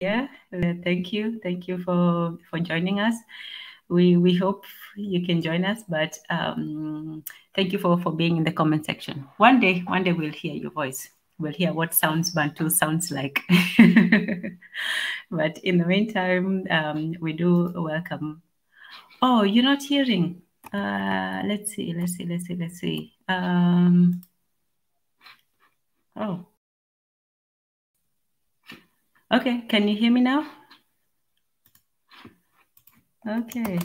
Yeah, thank you for joining us. We hope you can join us, but thank you for being in the comment section. One day we'll hear your voice. We'll hear what sounds Bantu sounds like. But in the meantime, we do welcome. Oh, you're not hearing. Let's see. Oh. Okay, can you hear me now? Okay.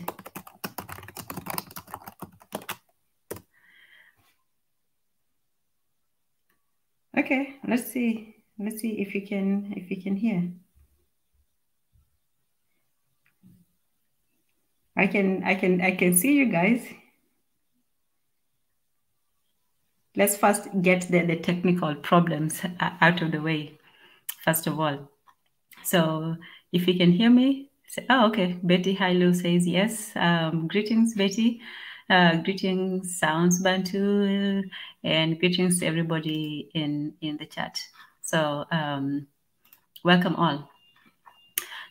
Okay, let's see if you can hear. I can see you guys. Let's first get the technical problems out of the way, first of all. So if you can hear me, say, oh, okay. Betty Hailu says yes. Greetings, Betty. Greetings, Sounds Bantu, and greetings to everybody in the chat. So welcome all.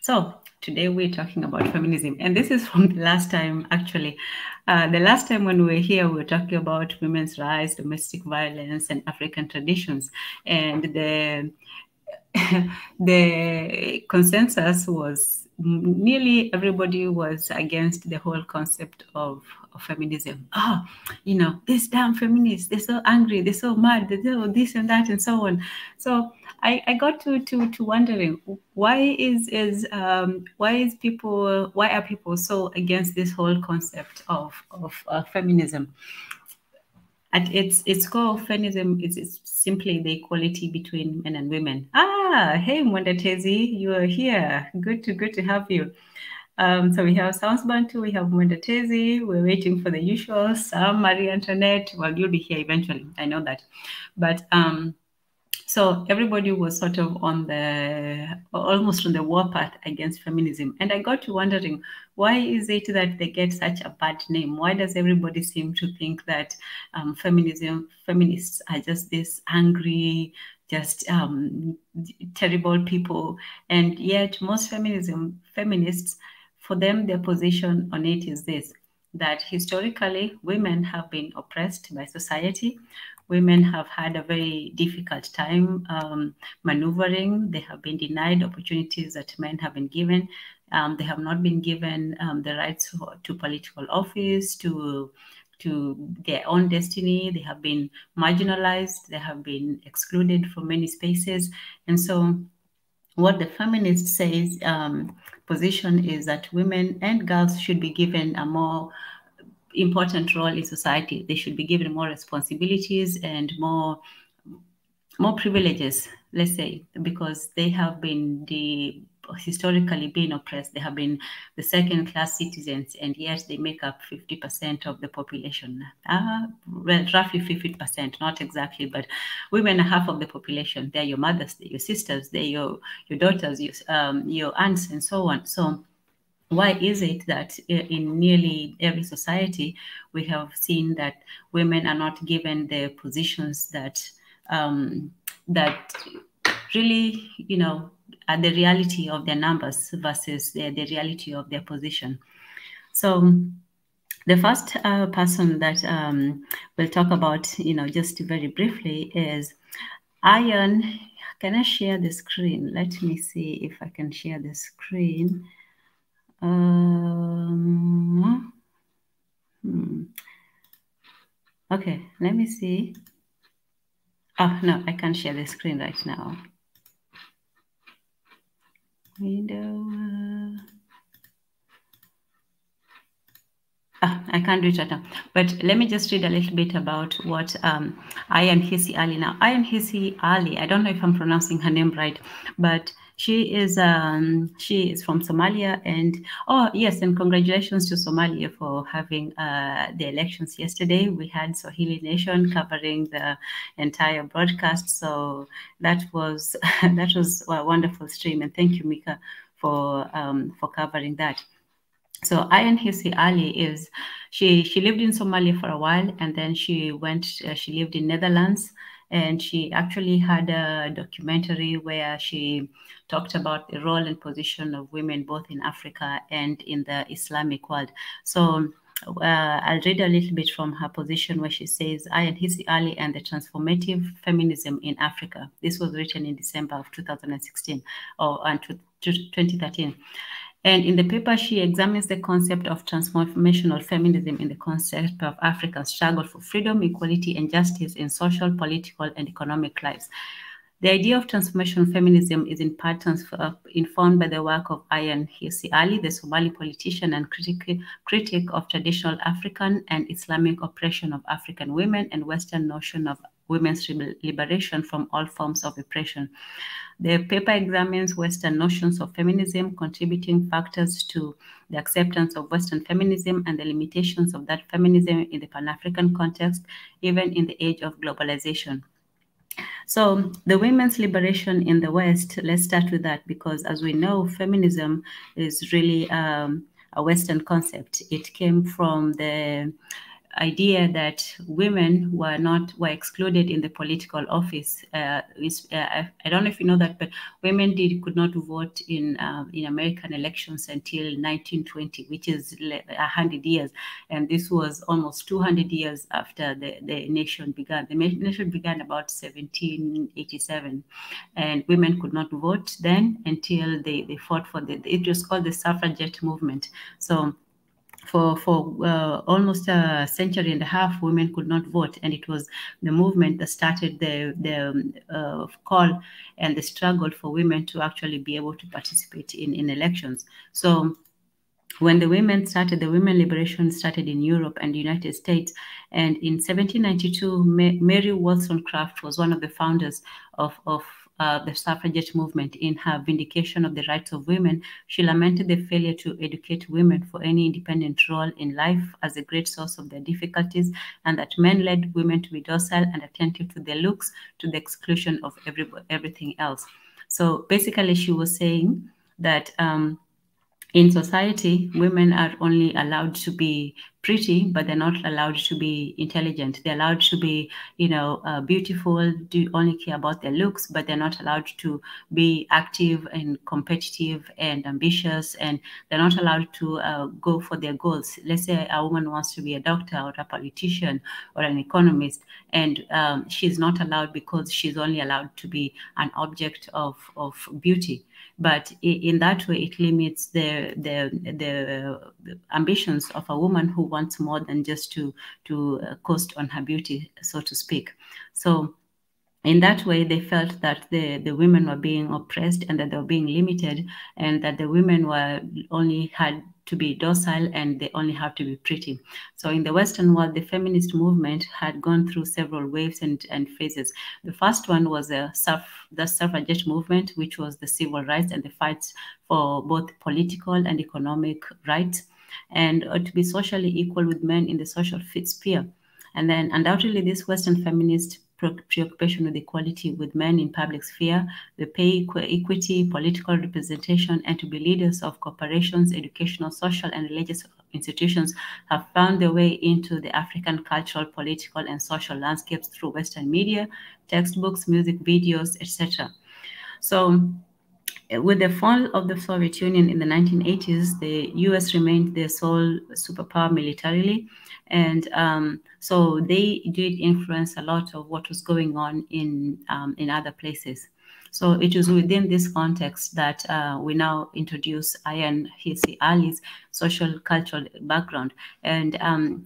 So today we're talking about feminism, and this is from the last time, actually. The last time when we were here, we were talking about women's rights, domestic violence, and African traditions. And the consensus was nearly everybody was against the whole concept of feminism. Oh, this damn feminists, they're so angry, they're so mad, they're so this and that and so on. So I got to wondering why are people so against this whole concept of feminism? At its core, feminism is simply the equality between men and women. Hey, Mwendatezi, you are here. Good to have you. So we have Sounds Bantu, we have Mwendatezi. We're waiting for the usual Sam, Marie Antoinette. Well, you'll be here eventually. I know that. But so everybody was sort of almost on the war path against feminism. And I got to wondering, why is it that they get such a bad name? Why does everybody seem to think that feminists are just this angry, just terrible people? And yet most feminists, for them, their position on it is this, that historically women have been oppressed by society. Women have had a very difficult time maneuvering. They have been denied opportunities that men have been given. They have not been given the rights to political office, to their own destiny. They have been marginalized. They have been excluded from many spaces. And so what the feminist says position is that women and girls should be given a more important role in society. They should be given more responsibilities and more privileges, let's say, because they have been historically been oppressed. They have been the second-class citizens, and yet they make up 50% of the population. Well, roughly 50%, not exactly, but women are half of the population. They're your mothers, they're your sisters, they're your daughters, your aunts, and so on. So why is it that in nearly every society we have seen that women are not given the positions that that really, are the reality of their numbers versus the reality of their position? So the first person that we'll talk about, just very briefly, is Iron. Can I share the screen? Let me see if I can share the screen. Okay, let me see. Oh, no, I can't share the screen right now. Window. I can't do it right now. But let me just read a little bit about what Adichie Ali now. Adichie Ali, I don't know if I'm pronouncing her name right, but she is from Somalia. And oh yes, and congratulations to Somalia for having the elections yesterday. We had Swahili Nation covering the entire broadcast, so that was a wonderful stream. And thank you, Mika, for covering that. So Adichie Ali she lived in Somalia for a while, and then she lived in Netherlands, And she actually had a documentary where she talked about the role and position of women both in Africa and in the Islamic world. So I'll read a little bit from her position where she says, Adichie Ali and the Transformative Feminism in Africa. This was written in December of 2016 or 2013. And in the paper, she examines the concept of transformational feminism in the concept of Africa's struggle for freedom, equality, and justice in social, political, and economic lives. The idea of transformational feminism is in part informed by the work of Adichie Ali, the Somali politician and critic of traditional African and Islamic oppression of African women and Western notion of women's liberation from all forms of oppression. The paper examines Western notions of feminism, contributing factors to the acceptance of Western feminism and the limitations of that feminism in the Pan-African context, even in the age of globalization. So the women's liberation in the West, let's start with that, because as we know, feminism is really a Western concept. It came from the idea that women were excluded in the political office. I don't know if you know that, but women could not vote in American elections until 1920, which is 100 years, and this was almost 200 years after the nation began. The nation began about 1787, and women could not vote then until they fought for it was called the Suffragette Movement. So for almost a century and a half, women could not vote, and it was the movement that started the call and the struggle for women to actually be able to participate in elections. So when the women liberation started in Europe and the United States, and in 1792, Mary Wollstonecraft was one of the founders of the suffragette movement. In her vindication of the rights of women, she lamented the failure to educate women for any independent role in life as a great source of their difficulties, and that men led women to be docile and attentive to their looks to the exclusion of everything else. So basically, she was saying that in society, women are only allowed to be pretty, but they're not allowed to be intelligent. They're allowed to be, beautiful, do only care about their looks, but they're not allowed to be active and competitive and ambitious, and they're not allowed to go for their goals. Let's say a woman wants to be a doctor or a politician or an economist, and she's not allowed because she's only allowed to be an object of beauty. But in that way, it limits the ambitions of a woman who wants more than just to coast on her beauty, so to speak. So in that way, they felt that the women were being oppressed and that they were being limited, and that the women only had to be docile and they only have to be pretty. So in the Western world, the feminist movement had gone through several waves and phases. The first one was the suffragette movement, which was the civil rights and the fights for both political and economic rights, and to be socially equal with men in the social sphere. And then undoubtedly this Western feminist preoccupation with equality with men in public sphere, the pay equity, political representation, and to be leaders of corporations, educational, social, and religious institutions have found their way into the African cultural, political, and social landscapes through Western media, textbooks, music videos, etc. So with the fall of the Soviet Union in the 1980s, the US remained the sole superpower militarily. And so they did influence a lot of what was going on in other places. So it was within this context that we now introduce Adichie Ali's social cultural background. And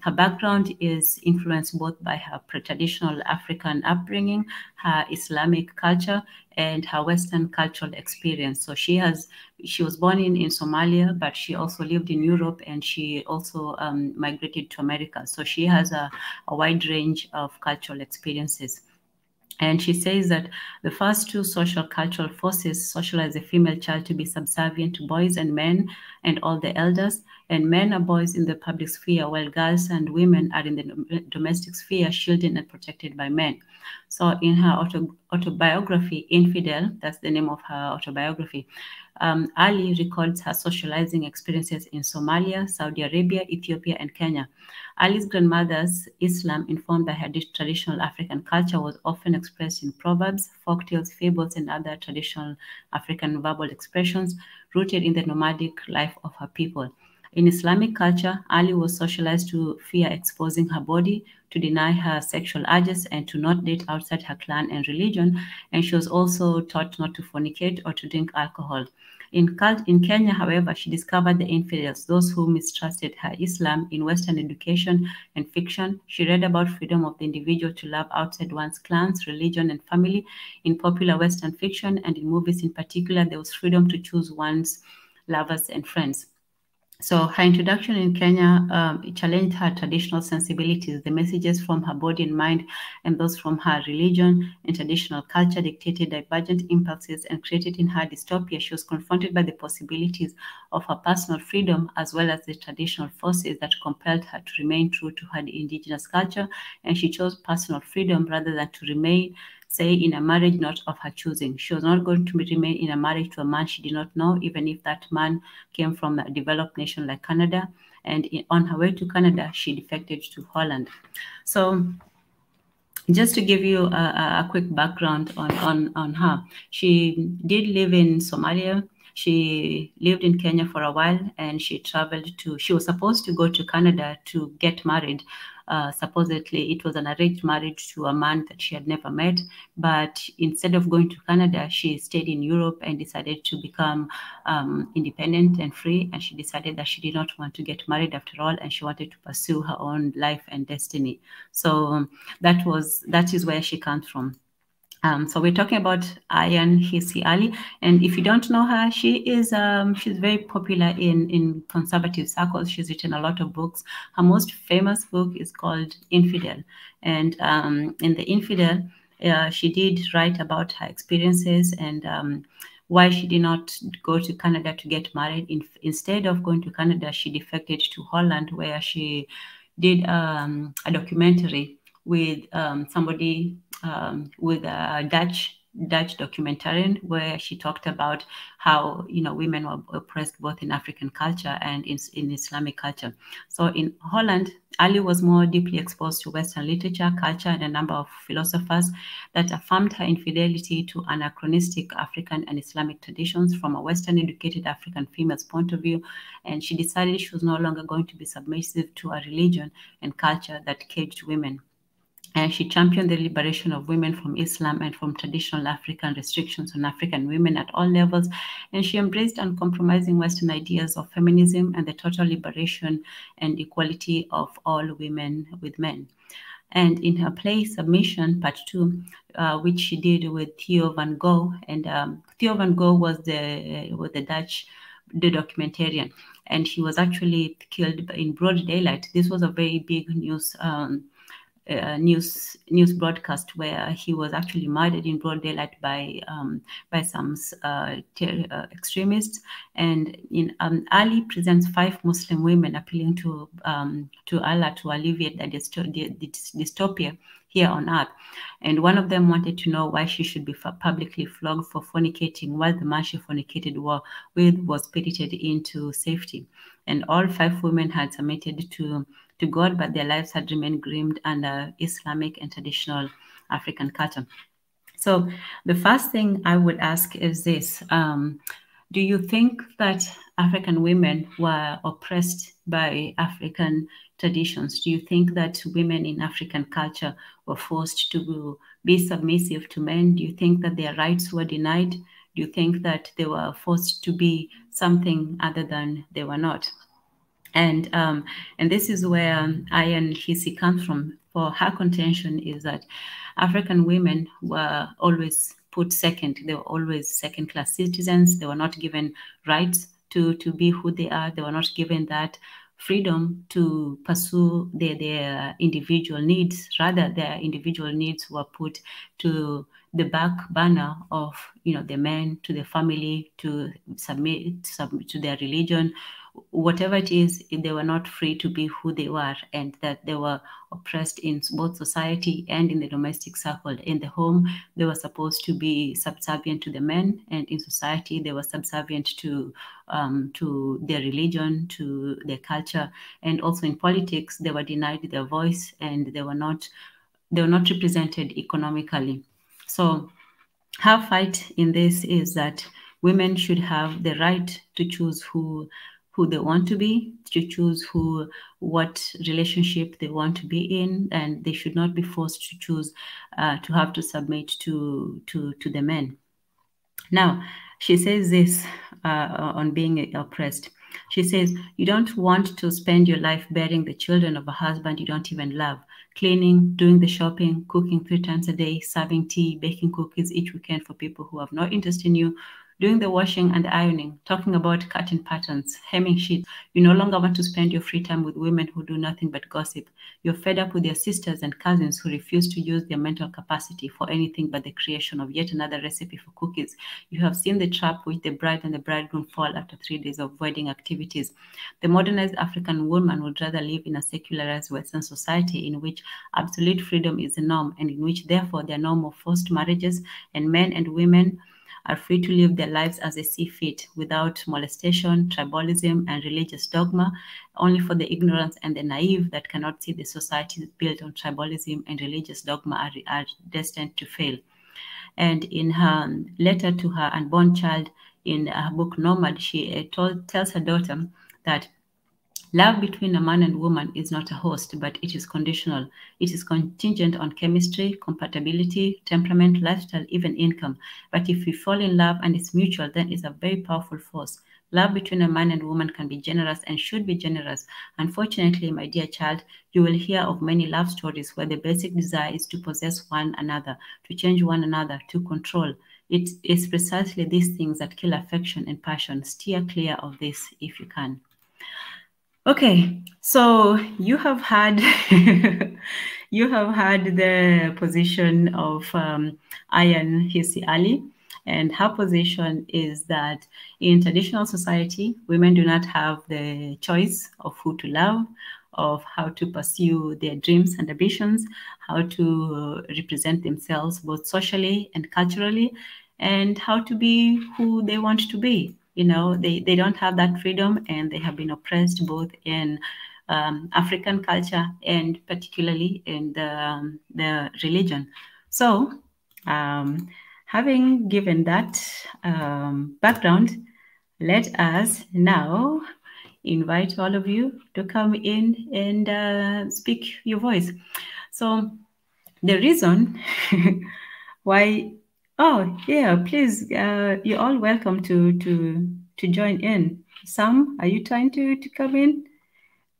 her background is influenced both by her traditional African upbringing, her Islamic culture, and her Western cultural experience. So she was born in Somalia, but she also lived in Europe, and she also migrated to America. So she has a wide range of cultural experiences. And she says that the first two social cultural forces socialize the female child to be subservient to boys and men and all the elders, and men are boys in the public sphere, while girls and women are in the domestic sphere, shielded and protected by men. So in her autobiography, Infidel, that's the name of her autobiography, Ali records her socializing experiences in Somalia, Saudi Arabia, Ethiopia, and Kenya. Ali's grandmother's Islam informed that her traditional African culture was often expressed in proverbs, folktales, fables, and other traditional African verbal expressions rooted in the nomadic life of her people. In Islamic culture, Ali was socialized to fear exposing her body, to deny her sexual urges, and to not date outside her clan and religion. And she was also taught not to fornicate or to drink alcohol. In Kenya, however, she discovered the infidels, those who mistrusted her Islam. In Western education and fiction, she read about freedom of the individual to love outside one's clans, religion, and family. In popular Western fiction and in movies in particular, there was freedom to choose one's lovers and friends. So her introduction in Kenya challenged her traditional sensibilities. The messages from her body and mind and those from her religion and traditional culture dictated divergent impulses and created in her dystopia. She was confronted by the possibilities of her personal freedom as well as the traditional forces that compelled her to remain true to her indigenous culture, and she chose personal freedom rather than to remain, say, in a marriage not of her choosing. She was not going to remain in a marriage to a man she did not know, even if that man came from a developed nation like Canada. And on her way to Canada, she defected to Holland. So just to give you a quick background on her, she did live in Somalia. She lived in Kenya for a while, and she was supposed to go to Canada to get married. Supposedly, it was an arranged marriage to a man that she had never met. But instead of going to Canada, she stayed in Europe and decided to become independent and free. And she decided that she did not want to get married after all, and she wanted to pursue her own life and destiny. So that is where she comes from. So we're talking about Adichie Ali, and if you don't know her, she's very popular in conservative circles. She's written a lot of books. Her most famous book is called Infidel, and in the Infidel, she did write about her experiences and why she did not go to Canada to get married. Instead of going to Canada, she defected to Holland, where she did a documentary with somebody, with a Dutch documentarian, where she talked about how women were oppressed both in African culture and in Islamic culture. So in Holland, Ali was more deeply exposed to Western literature, culture, and a number of philosophers that affirmed her infidelity to anachronistic African and Islamic traditions from a Western educated African female's point of view. And she decided she was no longer going to be submissive to a religion and culture that caged women. And she championed the liberation of women from Islam and from traditional African restrictions on African women at all levels. And she embraced uncompromising Western ideas of feminism and the total liberation and equality of all women with men. And in her play Submission, Part 2, which she did with Theo van Gogh, and Theo van Gogh was the Dutch documentarian, and he was actually killed in broad daylight. This was a very big news broadcast, where he was actually murdered in broad daylight by some extremists. And Ali presents 5 Muslim women appealing to Allah to alleviate the dystopia here on earth. And one of them wanted to know why she should be publicly flogged for fornicating, while the man she fornicated with was spirited into safety. And all 5 women had submitted to God, but their lives had remained grimmed under Islamic and traditional African culture. So the first thing I would ask is this: do you think that African women were oppressed by African traditions? Do you think that women in African culture were forced to be submissive to men? Do you think that their rights were denied? Do you think that they were forced to be something other than they were not? And this is where Adichie comes from. For her contention is that African women were always put second. They were always second-class citizens. They were not given rights to be who they are. They were not given that freedom to pursue their individual needs. Rather, their individual needs were put to the back burner of the men, to the family, to submit to their religion, whatever it is, they were not free to be who they were, and that they were oppressed in both society and in the domestic circle. In the home, they were supposed to be subservient to the men, and in society, they were subservient to their religion, to their culture, and also in politics, they were denied their voice, and they were not represented economically. So her fight in this is that women should have the right to choose who they want to be, to choose what relationship they want to be in, and they should not be forced to choose to have to submit to the men. Now, she says this on being oppressed. She says, you don't want to spend your life bearing the children of a husband you don't even love, cleaning, doing the shopping, cooking 3 times a day, serving tea, baking cookies each weekend for people who have no interest in you, doing the washing and ironing, talking about cutting patterns, hemming sheets. You no longer want to spend your free time with women who do nothing but gossip. You're fed up with your sisters and cousins who refuse to use their mental capacity for anything but the creation of yet another recipe for cookies. You have seen the trap which the bride and the bridegroom fall after 3 days of wedding activities. The modernized African woman would rather live in a secularized Western society in which absolute freedom is the norm, and in which, therefore, there are no more forced marriages, and men and women are free to live their lives as they see fit, without molestation, tribalism, and religious dogma, only for the ignorant and the naive that cannot see the societies built on tribalism and religious dogma are destined to fail. And in her letter to her unborn child in her book Nomad, she tells her daughter that love between a man and woman is not a host, but it is conditional. It is contingent on chemistry, compatibility, temperament, lifestyle, even income. But if we fall in love and it's mutual, then it's a very powerful force. Love between a man and woman can be generous and should be generous. Unfortunately, my dear child, you will hear of many love stories where the basic desire is to possess one another, to change one another, to control. It is precisely these things that kill affection and passion. Steer clear of this if you can. Okay, so you have had the position of Ayan Hirsi Ali, and her position is that in traditional society, women do not have the choice of who to love, of how to pursue their dreams and ambitions, how to represent themselves both socially and culturally, and how to be who they want to be. You know, they don't have that freedom, and they have been oppressed both in African culture and particularly in the religion. So, having given that background, let us now invite all of you to come in and speak your voice. So, the reason why. Oh, yeah, please, you're all welcome to join in. Sam, are you trying to come in?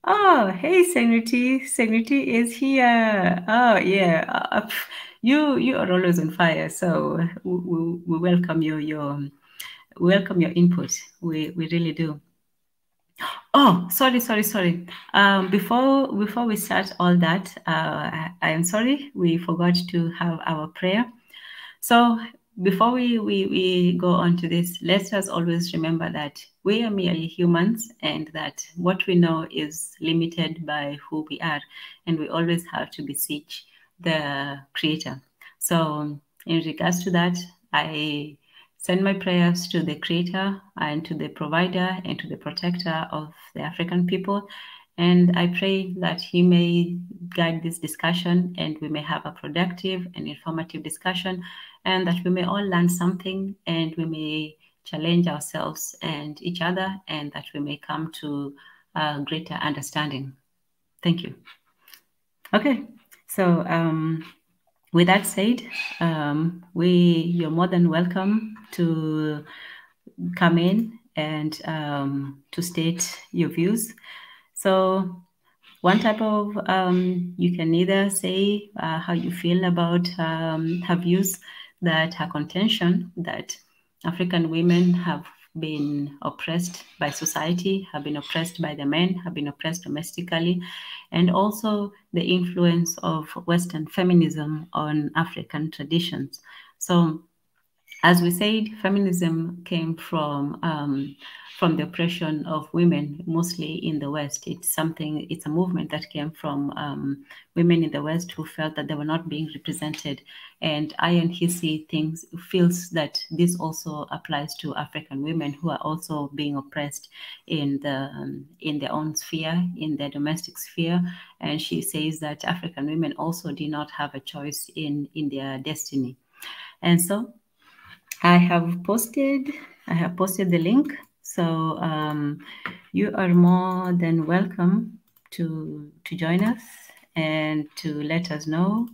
Oh, hey, Senuti. Senuti is here. Oh, yeah. You are always on fire, so we welcome your input. We really do. Oh, sorry. Before we start all that, I am sorry, we forgot to have our prayer. So before we go on to this, let us always remember that we are merely humans, and that what we know is limited by who we are, and we always have to beseech the Creator. So in regards to that, I send my prayers to the Creator and to the Provider and to the Protector of the African people. And I pray that He may guide this discussion, and we may have a productive and informative discussion, and that we may all learn something, and we may challenge ourselves and each other, and that we may come to a greater understanding. Thank you. Okay, so with that said, you're more than welcome to come in and to state your views. So one type of, you can either say how you feel about her views, that her contention that African women have been oppressed by society, have been oppressed by the men, have been oppressed domestically, and also the influence of Western feminism on African traditions. So As we said, feminism came from the oppression of women, mostly in the West. It's a movement that came from women in the West who felt that they were not being represented. And Adichie feels that this also applies to African women who are also being oppressed in their own sphere, in their domestic sphere. And she says that African women also did not have a choice in their destiny. And so I have posted the link. So you are more than welcome to join us and to let us know,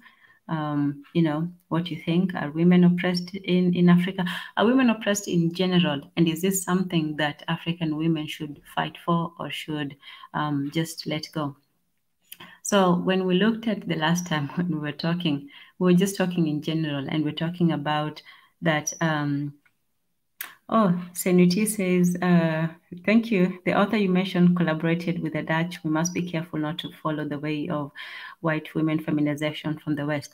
what you think. Are women oppressed in Africa? Are women oppressed in general? And is this something that African women should fight for or should just let go? So when we looked at the last time when we were talking, we were just talking in general, and we're talking about that. Senuti says, thank you. The author you mentioned collaborated with the Dutch. We must be careful not to follow the way of white women feminization from the West.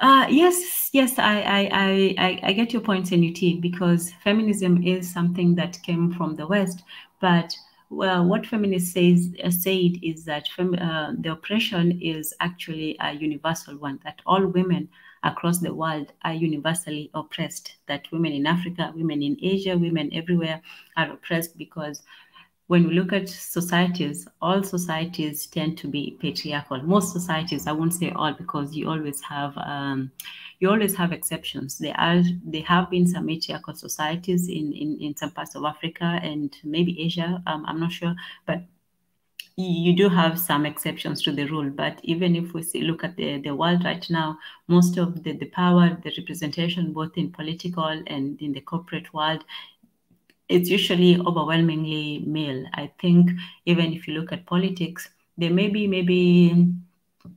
Yes, I get your point, Senuti, because feminism is something that came from the West. But what feminists said is that the oppression is actually a universal one, that all women across the world are universally oppressed, that women in Africa, women in Asia, women everywhere are oppressed because when we look at societies, all societies tend to be patriarchal. Most societies, I won't say all, because you always have exceptions. There have been some matriarchal societies in some parts of Africa and maybe Asia. I'm not sure, but you do have some exceptions to the rule. But even if we look at the world right now, most of the power, the representation, both in political and in the corporate world, it's usually overwhelmingly male. I think even if you look at politics, there may be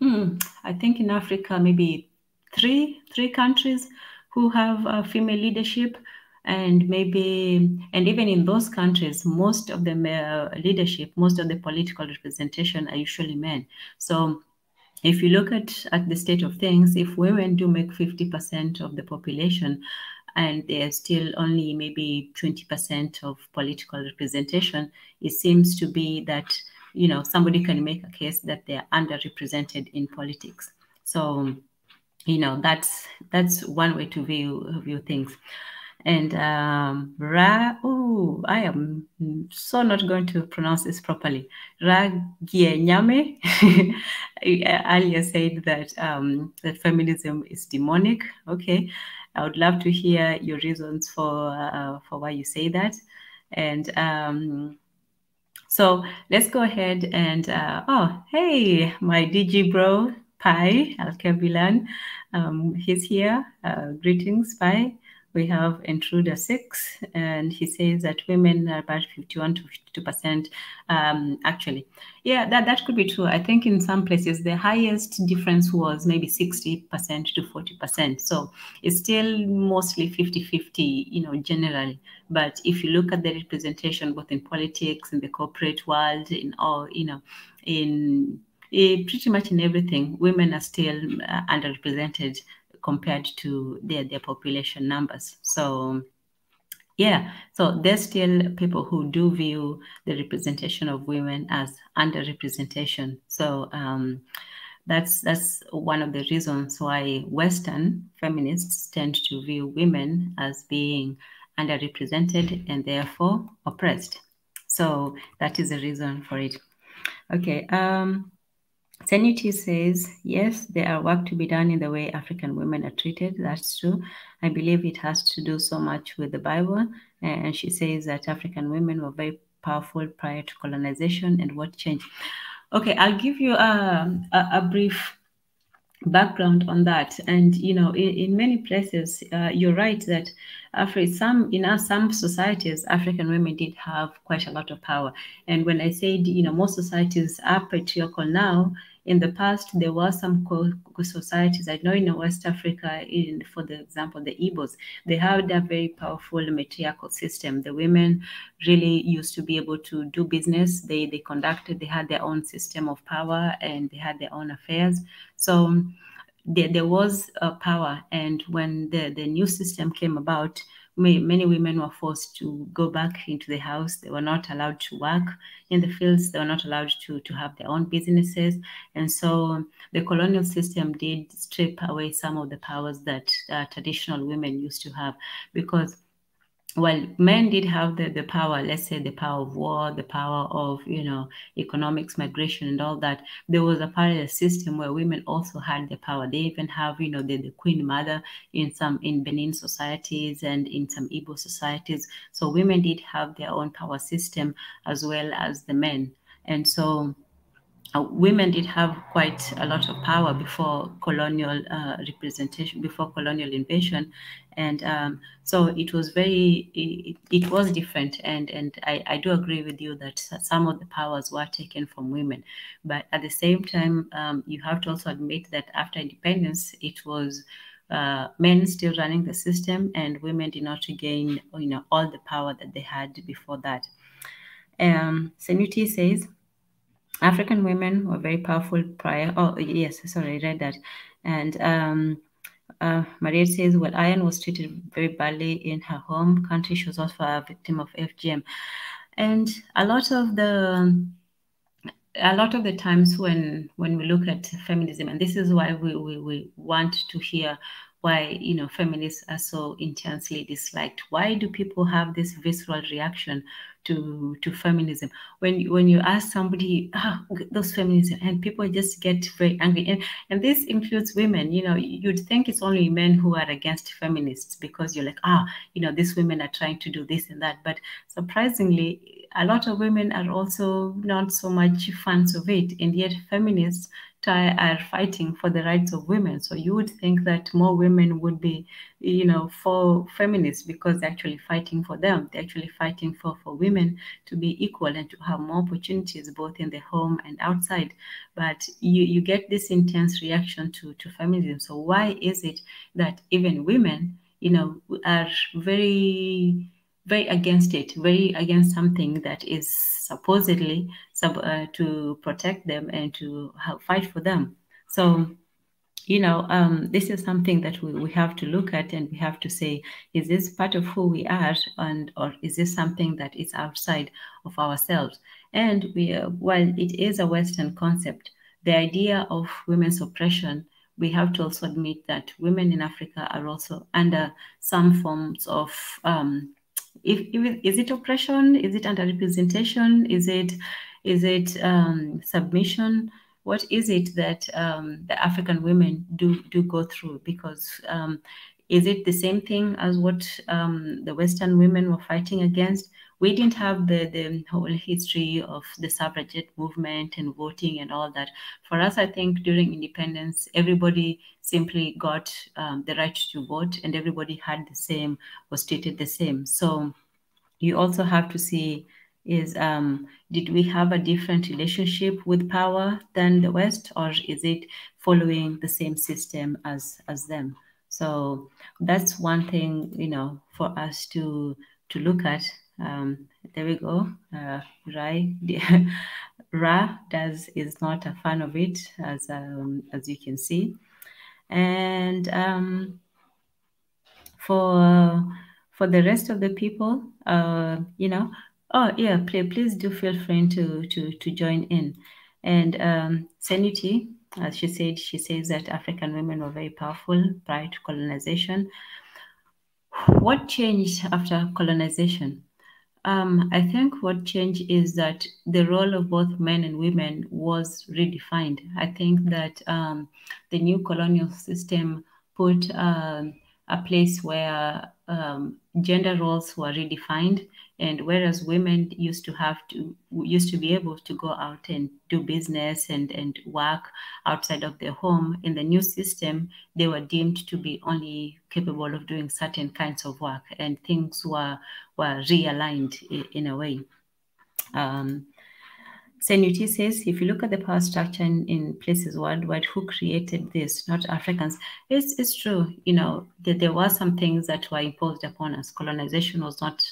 I think in Africa, maybe three countries who have female leadership. And even in those countries, most of the leadership, most of the political representation are usually men. So if you look at the state of things, if women do make 50% of the population, and there's still only maybe 20% of political representation, it seems to be that, somebody can make a case that they're underrepresented in politics. So, that's one way to view things. And I am so not going to pronounce this properly. Nyame earlier said that that feminism is demonic. Okay, I would love to hear your reasons for why you say that. And so let's go ahead and hey, my DG bro Pi Alkevilan, he's here. Greetings, Pi. We have Intruder 6, and he says that women are about 51 to 52%. Actually, yeah, that could be true. I think in some places the highest difference was maybe 60% to 40%. So it's still mostly 50-50, generally. But if you look at the representation both in politics, in the corporate world, in all, pretty much in everything, women are still underrepresented compared to their population numbers. So yeah, so there's still people who do view the representation of women as underrepresentation. So that's one of the reasons why Western feminists tend to view women as being underrepresented and therefore oppressed. So that is the reason for it. Okay. Senuti says, yes, there are work to be done in the way African women are treated. That's true. I believe it has to do so much with the Bible. And she says that African women were very powerful prior to colonization, and what changed. Okay, I'll give you a brief background on that. And in many places, you're right that some societies, African women did have quite a lot of power. And when I said most societies are patriarchal now, in the past there were some societies. I know in West Africa, for the example, the Igbos, they had a very powerful matriarchal system. The women really used to be able to do business. They had their own system of power, and they had their own affairs. So there was power, and when the new system came about, many women were forced to go back into the house. They were not allowed to work in the fields. They were not allowed to have their own businesses. And so the colonial system did strip away some of the powers that traditional women used to have, because while men did have the power, let's say the power of war, the power of, economics, migration, and all that, there was a parallel system where women also had the power. They even have, the queen mother in Benin societies and in some Igbo societies. So women did have their own power system as well as the men. And so women did have quite a lot of power before colonial representation, before colonial invasion. And so it was it was different. And I do agree with you that some of the powers were taken from women. But at the same time, you have to also admit that after independence, it was men still running the system, and women did not regain, all the power that they had before that. Senuti says, African women were very powerful prior. Oh, yes, sorry, I read that. And Maria says, well, Ayan was treated very badly in her home country. She was also a victim of FGM. And a lot of the times when we look at feminism, and this is why we want to hear why feminists are so intensely disliked. Why do people have this visceral reaction to feminism? When you ask somebody, those feminism, and people just get very angry, and this includes women. You'd think it's only men who are against feminists, because you're like, these women are trying to do this and that. But surprisingly, a lot of women are also not so much fans of it, and yet feminists are fighting for the rights of women. So you would think that more women would be, for feminists, because they're actually fighting for them. They're actually fighting for women to be equal and to have more opportunities both in the home and outside. But you get this intense reaction to feminism. So why is it that even women, are very, very against it, very against something that is supposedly to protect them and to fight for them? So, this is something that we have to look at, and we have to say, is this part of who we are, or is this something that is outside of ourselves? And while it is a Western concept, the idea of women's oppression, we have to also admit that women in Africa are also under some forms of is it oppression? Is it underrepresentation? Is it submission? What is it that the African women do go through? Because is it the same thing as what the Western women were fighting against? We didn't have the whole history of the Suffragette Movement and voting and all that. For us, I think during independence, everybody simply got the right to vote, and everybody was treated the same. So you also have to see, did we have a different relationship with power than the West, or is it following the same system as them? So that's one thing, for us to look at. There we go. Ra is not a fan of it, as you can see. And for the rest of the people, oh yeah, please do feel free to join in. And Senuti, as she says that African women were very powerful prior to colonization. What changed after colonization? I think what changed is that the role of both men and women was redefined. I think that the new colonial system put a place where gender roles were redefined, and whereas women used to be able to go out and do business and work outside of their home, in the new system they were deemed to be only capable of doing certain kinds of work, and things were realigned in a way. Senuti says, if you look at the power structure in places worldwide, who created this? Not Africans. It's true, that there were some things that were imposed upon us. Colonization was not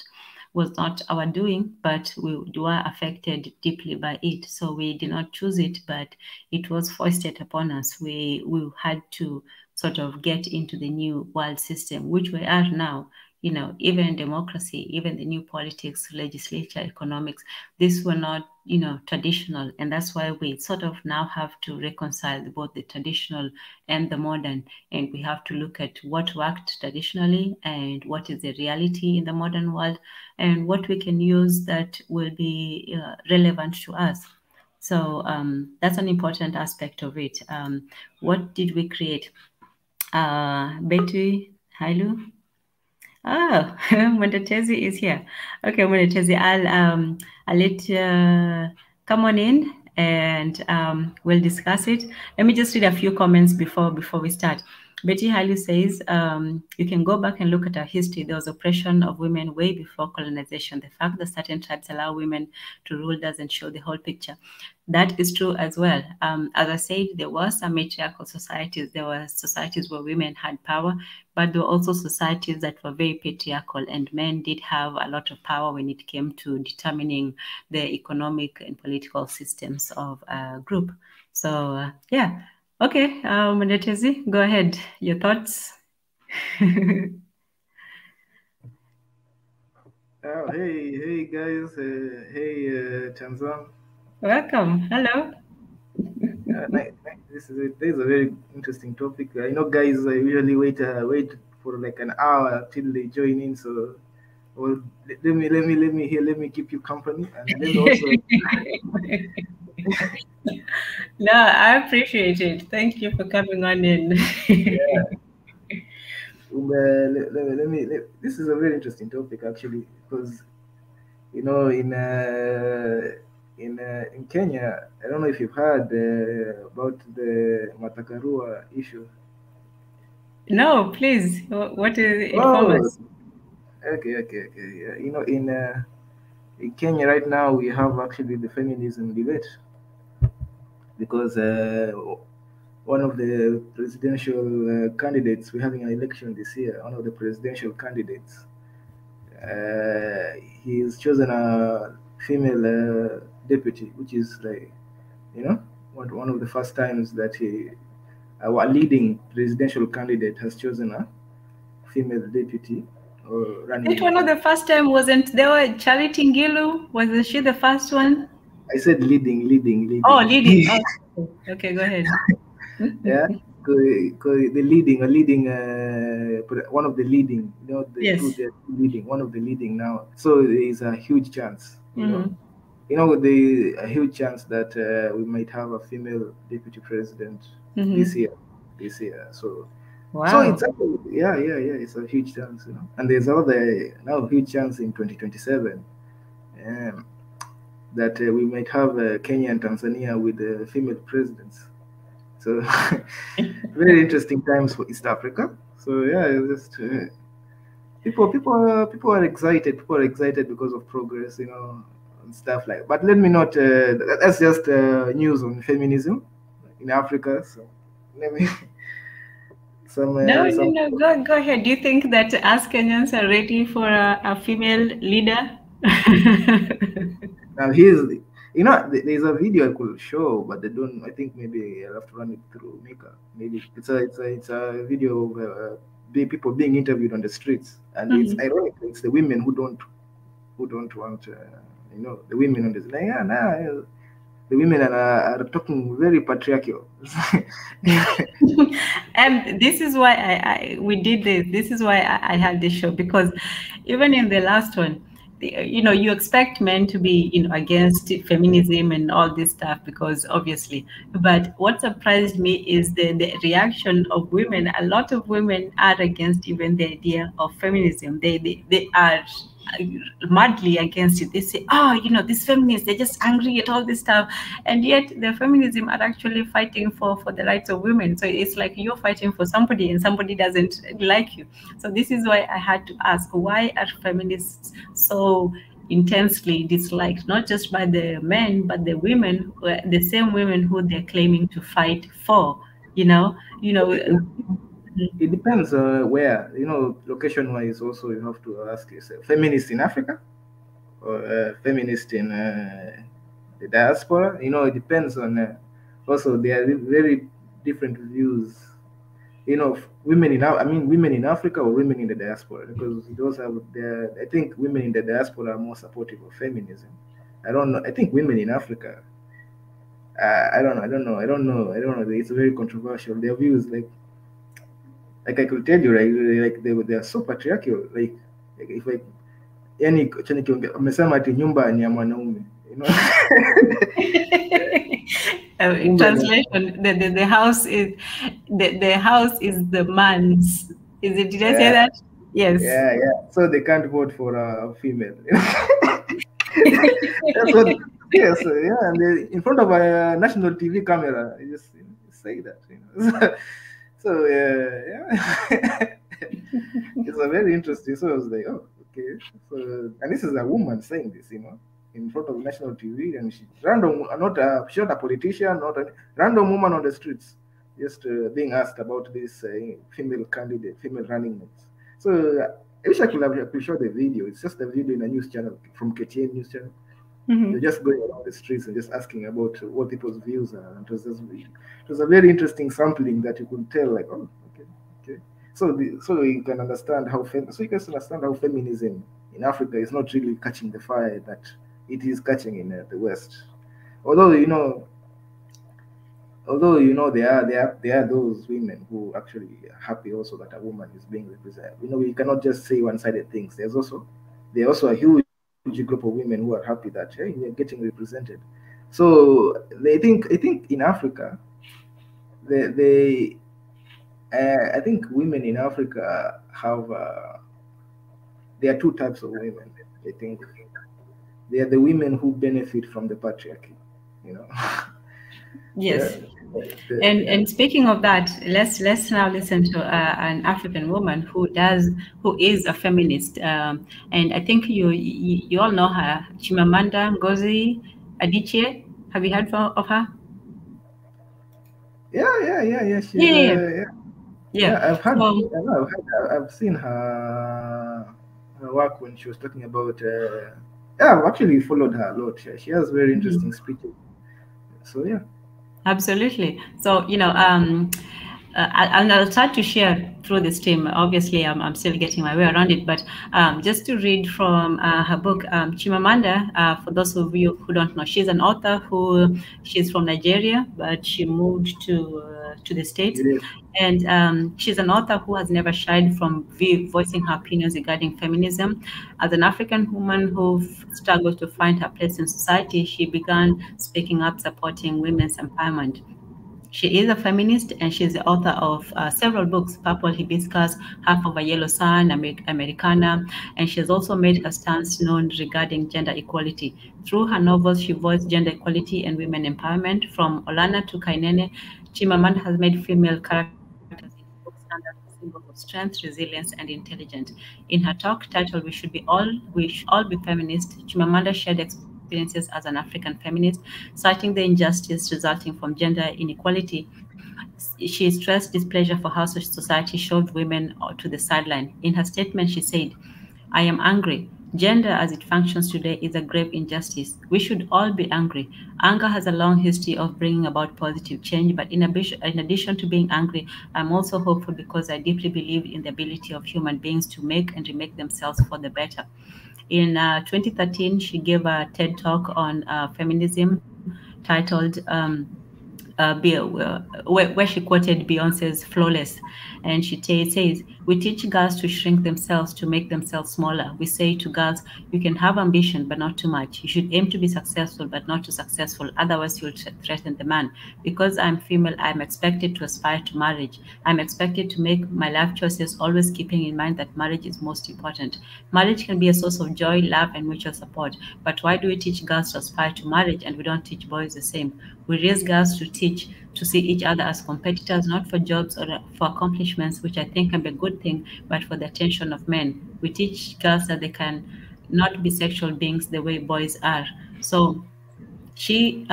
was not our doing, but we were affected deeply by it. So we did not choose it, but it was foisted upon us. We had to sort of get into the new world system, which we are now. You know, even democracy, even the new politics, legislature, economics, these were not, you know, traditional. And that's why we sort of now have to reconcile both the traditional and the modern. And we have to look at what worked traditionally and what is the reality in the modern world and what we can use that will be relevant to us. So that's an important aspect of it. What did we create? Betty, Hailu? Oh, Montetezi is here. Okay, Montetezi, I'll let come on in and we'll discuss it. Let me just read a few comments before we start. Betty Halu says, you can go back and look at our history. There was oppression of women way before colonization. The fact that certain tribes allow women to rule doesn't show the whole picture. That is true as well. As I said, there were some matriarchal societies. There were societies where women had power, but there were also societies that were very patriarchal, and men did have a lot of power when it came to determining the economic and political systems of a group. So, yeah. Okay, Montetezi, go ahead. Your thoughts? Hey guys. Hey, Tanzan. Welcome. Hello. This is a very interesting topic. I know, guys. I usually wait for like an hour till they join in. So, well, let me keep you company, and let me also. No, I appreciate it. Thank you for coming on in. Yeah. This is a very interesting topic actually, because you know in Kenya, I don't know if you've heard about the Matakarua issue. No, please. What is it? Inform Oh, us. okay. Yeah. You know, in Kenya right now we have actually the feminism debate, because one of the presidential candidates, we're having an election this year. One of the presidential candidates, he's chosen a female deputy, which is like, you know, one of the first times that our leading presidential candidate has chosen a female deputy or running. It one of the first time wasn't there? Charity Ngilu, wasn't she the first one? I said leading. Oh, leading. Oh, okay, go ahead. Yeah, the leading, one of the leading, you know, Yes. they're leading, one of the leading now. So there is a huge chance, a huge chance that we might have a female deputy president this year. So, wow. So it's actually, it's a huge chance, you know. And there's now a huge chance in 2027 that we might have Kenya and Tanzania with female presidents. So very interesting times for East Africa. So yeah, just people are excited. People are excited because of progress, you know, and stuff like. But let me not. That's just news on feminism in Africa. So let me. No. Go ahead. Do you think that us Kenyans are ready for a female leader? Now here's there's a video I could show, but they don't. I think maybe I'll have to run it through Mika. Maybe it's a video of people being interviewed on the streets, and it's ironic. It's the women who don't want the women on this the women are talking very patriarchal. And this is why we did this. This is why I had this show, because even in the last one, you expect men to be, against feminism and all this stuff, because obviously, but what surprised me is the reaction of women. A lot of women are against even the idea of feminism. They are madly against it. They say, these feminists, they're just angry at all this stuff. And yet the feminism are actually fighting for the rights of women. So it's like you're fighting for somebody and somebody doesn't like you. So this is why I had to ask, why are feminists so intensely disliked, not just by the men, but the women, the same women who they're claiming to fight for, It depends where, location wise. Also, you have to ask yourself, feminists in Africa? or feminist in the diaspora. It depends on. Also, there are very different views. Women women in Africa or women in the diaspora, because those are I think women in the diaspora are more supportive of feminism. I don't know. I think women in Africa. I don't know. I don't know. I don't know. I don't know. It's very controversial. Their views, like I could tell you, right? Like they are so patriarchal. Like if yani chenye amesema ati nyumba ni ya mwanaume, In translation, the house is the house is the man's. Is it? Did I say that? Yes. Yeah. So they can't vote for a female. That's what. Yes. Yeah. And in front of a national TV camera, you just say that. So yeah. It's a very interesting. So I was like, oh, okay. So, and this is a woman saying this, in front of national TV, and she's random, she's not a politician, not a random woman on the streets, just being asked about this female candidate, female running mates. So I wish I could show the video. It's just a video in a news channel from KTN news channel. Mm-hmm. They're just going around the streets and just asking about what people's views are. And it was a very interesting sampling that you could tell, like, oh, okay. So you can understand how feminism in Africa is not really catching the fire that it is catching in the West. Although there are those women who actually are happy also that a woman is being represented. We cannot just say one-sided things. There are also a huge group of women who are happy that they're getting represented. So I think in Africa, I think women in Africa have there are two types of women. I think they are the women who benefit from the patriarchy. Yes. And speaking of that, let's now listen to an African woman who is a feminist, and I think you all know her, Chimamanda Ngozi Adichie. Have you heard of her? Yeah. I've seen her work when she was talking about. I've actually followed her a lot. She has very interesting speeches. So yeah. Absolutely. So I'll try to share through the stream. Obviously, I'm still getting my way around it, but just to read from her book, Chimamanda. For those of you who don't know, she's an author she's from Nigeria, but she moved to the States, and she's an author who has never shied from voicing her opinions regarding feminism. As an African woman who struggled to find her place in society, she began speaking up, supporting women's empowerment. She is a feminist, and she's the author of several books: Purple Hibiscus, Half of a Yellow Sun, Americana, and she has also made her stance known regarding gender equality. Through her novels, she voiced gender equality and women empowerment. From Olana to Kainene, Chimamanda has made female characters in her books stand as a symbol of strength, resilience, and intelligence. In her talk titled "We Should All Be Feminist," Chimamanda shared experiences as an African feminist, citing the injustice resulting from gender inequality. She stressed displeasure for how society shoved women to the sideline. In her statement, she said, "I am angry. Gender as it functions today is a grave injustice. We should all be angry. Anger has a long history of bringing about positive change, but in addition to being angry, I'm also hopeful because I deeply believe in the ability of human beings to make and remake themselves for the better." In 2013, she gave a TED Talk on feminism titled where she quoted Beyonce's "Flawless," and she says, "We teach girls to shrink themselves, to make themselves smaller. We say to girls, you can have ambition, but not too much. You should aim to be successful, but not too successful. Otherwise, you'll threaten the man. Because I'm female, I'm expected to aspire to marriage. I'm expected to make my life choices, always keeping in mind that marriage is most important. Marriage can be a source of joy, love, and mutual support. But why do we teach girls to aspire to marriage and we don't teach boys the same? We raise girls to see each other as competitors, not for jobs or for accomplishments, which I think can be a good thing, but for the attention of men. We teach girls that they can not be sexual beings the way boys are." So she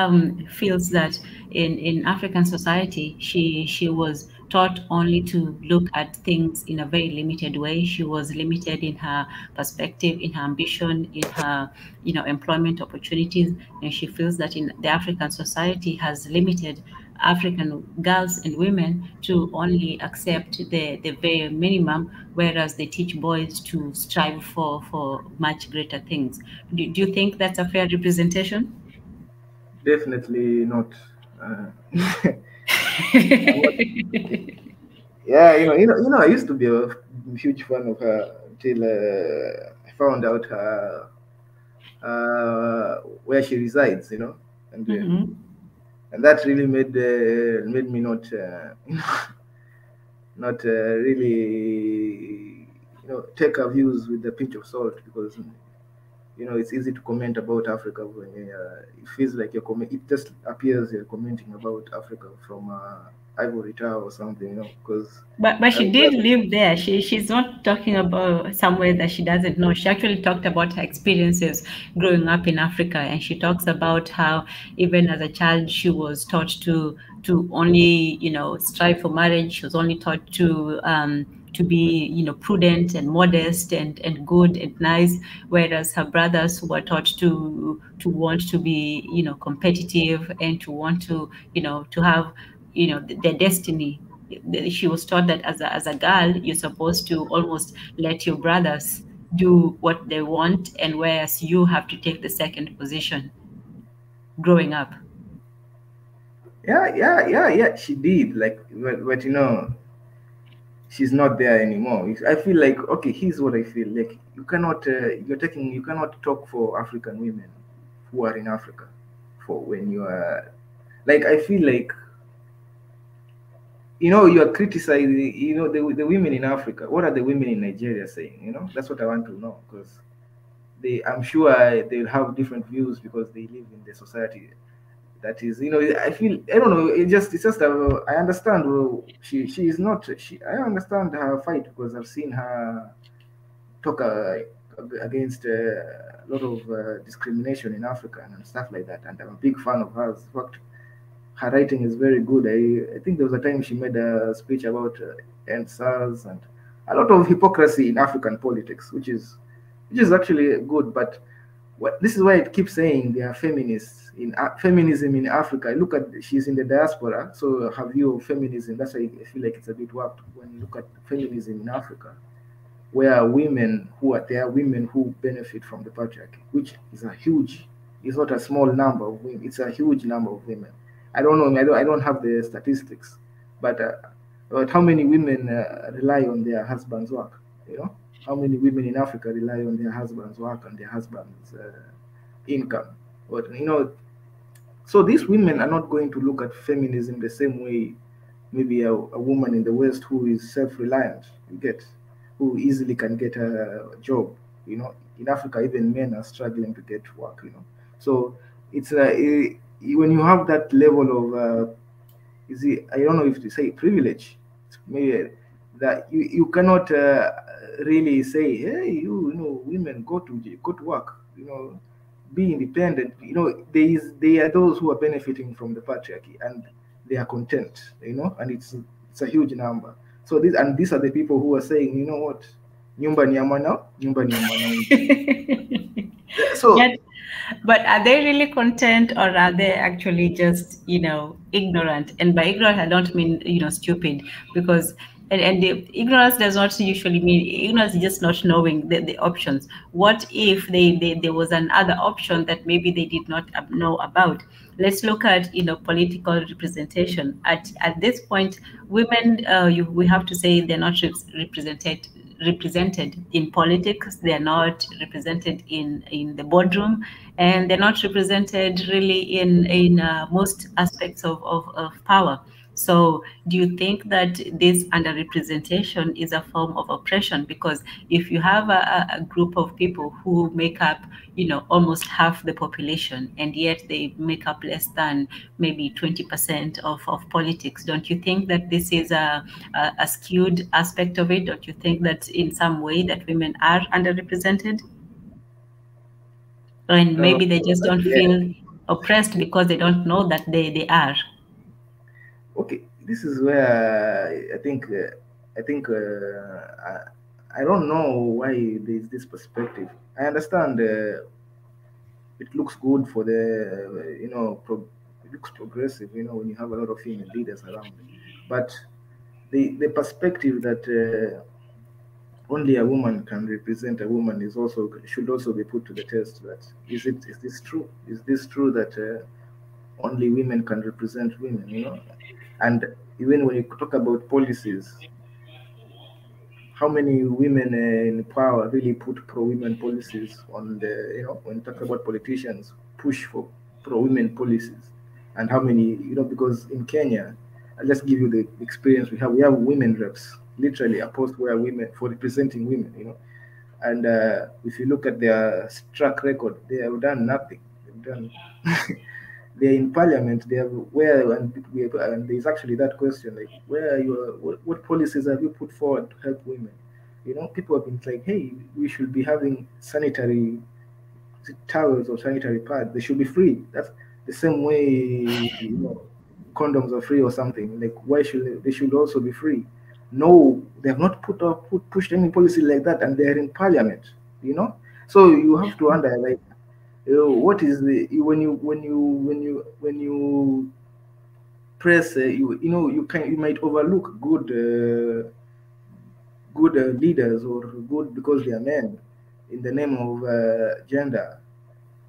feels that in African society, she was taught only to look at things in a very limited way. She was limited in her perspective, in her ambition, in her, employment opportunities, and she feels that in the African society has limited African girls and women to only accept the very minimum, whereas they teach boys to strive for much greater things. Do you think that's a fair representation? Definitely not. Yeah, I used to be a huge fan of her until I found out her where she resides, and Mm-hmm. and that really made me not not really take her views with a pinch of salt, because it's easy to comment about Africa when it feels like it just appears you're commenting about Africa from Ivory Tower or something, because But she did live there. She's not talking about somewhere that she doesn't know. She actually talked about her experiences growing up in Africa, and she talks about how even as a child she was taught to only strive for marriage. She was only taught to be prudent and modest and good and nice, whereas her brothers were taught to want to be competitive and to want to have their destiny. She was taught that as a girl, you're supposed to almost let your brothers do what they want, and whereas you have to take the second position growing up. yeah, she did, like, but she's not there anymore. I feel like, okay, here's what I feel like: you cannot talk for African women who are in Africa for when you are, like, I feel like, you are criticizing, the women in Africa. What are the women in Nigeria saying? That's what I want to know, because I'm sure they'll have different views because they live in the society that is, I feel, I don't know, it's just I understand, she is not, I understand her fight, because I've seen her talk against a lot of discrimination in Africa and stuff like that, and I'm a big fan of hers. In fact, her writing is very good. I think there was a time she made a speech about end SARS and a lot of hypocrisy in African politics, which is actually good. But this is why it keeps saying they are feminists in feminism in Africa. Look at, she's in the diaspora, so her view of feminism. That's why I feel like it's a bit warped when you look at feminism in Africa, where women who benefit from the patriarchy, which is it's not a small number of women, it's a huge number of women. I don't know, I don't have the statistics, but about how many women rely on their husband's work, how many women in Africa rely on their husband's work and their husband's income. But so these women are not going to look at feminism the same way maybe a woman in the West who is self-reliant, who easily can get a job. In Africa, even men are struggling to get work. So it's when you have that level of I don't know if to say privilege, maybe that you cannot really say, hey, women go to work, be independent. There are those who are benefiting from the patriarchy and they are content, and it's a huge number. So these are the people who are saying, you know what, nyumba ni ya mwana, nyumba ni ya mwanaume. So Yet, but are they really content, or are they actually just, ignorant? And by ignorant, I don't mean, stupid, because and the ignorance does not usually mean ignorance is just not knowing the options. What if there was another option that maybe they did not know about? Let's look at political representation. At this point, women, we have to say they're not represented in politics. They're not represented in the boardroom, and they're not represented really in most aspects of power. So do you think that this underrepresentation is a form of oppression? Because if you have a group of people who make up, almost half the population, and yet they make up less than maybe 20% of politics, don't you think that this is a skewed aspect of it? Don't you think that in some way that women are underrepresented? And maybe they just don't yeah. feel oppressed because they don't know that they are. Okay, this is where I think I don't know why there's this perspective. I understand it looks good for the it looks progressive, when you have a lot of female leaders around, but the perspective that only a woman can represent a woman should also be put to the test. That is this true? Is this true that only women can represent women? And even when you talk about policies, how many women in power really put pro-women policies on the, when you talk about politicians, push for pro-women policies, and how many, because in Kenya, I'll just give you the experience we have women reps, literally a post where women for representing women, and if you look at their track record, they have done nothing. They've done they're in parliament. They have and there's actually that question, like, where are your what policies have you put forward to help women? People have been like, hey, we should be having sanitary towels or sanitary pads. They should be free. That's the same way, condoms are free or something. Like, why should they should also be free? No, they have not pushed any policy like that, and they are in parliament. So you have to wonder, like, what is the when you press you might overlook good leaders, or good because they are men, in the name of gender,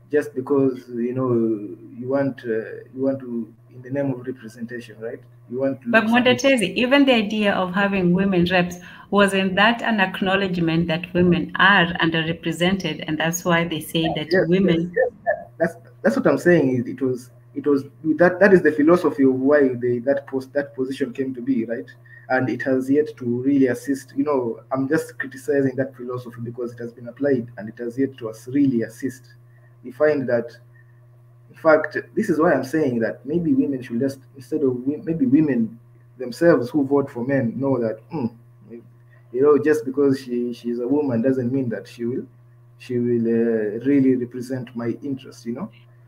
just because you want to, in the name of representation, right? You want to But look Mondatezi, even the idea of having women reps, wasn't that an acknowledgement that women are underrepresented, and that's why they say that yes, yes, women. yes. That's what I'm saying. It was that is the philosophy of why that position came to be, right? And it has yet to really assist. I'm just criticizing that philosophy because it has been applied and it has yet to really assist. We find that, in fact, this is why I'm saying that maybe women should just, maybe women themselves who vote for men know that, just because she's a woman doesn't mean that she will really represent my interest.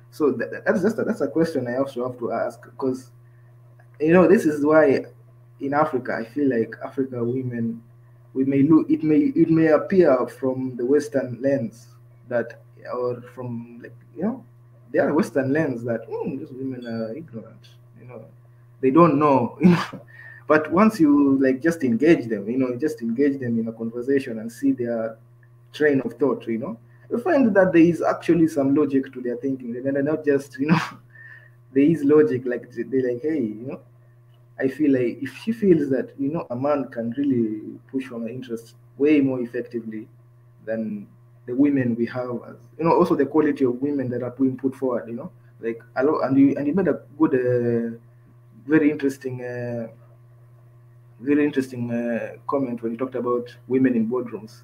So that's a question I also have to ask, because this is why in Africa I feel like Africa women, we may look it may appear from the Western lens that, or from, like, there are Western lens that these women are ignorant, they don't know, but once you, like, just engage them, in a conversation and see their train of thought, you find that there is actually some logic to their thinking. They're not just, there is logic. Like, they're like, hey, I feel like if she feels that, a man can really push for my interests way more effectively than the women we have, as also the quality of women that are being put forward, like a lot, and you made a good, very interesting, comment when you talked about women in boardrooms.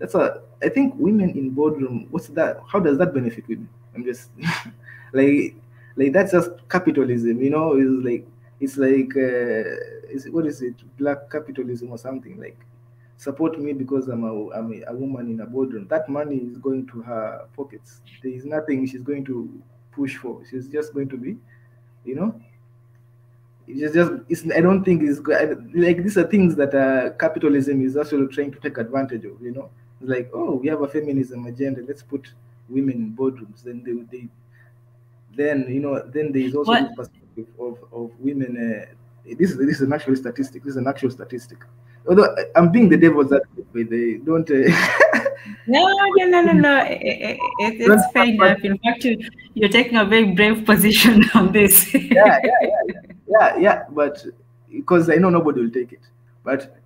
I think women in boardroom. What's that? How does that benefit women? I'm just like that's just capitalism. What is it? Black capitalism or something like. Support me because I'm a woman in a boardroom. That money is going to her pockets. There is nothing she's going to push for. She's just going to be, you know, I don't think it's like, these are things that capitalism is actually trying to take advantage of. It's like, oh, we have a feminism agenda. Let's put women in boardrooms. Then there is also What? this perspective of women. This is an actual statistic. This is an actual statistic. Although I'm being the devil's advocate, but they don't. No, no, no, no, no. Don't, It's fair enough. In fact, you're taking a very brave position on this. yeah, but because I know nobody will take it. But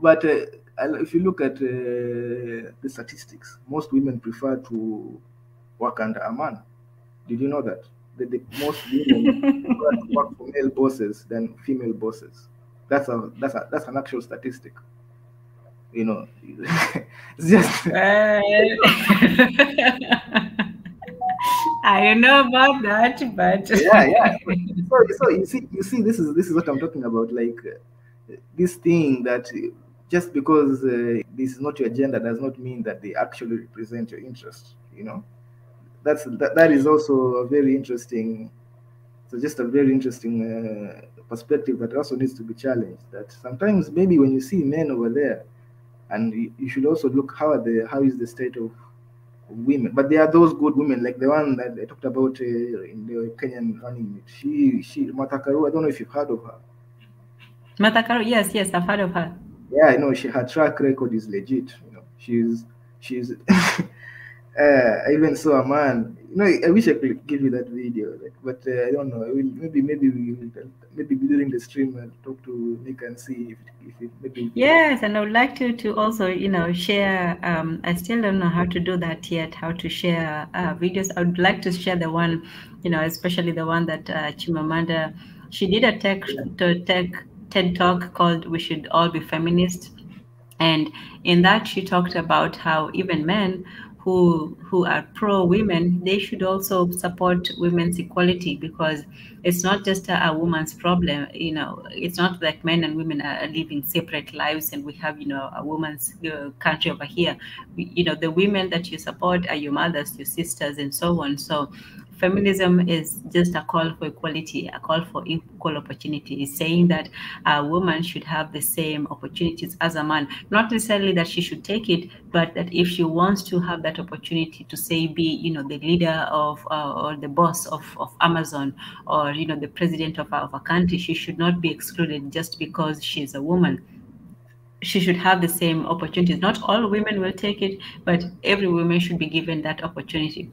if you look at the statistics, most women prefer to work under a man. Did you know that? Most women prefer to work for male bosses than female bosses. That's an actual statistic. It's just. I don't know about that, but Yeah. So you see, this is what I'm talking about. Like, this thing that, just because this is not your gender does not mean that they actually represent your interest. That is also a very interesting So just a very interesting perspective that also needs to be challenged. That sometimes maybe when you see men over there, and you should also look how is the state of women. But there are those good women, like the one that I talked about in the Kenyan running mate. She Matakaru. I don't know if you've heard of her. Matakaru, yes, I've heard of her. Yeah, I know her track record is legit. She's. I even saw a man. I wish I could give you that video, but I don't know. I will, maybe we will, maybe during the stream I'll talk to Nick and see if it maybe. Yes, and I would like to also share. I still don't know how to do that yet. How to share videos? I would like to share the one, especially the one that Chimamanda. She did a TED talk called "We Should All Be Feminists." And in that, she talked about how even men who are pro women, they should also support women's equality, because it's not just a woman's problem. It's not like men and women are living separate lives, and we have a woman's country over here. The women that you support are your mothers, your sisters, and so on. So feminism is just a call for equality, a call for equal opportunity. It's saying that a woman should have the same opportunities as a man. Not necessarily that she should take it, but that if she wants to have that opportunity to, say, be, the leader of or the boss of Amazon, or the president of a country, she should not be excluded just because she's a woman. She should have the same opportunities. Not all women will take it, but every woman should be given that opportunity.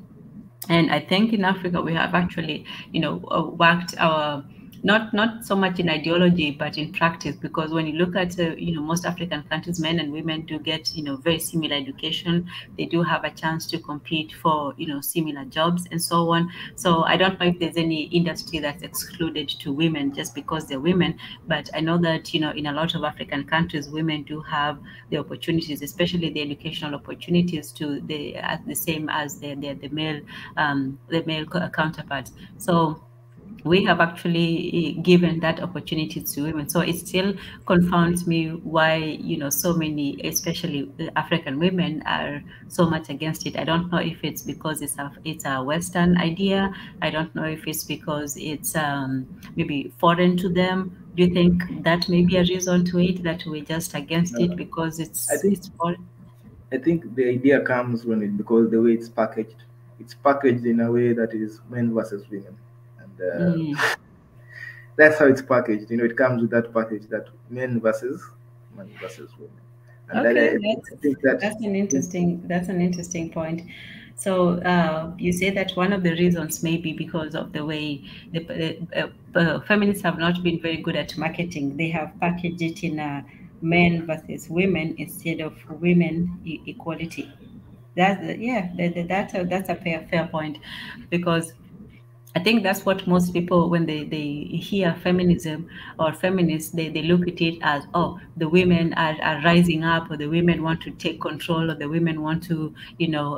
And I think in Africa we have actually, worked our not so much in ideology but in practice, because when you look at most African countries, men and women do get very similar education. They do have a chance to compete for similar jobs and so on. So I don't know if there's any industry that's excluded to women just because they're women, but I know that in a lot of African countries, women do have the opportunities, especially the educational opportunities, to the same as the male counterparts. So we have actually given that opportunity to women. So it still confounds me why so many, especially African women, are so much against it. I don't know if it's because it's a Western idea. I don't know if it's because it's maybe foreign to them. Do you think that may be a reason to it, that we're just against it because I think it's foreign? I think the idea comes because the way it's packaged. It's packaged in a way that is men versus women, and that's how it's packaged. It comes with that package, that men versus women, and then Okay, I think that that's an interesting point. So you say that one of the reasons may be because of the way feminists have not been very good at marketing. They have packaged it in men versus women instead of women equality. That's a fair point, because I think that's what most people, when they hear feminism or feminists, they look at it as, oh, the women are rising up, or the women want to take control, or the women want to,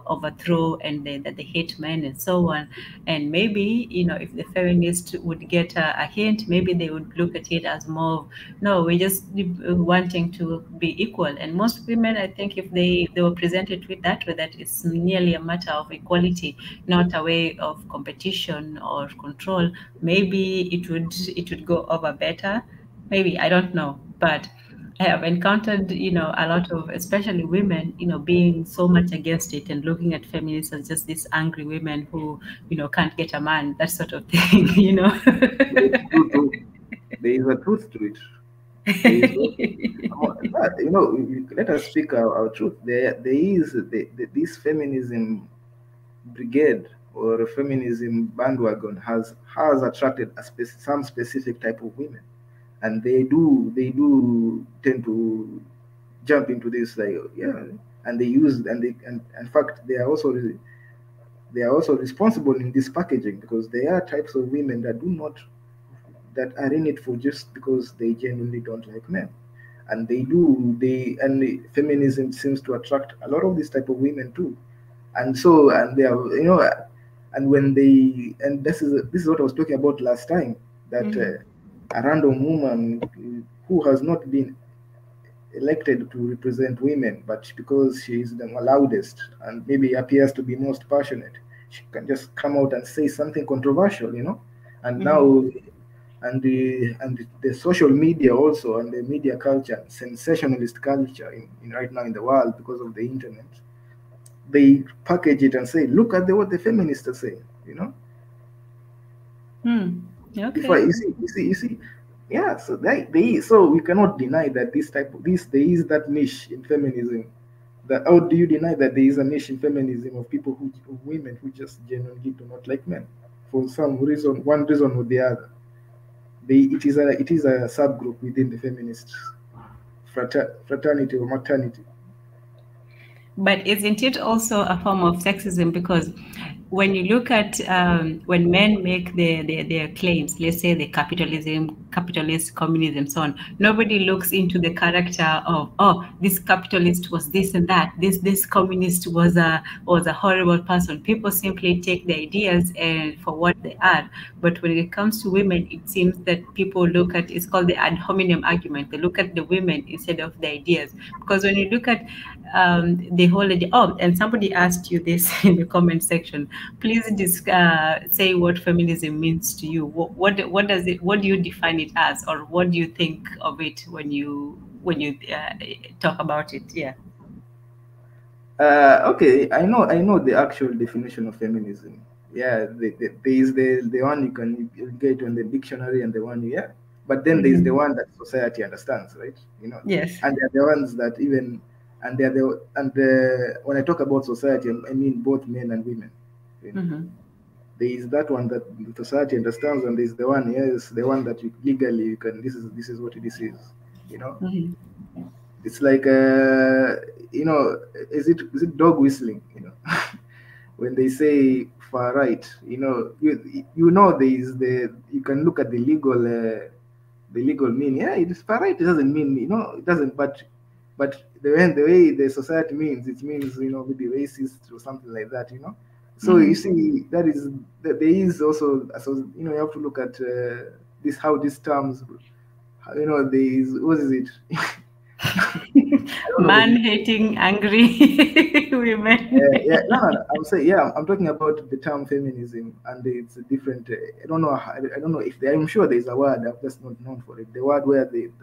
overthrow, and that they hate men and so on. And maybe, if the feminists would get a hint, maybe they would look at it as more of, no, we're just wanting to be equal. And most women, I think, if they were presented with that way, that it's nearly a matter of equality, not a way of competition or control, maybe it would go over better. Maybe, I don't know, but I have encountered a lot of, especially women, being so much against it and looking at feminists as just these angry women who can't get a man, that sort of thing. it's true too. There is a truth to it. There is, but, let us speak our truth. There is this feminism brigade or a feminism bandwagon has attracted some specific type of women, and they do tend to jump into this, like, yeah, and they use and they and in fact they are also responsible in this packaging, because there are types of women that are in it for just because they genuinely don't like men, and feminism seems to attract a lot of this type of women too. And so, and they are, and when they, and this is what I was talking about last time, that a random woman who has not been elected to represent women, but because she is the loudest and maybe appears to be most passionate, she can just come out and say something controversial, and now the social media also, and the media culture, sensationalist culture in right now in the world because of the internet, they package it and say, look at what the feminists are saying, If Okay. you see, yeah. So so we cannot deny that there is that niche in feminism. That how do you deny that there is a niche in feminism of people of women who just genuinely do not like men for some reason, one reason or the other. It is a subgroup within the feminist fraternity or maternity. But isn't it also a form of sexism? Because when you look at when men make their claims, let's say the capitalist, communism, so on, nobody looks into the character of, oh, this capitalist was this and that, this communist was a horrible person. People simply take the ideas and for what they are. But when it comes to women, it seems that people look at, it's called the ad hominem argument. They look at the women instead of the ideas. Because when you look at the whole idea, oh, and somebody asked you this in the comment section, please say what feminism means to you. What does it, what do you define it as, or what do you think of it when you talk about it? Yeah. Okay, I know the actual definition of feminism. Yeah, there is the one you can get on the dictionary, and the one, yeah. But then there is the one that society understands, right? Yes. And there are the ones that even, and they're when I talk about society, I mean both men and women. There is that one that society understands, and there's the one, yes, the one that legally you can. This is what this is. It's like is it dog whistling? When they say far right, there is you can look at the legal meaning. Yeah, it is far right. It doesn't mean, it doesn't. But the way the society means, it means, maybe racist or something like that. So you see, there is also, so you have to look at this, how these terms, there is, what is it? Man-hating, angry women. No. I'm saying, I'm talking about the term feminism, and it's a different. I don't know. I don't know if I'm sure there's a word. I'm just not known for it. The word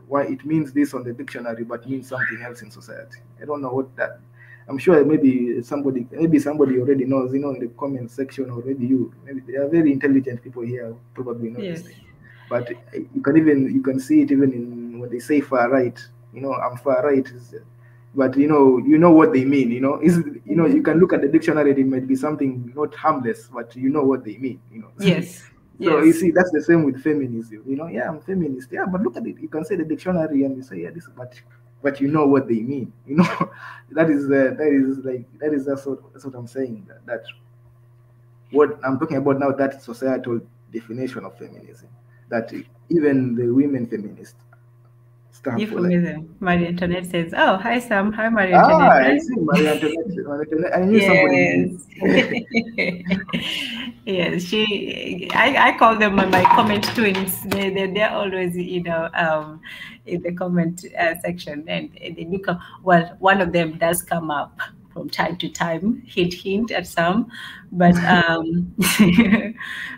why it means this on the dictionary, but means something else in society. I don't know what that. I'm sure maybe somebody already knows. In the comment section, or maybe there are very intelligent people here, probably know this thing. But you can see it even in when they say far right. I'm far right. But you know what they mean. You can look at the dictionary. It might be something not harmless, but you know what they mean. Yes. So you see, that's the same with feminism. Yeah, I'm feminist. Yeah, but look at it. You can say the dictionary and you say, yeah, this, but you know what they mean. That's what I'm saying. That what I'm talking about now, that societal definition of feminism, that even the women feminists stand for. Marie Antoinette says, "Oh, hi Sam, hi Marie Antoinette." I see Marie Antoinette. I knew somebody. Yes, I call them my comment twins. They're always in the comment section, and they look up. Well, one of them does come up from time to time, hint at some, but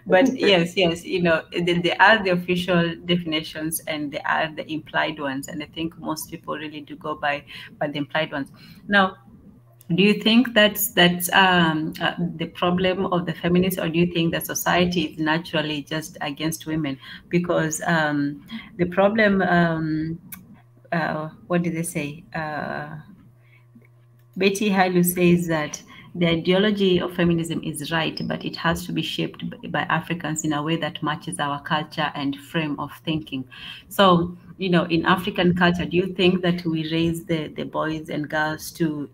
but yes, there are the official definitions and there are the implied ones, and I think most people really do go by the implied ones. Now, do you think that's the problem of the feminists, or do you think that society is naturally just against women? Because the problem, what did they say? Betty Hailu says that the ideology of feminism is right, but it has to be shaped by Africans in a way that matches our culture and frame of thinking. So, in African culture, do you think that we raise the boys and girls to,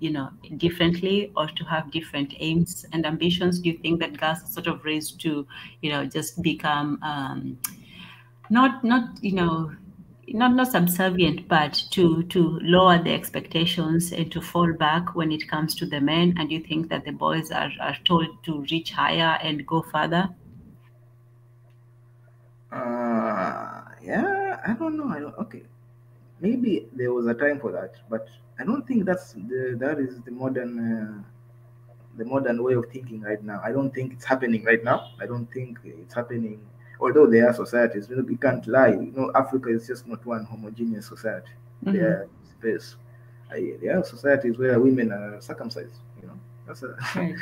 differently, or to have different aims and ambitions? Do you think that girls are sort of raised to, just become not subservient, but to lower the expectations and to fall back when it comes to the men? And you think that the boys are told to reach higher and go further? Yeah, I don't know. Okay, maybe there was a time for that, but I don't think that is the modern way of thinking right now. I don't think it's happening right now. I don't think it's happening. although there are societies, we can't lie. Africa is just not one homogeneous society. There are space. There are societies where women are circumcised. That's a Right.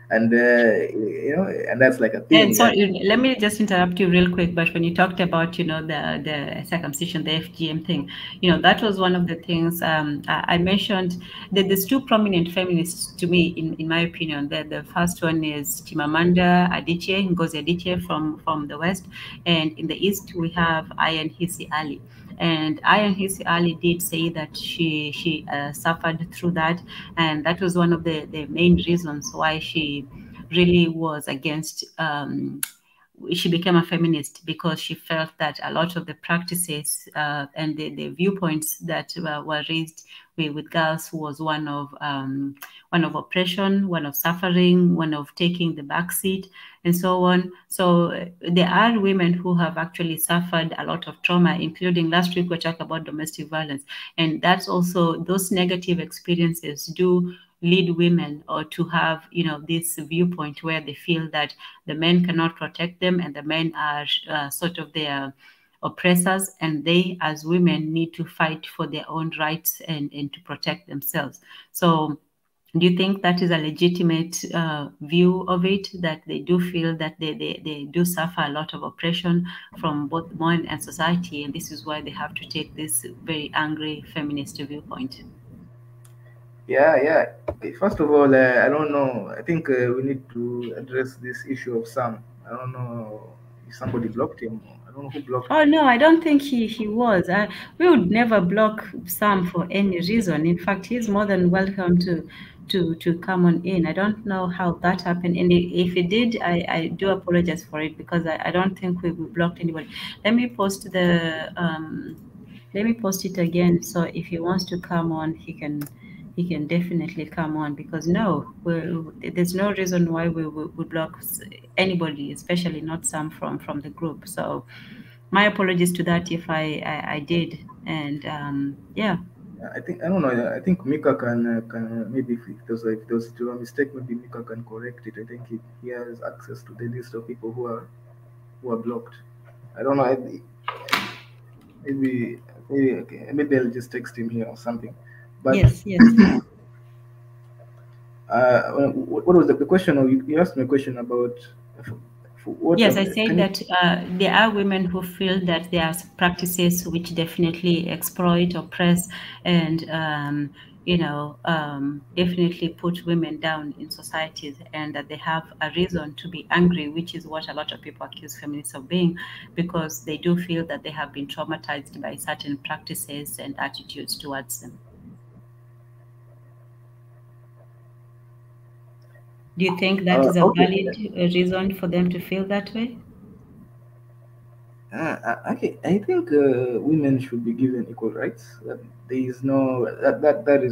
and and that's like a thing. And sorry, let me just interrupt you real quick. But when you talked about, the circumcision, the FGM thing, that was one of the things I mentioned. That there's two prominent feminists to me, in my opinion. The first one is Chimamanda Adichie, Ngozi Adichie from the West, and in the East we have Ayaan Ali. And Ayaan Ali did say that she suffered through that, and that was one of the main reasons why she really was against she became a feminist, because she felt that a lot of the practices and the viewpoints that were raised with girls was one of oppression, one of suffering, one of taking the back seat, and so on. So there are women who have actually suffered a lot of trauma, including last week we talked about domestic violence, and that's also, those negative experiences do lead women or to have this viewpoint where they feel that the men cannot protect them and the men are sort of their oppressors, and they as women need to fight for their own rights and to protect themselves. So do you think that is a legitimate view of it, that they do feel that they do suffer a lot of oppression from both men and society, and this is why they have to take this very angry feminist viewpoint? Yeah. Okay, first of all, I don't know. I think we need to address this issue of Sam. I don't know if somebody blocked him. I don't know who blocked Oh him. no, I don't think he was. We would never block Sam for any reason. In fact, he's more than welcome to come on in. I don't know how that happened, and if he did, I do apologize for it, because I don't think we blocked anybody. Let me post let me post it again. So if he wants to come on, he can definitely come on, because no, there's no reason why we would block anybody, especially not Sam from the group. So my apologies to that if I did. And yeah. I don't know. I think Mika can maybe if there's a mistake, maybe Mika can correct it. I think he has access to the list of people who are blocked. I don't know. Maybe okay. Maybe I'll just text him here or something. But Yes. what was the question? Or you asked me a question about what? Yes, I said Can you? that there are women who feel that there are practices which definitely exploit, oppress, and definitely put women down in societies, and that they have a reason to be angry, which is what a lot of people accuse feminists of being, because they do feel that they have been traumatized by certain practices and attitudes towards them. Do you think that is a Okay. valid reason for them to feel that way? I think women should be given equal rights. There is no that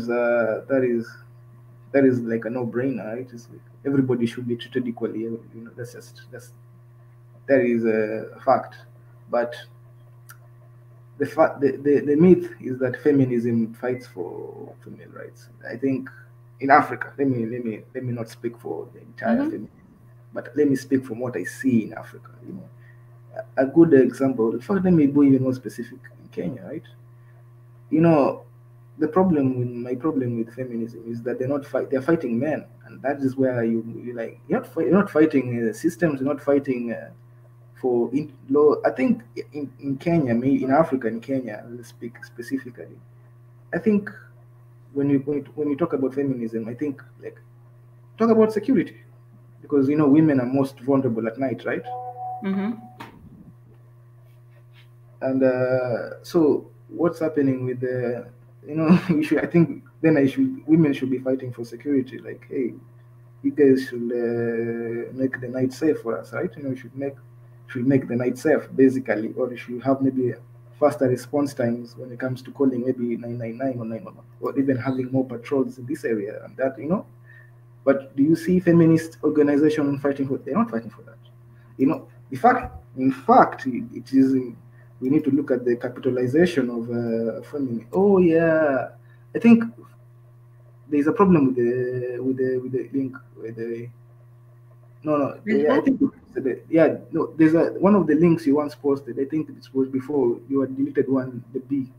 is like a no-brainer, right? It's like everybody should be treated equally. That is a fact. But the myth is that feminism fights for female rights. I think in Africa, let me not speak for the entire feminism, but let me speak from what I see in Africa. A good example. In fact, let me be even more specific. In Kenya, right? You know, my problem with feminism is that they're fighting men, and that is where you like you're not fighting systems. You're not fighting for law. I think in Kenya, in Africa, in Kenya, let's speak specifically. I think when you talk about feminism, I think like talk about security, because women are most vulnerable at night, right? Mm-hmm. And so what's happening with the we should I think then I should women should be fighting for security, like, hey, you guys should make the night safe for us, right? Should make the night safe basically, or you should have maybe faster response times when it comes to calling maybe 999 or 911, or even having more patrols in this area and that. But do you see feminist organization fighting for? They're not fighting for that. In fact, it is. We need to look at the capitalization of feminism. Oh yeah, I think there is a problem with the link with the No. With I who? think no. There's one of the links you once posted. I think it was before you had deleted one, the B.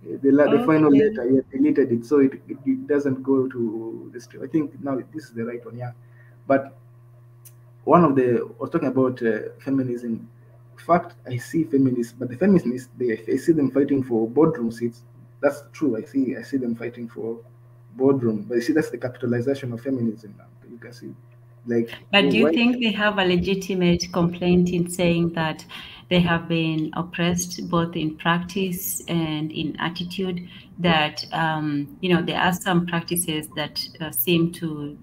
The final Okay. letter, you had deleted it, so it doesn't go to this. I think now this is the right one, yeah. But one of the I was talking about feminism. In fact, I see feminists, but the feminists, I see them fighting for boardroom seats. That's true. I see them fighting for boardroom, but you see that's the capitalization of feminism now. You can see, like, But do you why? think they have a legitimate complaint in saying that they have been oppressed both in practice and in attitude? That there are some practices that seem to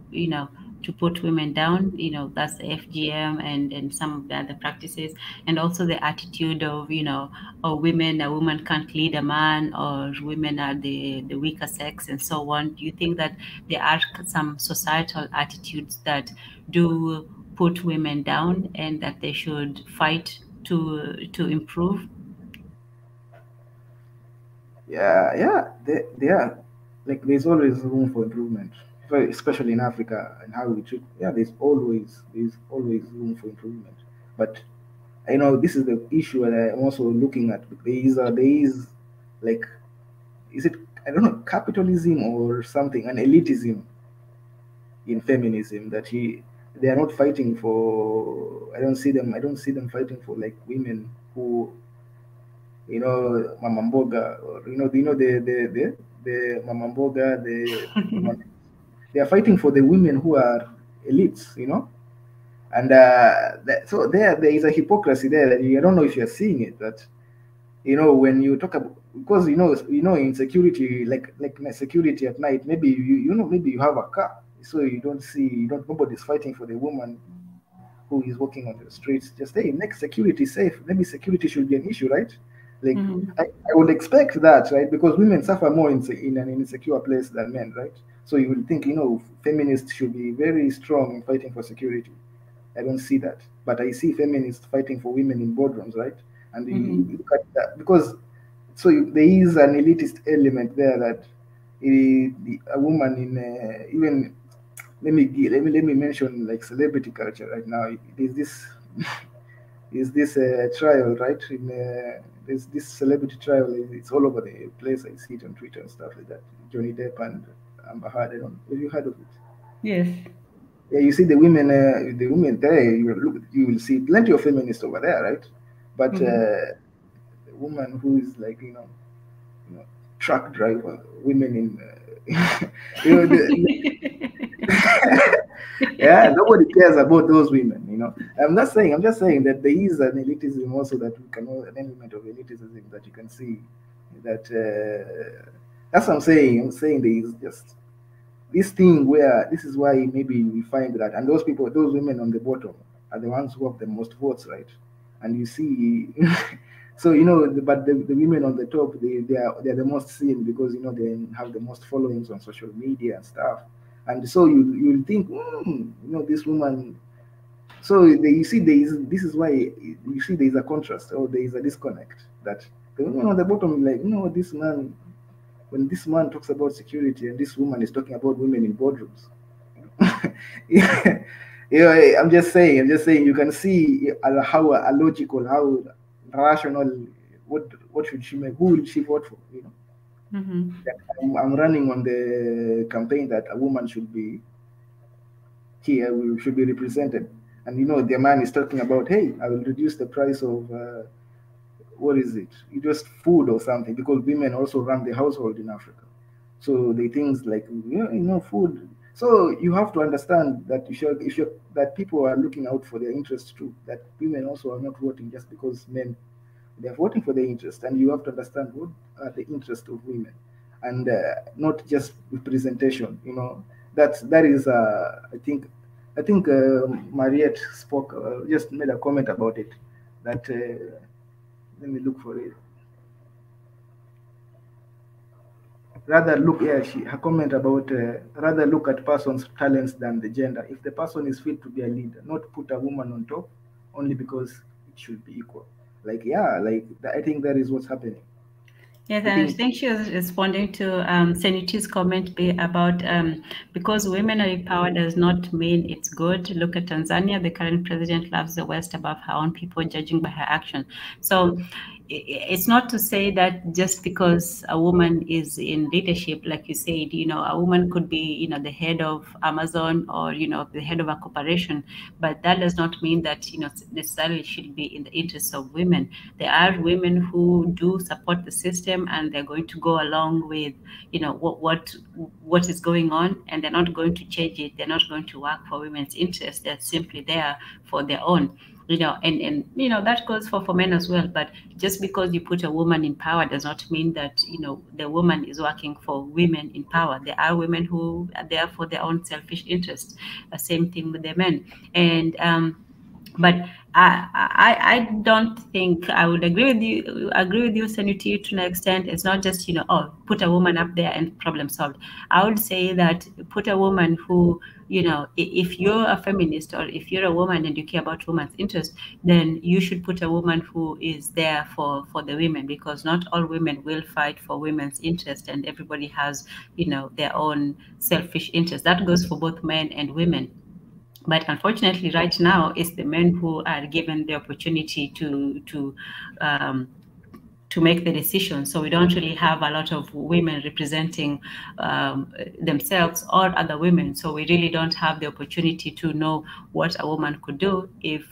to put women down. That's the FGM and some of the other practices, and also the attitude of a woman can't lead a man, or women are the weaker sex, and so on. Do you think that there are some societal attitudes that do put women down and that they should fight to improve? Yeah. They are, like, there's always room for improvement, especially in Africa and how we treat. Yeah, there's always room for improvement. But this is the issue that I'm also looking at. There is like, is it, I don't know, capitalism or something, an elitism in feminism that they are not fighting for. I don't see them fighting for, like, women who, Mama Mboga, or the Mama Mboga, they are fighting for the women who are elites, and so there is a hypocrisy there that I don't know if you're seeing it. That, when you talk about, because insecurity, like security at night, maybe maybe you have a car, so nobody's fighting for the woman who is walking on the streets. Just, hey, make security safe. Maybe security should be an issue, right? Like, Mhm. I would expect that, right? Because women suffer more in an insecure place than men, right? So you would think, feminists should be very strong in fighting for security. I don't see that, but I see feminists fighting for women in boardrooms, right? And you Mhm. look at that, because there is an elitist element there, that a woman in, even, let me mention, like, celebrity culture right now. There's this is this trial, right? There's this celebrity trial. It's all over the place. I see it on Twitter and stuff like that. Johnny Depp and Amber Heard. I don't. Have you heard of it? Yes. Yeah, you see the women there. You will see plenty of feminists over there, right? But Mhm. the woman who is, like, you know, truck driver, women in, you know, the, yeah, nobody cares about those women. I'm just saying that there is an elitism also, that an element of elitism that you can see. That that's what I'm saying. I'm saying there is just this thing where this is why maybe we find that, and those women on the bottom are the ones who have the most votes, right? And you see, so but the women on the top, they're the most seen, because they have the most followings on social media and stuff. And so you'll think, this woman. So you see, this is why you see there is a contrast, or there is a disconnect, that the women on the bottom, like, this man, when this man talks about security, and this woman is talking about women in boardrooms. Yeah, I'm just saying, you can see how logical, how rational, what should she make, who will she vote for? Mhm. That I'm running on the campaign that a woman should be here, we should be represented. And the man is talking about, hey, I will reduce the price of, what is it? Just food or something, because women also run the household in Africa. So they things like, food. So you have to understand that that people are looking out for their interests too. That women also are not voting just because men, they are voting for their interest, and you have to understand what are the interests of women, and not just representation. That is, I think Mariette spoke, just made a comment about it. That let me look for it. Rather look, yeah, her comment about, rather look at person's talents than the gender. If the person is fit to be a leader, not put a woman on top only because it should be equal. Like, yeah, like I think that is what's happening. Yes, and I think she was responding to Seniti's comment about because women are in power does not mean it's good. Look at Tanzania. The current president loves the West above her own people, judging by her action. So it's not to say that just because a woman is in leadership, like you said, a woman could be, the head of Amazon or, the head of a corporation, but that does not mean that, necessarily should be in the interests of women. There are women who do support the system and they're going to go along with, what is going on, and they're not going to change it. They're not going to work for women's interests. They're simply there for their own. And that goes for men as well. But just because you put a woman in power does not mean that the woman is working for women in power. There are women who are there for their own selfish interests. Same thing with the men. And but I don't think I would agree with you, Sanity, to an extent. It's not just, put a woman up there and problem solved. I would say that put a woman who, if you're a feminist or if you're a woman and you care about women's interests, then you should put a woman who is there for the women, because not all women will fight for women's interest, and everybody has, their own selfish interests. That goes for both men and women. But unfortunately, right now, it's the men who are given the opportunity to make the decision. So we don't really have a lot of women representing themselves or other women. So we really don't have the opportunity to know what a woman could do if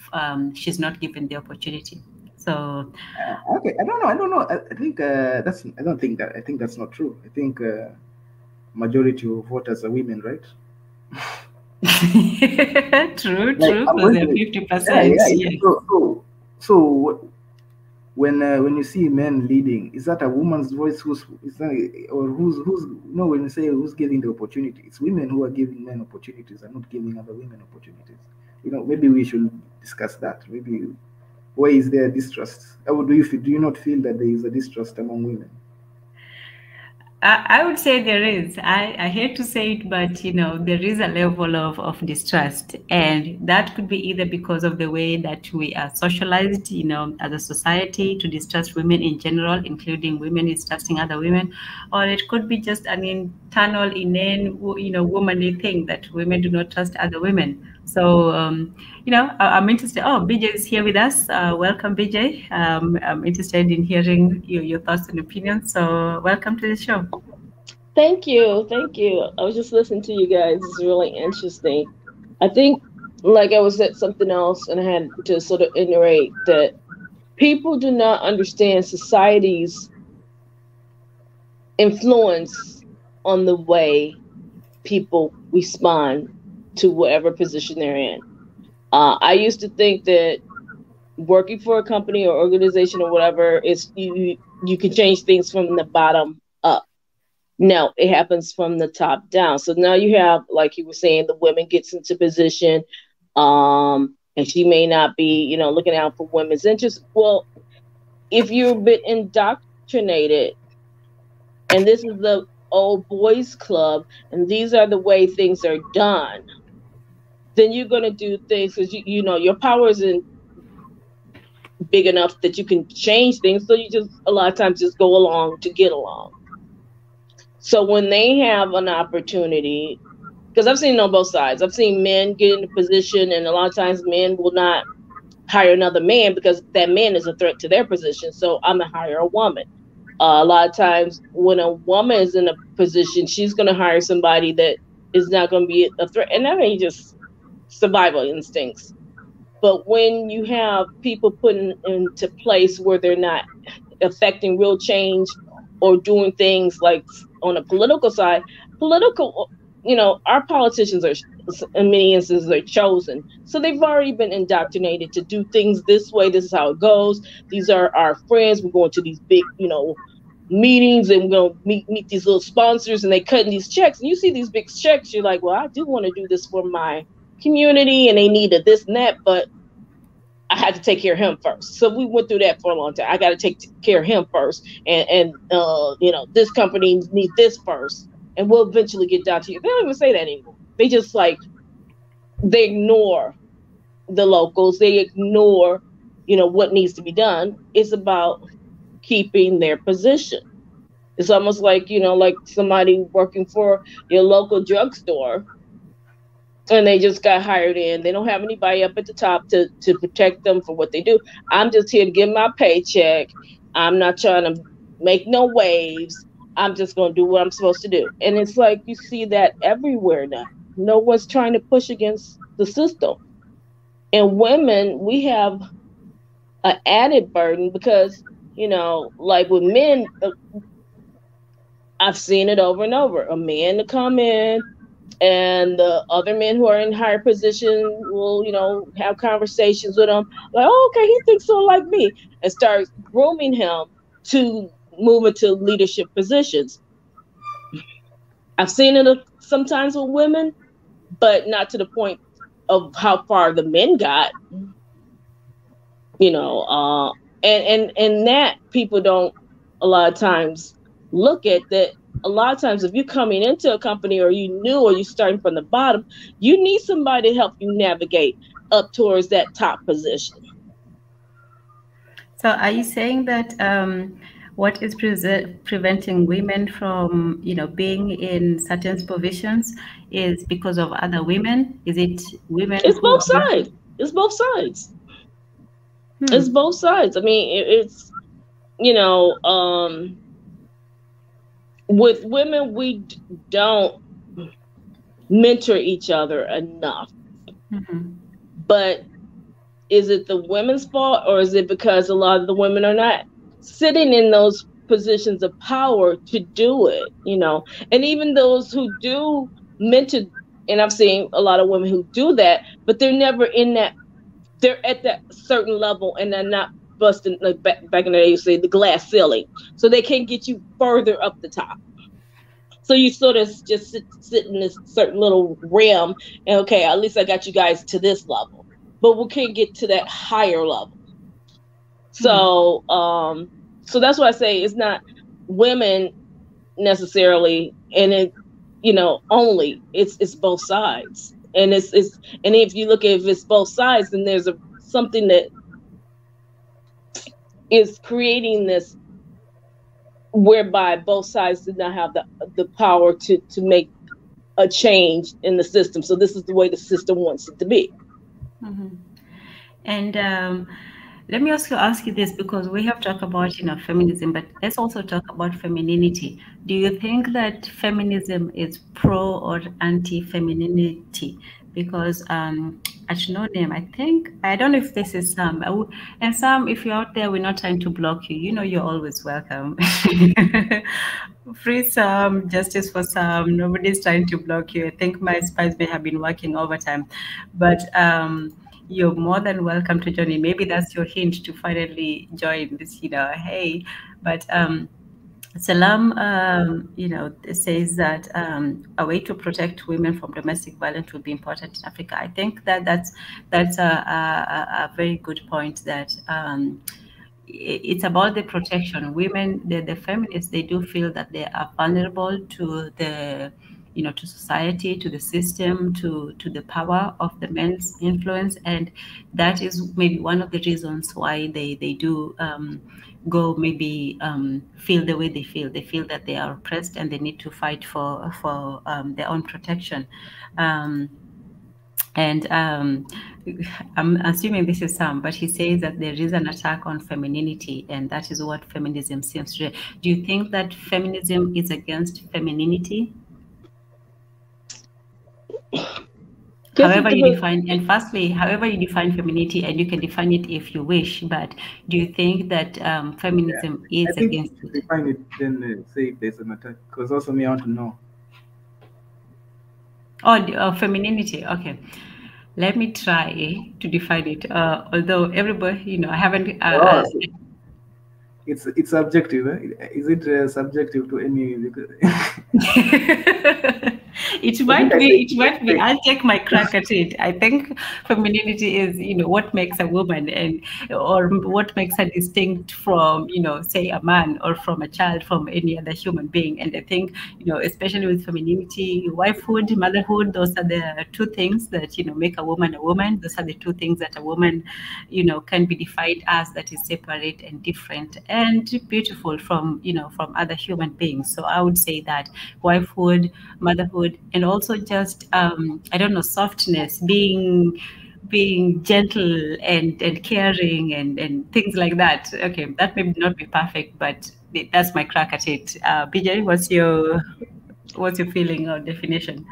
she's not given the opportunity. So okay, I don't know. I think that's. I don't think that. I think that's not true. I think majority of voters are women, right? True, because they're 50%. Yeah. So when you see men leading, is that a woman's voice who's when you say who's giving the opportunity, it's women who are giving men opportunities and not giving other women opportunities. Maybe we should discuss that. Maybe why is there distrust? Do you not feel that there is a distrust among women? I would say there is. I hate to say it, but there is a level of distrust, and that could be either because of the way that we are socialized, as a society, to distrust women in general, including women distrusting other women, or it could be just an internal, inane, womanly thing that women do not trust other women. So, I'm interested. Oh, BJ is here with us. Welcome, BJ. I'm interested in hearing your thoughts and opinions. So, welcome to the show. Thank you. I was just listening to you guys. It's really interesting. I think, like I was at something else, and I had to sort of iterate that people do not understand society's influence on the way people respond to whatever position they're in. I used to think that working for a company or organization or whatever is you can change things from the bottom up. No, it happens from the top down. So now you have, like you were saying, the women gets into position, and she may not be, looking out for women's interests. Well, if you've been indoctrinated, and this is the old boys club, and these are the way things are done, then you're going to do things because your power isn't big enough that you can change things. So you just a lot of times just go along to get along. So when they have an opportunity, because I've seen it on both sides, I've seen men get in a position, and a lot of times men will not hire another man because that man is a threat to their position. So I'm gonna hire a woman. A lot of times when a woman is in a position, she's going to hire somebody that is not going to be a threat. And that ain't just survival instincts. But when you have people put into place where they're not affecting real change or doing things like on a political side, our politicians are, in many instances, they're chosen. So they've already been indoctrinated to do things this way. This is how it goes. These are our friends. We're going to these big, meetings, and we're going to meet these little sponsors, and they cutting these checks. And you see these big checks, you're like, well, I do want to do this for my community, and they needed this and that, but I had to take care of him first. So we went through that for a long time. I got to take care of him first, and this company needs this first, and we'll eventually get down to you. They don't even say that anymore. They just they ignore the locals. They ignore, what needs to be done. It's about keeping their position. It's almost like, like somebody working for your local drugstore, and they just got hired in. They don't have anybody up at the top to protect them for what they do. I'm just here to get my paycheck. I'm not trying to make no waves. I'm just going to do what I'm supposed to do. And it's like you see that everywhere now. No one's trying to push against the system. And women, we have an added burden because, like with men, I've seen it over and over. A man to come in, and the other men who are in higher position will, have conversations with him, like, oh, okay, he thinks so like me, and start grooming him to move into leadership positions. I've seen it sometimes with women, but not to the point of how far the men got, and that people don't a lot of times look at that. A lot of times if you're coming into a company or you new or you're starting from the bottom, you need somebody to help you navigate up towards that top position. So are you saying that what is preventing women from, being in certain positions is because of other women? Is it women? It's both sides. It's both sides. It's both sides. I mean, it's, with women, we don't mentor each other enough. Mm-hmm. But is it the women's fault, or is it because a lot of the women are not sitting in those positions of power to do it, And even those who do mentor, and I've seen a lot of women who do that, but they're never in that, they're at that certain level and they're not busting, like back in the day, you say the glass ceiling. So they can't get you further up the top. So you sort of just sit in this certain little realm, and okay, at least I got you guys to this level, but we can't get to that higher level. So, so that's why I say it's not women necessarily, and it, only it's both sides, and it's and if you look at if it's both sides, then there's something that is creating this, whereby both sides did not have the power to make a change in the system. So this is the way the system wants it to be. Mm-hmm. And let me also ask you this, because we have talked about feminism, but let's also talk about femininity. Do you think that feminism is pro or anti-femininity? Because at no name, I don't know if this is Sam, and Sam, if you're out there, we're not trying to block you. You're always welcome. Free Sam, justice for Sam. Nobody's trying to block you. I think my spies may have been working overtime, but you're more than welcome to join in. Maybe that's your hint to finally join this, hey. But Salam, says that a way to protect women from domestic violence will be important in Africa. I think that's a very good point, that it's about the protection. Women, the feminists, they do feel that they are vulnerable to the, to society, to the system, to the power of the men's influence, and that is maybe one of the reasons why they do go maybe feel the way they feel. They feel that they are oppressed and they need to fight for their own protection. And I'm assuming this is Sam, but he says that there is an attack on femininity, and that is what feminism seems to do. Do you think that feminism is against femininity? However you define, and firstly, however you define femininity, and you can define it if you wish, but do you think that feminism is against it? Define it, then say if there's an attack, because also me, I want to know. Oh, femininity. Okay, let me try to define it. Although everybody, I haven't. It's subjective. Is it subjective to any? It might be. I'll take my crack at it. I think femininity is, what makes a woman, or what makes her distinct from, say, a man, or from a child, from any other human being. And I think, especially with femininity, wifehood, motherhood, those are the two things that, make a woman a woman. Those are the two things that a woman, can be defined as, that is separate and different and beautiful from, from other human beings. So I would say that wifehood, motherhood, and also just I don't know, softness, being gentle and caring and things like that. Okay, that may not be perfect, but that's my crack at it. BJ, what's your feeling or definition?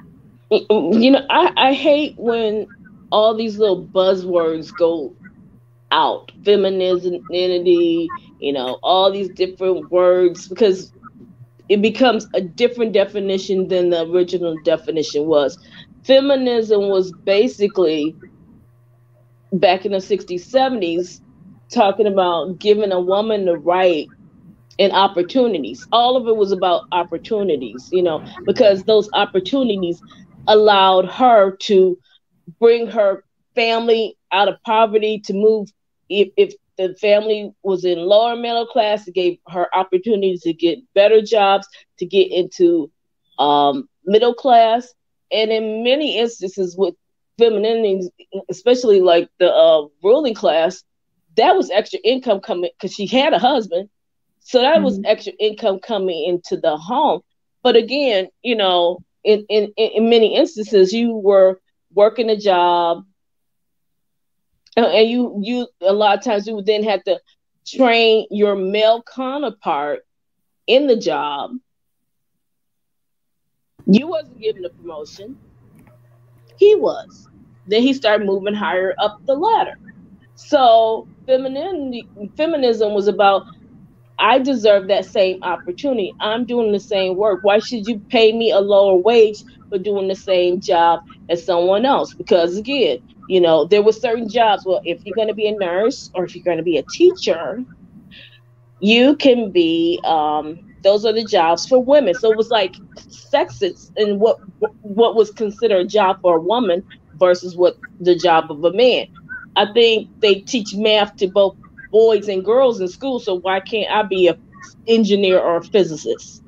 I hate when all these little buzzwords go out. Femininity, all these different words, because it becomes a different definition than the original definition was. Feminism was basically, back in the 60s, 70s, talking about giving a woman the right and opportunities. All of it was about opportunities, because those opportunities allowed her to bring her family out of poverty, to move. If the family was in lower middle class, it gave her opportunities to get better jobs, to get into middle class. And in many instances with femininity, especially like the ruling class, that was extra income coming, because she had a husband. So that was extra income coming into the home. But again, in many instances, you were working a job, and you a lot of times you would then have to train your male counterpart in the job. You wasn't given a promotion. He was. Then he started moving higher up the ladder. So feminism was about, I deserve that same opportunity. I'm doing the same work. Why should you pay me a lower wage for doing the same job as someone else? Because again, there were certain jobs. Well, if you're going to be a nurse, or if you're going to be a teacher, you can be, those are the jobs for women. So it was like sexist in what was considered a job for a woman versus what the job of a man. I think they teach math to both boys and girls in school, so why can't I be an engineer or a physicist?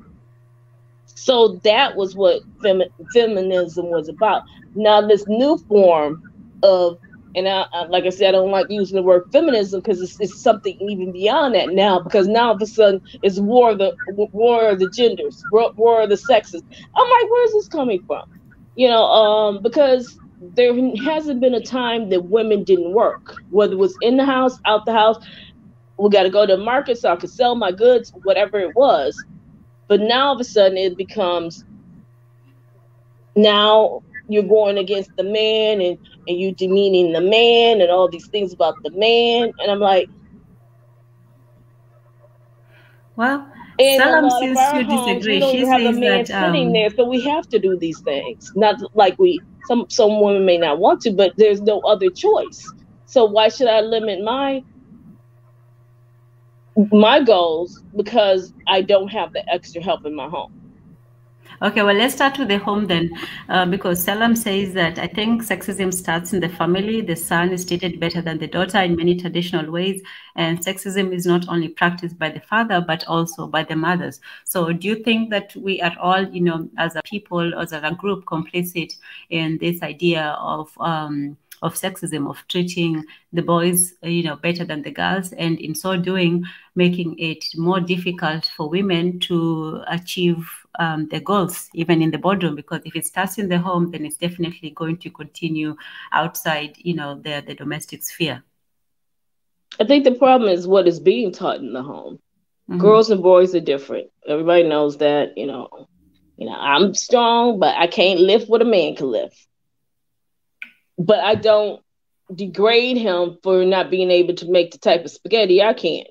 So that was what feminism was about. Now this new form of, and like I said, I don't like using the word feminism, because it's something even beyond that now, because now all of a sudden it's war of the genders, war of the sexes. I'm like, where's this coming from? Because there hasn't been a time that women didn't work, whether it was in the house, out the house. We got to go to the market so I could sell my goods, whatever it was. But now all of a sudden it becomes, now you're going against the man, and you demeaning the man, and all these things about the man. And I'm like, well, in Salam a lot of our homes, we don't even have a man sitting there, so we have to do these things. Not like some women may not want to, but there's no other choice. So why should I limit my goals because I don't have the extra help in my home? Okay, well, let's start with the home then, because Salam says that I think sexism starts in the family. The son is treated better than the daughter in many traditional ways, and sexism is not only practiced by the father, but also by the mothers. So do you think that we are all, as a people, as a group, complicit in this idea of sexism, of treating the boys, better than the girls, and in so doing, making it more difficult for women to achieve their goals, even in the boardroom? Because if it starts in the home, then it's definitely going to continue outside, the domestic sphere. I think the problem is what is being taught in the home. Mm-hmm. Girls and boys are different. Everybody knows that, I'm strong, but I can't lift what a man can lift. But I don't degrade him for not being able to make the type of spaghetti I can,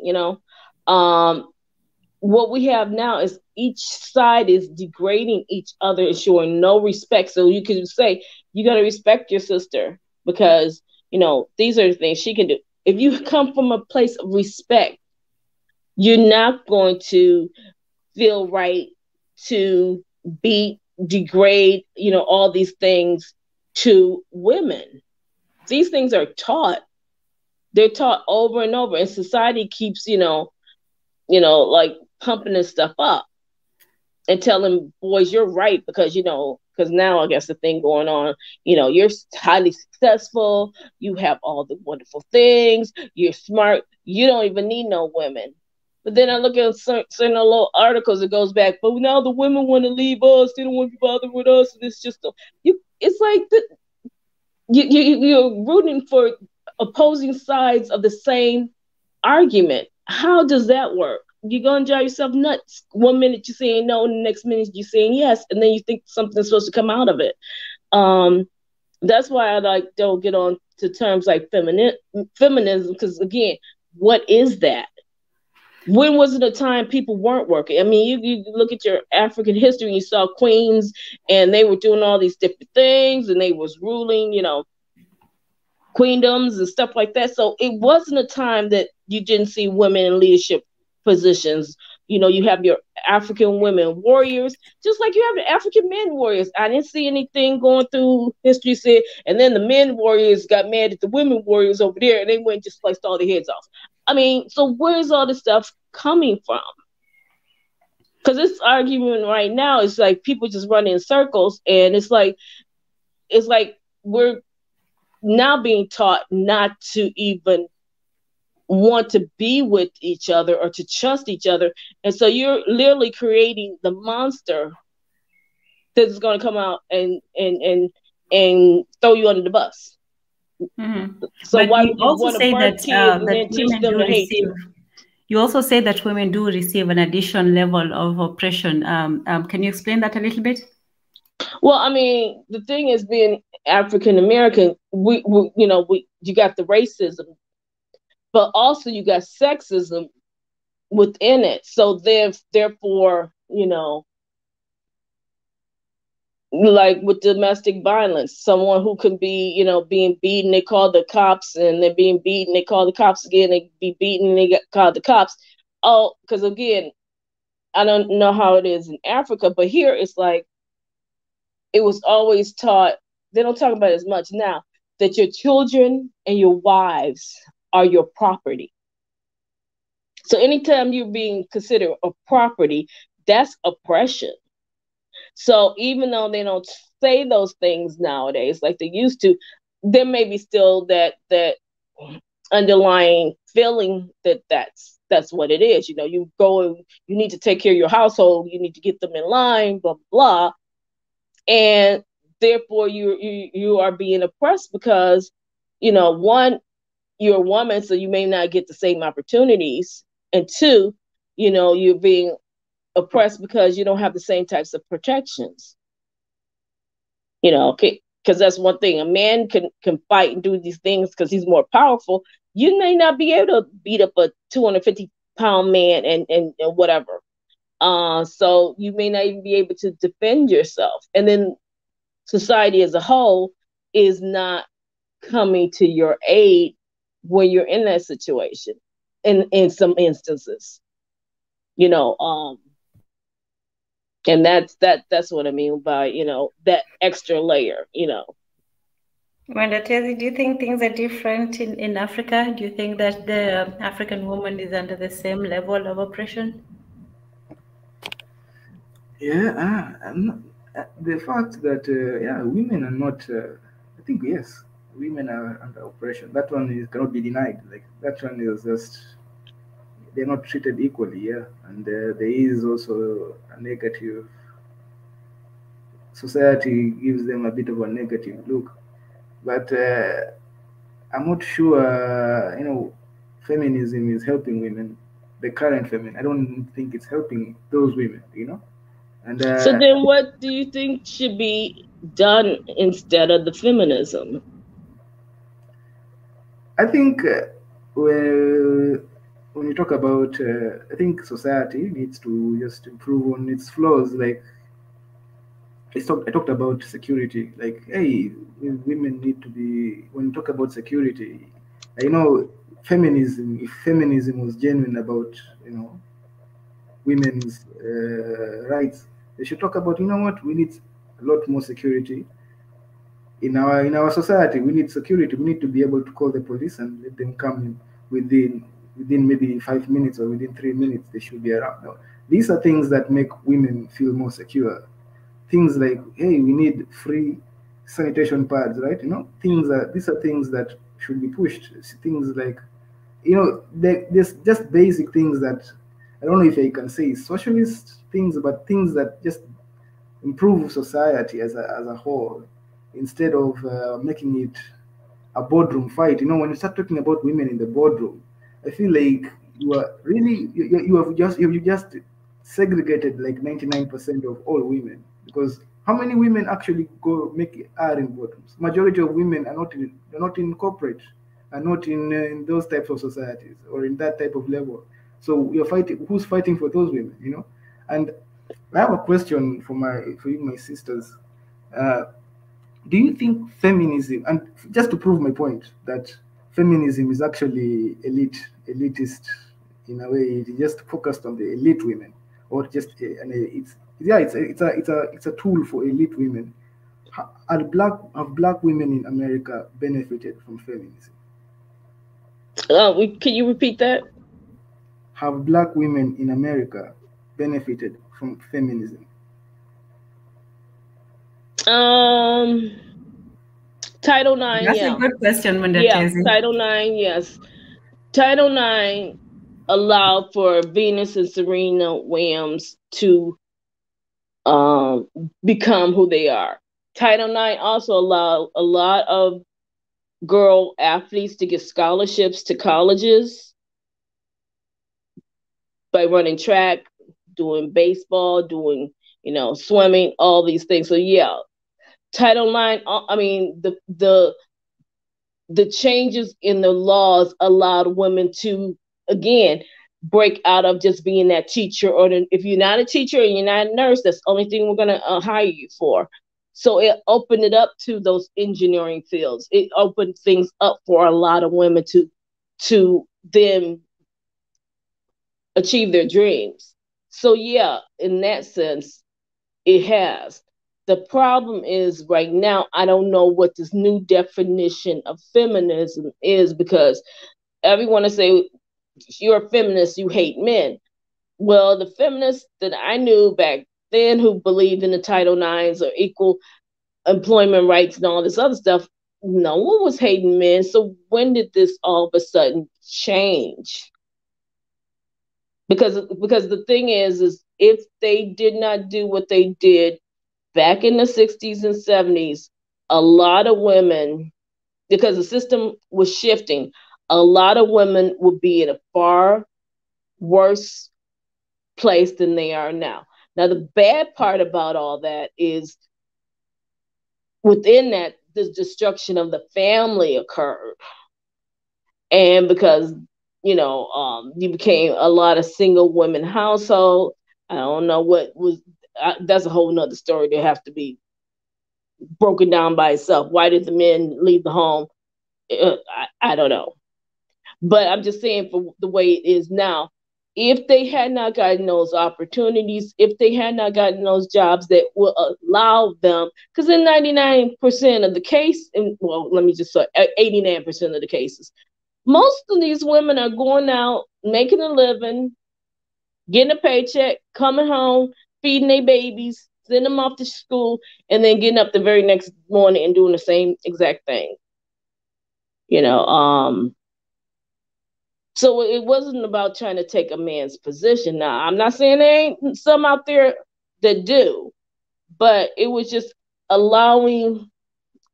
What we have now is each side is degrading each other and showing no respect. So you can say, you got to respect your sister because, these are the things she can do. If you come from a place of respect, you're not going to feel right to beat, degrade, all these things to women. These things are taught. They're taught over and over, and society keeps, like pumping this stuff up and telling boys, you're right, because now I guess the thing going on, you're highly successful, you have all the wonderful things, you're smart, you don't even need no women. But then I look at certain little articles, it goes back, but now the women want to leave us, they don't want to be bothered with us, and it's just it's like you're rooting for opposing sides of the same argument. How does that work? You're gonna drive yourself nuts. 1 minute you're saying no, and the next minute you're saying yes, and then you think something's supposed to come out of it. That's why I don't get on to terms like feminism, because again, what is that? When was it a time people weren't working? I mean, you look at your African history and you saw queens, and they were doing all these different things, and they was ruling, queendoms and stuff like that. So it wasn't a time that you didn't see women in leadership positions. You have your African women warriors, just like you have the African men warriors. I didn't see anything going through history said, and then the men warriors got mad at the women warriors over there, and they went and just sliced all their heads off. I mean, so where's all this stuff coming from? Because this argument right now is like people just run in circles, and it's like we're now being taught not to even want to be with each other or to trust each other. And so you're literally creating the monster that's going to come out and throw you under the bus. Mm-hmm. So but why you would you also want say to birth that, kids and that then teach women them do to hate receive, you? You also say that women do receive an additional level of oppression. Can you explain that a little bit? Well, I mean, the thing is, being African American, you got the racism, but also you got sexism within it. So therefore, like with domestic violence, someone who can be, being beaten, they call the cops, and they're being beaten, they call the cops again, they be beaten, and they get called the cops. Oh, because again, I don't know how it is in Africa, but here it's like, it was always taught, they don't talk about it as much now, that your children and your wives are your property. So anytime you're being considered a property, that's oppression. So even though they don't say those things nowadays like they used to, there may be still that underlying feeling that that's what it is. You go and you need to take care of your household, you need to get them in line, blah blah, and therefore you are being oppressed because one, you're a woman, so you may not get the same opportunities, and two, you're being oppressed because you don't have the same types of protections. Because that's one thing. A man can fight and do these things because he's more powerful. You may not be able to beat up a 250-pound man and whatever. So you may not even be able to defend yourself. And then society as a whole is not coming to your aid when you're in that situation. In some instances, and that's what I mean by that extra layer. Wanda Tezi, do you think things are different in Africa? Do you think that the African woman is under the same level of oppression? Yeah, the fact that women are not. I think yes, women are under oppression. That one cannot be denied. Like that one is just they're not treated equally. Yeah, and there is also a negative. Society gives them a bit of a negative look, but I'm not sure. Feminism is helping women. The current feminine, I don't think it's helping those women. And so then what do you think should be done instead of the feminism? I think when you talk about, I think society needs to just improve on its flaws. Like I talked about security. Like, hey, women need to be. When you talk about security, feminism. If feminism was genuine about women's rights, they should talk about. You know what? We need a lot more security in our society. We need security. We need to be able to call the police and let them come in within maybe 5 minutes or within 3 minutes. They should be around. Now, these are things that make women feel more secure. Things like, hey, we need free sanitation pads, right? These are things that should be pushed. Things like, there's just basic things that I don't know if I can say socialist things, but things that just improve society as a whole, instead of making it a boardroom fight. When you start talking about women in the boardroom, I feel like you are really you just segregated like 99% of all women, because how many women actually are in boardrooms? Majority of women are not in corporate, are not in those types of societies or in that type of level. So you're fighting. Who's fighting for those women? And I have a question for you, my sisters. Do you think feminism, and just to prove my point, that feminism is actually elitist in a way, it just focused on the elite women, or just it's a tool for elite women? Have black women in America benefited from feminism? Can you repeat that? Have black women in America benefited from feminism? Title IX, That's yeah. a good question, Manda. Yeah, Title IX, yes. Title IX allowed for Venus and Serena Williams to become who they are. Title IX also allowed a lot of girl athletes to get scholarships to colleges by running track, doing baseball, doing swimming, all these things. So yeah, Title IX. I mean, the changes in the laws allowed women to, again, break out of just being that teacher, or if you're not a teacher and you're not a nurse, that's the only thing we're going to hire you for. So it opened it up to those engineering fields. It opened things up for a lot of women to then achieve their dreams. So yeah, in that sense, it has. The problem is right now, I don't know what this new definition of feminism is, because everyone will say, you're a feminist, you hate men. Well, the feminists that I knew back then who believed in the Title IXs or equal employment rights and all this other stuff, no one was hating men. So when did this all of a sudden change? Because the thing is if they did not do what they did back in the 60s and 70s, a lot of women, because the system was shifting, a lot of women would be in a far worse place than they are now. Now, the bad part about all that is within that, the destruction of the family occurred. And because, you became a lot of single women household. I don't know what was, that's a whole nother story that have to be broken down by itself. Why did the men leave the home? I don't know. But I'm just saying, for the way it is now, if they had not gotten those opportunities, if they had not gotten those jobs that will allow them, because in 99% of the case, let me just say 89% of the cases, most of these women are going out, making a living, getting a paycheck, coming home, feeding their babies, sending them off to school, and then getting up the very next morning and doing the same exact thing. So it wasn't about trying to take a man's position. Now, I'm not saying there ain't some out there that do, but it was just allowing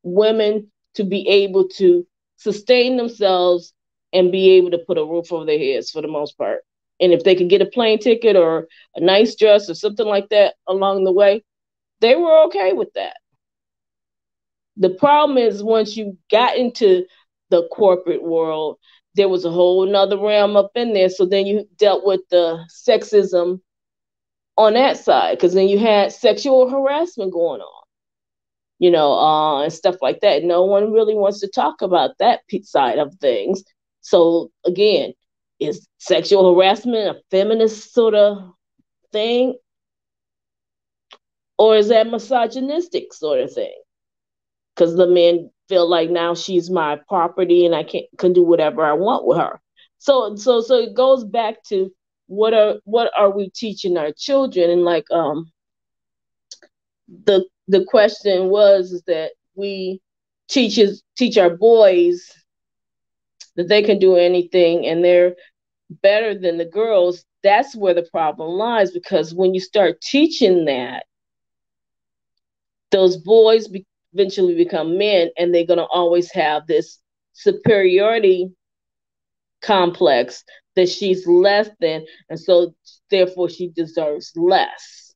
women to be able to sustain themselves and be able to put a roof over their heads for the most part. And if they could get a plane ticket or a nice dress or something like that along the way, they were okay with that. The problem is once you got into the corporate world, there was a whole nother realm up in there. So then you dealt with the sexism on that side, because then you had sexual harassment going on, and stuff like that. No one really wants to talk about that side of things. So again, is sexual harassment a feminist sort of thing? Or is that misogynistic sort of thing? Because the men feel like now she's my property and I can do whatever I want with her. So it goes back to what are we teaching our children? And like the question was is that we teach our boys that they can do anything and they're better than the girls. That's where the problem lies, because when you start teaching that, those boys eventually become men, and they're going to always have this superiority complex that she's less than, and so therefore she deserves less.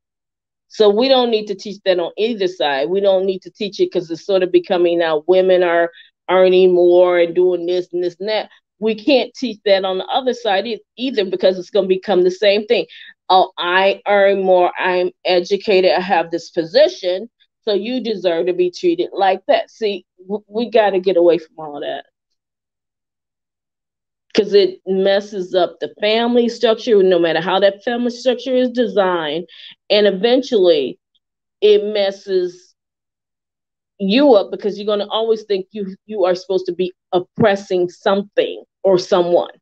So we don't need to teach that on either side. We don't need to teach it because it's sort of becoming now women are earning more and doing this and this and that. We can't teach that on the other side either, because it's going to become the same thing. Oh, I earn more. I'm educated. I have this position. So you deserve to be treated like that. See, we got to get away from all that, because it messes up the family structure, no matter how that family structure is designed. And eventually it messes you up, because you're going to always think you are supposed to be oppressing something or someone.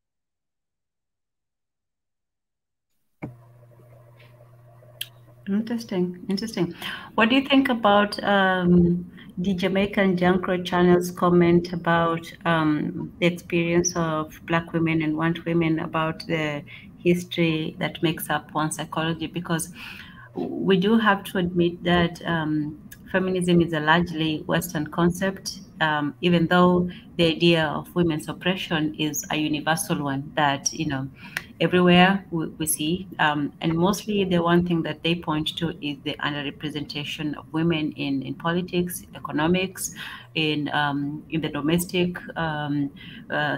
Interesting. What do you think about the Jamaican Jankro channel's comment about the experience of Black women and white women, about the history that makes up one psychology? Because we do have to admit that feminism is a largely Western concept, even though the idea of women's oppression is a universal one that, everywhere we see. And mostly the one thing that they point to is the underrepresentation of women in politics, economics, in the domestic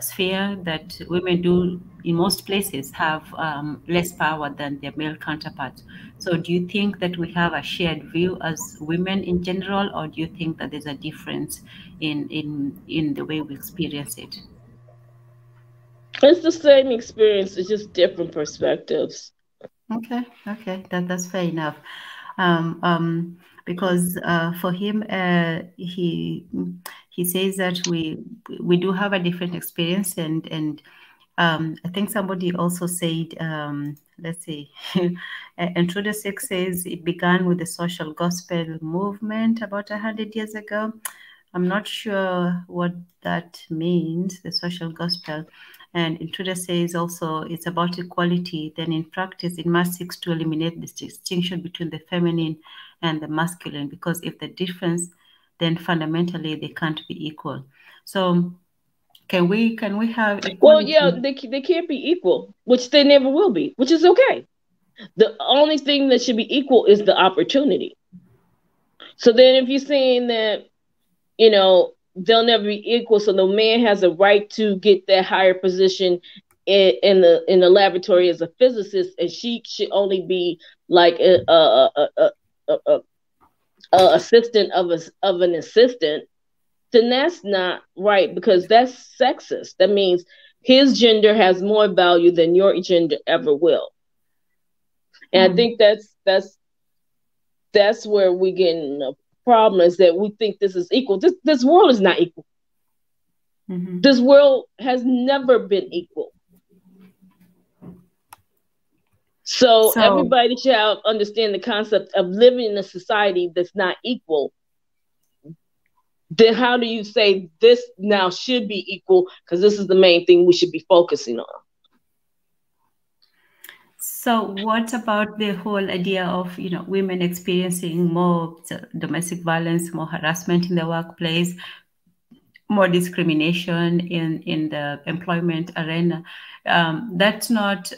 sphere, that women do in most places have less power than their male counterparts. So do you think that we have a shared view as women in general, or do you think that there's a difference in the way we experience it? It's the same experience. It's just different perspectives. Okay, that's fair enough. Because for him, he says that we do have a different experience, and I think somebody also said, let's see, Intruder 6 says it began with the social gospel movement about 100 years ago. I'm not sure what that means, the social gospel. And Intruder says also it's about equality. Then in practice, it must seek to eliminate this distinction between the feminine and the masculine, because if the difference, then fundamentally they can't be equal. So can we have equality? Well, yeah, they can't be equal, which they never will be, which is okay. The only thing that should be equal is the opportunity. So then if you're saying that, they'll never be equal, so the man has a right to get that higher position in the laboratory as a physicist, and she should only be like a assistant of an assistant, then that's not right, because that's sexist. That means his gender has more value than your gender ever will. And I think that's where we get in a problem, is that we think this is equal. This world is not equal. Mm-hmm. This world has never been equal. So everybody should understand the concept of living in a society that's not equal. Then how do you say this now should be equal? Because this is the main thing we should be focusing on. So what about the whole idea of, women experiencing more domestic violence, more harassment in the workplace, more discrimination in the employment arena? That's not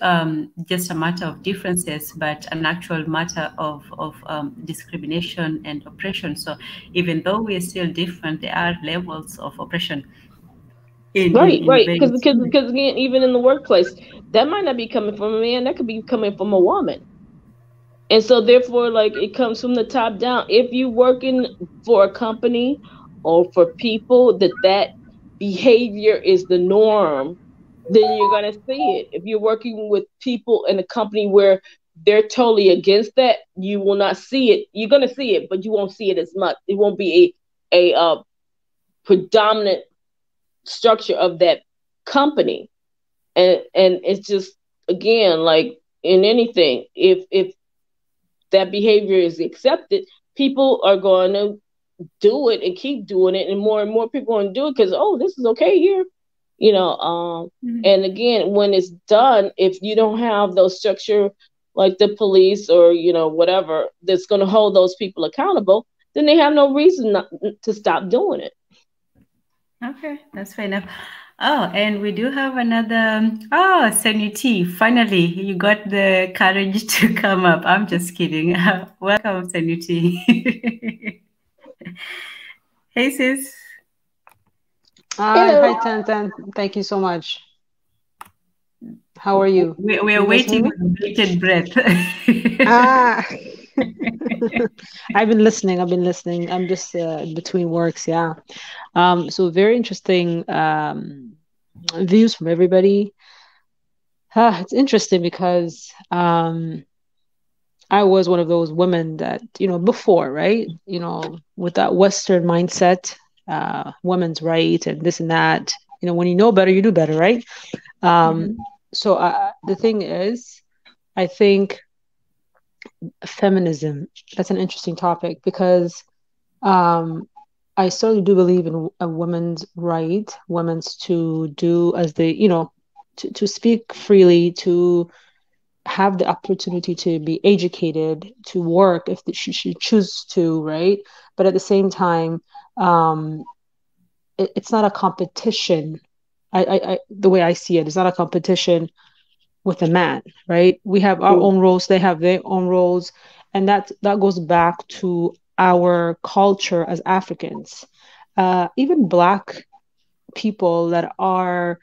just a matter of differences, but an actual matter of discrimination and oppression. So even though we are still different, there are levels of oppression. Right. Because again, even in the workplace, that might not be coming from a man. That could be coming from a woman. And so therefore, like, it comes from the top down. If you're working for a company or for people that behavior is the norm, then you're going to see it. If you're working with people in a company where they're totally against that, you will not see it. You're going to see it, but you won't see it as much. It won't be a predominant structure of that company. And it's just, again, like in anything, if that behavior is accepted, people are going to do it and keep doing it, and more people are going to do it because, oh, this is okay here, and again, when it's done, if you don't have those structure like the police or whatever that's going to hold those people accountable, then they have no reason not to stop doing it. Okay, that's fair enough. Oh, and we do have another. Oh, Senuti, finally, you got the courage to come up. I'm just kidding. Welcome, Senuti. Hey, sis. Hi, Tantan. Thank you so much. How are you? We're waiting with bated breath. I've been listening. I'm just between works. Yeah. So very interesting views from everybody. It's interesting because I was one of those women that, before, right? With that Western mindset, women's right and this and that. When you know better, you do better, right? So the thing is, I think feminism, that's an interesting topic because I certainly do believe in a woman's right, women's to do as they, to speak freely, to have the opportunity to be educated, to work if she should choose to, right? But at the same time, it's not a competition. The way I see it, it's not a competition with a man, right? We have our own roles, they have their own roles, and that goes back to our culture as Africans. Even Black people that are,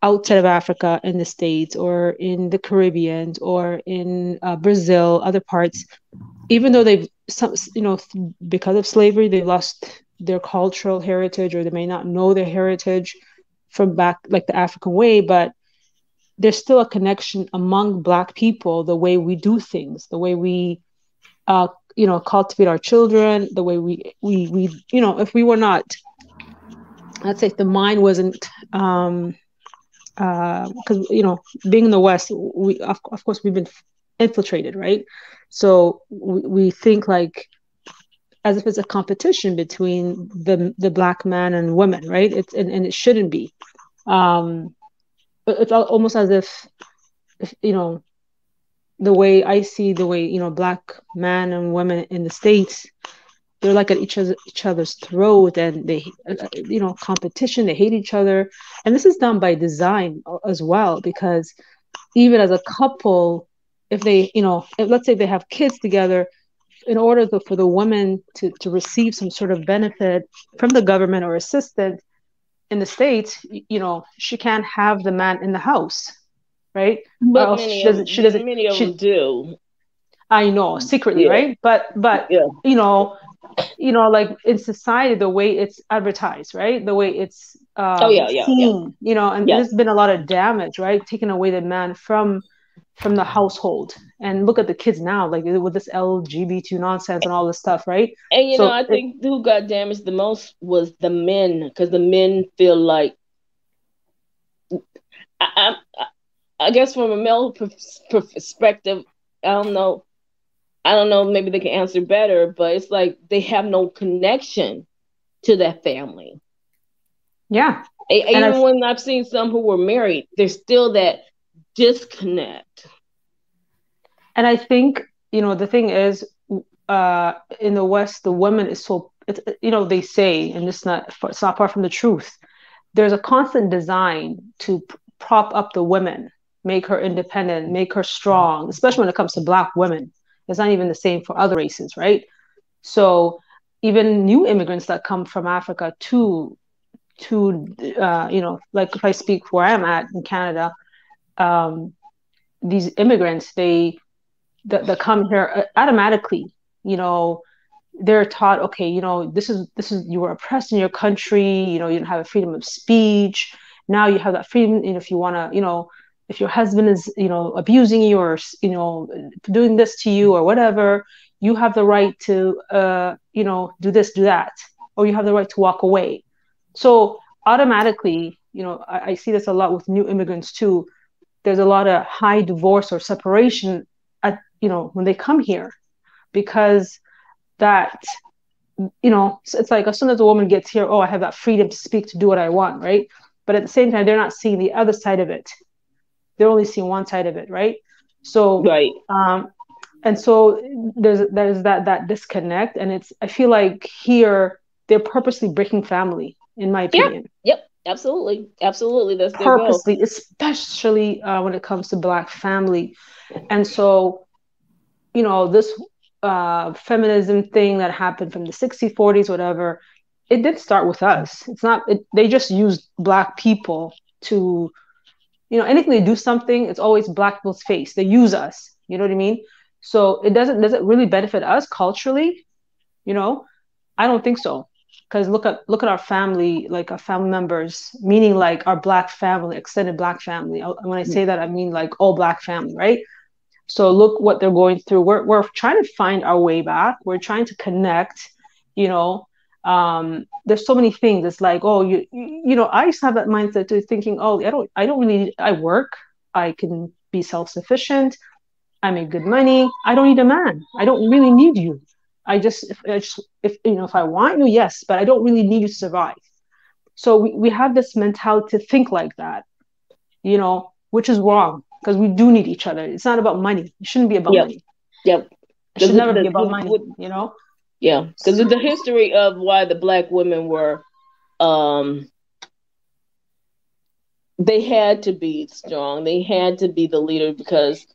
outside of Africa, in the States or in the Caribbean or in Brazil, other parts, even though they've, because of slavery, they lost their cultural heritage, or they may not know their heritage from back, like the African way, but there's still a connection among Black people, the way we do things, the way we, cultivate our children, the way we, if we were not, let's say, if the mind wasn't, because, being in the West, we, of course, we've been infiltrated, right? So we think like, as if it's a competition between the Black man and women, right? And it shouldn't be. But it's almost as if the way I see the way, Black men and women in the States, they're like at each other's throat, and they, competition, they hate each other. And this is done by design as well, because even as a couple, if they, if, let's say they have kids together, in order for the woman to receive some sort of benefit from the government or assistance in the States, she can't have the man in the house, right? But many of them do. I know, secretly, yeah. Right? But yeah. Like in society, the way it's advertised, right? The way it's seen, and there's been a lot of damage, right? Taking away the man from the household. And look at the kids now, like with this LGBT nonsense and all this stuff, right? And I think who got damaged the most was the men, because the men feel like, I guess from a male perspective, I don't know, maybe they can answer better, but it's like they have no connection to that family. Yeah. Even when I've seen some who were married, there's still that disconnect. And I think, the thing is, in the West, the woman is so, they say, and it's not far from the truth, there's a constant design to prop up the women, make her independent, make her strong, especially when it comes to Black women. It's not even the same for other races, right? So even new immigrants that come from Africa to like if I speak where I'm at in Canada, these immigrants, they come here automatically, they're taught, okay, this is you were oppressed in your country, you don't have a freedom of speech. Now you have that freedom, if you want to, if your husband is, abusing you or, doing this to you or whatever, you have the right to, do this, do that, or you have the right to walk away. So automatically, I see this a lot with new immigrants too. There's a lot of high divorce or separation at, when they come here, because that, it's like as soon as a woman gets here, oh, I have that freedom to speak, to do what I want, right? But at the same time, they're not seeing the other side of it. They're only seeing one side of it, right? So, right. And so there's that disconnect, and I feel like here they're purposely breaking family, in my opinion. Yep. Absolutely. That's purposely, their goal. Especially when it comes to Black family. And so, this feminism thing that happened from the 60s, 40s, whatever, it did start with us. It's not, they just used Black people to, anything they do something, it's always Black people's face. They use us, you know what I mean? So does it really benefit us culturally? I don't think so. Because look at our family, like our family members, meaning like our Black family, extended Black family. When I say that, I mean like all Black family, right? So look what they're going through. We're trying to find our way back. We're trying to connect. There's so many things. It's like, oh, I used to have that mindset to thinking, oh, I don't really. I work. I can be self-sufficient. I make good money. I don't need a man. I don't really need you. If I want you, yes, but I don't really need you to survive. So we have this mentality to think like that, which is wrong, because we do need each other. It's not about money. It shouldn't be about money. Yep. It should never be about money, Yeah, because the history of why the Black women were, they had to be strong. They had to be the leader because,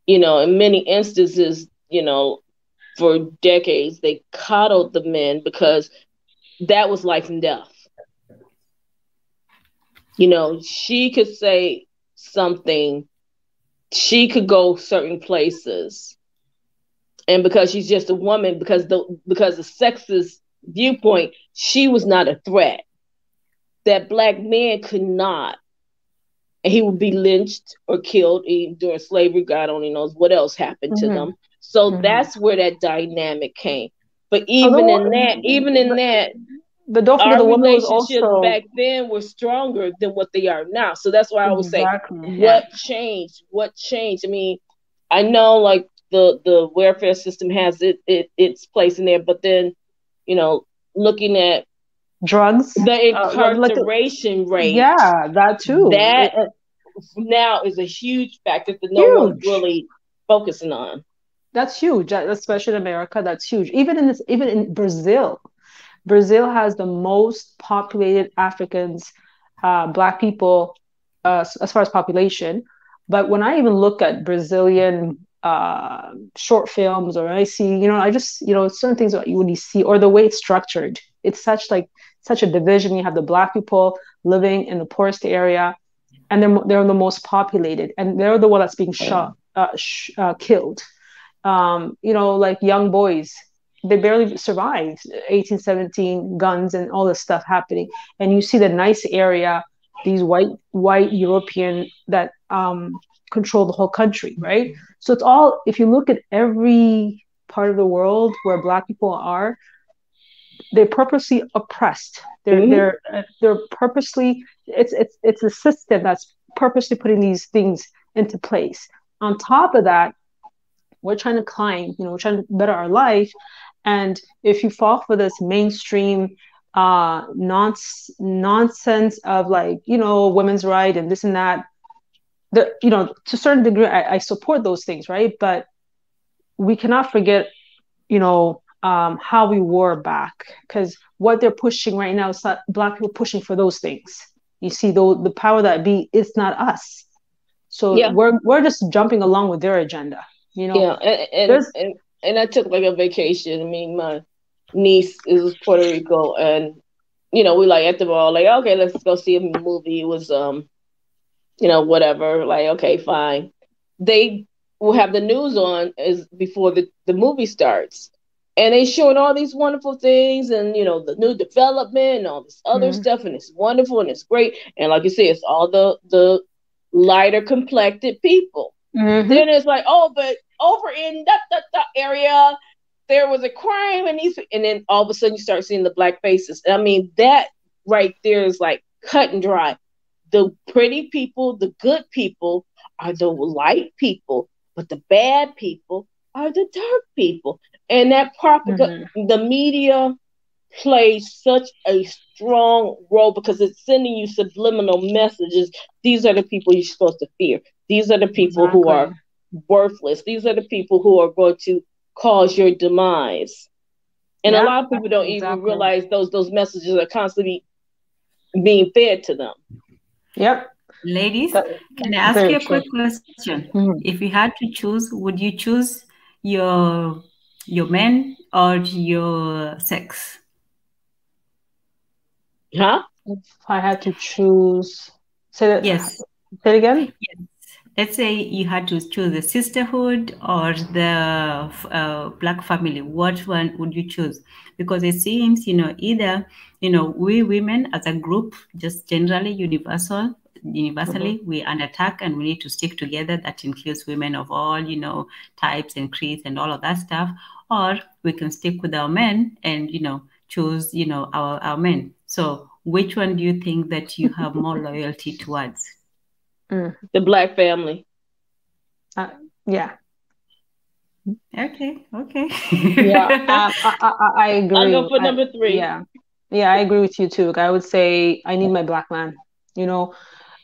in many instances, for decades, they coddled the men because that was life and death. She could say something, she could go certain places, and because she's just a woman, because the sexist viewpoint, she was not a threat. That Black man could not, and he would be lynched or killed during slavery. God only knows what else happened to them. So that's where that dynamic came. But even in that, our relationships back then were stronger than what they are now. So that's why I always say, what changed? What changed? I mean, I know like the welfare system has its place in there, but then, looking at drugs, the incarceration rate, that too. That now is a huge factor that no one's really focusing on. That's huge, especially in America. That's huge. Even in Brazil. Brazil has the most populated Africans, Black people, as far as population. But when I even look at Brazilian short films, or I see, I just, certain things that you see, or the way it's structured, it's such a division. You have the Black people living in the poorest area, and they're the most populated, and they're the one that's being shot, killed. Like young boys, they barely survived 18, 17, guns and all this stuff happening. And you see the nice area, these white European that control the whole country, right? So it's all, if you look at every part of the world where Black people are, they're purposely oppressed. They're purposely, it's a system that's purposely putting these things into place. On top of that, we're trying to climb, we're trying to better our life. And if you fall for this mainstream nonsense of like, women's right and this and that, to a certain degree, I support those things, right? But we cannot forget, how we were back, because what they're pushing right now is not Black people pushing for those things. You see, the power that be, it's not us. So we're just jumping along with their agenda. Yeah, and I took like a vacation. I mean, my niece is Puerto Rico, and we like at the mall, like, okay, let's go see a movie. It was whatever. Like, okay, fine. They will have the news on is before the movie starts, and they showing all these wonderful things, and the new development and all this other stuff, and it's wonderful and it's great. And like you say, it's all the lighter complected people. Mm-hmm. Then it's like, oh, but over in that area, there was a crime, and then all of a sudden you start seeing the black faces. I mean, that right there is like cut and dry. The pretty people, the good people are the light people, but the bad people are the dark people. And that propaganda, the media plays such a strong role because it's sending you subliminal messages. These are the people you're supposed to fear. These are the people who are worthless. These are the people who are going to cause your demise. And a lot of people don't even realize those messages are constantly being fed to them. Yep. Ladies, can I ask you a quick question? If you had to choose, would you choose your men or your sex? Huh? If I had to choose, say yes. Say it again. Yes. Let's say you had to choose the sisterhood or the black family. What one would you choose? Because it seems, either, we women as a group, just generally universally, we're under attack and we need to stick together. That includes women of all, types and creeds and all of that stuff. Or we can stick with our men and, choose, our men. So which one do you think that you have more loyalty towards? The black family. Yeah. Okay. Yeah, I agree. I'll go for number 3. Yeah, I agree with you too. I would say I need my black man.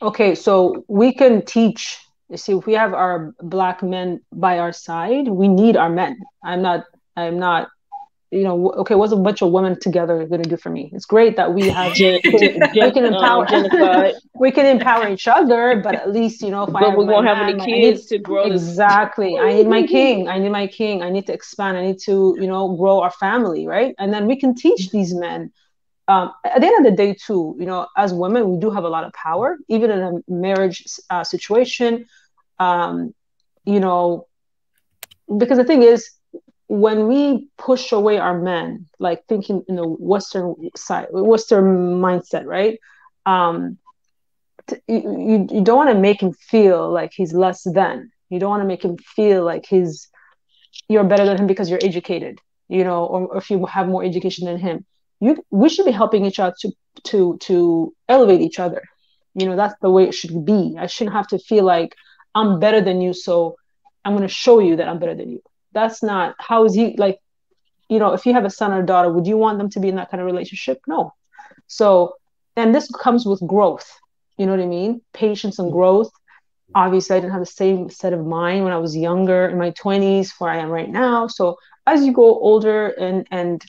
Okay, so we can teach. You see, if we have our black men by our side, we need our men. I'm not. Okay, what's a bunch of women together going to do for me? It's great that we have we can empower we can empower each other, but at least if we won't have any kids to grow. Exactly. I need my king. I need to expand. I need to grow our family, right? And then we can teach these men. At the end of the day, too, as women, we do have a lot of power, even in a marriage situation. Because the thing is, when we push away our men, like thinking in the Western mindset, right? You don't want to make him feel like he's less than. You don't want to make him feel like you're better than him because you're educated, or if you have more education than him. We should be helping each other to elevate each other. That's the way it should be. I shouldn't have to feel like I'm better than you, so I'm going to show you that I'm better than you. That's not, how is he, like, if you have a son or a daughter, would you want them to be in that kind of relationship? No. So, and this comes with growth. You know what I mean? Patience and growth. Obviously, I didn't have the same set of mind when I was younger, in my 20s, where I am right now. So as you go older and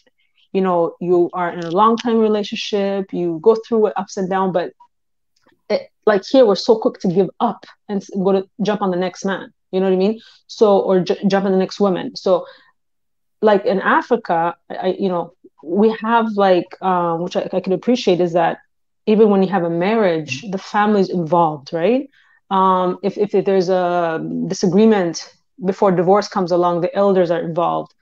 you are in a long-time relationship, you go through ups and downs, but like here, we're so quick to give up and go to jump on the next man. You know what I mean? So, or jump on the next woman. So, like in Africa, we have like, which I can appreciate, is that even when you have a marriage, the family's involved, right? If there's a disagreement before divorce comes along, the elders are involved.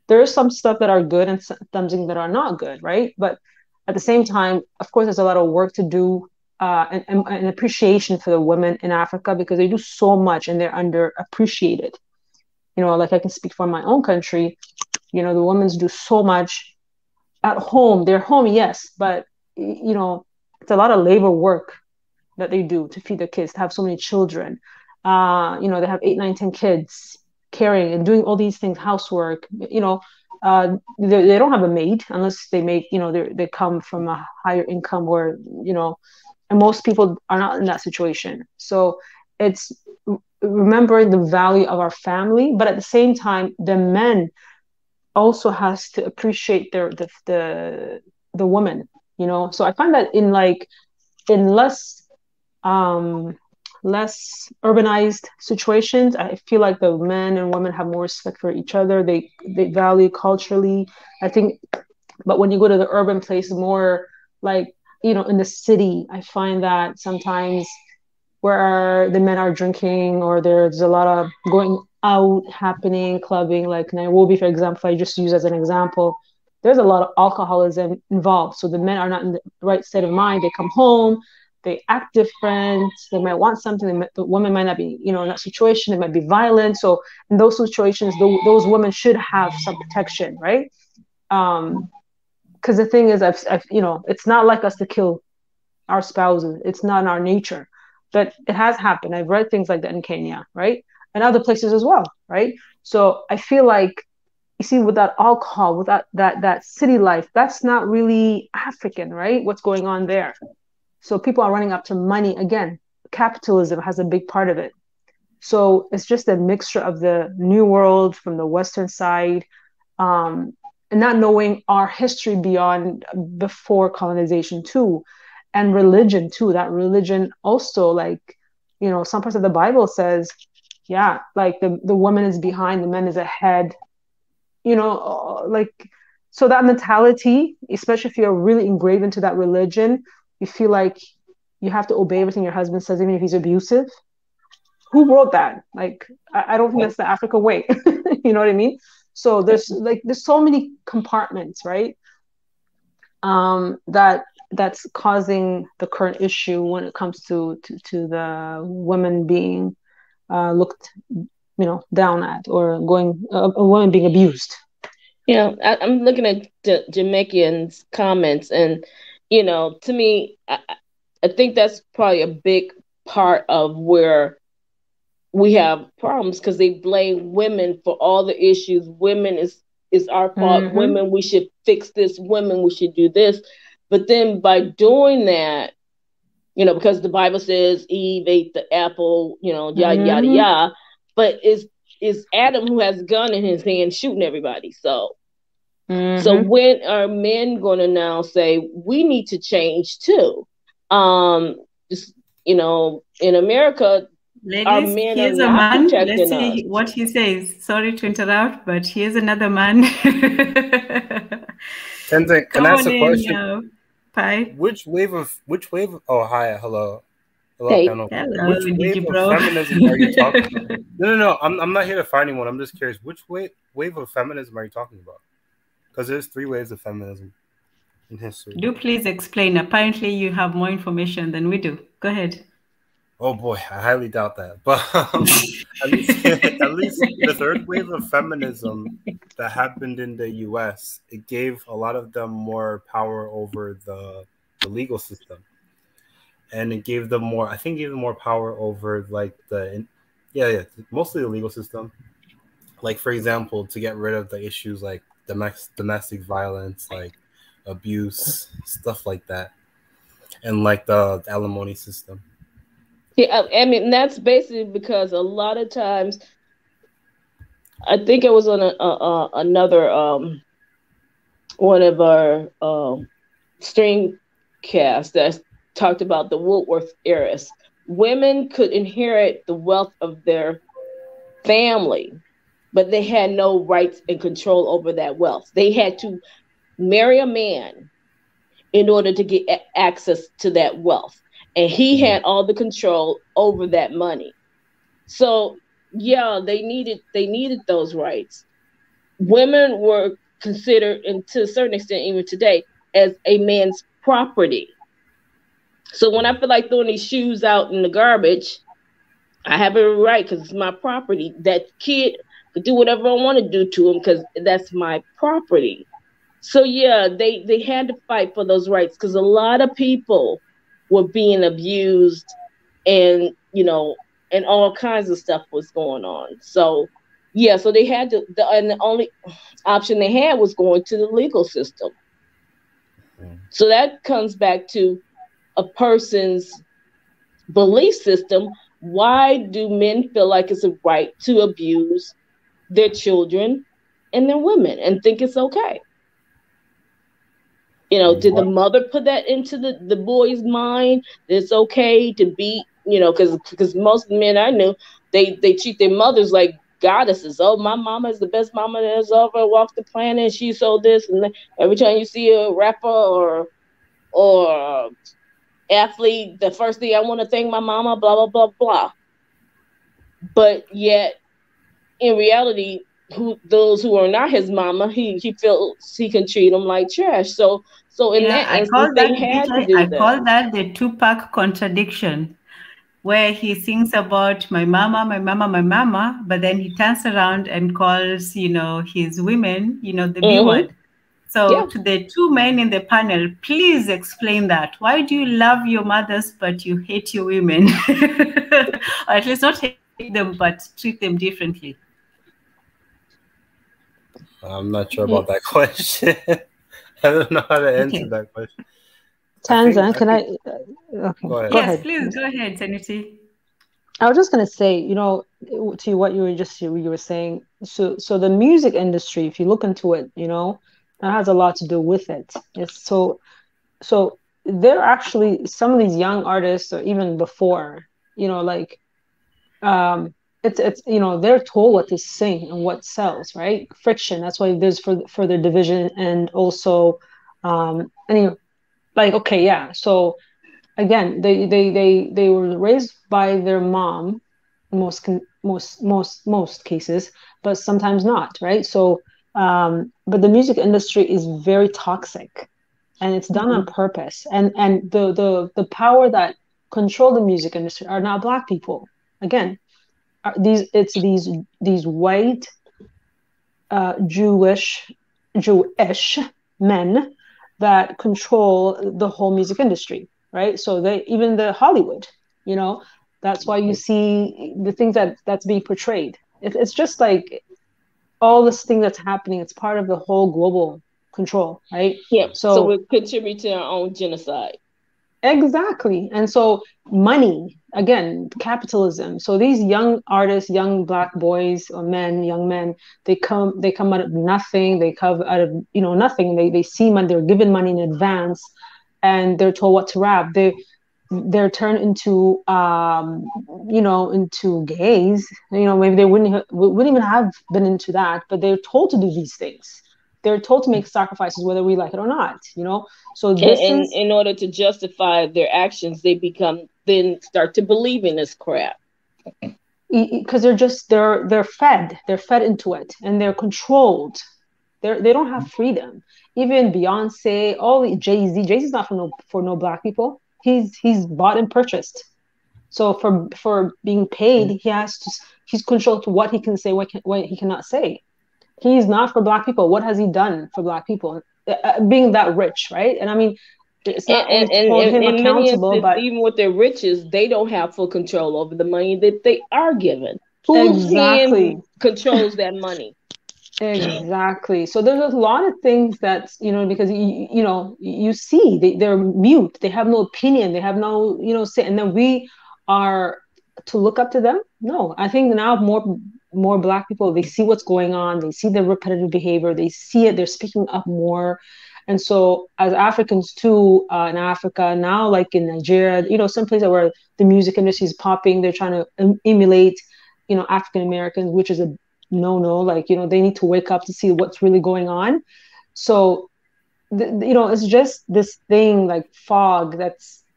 There is some stuff that are good and some things that are not good, right? But at the same time, of course, there's a lot of work to do. And appreciation for the women in Africa, because they do so much and they're underappreciated. Like I can speak for my own country, the women do so much at home. They're home, yes, but it's a lot of labor work that they do to feed their kids, to have so many children. They have 8, 9, 10 kids, carrying and doing all these things, housework. They don't have a maid unless they make, they come from a higher income where, and most people are not in that situation. So it's remembering the value of our family, but at the same time, the men also has to appreciate the woman, So I find that in less urbanized situations, I feel like the men and women have more respect for each other. They value culturally, I think. But when you go to the urban place, more like, in the city, I find that sometimes where the men are drinking, or there's a lot of going out happening, clubbing, like Nairobi, for example, I just use as an example, there's a lot of alcoholism involved. So the men are not in the right state of mind. They come home, they act different. They might want something. The woman might not be, in that situation. It might be violent. So in those situations, those women should have some protection, right? Because the thing is, it's not like us to kill our spouses. It's not in our nature, but it has happened. I've read things like that in Kenya, right, and other places as well, right? So I feel like, you see, with that alcohol, with that city life, that's not really African, right? What's going on there? So people are running up to money again. Capitalism has a big part of it. So it's just a mixture of the new world from the Western side, and not knowing our history before colonization too, and religion too. That religion also, like, some parts of the Bible says, yeah, like the woman is behind, the man is ahead. So that mentality, especially if you're really engraved into that religion, you feel like you have to obey everything your husband says, even if he's abusive. Who wrote that? Like, I don't think that's the African way. You know what I mean? So there's so many compartments, right? That's causing the current issue when it comes to the women being looked down at, or going a woman being abused. I'm looking at Jamaican's comments, and to me, I think that's probably a big part of where we have problems, because they blame women for all the issues. Women is our fault. Mm-hmm. Women, we should fix this. Women, we should do this. But then by doing that, because the Bible says Eve ate the apple, yada, yada, yada. But it's Adam who has a gun in his hand shooting everybody. So when are men going to now say, we need to change too? In America, ladies, our men here's are a not man. protecting Let's see us. what he says. Sorry to interrupt, but here's another man. Tenzin, can I ask a question? Pi. Which wave of oh, hi, hello, Hey. panel. Hello, which wave of feminism are you talking about? No, I'm not here to find anyone. I'm just curious, which wave of feminism are you talking about? Because there's 3 waves of feminism in history. Do please explain. Apparently you have more information than we do. Go ahead. Oh boy, I highly doubt that. But at least the 3rd wave of feminism that happened in the U.S., it gave a lot of them more power over the legal system, and it gave them more. I think gave them more power over like mostly the legal system. Like, for example, to get rid of the issues like domestic violence, like abuse, stuff like that, and like the alimony system. Yeah, I mean, that's basically because a lot of times, I think it was on another one of our streamcasts that talked about the Woodworth heiress. Women could inherit the wealth of their family, but they had no rights and control over that wealth. They had to marry a man in order to get access to that wealth. And he had all the control over that money. So yeah, they needed those rights. Women were considered, and to a certain extent even today, as a man's property. So when I feel like throwing these shoes out in the garbage, I have a right because it's my property. That kid could do whatever I want to do to him because that's my property. So yeah, they had to fight for those rights because a lot of people were being abused, and and all kinds of stuff was going on. So yeah, so they had to, and the only option they had was going to the legal system. So that comes back to a person's belief system. Why do men feel like it's a right to abuse their children and their women and think it's okay? Did the mother put that into the boy's mind? It's okay to be, because most men I knew, they treat their mothers like goddesses. Oh, my mama is the best mama that has ever walked the planet. And she's so this, and every time you see a rapper or athlete, the first thing I want to thank my mama, blah, blah, blah, blah. But yet, in reality, those who are not his mama, he feels he can treat them like trash. So in that instance, they had to do I that. call that the Tupac contradiction, where he sings about my mama, my mama, my mama, but then he turns around and calls, his women, the B word. So to the two men in the panel, please explain that. Why do you love your mothers, but you hate your women? Or at least not hate them, but treat them differently. I'm not sure about that question. I don't know how to answer that question. Tanzan, can I? Okay. Go ahead. Yes, please go ahead, Sanity. I was just going to say, to what you were saying. So the music industry, if you look into it, that has a lot to do with it. It's so they're actually, some of these young artists, or even before, it's they're told what to sing and what sells, right? Friction. That's why there's further division, and also, okay, yeah. So again, they were raised by their mom, most cases, but sometimes not, right? So, but the music industry is very toxic, and it's done on purpose. And the power that control the music industry are not Black people. Again, these white, Jewish men that control the whole music industry, right? So even the Hollywood, that's why you see the things that's being portrayed. It's just like all this thing that's happening. It's part of the whole global control, right? Yeah. So we contribute to our own genocide. Exactly. And so money, again, capitalism. So these young artists, young Black boys or men, young men, they come out of nothing. They come out of, nothing. They see money, they're given money in advance, and they're told what to rap. They're turned into, into gays. Maybe they wouldn't even have been into that, but they're told to do these things. They're told to make sacrifices, whether we like it or not, So in order to justify their actions, they then start to believe in this crap. Because they're fed into it, and they're controlled. They don't have freedom. Even Beyonce, all the Jay-Z's not for no Black people. He's bought and purchased. So for being paid, he's controlled to what he can say, what he cannot say. He's not for Black people. What has he done for Black people? Being that rich, right? And I mean, it's not hold him accountable, but even with their riches, they don't have full control over the money that they are given. Exactly. Who controls that money? Exactly. So there's a lot of things that, because you see they're mute, they have no opinion, they have no say, and then we are to look up to them. No, I think now more Black people, they see what's going on, they see the repetitive behavior, they see it, they're speaking up more. And so as Africans too, in Africa now, like in Nigeria, some places where the music industry is popping, they're trying to emulate African Americans, which is a no, they need to wake up to see what's really going on. So it's just this thing like fog,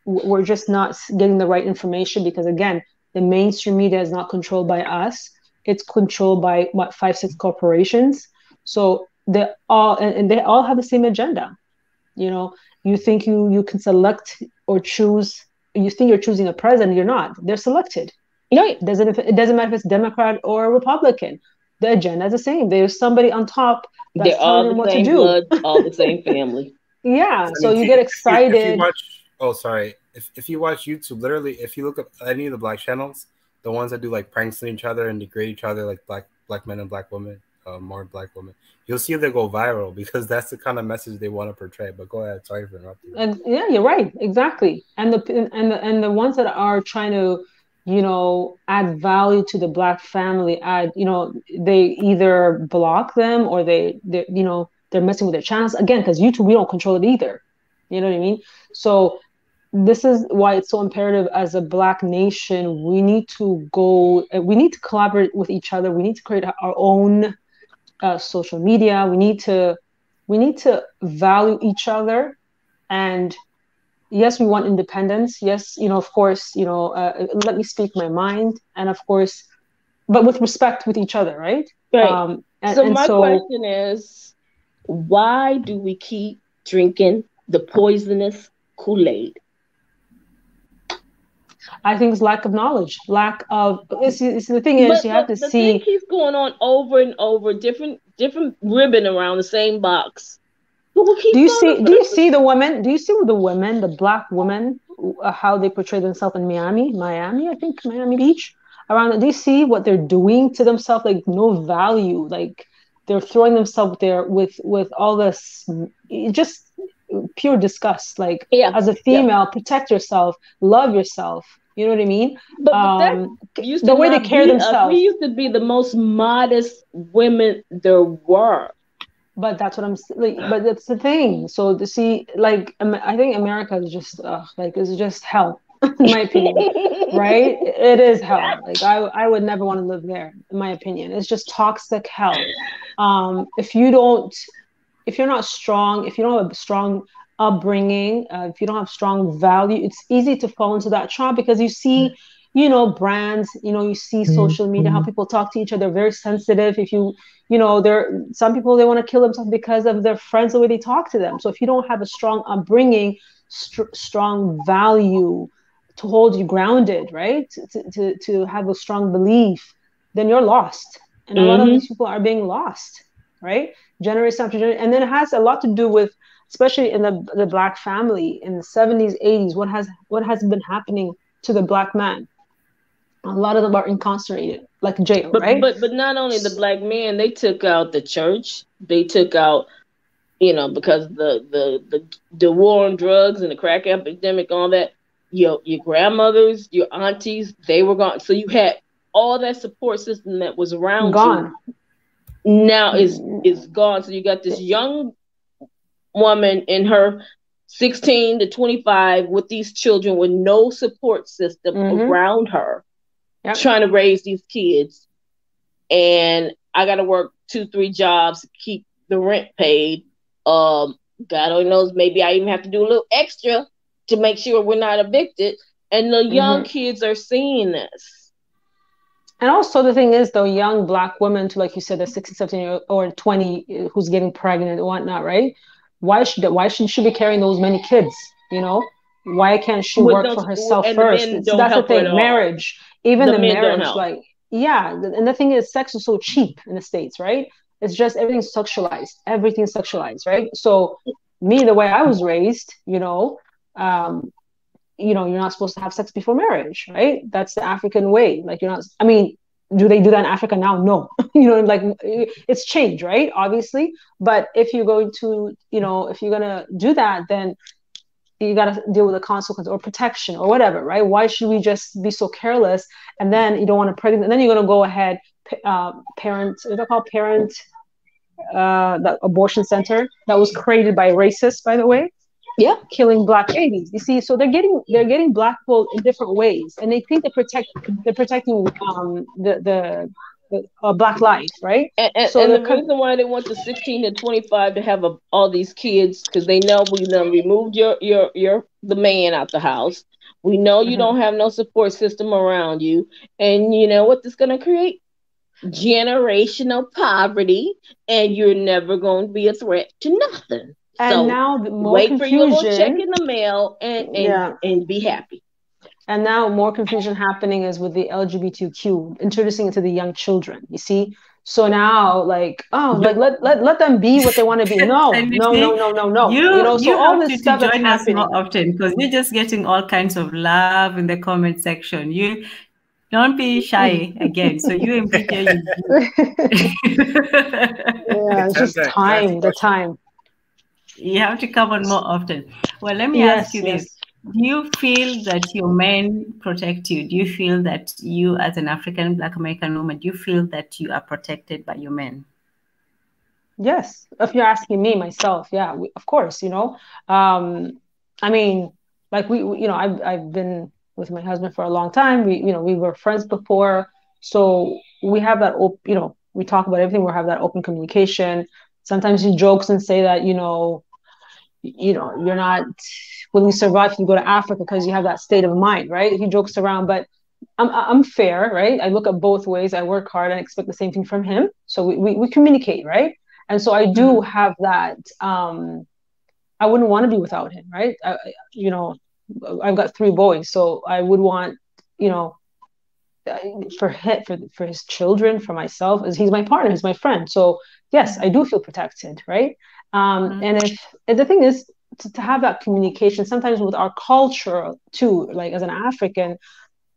we're just not getting the right information, because again, the mainstream media is not controlled by us. It's controlled by 5-6 corporations. So they all have the same agenda. You think you can select or choose. You think you're choosing a president. You're not. They're selected. Right. It doesn't matter if it's Democrat or Republican. The agenda is the same. There's somebody on top that's telling them what to do. Blood, all the same family. Yeah. So you get excited. If you watch, if you watch YouTube, literally, if you look at any of the Black channels, the ones that do like pranks on each other and degrade each other, like black men and Black women, more Black women, you'll see they go viral because that's the kind of message they want to portray. But go ahead, sorry for interrupting. And yeah, you're right, exactly. And the ones that are trying to, add value to the Black family, they either block them or they're messing with their channels again, because YouTube, we don't control it either. You know what I mean? So this is why it's so imperative as a Black nation. We need to collaborate with each other. We need to create our own social media. We need to value each other. And yes, we want independence. Yes, of course, let me speak my mind. And of course, but with respect with each other, right? Right. So my question is, why do we keep drinking the poisonous Kool-Aid? I think it's lack of knowledge, lack of. It's the thing is, you have to see. The thing keeps going on over and over, different ribbon around the same box. Do you see the women? Do you see the women, the Black women, how they portray themselves in Miami, I think Miami Beach, around? Do you see what they're doing to themselves? Like no value, like they're throwing themselves there with all this, just pure disgust. Like as a female, protect yourself, love yourself. You know what I mean? But the way they carry themselves. We used to be the most modest women there were. But that's what I'm like. But that's the thing. So to see, like, I think America is just like it's just hell, in my opinion. Right? It is hell. Like I would never want to live there, in my opinion. It's just toxic hell. If you're not strong, if you don't have a strong upbringing, if you don't have strong value, it's easy to fall into that trap because you see, brands, you see social media, how people talk to each other, very sensitive. If some people, they want to kill themselves because of their friends, the way they talk to them. So if you don't have a strong upbringing, strong value to hold you grounded, right? To have a strong belief, then you're lost. And a lot of these people are being lost, right? Generation after generation. And then it has a lot to do with, especially in the Black family in the 70s, 80s, what has been happening to the Black man. A lot of them are incarcerated, like jail, right? But not only the Black men, they took out the church. They took out, because the war on drugs and the crack epidemic, all that. Your grandmothers, your aunties, they were gone. So you had all that support system that was around you. Now is gone. So you got this young woman in her 16 to 25 with these children with no support system around her, trying to raise these kids. And I got to work 2-3 jobs to keep the rent paid. God only knows, maybe I even have to do a little extra to make sure we're not evicted. And the young kids are seeing this. And also the thing is, though, young Black women, to like you said, the 16, 17 or 20 who's getting pregnant and whatnot, right? Why should she be carrying those many kids? Why can't she work for herself first? That's the thing. Marriage, even the marriage, like, and the thing is, sex is so cheap in the States, right? It's just everything's sexualized, right? So me, the way I was raised, you're not supposed to have sex before marriage, right? That's the African way. Like, you're not. I mean, do they do that in Africa now? No. Like, it's changed, right? Obviously. But if you're going to, if you're going to do that, then you got to deal with the consequence or protection or whatever, right? Why should we just be so careless? And then you don't want to pregnant, and then you're going to go ahead, that abortion center that was created by racists, by the way. Yeah, killing Black babies. You see, so they're getting Black people in different ways, and they think they're protecting the Black life, right? And the reason why they want the 16 to 25 to have all these kids, because they know we done removed the man out the house. We know you don't have no support system around you, and you know what this is going to create? Generational poverty, and you're never going to be a threat to nothing. And so now more wait confusion. for your little check in the mail and be happy. And now more confusion happening is with the LGBTQ, introducing it to the young children. You see, so now like let them be what they want to be. No. So all this stuff join that's us happening. more often, because you're just getting all kinds of love in the comment section. You don't be shy again. So you and BJ, it's just the time. You have to come on more often. Well, let me ask you this. Do you feel that your men protect you? Do you feel that you, as an African Black American woman, do you feel that you are protected by your men? Yes. If you're asking me, myself, of course, I mean, like I've been with my husband for a long time. We were friends before. So we have that, we talk about everything. We have that open communication. Sometimes he jokes and say that, you're not, will you survive if you go to Africa because you have that state of mind, right? He jokes around, but I'm fair, right? I look at both ways. I work hard and expect the same thing from him. So we communicate, right? And so I do have that. I wouldn't want to be without him, right? You know, I've got 3 boys, so I would want, you know, for his children, for myself, as he's my partner, he's my friend. So yes, I do feel protected, right? And if the thing is to have that communication, sometimes with our culture too, like as an African,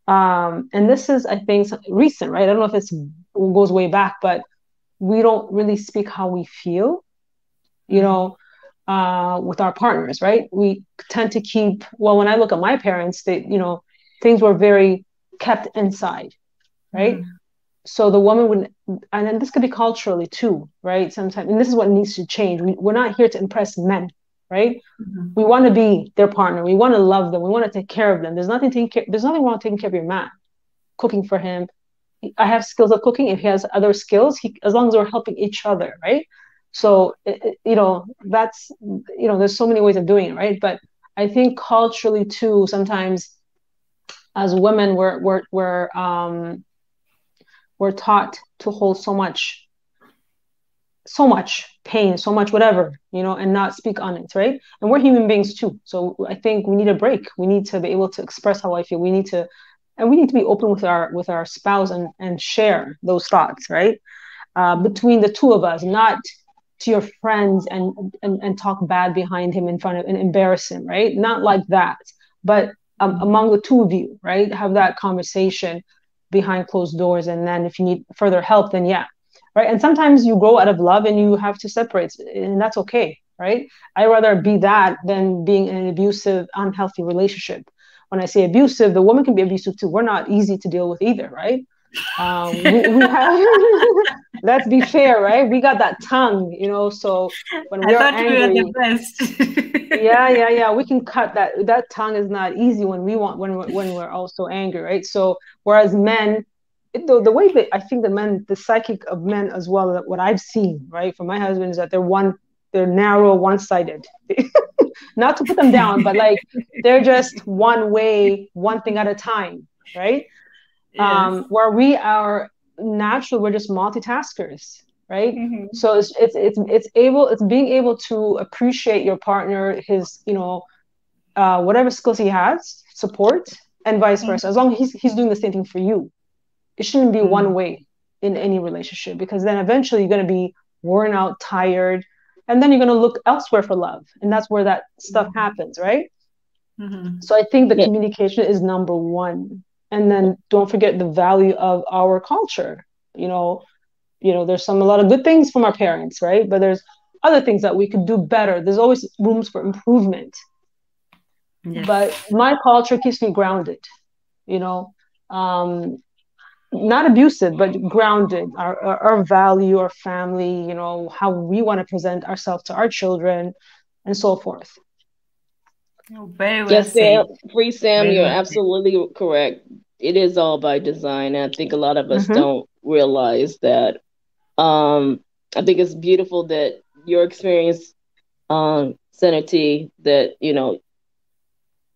and this is, I think, recent, right? I don't know if it goes way back, but we don't really speak how we feel, you know, with our partners, right? We tend to keep, well, when I look at my parents, they, you know, things were very kept inside, right? So the woman would, and then this could be culturally too, right? Sometimes, and this is what needs to change. We're not here to impress men, right? We want to be their partner. We want to love them. We want to take care of them. There's nothing wrong with taking care of your man, cooking for him. I have skills of cooking. If he has other skills, as long as we're helping each other, right? So, you know, that's, you know, there's so many ways of doing it, right? But I think culturally too, sometimes as women, we're taught to hold so much pain, so much whatever, you know, and not speak on it, right? And we're human beings too. So I think we need a break. We need to be able to express how I feel. We need to be open with our spouse and share those thoughts, right? Between the 2 of us, not to your friends and talk bad behind him in front of and embarrass him, right? Not like that, but among the 2 of you, right? Have that conversation behind closed doors, and then if you need further help, then yeah, right? And sometimes you grow out of love and you have to separate, and that's okay, right? I'd rather be that than being in an abusive, unhealthy relationship. When I say abusive, the woman can be abusive too. We're not easy to deal with either, right? We have let's be fair, right? We got that tongue, you know, so when we're angry, we were the best. yeah, we can cut that tongue is not easy when we're also angry, right? So whereas men, the way that I think the psychic of men as well, what I've seen, right, from my husband, is that they're narrow, one-sided. Not to put them down, but like they're just one way, one thing at a time, right? Yes. Where we are natural, we're just multitaskers, right? So it's being able to appreciate your partner, his, you know, whatever skills he has, support, and vice versa. As long as he's doing the same thing for you, it shouldn't be one way in any relationship, because then eventually you're going to be worn out, tired, and then you're going to look elsewhere for love, and that's where that stuff happens, right? So I think the communication is number 1. And then don't forget the value of our culture. You know, there's a lot of good things from our parents, right? But there's other things that we could do better. There's always rooms for improvement. Yes. But my culture keeps me grounded, you know, not abusive, but grounded. Our value, our family, you know, how we want to present ourselves to our children, and so forth. Very well yes, said. Free Sam, you're absolutely correct. It is all by design. I think a lot of us don't realize that. I think it's beautiful that your experience, Senator T, that, you know,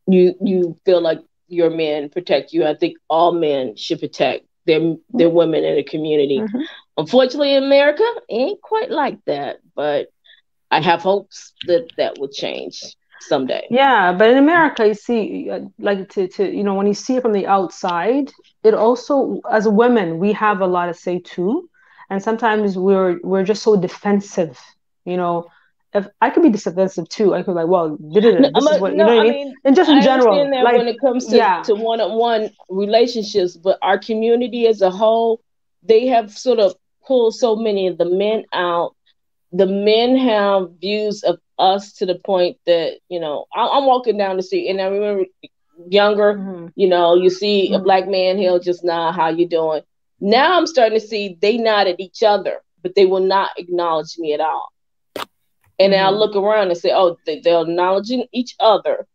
you feel like your men protect you. I think all men should protect their women in the community. Unfortunately, in America, it ain't quite like that, but I have hopes that will change someday. Yeah, but in America, you see, like to you know, when you see it from the outside, it also, as women, we have a lot to say too, and sometimes we're just so defensive, you know. If I could be defensive too, I could be like, well, this is what, you know what I mean? And just in general, understand that, like, when it comes to one-on-one relationships, but our community as a whole, they have sort of pulled so many of the men out. The men have views of us to the point that, you know, I'm walking down the street, and I remember younger, you know, you see a black man, he'll just nod, how you doing? Now I'm starting to see they nod at each other, but they will not acknowledge me at all. And then I look around and say, oh, they're acknowledging each other,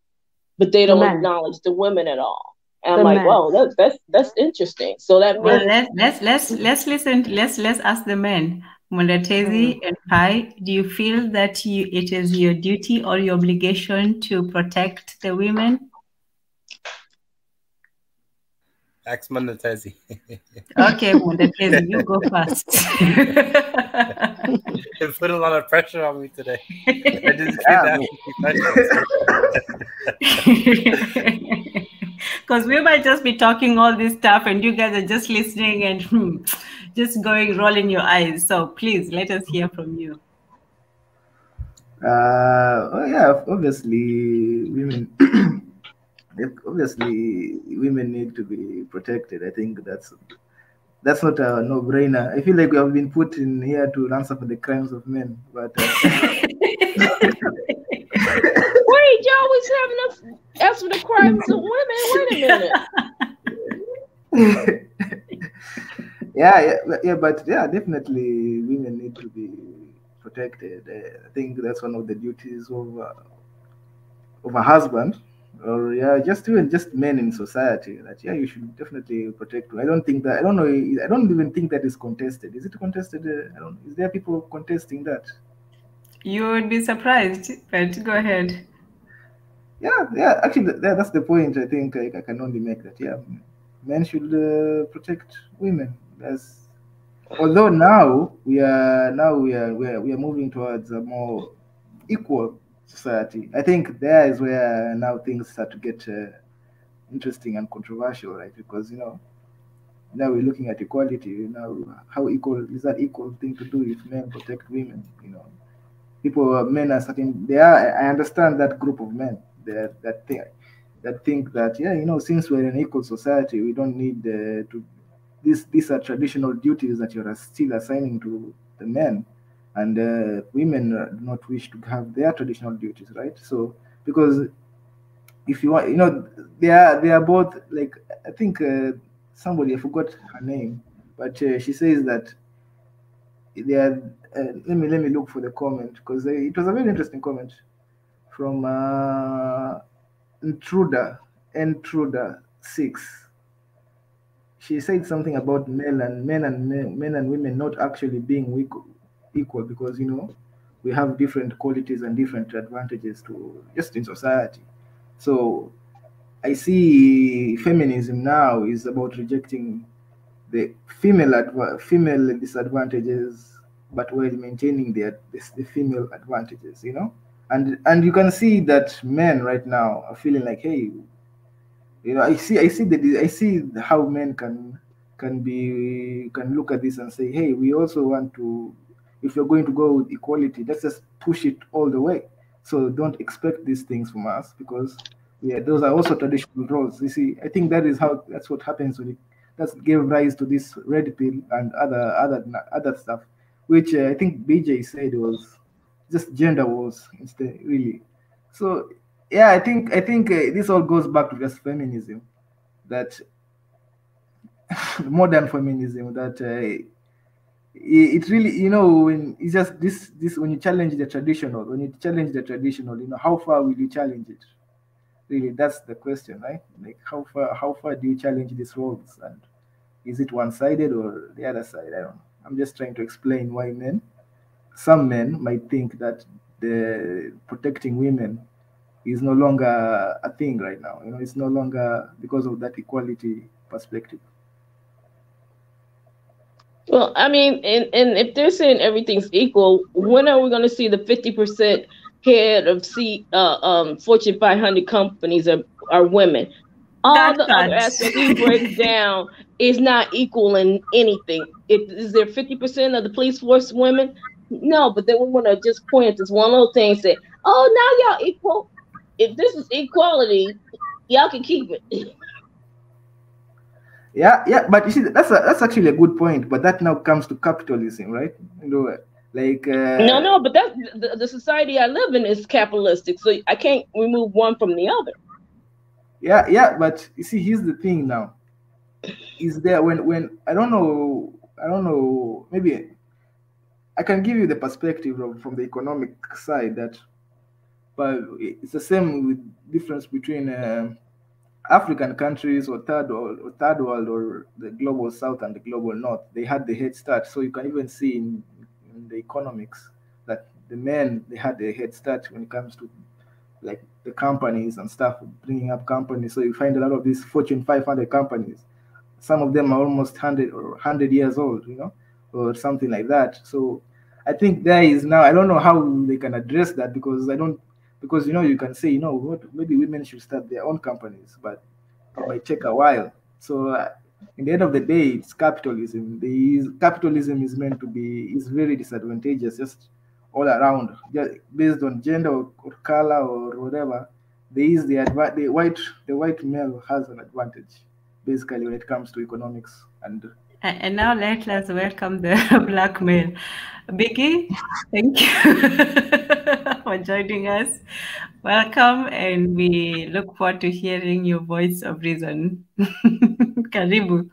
but they don't acknowledge the women at all. And I'm like, whoa, that's interesting. So that means let's listen. Let's ask the men. Muletezi and Pai, do you feel that it is your duty or your obligation to protect the women? Ask Monetezi. Okay, Monetezi, you go first. You put a lot of pressure on me today. I just can't ask you questions. Because we might just be talking all this stuff and you guys are just listening and just rolling your eyes. So please let us hear from you. Well, yeah, obviously women women need to be protected. I think that's not a no-brainer. I feel like we have been put in here to answer for the crimes of men, but wait, you always having us answer the crimes of women. Wait a minute. yeah, but yeah, definitely women need to be protected. I think that's one of the duties of a husband, or just men in society. That you should definitely protect. I don't even think that is contested. Is it contested? Is there people contesting that? You would be surprised, but go ahead. Yeah. Actually, that's the point. I think I can only make that. Yeah, men should protect women. Although now we are moving towards a more equal society. I think there is where now things start to get interesting and controversial, right? Because now we're looking at equality. Now, how equal is that equal thing to do if men protect women? Men are certain. I understand that group of men that think that since we're an equal society, we don't need to. These are traditional duties that you're still assigning to the men, and women do not wish to have their traditional duties, right? So because if you want, they are both, like, I think somebody, I forgot her name, but she says that they are. Let me look for the comment, because it was a very interesting comment from Intruder 6. She said something about men and women not actually being equal because we have different qualities and different advantages to just in society. So I see feminism now is about rejecting the female disadvantages, but while maintaining the female advantages. And you can see that men right now are feeling like, hey, I see how men can look at this and say, hey, we also want to, if you're going to go with equality, let's just push it all the way. So don't expect these things from us, because those are also traditional roles. You see, I think that's what happens when that gave rise to this red pill and other stuff, which I think BJ said was just gender wars instead, really. So yeah, I think this all goes back to just feminism, that modern feminism, that it really, when it's just this when you challenge the traditional, how far will you challenge it? Really, that's the question, right? Like, how far do you challenge these roles, and is it one-sided or the other side? I don't know. I'm just trying to explain why some men might think that the protecting women is no longer a thing right now. It's no longer because of that equality perspective. Well, I mean, and if they're saying everything's equal, when are we going to see the 50% head of Fortune 500 companies are women? All the other aspects you break down is not equal in anything. Is there 50% of the police force women? No, but then we want to just point at this one little thing and say, oh, now y'all equal. If this is equality, y'all can keep it. Yeah, but you see, that's actually a good point. But that now comes to capitalism, right? Like no, but that's the society I live in is capitalistic, so I can't remove one from the other. Yeah, but you see, here's the thing now. Is there when I don't know, maybe I can give you the perspective from the economic side, that, but it's the same with difference between African countries or third world or the global south and the global north. They had the head start, so you can even see in the economics that the men, they had the head start when it comes to like the companies and stuff, bringing up companies. So you find a lot of these Fortune 500 companies some of them are almost 100 years old, or something like that. So I think there is now, I don't know how they can address that, because you can say, maybe women should start their own companies, but it might take a while. So in the end of the day, it's capitalism. Capitalism is meant to be, is very disadvantageous just all around, just based on gender or color or whatever. There is the white male has an advantage basically when it comes to economics. And now let us welcome the black male. Biggie, thank you for joining us. Welcome, and we look forward to hearing your voice of reason. Karibu.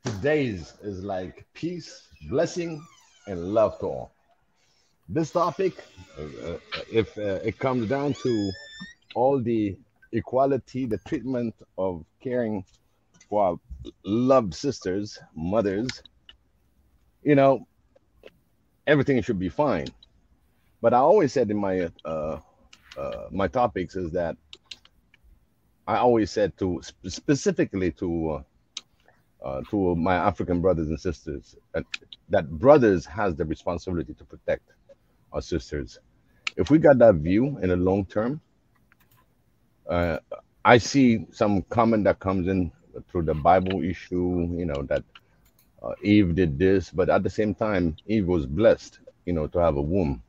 Today's is like peace, blessing, and love to all. This topic, if it comes down to all the equality, the treatment of caring for our loved sisters, mothers, everything should be fine. But I always said in my my topics is that I always said specifically to my African brothers and sisters that brothers has the responsibility to protect our sisters. If we got that view in the long term, I see some comment that comes in through the Bible issue, that Eve did this, but at the same time, Eve was blessed, to have a womb,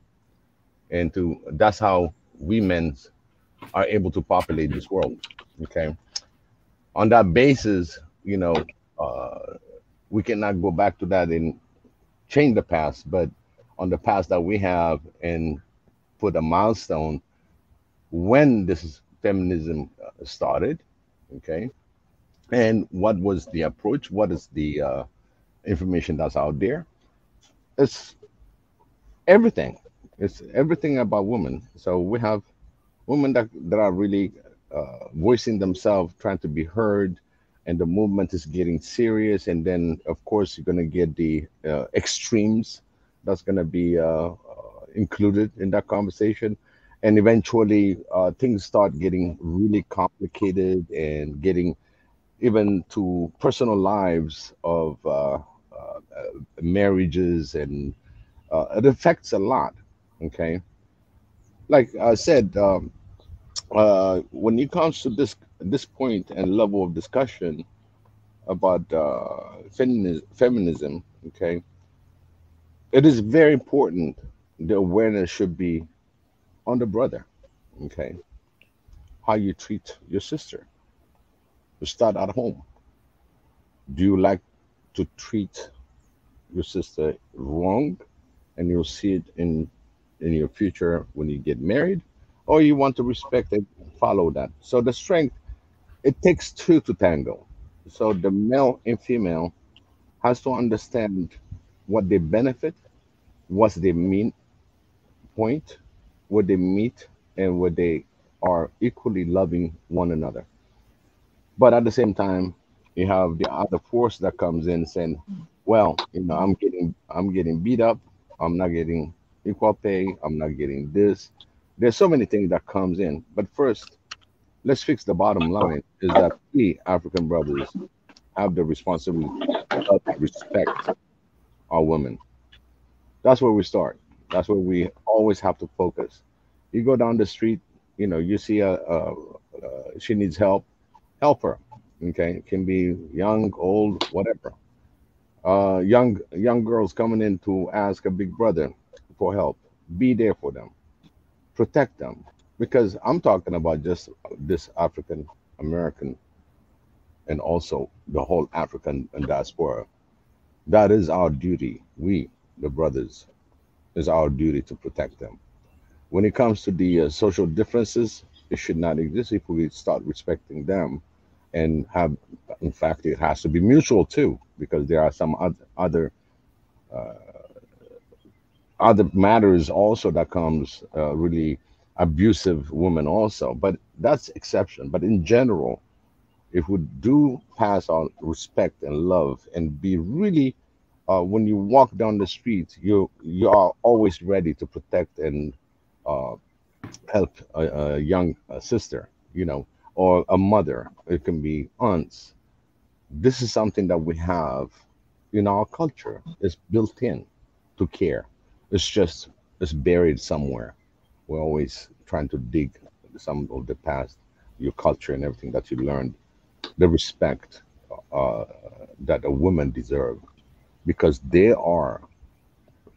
and that's how we men are able to populate this world. Okay, on that basis, we cannot go back to that and change the past, but on the past that we have and put a milestone when this feminism started, okay, and what was the approach, what is the information that's out there. It's everything. It's everything about women. So we have women that are really voicing themselves, trying to be heard, and the movement is getting serious. And then, of course, you're going to get the extremes that's going to be included in that conversation. And eventually, things start getting really complicated and getting even to personal lives of marriages, and it affects a lot. Okay, like I said, when it comes to this point and level of discussion about feminism, okay, it is very important. The awareness should be on the brother, okay, how you treat your sister. You start at home. Do you like to treat your sister wrong, and you'll see it in your future when you get married, or you want to respect it, follow that? So the strength, it takes two to tango. So the male and female has to understand what they benefit, what's their mean point, where they meet, and where they are equally loving one another. But at the same time, you have the other force that comes in saying, well, I'm getting beat up, I'm not getting equal pay, I'm not getting this. There's so many things that comes in. But first, let's fix the bottom line, is that we African brothers have the responsibility to respect our women. That's where we start. That's where we always have to focus. You go down the street, you see she needs help her. Okay, it can be young, old, whatever. Young girls coming in to ask a big brother for help. Be there for them, protect them, because I'm talking about just this African American and also the whole African and diaspora. That is our duty. We, the brothers, is our duty to protect them. When it comes to the social differences, it should not exist if we start respecting them, and have, in fact, it has to be mutual too, because there are some other matters also that comes really abusive women also, but that's exception. But in general, if we do pass on respect and love and be really when you walk down the street, you are always ready to protect and help a young sister. or a mother. It can be aunts. This is something that we have in our culture. It's built in to care. It's just it's buried somewhere. We're always trying to dig some of the past, your culture and everything that you learned, the respect uh, that a woman deserve, because they are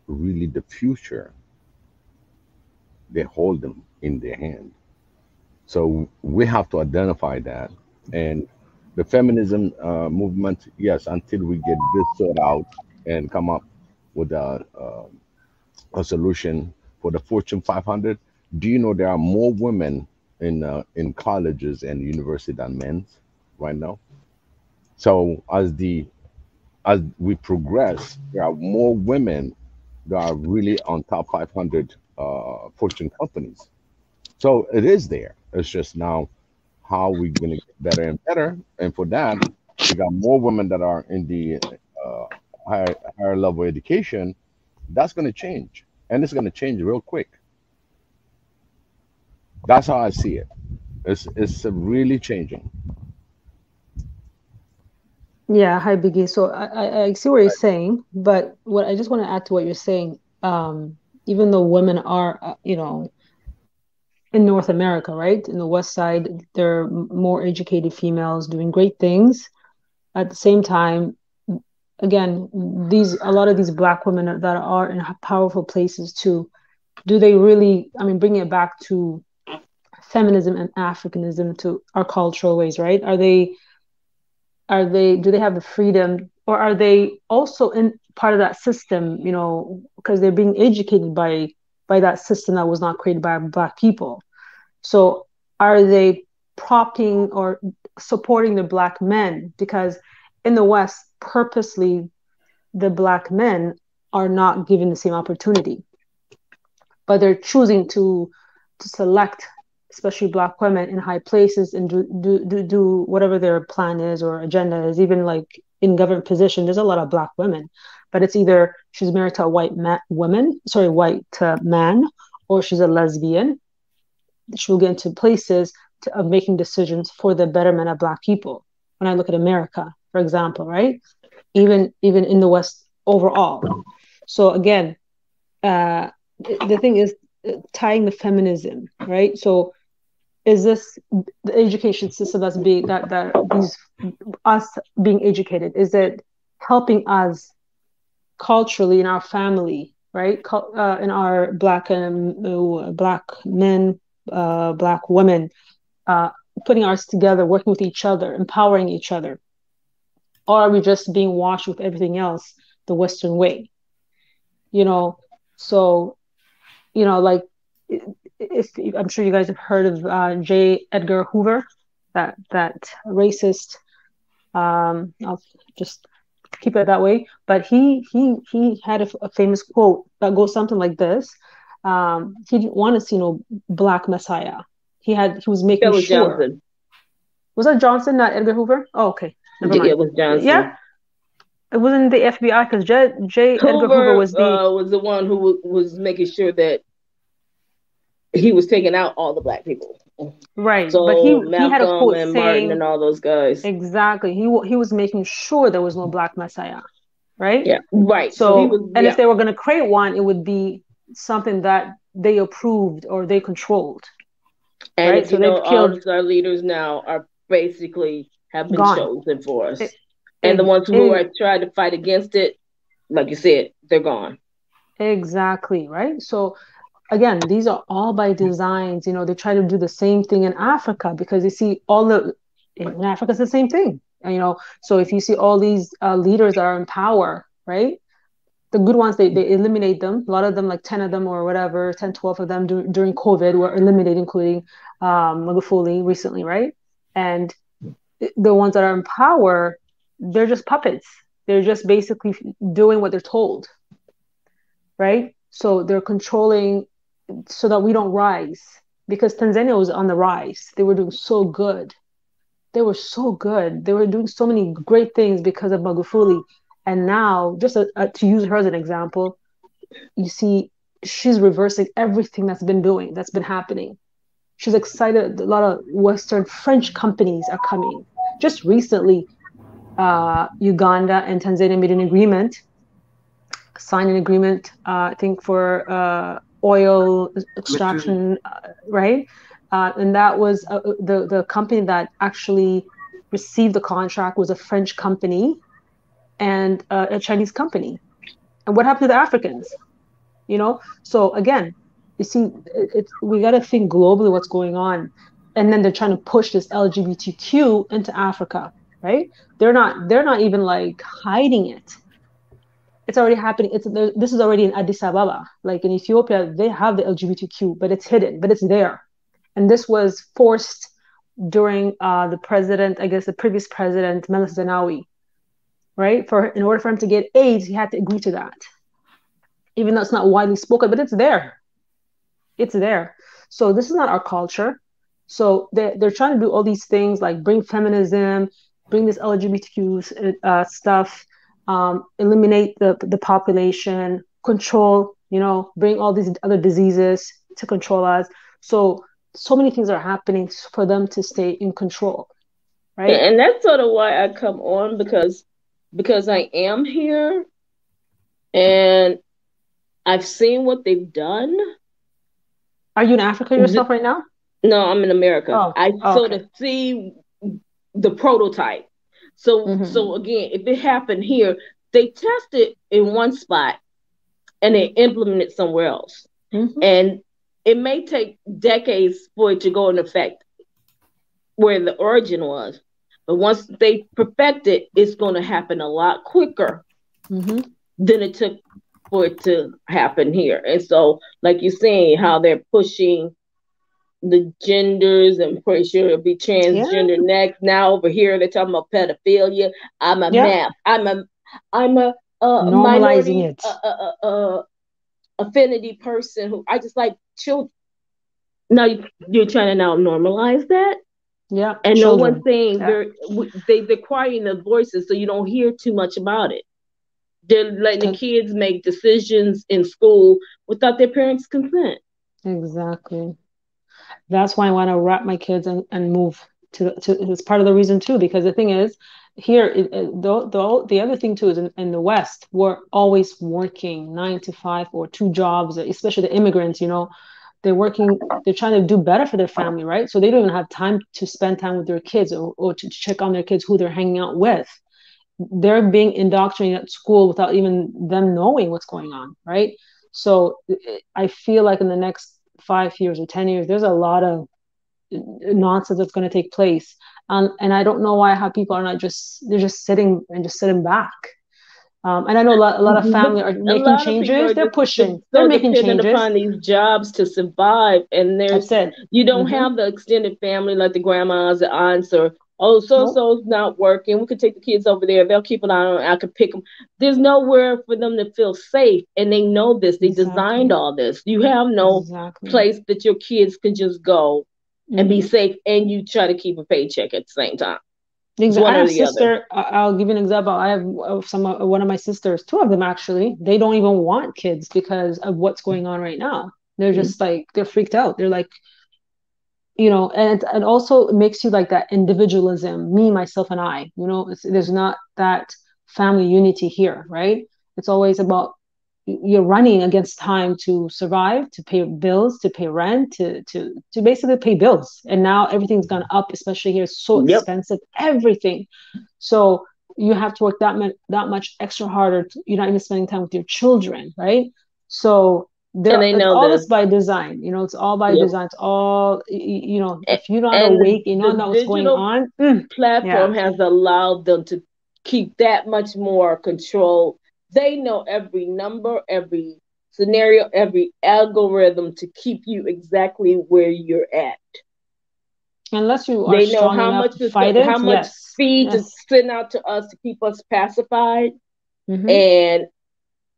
really the future. They hold them in their hand. So we have to identify that. And the feminism movement, yes, until we get this sorted out and come up with a solution for the Fortune 500. Do you know there are more women in colleges and university than men right now? So as we progress, there are more women that are really on top 500 Fortune companies. So it is there. It's just now how we're going to get better and better. And for that, we got more women that are in the uh, higher level education. That's going to change, and it's going to change real quick. That's how I see it. It's really changing. Yeah, hi Biggie. So I see what you're saying, but what I just want to add to what you're saying, even though women are, in North America, right? In the West Side, there are more educated females doing great things. At the same time, again, a lot of these Black women that are in powerful places too, do they really, I mean, bringing it back to feminism and Africanism, to our cultural ways, right? Do they have the freedom, or are they also in part of that system, because they're being educated by that system that was not created by Black people? So are they propping or supporting the Black men? Because in the West, purposely, the Black men are not given the same opportunity, but they're choosing to select, especially Black women, in high places and do whatever their plan is or agenda is. Even like in government position, there's a lot of Black women, but it's either she's married to a white man, or she's a lesbian. She'll get into places of making decisions for the betterment of Black people. When I look at America, for example, right? Even in the West overall. So again, the thing is tying the feminism, right? So is this the education system that's being that these us being educated? Is it helping us culturally in our family, right? In our Black men, Black women, putting ours together, working with each other, empowering each other? Or are we just being washed with everything else the Western way? So, like, if I'm sure you guys have heard of J. Edgar Hoover, that racist. I'll just keep it that way. But he had a famous quote that goes something like this. He didn't want to see no Black Messiah. He was making That was sure. Johnson. Was that Johnson, not Edgar Hoover? Oh, okay. Never mind. It was Johnson. Yeah. It wasn't the FBI, because J. Edgar Hoover was the one who was making sure that he was taking out all the Black people. Right. So but he Malcolm had a quote and saying, Martin and all those guys. Exactly. He was making sure there was no Black Messiah. Right? Yeah. Right. So if they were going to create one, it would be something that they approved or they controlled. And right? If you know, all of our leaders now are basically have been chosen for us. And the ones who are trying to fight against it, like you said, they're gone. Exactly, right? So again, these are all by designs. They try to do the same thing in Africa, because you see in Africa, it's the same thing. So if you see all these leaders that are in power, right? The good ones, they eliminate them. A lot of them, like 10 of them or whatever, 10, 12 of them during COVID were eliminated, including Magufuli recently, right? And the ones that are in power, they're just puppets. They're just basically doing what they're told, right? So they're controlling so that we don't rise, because Tanzania was on the rise. They were doing so good. They were so good. They were doing so many great things because of Magufuli. And now, just to use her as an example, you see she's reversing everything that's been happening. She's excited. A lot of Western French companies are coming. Just recently, Uganda and Tanzania made an agreement, signed an agreement, I think for oil extraction, right? And that was the company that actually received the contract was a French company and a Chinese company. And what happened to the Africans? You know, so again, you see, we got to think globally what's going on, and then they're trying to push this LGBTQ into Africa, right? They're not even like hiding it. It's already happening. This is already in Addis Ababa, like in Ethiopia, they have the LGBTQ, but it's hidden, but it's there, and this was forced during the president, I guess the previous president, Meles Zenawi, right? In order for him to get AIDS, he had to agree to that. Even though it's not widely spoken, but it's there. It's there. So this is not our culture. So they're trying to do all these things like bring feminism, bring this LGBTQ stuff, eliminate the population, control, bring all these other diseases to control us. So many things are happening for them to stay in control, right? And that's sort of why I come on, because I am here and I've seen what they've done. Are you in Africa yourself right now? No, I'm in America. I sort of see the prototype. So again, if it happened here, they tested in one spot and they implemented somewhere else. And it may take decades for it to go in effect where the origin was. But once they perfect it, it's going to happen a lot quicker than it took for it to happen here. And so, like you're saying, how they're pushing the genders, and pretty sure it'll be transgender next. Now over here they're talking about pedophilia. I'm a minority affinity person who I just like children. Now you're trying to now normalize that. Yeah. And children. No one's saying they're quieting the voices so you don't hear too much about it. They're letting the kids make decisions in school without their parents' consent. Exactly. That's why I want to wrap my kids and move to it's part of the reason too, because the thing is here, the other thing too is in the West, we're always working 9 to 5 or 2 jobs, especially the immigrants, they're working, they're trying to do better for their family, right? So they don't even have time to spend time with their kids or to check on their kids, who they're hanging out with. They're being indoctrinated at school without even them knowing what's going on, right? So I feel like in the next 5 years or 10 years, there's a lot of nonsense that's going to take place. And I don't know how people are they're just sitting back. And I know a lot of family are making changes. They're pushing. They're making changes upon these jobs to survive. And you don't have the extended family like the grandmas, the aunts, or so-and-so's not working. We could take the kids over there. They'll keep an eye on it. I could pick them. There's nowhere for them to feel safe. And they know this. They designed all this. You have no place that your kids can just go and be safe, and you try to keep a paycheck at the same time. Exactly. I have a sister. I'll give you an example. I have one of my sisters, 2 of them actually. They don't even want kids because of what's going on right now. They're just like, they're freaked out. They're like, and also it makes you like that individualism, me, myself, and I. There's not that family unity here, right? It's always about you're running against time to survive, to pay bills, to pay rent, to basically pay bills. And now everything's gone up, especially here. It's so expensive, everything. So you have to work that much extra harder. You're not even spending time with your children, right? So it's all this by design. It's all by design. It's all, if you're not awake, you don't know what's going on. Platform has allowed them to keep that much more control. They know every number, every scenario, every algorithm to keep you exactly where you're at. Unless you are strong enough to fight it. How much feed to send out to us to keep us pacified, and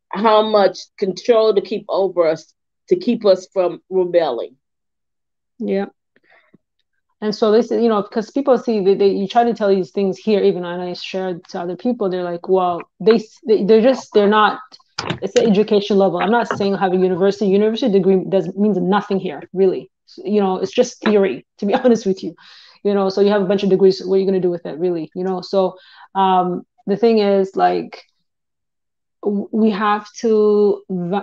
how much control to keep over us to keep us from rebelling. Yeah. And so they say, because people see you try to tell these things here, even when I share to other people, they're like, well, they're not, it's the education level. I'm not saying I have a university degree means nothing here, really. You know, it's just theory, to be honest with you. You know, so you have a bunch of degrees. What are you going to do with it, really? You know, so the thing is, like, we have to,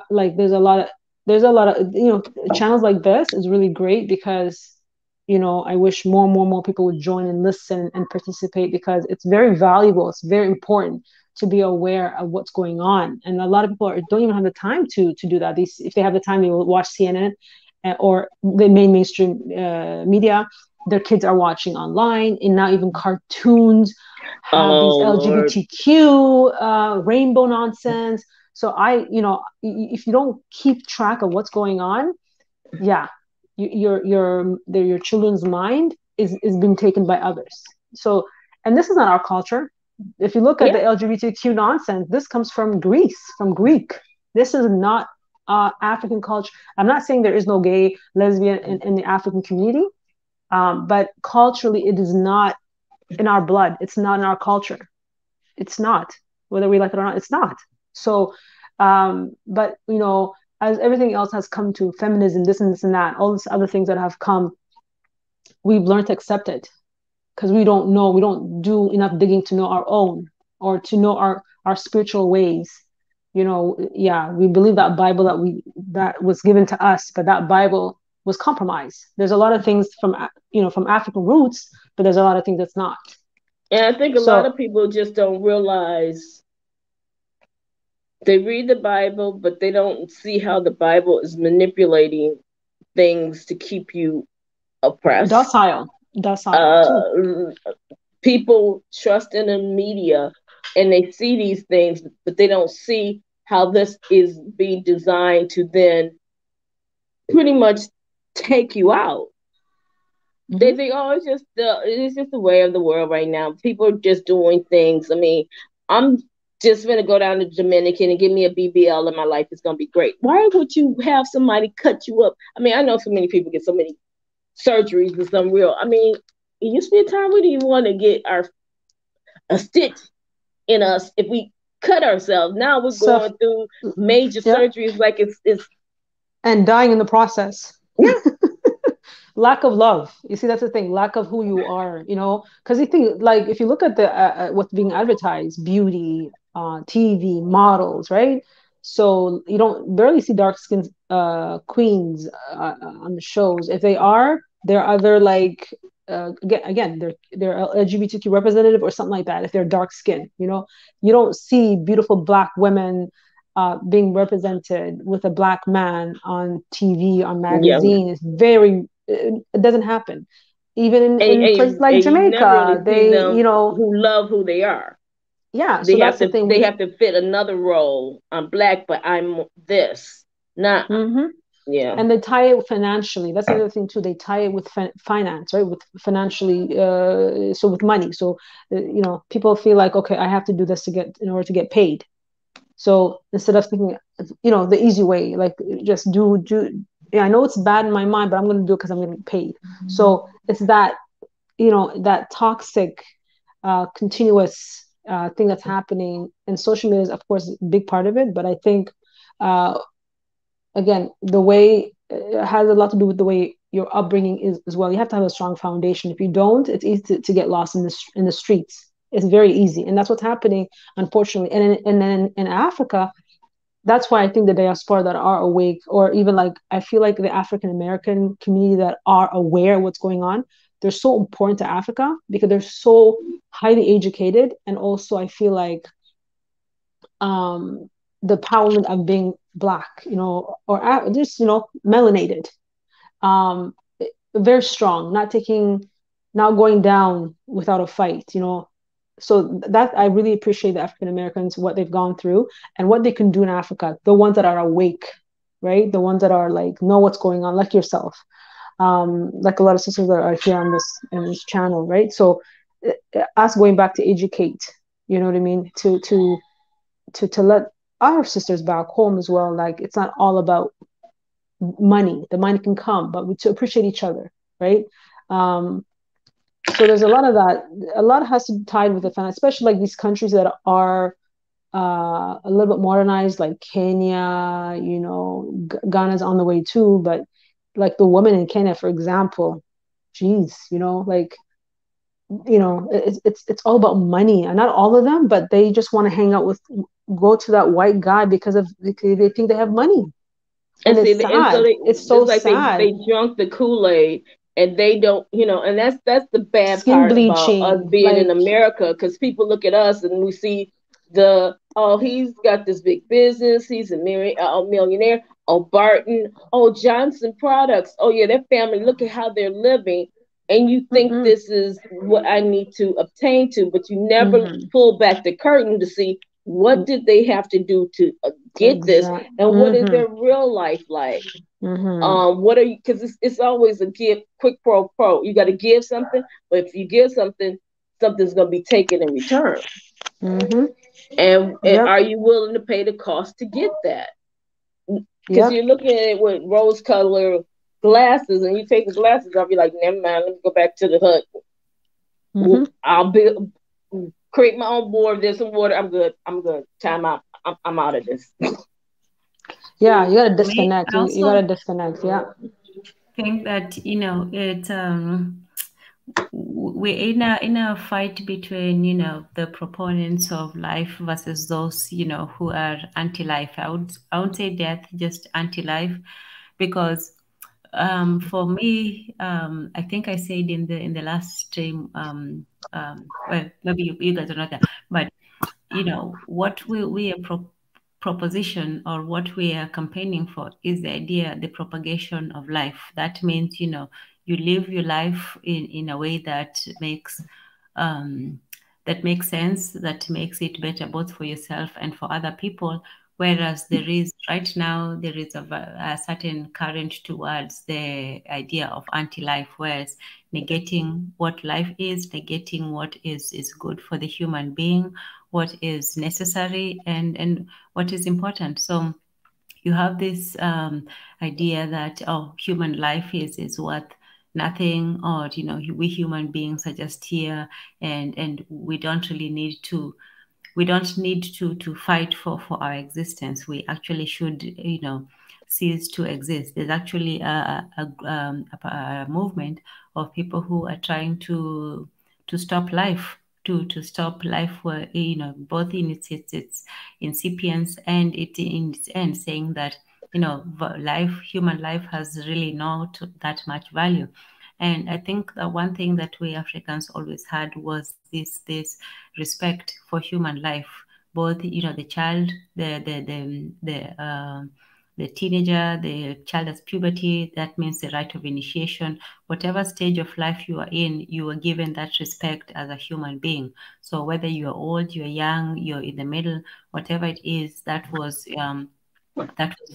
like, there's a lot of, you know, channels like this is really great because, you know, I wish more people would join and listen and participate, because it's very valuable. It's very important to be aware of what's going on. And a lot of people don't even have the time to do that. If they have the time, they will watch CNN or the mainstream media. Their kids are watching online, and now even cartoons have these LGBTQ rainbow nonsense. So you know, if you don't keep track of what's going on, yeah, your children's mind is being taken by others. So, and this is not our culture. If you look at the LGBTQ nonsense, this comes from Greece, from Greek. This is not African culture. I'm not saying there is no gay, lesbian in the African community, but culturally, it is not in our blood. It's not in our culture. It's not, whether we like it or not. It's not. So, but you know, as everything else has come to feminism, this and this and that, all these other things that have come, we've learned to accept it, because we don't do enough digging to know our own, or to know our spiritual ways. You know, yeah, we believe that Bible that was given to us, but that Bible was compromised. There's a lot of things from African roots, but there's a lot of things that's not. And I think a lot of people just don't realize, they read the Bible, but they don't see how the Bible is manipulating things to keep you oppressed. Docile. People trust in the media, and they see these things, but they don't see how this is being designed to then pretty much take you out. Mm-hmm. They think, oh, it's just the way of the world right now. People are just doing things. I mean, I'm just going to go down to Dominican and give me a BBL and my life is going to be great. Why would you have somebody cut you up? I mean, I know so many people get so many surgeries and some real, I mean, it used to be a time we didn't want to get a stitch in us if we cut ourselves. Now we're going through major surgeries like it's and dying in the process. Yeah. Lack of love. You see, that's the thing. Lack of who you are, you know, because you think, like, if you look at the what's being advertised, beauty, TV, models, right? So you don't barely see dark skinned queens on the shows. If they are, they're either like again they're LGBTQ representative or something like that. If they're dark skinned, you know, you don't see beautiful Black women being represented with a Black man on TV, on magazine. It's very, it doesn't happen. Even in places like Jamaica, they, you know, who love who they are. Yeah, so that's the thing. They have to fit another role. I'm Black, but I'm this. Not. Mm-hmm. Yeah. And they tie it financially. That's another thing too. They tie it with finance, right? With financially, so with money. So, you know, people feel like, okay, I have to do this in order to get paid. So instead of thinking, you know, the easy way, like just do. Yeah, I know it's bad in my mind, but I'm going to do it because I'm getting paid. Mm-hmm. So it's that, you know, that toxic, continuous thing that's happening. And social media is, of course, a big part of it. But I think, again, the way it has a lot to do with the way your upbringing is as well. You have to have a strong foundation. If you don't, it's easy to get lost in the streets. It's very easy. And that's what's happening, unfortunately. And then in Africa, that's why I think the diaspora that are awake, or even like, I feel like the African American community that are aware of what's going on, they're so important to Africa because they're so highly educated. And also I feel like the empowerment of being Black, you know, or just, you know, melanated, very strong, not going down without a fight, you know. So that I really appreciate the African Americans, what they've gone through and what they can do in Africa. The ones that are awake, right? The ones that are like, know what's going on, like yourself, like a lot of sisters that are here on this channel, right? So us going back to educate, you know what I mean? To let our sisters back home as well. Like, it's not all about money. The money can come, but to appreciate each other, right? So there's a lot of that. A lot has to be tied with the finance, especially like these countries that are a little bit modernized, like Kenya, you know, Ghana's on the way too. But like the woman in Kenya, for example, geez, like, it's all about money, and not all of them, but they just want to go to that white guy because they think they have money. And it's sad. It's so sad. They drunk the Kool-Aid, and they don't, and that's the bad Skin part bleaching, about us being in America, because people look at us and we see he's got this big business, he's a millionaire, Barton, Johnson Products, yeah, their family, look at how they're living, and you think this is what I need to obtain to, but you never pull back the curtain to see what did they have to do to get this, and what is their real life like. What are you, because it's always a give, quick pro. You got to give something, but if you give something, something's going to be taken in return. And are you willing to pay the cost to get that? Because you're looking at it with rose color glasses, and you take the glasses off, you're like, never mind, let me go back to the hut. I'll create my own board, there's some water, I'm good. Time out. I'm out of this. Yeah, you gotta disconnect. You gotta disconnect. Yeah. I think that we're in a fight between the proponents of life versus those who are anti-life. I would say death, just anti-life, because for me, I think I said in the last stream, well, maybe you guys are not there, but what we are proposition, or what we are campaigning for, is the idea, the propagation of life. That means you live your life in a way that makes sense, that makes it better both for yourself and for other people. Whereas there is right now a certain current towards the idea of anti-life, whereas negating what life is, negating what is good for the human being, what is necessary, and what is important. So you have this idea that human life is worth nothing, or we human beings are just here, and we don't really need to. We don't need to fight for our existence. We actually should, cease to exist. There's actually a movement of people who are trying to stop life, to stop life, where both in its incipience and in its end, saying that human life has really not that much value. And I think the one thing that we Africans always had was this respect for human life, both the child, the teenager, the child as puberty. That means the rite of initiation. Whatever stage of life you are in, you are given that respect as a human being. So whether you are old, you are young, you're in the middle, whatever it is, that was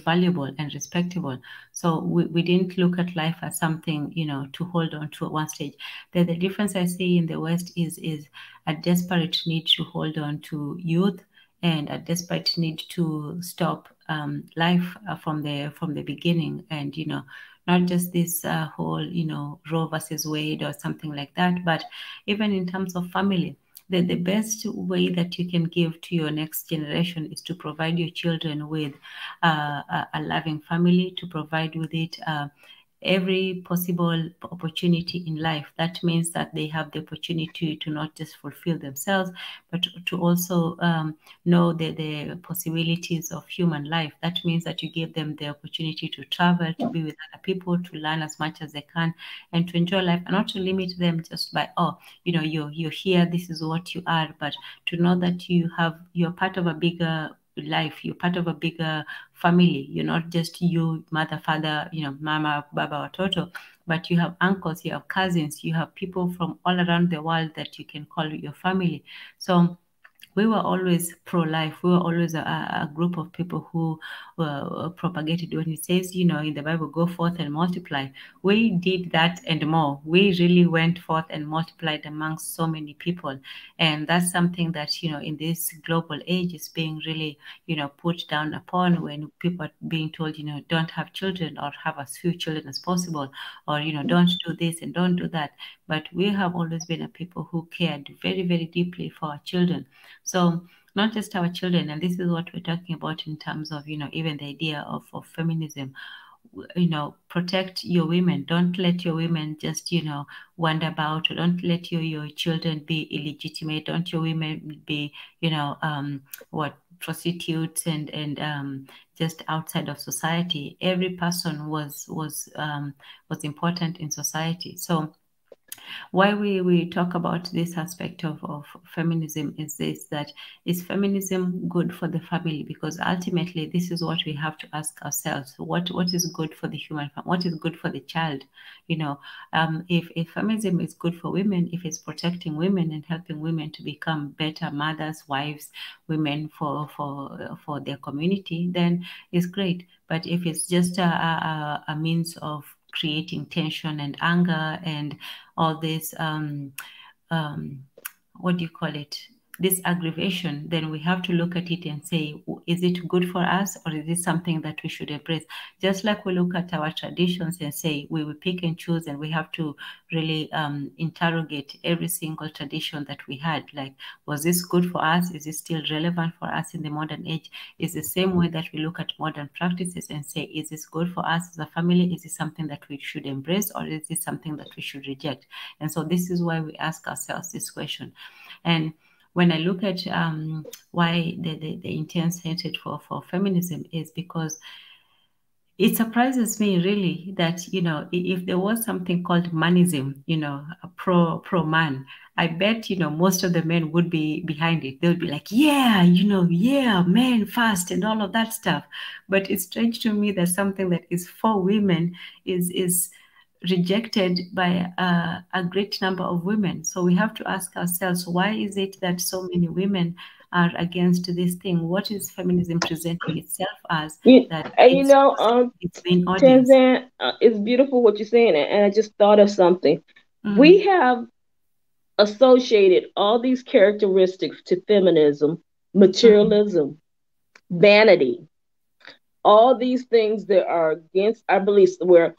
valuable and respectable. So we didn't look at life as something, to hold on to at one stage. The difference I see in the West is a desperate need to hold on to youth, and a desperate need to stop life from the beginning, and not just this whole Roe versus Wade or something like that, but even in terms of family. The best way that you can give to your next generation is to provide your children with a loving family, to provide with it every possible opportunity in life. That means that they have the opportunity to not just fulfill themselves, but to also know the possibilities of human life. That means that you give them the opportunity to travel, to be with other people, to learn as much as they can, and to enjoy life, and not to limit them just by, you're here, this is what you are, but to know that you're part of a bigger life, you're part of a bigger family. You're not just you, mother, father, mama, baba, watoto, but you have uncles, you have cousins, you have people from all around the world that you can call your family. So we were always pro-life. We were always a group of people who propagated, when it says, in the Bible, go forth and multiply. We did that and more. We really went forth and multiplied amongst so many people. And that's something that, in this global age is being really, put down upon, when people are being told, don't have children, or have as few children as possible, or, don't do this and don't do that. But we have always been a people who cared very, very deeply for our children. So not just our children, and this is what we're talking about in terms of, even the idea of feminism. protect your women. Don't let your women just, wander about. Don't let your children be illegitimate. Don't your women be, prostitutes and just outside of society. Every person was important in society. So why we talk about this aspect of feminism is this, that is feminism good for the family? Because ultimately this is what we have to ask ourselves. What is good for the human family? What is good for the child? If feminism is good for women, if it's protecting women and helping women to become better mothers, wives, women for their community, then it's great. But if it's just a means of creating tension and anger and all this what do you call it, this aggravation, then we have to look at it and say, is it good for us, or is it something that we should embrace? Just like we look at our traditions and say we will pick and choose, and we have to really interrogate every single tradition that we had. Like, was this good for us? Is it still relevant for us in the modern age? Is the same way that we look at modern practices and say, is this good for us as a family? Is it something that we should embrace, or is it something that we should reject? And so this is why we ask ourselves this question. And when I look at why the intense hatred for feminism is because it surprises me really that, if there was something called manism, a pro man, I bet, most of the men would be behind it. They would be like, yeah, yeah, men first and all of that stuff. But it's strange to me that something that is for women is rejected by a great number of women. So we have to ask ourselves, why is it that so many women are against this thing? What is feminism presenting itself as? That its main audience? Tanzan, it's beautiful what you're saying, and I just thought of something. We have associated all these characteristics to feminism: materialism, vanity, all these things that are against our beliefs, where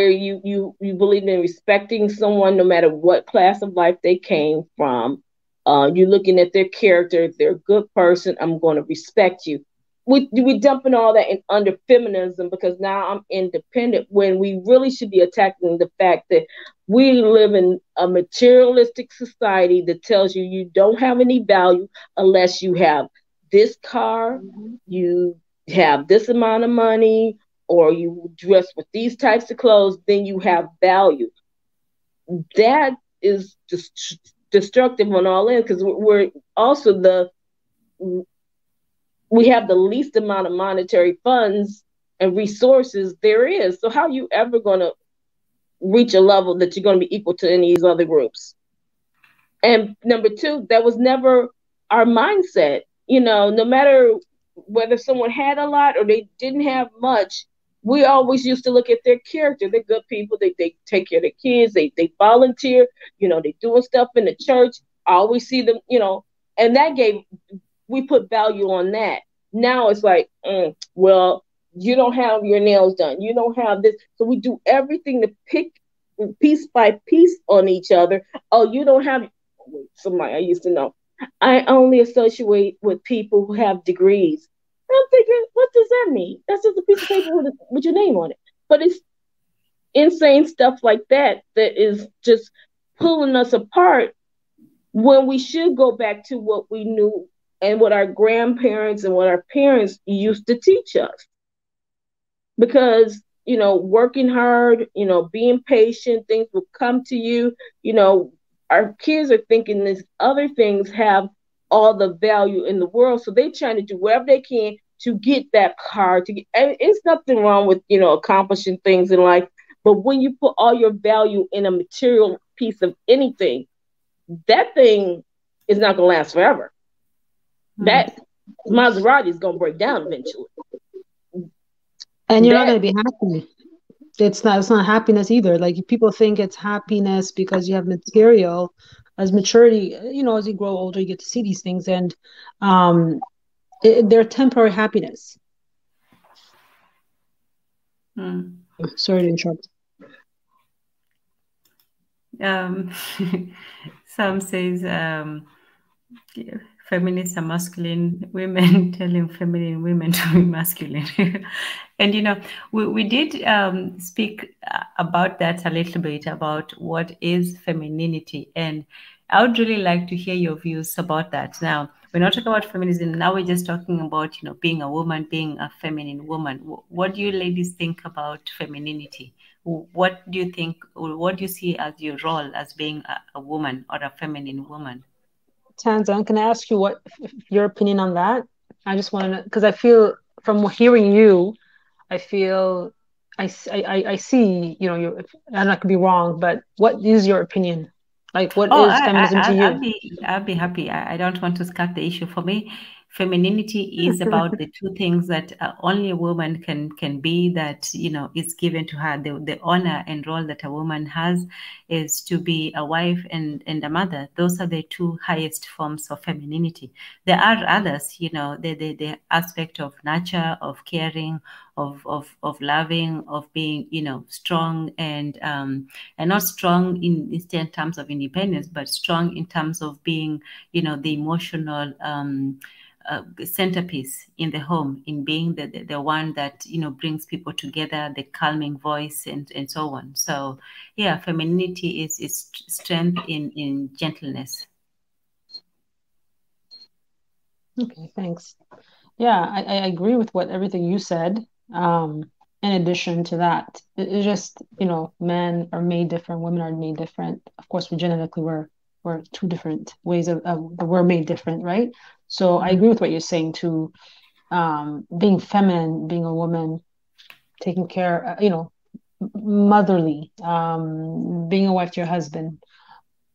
you believe in respecting someone no matter what class of life they came from. You're looking at their character. If they're a good person, I'm going to respect you. We dumping all that in under feminism because now I'm independent, when we really should be attacking the fact that we live in a materialistic society that tells you don't have any value unless you have this car, you have this amount of money, or you dress with these types of clothes, then you have value. That is just destructive on all ends, because we're also we have the least amount of monetary funds and resources there is. So how are you ever going to reach a level that you're going to be equal to any of these other groups? And number two, that was never our mindset. No matter whether someone had a lot or they didn't have much, we always used to look at their character. They're good people. They take care of their kids. They volunteer. They doing stuff in the church. I always see them, and we put value on that. Now it's like, well, you don't have your nails done. You don't have this. So we do everything to pick piece by piece on each other. Oh, you don't have somebody I used to know. I only associate with people who have degrees. I'm thinking, what does that mean? That's just a piece of paper with your name on it. But it's insane stuff like that is just pulling us apart, when we should go back to what we knew and what our grandparents and what our parents used to teach us. Because, working hard, being patient, things will come to you. Our kids are thinking these other things have all the value in the world, so they're trying to do whatever they can to get that car. It's nothing wrong with accomplishing things in life, but when you put all your value in a material piece of anything, that thing is not going to last forever. That Maserati is going to break down eventually, and you're not going to be happy. It's not happiness either. Like, people think it's happiness because you have material. As maturity, as you grow older, you get to see these things, and they're temporary happiness. Sorry to interrupt. Sam says feminists are masculine women telling feminine women to be masculine. And, you know, we did speak about that a little bit, about what is femininity. And I would really like to hear your views about that. Now, we're not talking about feminism. Now we're just talking about, you know, being a woman, being a feminine woman. What do you ladies think about femininity? What do you think, or what do you see as your role as being a woman or a feminine woman? Tanzan, can I ask you what your opinion on that? I just want to, because I feel from hearing you, I feel I see, you know, and I could be wrong, but what is your opinion? Like, what is feminism to you? I'll be happy. I don't want to skirt the issue. For me, femininity is about the two things that only a woman can be, that, you know, is given to her. The honor and role that a woman has is to be a wife and a mother. Those are the two highest forms of femininity. There are others, you know, the aspect of nurture, of caring, of loving, of being, you know, strong and not strong in terms of independence, but strong in terms of being, you know, the emotional centerpiece in the home, in being the one that, you know, brings people together, the calming voice, and so on. So yeah, femininity is strength in gentleness. Okay, thanks. Yeah, I agree with everything you said. In addition to that, it's just, you know, men are made different, women are made different. Of course, we genetically we're two different ways of we're made different, right? So I agree with what you're saying too. Being feminine, being a woman, taking care, you know, motherly, being a wife to your husband,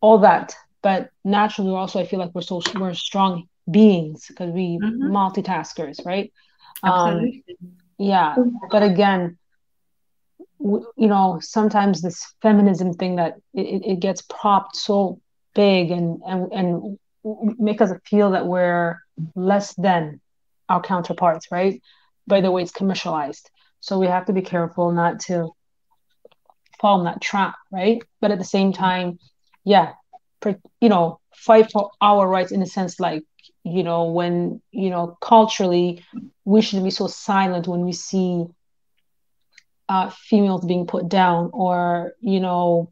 all that. But naturally, also, I feel like we're strong beings because we multitaskers, right? Absolutely. Yeah, but again, you know, sometimes this feminism thing that it gets propped so big and make us feel that we're less than our counterparts, right? By the way it's commercialized. So we have to be careful not to fall in that trap, right? But at the same time, yeah, you know, fight for our rights in a sense, like, you know, when, you know, culturally, we shouldn't be so silent when we see females being put down, or, you know,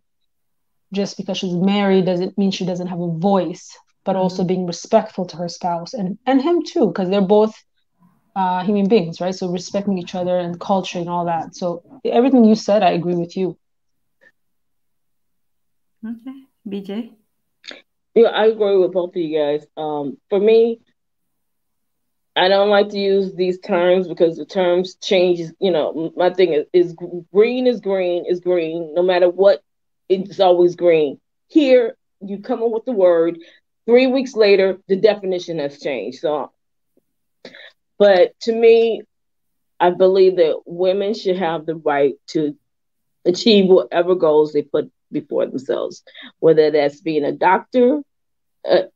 just because she's married doesn't mean she doesn't have a voice, but also being respectful to her spouse and him too, because they're both human beings, right? So respecting each other and culture and all that. So everything you said, I agree with you. Okay, BJ. Yeah, I agree with both of you guys. For me, I don't like to use these terms because the terms change. You know, my thing is green is green is green. No matter what, it's always green. Here, you come up with the word. 3 weeks later, the definition has changed. So, but to me, I believe that women should have the right to achieve whatever goals they put before themselves, whether that's being a doctor, an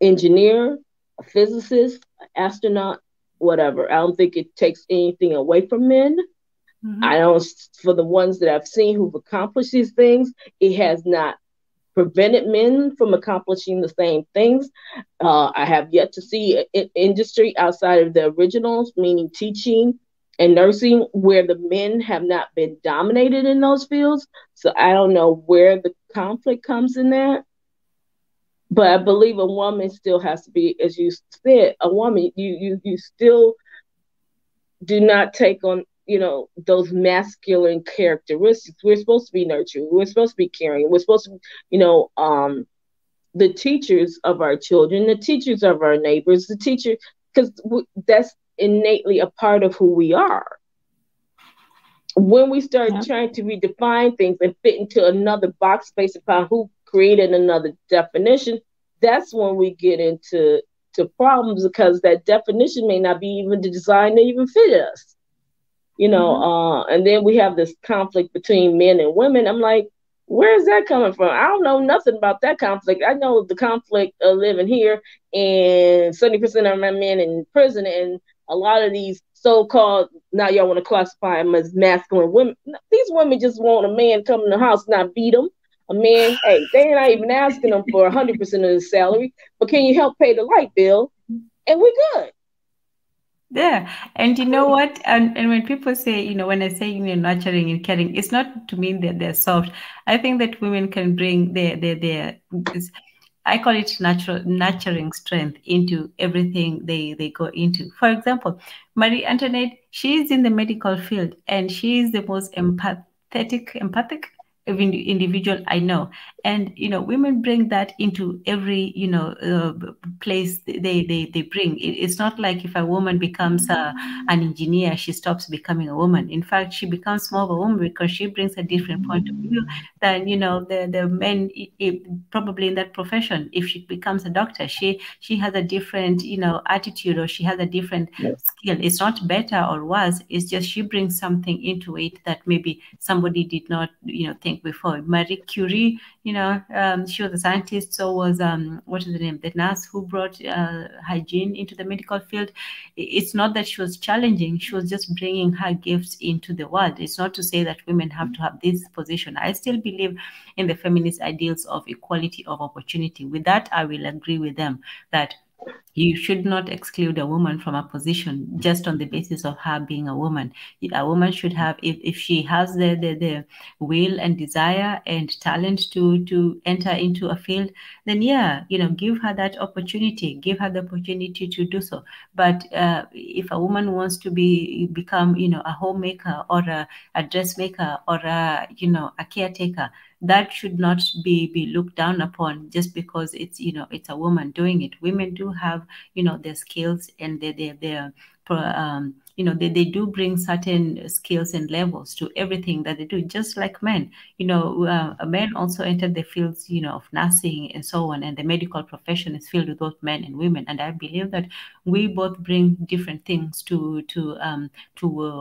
engineer, a physicist, an astronaut, whatever. I don't think it takes anything away from men. I don't, for the ones that I've seen who've accomplished these things, it has not prevented men from accomplishing the same things. I have yet to see an industry outside of the originals, meaning teaching and nursing, where the men have not been dominated in those fields. So I don't know where the conflict comes in that. But I believe a woman still has to be, as you said, a woman. You still do not take on, you know, those masculine characteristics. We're supposed to be nurturing. We're supposed to be caring. We're supposed to, you know, the teachers of our children, the teachers of our neighbors, the teacher, because that's innately a part of who we are. When we start trying to redefine things and fit into another box based upon who created another definition, that's when we get into problems, because that definition may not be even the design that even fit us. You know, and then we have this conflict between men and women. I'm like, where is that coming from? I don't know nothing about that conflict. I know the conflict of living here, and 70% of my men in prison, and a lot of these so-called, now y'all want to classify them as masculine women. These women just want a man come in the house, not beat them. A man, hey, they're not even asking them for 100% of the salary, but can you help pay the light bill? And we're good. Yeah, and you know what? And when people say, when I say, nurturing and caring, it's not to mean that they're soft. I think that women can bring their I call it nurturing strength into everything they go into. For example, Marie Antoinette, she is in the medical field and she is the most empathic individual I know. And women bring that into every place they bring. It's not like if a woman becomes an engineer, she stops becoming a woman. In fact, she becomes more of a woman because she brings a different point of view than the men probably in that profession. If she becomes a doctor, she has a different attitude, or she has a different skill. It's not better or worse. It's just she brings something into it that maybe somebody did not think before. Marie Curie, she was a scientist. So was what is the name? The nurse who brought hygiene into the medical field. It's not that she was challenging; she was just bringing her gifts into the world. It's not to say that women have to have this position. I still believe in the feminist ideals of equality of opportunity. With that, I will agree with them that you should not exclude a woman from a position just on the basis of her being a woman. A woman should have, if she has the will and desire and talent to enter into a field, then give her that opportunity. Give her the opportunity to do so. But if a woman wants to become a homemaker or a dressmaker or a caretaker, that should not be looked down upon just because it's a woman doing it. Women do have their skills, and they do bring certain skills and levels to everything that they do, just like men. Men also entered the fields of nursing and so on, and the medical profession is filled with both men and women. And I believe that we both bring different things to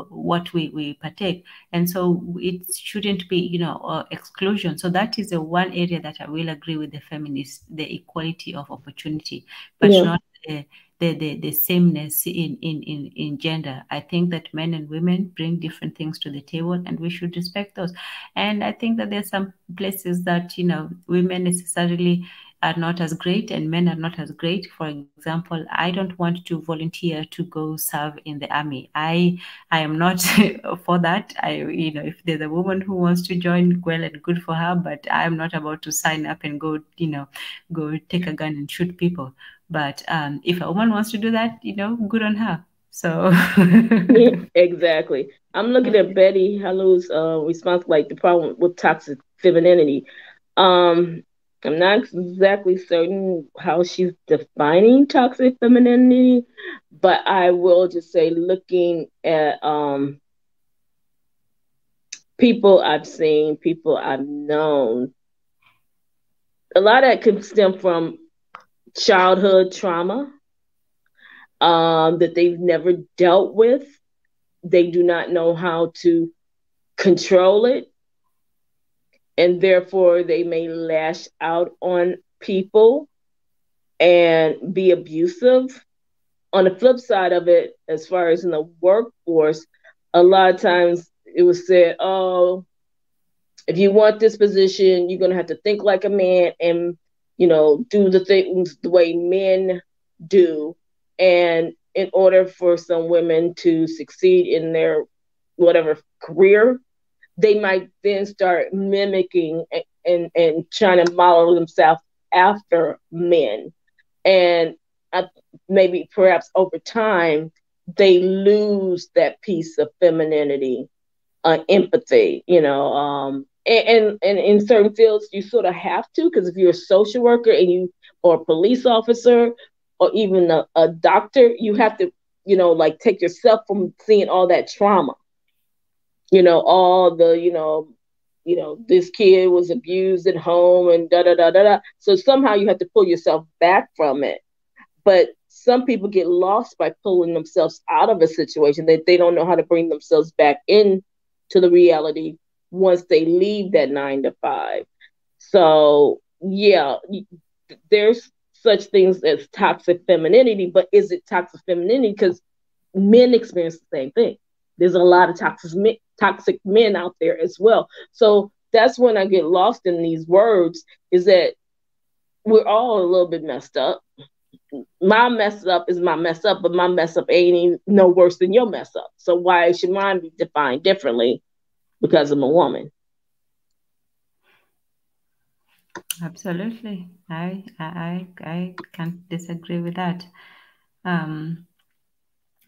what we partake, and so it shouldn't be exclusion. So that is the one area that I will agree with the feminists: the equality of opportunity, but not the sameness in gender. I think that men and women bring different things to the table, and we should respect those. And I think that there's some places that women necessarily are not as great and men are not as great. For example, I don't want to volunteer to go serve in the army. I am not for that. If there's a woman who wants to join, well and good for her, but I am not about to sign up and go take a gun and shoot people. But if a woman wants to do that, good on her. So exactly. I'm looking at Betty Hallow's response, like the problem with toxic femininity. I'm not exactly certain how she's defining toxic femininity, but I will just say, looking at people I've seen, people I've known, a lot of that can stem from childhood trauma that they've never dealt with. They do not know how to control it, and therefore they may lash out on people and be abusive. On the flip side of it, as far as in the workforce, a lot of times it was said, oh, if you want this position, you're going to have to think like a man and, do the things the way men do. And in order for some women to succeed in their whatever career, they might then start mimicking and trying to model themselves after men. And maybe perhaps over time, they lose that piece of femininity, empathy, and in certain fields, you sort of have to, because if you're a social worker or a police officer, or even a doctor, you have to, like take yourself from seeing all that trauma. All the, this kid was abused at home and da-da-da-da-da. So somehow you have to pull yourself back from it. But some people get lost by pulling themselves out of a situation that they don't know how to bring themselves back in to the reality once they leave that 9 to 5. So yeah, there's such things as toxic femininity, but is it toxic femininity? Because men experience the same thing. There's a lot of toxic men out there as well. So that's when I get lost in these words, is that we're all a little bit messed up. My mess up is my mess up, but my mess up ain't even no worse than your mess up. So why should mine be defined differently because I'm a woman? Absolutely. I can't disagree with that.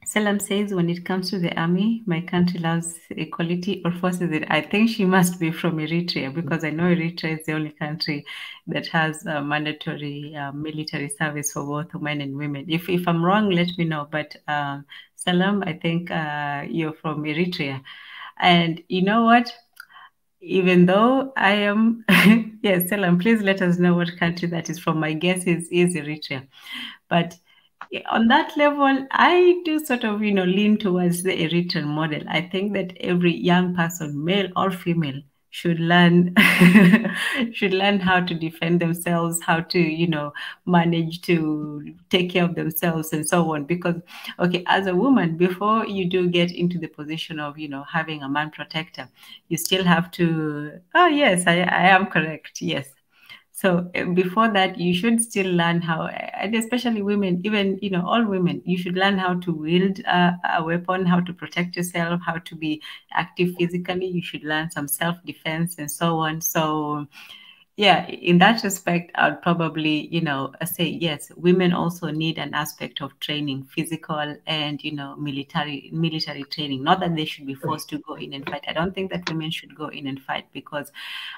Selam says, when it comes to the army, my country loves equality or forces it. I think she must be from Eritrea, because I know Eritrea is the only country that has mandatory military service for both men and women. If I'm wrong, let me know. But Selam, I think you're from Eritrea. And you know what? Even though I am, yes, Selam, please let us know what country that is from. My guess is Eritrea. But on that level, I do sort of, lean towards the Eritrean model. I think that every young person, male or female, should learn how to defend themselves, how to, manage to take care of themselves and so on. Because, okay, as a woman, before you do get into the position of, having a man protector, you still have to, oh, yes, I am correct. Yes. So before that, you should still learn how, and especially women, even, all women, you should learn how to wield a weapon, how to protect yourself, how to be active physically. You should learn some self-defense and so on. So yeah, in that respect, I'd probably, say yes, women also need an aspect of training, physical and, military training. Not that they should be forced to go in and fight. I don't think that women should go in and fight, because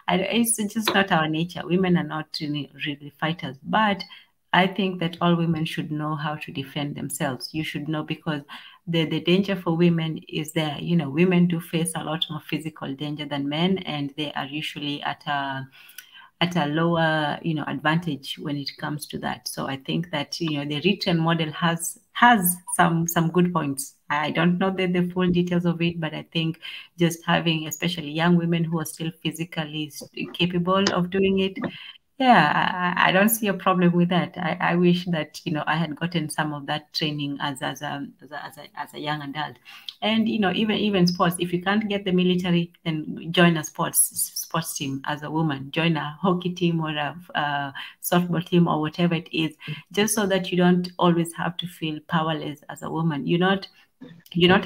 it's just not our nature. Women are not really fighters. But I think that all women should know how to defend themselves. You should know, because the danger for women is there. Women do face a lot more physical danger than men, and they are usually at a lower, advantage when it comes to that. So I think that, the Eritrean model has some good points. I don't know the full details of it, but I think just having, especially young women who are still physically capable of doing it, yeah, I don't see a problem with that. I wish that, I had gotten some of that training as a young adult. And, even sports, if you can't get the military, then join a sports team as a woman. Join a hockey team or a softball team or whatever it is, just so that you don't always have to feel powerless as a woman. You're not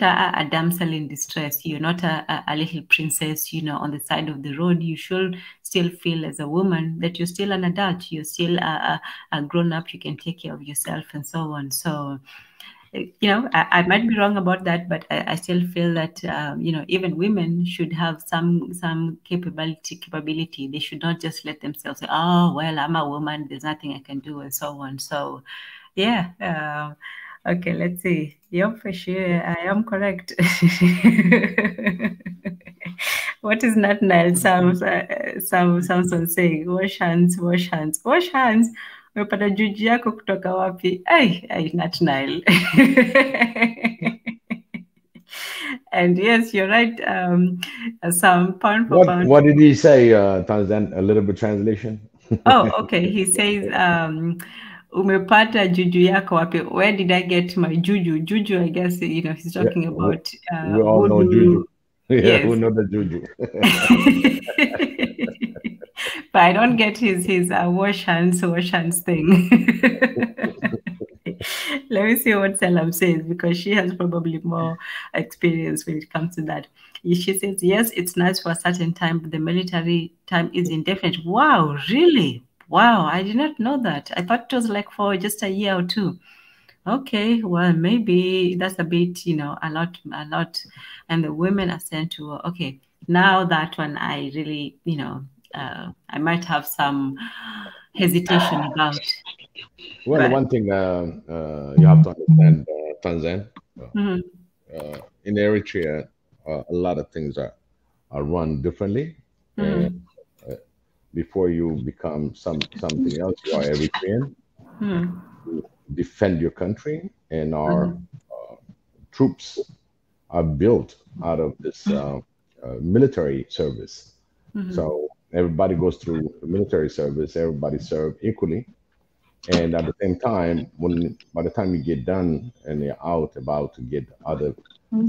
a damsel in distress. You're not a little princess, on the side of the road. You should still feel as a woman that you're still an adult. You're still a grown up. You can take care of yourself and so on. So, I might be wrong about that, but I still feel that, even women should have some capability. They should not just let themselves say, oh, well, I'm a woman, there's nothing I can do and so on. So, yeah. Okay, let's see. Yep, for sure. I am correct. What is Nat Nile Samson saying? Wash hands, wash hands, wash hands. Umepata juji yako kutoka wapi? Ay, Nat Nile. And yes, you're right. Some pound for pound. What did he say, Tanzan? A little bit translation? Oh, okay. He says, umepata juju yako wapi? Where did I get my juju? Juju, I guess, he's talking about we all know juju. Yeah, yes. we know the juju. But I don't get his wash hands thing. Let me see what Salam says, because she has probably more experience when it comes to that. She says, yes, it's nice for a certain time, but the military time is indefinite. Wow, really? Wow, I did not know that. I thought it was like for just a year or two. Okay, well, maybe that's a bit, a lot. And the women are sent to, okay, now that one I really, I might have some hesitation about. Well, but, one thing you have to understand, Tanzan, in Eritrea, a lot of things are run differently. And before you become something else, you are Eritrean. You defend your country, and our troops are built out of this military service. So everybody goes through military service. Everybody serve equally. And at the same time, by the time you get done and you're out about to get other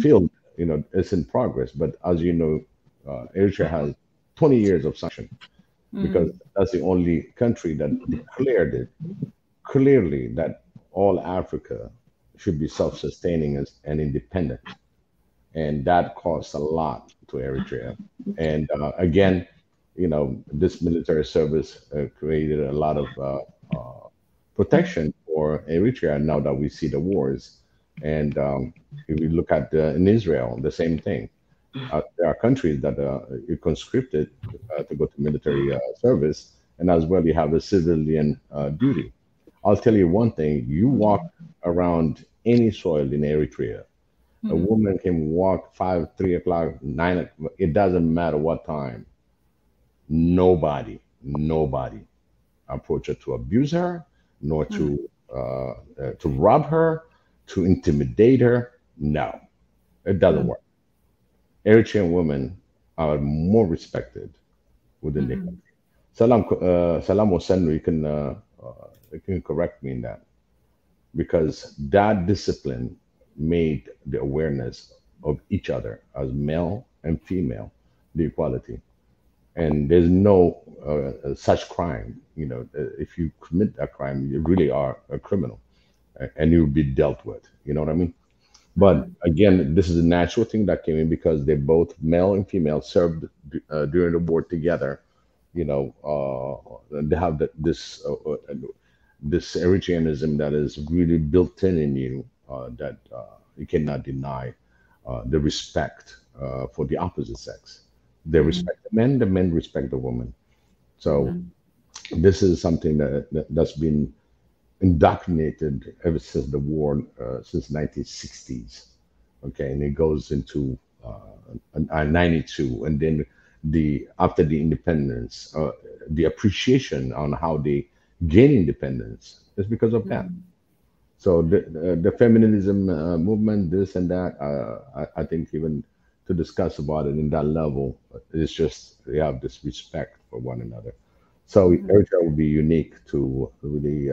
field, it's in progress. But as you know, Eritrea has 20 years of sanction, because that's the only country that declared it clearly that all Africa should be self-sustaining and independent. And that costs a lot to Eritrea. And again, this military service created a lot of protection for Eritrea now that we see the wars. And if we look at in Israel, the same thing. There are countries that are conscripted to go to military service, and as well you have a civilian duty. I'll tell you one thing: you walk around any soil in Eritrea, a woman can walk 5, 3 o'clock, 9 o'clock, it doesn't matter what time. Nobody approach her to abuse her, nor to rob her, to intimidate her. No, it doesn't work. Eritrean women are more respected within the country. Salam Hossein, you can correct me in that, because that discipline made the awareness of each other as male and female, the equality. And there's no such crime. If you commit a crime, you really are a criminal, and you'll be dealt with. You know what I mean? But again, this is a natural thing that came in because they both, male and female, served during the war together. They have this Eritreanism that is really built in you, that you cannot deny the respect for the opposite sex. They respect the men respect the woman. So this is something that's been indoctrinated ever since the war, since 1960s. Okay, and it goes into 92, and then after the independence, the appreciation on how they gain independence is because of that. So the feminism movement, this and that, I think even to discuss about it in that level, it's just they have this respect for one another. So Eritrea would be unique to really,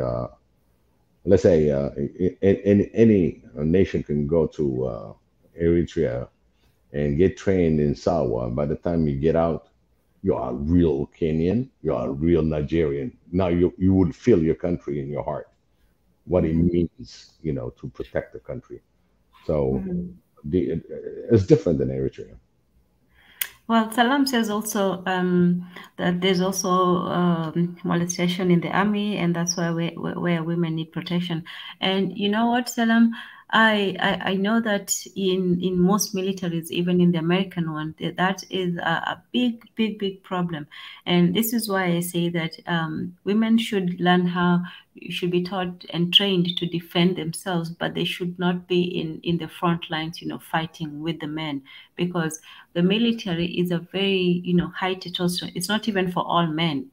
let's say, any nation can go to Eritrea and get trained in Sawa. By the time you get out, you are a real Kenyan, you are a real Nigerian. Now you would feel your country in your heart, what it means, to protect the country. So it's different than Eritrea. Well, Salam says also that there's also molestation in the army, and that's why where women need protection. And you know what, Salam? I know that in most militaries, even in the American one, that is a big problem. And this is why I say that women should learn should be taught and trained to defend themselves, but they should not be in the front lines, fighting with the men, because the military is a very, high testosterone. It's not even for all men,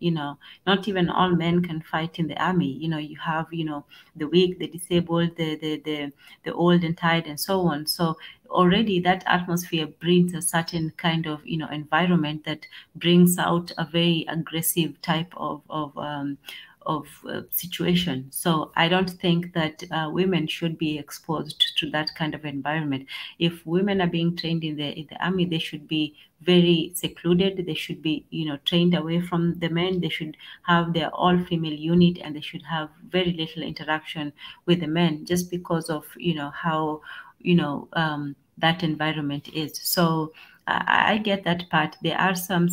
not even all men can fight in the army. You have, the weak, the disabled, the old and tired, and so on. So already that atmosphere brings a certain kind of, environment that brings out a very aggressive type of situation. So I don't think that women should be exposed to that kind of environment. If women are being trained in the army, they should be very secluded. They should be, trained away from the men. They should have their all-female unit, and they should have very little interaction with the men, just because of how that environment is. So I get that part. There are some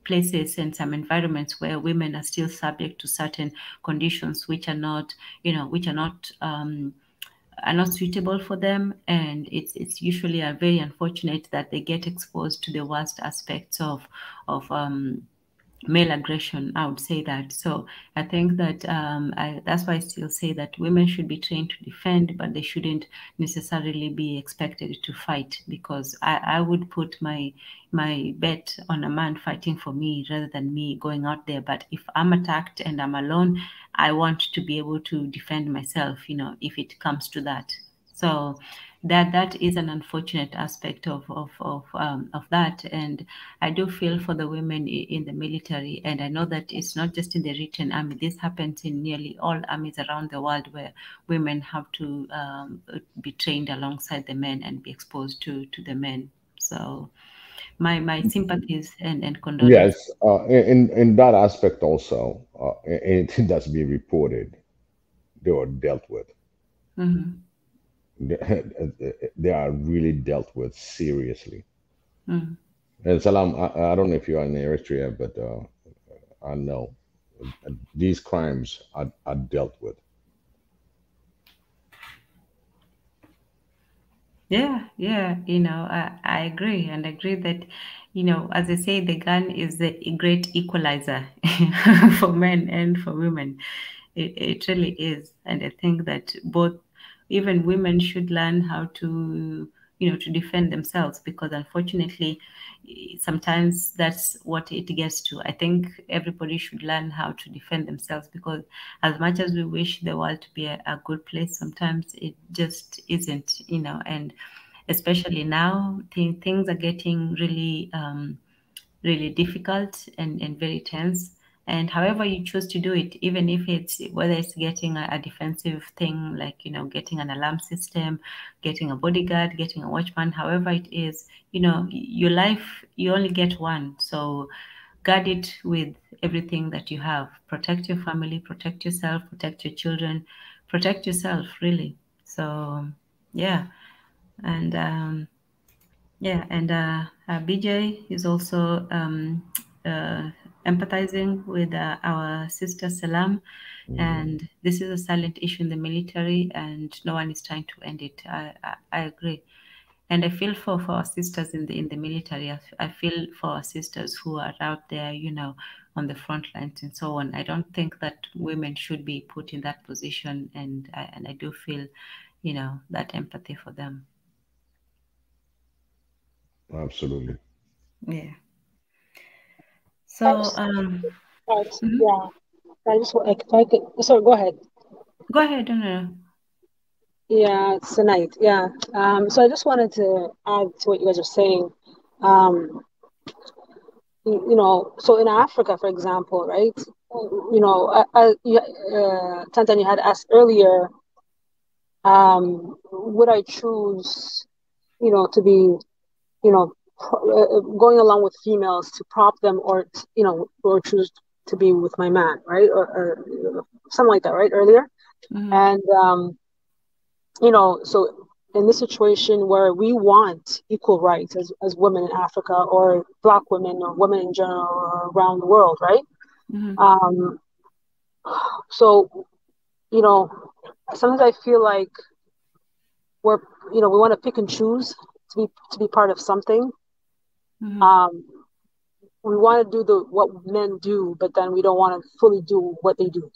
places and some environments where women are still subject to certain conditions which are not suitable for them, and it's usually very unfortunate that they get exposed to the worst aspects of male aggression. I would say that. So I think that that's why I still say that women should be trained to defend, but they shouldn't necessarily be expected to fight, because I would put my bet on a man fighting for me rather than me going out there. But if I'm attacked and I'm alone, I want to be able to defend myself, if it comes to that. So that is an unfortunate aspect of that. And I do feel for the women in the military, and I know that it's not just in the Eritrean army. This happens in nearly all armies around the world, where women have to be trained alongside the men and be exposed to the men. So my sympathies and condolences. Yes, in that aspect also, anything that's being reported, they are dealt with. Mm-hmm. They are really dealt with seriously. Mm-hmm. And Salam, I don't know if you are in Eritrea, but I know these crimes are dealt with. Yeah, yeah, I agree, and agree that, as I say, the gun is the great equalizer for men and for women. It really is, and I think that both, even women should learn how to, to defend themselves, because unfortunately, sometimes that's what it gets to. I think everybody should learn how to defend themselves, because as much as we wish the world to be a good place, sometimes it just isn't, and especially now, things are getting really, really difficult and very tense. And however you choose to do it, even if it's whether it's getting a defensive thing, like, getting an alarm system, getting a bodyguard, getting a watchman, however it is, your life, you only get one. So guard it with everything that you have. Protect your family, protect yourself, protect your children, protect yourself, really. So, yeah. And BJ is also empathizing with our sister Salam, and this is a silent issue in the military, and no one is trying to end it. I agree, and I feel for our sisters in the military. I feel for our sisters who are out there, on the front lines and so on. I don't think that women should be put in that position, and I do feel, that empathy for them. Absolutely. Yeah. So, yeah, I just want, if I could, sorry, go ahead. go ahead. No. Yeah, it's tonight. Yeah. So I just wanted to add to what you guys are saying. So in Africa, for example, right? Tantan, you had asked earlier, would I choose, to be, going along with females to prop them, or choose to be with my man, right? Or something like that, right? Earlier. Mm-hmm. And, so in this situation where we want equal rights as women in Africa, or Black women, or women in general around the world, right? Mm-hmm. So, sometimes I feel like we want to pick and choose to be part of something. Mm-hmm. We want to do what men do, but then we don't want to fully do what they do,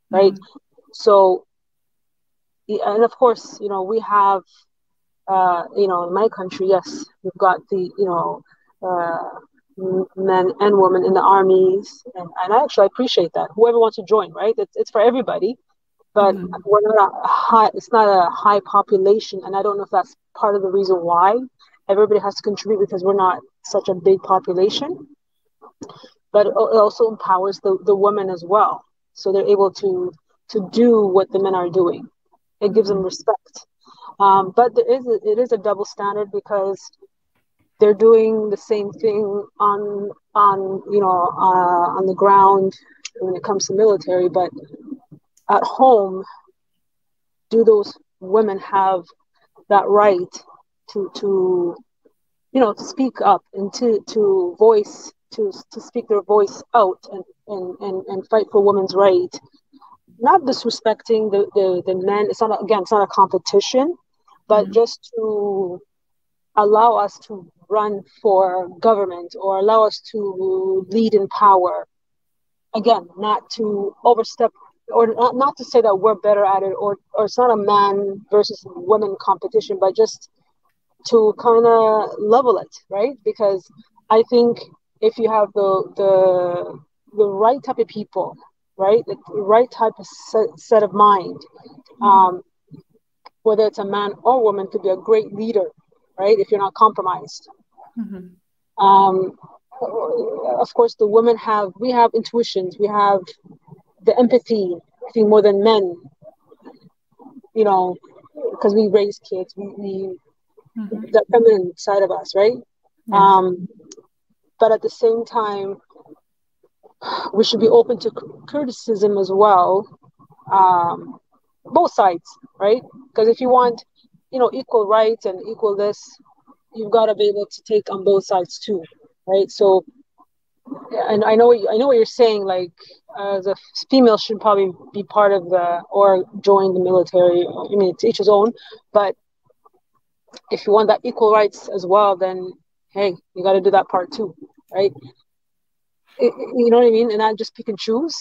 right? Mm-hmm. So, and of course, we have, in my country, yes, we've got the, men and women in the armies, and I actually appreciate that. Whoever wants to join, right? It's for everybody, but Mm-hmm. we're not it's not a high population, and I don't know if that's part of the reason why everybody has to contribute, because we're not such a big population. But it also empowers the women as well, so they're able to do what the men are doing. It gives them respect. But it is a double standard, because they're doing the same thing on the ground when it comes to military, but at home, do those women have that right to speak up, and to voice to speak their voice out, and fight for women's right, not disrespecting the men. It's not a competition, but just to allow us to run for government, or allow us to lead in power. Again, not to overstep, or not to say that we're better at it, or it's not a man versus women competition, but just to kind of level it, right? Because I think if you have the right type of people, right, the right type of set of mind, whether it's a man or woman, could be a great leader, right? If you're not compromised. Of course, the women we have intuitions, we have the empathy, I think, more than men, because we raise kids, we the feminine side of us, right? Yes. But at the same time, we should be open to criticism as well. Both sides, right? Because if you want, equal rights and equal this, you've got to be able to take on both sides too, right? So, and I know what you're saying. Like, the female should probably be part of or join the military. I mean, to each his own. But if you want that equal rights as well, then hey, you got to do that part too, right? You know what I mean? And not just pick and choose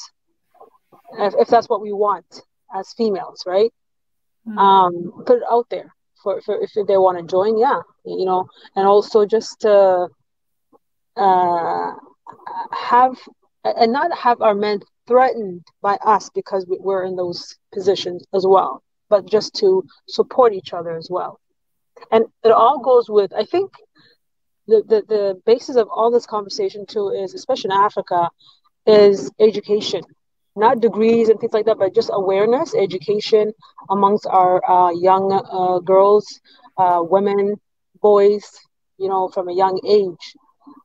if that's what we want as females, right? Put it out there for if they want to join, yeah, and also just to have and not have our men threatened by us because we're in those positions as well, but just to support each other as well. And it all goes with, I think, the basis of all this conversation too is, especially in Africa, is education. Not degrees and things like that, but just awareness, education amongst our young girls, women, boys, from a young age.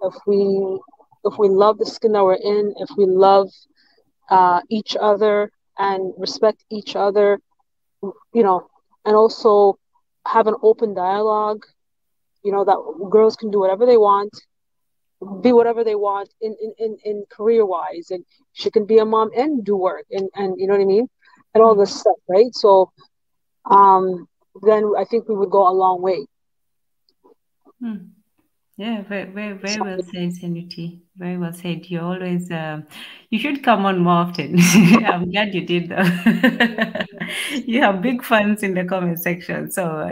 If we love the skin that we're in, if we love each other and respect each other, and also have an open dialogue, that girls can do whatever they want, be whatever they want in career wise, and she can be a mom and do work and you know what I mean, and all this stuff, right? So then I think we would go a long way. Yeah, very, very, very well said, Senuti. Very well said. You always, you should come on more often. I'm glad you did, though. You have big fans in the comment section, so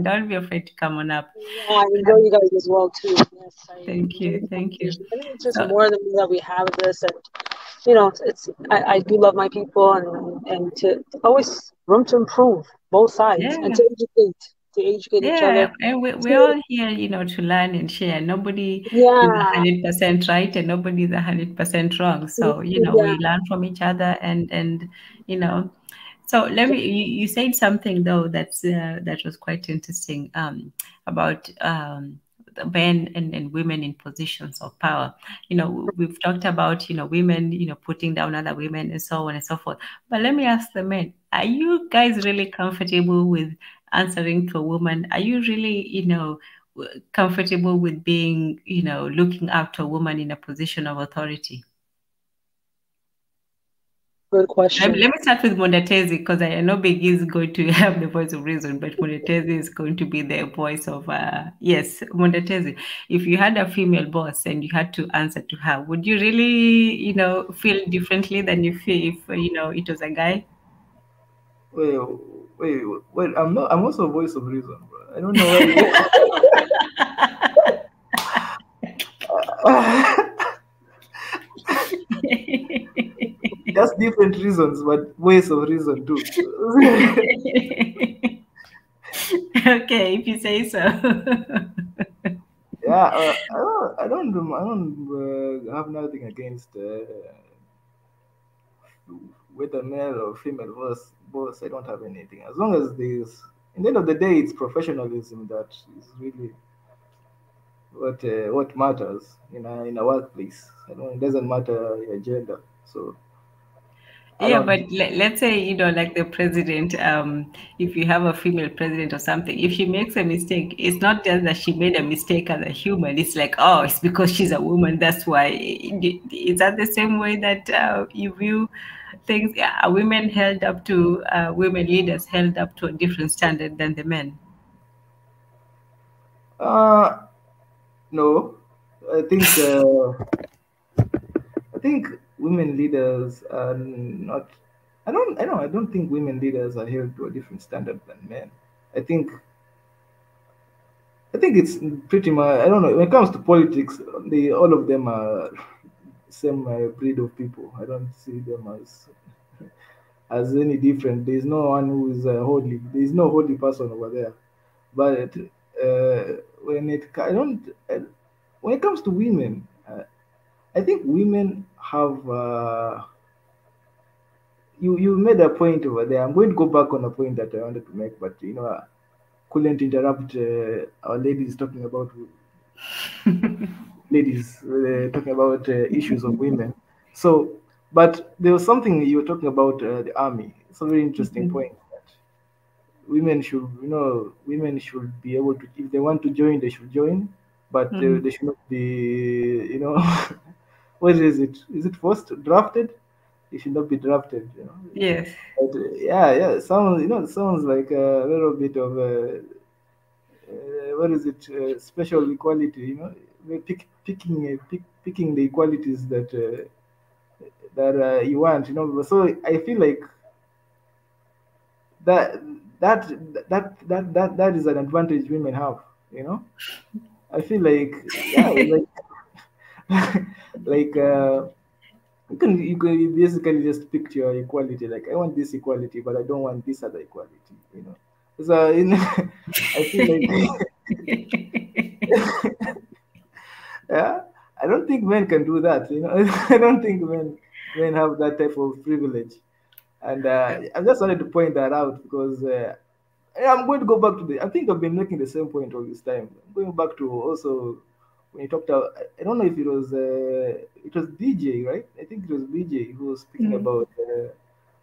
don't be afraid to come on up. Yeah, I enjoy you guys as well too. Yes, thank you. I think it's just more than that we have this, and I do love my people, and to always room to improve both sides, and to educate each other. And we're all here, to learn and share. Nobody is 100% right, and nobody is 100% wrong. So we learn from each other, and So you said something though that was quite interesting about men and women in positions of power. We've talked about women putting down other women and so on and so forth. But let me ask the men: are you guys really comfortable with answering to a woman? Are you really comfortable with being looking up to a woman in a position of authority? Good question. Let me start with Mondatezi, because I know Big is going to have the voice of reason, but Mondatezi is going to be the voice of yes, Mondatezi. If you had a female boss and you had to answer to her, would you really feel differently than you feel if it was a guy? Wait, I'm also a voice of reason, bro. I don't know why just different reasons, but ways of reason too. Okay, if you say so. Yeah, I don't have nothing against whether male or female boss. I don't have anything, as long as there's. At the end of the day, it's professionalism that is really what matters in a workplace. It doesn't matter your gender. So yeah, but let's say like the president, if you have a female president or something, if she makes a mistake, it's not just that she made a mistake as a human. It's like, oh, it's because she's a woman, that's why. Is that the same way that you view things? Are women women leaders held up to a different standard than the men? No, I think women leaders are not. I don't think women leaders are held to a different standard than men. I think it's pretty much. I don't know. When it comes to politics, all of them are same breed of people. I don't see them as any different. There's no one who is holy. There's no holy person over there. But when it comes to women, I think women have. You made a point over there. I'm going to go back on a point that I wanted to make, but couldn't interrupt our ladies talking about ladies talking about issues of women. So, but there was something you were talking about the army. It's a very interesting point. That women should, women should be able to, if they want to join, they should join, but they should not be, what is it? Is it forced drafted? They should not be drafted. Yes. But, yeah. Sounds like a little bit of what is it? Special equality. Picking the equalities that you want. So I feel like that that is an advantage women have. I feel like like you can basically just pick your equality. Like I want this equality, but I don't want this other equality. So I feel like yeah, I don't think men can do that. I don't think men have that type of privilege. And I just wanted to point that out because I'm going to go back to I think I've been making the same point all this time. I'm going back to also when you talked about, I don't know if it was DJ, right? I think it was DJ who was speaking about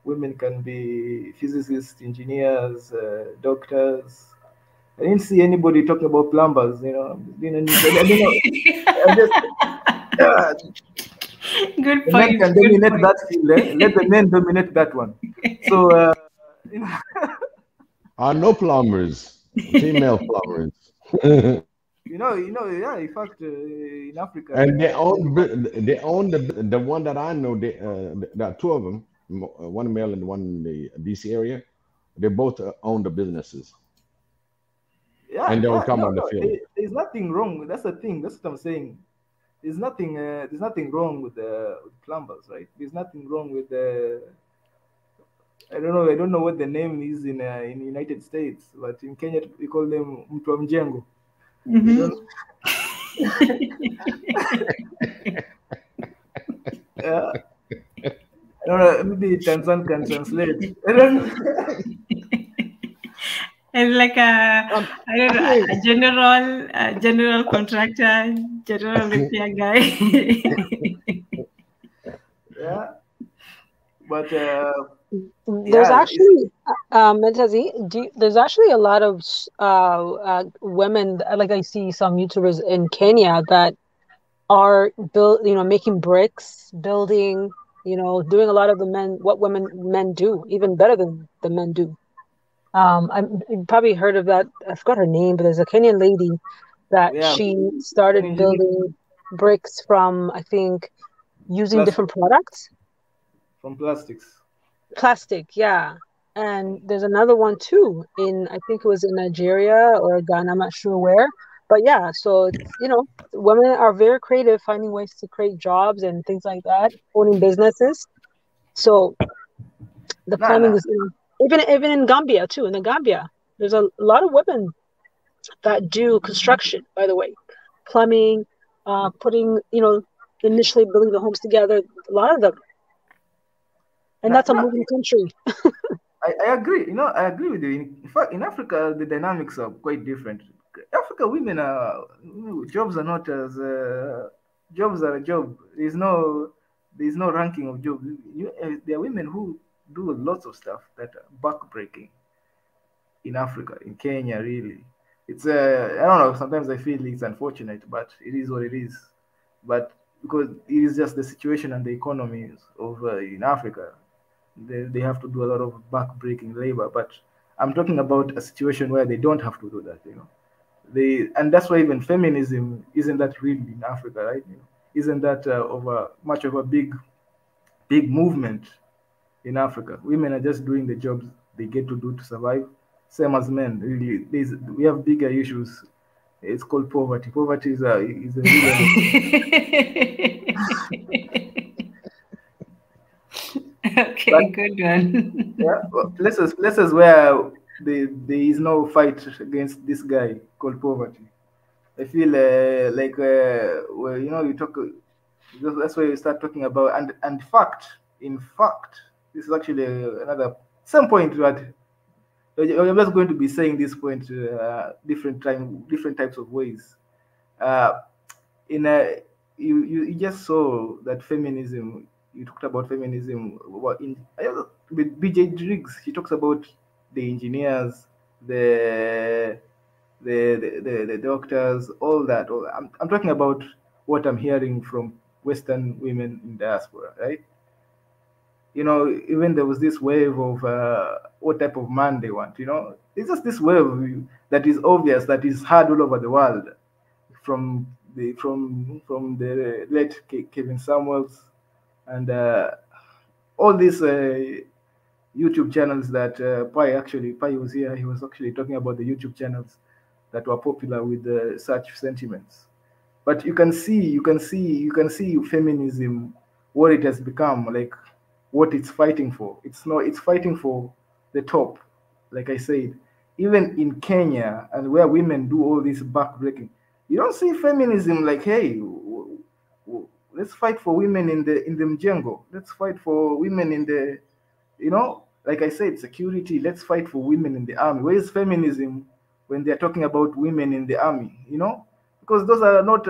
women can be physicists, engineers, doctors. I didn't see anybody talking about plumbers. I don't know. Good the point. men can dominate that field. Let the men dominate that one. So, no plumbers, female plumbers. Yeah. In fact, in Africa, And they own the one that I know. There are two of them, one male and one in the DC area. They both own the businesses. Yeah, and they'll come on the field. There's nothing wrong. That's the thing. That's what I'm saying. There's nothing wrong with plumbers, right? There's nothing wrong with I don't know what the name is in the United States, but in Kenya we call them mtu wa mjengo. Yeah. I don't know, maybe Tanzan can translate. I don't know. It's like a general contractor, general repair guy. Yeah. But there's actually there's actually a lot of women, like I see some YouTubers in Kenya that are making bricks, building, doing a lot of what men do, even better than the men do. You probably heard of that. I forgot her name, but there's a Kenyan lady that she started building bricks from, I think, using different products. From plastics. Plastic, yeah. And there's another one too I think it was in Nigeria or Ghana, I'm not sure where. But yeah, so women are very creative, finding ways to create jobs and things like that, owning businesses. So the plumbing is even in Gambia too. In the Gambia, there's a lot of women that do construction, by the way, plumbing, putting, initially building the homes together. A lot of them, and that's a moving country. I agree. I agree with you. In fact, in Africa, the dynamics are quite different. Africa women jobs are not as jobs are a job. There's no ranking of jobs. There are women who do lots of stuff that are backbreaking in Africa, in Kenya, really. It's I don't know, sometimes I feel it's unfortunate, but it is what it is. But because it is just the situation and the economies of in Africa, they have to do a lot of backbreaking labor. But I'm talking about a situation where they don't have to do that, and that's why even feminism isn't that really in Africa, right? Isn't that much of a big movement in Africa? Women are just doing the jobs they get to do to survive, same as men. Really, we have bigger issues. It's called poverty. Poverty is a Okay, but, good one. Yeah, places where there is no fight against this guy called poverty. I feel like well, you talk. That's why you start talking about and in fact, this is actually another some point that I'm just going to be saying this point different types of ways. in a you just saw that feminism. You talked about feminism. With BJ Driggs, he talks about the engineers, the the doctors, all that. I'm talking about what I'm hearing from Western women in diaspora, right? You know, even there was this wave of what type of man they want. You know, it's just this wave that is obvious, that is heard all over the world, from the late Kevin Samuels and all these YouTube channels that Pai was here. He was actually talking about the YouTube channels that were popular with such sentiments. But you can see feminism, what it has become, like what it's fighting for. It's fighting for the top, like I said. Even in Kenya, and where women do all this backbreaking, you don't see feminism like, hey, let's fight for women in the mjengo. Let's fight for women in the, you know, like I said, security. Let's fight for women in the army. Where is feminism when they're talking about women in the army? You know, because those are not,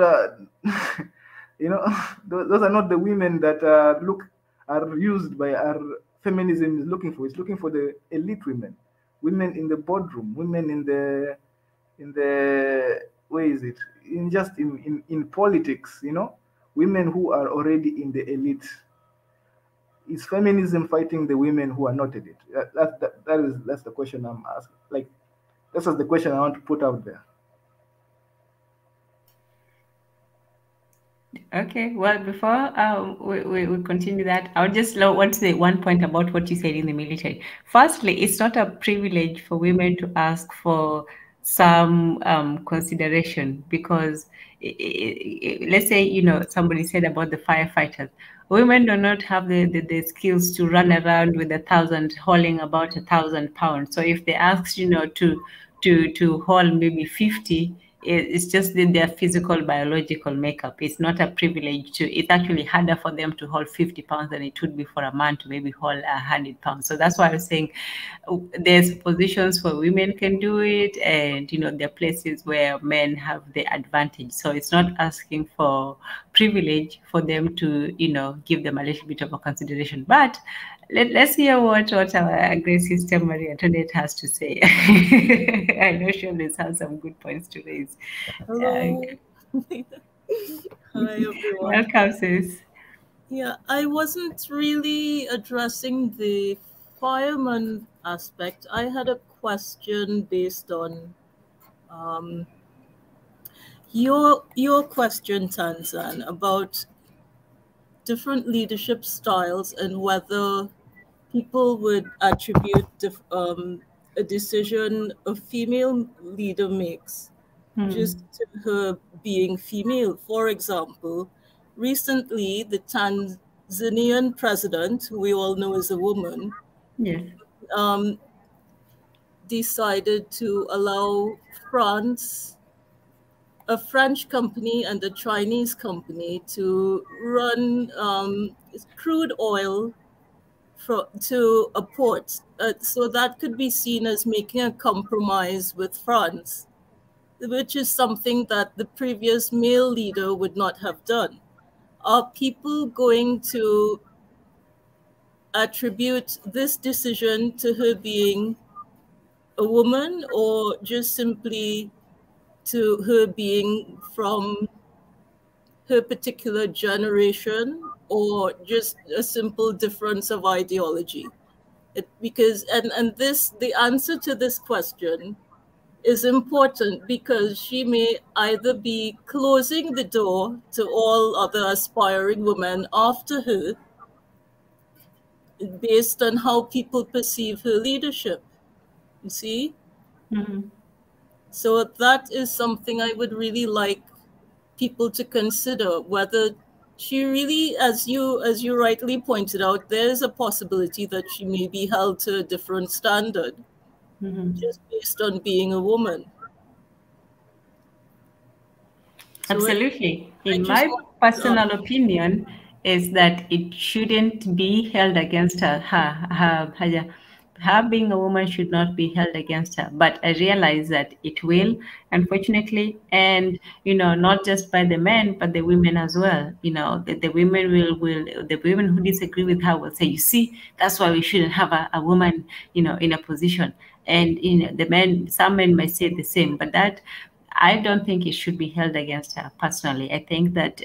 you know, those are not the women that are used by our feminism is looking for. It's looking for the elite women, women in the boardroom, women in the where is it? In politics, you know, women who are already in the elite. Is feminism fighting the women who are not elite? That's the question I'm asking. Like, this is the question I want to put out there. Okay, well, before we continue that, I would just want to say one point about what you said in the military. Firstly, it's not a privilege for women to ask for some consideration, because let's say, you know, somebody said about the firefighters. Women do not have the skills to run around with hauling about 1,000 pounds. So if they ask, you know, to haul maybe 50, it's just their physical biological makeup. It's not a privilege it's actually harder for them to haul 50 pounds than it would be for a man to maybe haul 100 pounds. So that's why I was saying there's positions where women can do it, and, you know, there are places where men have the advantage. So it's not asking for privilege for them to, you know, give them a little bit of a consideration. But let's hear what our great sister Maria Antoinette has to say. I know she always has some good points to raise. Hello. Hi, everyone. Welcome, sis. Yeah, I wasn't really addressing the fireman aspect. I had a question based on your question, Tanzan, about different leadership styles and whether people would attribute a decision a female leader makes just to her being female. For example, recently the Tanzanian president, who we all know is a woman, yes, decided to allow a French company and a Chinese company to run crude oil to a port. So that could be seen as making a compromise with France, which is something that the previous male leader would not have done. Are people going to attribute this decision to her being a woman, or just simply to her being from her particular generation, or just a simple difference of ideology? Because the answer to this question is important, because she may either be closing the door to all other aspiring women after her based on how people perceive her leadership. You see? Mm-hmm. So that is something I would really like people to consider, whether she really, as you rightly pointed out, there's a possibility that she may be held to a different standard, just based on being a woman. So absolutely. In my personal opinion, is that it shouldn't be held against her her being a woman should not be held against her. But I realize that it will, unfortunately, and not just by the men, but the women as well. The women will the women who disagree with her will say, you see, that's why we shouldn't have a woman, in a position. And the men, some men might say the same, but that I don't think it should be held against her personally. I think that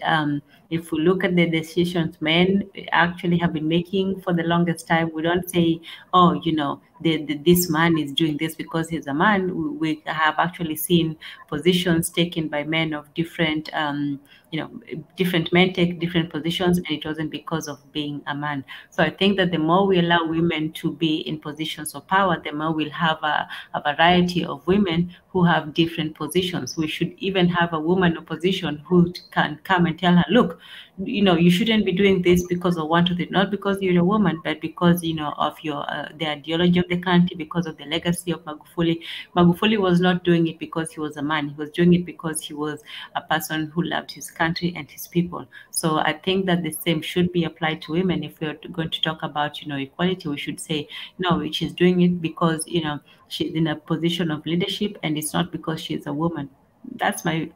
if we look at the decisions men actually have been making for the longest time, we don't say, oh, this man is doing this because he's a man. We have actually seen positions taken by men of different, different men take different positions, and it wasn't because of being a man. So I think that the more we allow women to be in positions of power, the more we'll have a variety of women who have different positions. We should even have a woman opposition who can come and tell her, look, you shouldn't be doing this because of one, two, three, not because you're a woman, but because of your the ideology of the country, because of the legacy of Magufuli. Magufuli was not doing it because he was a man. He was doing it because he was a person who loved his country and his people. So I think that the same should be applied to women. If we're going to talk about equality, we should say no, she's doing it because she's in a position of leadership, and it's not because she's a woman. That's my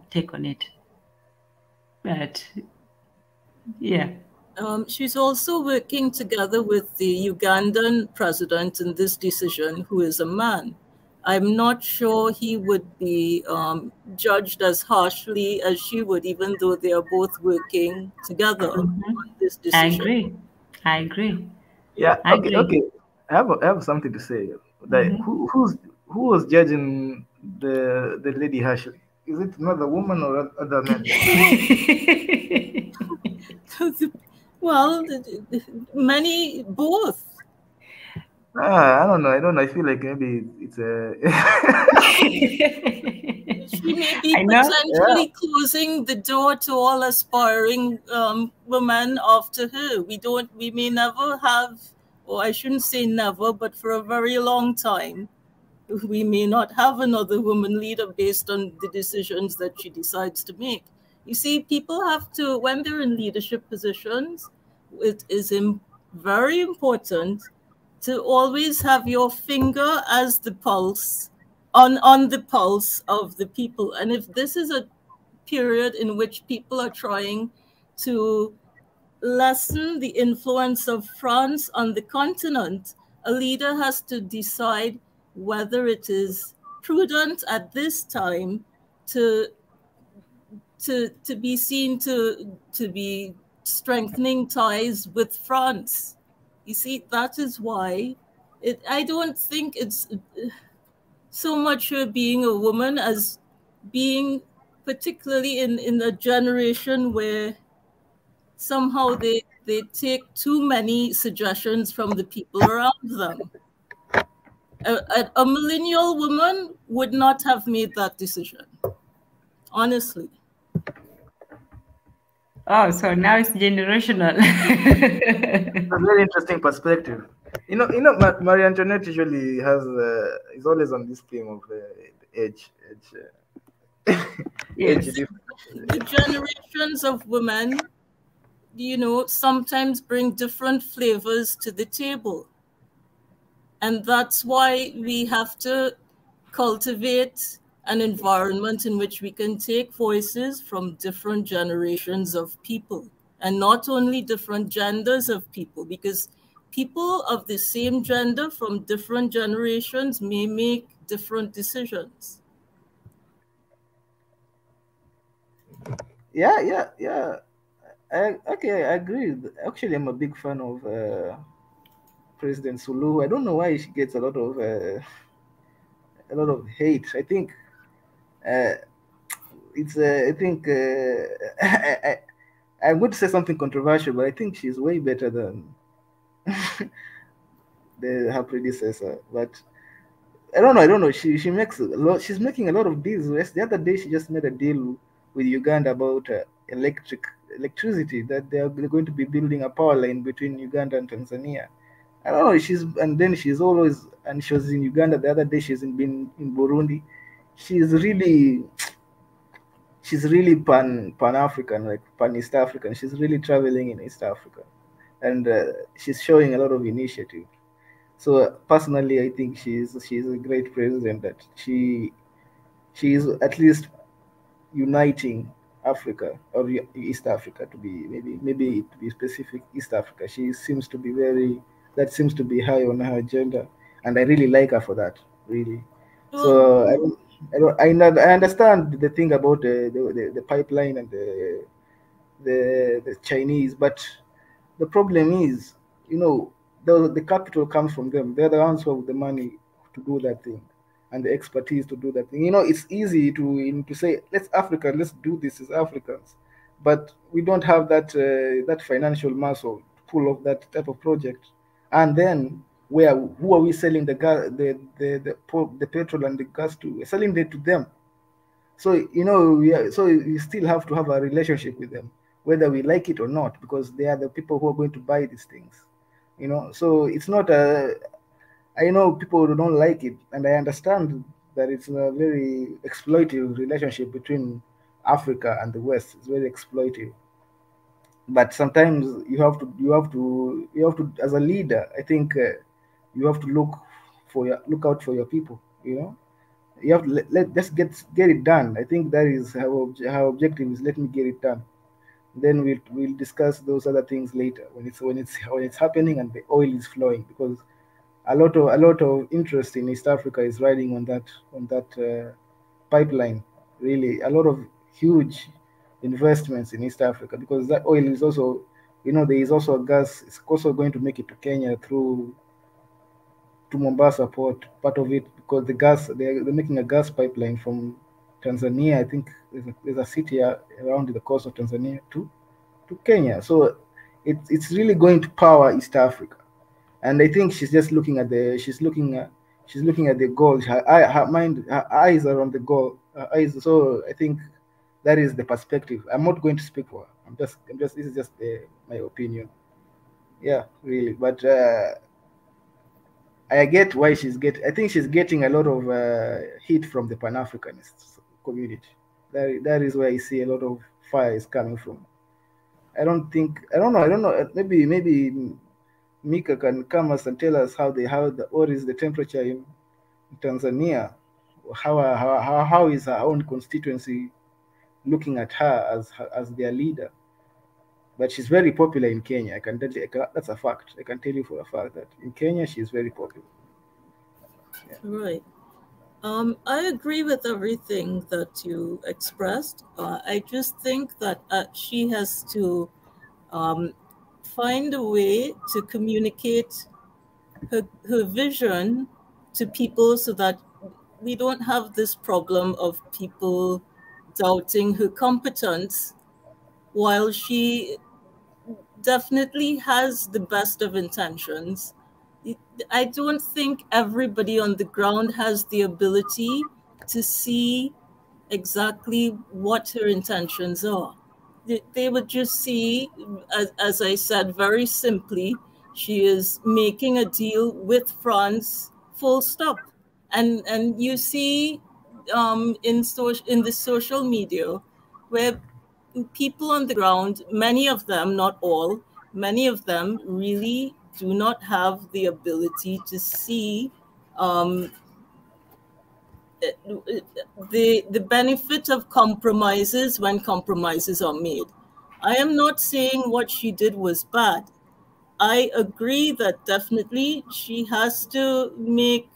take on it. But yeah. She's also working together with the Ugandan president in this decision, who is a man. I'm not sure he would be judged as harshly as she would, even though they are both working together on this decision. I agree. Yeah. Okay. I have something to say. Like, who was judging the lady harshly? Is it not the woman or other men? Well, both. I don't know. I feel like maybe it's a. She may be potentially closing the door to all aspiring women after her. We may never have, or I shouldn't say never, but for a very long time, we may not have another woman leader based on the decisions that she decides to make. You see, people have to, when they're in leadership positions, it is very important to always have your finger as the pulse, on the pulse of the people. And if this is a period in which people are trying to lessen the influence of France on the continent, a leader has to decide whether it is prudent at this time to be seen to be strengthening ties with France. You see, that is why I don't think it's so much her being a woman as being particularly in a generation where somehow they take too many suggestions from the people around them. A millennial woman would not have made that decision, honestly. Oh, so now it's generational. A very interesting perspective. Marie Antoinette usually is always on this theme of age. Yes. The generations of women, sometimes bring different flavors to the table. And that's why we have to cultivate an environment in which we can take voices from different generations of people, and not only different genders of people, because people of the same gender from different generations may make different decisions. Yeah. Okay, I agree. Actually, I'm a big fan of President Suluhu. I don't know why she gets a lot of hate. I think it's. I think I'm going to say something controversial, but I think she's way better than her predecessor. But I don't know. She makes a lot. She's making a lot of deals. The other day, she just made a deal with Uganda about electricity, that they're going to be building a power line between Uganda and Tanzania. I don't know. She was in Uganda the other day. She's been in Burundi. She's really pan-African, like pan-East African. She's really traveling in East Africa, and she's showing a lot of initiative. So personally, I think she's a great president. That she is at least uniting Africa, or East Africa, to be maybe to be specific, East Africa. She seems to be that seems to be high on her agenda, and I really like her for that, really. So I understand the thing about the pipeline and the Chinese, but the problem is, the capital comes from them. They're the ones who have the money to do that thing and the expertise to do that thing. It's easy to say, let's do this as Africans, but we don't have that financial muscle to pull off that type of project. And then who are we selling the gas, the petrol and the gas to? We're selling it to them. So so you still have to have a relationship with them, whether we like it or not, because they are the people who are going to buy these things. So it's not I know people who don't like it, and I understand that it's a very exploitative relationship between Africa and the West. It's very exploitative. But sometimes as a leader, I think you have to look out for your people. You have to just get it done. I think that is her objective is, let me get it done. Then we'll discuss those other things later when it's happening and the oil is flowing, because a lot of interest in East Africa is riding on that pipeline. Really, a lot of huge investments in East Africa, because that oil is also, there is also a gas. It's also going to make it to Kenya through to Mombasa port, part of it, because the gas, they're making a gas pipeline from Tanzania. I think there's a city around the coast of Tanzania to Kenya. So it's really going to power East Africa. And I think she's just looking at she's looking at the goal. Her eyes are on the goal. So I think that is the perspective. I'm not going to speak for her. This is just my opinion. Yeah, really. But I get why I think she's getting a lot of heat from the Pan-Africanist community. That is where I see a lot of fire is coming from. I don't know. Maybe Mika can come us and tell us what is the temperature in Tanzania. How is her own constituency looking at her as their leader? But she's very popular in Kenya. That's a fact. I can tell you for a fact that in Kenya she's very popular. Yeah. Right. I agree with everything that you expressed. I just think that she has to find a way to communicate her vision to people, so that we don't have this problem of people doubting her competence, while she definitely has the best of intentions. I don't think everybody on the ground has the ability to see exactly what her intentions are. They would just see, as I said, very simply, she is making a deal with France, full stop. And you see in the social media, where people on the ground, many of them, not all, many of them really do not have the ability to see the benefit of compromises when compromises are made. I am not saying what she did was bad. I agree that definitely she has to make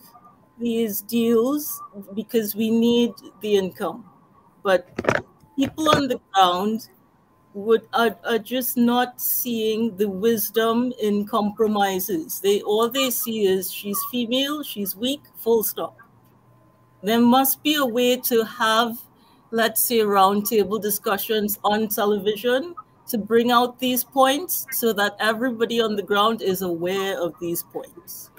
these deals because we need the income. But people on the ground are just not seeing the wisdom in compromises. All they see is she's female, she's weak, full stop. There must be a way to have, let's say, roundtable discussions on television to bring out these points so that everybody on the ground is aware of these points.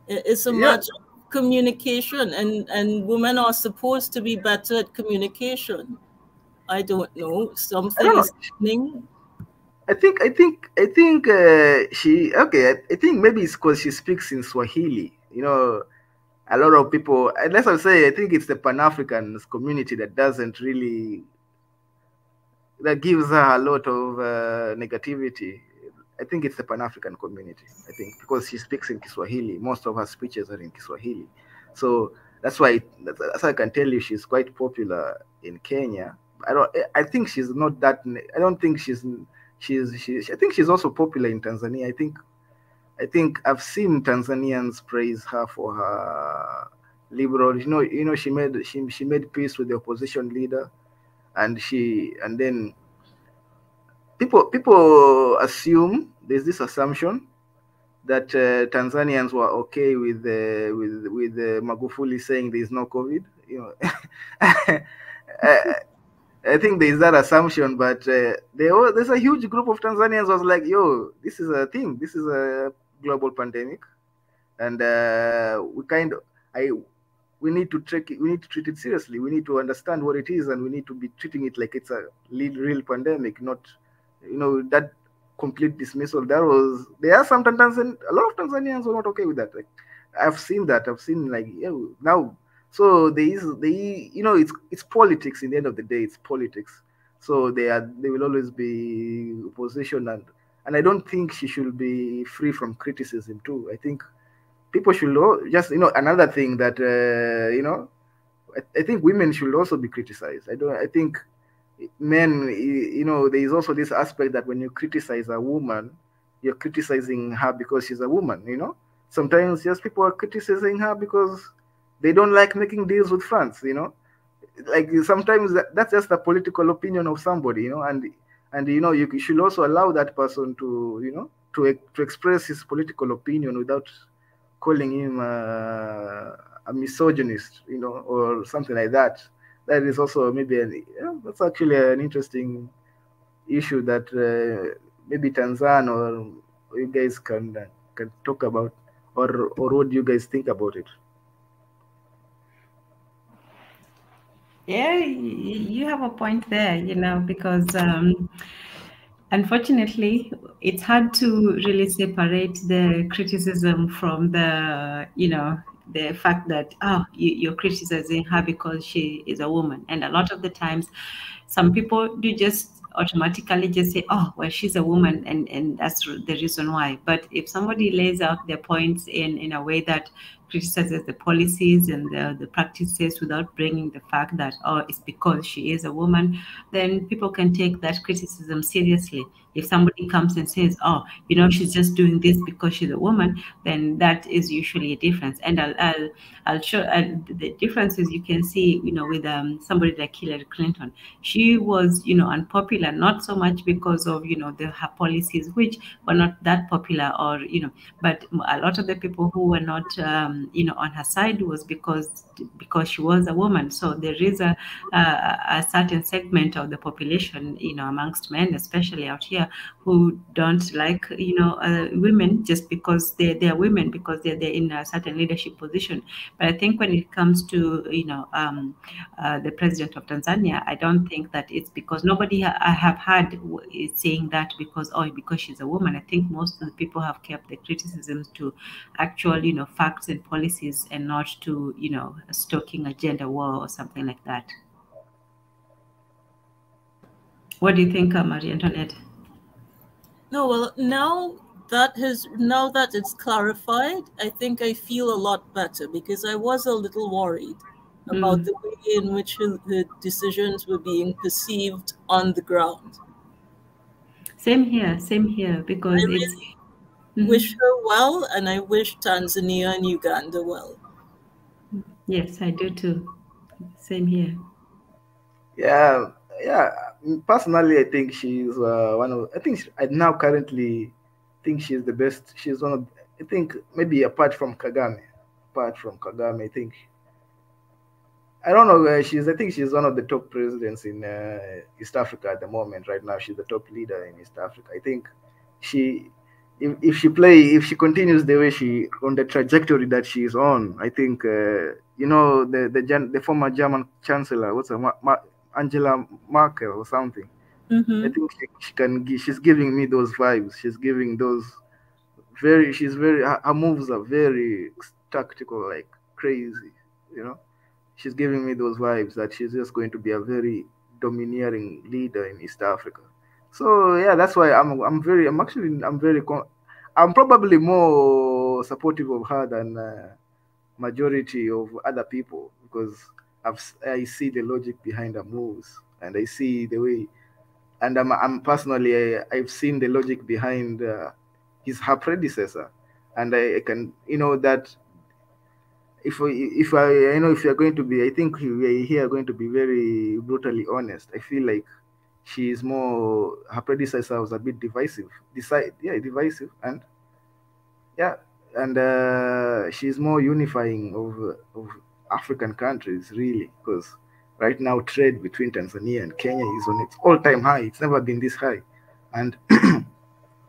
It's a matter of communication, and women are supposed to be better at communication. I don't know. Something is happening. I think she okay. I think maybe it's because she speaks in Swahili. A lot of people, unless I say, I think it's the Pan-African community that gives her a lot of negativity. I think it's the Pan-African community. I think because she speaks in Kiswahili, most of her speeches are in Kiswahili, so that's why I can tell you she's quite popular in Kenya. I think she's not that. I don't think she's. I think she's also popular in Tanzania. I think I've seen Tanzanians praise her for her liberal. She made peace with the opposition leader, and then people assume, there's this assumption that Tanzanians were okay with Magufuli saying there is no COVID. I think there is that assumption, but there's a huge group of Tanzanians was like, "Yo, this is a thing. This is a global pandemic, and we need to treat it seriously. We need to understand what it is, and we need to be treating it like it's a real pandemic, not that complete dismissal." There are some a lot of Tanzanians were not okay with that. Like, I've seen like, now. So it's politics. In the end of the day, it's politics. So they will always be opposition, and I don't think she should be free from criticism too. I think people should just another thing that I think women should also be criticized. I think men, there is also this aspect that when you criticize a woman, you're criticizing her because she's a woman. Sometimes just people are criticizing her because they don't like making deals with France. Like sometimes that's just a political opinion of somebody. And you should also allow that person to to express his political opinion without calling him a misogynist, or something like that. That is also maybe that's actually an interesting issue that maybe Tanzania or you guys can talk about, or what do you guys think about it? Yeah, you have a point there, because unfortunately, it's hard to really separate the criticism from the fact that you're criticizing her because she is a woman. And a lot of the times, some people do just automatically just say, oh, well, she's a woman, and that's the reason why. But if somebody lays out their points in a way that criticizes the policies and the practices without bringing the fact that, it's because she is a woman, then people can take that criticism seriously. If somebody comes and says, she's just doing this because she's a woman, then that is usually a difference. And I'll show the differences you can see, with somebody like Hillary Clinton. She was, unpopular, not so much because of, her policies, which were not that popular, or, but a lot of the people who were not, on her side was because she was a woman. So there is a certain segment of the population, amongst men, especially out here, who don't like, women just because they're women, because they're in a certain leadership position. But I think when it comes to, the president of Tanzania, I don't think that it's because nobody I have heard is saying that because she's a woman. I think most of the people have kept the criticisms to actual, facts and policies, and not to, stoking a gender war or something like that. What do you think, Marie Antoinette? No, well, now that it's clarified, I think I feel a lot better, because I was a little worried about the way in which her decisions were being perceived on the ground. Same here, because I really wish her well, and I wish Tanzania and Uganda well. Yes, I do too. Same here. Yeah. Personally, I think she's one of. I now currently think she's the best. She's one of. I think maybe apart from Kagame, I think. I don't know where she is. I think she's one of the top presidents in East Africa at the moment. Right now, she's the top leader in East Africa. I think if she continues the way on the trajectory that she's on, I think the former German chancellor, Angela Merkel or something. I think she can. She's giving me those vibes. She's giving those her moves are very tactical, like crazy. She's giving me those vibes that she's just going to be a very domineering leader in East Africa. So yeah, that's why I'm probably more supportive of her than majority of other people, because I see the logic behind her moves, and I see the way, and I'm personally I've seen the logic behind her predecessor, and I can that if you're going to be, I think we here are going to be very brutally honest. I feel like she is more, her predecessor was a bit divisive, divisive, and yeah, and she's more unifying of African countries, really, because right now trade between Tanzania and Kenya is on its all-time high. It's never been this high, and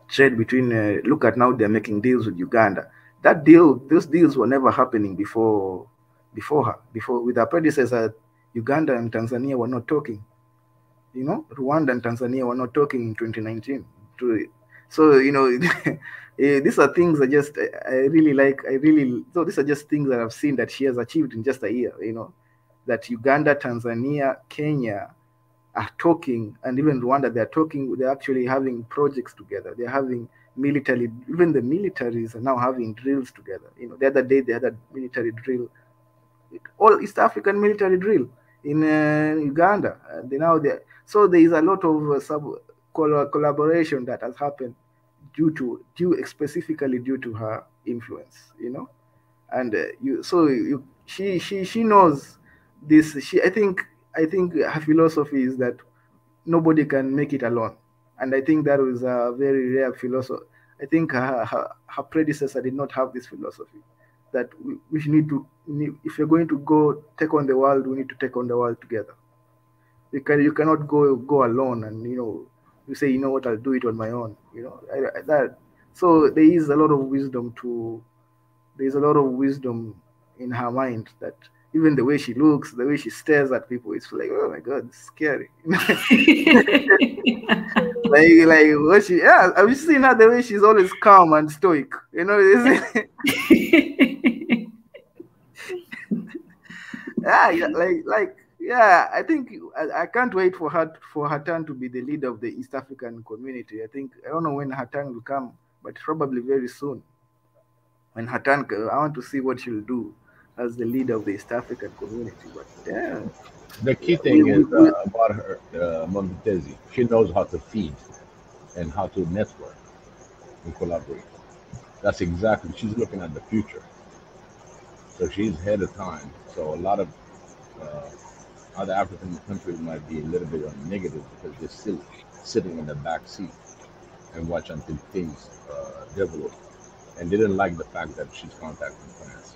trade between look at now they're making deals with Uganda. Those deals were never happening before her. Before, with her predecessor, Uganda and Tanzania were not talking. Rwanda and Tanzania were not talking in 2019. So these are things I really like. So these are just things that I've seen that she has achieved in just a year. That Uganda, Tanzania, Kenya are talking, and even Rwanda, they're talking. They're actually having projects together. They're having military. Even the militaries are now having drills together. The other day they had a military drill, all East African military drill in Uganda. So there is a lot of collaboration that has happened specifically due to her influence. And she knows this. I think her philosophy is that nobody can make it alone, and I think that was a very rare philosophy. I think her predecessor did not have this philosophy, that we need to, if you're going to go take on the world, we need to take on the world together. You cannot go alone, and you say, you know what, I'll do it on my own. So there is a lot of wisdom in her mind, that even the way she looks, the way she stares at people, it's like, oh my God, it's scary. like what she, yeah, I've seen her, the way she's always calm and stoic. Yeah, I think I can't wait for her turn to be the leader of the East African community. I don't know when her turn will come, but probably very soon. When her turn, I want to see what she'll do as the leader of the East African community. But yeah, the key thing is about her, Montezi. She knows how to feed and how to network and collaborate. That's exactly, she's looking at the future. So she's ahead of time. So a lot of other African countries might be a little bit negative because they're still sitting in the back seat and watch until things develop. And they didn't like the fact that she's contacting France.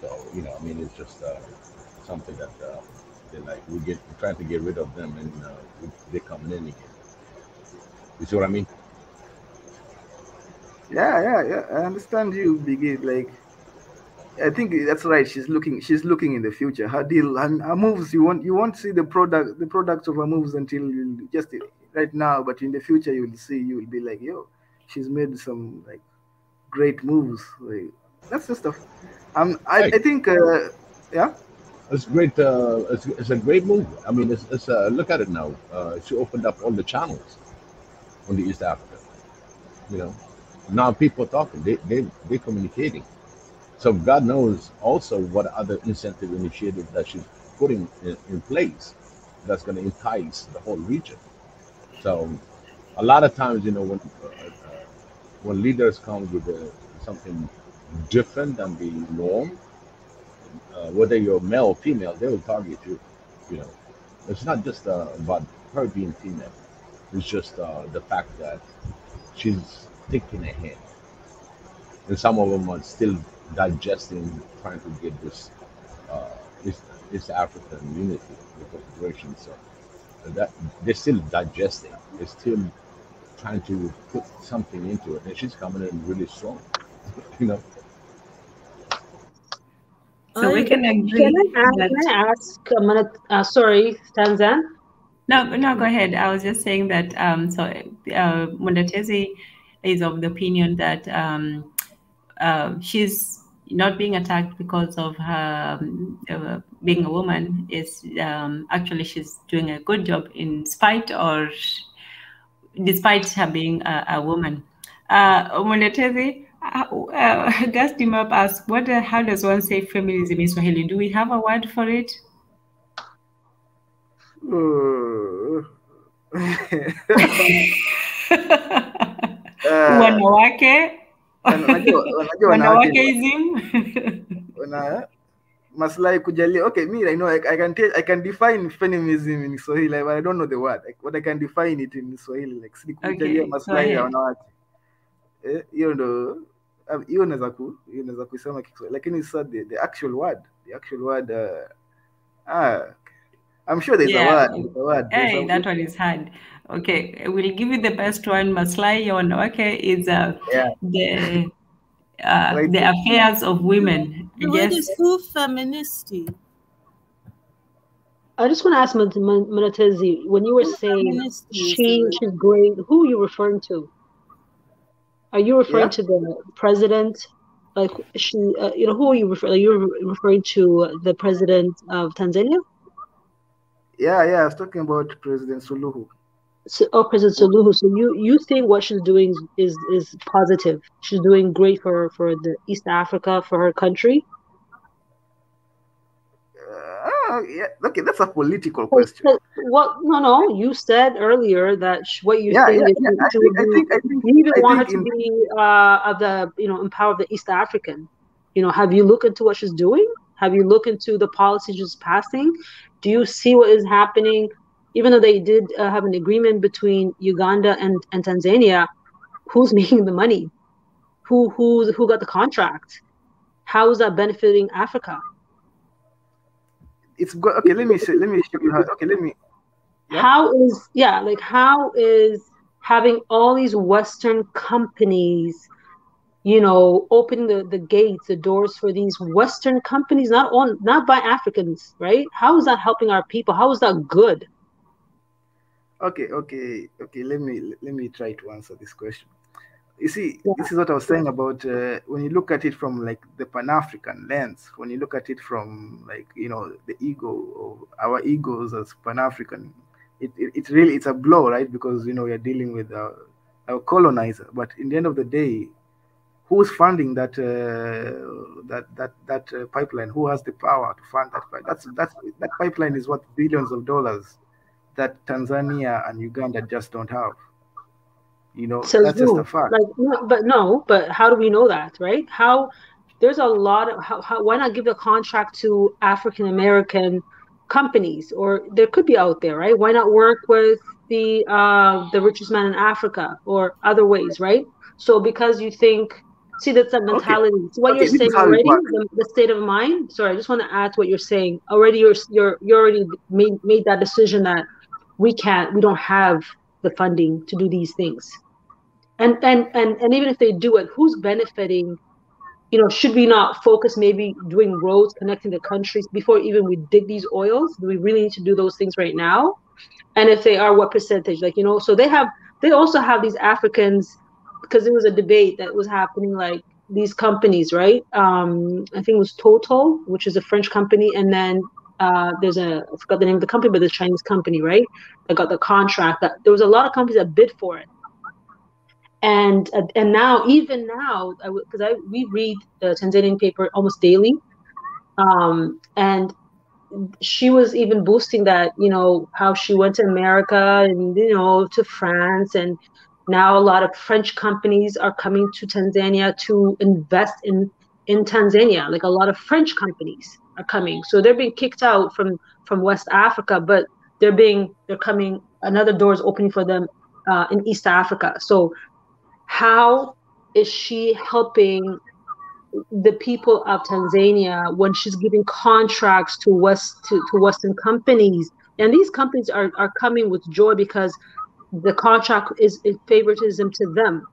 So, it's just something that they're like, we're trying to get rid of them, and they're coming in again. You see what I mean? Yeah. I understand you, Biggie. Like, I think that's right. She's looking in the future. Her deal, her moves. You won't see the products of her moves until you just right now. But in the future, you will be like, yo, she's made some like great moves. Like, that's the stuff. I think, yeah. It's great. It's a great move. I mean, it's look at it now. She opened up all the channels on the East Africa. Now people are talking. They're communicating. So God knows also what other incentive initiatives that she's putting in place that's going to entice the whole region. So a lot of times, when leaders come with something different than the norm, whether you're male or female, they will target you. It's not just about her being female. It's just the fact that she's thinking ahead, and some of them are still digesting, trying to get this African unity, the confederation. So that they're still digesting. They're still trying to put something into it, and she's coming in really strong. So we can agree. Can I ask? Sorry, Tanzan. No, go ahead. I was just saying that. Mondatezi is of the opinion that she's not being attacked because of her being a woman. Is actually she's doing a good job in spite, or despite her being a woman. Monetezi, Gastimap asks, how does one say feminism in Swahili? Do we have a word for it? Wanawake. Wanawakeism. Maslahi kujalia. Okay, me, I know I can define feminism in Swahili, but I don't know the word. But I can define it in Swahili, like kujalia maslahi ya wanawake. Hiyo ndo hiyo naweza kusema Kiswahili, lakini sasa the actual word I'm sure there's a word. Hey, that one is hard. Okay, we'll give you the best one. Maslahi ya wanawake is the affairs of women. The word is feministi. I just want to ask Monetezi, when you were saying she's great, who are you referring to? Are you referring to the president? Like she, who are you referring? Are you referring to the president of Tanzania? Yeah, I was talking about President Suluhu. President Suluhu. So you think what she's doing is positive? She's doing great for the East Africa, for her country. Yeah, okay, that's a political question. Well, no. You said earlier that what you think is you even want her to be of the empower the East African. Have you looked into what she's doing? Have you looked into the policies she's passing? Do you see what is happening? Even though they did have an agreement between Uganda and Tanzania, who's making the money? Who got the contract? How is that benefiting Africa? It's good. Okay, let me show you how. Okay, let me. Yeah? How is having all these Western companies, opening the gates, the doors for these Western companies, not by Africans, right? How is that helping our people? How is that good? Okay. Let me try to answer this question. You see, this is what I was saying about when you look at it from like the Pan-African lens, when you look at it from like, the ego, or our egos as Pan-African, it's really, it's a blow, right? Because, we are dealing with our colonizer. But in the end of the day, who's funding that pipeline? Who has the power to fund that pipeline? That pipeline is worth billions of dollars that Tanzania and Uganda just don't have. So that's just a fact. But how do we know that, right? How there's a lot of why not give a contract to African American companies, or there could be out there, right? Why not work with the richest man in Africa or other ways, right? So because you think, see, that's a mentality. Okay. So what you're saying already, the state of mind. Sorry, I just want to add to what you're saying. Already, you already made that decision that we don't have the funding to do these things. And even if they do it, who's benefiting? Should we not focus maybe doing roads connecting the countries before even we dig these oils? Do we really need to do those things right now? And if they are, what percentage? So they also have these Africans, because there was a debate that was happening, like these companies, right? I think it was Total, which is a French company, and then I forgot the name of the company, but the Chinese company, right? That got the contract. That there was a lot of companies that bid for it. And now, because we read the Tanzanian paper almost daily, and she was even boosting that, how she went to America and to France, and now a lot of French companies are coming to Tanzania to invest in Tanzania. Like a lot of French companies are coming, so they're being kicked out from West Africa, but they're coming. Another door is opening for them in East Africa. So how is she helping the people of Tanzania when she's giving contracts to Western companies? And these companies are coming with joy because the contract is in favoritism to them.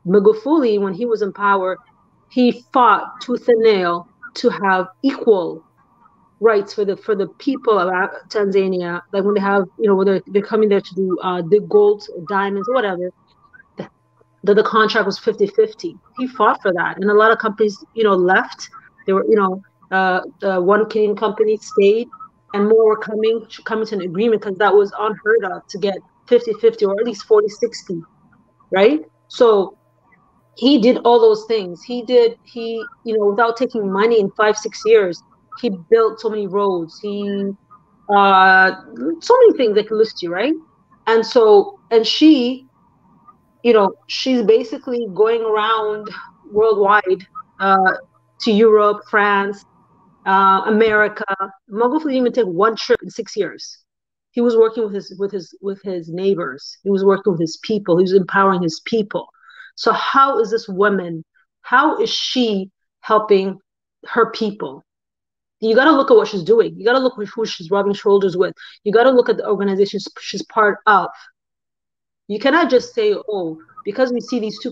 Magufuli, when he was in power, he fought tooth and nail to have equal rights for the people of Tanzania. Like when they have, when they're coming there to do dig gold, diamonds, or whatever, the contract was 50-50. He fought for that, and a lot of companies, left. There were, one Canadian company stayed, and more were coming to an agreement because that was unheard of to get 50-50 or at least 40-60, right? So he did all those things. Without taking money in 5-6 years, he built so many roads. So many things I can list you, right? And she, she's basically going around worldwide, to Europe, France, America. Magufuli didn't even take one trip in 6 years. He was working with his neighbors. He was working with his people. He was empowering his people. So how is this woman? How is she helping her people? You got to look at what she's doing. You got to look at who she's rubbing shoulders with. You got to look at the organizations she's part of. You cannot just say, oh, because we see these two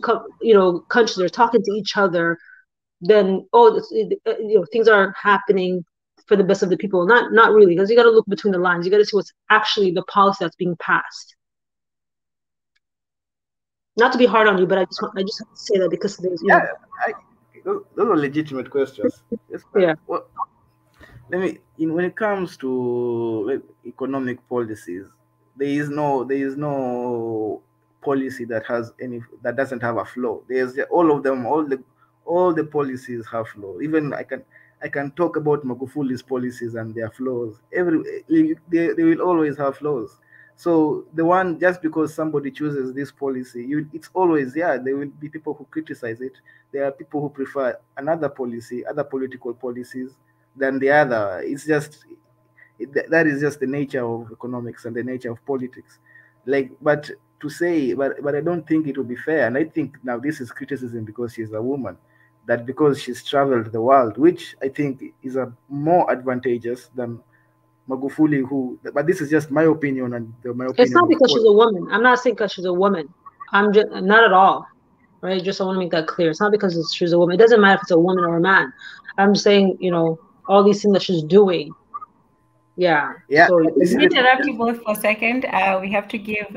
countries are talking to each other, then things are happening for the best of the people. Not really, because you got to look between the lines. You got to see what's actually the policy that's being passed. Not to be hard on you, but I just have to say that because there's those are legitimate questions. Yeah. Well, when it comes to economic policies, there is no policy that doesn't have a flaw. There's all of them, all the policies have flaws. Even I can talk about Magufuli's policies and their flaws. They will always have flaws. So the one, just because somebody chooses this policy, it's always, there will be people who criticize it. There are people who prefer another policy, other political policies than the other. It's just, that is just the nature of economics and the nature of politics. But I don't think it would be fair. And I think now this is criticism because she's a woman, that because she's traveled the world, which I think is more advantageous than Magufuli, but this is just my opinion and my opinion. It's not because she's a woman. I'm not saying because she's a woman. I'm just not at all, right? Just I want to make that clear. It's not because she's a woman. It doesn't matter if it's a woman or a man. I'm saying, all these things that she's doing. Yeah. So, let me interrupt you both for a second. We have to give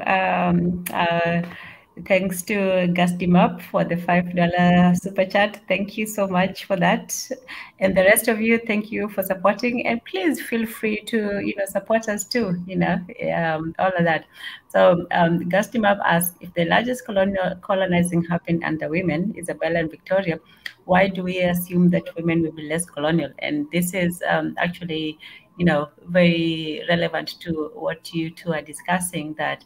thanks to Gastimap for the $5 super chat. Thank you so much for that. And the rest of you, thank you for supporting. And please feel free to, support us too, all of that. So Gastimap asks, if the largest colonizing happened under women, Isabella and Victoria, why do we assume that women will be less colonial? And this is actually, very relevant to what you two are discussing, that,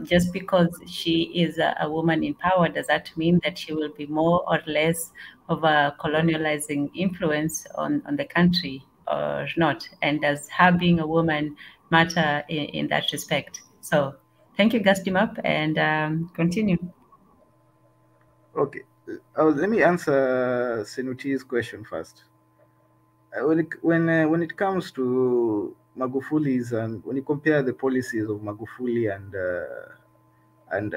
just because she is a woman in power, does that mean that she will be more or less of a colonializing influence on the country or not? And does her being a woman matter in that respect? So thank you, Gastimap, and continue. Okay, let me answer Senuti's question first. When it comes to Magufuli's, and when you compare the policies of Magufuli and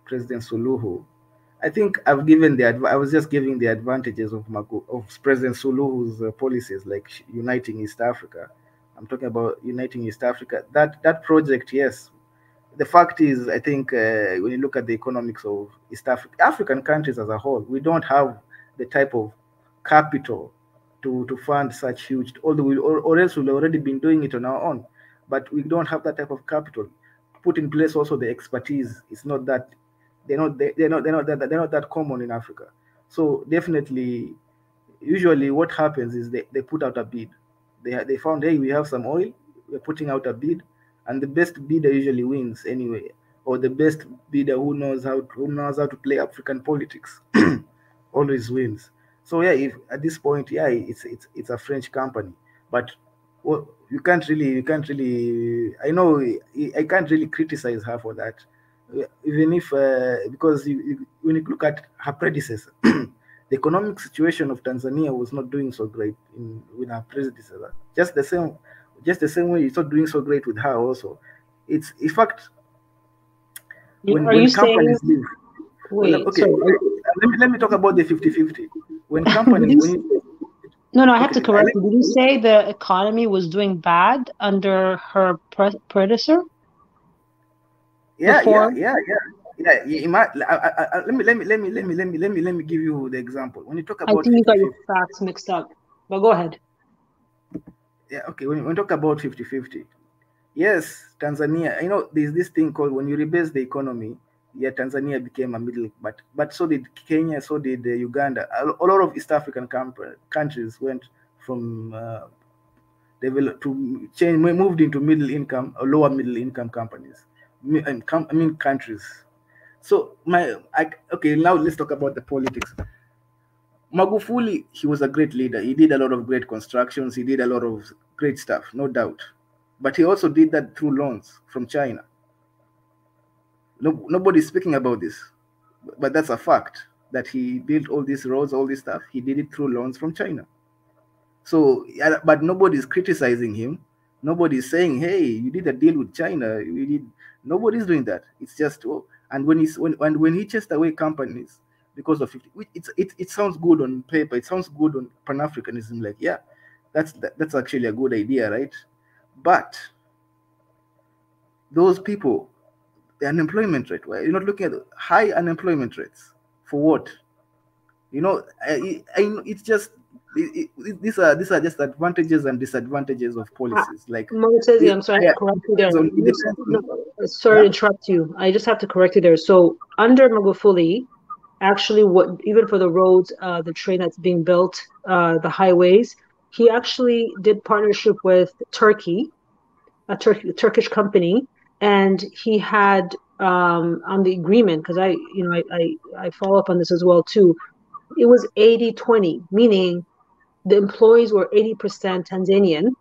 President Suluhu, I think I was just giving the advantages of President Suluhu's policies, like uniting East Africa. I'm talking about uniting East Africa. That project, yes. The fact is, I think when you look at the economics of African countries as a whole, we don't have the type of capital to fund such huge, although or else we've already been doing it on our own, but we don't have that type of capital. Put in place also the expertise. It's not that they're not that common in Africa. So definitely, usually what happens is they put out a bid. They found, hey, we have some oil, we're putting out a bid, and the best bidder usually wins anyway, or the best bidder who knows how to play African politics always wins. So yeah, if at this point, yeah, it's a French company, but you can't really. I know I can't really criticize her for that, even if because when you look at her predecessor, the economic situation of Tanzania was not doing so great with her predecessor. Just the same way it's not doing so great with her also. It's in fact when companies leave. Wait, okay, let me talk about the 50-50. When companies No, I have to correct you. Did you say the economy was doing bad under her predecessor? Yeah. Let me give you the example. When you talk about, I think you got your facts mixed up, but go ahead. Yeah, okay. When we talk about 50-50, Yes, Tanzania. You know, there's this thing called when you rebase the economy. Yeah, Tanzania became a middle, but so did Kenya, so did Uganda. A lot of East African countries went from develop to change, moved into middle income or lower middle income companies. I mean countries. So okay, now let's talk about the politics. Magufuli, he was a great leader. He did a lot of great constructions. He did a lot of great stuff, no doubt. But he also did that through loans from China. Nobody's speaking about this, but that's a fact that he built all these roads, all this stuff. He did it through loans from China. So, but nobody's criticizing him. Nobody's saying, "Hey, you did a deal with China." You did. Nobody's doing that. It's just, and when he chased away companies because of it sounds good on paper. It sounds good on Pan-Africanism. Like, yeah, that's actually a good idea, right? But those people, the unemployment rate, well, you're not looking at high unemployment rates for what? You know, it's just these are just advantages and disadvantages of policies. Like Ngozi, I'm sorry, I have to correct you there. Sorry to interrupt you. I just have to correct you there. So under Magufuli, actually, even for the roads, the train that's being built, the highways, he actually did partnership with Turkey, a Turkish company, and he had on the agreement, because I follow up on this as well too. It was 80-20, meaning the employees were 80% Tanzanian,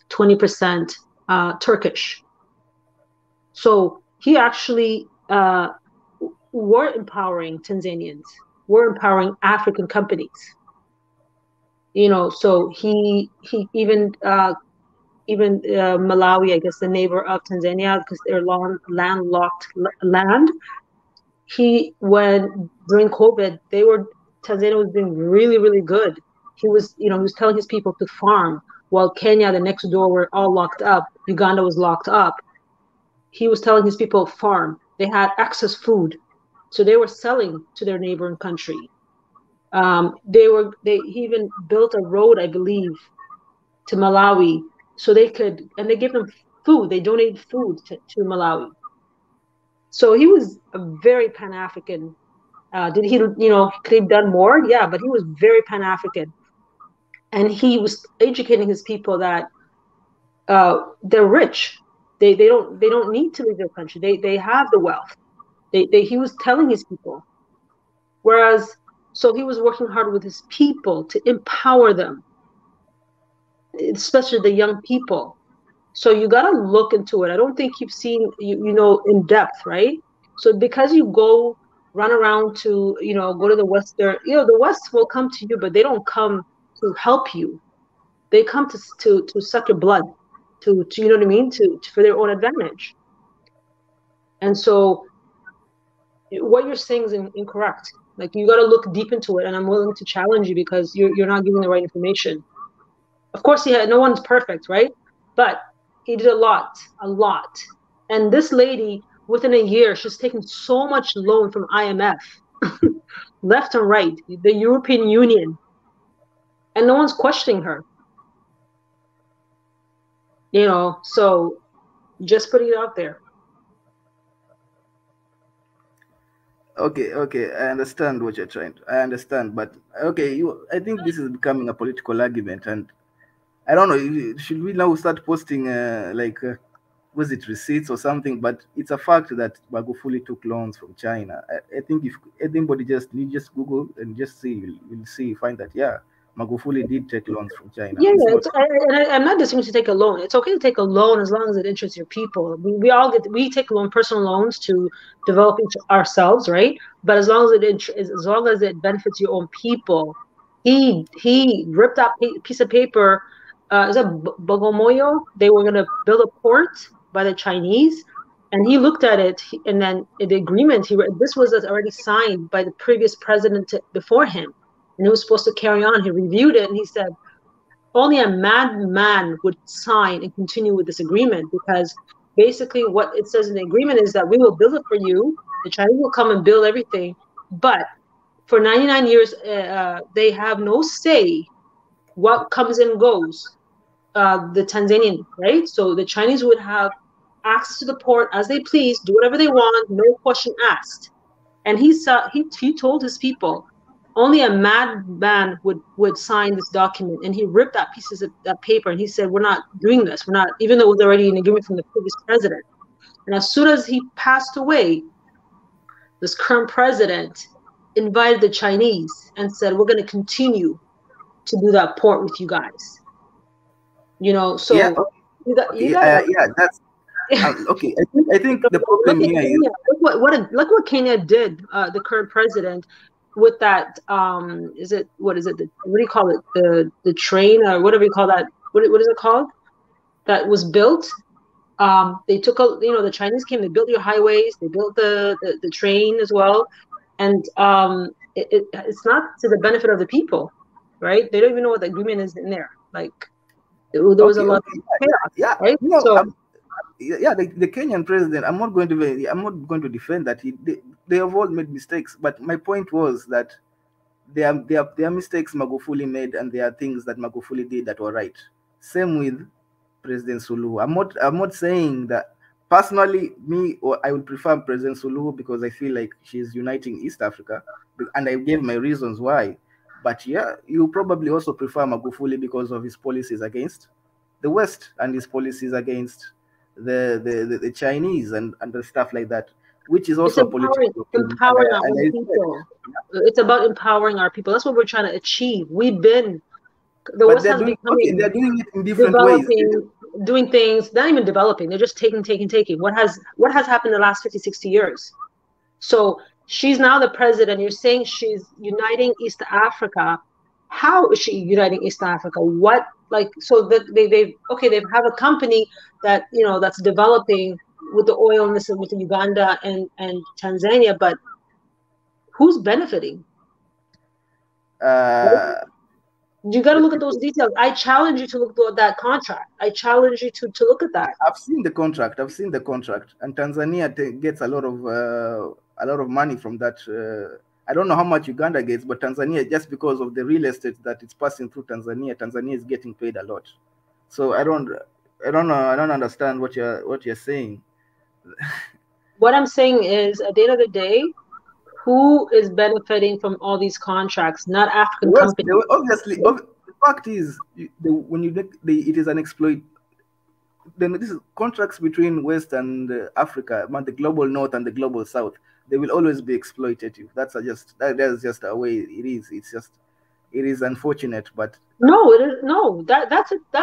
20% Turkish. So he actually were empowering Tanzanians, were empowering African companies. You know, so he even Malawi, I guess the neighbor of Tanzania, because they're landlocked land. When during COVID, Tanzania was doing really, really good. He was telling his people to farm, while Kenya, the next door, were all locked up. Uganda was locked up. He was telling his people farm. They had excess food, so they were selling to their neighboring country. He even built a road, I believe, to Malawi, so they could, and they give them food. They donated food to Malawi. So he was a very Pan-African. Could he have done more? Yeah, but he was very Pan-African. And he was educating his people that they're rich. They don't need to leave their country. They have the wealth. He was telling his people. So he was working hard with his people to empower them, especially the young people. So you got to look into it. I don't think you've seen, in depth, right? So because you run around to, go to the West there, the West will come to you, but they don't come to help you. They come to suck your blood, to you know what I mean? For their own advantage. And so what you're saying is incorrect. Like, you got to look deep into it, and I'm willing to challenge you because you're not giving the right information. Of course, no one's perfect, right? But he did a lot. And this lady, within a year, she's taken so much loan from IMF, left and right, the European Union, and no one's questioning her. So just putting it out there. Okay, I understand what you're trying to. I understand, but okay, I think this is becoming a political argument, and I don't know. Should we now start posting was it receipts or something? But it's a fact that Magufuli took loans from China. I think if anybody just Google and just see, you'll find that Magufuli did take loans from China. Yeah, I'm not disagreeing to take a loan. It's okay to take a loan as long as it interests your people. We take personal loans to develop ourselves, right? But as long as it benefits your own people. He ripped that piece of paper. Is it Bagamoyo? They were going to build a port by the Chinese, and he looked at it, and then the agreement this was already signed by the previous president before him, and he was supposed to carry on. He reviewed it, and he said only a madman would sign and continue with this agreement, because basically what it says in the agreement is that we will build it for you. The Chinese will come and build everything, but for 99 years they have no say what comes and goes the Tanzanian, right? So the Chinese would have access to the port as they please, do whatever they want, no question asked. And he told his people, only a madman would sign this document. And he ripped that pieces of that paper and he said, we're not doing this. We're not, even though it was already an agreement from the previous president. And as soon as he passed away, this current president invited the Chinese and said, we're going to continue to do that port with you guys. You know, so yeah, yeah, that's okay. I think the problem here is look what Kenya did. The current president with that what do you call it, the train or whatever you call that? What is it called? That was built. They took the Chinese came. They built your highways. They built the train as well, and it's not to the benefit of the people, right? They don't even know what the agreement is in there. Like there was a lot of chaos. Yeah, right? No, so, the Kenyan president. I'm not going to defend that. They have all made mistakes, but my point was that there are mistakes Magufuli made, and there are things that Magufuli did that were right. Same with President Suluhu. I'm not saying that personally, I would prefer President Suluhu because I feel like she's uniting East Africa, and I gave my reasons why. But yeah, you probably also prefer Magufuli because of his policies against the West and his policies against the Chinese and the stuff like that, which is also empowering our people. It's about empowering our people. That's what we're trying to achieve. We've been the West has becoming they're doing it in different ways. Doing things, not even developing. They're just taking. What has happened in the last 50, 60 years? So she's now the president. You're saying she's uniting East Africa. How is she uniting East Africa? What, like, so that they have a company that, that's developing with the oil and this with Uganda and Tanzania, but who's benefiting? You got to look at those details. I challenge you to look at that contract. I challenge you to look at that. I've seen the contract, and Tanzania gets a lot of money from that. I don't know how much Uganda gets, but Tanzania, just because of the real estate that it's passing through Tanzania is getting paid a lot. So I don't understand what you're saying. What I'm saying is, at the end of the day, who is benefiting from all these contracts? Not African companies. Obviously, the fact is, when it is an exploit. Then this is contracts between West and Africa, the global North and the global South. They will always be exploitative. That's just a way it is. It is unfortunate, but that's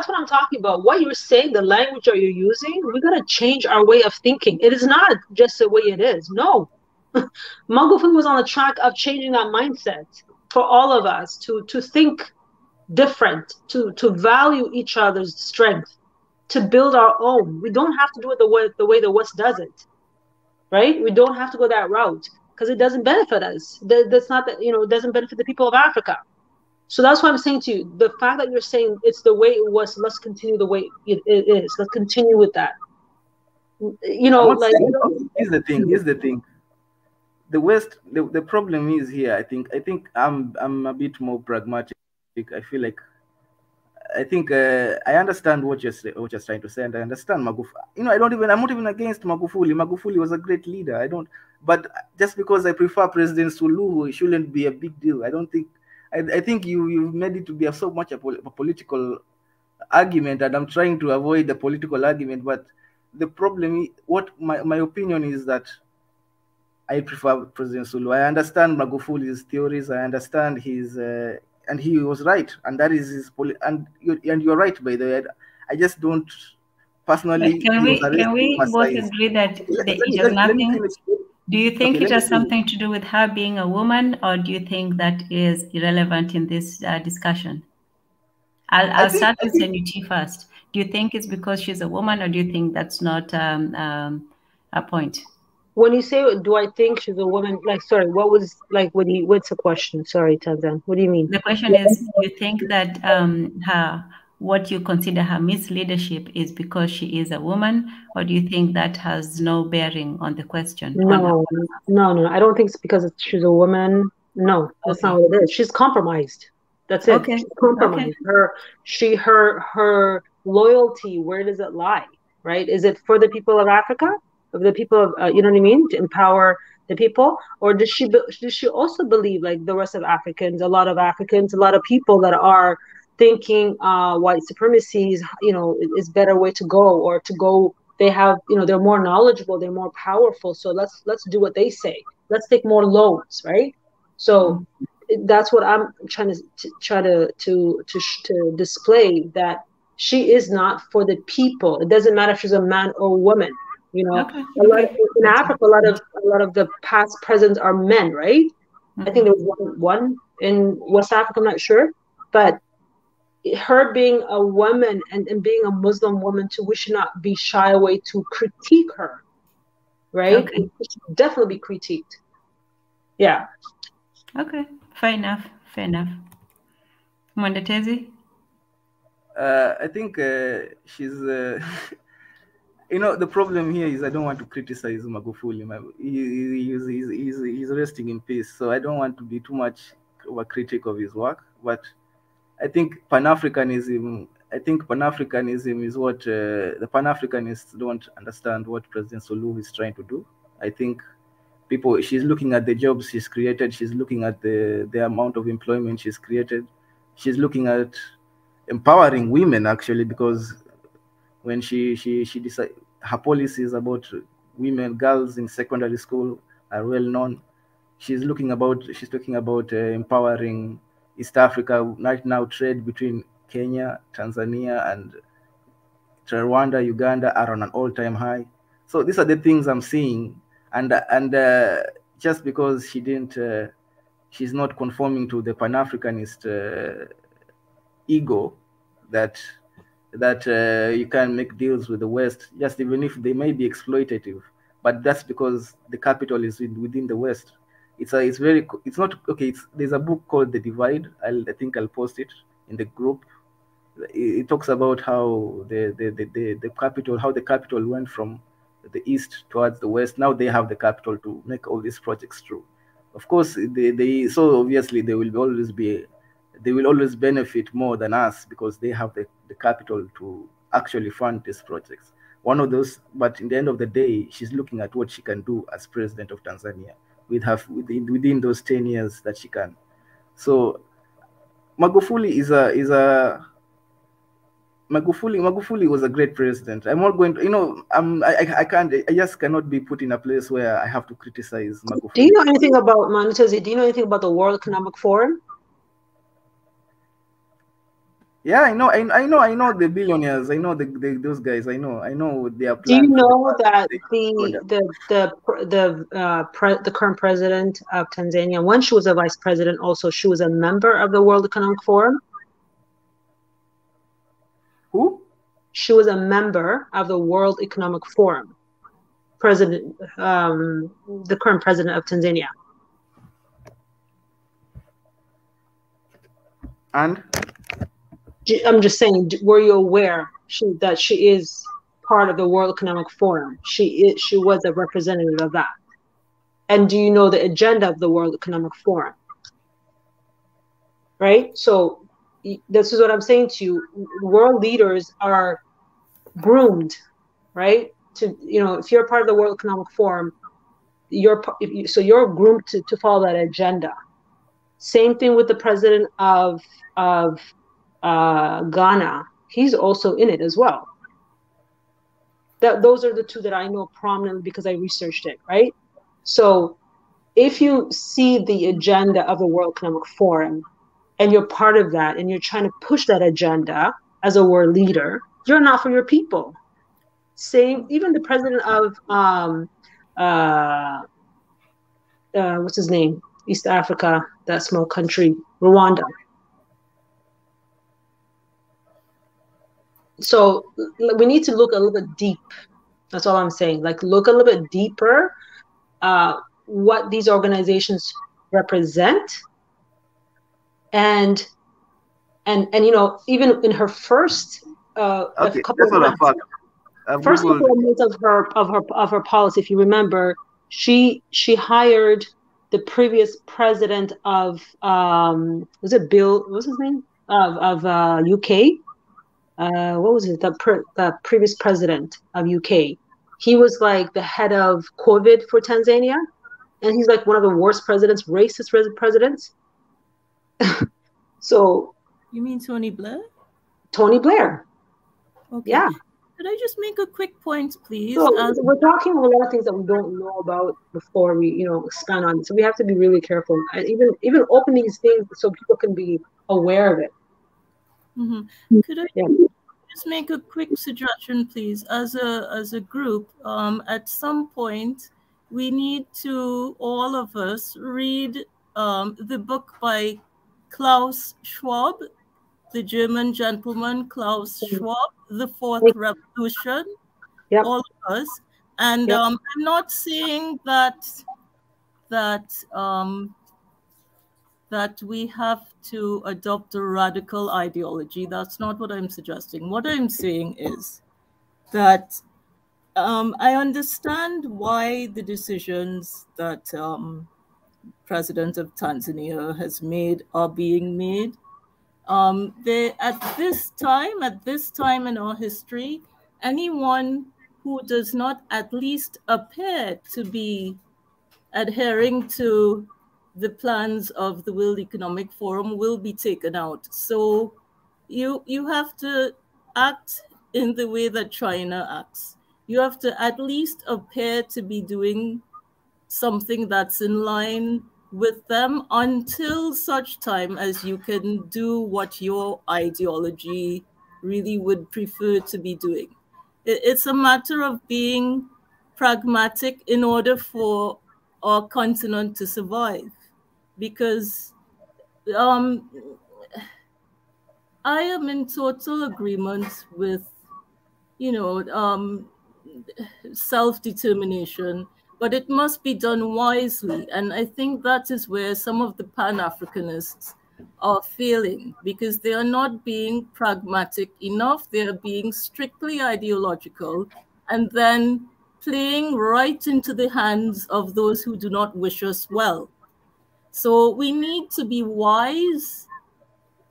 what I'm talking about. What you're saying, the language that you're using, we gotta change our way of thinking. It is not just the way it is. No. Magufuli was on the track of changing that mindset for all of us to think different, to value each other's strength, to build our own. We don't have to do it the way the West does it, right? We don't have to go that route because it doesn't benefit us. That's not that, it doesn't benefit the people of Africa. So that's what I'm saying to you. The fact that you're saying it's the way it was, let's continue the way it is. Let's continue with that. Here's the thing. The West, the problem is here. I think I'm a bit more pragmatic. I understand what you're trying to say, and I understand Magufuli. I'm not even against Magufuli. Magufuli was a great leader. But just because I prefer President Suluhu, it shouldn't be a big deal. I think you've made it to be so much a political argument, and I'm trying to avoid the political argument. But the problem, what my opinion is that I prefer President Suluhu. I understand Magufuli's theories. I understand his, and he was right, and that is his. And you're right, by the way. I just don't personally. Can we both agree that it has nothing? Do you think it has something to do with her being a woman, or do you think that is irrelevant in this discussion? I'll start with Adichie first. Do you think it's because she's a woman, or do you think that's not a point? When you say, do I think she's a woman? What's the question? Sorry, Tanzan. What do you mean? The question is, do you think that what you consider her misleadership is because she is a woman, or do you think that has no bearing on the question? No. I don't think it's because she's a woman. No, that's not what it is. She's compromised. That's it. Okay. She's compromised. Okay. loyalty, where does it lie, right? Is it for the people of Africa, of the people of, you know what I mean, to empower the people? Or does she also believe, like the rest of Africans, a lot of people that are thinking white supremacy is, you know, is better way to go, or to go, they have, you know, they're more knowledgeable, they're more powerful, so let's do what they say, let's take more loans, right? So that's what I'm trying to display, that she is not for the people. It doesn't matter if she's a man or a woman. You know, in Africa, a lot of the past presidents are men, right? I think there was one in West Africa, I'm not sure, but her being a woman and being a Muslim woman too, we should not be shy away to critique her, right? It should definitely be critiqued. Yeah. Okay, fair enough. Mwandetezi? I think she's you know, the problem here is I don't want to criticize Magufuli. He's resting in peace, so I don't want to be too much of a critic of his work. But I think Pan-Africanism is what the Pan-Africanists don't understand what President Suluhu is trying to do. I think she's looking at the jobs she's created, she's looking at the amount of employment she's created, she's looking at empowering women, actually, because when she decided, her policies about women, girls in secondary school are well known. She's talking about empowering East Africa. Right now, trade between Kenya, Tanzania, and Rwanda, Uganda are on an all-time high. So these are the things I'm seeing, and just because she's not conforming to the Pan-Africanist ego that you can make deals with the West, just even if they may be exploitative, but that's because the capital is within the West. There's a book called The Divide. I think I'll post it in the group. It talks about how the capital went from the east towards the west. Now they have the capital to make all these projects true. Of course, so obviously they will always benefit more than us because they have the capital to actually fund these projects. One of those, but in the end of the day, she's looking at what she can do as president of Tanzania within those 10 years that she can. So Magufuli Magufuli was a great president. I'm not going to, I just cannot be put in a place where I have to criticize Magufuli. Do you know anything about Manutezi? Do you know anything about the World Economic Forum? Yeah, I know the billionaires. I know those guys. I know their plans. Do you know that the current president of Tanzania, when she was a vice president, also she was a member of the World Economic Forum? Who? She was a member of the World Economic Forum. The current president of Tanzania. And I'm just saying, were you aware that she is part of the World Economic Forum? She was a representative of that. And do you know the agenda of the World Economic Forum? Right? So this is what I'm saying to you. World leaders are groomed, right? If you're part of the World Economic Forum, you're groomed to follow that agenda. Same thing with the president of Ghana. He's also in it as well. Those are the two that I know prominently because I researched it, right? So if you see the agenda of the World Economic Forum and you're part of that and you're trying to push that agenda as a world leader, you're not for your people. Same, even the president of what's his name? East Africa, that small country, Rwanda. So we need to look a little bit deep. That's all I'm saying. Like, look a little bit deeper what these organizations represent, and even in her first couple of months of her policy, if you remember, she hired the previous president of was it Bill? What's his name? Of UK. what was it? The previous president of UK. He was like the head of COVID for Tanzania, and he's like one of the worst presidents, racist presidents. So. You mean Tony Blair? Tony Blair. Okay. Yeah. Could I just make a quick point, please? So we're talking a lot of things that we don't know about before we, expand on it. So we have to be really careful, and even open these things so people can be aware of it. Mm-hmm. Could I just make a quick suggestion, please? As a group, at some point, we need to, all of us, read the book by Klaus Schwab, the German gentleman Klaus Schwab, The Fourth Revolution, all of us. And I'm not saying that we have to adopt a radical ideology. That's not what I'm suggesting. What I'm saying is that I understand why the decisions that President of Tanzania has made are being made. At this time in our history, anyone who does not at least appear to be adhering to the plans of the World Economic Forum will be taken out. So you have to act in the way that China acts. You have to at least appear to be doing something that's in line with them until such time as you can do what your ideology really would prefer to be doing. It's a matter of being pragmatic in order for our continent to survive, because I am in total agreement with, self-determination, but it must be done wisely. And I think that is where some of the Pan-Africanists are failing, because they are not being pragmatic enough. They are being strictly ideological and then playing right into the hands of those who do not wish us well. So we need to be wise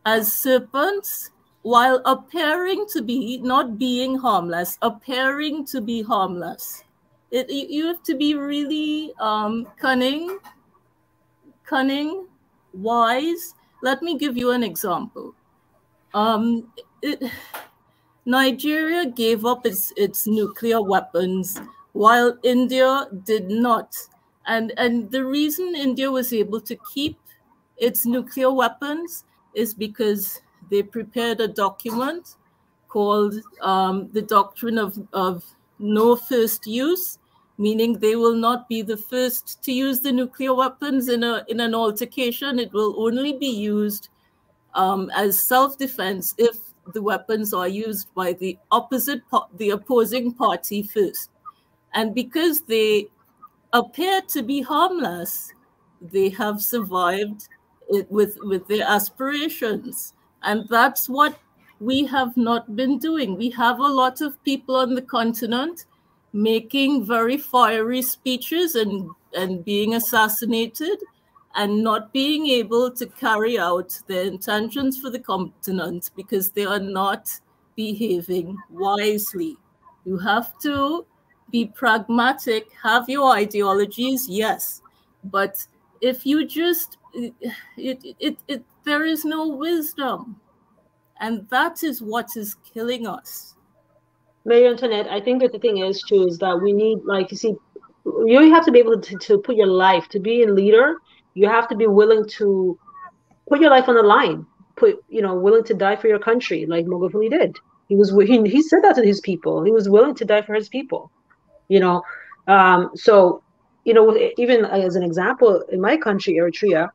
as serpents while appearing to be, not being harmless, appearing to be harmless. You have to be really cunning, wise. Let me give you an example. Nigeria gave up its nuclear weapons while India did not. And the reason India was able to keep its nuclear weapons is because they prepared a document called the Doctrine of No First Use, meaning they will not be the first to use the nuclear weapons in an altercation. It will only be used as self-defense if the weapons are used by the opposing party first. And because they appear to be harmless, they have survived with their aspirations. And that's what we have not been doing. We have a lot of people on the continent making very fiery speeches and being assassinated and not being able to carry out their intentions for the continent because they are not behaving wisely. You have to be pragmatic, have your ideologies, yes, but if you just, there is no wisdom, and that is what is killing us. Marie Antoinette, I think that the thing is too is that we need, like, you see, you have to be able to put your life, to be a leader, you have to be willing to put your life on the line, willing to die for your country, like Magufuli did. He said that to his people. He was willing to die for his people, So, even as an example, in my country, Eritrea,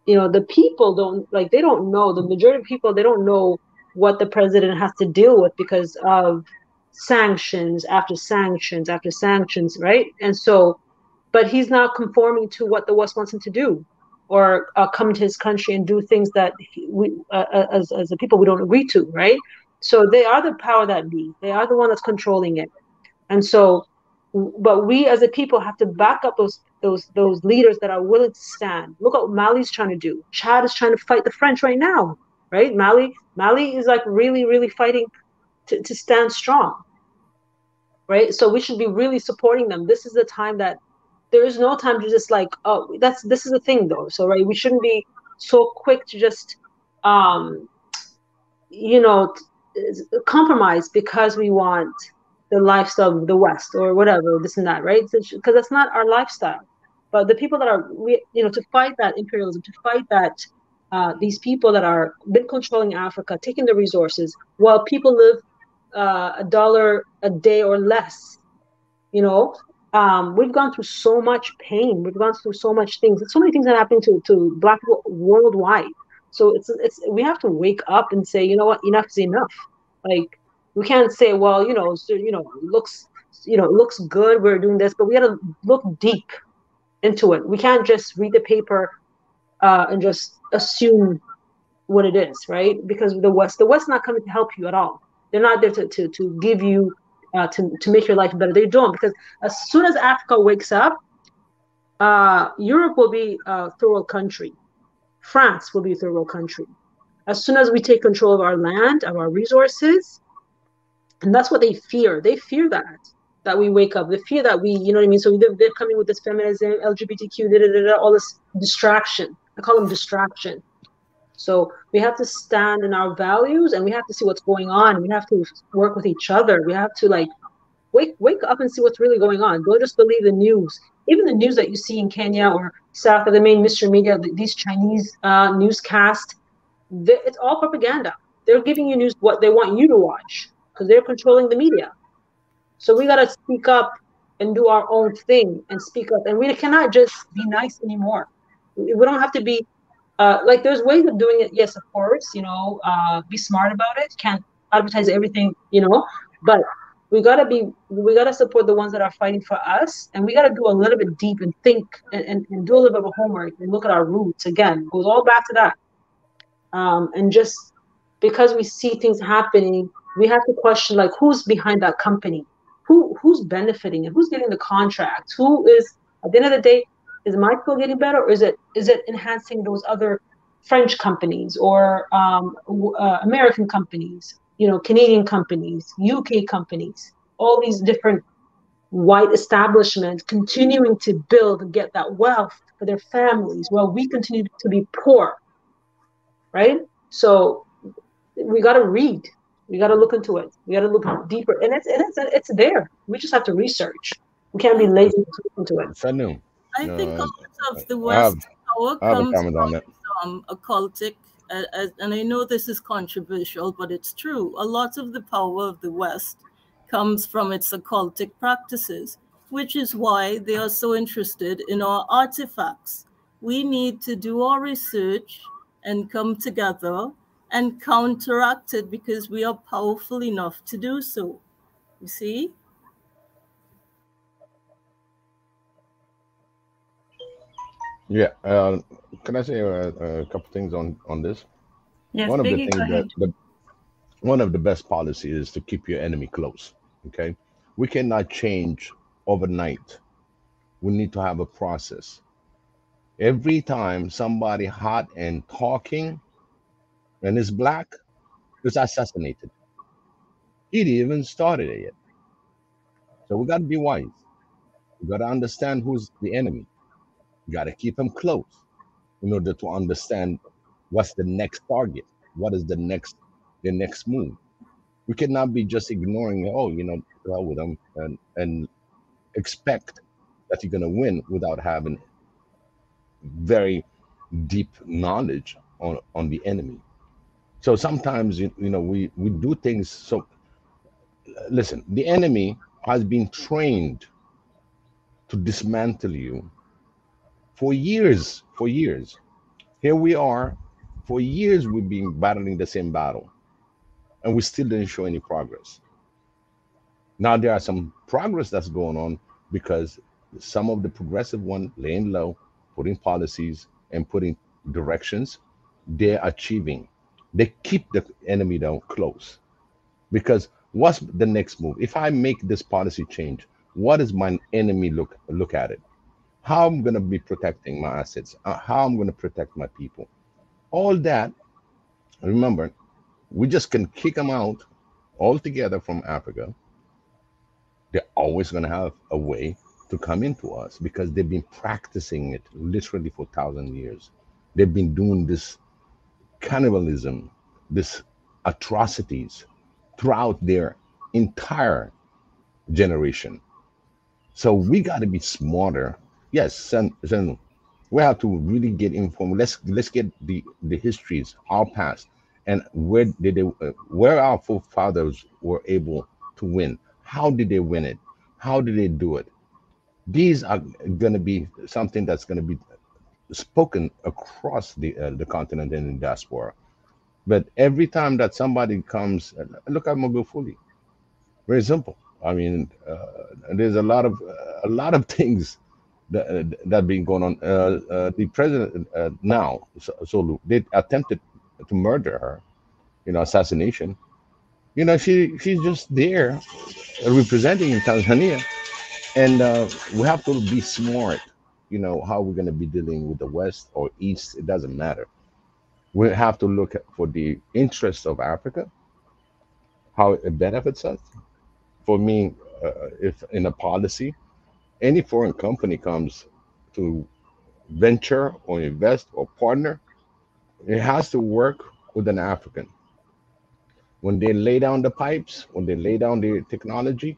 the people they don't know, the majority of people, they don't know what the president has to deal with because of sanctions after sanctions after sanctions, right? And so, but he's not conforming to what the West wants him to do, or come to his country and do things that we, as a people, we don't agree to, right? So they are the power that be. They are the one that's controlling it. And so, but we as a people have to back up those leaders that are willing to stand. Look what Mali's trying to do. Chad is trying to fight the French right now. right? Mali is like really, really fighting to stand strong, right? So we should be really supporting them. This is the time that there is no time to just like, oh, this is the thing though. So right, we shouldn't be so quick to just um you know, compromise because we want the lifestyle of the West or whatever, this and that, right? Because that's not our lifestyle. But the people that are, to fight that imperialism, to fight that these people that are been controlling Africa, taking the resources, while people live $1 a day or less, you know, we've gone through so much pain. We've gone through so much things. So many things that are happening to Black people worldwide. So it's we have to wake up and say, you know what, enough is enough. Like we can't say, well, looks good, we're doing this, but we got to look deep into it. We can't just read the paper and just assume what it is, right? Because the West not coming to help you at all. They're not there to give you to make your life better. They don't, because as soon as Africa wakes up, Europe will be a third world country. France will be a third world country. As soon as we take control of our land, of our resources, and that's what they fear. They fear that we wake up. They fear that we, you know what I mean? So they're coming with this feminism, LGBTQ, all this distraction. I call them distraction. So we have to stand in our values, and we have to see what's going on. We have to work with each other. We have to like wake up and see what's really going on. Don't just believe the news. Even the news that you see in Kenya or South of the main mainstream media, these Chinese newscasts, it's all propaganda. They're giving you news what they want you to watch because they're controlling the media. So we got to speak up and do our own thing and speak up. And we cannot just be nice anymore. We don't have to be like there's ways of doing it. Yes, of course, be smart about it. Can't advertise everything, but we gotta support the ones that are fighting for us, and we gotta do a little bit deep and think and do a little bit of homework and look at our roots. Again, goes all back to that. And just because we see things happening, we have to question like who's behind that company, who's benefiting and who's getting the contracts, who is at the end of the day, is my people getting better, or is it enhancing those other French companies or American companies, Canadian companies, UK companies, all these different white establishments continuing to build and get that wealth for their families while we continue to be poor, right? So we got to read. We got to look into it. We got to look deeper, and it's there. We just have to research. We can't be lazy to look into it. I think a lot of the West power comes from occultic, and I know this is controversial, but it's true. A lot of the power of the West comes from its occultic practices, which is why they are so interested in our artifacts. We need to do our research and come together and counteract it because we are powerful enough to do so. You see? Yeah. Can I say a couple things on this? Yes, one of Biggie, the things one of the best policies is to keep your enemy close. Okay, we cannot change overnight. We need to have a process. Every time somebody hot and talking and is black is assassinated. He didn't even started it yet. So we got to be wise. We got to understand who's the enemy. You got to keep him close in order to understand what's the next target. What is the next move? We cannot be just ignoring, well with them and expect that you're gonna win without having very deep knowledge on the enemy. So sometimes we do things. So listen, the enemy has been trained to dismantle you for years. For years, here we are. For years we've been battling the same battle, and we still didn't show any progress. Now there are some progress that's going on because some of the progressive one laying low, putting policies and putting directions, they're achieving. They keep the enemy down close. Because what's the next move? If I make this policy change, what is my enemy look at it? How I'm gonna be protecting my assets? How I'm gonna protect my people? All that remember, we just can kick them out altogether from Africa. They're always going to have a way to come into us because they've been practicing it literally for 1,000 years. They've been doing this cannibalism, this atrocities throughout their entire generation. So we got to be smarter. Yes, son, we have to really get informed. Let's get the histories, our past, and where our forefathers were able to win. How did they win it? How did they do it? These are going to be something that's going to be spoken across the continent and the diaspora. But every time that somebody comes, look at Magufuli. Very simple. I mean, there's a lot of things that been going on. The president now, Solu, they attempted to murder her, assassination. She's just there representing in Tanzania, and we have to be smart. How we're going to be dealing with the West or East. It doesn't matter. We have to look for the interests of Africa, how it benefits us. For me, if in a policy, any foreign company comes to venture or invest or partner, it has to work with an African. When they lay down the pipes, when they lay down the technology,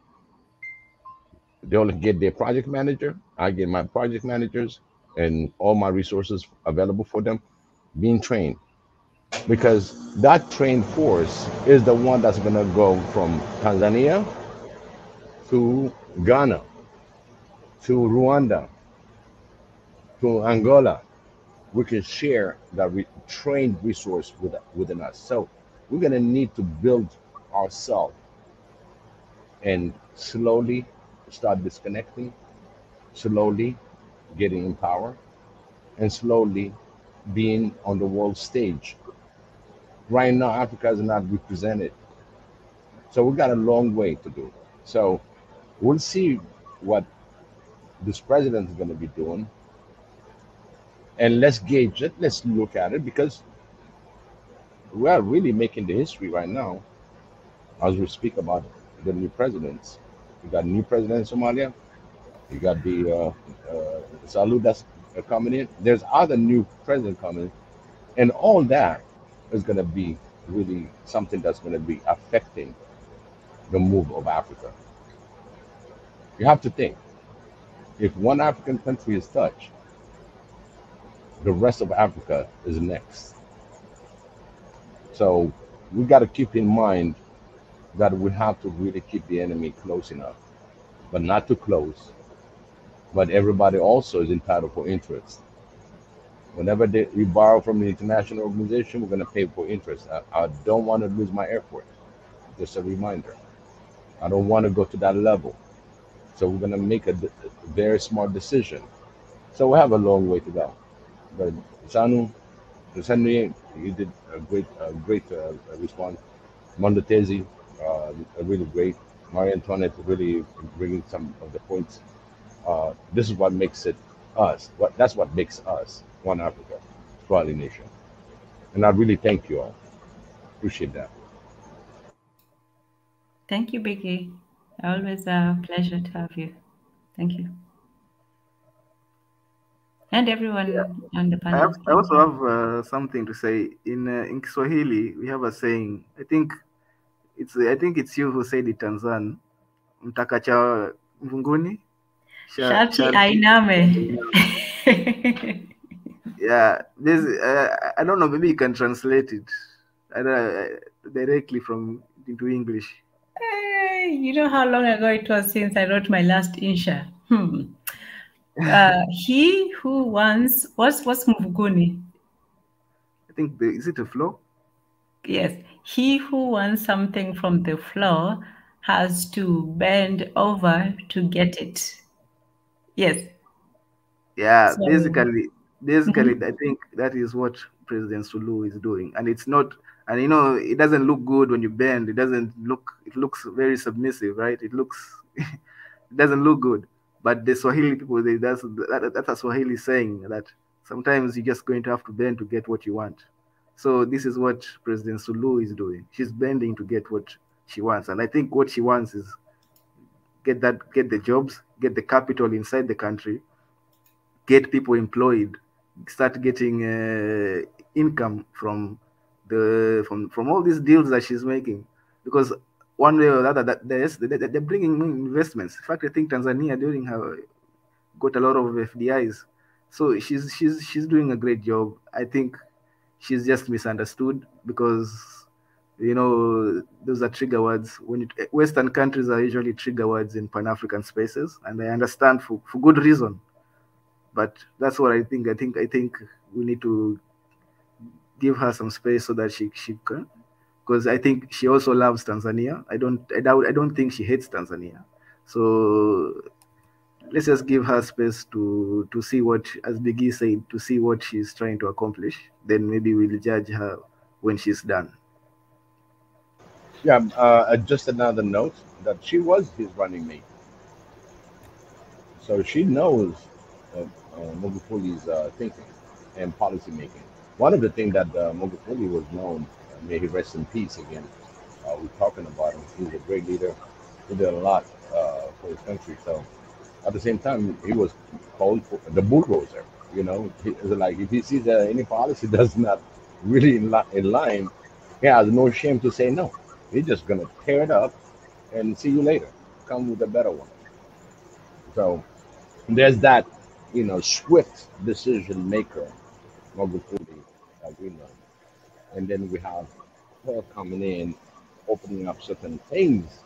they'll get their project manager. I get my project managers and all my resources available for them being trained. Because that trained force is the one that's going to go from Tanzania to Ghana, to Rwanda, to Angola. We can share that trained resource within us. So we're going to need to build ourselves and slowly start disconnecting, slowly getting in power, and slowly being on the world stage. Right now, Africa is not represented. So we got a long way to do. So we'll see what this president is going to be doing. And let's gauge it. Let's look at it because we are really making the history right now as we speak about the new presidents. You got a new president in Somalia. You got the Salud that's coming in. There's other new president coming, and all that is going to be really something that's going to be affecting the move of Africa. You have to think, if one African country is touched, the rest of Africa is next. So we got to keep in mind that we have to really keep the enemy close enough, but not too close. But everybody also is entitled for interest. Whenever we borrow from the international organization, we're going to pay for interest. I don't want to lose my airport. Just a reminder. I don't want to go to that level. So we're going to make a very smart decision. So we have a long way to go. But Sanu, you did a great response. Mondotezi, really great. Maria Antoinette really bringing some of the points. This is what makes it us. That's what makes us one Africa, Swahili nation. And I really thank you all. Appreciate that. Thank you, Biggie. Always a pleasure to have you. Thank you. And everyone on the panel. I also have something to say. In Kiswahili, we have a saying. I think it's you who said it, Tanzan. Mtaka cha mvunguni. Sharti ainame. Yeah, there's. I don't know. Maybe you can translate it directly into English. You know how long ago it was since I wrote my last insha. He who wants what's mvunguni? I think is it a floor? Yes, he who wants something from the floor has to bend over to get it. Yes. Yeah, so, basically, I think that is what President Sulu is doing, and it's not. And it doesn't look good when you bend. It looks very submissive, right? It doesn't look good. But the Swahili people, that's a Swahili saying that sometimes you're just going to have to bend to get what you want. So this is what President Suluhu is doing. She's bending to get what she wants, and I think what she wants is get the jobs, get the capital inside the country, get people employed, start getting income from all these deals that she's making, because one way or the other they're bringing in investments. In fact, I think Tanzania during her got a lot of FDIs, so she's doing a great job. I think she's just misunderstood, because those are trigger words. When Western countries are usually trigger words in Pan-African spaces, and I understand for good reason. But that's what I think. I think we need to give her some space so that she can, because I think she also loves Tanzania. I don't think she hates Tanzania. So let's just give her space to see what, as Biggie said, to see what she's trying to accomplish. Then maybe we'll judge her when she's done. Yeah, just another note that she was his running mate, so she knows Magufuli's thinking and policy making. One of the things that Magufuli was known, may he rest in peace again, we're talking about him. He was a great leader. He did a lot for his country. So at the same time, he was called for the bulldozer. It's like if he sees that any policy does not really in line, he has no shame to say no. He's just gonna tear it up and see you later. Come with a better one. So there's that, swift decision maker, Magufuli, that we know. And then we have her coming in, opening up certain things.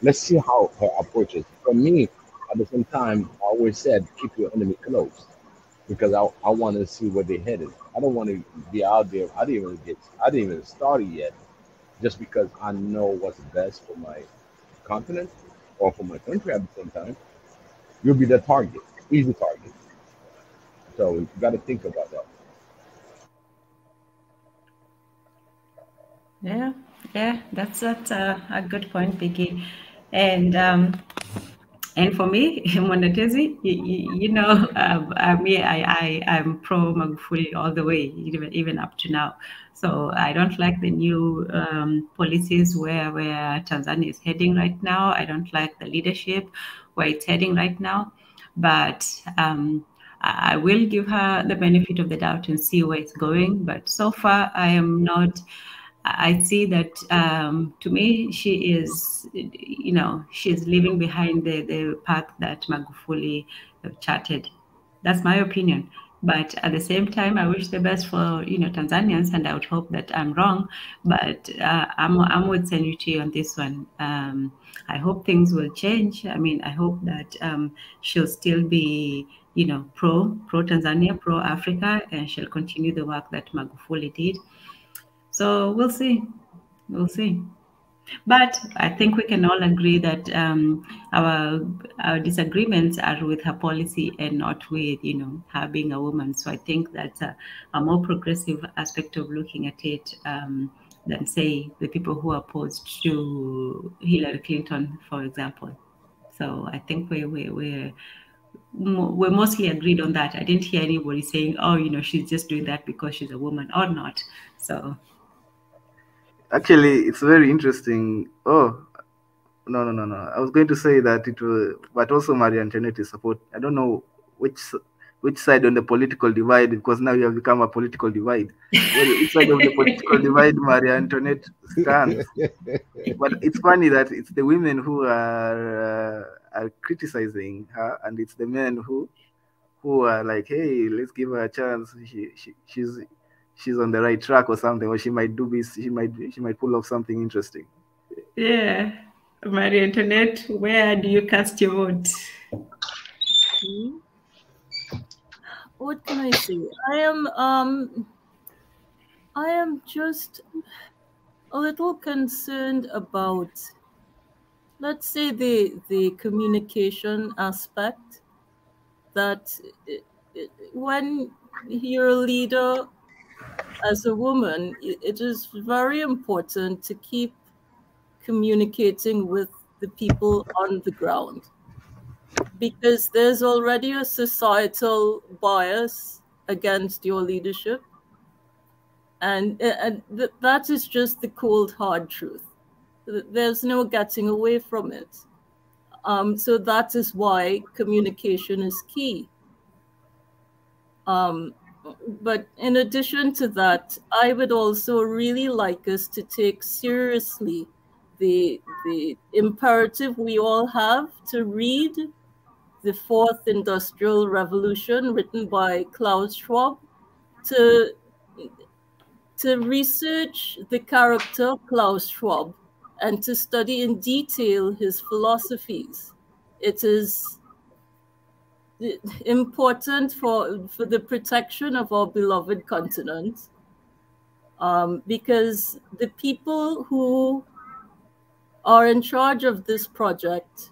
Let's see how her approach is. For me, at the same time, I always said, keep your enemy close, because I want to see where they're headed. I don't want to be out there. I didn't even start yet, just because I know what's best for my continent or for my country at the same time. You'll be the target, easy target. So you got to think about that. Yeah, that's a good point, Biggie. And for me, Monetezi, I'm pro Magufuli all the way, even up to now. So I don't like the new policies where Tanzania is heading right now. I don't like the leadership where it's heading right now. But I will give her the benefit of the doubt and see where it's going. But so far, I am not. I see that to me, she is, she's leaving behind the path that Magufuli charted. That's my opinion. But at the same time, I wish the best for Tanzanians, and I would hope that I'm wrong. But I'm with Senuchi on this one. I hope things will change. I mean, I hope that she'll still be pro Tanzania, pro Africa, and she'll continue the work that Magufuli did. So we'll see. But I think we can all agree that our disagreements are with her policy and not with her being a woman. So I think that's a more progressive aspect of looking at it than, say, the people who are opposed to Hillary Clinton, for example. So I think we're mostly agreed on that. I didn't hear anybody saying, "Oh, she's just doing that because she's a woman," or not. So. Actually, it's very interesting. Oh, no. I was going to say that it was, but also Maria Antoinette is support. I don't know which side on the political divide, because now you have become a political divide. Which side of the political divide Maria Antoinette stands? But it's funny that it's the women who are criticizing her, and it's the men who are like, "Hey, let's give her a chance. She's on the right track or something, or she might do this. She might pull off something interesting." Yeah, Maria Antoinette, where do you cast your vote? What can I say? I am just a little concerned about, let's say, the communication aspect, that when you're a leader as a woman, it is very important to keep communicating with the people on the ground, because there's already a societal bias against your leadership. And that is just the cold, hard truth. There's no getting away from it. So that is why communication is key. But in addition to that, I would also really like us to take seriously the imperative we all have to read The Fourth Industrial Revolution, written by Klaus Schwab, to research the character of Klaus Schwab and to study in detail his philosophies. It is important for the protection of our beloved continent, because the people who are in charge of this project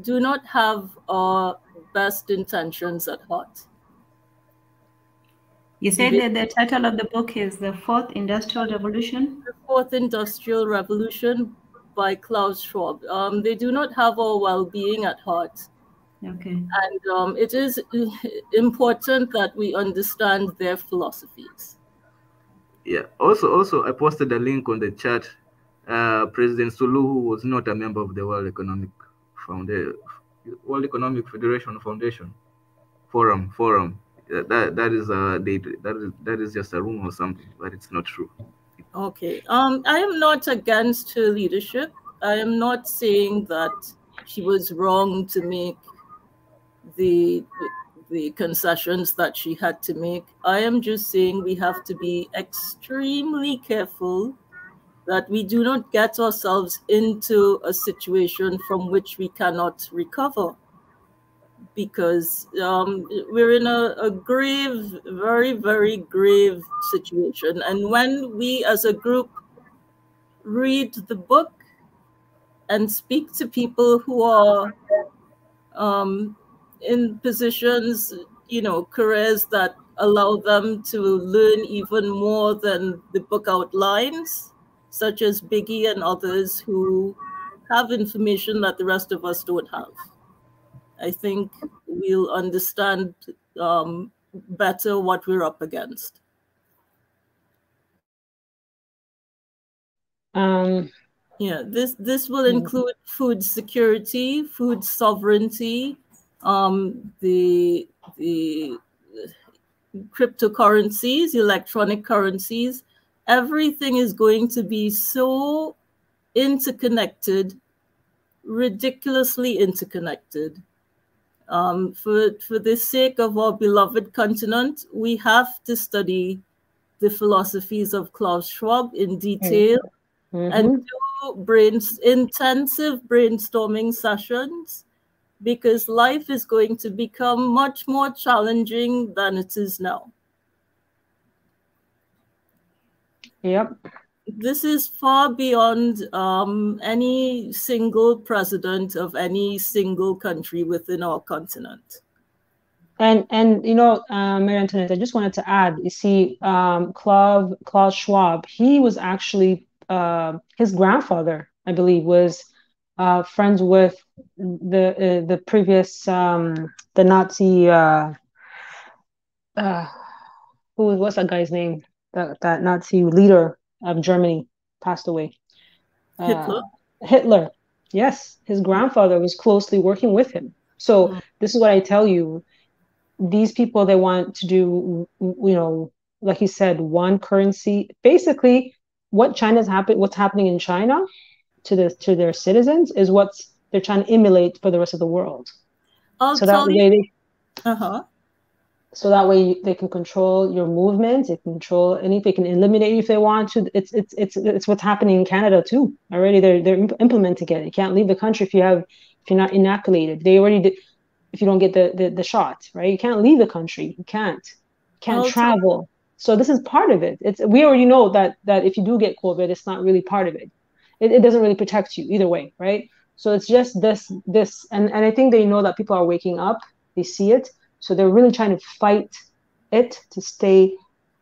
do not have our best intentions at heart. You said that the title of the book is The Fourth Industrial Revolution? The Fourth Industrial Revolution by Klaus Schwab. They do not have our well-being at heart. Okay. And it is important that we understand their philosophies. Yeah. Also, I posted a link on the chat. President Suluhu was not a member of the World Economic Federation Foundation Forum. That is just a rumor or something, but it's not true. Okay. I am not against her leadership. I am not saying that she was wrong to make the concessions that she had to make. I am just saying we have to be extremely careful that we do not get ourselves into a situation from which we cannot recover, because we're in a grave, very, very grave situation. And when we as a group read the book and speak to people who are in positions, careers that allow them to learn even more than the book outlines, such as Biggie and others who have information that the rest of us don't have, I think we'll understand better what we're up against. Yeah, this will include food security, food sovereignty, the cryptocurrencies, electronic currencies. Everything is going to be so interconnected, ridiculously interconnected. For the sake of our beloved continent, we have to study the philosophies of Klaus Schwab in detail and do intensive brainstorming sessions, because life is going to become much more challenging than it is now. Yep. This is far beyond any single president of any single country within our continent. And Mary Antoinette, I just wanted to add, you see, Klaus Schwab, he was actually, his grandfather, I believe, was friends with the previous, the Nazi, what's that guy's name? That Nazi leader of Germany passed away. Hitler. Yes, his grandfather was closely working with him. So this is what I tell you. These people, they want to do, like you said, one currency. Basically, what's happening in China to their citizens is what they're trying to emulate for the rest of the world. So that way they can control your movement. They can control anything. They can eliminate you if they want to. It's what's happening in Canada too. Already they're implementing it. You can't leave the country if you're not inoculated. They already did. If you don't get the shot, right? You can't leave the country. You can't travel. So this is part of it. We already know that if you do get COVID, it's not really part of it. It doesn't really protect you either way, right? So it's just this, and I think they know that people are waking up. They see it. So they're really trying to fight it to stay,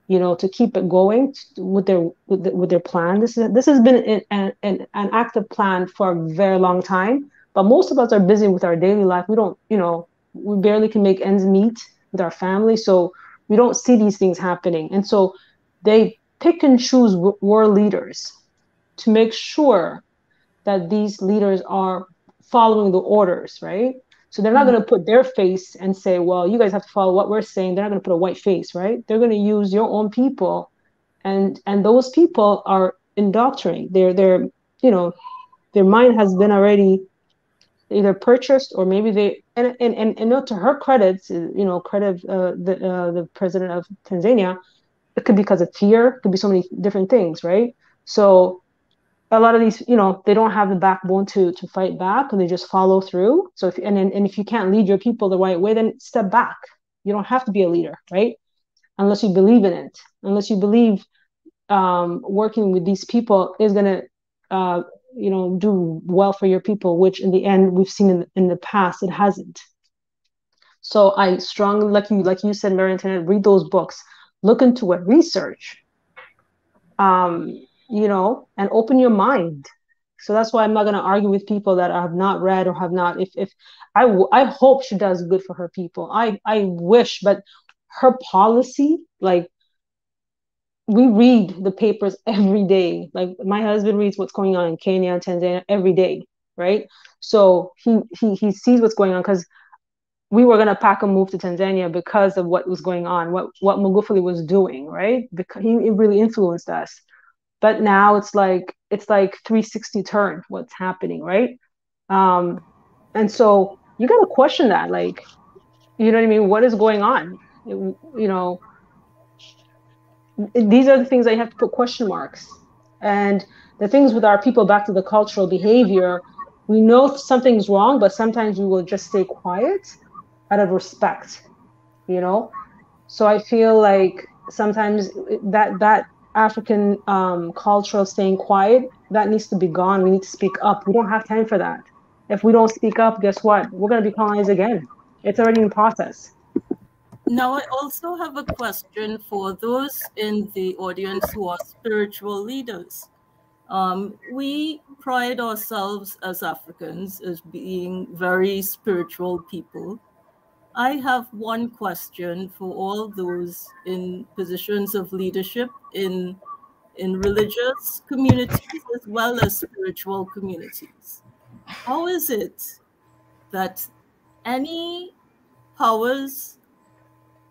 to keep it going with their plan. This has been an active plan for a very long time. But most of us are busy with our daily life. We don't, we barely can make ends meet with our family. So we don't see these things happening. And so they pick and choose world leaders to make sure that these leaders are following the orders, right? So they're not going to put their face and say, well, you guys have to follow what we're saying. They're not going to put a white face, right? They're going to use your own people, and those people are indoctrinating. They're you know, their mind has been already either purchased, or maybe they and not to her credits, you know, credit the president of Tanzania. It could be because of fear. It could be so many different things, right? So a lot of these, you know, they don't have the backbone to fight back, and they just follow through. So if you can't lead your people the right way, then step back. You don't have to be a leader, right? Unless you believe in it, unless you believe working with these people is going to you know, do well for your people, which in the end we've seen in the past it hasn't. So I strongly, like you said, Mary Antoinette, read those books, look into it, research, you know, and open your mind. So that's why I'm not going to argue with people that have not read or have not. If I hope she does good for her people. I wish, but her policy, like, we read the papers every day. Like, my husband reads what's going on in Kenya and Tanzania every day, right? So he sees what's going on, because we were going to pack and move to Tanzania because of what was going on, what Magufuli was doing, right? Because he really influenced us. But now it's like 360 turn what's happening, right? And so you got to question that, like, you know what I mean? What is going on? You know, these are the things that you have to put question marks. And the things with our people, back to the cultural behavior, we know something's wrong, but sometimes we will just stay quiet out of respect, you know? So I feel like sometimes that African cultural staying quiet, that needs to be gone. We need to speak up. We don't have time for that. If we don't speak up, guess what? We're going to be colonized again. It's already in process. Now, I also have a question for those in the audience who are spiritual leaders. We pride ourselves as Africans as being very spiritual people. I have one question for all those in positions of leadership in religious communities as well as spiritual communities. How is it that any powers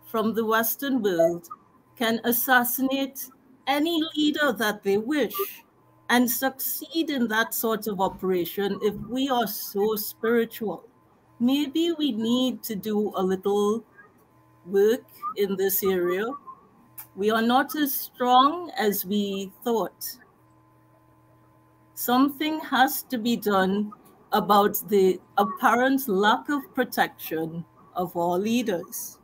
from the Western world can assassinate any leader that they wish and succeed in that sort of operation if we are so spiritual? Maybe we need to do a little work in this area. We are not as strong as we thought. Something has to be done about the apparent lack of protection of our leaders.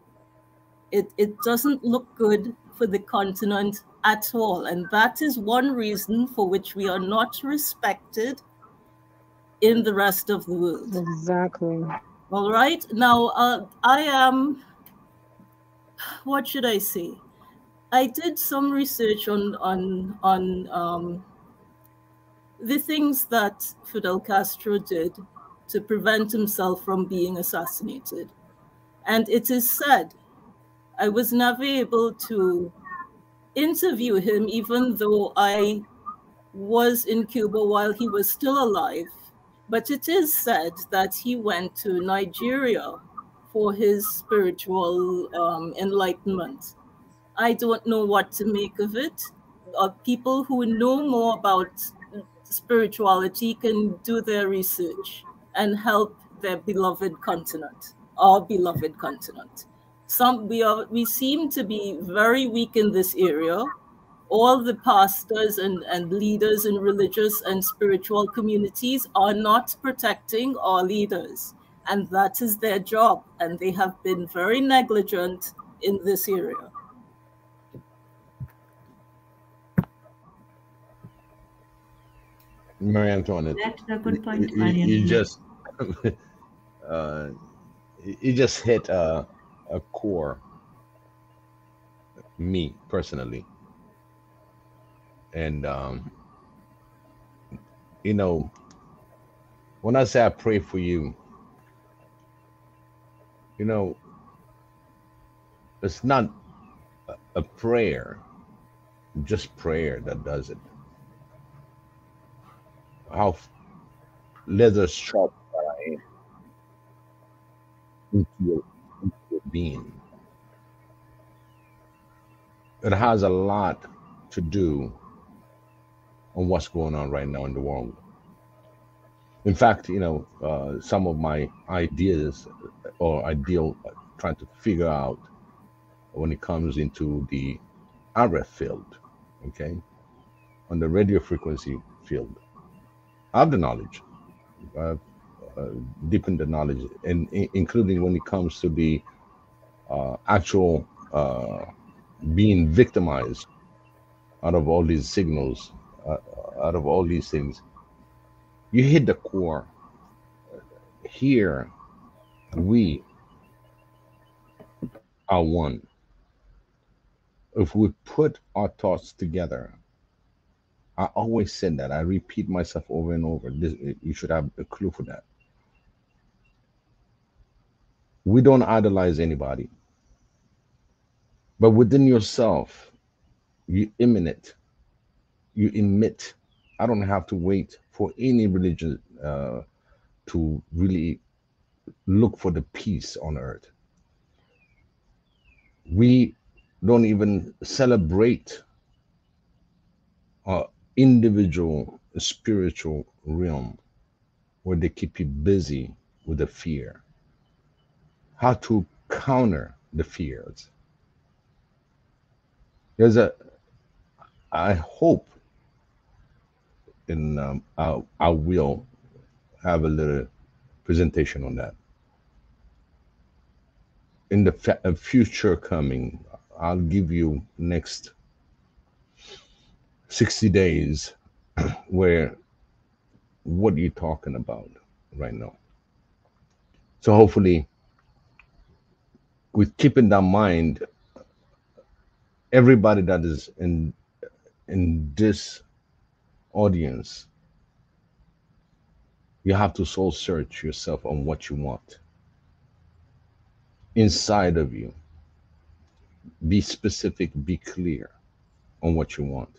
It doesn't look good for the continent at all. And that is one reason for which we are not respected in the rest of the world. Exactly. All right. Now, I am, what should I say? I did some research on the things that Fidel Castro did to prevent himself from being assassinated. And it is said, I was never able to interview him, even though I was in Cuba while he was still alive. But it is said that he went to Nigeria for his spiritual enlightenment. I don't know what to make of it. People who know more about spirituality can do their research and help their beloved continent, our beloved continent. We seem to be very weak in this area. All the pastors and leaders in religious and spiritual communities are not protecting our leaders, and that is their job, and they have been very negligent in this area. Marie Antoinette, That's a good point, you just you just hit a core, me personally. And you know, when I say I pray for you, you know, it's not a prayer. just prayer that does it. How leather sharp that I am into your being. It has a lot to do on what's going on right now in the world. In fact, some of my ideas or ideal trying to figure out when it comes into the RF field, okay, on the radio frequency field. I have the knowledge, uh, deepen the knowledge, and including when it comes to the actual being victimized out of all these signals, uh, out of all these things. You hit the core. Here, we are one. If we put our thoughts together, I always said that. I repeat myself over and over. You should have a clue for that. We don't idolize anybody, but within yourself, you emanate, you emit. I don't have to wait for any religion to really look for the peace on earth. We don't even celebrate our individual spiritual realm where they keep you busy with the fear. How to counter the fears. I hope, and I will have a little presentation on that. In the future coming, I'll give you next 60 days where what are you talking about right now? So hopefully, with keeping that mind, everybody that is in this audience, you have to soul search yourself on what you want inside of you. Be specific, be clear on what you want,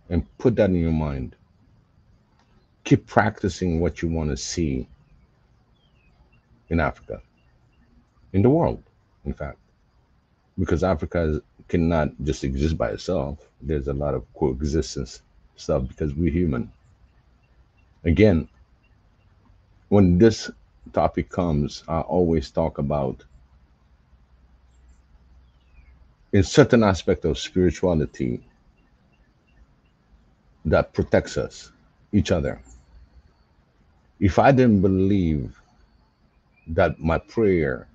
and put that in your mind. Keep practicing what you want to see in Africa, in the world, in fact, because Africa cannot just exist by itself. There's a lot of coexistence stuff because we're human. Again, when this topic comes, I always talk about in certain aspect of spirituality that protects us, each other. If I didn't believe that my prayer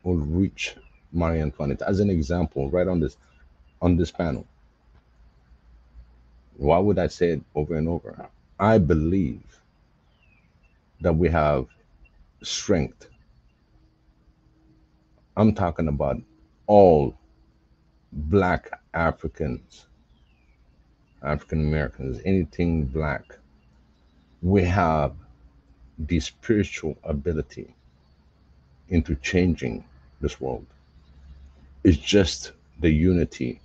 will reach Marie Antoinette, as an example, right on this panel, why would I say it over and over? I believe that we have strength. I'm talking about all Black Africans, African Americans, anything Black. We have the spiritual ability into changing this world. It's just the unity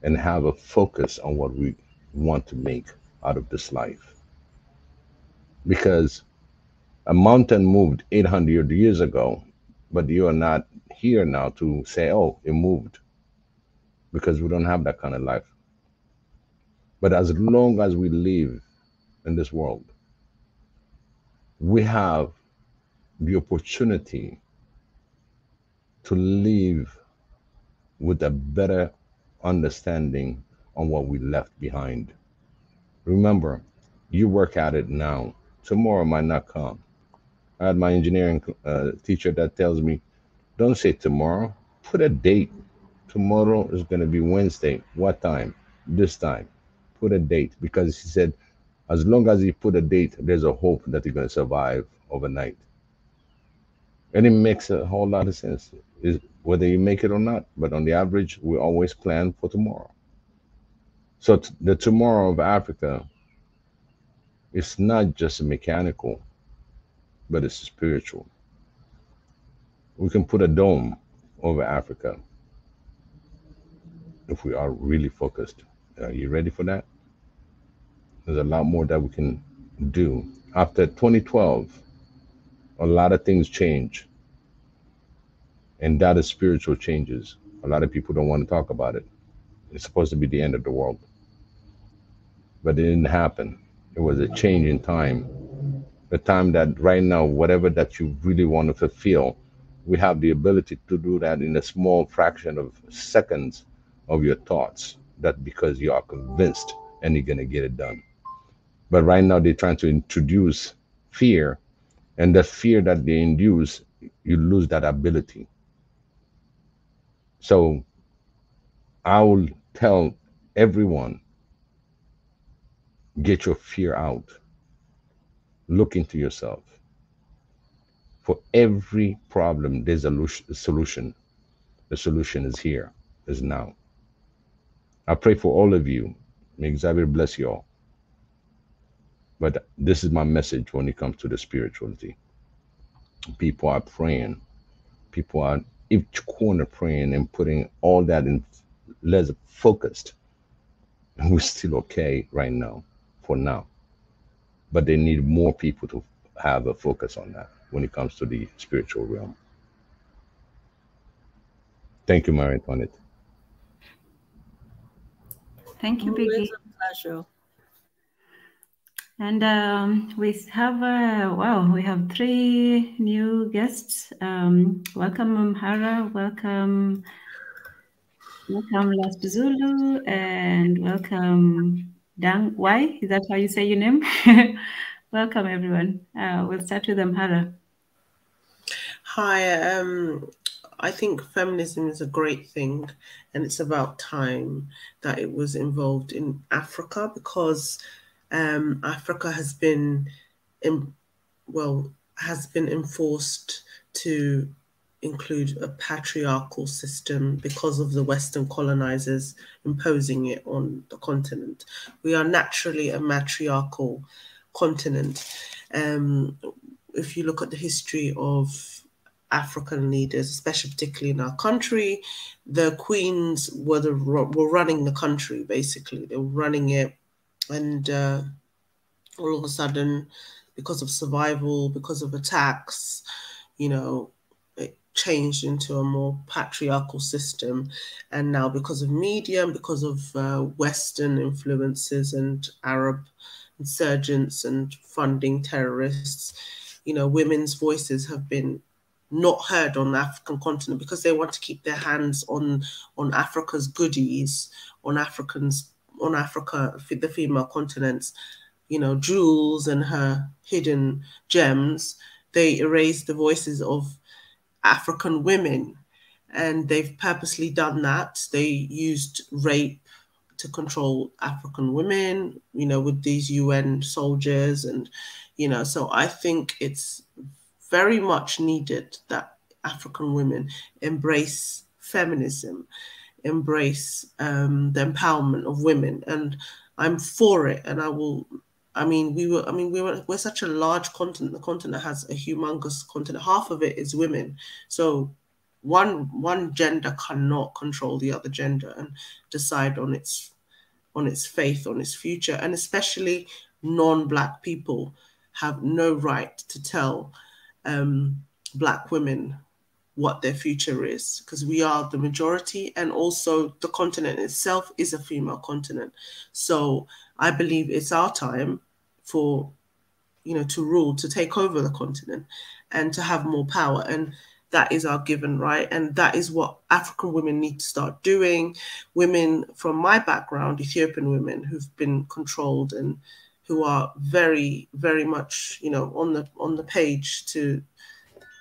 and have a focus on what we want to make out of this life. Because a mountain moved 800 years ago, but you are not here now to say, oh, it moved, because we don't have that kind of life. But as long as we live in this world, we have the opportunity to live with a better understanding on what we left behind. Remember, you work at it now. Tomorrow might not come. I had my engineering teacher that tells me, don't say tomorrow, put a date. Tomorrow is going to be Wednesday. What time? This time. Put a date, because he said, as long as you put a date, there's a hope that you're going to survive overnight. And it makes a whole lot of sense, is whether you make it or not. But on the average, we always plan for tomorrow. So the tomorrow of Africa is not just mechanical, but it's spiritual. We can put a dome over Africa if we are really focused. Are you ready for that? There's a lot more that we can do. After 2012, a lot of things change, and that is spiritual changes. A lot of people don't want to talk about it. It's supposed to be the end of the world, but it didn't happen. It was a change in time. The time that right now, whatever that you really want to fulfill, we have the ability to do that in a small fraction of seconds of your thoughts. That because you are convinced and you're going to get it done. But right now they're trying to introduce fear, and the fear that they induce, you lose that ability. So I will tell everyone, get your fear out. Look into yourself. For every problem, there's a solution. The solution is here, is now. I pray for all of you. May Xavier bless you all. But this is my message when it comes to the spirituality. People are praying. People are each corner praying and putting all that in less focused. And we're still okay right now, for now. But they need more people to have a focus on that when it comes to the spiritual realm. Thank you, Marie Antoinette. Thank you, Biggie. Always a pleasure. And we have, wow, we have 3 new guests. Welcome, Mhara. Welcome, Las Zulu, and welcome, Dang Wai. Is that how you say your name? Welcome, everyone. We'll start with Mhara. Hi, I think feminism is a great thing, and it's about time that it was involved in Africa, because Africa has been enforced to include a patriarchal system because of the Western colonizers imposing it on the continent. We are naturally a matriarchal continent. If you look at the history of African leaders, especially particularly in our country, the queens were running the country, basically. They were running it, and all of a sudden, because of survival, because of attacks, it changed into a more patriarchal system. And now because of media and because of Western influences and Arab insurgents and funding terrorists, women's voices have been not heard on the African continent because they want to keep their hands on Africa's goodies, on Africa, the female continent's, jewels and her hidden gems. They erase the voices of African women, and they've purposely done that. They used rape to control African women, with these UN soldiers, and, so I think it's very much needed that African women embrace feminism, embrace the empowerment of women, and I'm for it. And we're such a large continent. The continent has a humongous continent. Half of it is women. So one gender cannot control the other gender and decide on its faith, on its future. And especially non-Black people have no right to tell Black women what their future is, because we are the majority, and also the continent itself is a female continent. So I believe it's our time for, to rule, to take over the continent and to have more power. And that is our given right. And that is what African women need to start doing. Women from my background, Ethiopian women who've been controlled and who are very, very much, on the page to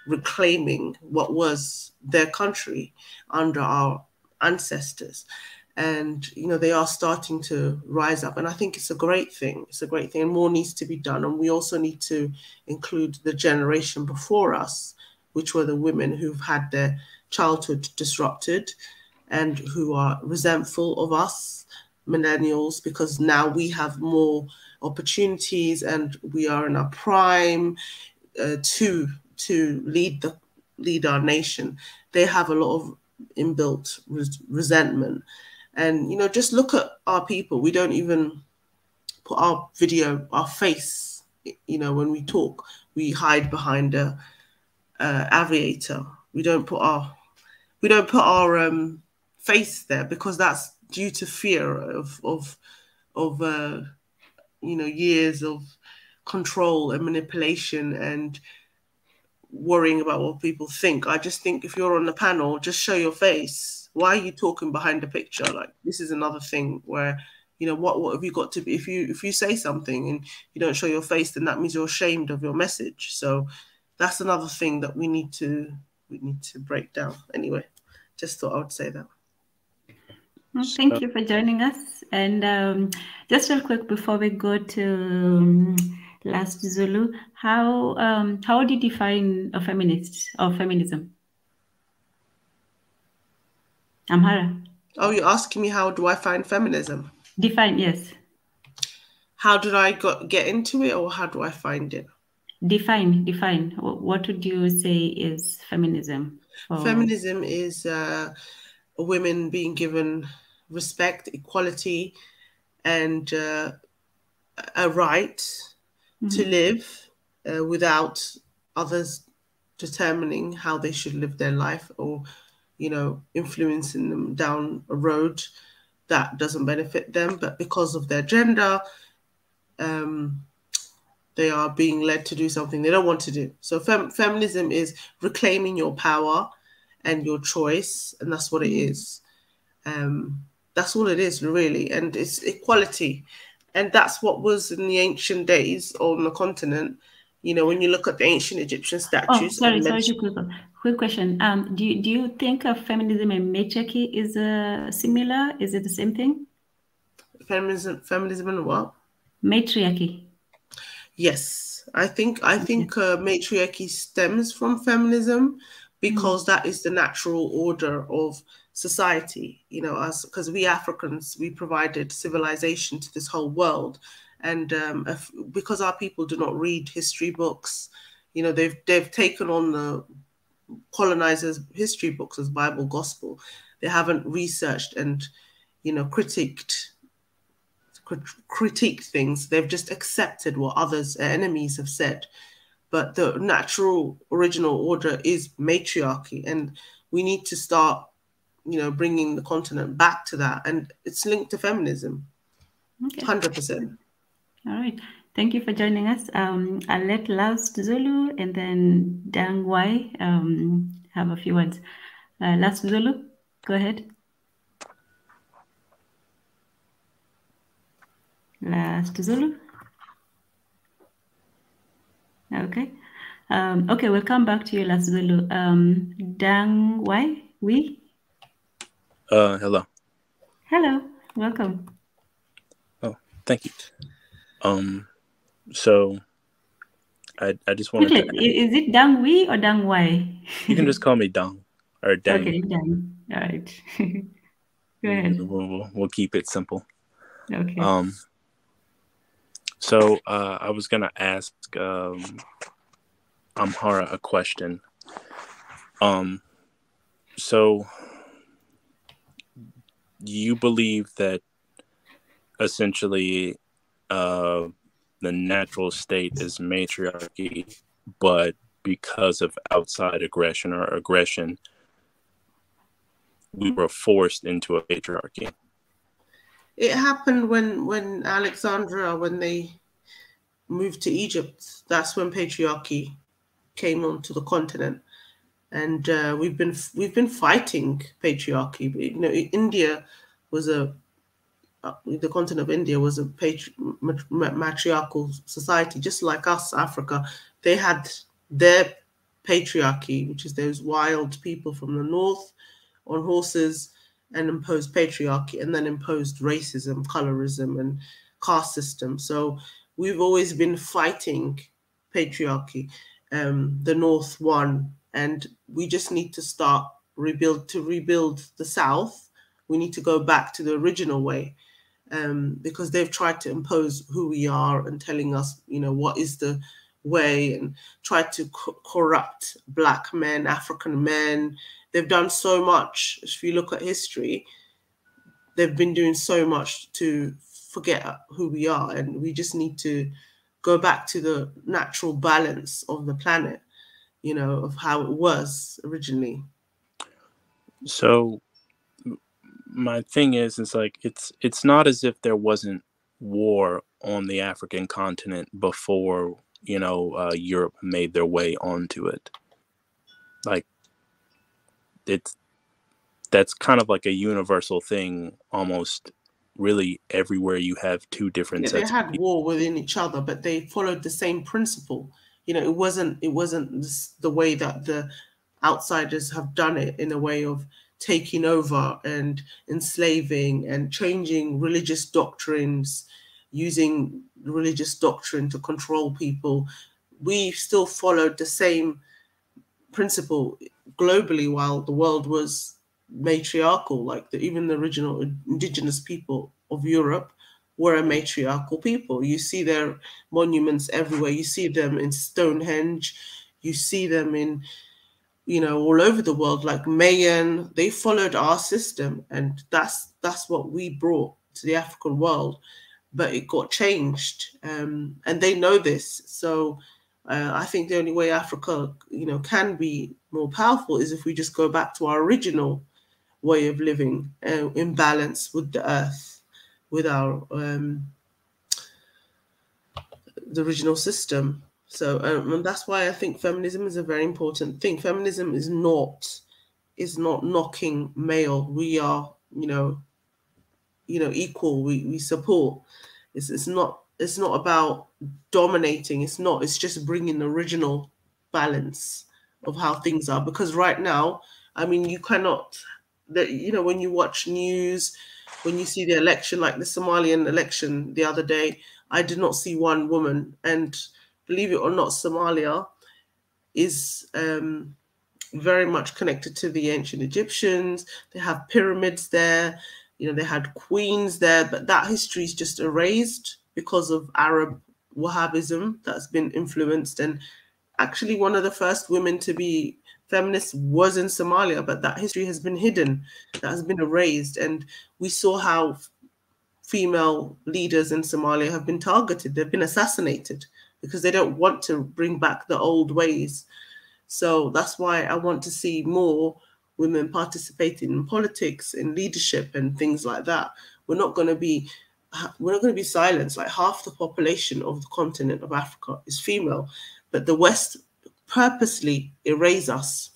reclaiming what was their country under our ancestors. And, they are starting to rise up. And I think it's a great thing. It's a great thing. And more needs to be done. And we also need to include the generation before us, which were the women who've had their childhood disrupted and who are resentful of us, millennials, because now we have more opportunities and we are in our prime to lead our nation. They have a lot of inbuilt resentment And, you know, just look at our people. We don't even put our face, you know, when we talk, we hide behind a aviator. We don't put our face there because that's due to fear of you know, years of control and manipulation and worrying about what people think. I just think if you're on the panel, just show your face. Why are you talking behind the picture? Like, this is another thing where, you know, what have you got to be? If you say something and you don't show your face, then that means you're ashamed of your message. So that's another thing that we need to break down. Anyway, just thought I would say that. Well, thank you for joining us. And just real quick before we go to Last Zulu, how would you define a feminist or feminism? Amhara. Oh, you're asking me how do I find feminism? Define, yes. How did I get into it, or how do I find it? Define. What would you say is feminism? Feminism is women being given respect, equality, and a right to live without others determining how they should live their life, or, you know, influencing them down a road that doesn't benefit them, but because of their gender, they are being led to do something they don't want to do. So feminism is reclaiming your power and your choice, and that's what it is. That's all it is, really, and it's equality. And that's what was in the ancient days on the continent. You know, when you look at the ancient Egyptian statues. Oh, sorry, quick question. Do you think of feminism and matriarchy is similar? Is it the same thing? Feminism and what? Matriarchy. Yes, I think matriarchy stems from feminism because that is the natural order of society. You know, because we Africans, we provided civilization to this whole world, and because our people do not read history books, you know, they've taken on the colonizers' history books as Bible gospel. They haven't researched and, you know, critiqued things. They've just accepted what others, enemies, have said. But the natural original order is matriarchy, and we need to start, you know, bringing the continent back to that, and it's linked to feminism. Okay. 100%. All right, thank you for joining us. I'll let Last Zulu and then Dang Wai have a few words. Last Zulu, go ahead. Last Zulu. Okay. Okay, we'll come back to you, Last Zulu. Dang Wai, we? Hello. Hello, welcome. Oh, thank you. So I just wanted to ask, is it Dang Wei or Dang Wai? You can just call me Dang or Dang. Okay, Dang. All right. Go ahead. We'll keep it simple. Okay. So I was gonna ask Amhara a question. So you believe that essentially the natural state is matriarchy, but because of outside aggression, we were forced into a patriarchy. It happened when Alexandria, when they moved to Egypt, that's when patriarchy came onto the continent, and we've been fighting patriarchy. But, you know, India was the continent of India was a matriarchal society, just like us, Africa. They had their patriarchy, which is those wild people from the north on horses, and imposed patriarchy, and then imposed racism, colorism, and caste system. So we've always been fighting patriarchy. The North won, and we just need to start rebuild the South. We need to go back to the original way, because they've tried to impose who we are and telling us, you know, what is the way, and tried to corrupt Black men, African men. They've done so much. If you look at history, they've been doing so much to forget who we are, and we just need to go back to the natural balance of the planet, you know, of how it was originally. So my thing is like, it's not as if there wasn't war on the African continent before, you know, Europe made their way onto it. Like, that's kind of like a universal thing, almost really everywhere you have two different Yeah, sets they had of people. war within each other, but they followed the same principle. You know, it wasn't the way that the outsiders have done it, in a way of taking over and enslaving and changing religious doctrines, using religious doctrine to control people. We still followed the same principle globally, while the world was matriarchal. Like even the original indigenous people of Europe were a matriarchal people. You see their monuments everywhere. You see them in Stonehenge. You see them in, you know, all over the world, like Mayan. They followed our system, and that's what we brought to the African world. But it got changed, and they know this. So I think the only way Africa, you know, can be more powerful is if we just go back to our original way of living, in balance with the earth, with our the original system. So and that's why I think feminism is a very important thing. Feminism is not knocking male. We are, you know, equal. We support. It's not about dominating. It's just bringing the original balance of how things are. Because right now, I mean, you cannot, you know, when you watch news, when you see the election, like the Somalian election the other day, I did not see one woman. And believe it or not, Somalia is very much connected to the ancient Egyptians. They have pyramids there. You know, they had queens there, but that history is just erased because of Arab Wahhabism that's been influenced. And actually, one of the first women to be feminist was in Somalia, but that history has been hidden, that has been erased. And we saw how female leaders in Somalia have been targeted. They've been assassinated because they don't want to bring back the old ways. So that's why I want to see more women participating in politics, in leadership, and things like that. We're not going to be silenced. Like half the population of the continent of Africa is female, but the West purposely erase us.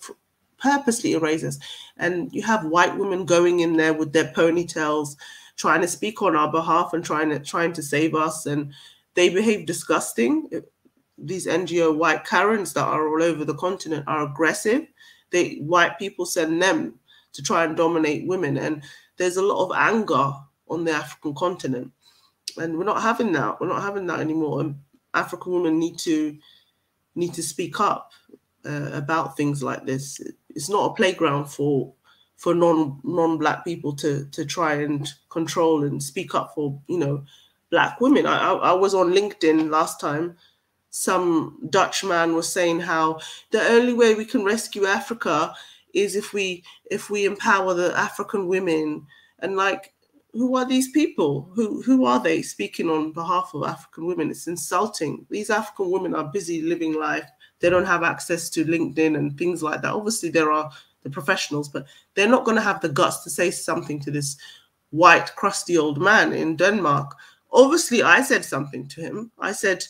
And you have white women going in there with their ponytails, trying to speak on our behalf and trying to save us, and they behave disgusting. These NGO white Karens that are all over the continent are aggressive. White people send them to try and dominate women. And there's a lot of anger on the African continent. And we're not having that. We're not having that anymore. And African women need to speak up about things like this. It's not a playground for non-Black people to try and control and speak up for, you know, Black women. I was on LinkedIn last time. Some Dutch man was saying how the only way we can rescue Africa is if we empower the African women. And like, who are these people? Who are they speaking on behalf of African women? It's insulting. These African women are busy living life. They don't have access to LinkedIn and things like that. Obviously, there are the professionals, but they're not going to have the guts to say something to this white, crusty old man in Denmark. Obviously, I said something to him. I said,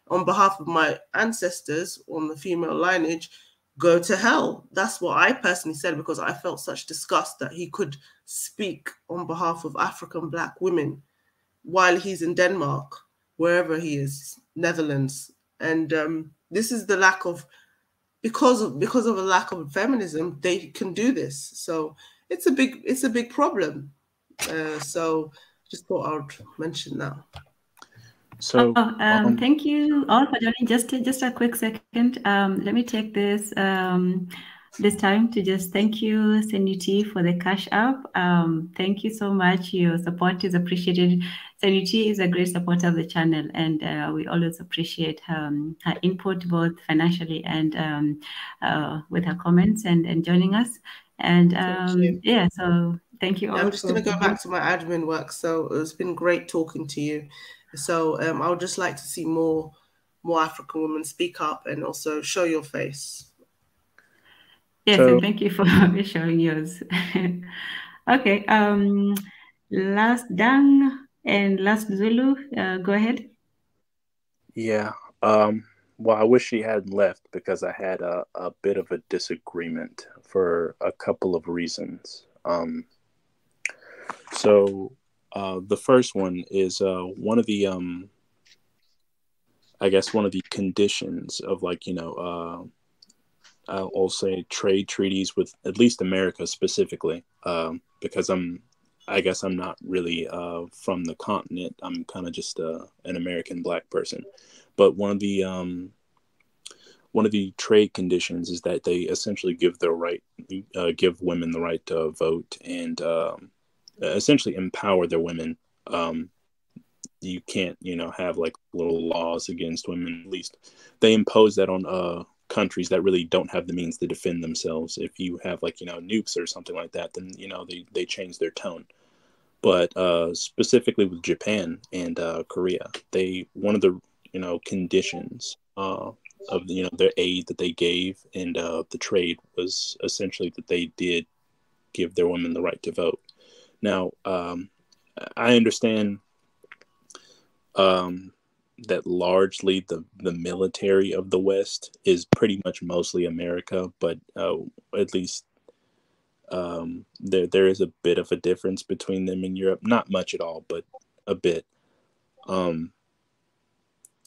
on behalf of my ancestors on the female lineage, go to hell. That's what I personally said, because I felt such disgust that he could speak on behalf of African Black women while he's in Denmark, wherever he is, Netherlands. And this is the lack of, because of a lack of feminism, they can do this. So it's a big problem. So just thought I would mention that. So thank you all for joining. Just a quick second. Let me take this time to just thank you, Senuti, for the cash app. Thank you so much. Your support is appreciated. Senuti is a great supporter of the channel, and we always appreciate her input, both financially and with her comments and joining us. And yeah, so Thank you all. I'm just going to go back to my admin work. So it's been great talking to you. So I would just like to see more African women speak up and also show your face. Yes, and thank you for showing yours. Okay, last Dang and last Zulu, go ahead. Yeah. Well, I wish she hadn't left because I had a bit of a disagreement for a couple of reasons. So the first one is one of the I guess one of the conditions of, like, you know, I'll say trade treaties with at least America specifically, because I guess I'm not really from the continent. I'm kind of just an American Black person. But one of the trade conditions is that they essentially give give women the right to vote and essentially empower their women. You can't, you know, have like little laws against women. At least they impose that on countries that really don't have the means to defend themselves. If you have, like, you know, nukes or something like that, then, you know, they change their tone. But specifically with Japan and Korea, one of the, you know, conditions of, you know, their aid that they gave and the trade was essentially that they did give their women the right to vote. Now, I understand that largely the military of the West is pretty much mostly America, but at least there is a bit of a difference between them and Europe. Not much at all, but a bit.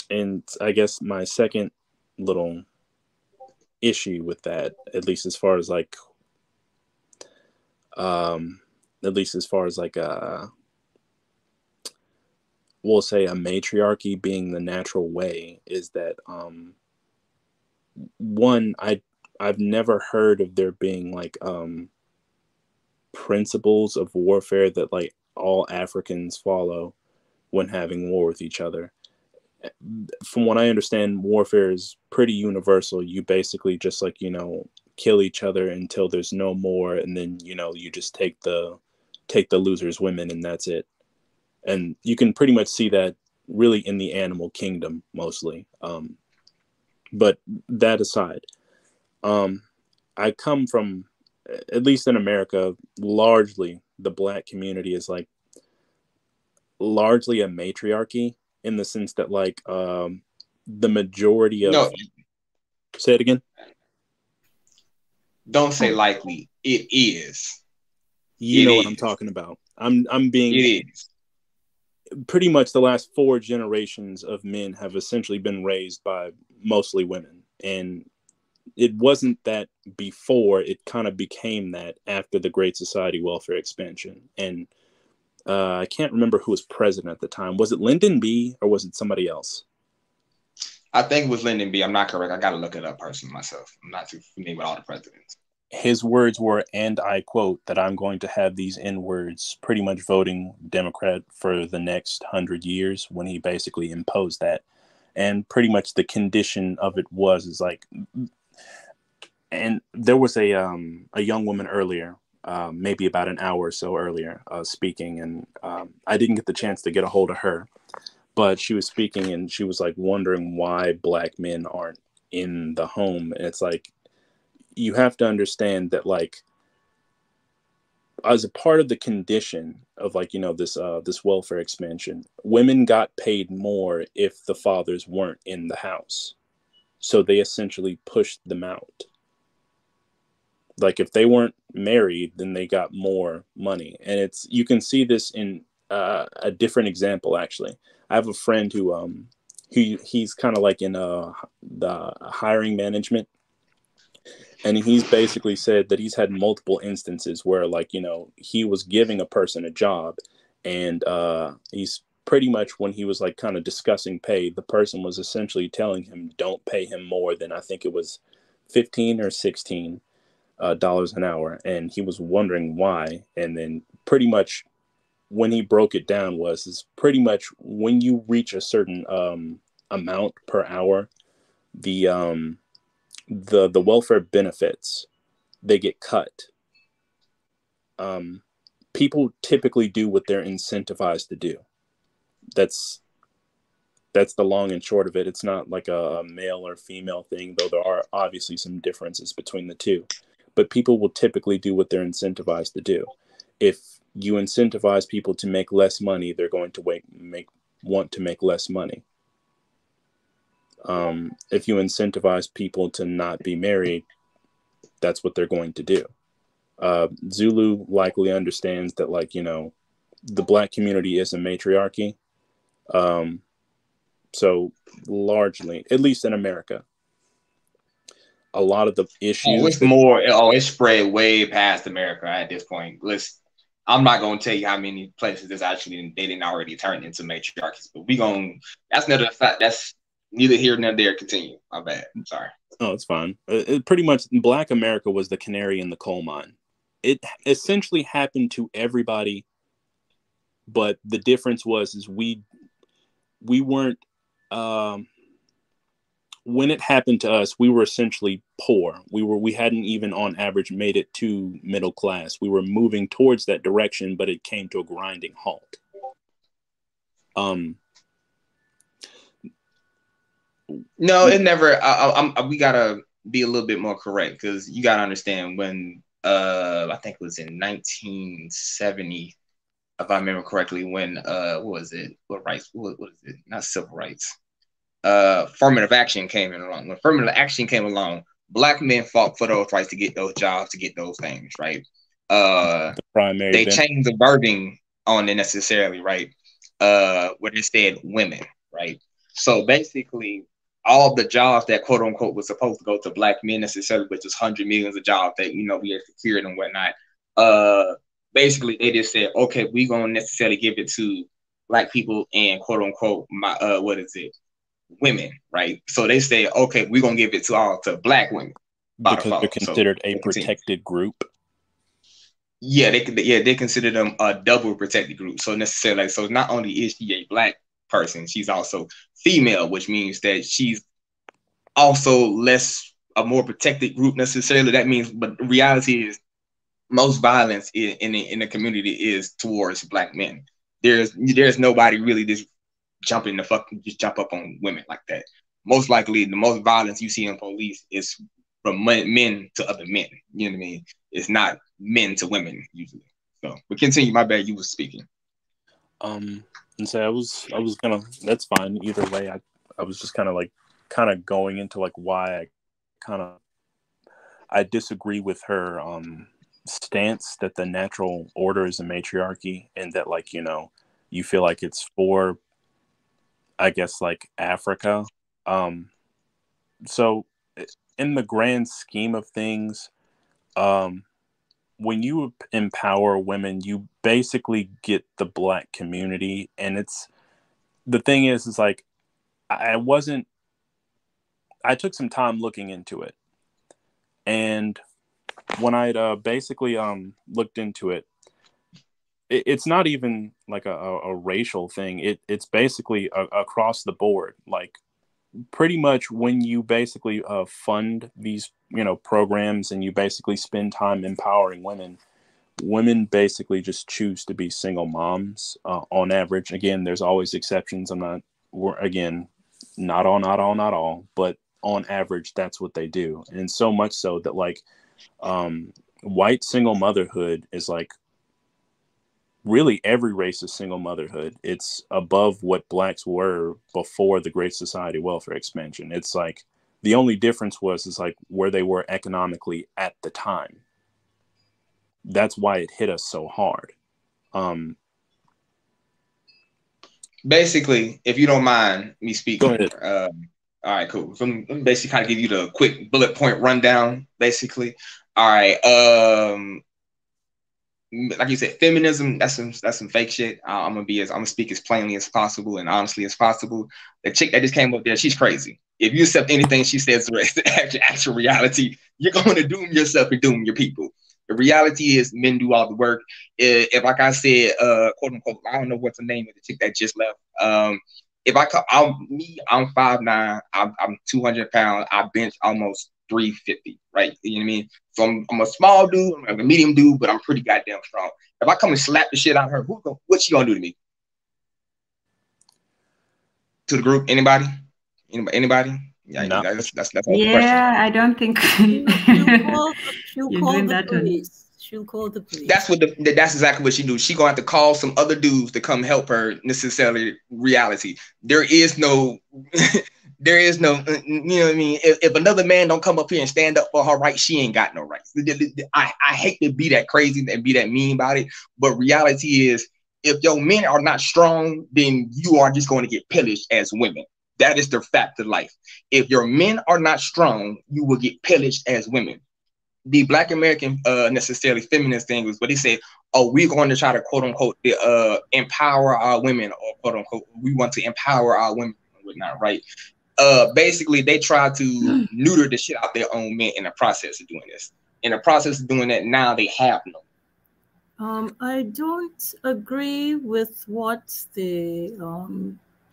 And I guess my second little issue with that, at least as far as like we'll say a matriarchy being the natural way, is that one, I've never heard of there being like principles of warfare that like all Africans follow when having war with each other. From what I understand, warfare is pretty universal. You basically just, like, you know, kill each other until there's no more, and then, you know, you just take the loser's women, and that's it. And you can pretty much see that really in the animal kingdom mostly. But that aside, I come from, at least in America, largely the Black community is like largely a matriarchy, in the sense that, like, the majority of... No. Say it again. Don't say likely. It is. You know what I'm talking about. I'm being... It is. Pretty much the last 4 generations of men have essentially been raised by mostly women. And it wasn't that before. It kind of became that after the Great Society welfare expansion. And I can't remember who was president at the time. Was it Lyndon B. or was it somebody else? I think it was Lyndon B. I'm not correct. I got to look it up personally myself. I'm not too familiar with all the presidents. His words were, and I quote, that I'm going to have these N-words pretty much voting Democrat for the next 100 years, when he basically imposed that. And pretty much the condition of it is like, and there was a young woman earlier, maybe about an hour or so earlier, speaking, and I didn't get the chance to get a hold of her, but she was speaking and she was like wondering why Black men aren't in the home. And it's like, you have to understand that, like, as a part of the condition of, like, you know, this welfare expansion, women got paid more if the fathers weren't in the house. So they essentially pushed them out. Like, if they weren't married, then they got more money. And you can see this in a different example, actually. I have a friend who he's kind of like in the hiring management. And he's basically said that he's had multiple instances where, like, you know, he was giving a person a job, and he's pretty much, when he was like kind of discussing pay, the person was essentially telling him, don't pay him more than, I think it was $15 or $16 an hour. And he was wondering why. And then pretty much when he broke it down is pretty much when you reach a certain amount per hour, the welfare benefits, they get cut. people typically do what they're incentivized to do. That's the long and short of it. It's not like a male or female thing, though there are obviously some differences between the two. But people will typically do what they're incentivized to do. If you incentivize people to make less money, they're going to want to make less money. If you incentivize people to not be married, that's what they're going to do. Zulu likely understands that, like, you know, the Black community is a matriarchy. So largely, at least in America, a lot of the issues. It's spread way past America at this point. Listen, I'm not going to tell you how many places this actually they didn't already turn into matriarchies, but that's another fact. That's neither here nor there. Continue. My bad. I'm sorry. Oh, it's fine. Pretty much, Black America was the canary in the coal mine. It essentially happened to everybody, but the difference is we weren't. When it happened to us, we were essentially poor. We hadn't even on average made it to middle class. We were moving towards that direction, but it came to a grinding halt. No, it never. We gotta be a little bit more correct, because you gotta understand when I think it was in 1970, if I remember correctly, when what was it? What rights? What is it? Not civil rights. Affirmative action came along. When affirmative action came along, Black men fought for those rights to get those jobs, to get those things, right? They changed the wording on it necessarily, right? Where they said women, right? So basically, all the jobs that quote unquote was supposed to go to Black men necessarily, which is hundreds of millions of jobs that, you know, we have secured and whatnot. Basically, they just said, okay, we're gonna necessarily give it to Black people and quote unquote women, right? So they say, okay, we're gonna give it to Black women because they're considered a protected group. Yeah, they consider them a double protected group. So necessarily, so not only is she a Black person, she's also female, which means that she's also a more protected group necessarily. That means, but the reality is, most violence in the community is towards Black men. There's nobody really just jump up on women like that. Most likely, the most violence you see in police is from men to other men. You know what I mean? It's not men to women usually. So we continue. My bad. You was speaking. And so I was gonna. That's fine. Either way, I was just kind of going into like why I disagree with her stance that the natural order is a matriarchy, and that, like, you know, you feel like it's for, I guess, like Africa. So in the grand scheme of things, when you empower women, you basically get the Black community. And the thing is like, I took some time looking into it. And when I'd basically looked into it, it's not even like a racial thing. It's basically across the board. Like, pretty much when you basically fund these, you know, programs, and you basically spend time empowering women basically just choose to be single moms on average. Again, there's always exceptions. Not all, but on average, that's what they do. And so much so that, like, white single motherhood is like, really every race is single motherhood. It's above what Blacks were before the Great Society welfare expansion. It's like the only difference is like where they were economically at the time. That's why it hit us so hard. Basically, if you don't mind me speaking, go ahead. All right, cool. So let me basically kind of give you the quick bullet point rundown. Basically, all right. Like you said, feminism, that's some fake shit. I'm gonna speak as plainly as possible and honestly as possible. The chick that just came up there, she's crazy. If you accept anything she says the actual reality, you're going to doom yourself and doom your people. The reality is men do all the work. If like I said, quote unquote, I don't know what's the name of the chick that just left. I'm 5'9", I'm 200 pounds. I bench almost 350, right? You know what I mean? So I'm a small dude, I'm a medium dude, but I'm pretty goddamn strong. If I come and slap the shit out of her, what's she gonna do to me? To the group, anybody? Yeah, No. that's the Yeah, question. I don't think She'll call the police. She'll call the police. That's exactly what she do. She gonna have to call some other dudes to come help her. Necessarily, reality. There is no, there is no. You know what I mean? If another man don't come up here and stand up for her rights, she ain't got no rights. I hate to be that crazy and be that mean about it, but reality is, if your men are not strong, then you are just going to get pillaged as women. That is the fact of life. If your men are not strong, you will get pillaged as women. The Black American necessarily feminist thing was what they said, oh, we're going to try to quote unquote empower our women, or quote unquote, we want to empower our women and whatnot, right? Basically, they try to neuter the shit out their own men in the process of doing this. In the process of doing that, now they have no. I don't agree with what the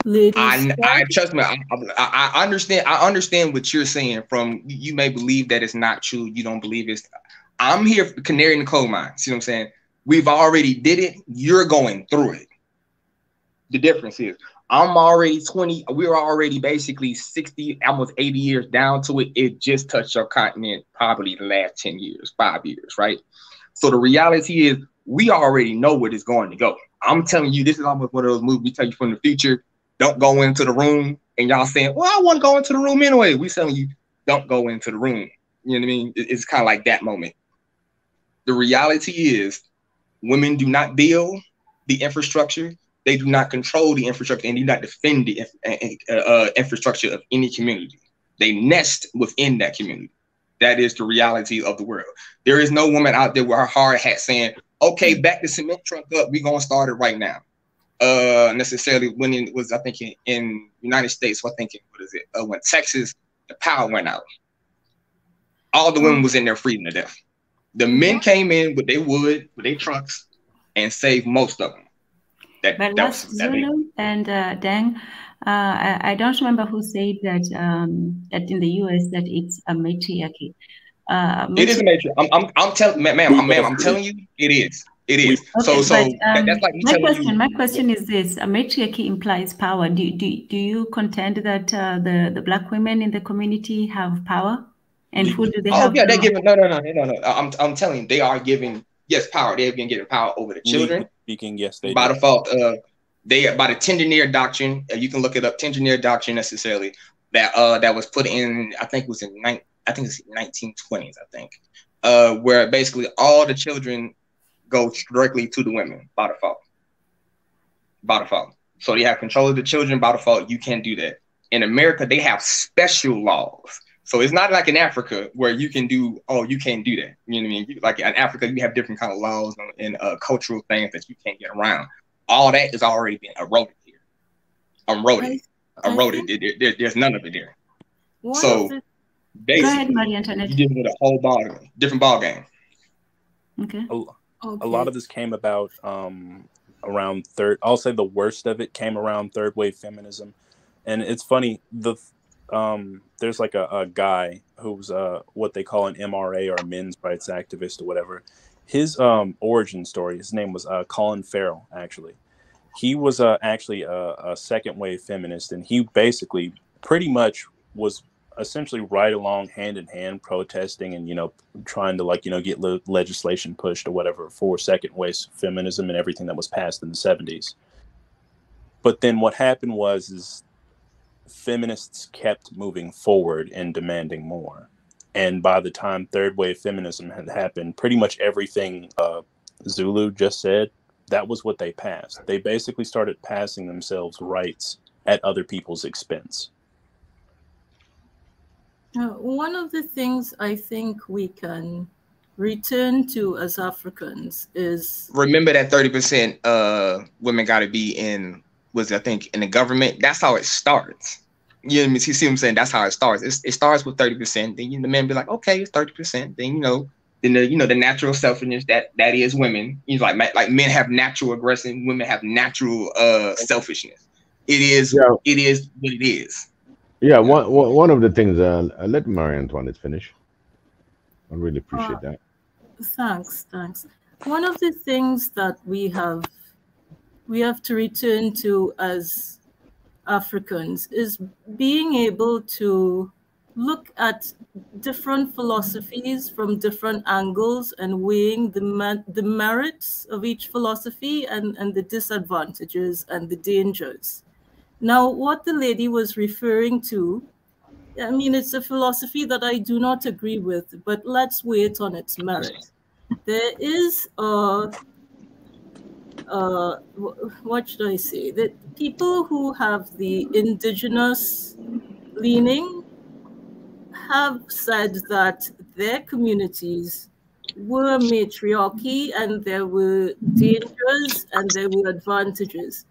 lady said. Trust me. I understand. I understand what you're saying. From you may believe that it's not true. You don't believe it's. I'm here for canary in the coal mine. See what I'm saying? We've already did it. You're going through it. The difference is I'm already 20. We're already basically 60, almost 80 years down to it. It just touched our continent probably the last 10 years, 5 years, right? So the reality is we already know where it's going to go. I'm telling you, this is almost one of those movies we tell you from the future. Don't go into the room, and y'all saying, well, I want to go into the room anyway. We telling you, don't go into the room. You know what I mean? It's kind of like that moment. The reality is women do not build the infrastructure. They do not control the infrastructure, and do not defend the infrastructure of any community. They nest within that community. That is the reality of the world. There is no woman out there with her hard hat saying, okay, back the cement truck up. We're going to start it right now. Necessarily when it was, I think in United States, I think when Texas, the power went out. All the women was in there freezing to death. The men came in with their wood, with their trucks, and saved most of them. Zulu and Dang, I don't remember who said that that in the US that it's a matriarchy. It is a matriarchy. I'm telling, ma'am, I'm telling you, it is. It is. Okay, that's like me telling you. My question is this: a matriarchy implies power. Do you contend that the Black women in the community have power? And who do they have? Oh yeah, they're giving no. I'm telling you, they are giving power. They've been getting power over the children. Speaking, yes, they by do. default. By the Tenure doctrine. You can look it up. Tenure doctrine necessarily that was put in. I think it was in 1920s. I think where basically all the children go directly to the women by default. By default. So they have control of the children by default. You can't do that. In America, they have special laws. So it's not like in Africa where you can do, you can't do that. You know what I mean? Like in Africa, you have different kind of laws and cultural things that you can't get around. All that is already been eroded here. Eroded. There's none of it there. So basically, go ahead, Maria Antoinette. You're dealing with a whole different ball game. Okay. A lot of this came about around I'll say the worst of it came around third wave feminism. And it's funny, there's like a guy who's what they call an MRA or a men's rights activist or whatever. His origin story, his name was Colin Farrell, actually. He was actually a second wave feminist, and he basically pretty much was essentially right along hand in hand protesting and, trying to get legislation pushed or whatever for second wave feminism and everything that was passed in the 70s. But then what happened was feminists kept moving forward and demanding more. And by the time third wave feminism had happened, pretty much everything Zulu just said, that was what they passed. They basically started passing themselves rights at other people's expense. One of the things I think we can return to as Africans is... Remember that 30% women got to be in the government. That's how it starts. You know what I mean? You see what I'm saying? That's how it starts. It starts with 30%. Then the men be like, okay, it's 30%. Then the natural selfishness that is women. Like men have natural aggression. Women have natural selfishness. It is what it is. Yeah, one of the things. Let Marie Antoinette finish. I really appreciate that. Thanks. One of the things that we have to return to as Africans is being able to look at different philosophies from different angles and weighing the merits of each philosophy and the disadvantages and the dangers. Now, what the lady was referring to, I mean, it's a philosophy that I do not agree with, but let's weigh it on its merit. There is what should I say? That people who have the indigenous leaning have said that their communities were matriarchy and there were dangers and there were advantages.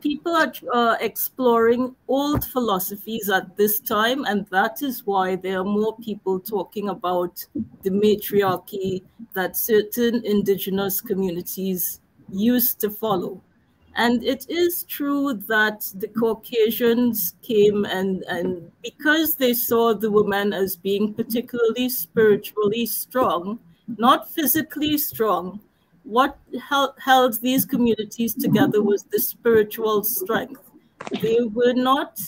People are exploring old philosophies at this time, and that is why there are more people talking about the matriarchy that certain indigenous communities used to follow. And it is true that the Caucasians came and because they saw the woman as being particularly spiritually strong, not physically strong, what held these communities together was the spiritual strength. They were not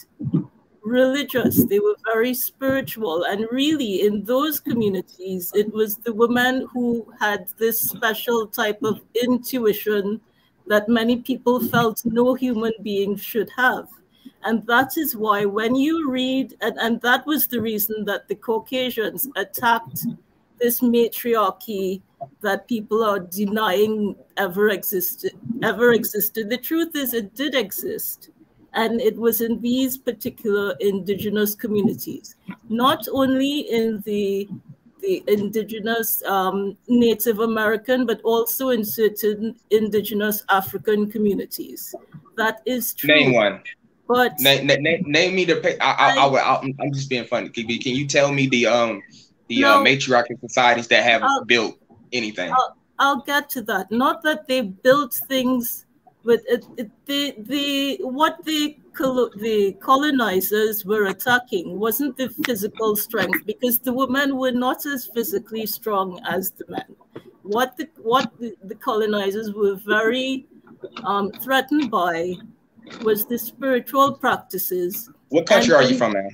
religious, they were very spiritual. And really, in those communities, it was the woman who had this special type of intuition that many people felt no human being should have. And that is why when you read, and that was the reason that the Caucasians attacked this matriarchy that people are denying ever existed. The truth is it did exist. And it was in these particular indigenous communities, not only in the indigenous Native American, but also in certain indigenous African communities. That is true. Name one. But name me the. I'm just being funny. Can you tell me the matriarchal societies that have built anything? I'll get to that. Not that they built things, but what the colonizers were attacking wasn't the physical strength, because the women were not as physically strong as the men. What the colonizers were very threatened by was the spiritual practices. What country are you from, man?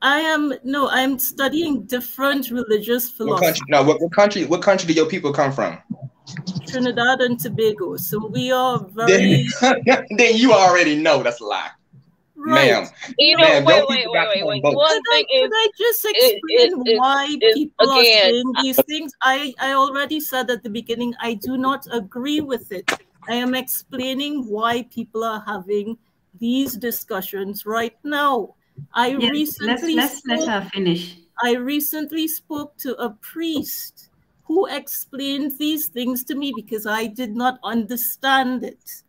I'm studying different religious philosophy. What country do your people come from? Trinidad and Tobago. So we are very. Then you already know that's a lie, right. Ma'am. Wait. One thing could I just explain why people are saying these things? I already said at the beginning, I do not agree with it. I am explaining why people are having these discussions right now. Let's let her finish. I recently spoke to a priest who explained these things to me because I did not understand it.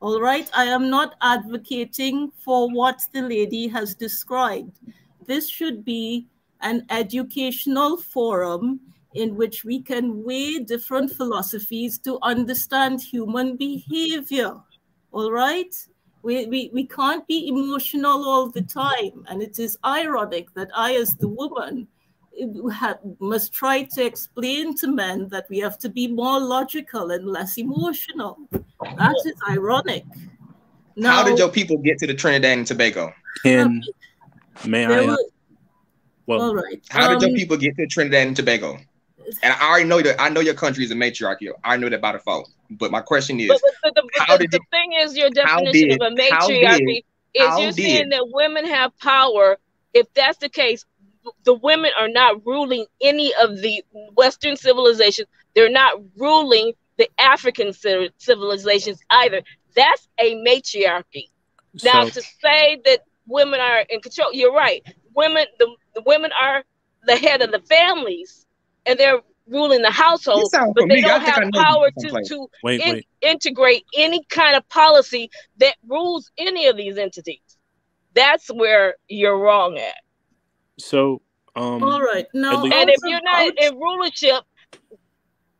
All right, I am not advocating for what the lady has described. This should be an educational forum in which we can weigh different philosophies to understand human behavior. All right? We can't be emotional all the time. And it is ironic that I, as the woman, must try to explain to men that we have to be more logical and less emotional. That is ironic. Now, how did your people get to the Trinidad and Tobago? May I? All right. How did your people get to Trinidad and Tobago? And I already know that. I know your country is a matriarchy. I know that by default. But my question is, the thing is, your definition of a matriarchy is you're saying that women have power. If that's the case, the women are not ruling any of the Western civilizations. They're not ruling the African civilizations either. That's a matriarchy. Now, to say that women are in control, you're right. The women are the head of the families, and they're ruling the household, but they don't have power to integrate any kind of policy that rules any of these entities. That's where you're wrong at. So, all right. No, and if you're not in rulership,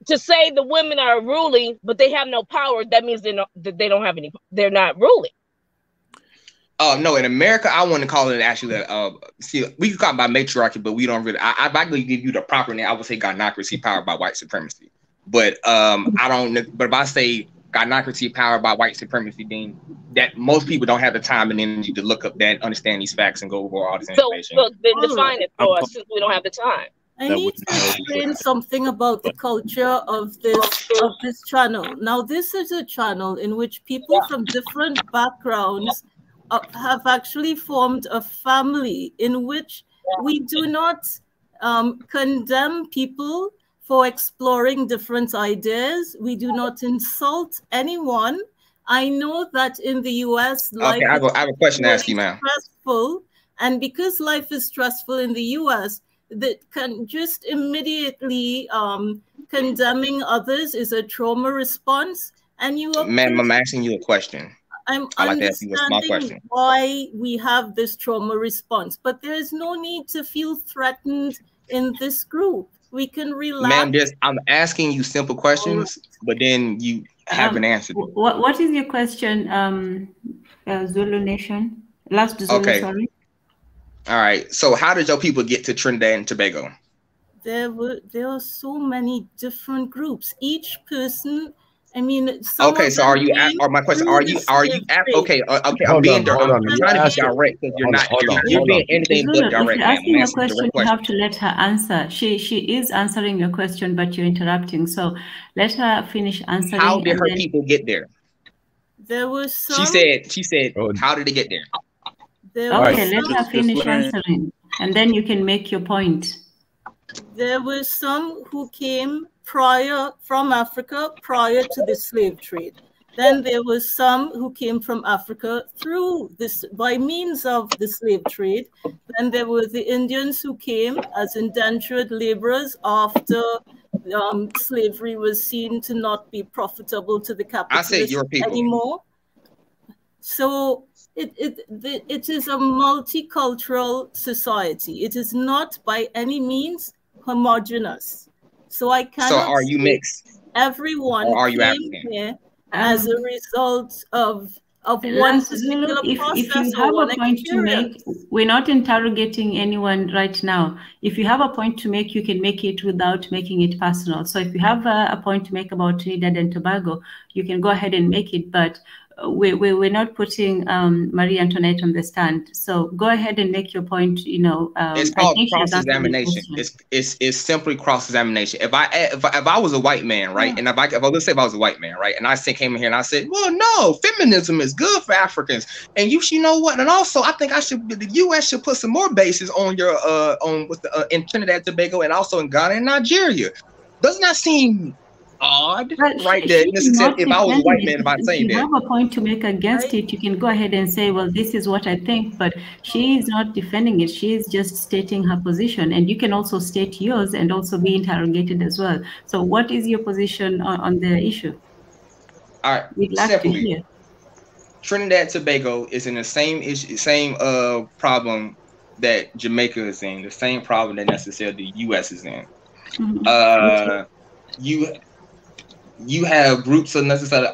to say the women are ruling, but they have no power, that means they don't have any. They're not ruling. No, in America, I want to call it actually. See, we can talk about matriarchy, but we don't really. I'd actually give you the proper name. I would say gynocracy powered by white supremacy. But I don't. But if I say gynocracy powered by white supremacy, then that most people don't have the time and energy to look up that, understand these facts, and go over all this information. So then define it for us, since we don't have the time. I need to explain something about the culture of this channel. Now, this is a channel in which people from different backgrounds have actually formed a family in which we do not condemn people for exploring different ideas. We do not insult anyone. I know that in the US, life I have a question to ask you, ma'am. Stressful, and because life is stressful in the US, that can just immediately condemning others is a trauma response. And you are, ma'am, I'm asking you a question. I'm understanding why we have this trauma response, but there is no need to feel threatened in this group. We can relax. Ma'am, I'm asking you simple questions, but then you haven't answered. What is your question, Zulu Nation? Last Zulu, okay. Sorry. All right. So how did your people get to Trinidad and Tobago? There are so many different groups. Each person. I mean, okay. So are you? Or my question: Are you? Okay. I'm being direct. I'm trying to be direct because you're not. You're being anything but direct. If you're asking a question, you have to let her answer. She is answering your question, but you're interrupting. So let her finish answering. How did her people get there? There was some. She said. How did they get there? Okay, let her finish answering, and then you can make your point. There were some who came from Africa prior to the slave trade. Then there was some who came from Africa through this by means of the slave trade. Then there were the Indians who came as indentured laborers after slavery was seen to not be profitable to the capitalists anymore. So it is a multicultural society. It is not by any means homogeneous. So I cannot. So are you mixed? Everyone came here as a result of one particular process. If you have a point to make, we're not interrogating anyone right now. If you have a point to make, you can make it without making it personal. So if you have a point to make about Trinidad and Tobago, you can go ahead and make it, but we're not putting Marie Antoinette on the stand. So go ahead and make your point. It's called cross-examination. It's simply cross-examination. If I was a white man, right, and let's say if I was a white man, right, and I came in here and I said, well, no, feminism is good for Africans, and you know what, and also I think the U.S. should put some more bases on your in Trinidad and Tobago and also in Ghana and Nigeria. Doesn't that seem odd, right there? If I was a white man, if I'm saying that. If you have a point to make against it, you can go ahead and say, well, this is what I think, but she is not defending it. She is just stating her position, and you can also state yours and also be interrogated as well. So what is your position on the issue? All right, we'd like to hear. Trinidad and Tobago is in the same issue, same problem that Jamaica is in, the same problem that necessarily the U.S. is in. You have groups of necessarily,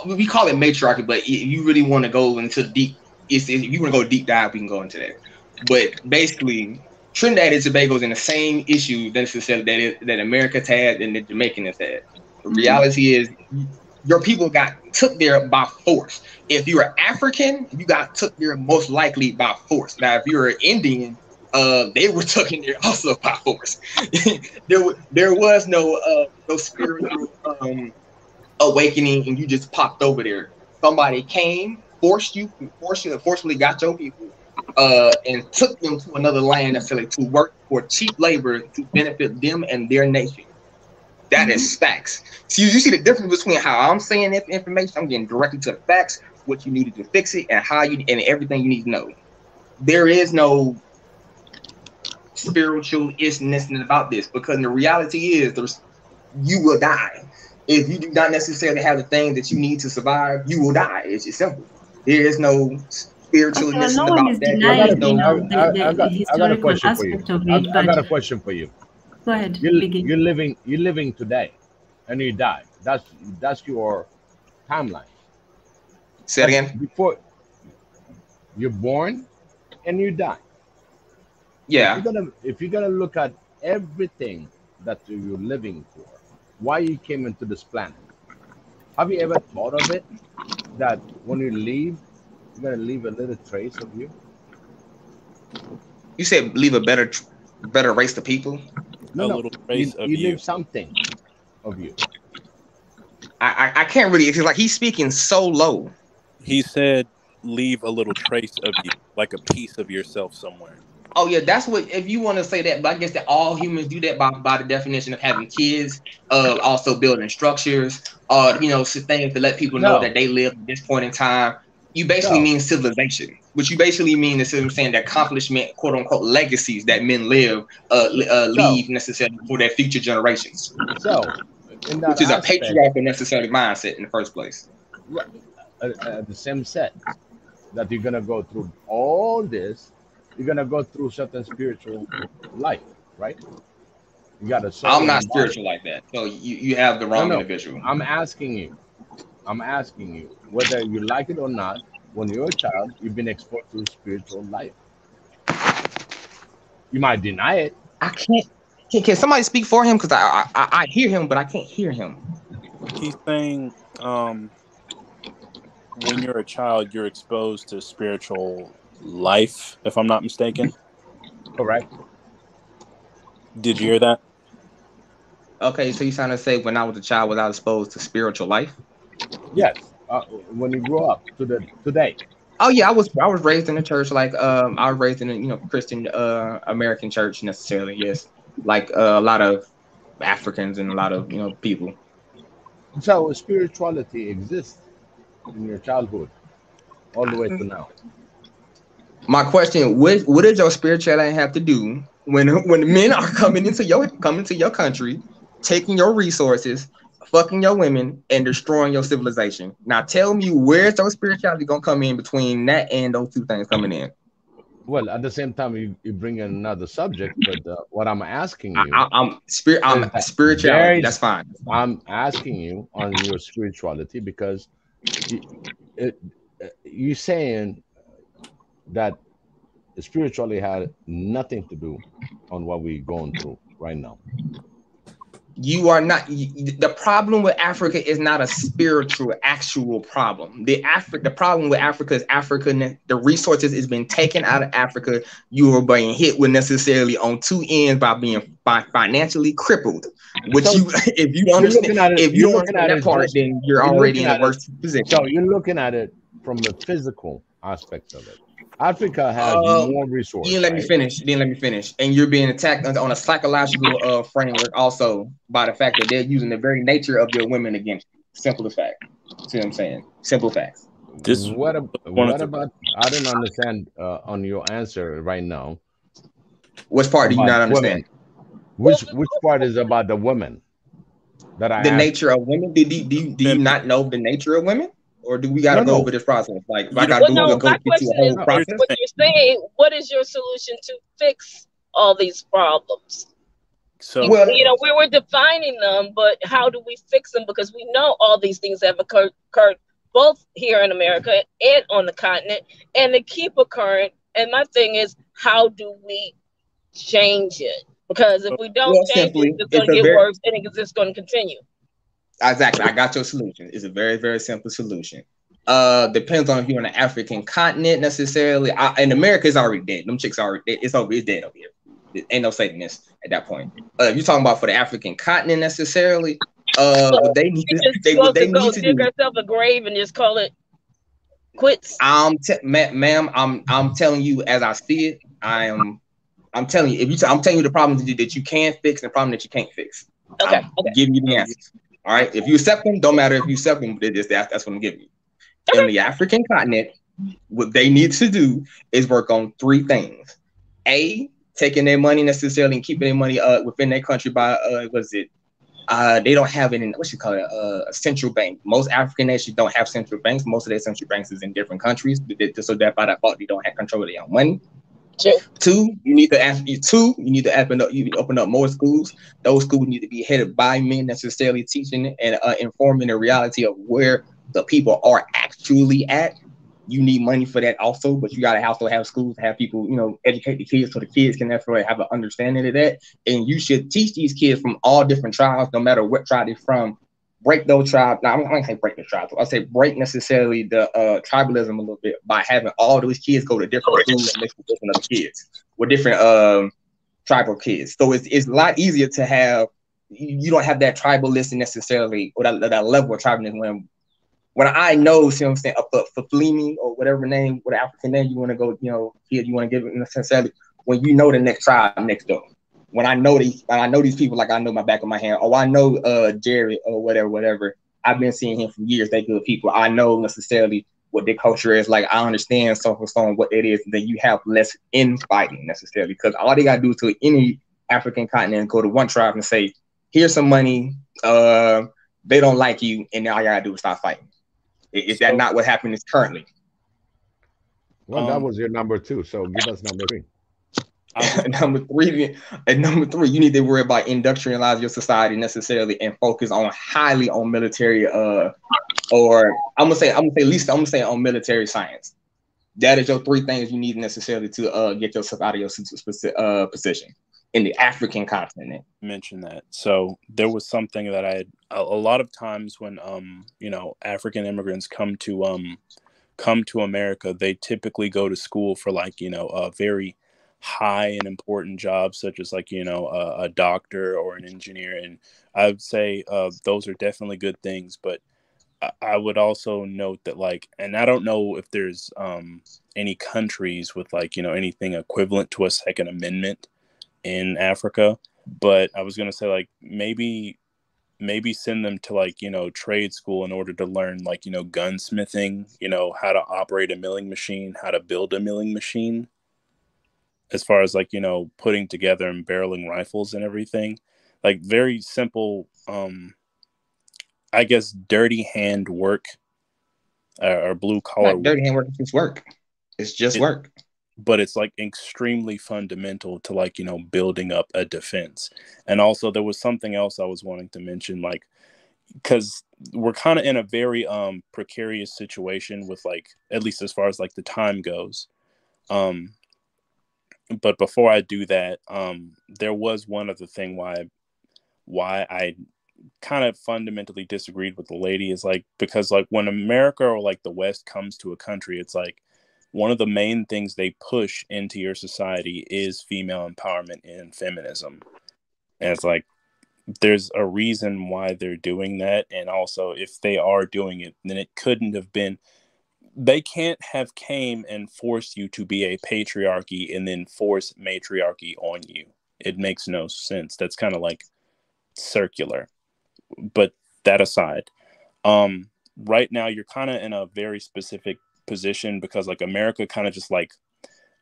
we call it matriarchy, but if you really want to go into deep, if you want to go deep dive, we can go into that. But basically, Trinidad and Tobago is in the same issue that America's had and the Jamaican has had. The reality is, your people took there by force. If you're African, you got took there most likely by force. Now, if you're an Indian, they were taken there also by force. there was no spiritual awakening, and you just popped over there. Somebody came, forcefully got your people, and took them to another land necessarily to work for cheap labor to benefit them and their nation. That is facts. So you see the difference between how I'm saying that information. I'm getting directly to the facts, what you needed to fix it, and and everything you need to know. There is no spiritual isness about this, because the reality is you will die. If you do not necessarily have the things that you need to survive, you will die. It's just simple. There is no spiritualness about that. I got a question for you. I got a question for you. Go ahead. You're living today, and you die. That's your timeline. Say it again. Before You're born and you die. Yeah. If you're gonna look at everything that you're living for, why you came into this planet, have you ever thought of it that when you leave, you're gonna leave a little trace of you? You said leave a better race to people. No, little trace of you you. leave something of you. I can't really. It's like he's speaking so low. He said, "Leave a little trace of you, like a piece of yourself somewhere." Oh yeah, that's what. If you want to say that, but I guess that all humans do that by the definition of having kids, also building structures, things to let people know that they live at this point in time. You basically mean civilization, which you basically mean is what I'm saying, the accomplishment, quote unquote, legacies that men leave necessarily for their future generations. So, in that which is aspect, a patriarchal necessary mindset in the first place. Right. The same set that you're gonna go through all this. You're gonna go through certain spiritual life, right? You got a soul. I'm not spiritual like that, so you have the wrong individual. I'm asking you whether you like it or not. When you're a child, you've been exposed to spiritual life. You might deny it. I can't. Can somebody speak for him? Because I hear him, but I can't hear him. He's saying, when you're a child, you're exposed to spiritual life, if I'm not mistaken. Correct. Did you hear that? Okay, so you're trying to say when I was a child, was I exposed to spiritual life? Yes. When you grow up today. Oh yeah, I was raised in a church, like I was raised in a Christian American church necessarily. Yes, like a lot of Africans and a lot of people. So spirituality exists in your childhood all the way to now. My question: what does your spirituality have to do when men are coming into your country, taking your resources, fucking your women, and destroying your civilization? Now tell me, where's your spirituality gonna come in between that and those two things coming in? Well, at the same time, you bring in another subject, but what I'm asking you, I'm spirituality. That's fine. I'm asking you on your spirituality because you're saying that spirituality had nothing to do on what we're going through right now. You are not. The problem with Africa is not a spiritual, actual problem. The problem with Africa is the resources is been taken out of Africa. You are being hit with necessarily on two ends by being financially crippled. Which if you don't understand that part, then you're already in a worse position. So you're looking at it from the physical aspect of it. Africa has more resources. You didn't let me finish. And you're being attacked on a psychological framework also by the fact that they're using the very nature of your women against you. Simple as fact. See what I'm saying? Simple facts. What about? I don't understand on your answer right now. Which part do you not understand? Which part is about the women? The nature of women? Do you not know the nature of women? Or do we got to go over this process? Like, if I got to go through a whole process? What you're saying, what is your solution to fix all these problems? So, we were defining them, but how do we fix them? Because we know all these things have occurred both here in America and on the continent, and they keep occurring. And my thing is, how do we change it? Because if we don't change it, it's going to get worse, and it's just going to continue. Exactly. I got your solution. It's a very, very simple solution. Depends on if you're on the African continent necessarily. In America, it's already dead. Them chicks already dead. It's dead over here. There ain't no Satanists at that point. If you're talking about for the African continent necessarily, what they need to dig yourself a grave and just call it quits. Ma'am, I'm telling you as I see it. I'm telling you. I'm telling you the problem that you can fix and the problem that you can't fix. Okay. I'm giving you the answers. All right. If you accept them, don't matter if you accept them. That's what I'm giving you. Okay. In the African continent, what they need to do is work on three things. A, taking their money necessarily and keeping their money within their country by they don't have it in a central bank. Most African nations don't have central banks. Most of their central banks is in different countries. So that by default, they don't have control of their own money. Sure. Two, you need to open up more schools. Those schools need to be headed by men necessarily teaching and informing the reality of where the people are actually at. you need money for that also, but you gotta also have schools, have people, you know, educate the kids so the kids can therefore have an understanding of that. And you should teach these kids from all different tribes, no matter what tribe they're from. Break those tribes. Now, I'm not gonna say break the tribes. I'll say break necessarily the tribalism a little bit by having all those kids go to different schools and mix with different other kids, with different tribal kids. So it's a lot easier to have. You don't have that tribalism necessarily, or that level of tribalism when I know, see what I'm saying, for Flemi or whatever name, what African name you want to go, you know, kid you want to give it necessarily, when you know the next tribe next door. When I know these people like I know my back of my hand, or I know Jerry or whatever. I've been seeing him for years. They good people. I know necessarily what their culture is like. I understand so what it is. And then you have less infighting necessarily, because all they gotta do to any African continent go to one tribe and say, "Here's some money. They don't like you," and now all you gotta do is stop fighting. Is that not what happens currently? Well, that was your number 2. So give us number 3. Number three, you need to worry about industrialize your society necessarily and focus highly on military, or I'm gonna say on military science. That is your 3 things you need necessarily to get yourself out of your position in the African continent. Mention that. So there was something that I had a lot of times when you know, African immigrants come to America, they typically go to school for like, you know, a very high and important jobs, such as like, you know, a doctor or an engineer, and I would say those are definitely good things, but I would also note that, like, and I don't know if there's any countries with like, you know, anything equivalent to a Second Amendment in Africa, but I was going to say, like, maybe send them to, like, you know, trade school in order to learn, like, you know, gunsmithing, you know, how to operate a milling machine, how to build a milling machine, as far as like, you know, putting together and barreling rifles and everything, like very simple, I guess, dirty hand work, or blue collar work. Dirty hand work is just work. It's just work. But it's like extremely fundamental to, like, you know, building up a defense. And also there was something else I was wanting to mention, like, because we're kind of in a very precarious situation with, like, at least as far as like the time goes. But before I do that, there was one other thing why I kind of fundamentally disagreed with the lady, is like, because like when America or like the West comes to a country, it's like one of the main things they push into your society is female empowerment and feminism. And it's like, there's a reason why they're doing that. And also, if they are doing it, then it couldn't have been, they can't have came and forced you to be a patriarchy and then force matriarchy on you. It makes no sense. That's kind of like circular. But that aside, right now you're kind of in a very specific position because like America kind of just like,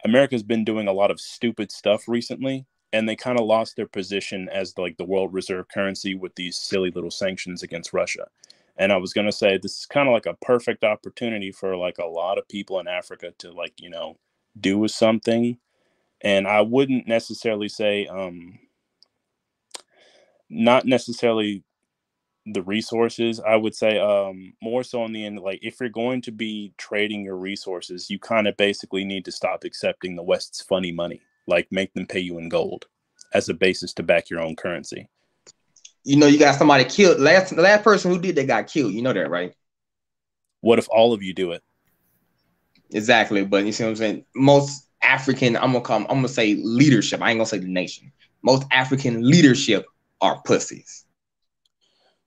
America's been doing a lot of stupid stuff recently, and they kind of lost their position as like the world reserve currency with these silly little sanctions against Russia. And I was going to say, this is kind of like a perfect opportunity for like a lot of people in Africa to, like, you know, do something. And I wouldn't necessarily say, not necessarily the resources. I would say more so in the end, like, if you're going to be trading your resources, you kind of basically need to stop accepting the West's funny money, like make them pay you in gold as a basis to back your own currency. You know, you got somebody killed. The last person who did that got killed. You know that, right? What if all of you do it? Exactly. But you see what I'm saying? Most African, I'm gonna say leadership. I ain't gonna say the nation. Most African leadership are pussies.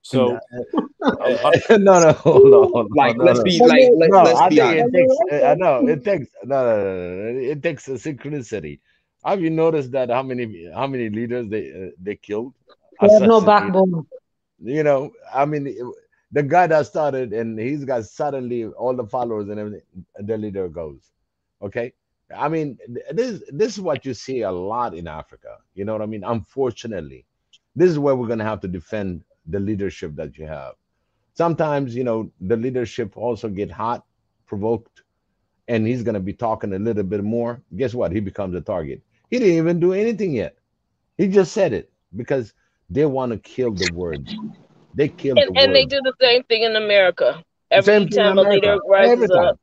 So no, hold on. Like, no, let's no. be like, let's I be think honest. it takes a synchronicity. Have you noticed that how many leaders they killed? They have no backbone. You know, I mean, the guy that started, and he's got suddenly all the followers and everything, the leader goes. Okay, I mean, this is what you see a lot in Africa. You know what I mean? Unfortunately, this is where we're gonna have to defend the leadership that you have. Sometimes, you know, the leadership also get hot, provoked, and he's gonna be talking a little bit more. Guess what? He becomes a target. He didn't even do anything yet. He just said it because they want to kill the word. They kill the word. And they do the same thing in America. Every Same thing in time a leader America. Every rises time. up,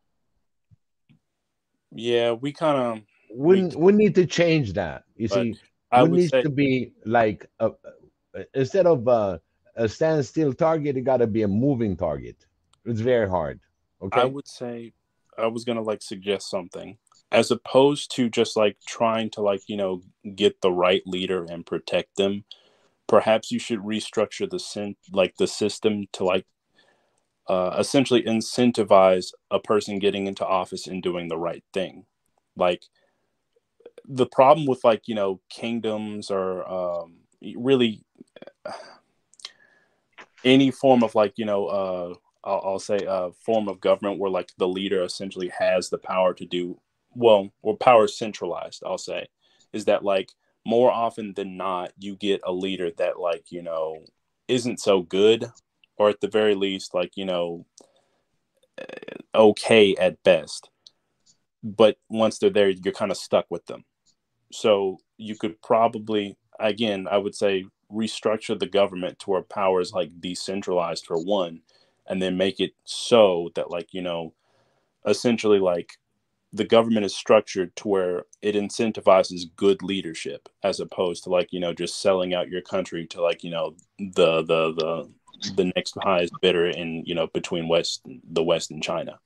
Yeah, we kind of we need to change that. You but see, I we would need say to be like instead of a standstill target, it got to be a moving target. It's very hard. I Okay. would say I was gonna like suggest something as opposed to just like trying to like get the right leader and protect them. Perhaps you should restructure the system to like essentially incentivize a person getting into office and doing the right thing. Like the problem with like kingdoms or really any form of like I'll say a form of government where like the leader essentially has the power to do well, or power is centralized, I'll say, is that like more often than not you get a leader that like isn't so good, or at the very least like okay at best, but once they're there you're kind of stuck with them. So you could probably, again, I would say restructure the government to where power is like decentralized for one, and then make it so that like essentially like the government is structured to where it incentivizes good leadership as opposed to like just selling out your country to like the next highest bidder in between the West and China.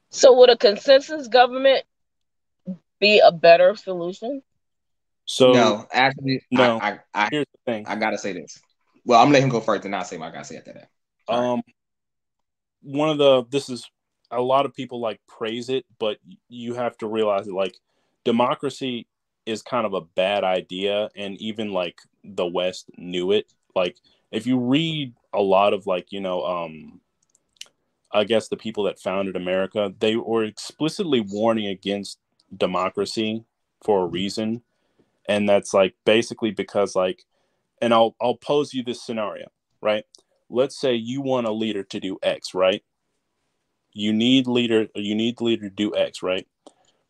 So would a consensus government be a better solution? So no, actually, no. I Here's the thing. I gotta say this. Well, I'm gonna let him go first, and I'll say what I gotta say after that. Sorry. This is a lot of people like praise it, but you have to realize that like democracy is kind of a bad idea, and even like the West knew it. Like if you read a lot of like I guess the people that founded America, they were explicitly warning against democracy for a reason. And that's like basically because like, and I'll pose you this scenario, right? Let's say you want a leader to do X, right? You need the leader to do X, right?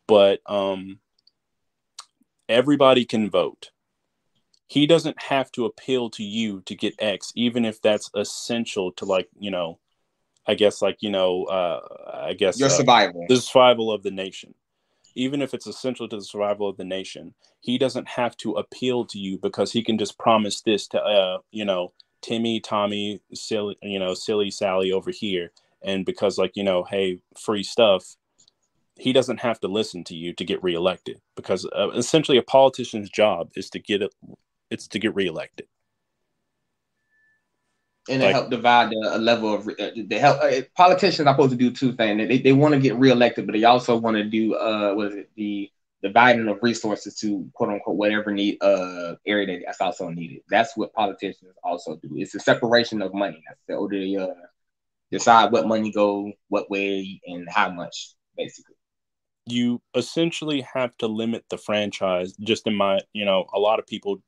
But everybody can vote. He doesn't have to appeal to you to get X, even if that's essential to like, I guess like, Your survival. The survival of the nation. Even if it's essential to the survival of the nation, he doesn't have to appeal to you because he can just promise this to, Timmy, Tommy, silly Sally over here. And because like, hey, free stuff, he doesn't have to listen to you to get reelected, because essentially a politician's job is to get reelected. And to help divide the level of politicians are supposed to do two things. They want to get reelected, but they also want to do the dividing of resources to quote unquote whatever area that's also needed. That's what politicians also do. It's a separation of money. That's they decide what money go what way and how much, basically. You essentially have to limit the franchise. Just in my, a lot of people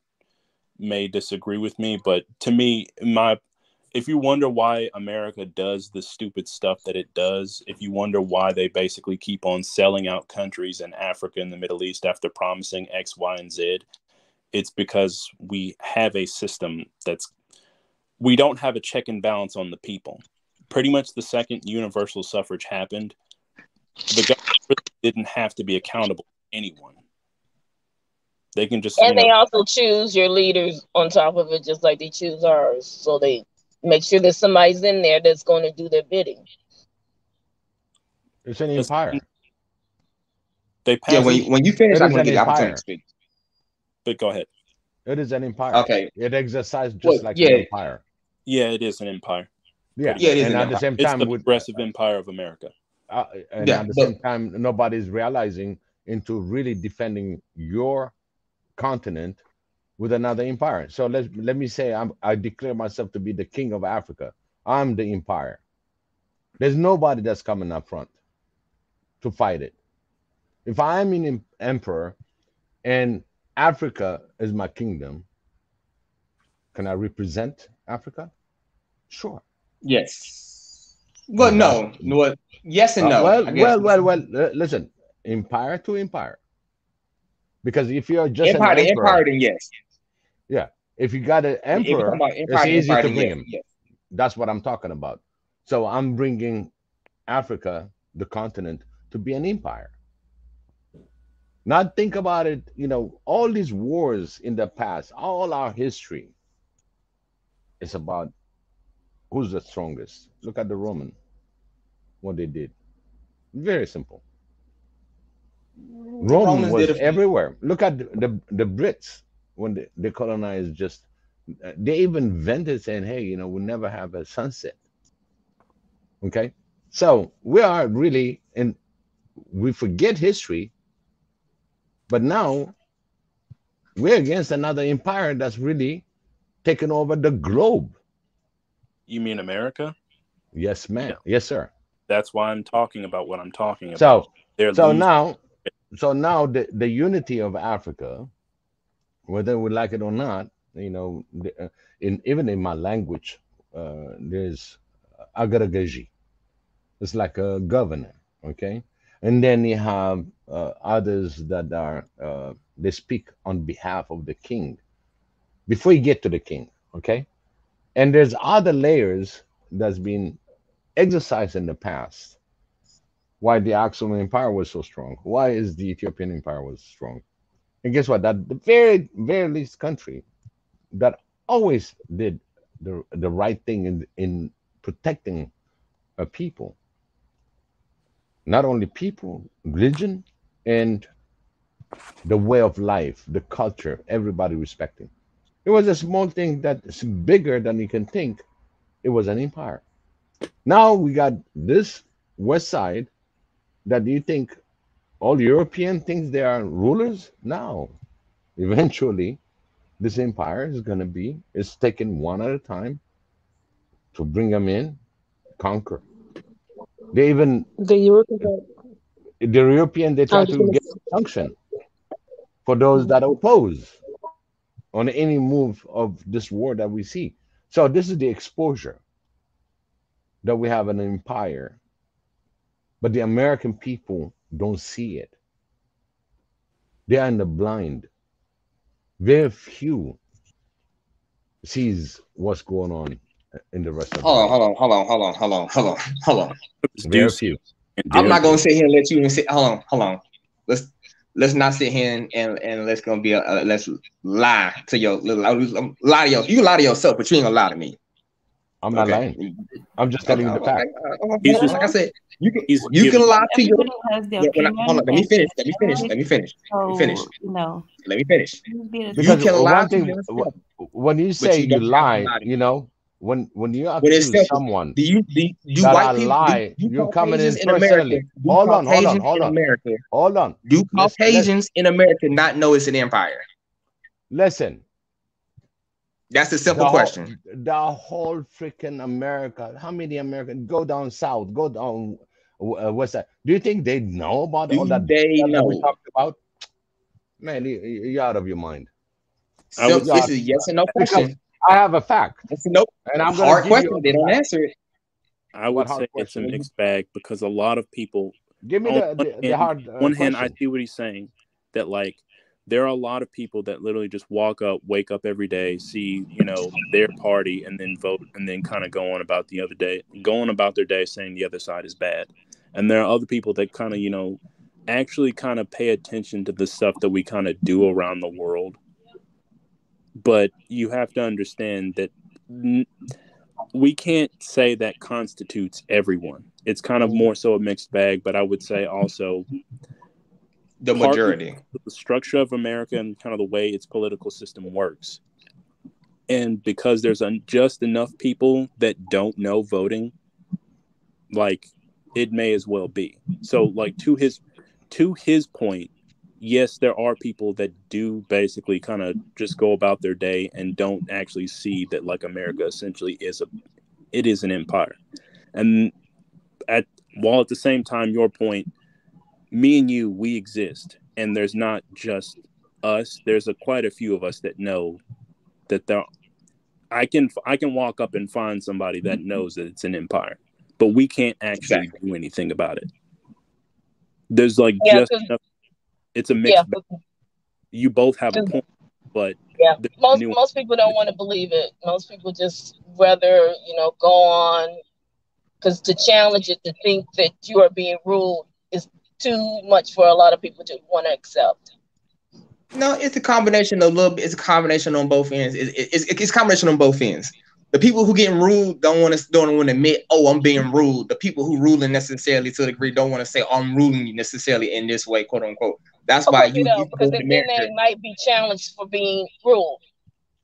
may disagree with me, but to me, if you wonder why America does the stupid stuff that it does, if you wonder why they basically keep on selling out countries in Africa and the Middle East after promising X, Y, and Z, it's because we have a system we don't have a check and balance on the people. Pretty much the second universal suffrage happened, the government really didn't have to be accountable to anyone. They can just... And they also choose your leaders on top of it, just like they choose ours. So they make sure that somebody's in there that's going to do their bidding. It's an empire. They pass when you finish, I'm going to get the opportunity to speak. But go ahead. It is an empire. Okay. It exercises just like an empire. Yeah, it is an empire. Yeah, it is. And at the same time, it's the progressive empire of America. At the same time, nobody's realizing into really defending your continent with another empire. So let me say I declare myself to be the king of Africa. I'm the empire. There's nobody that's coming up front to fight it. If I'm an emperor and Africa is my kingdom, can I represent Africa? Sure. Yes. Well, no. Yes and no. Well. Listen, empire to empire. Because if you're just empire an emperor, empire, then yes. Yeah. If you got an emperor, it's easy to bring him. Yes. That's what I'm talking about. So I'm bringing Africa, the continent, to be an empire. Not think about it, you know, all these wars in the past, all our history is about who's the strongest. Look at the Roman, what they did. Very simple. The Rome Romans did was it. everywhere. Look at the Brits when they colonized. Just they even invented saying, "Hey, you know, we'll never have a sunset." Okay, so we are really, and we forget history, but now we're against another empire that's really taken over the globe. You mean America? Yes, ma'am. Yeah. Yes, sir. That's why I'm talking about what I'm talking about. So, They're so losing. now, so now the unity of Africa, whether we like it or not, you know, in even in my language, there's agaragaji. It's like a governor, okay, and then you have others that are they speak on behalf of the king before you get to the king, okay, and there's other layers that's been exercised in the past. Why the Aksum Empire was so strong? Why is the Ethiopian Empire was strong? And guess what? That the very least country that always did the right thing in protecting a people, not only people, religion, and the way of life, the culture, everybody respecting. It was a small thing that's bigger than you can think. It was an empire. Now we got this west side that you think all European thinks they are rulers. Now, eventually, this empire is going to be, it's taken one at a time to bring them in, conquer. They even, The European. the European, they I try was just to gonna get sanction for those that oppose on any move of this war that we see. So this is the exposure that we have an empire, but the American people don't see it. They are in the blind. Very few sees what's going on in the rest of the world. Hold on. Do Very few. I'm not gonna do. sit here and let you even say. Hold on. Let's not sit here and let's gonna be let's lie to your lie to your. You can lie to yourself, but you ain't gonna lie to me. I'm not lying. I'm just telling you the fact. He's just Like I said, you he's can giving. lie to your. Everybody has their Hold on, opinion. let me finish. So, you know, Let me finish. be You Because can lie one to thing, yourself, when you but say you you don't have to lie, lie to you me. know, when you When it's accuse simple, someone do that I white people lie, do you're coming Caucasians in in America personally. Hold on, hold on, Caucasians hold in on, America hold on. do Let's Caucasians in America not know it's an empire? listen. That's a simple question. The whole freaking America. How many Americans go down south, go down west side? Do you think they know about all Do that they that we know? talked about? Man, you're out of your mind. I would This is a yes or no Because question. I have a fact, Yes or no. and I'm going to Hard give you question. all They the don't facts. answer it. I What would hard say it's a question? mixed bag because a lot of people. Give me On one the hand, hard one hand, I question. see what he's saying. That like there are a lot of people that literally just wake up every day, see their party, and then vote, and then kind of go on about their day, saying the other side is bad. And there are other people that kind of actually kind of pay attention to the stuff that we kind of do around the world. But you have to understand that we can't say that constitutes everyone. It's kind of more so a mixed bag, but I would say also The partly majority. the structure of America and kind of the way its political system works. And because there's just enough people that don't know voting, like it may as well be. So like to his point, yes, there are people that do basically kind of just go about their day and don't actually see that like America essentially is an empire. And while at the same time, your point, me and you, we exist, and there's not just us. There's quite a few of us that know that I can walk up and find somebody that knows that it's an empire, but we can't actually do anything about it. There's like just enough. It's a mixed bag. You both have a point, but most people don't want to believe it. Most people just rather go on, because to challenge it, to think that you are being ruled, is too much for a lot of people to want to accept. No, it's a combination of it's a combination on both ends. It's a combination on both ends. The people who getting ruled don't want to admit, oh, I'm being ruled. The people who ruling necessarily to a degree don't want to say, I'm ruling you necessarily in this way, quote unquote. That's why you because then they might be challenged for being ruled,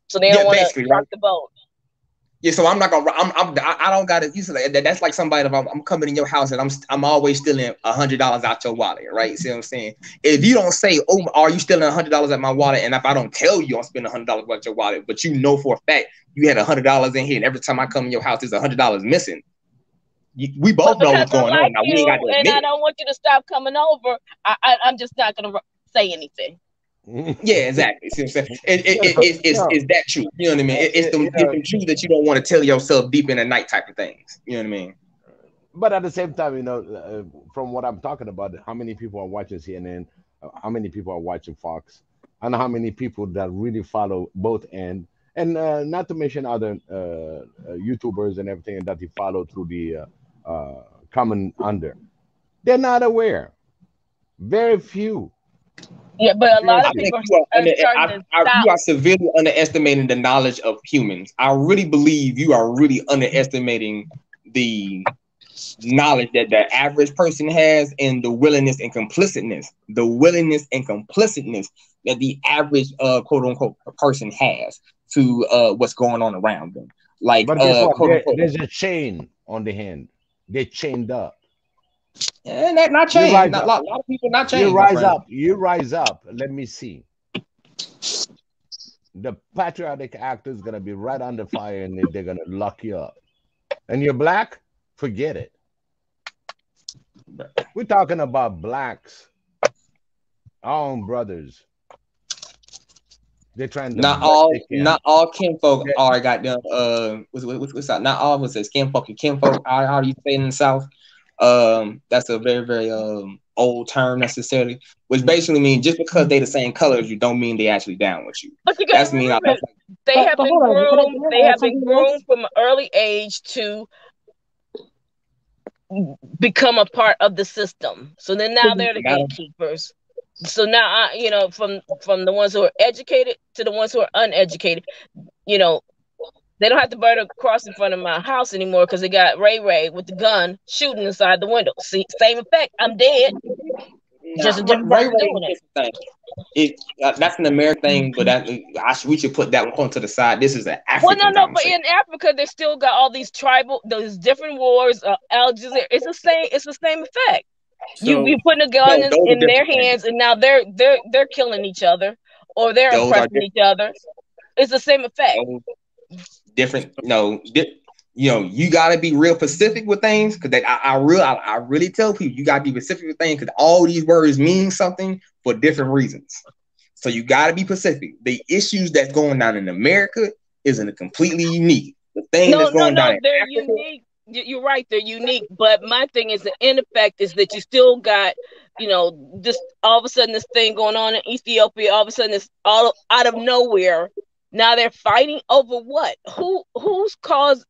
so they don't want to rock the boat. Yeah, so I'm not gonna. I don't gotta use it. That's like somebody. If I'm coming in your house and I'm always stealing $100 out your wallet, right? See what I'm saying? If you don't say, "Oh, are you stealing $100 at my wallet?" and if I don't tell you I'm spending $100 at your wallet, but you know for a fact you had $100 in here, and every time I come in your house, there's $100 missing. We both know what's going on. Now, we ain't got to admit and I don't want you to stop coming over. I'm just not gonna say anything. Yeah, exactly. See what I'm saying? It's that truth. You know what I mean? It's the truth that you don't want to tell yourself deep in the night type of things. You know what I mean? But at the same time, from what I'm talking about, how many people are watching CNN, how many people are watching Fox, and how many people that really follow both ends, and not to mention other YouTubers and everything that he followed through the Common Under. They're not aware. Very few. Yeah, but a lot of people you are severely underestimating the knowledge of humans. I really believe you are really underestimating the knowledge that the average person has and the willingness and complicitness that the average quote unquote person has to what's going on around them. Like, but guess what? There's a chain on the hand. They're chained up. Yeah, not chained. A lot of people not chained. You rise up. Let me see. The patriotic actor is gonna be right under fire, and they're gonna lock you up. And you're black? Forget it. We're talking about blacks, our own brothers. They're trying to not all kinfolk are goddamn what's that? Not all of us is kinfolk and kinfolk. How do you say it in the South? That's a very, very old term necessarily, which basically means just because they the same color as you don't mean they actually down with you. But you guys they have been groomed from an early age to become a part of the system. So then now they're the gatekeepers. So now from the ones who are educated to the ones who are uneducated, they don't have to burn a cross in front of my house anymore because they got Ray with the gun shooting inside the window. See, same effect. I'm dead. Just a different way of doing it. That's an American thing, but we should put that one to the side. This is an African. Well, no, but in Africa, they still got all these those different wars. Al Jazeera. It's the same effect. So, you putting a gun in their hands, and now they're killing each other, or they're oppressing each other. It's the same effect. Different. No, you got to be real specific with things, because I really tell people you got to be specific with things, because all these words mean something for different reasons. So you got to be specific. The issues that's going down in America isn't completely unique. The thing that's going down they're unique. You're right, they're unique. But my thing is, the end effect is that you still got, this all of a sudden this thing going on in Ethiopia. All of a sudden it's all out of nowhere. Now they're fighting over what? Who's causing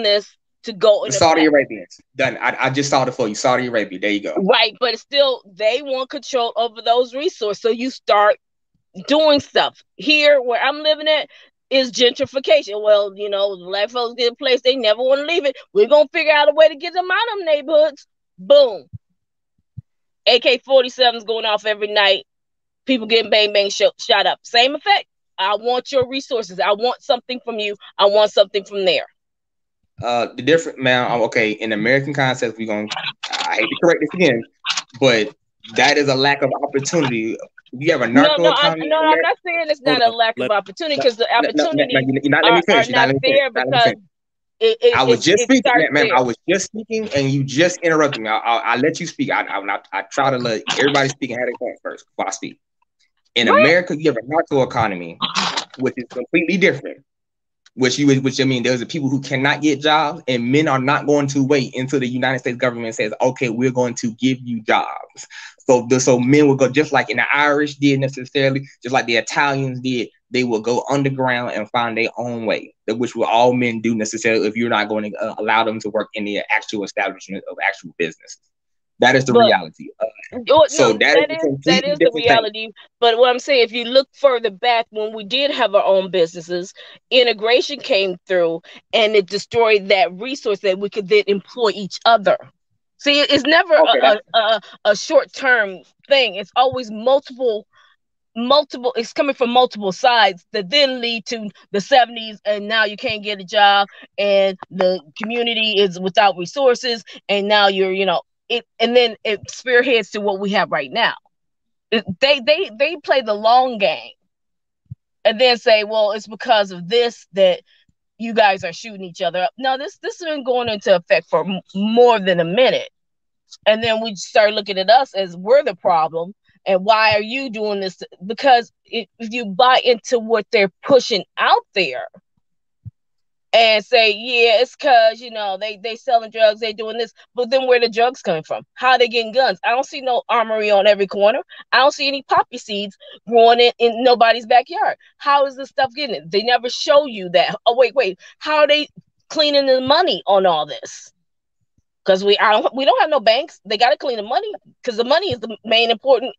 this to go in? The Saudi Arabians. Done. I just saw it for you. Saudi Arabia. There you go. Right, but still they want control over those resources. So you start doing stuff. Here where I'm living at is gentrification. Well, the black folks get a place, they never want to leave it. We're gonna figure out a way to get them out of them neighborhoods. Boom. AK-47s going off every night. People getting bang shot up. Same effect. I want your resources. I want something from you. I want something from there. The different, man. Okay, in American context, I hate to correct this again, but that is a lack of opportunity. You have a narco economy. No, I'm not saying it's not a lack of opportunity, because the opportunities are not there because I was just speaking, man. I was just speaking, and you just interrupted me. I let you speak. I try to let everybody speak and have their point first before I speak. In America, you have a narco economy, which is completely different. Which I mean, there's people who cannot get jobs, and men are not going to wait until the United States government says, "Okay, we're going to give you jobs." So men will go, just like in the Irish did necessarily, just like the Italians did. They will go underground and find their own way, which will all men do necessarily if you're not going to allow them to work in the actual establishment of actual businesses. That is the But reality. So no, that is a that completely is the different thing. reality. But what I'm saying, if you look further back, when we did have our own businesses, integration came through, and it destroyed that resource that we could then employ each other. See, it's never Okay, a short term thing. It's always multiple. It's coming from multiple sides that then lead to the 70s, and now you can't get a job, and the community is without resources, and now you're it, and then it spearheads to what we have right now. They play the long game and then say, well, it's because of this that you guys are shooting each other up. No, this has been going into effect for more than a minute, and then we start looking at us as we're the problem. And why are you doing this? Because if you buy into what they're pushing out there and say, yeah, it's because, they selling drugs, they doing this. But then where the drugs coming from? How are they getting guns? I don't see no armory on every corner. I don't see any poppy seeds growing in nobody's backyard. How is this stuff getting it? They never show you that. Oh, wait. How are they cleaning the money on all this? Because we don't have no banks. They got to clean the money, because the money is the main important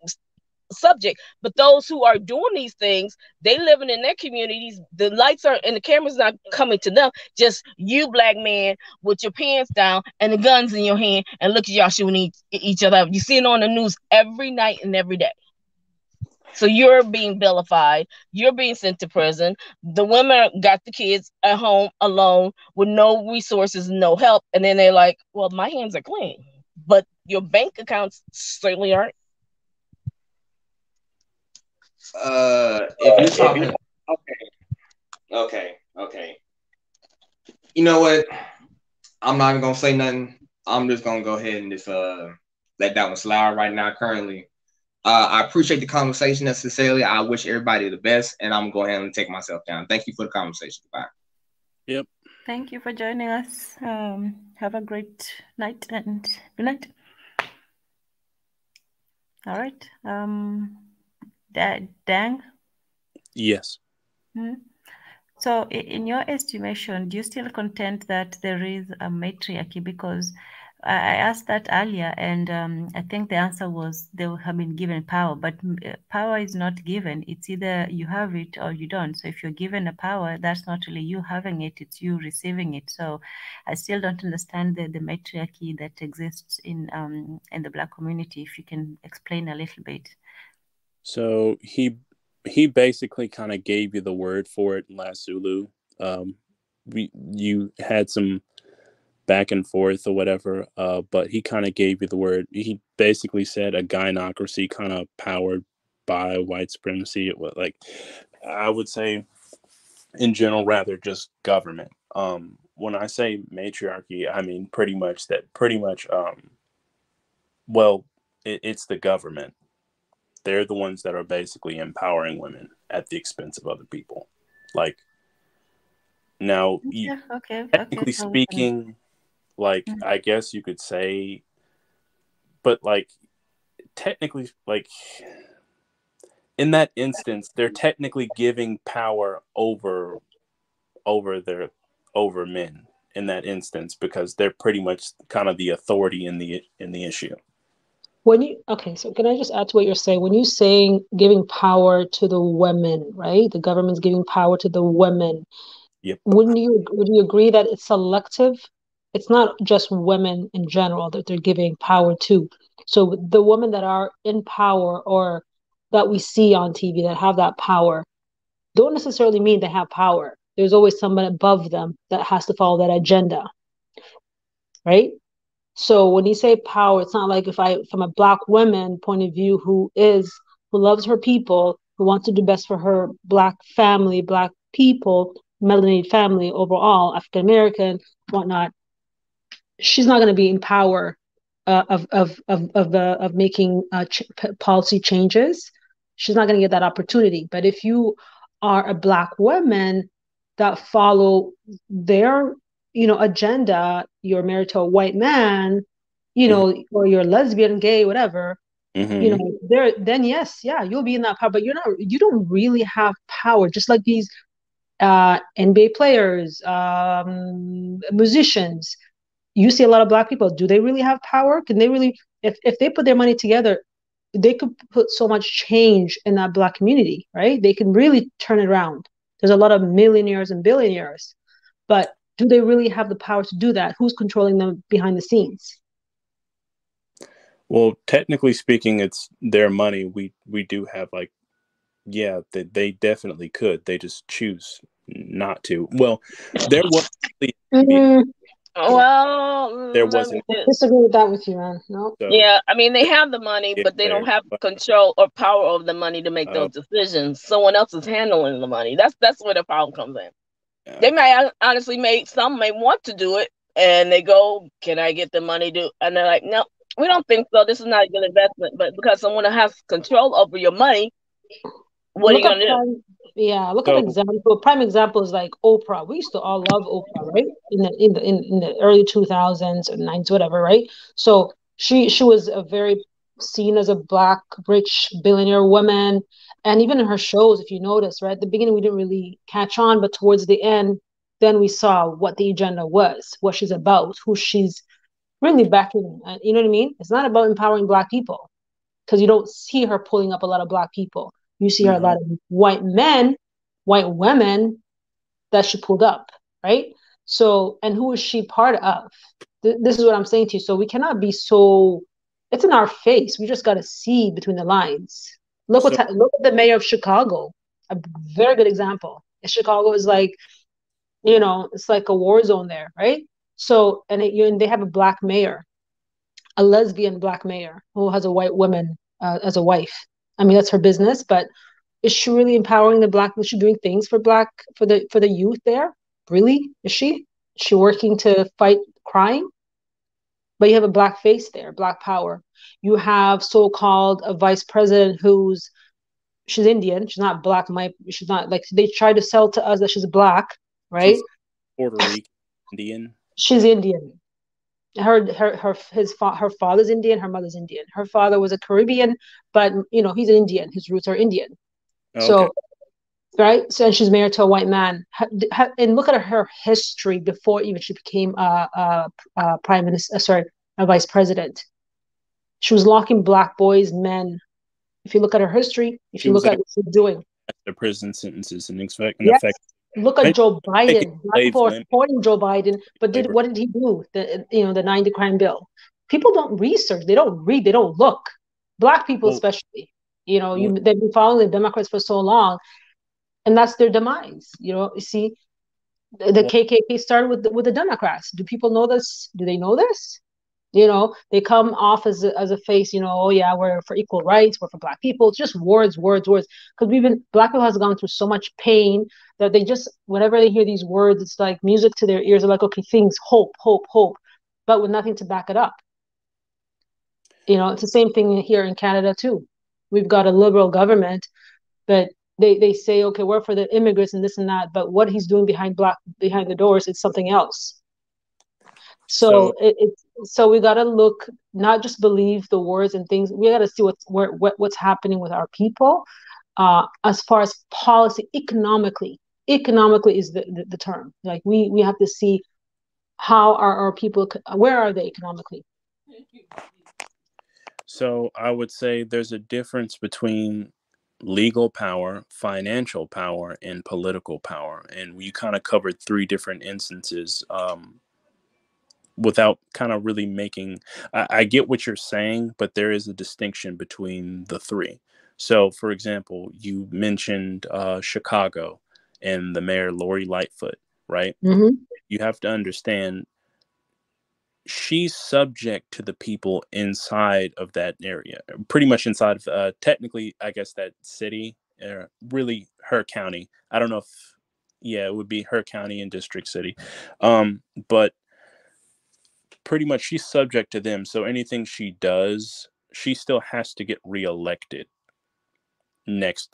subject. But those who are doing these things, they living in their communities. The lights are and the cameras not coming to them. Just you, black man, with your pants down and the guns in your hand, and look at y'all shooting each other up. You see it on the news every night and every day. So you're being vilified. You're being sent to prison. The women got the kids at home alone with no resources, no help. And then they're like, well, my hands are clean. But your bank accounts certainly aren't. If you're talking, okay. You know what? I'm not even gonna say nothing. I'm just gonna go ahead and just let that one slide right now. Currently, I appreciate the conversation necessarily. I wish everybody the best, and I'm gonna go ahead and take myself down. Thank you for the conversation. Bye. Yep. Thank you for joining us. Have a great night and good night. All right. Dang. Yes. Mm-hmm. So, in your estimation, do you still contend that there is a matriarchy? Because I asked that earlier, and I think the answer was they have been given power, but power is not given. It's either you have it or you don't. So if you're given a power, that's not really you having it, it's you receiving it. So I still don't understand the matriarchy that exists in the Black community. If you can explain a little bit. So he basically kind of gave you the word for it in Last Zulu. You had some back and forth or whatever, but he kind of gave you the word. He basically said a gynocracy kind of powered by white supremacy. It was like, I would say in general, rather just government. When I say matriarchy, I mean pretty much it's the government. They're the ones that are basically empowering women at the expense of other people. Like, now, technically speaking, like, I guess you could say, but like, technically, like, in that instance, they're technically giving power over men in that instance, because they're pretty much kind of the authority in the issue. So can I just add to what you're saying? When you're saying giving power to the women, right? The government's giving power to the women. Yep. Would you agree that it's selective? It's not just women in general that they're giving power to. So the women that are in power or that we see on TV that have that power don't necessarily mean they have power. There's always someone above them that has to follow that agenda, right? So when you say power, it's not like from a Black woman point of view who loves her people, who wants to do best for her Black family, Black people, melanated family overall, African American, whatnot. She's not going to be in power of making policy changes. She's not going to get that opportunity. But if you are a Black woman that follow their agenda, you're married to a white man, or you're lesbian, gay, whatever, then yes, you'll be in that power, but you don't really have power. Just like these NBA players, musicians, you see a lot of Black people. Do they really have power? Can they really if they put their money together, they could put so much change in that Black community, right? They can really turn it around. There's a lot of millionaires and billionaires, but do they really have the power to do that? Who's controlling them behind the scenes? Well, technically speaking, it's their money. We do have like, yeah, they definitely could. They just choose not to. Well, there was Well, there wasn't. I disagree with that with you, man. No. So, yeah, I mean, they have the money, yeah, but they don't have but, control or power over the money to make those decisions. Someone else is handling the money. That's where the problem comes in. They may honestly some may want to do it, and they go, "Can I get the money to?" And they're like, "No, we don't think so. This is not a good investment." But because someone has control over your money, what are you gonna do? Look at example. Prime example is like Oprah. We used to all love Oprah, right? In the early 2000s or 90s, whatever, right? So she was a very seen as a Black rich billionaire woman, and even in her shows, if you notice, right, at the beginning we didn't really catch on, but towards the end, then we saw what the agenda was, what she's about, who she's really backing. You know what I mean? It's not about empowering Black people, because you don't see her pulling up a lot of Black people. You see her a lot of white men, white women that she pulled up, right? So, and who is she part of? This is what I'm saying to you. So we cannot be so, it's in our face. We just got to see between the lines. Look at the mayor of Chicago, a very good example. Chicago is like, it's like a war zone there, right? So, and they have a Black mayor, a lesbian Black mayor who has a white woman as a wife. I mean, that's her business, but is she really empowering the Black? Is she doing things for the youth there? Really? Is she? Is she working to fight crime? But you have a Black face there, Black power. You have so-called a vice president she's Indian. She's not Black. She's not, like, they try to sell to us that she's Black, right? She's Puerto Rican, Indian. She's Indian. Her father's Indian, her mother's Indian. Her father was a Caribbean, but he's an Indian. His roots are Indian. So, right. So, and she's married to a white man. And look at her history before even she became a prime minister. A vice president. She was locking Black boys, men. If you look at her history, if you look at what she's doing, the prison sentences and effect. Look at Joe Biden. Black people are supporting Joe Biden, but what did he do? The 90 crime bill. People don't research. They don't read. They don't look. Black people, especially. They've been following the Democrats for so long, and that's their demise. You see, the KKK started with the Democrats. Do people know this? Do they know this? They come off as a face. Oh yeah, we're for equal rights. We're for Black people. It's just words. Because Black people has gone through so much pain that they just, whenever they hear these words, it's like music to their ears. They're like, okay, things, hope, but with nothing to back it up. It's the same thing here in Canada too. We've got a liberal government, but they say, okay, we're for the immigrants and this and that, but what he's doing behind the doors is something else. So we got to look, not just believe the words and things. We got to see what's happening with our people, as far as policy, economically is the term. Like we have to see how are our people, where are they economically? So I would say there's a difference between legal power, financial power, and political power. And we kind of covered 3 different instances without kind of really making, I get what you're saying, but there is a distinction between the 3. So, for example, you mentioned Chicago and the mayor, Lori Lightfoot, right? Mm-hmm. You have to understand, she's subject to the people inside of that area, pretty much inside of technically, I guess, that city, really her county. I don't know if, it would be her county and district city. But pretty much she's subject to them. So anything she does, she still has to get reelected next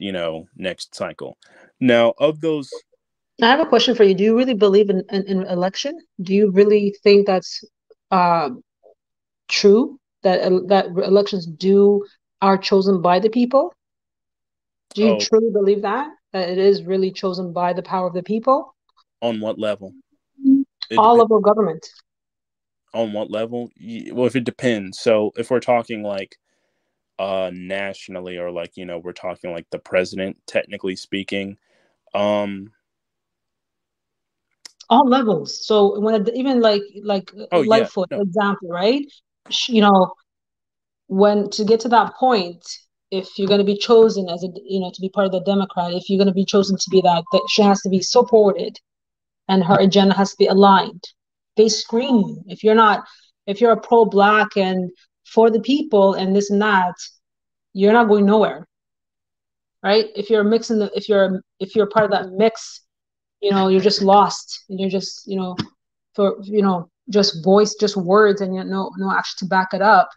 cycle. Now, of those, I have a question for you. Do you really believe in election? Do you really think that's true, that elections are chosen by the people? Do you truly believe that it is really chosen by the power of the people? On what level? All level of government. On what level? Well, if it depends. So if we're talking like nationally, or like, you know, we're talking like the president, technically speaking, all levels. So when even like oh yeah, Lightfoot, no. for example, right? You know, when to get to that point, if you're going to be chosen as a, you know, to be part of the Democrat, if you're going to be chosen to be that she has to be supported, and her agenda has to be aligned. They screen you if you're not, if you're a pro-black and for the people and this and that, you're not going nowhere, right? If you're mixing the, if you're part of that mix, you know, you're just lost, and you're just, you know, for, you know, just voice, just words, and you know, no action to back it up,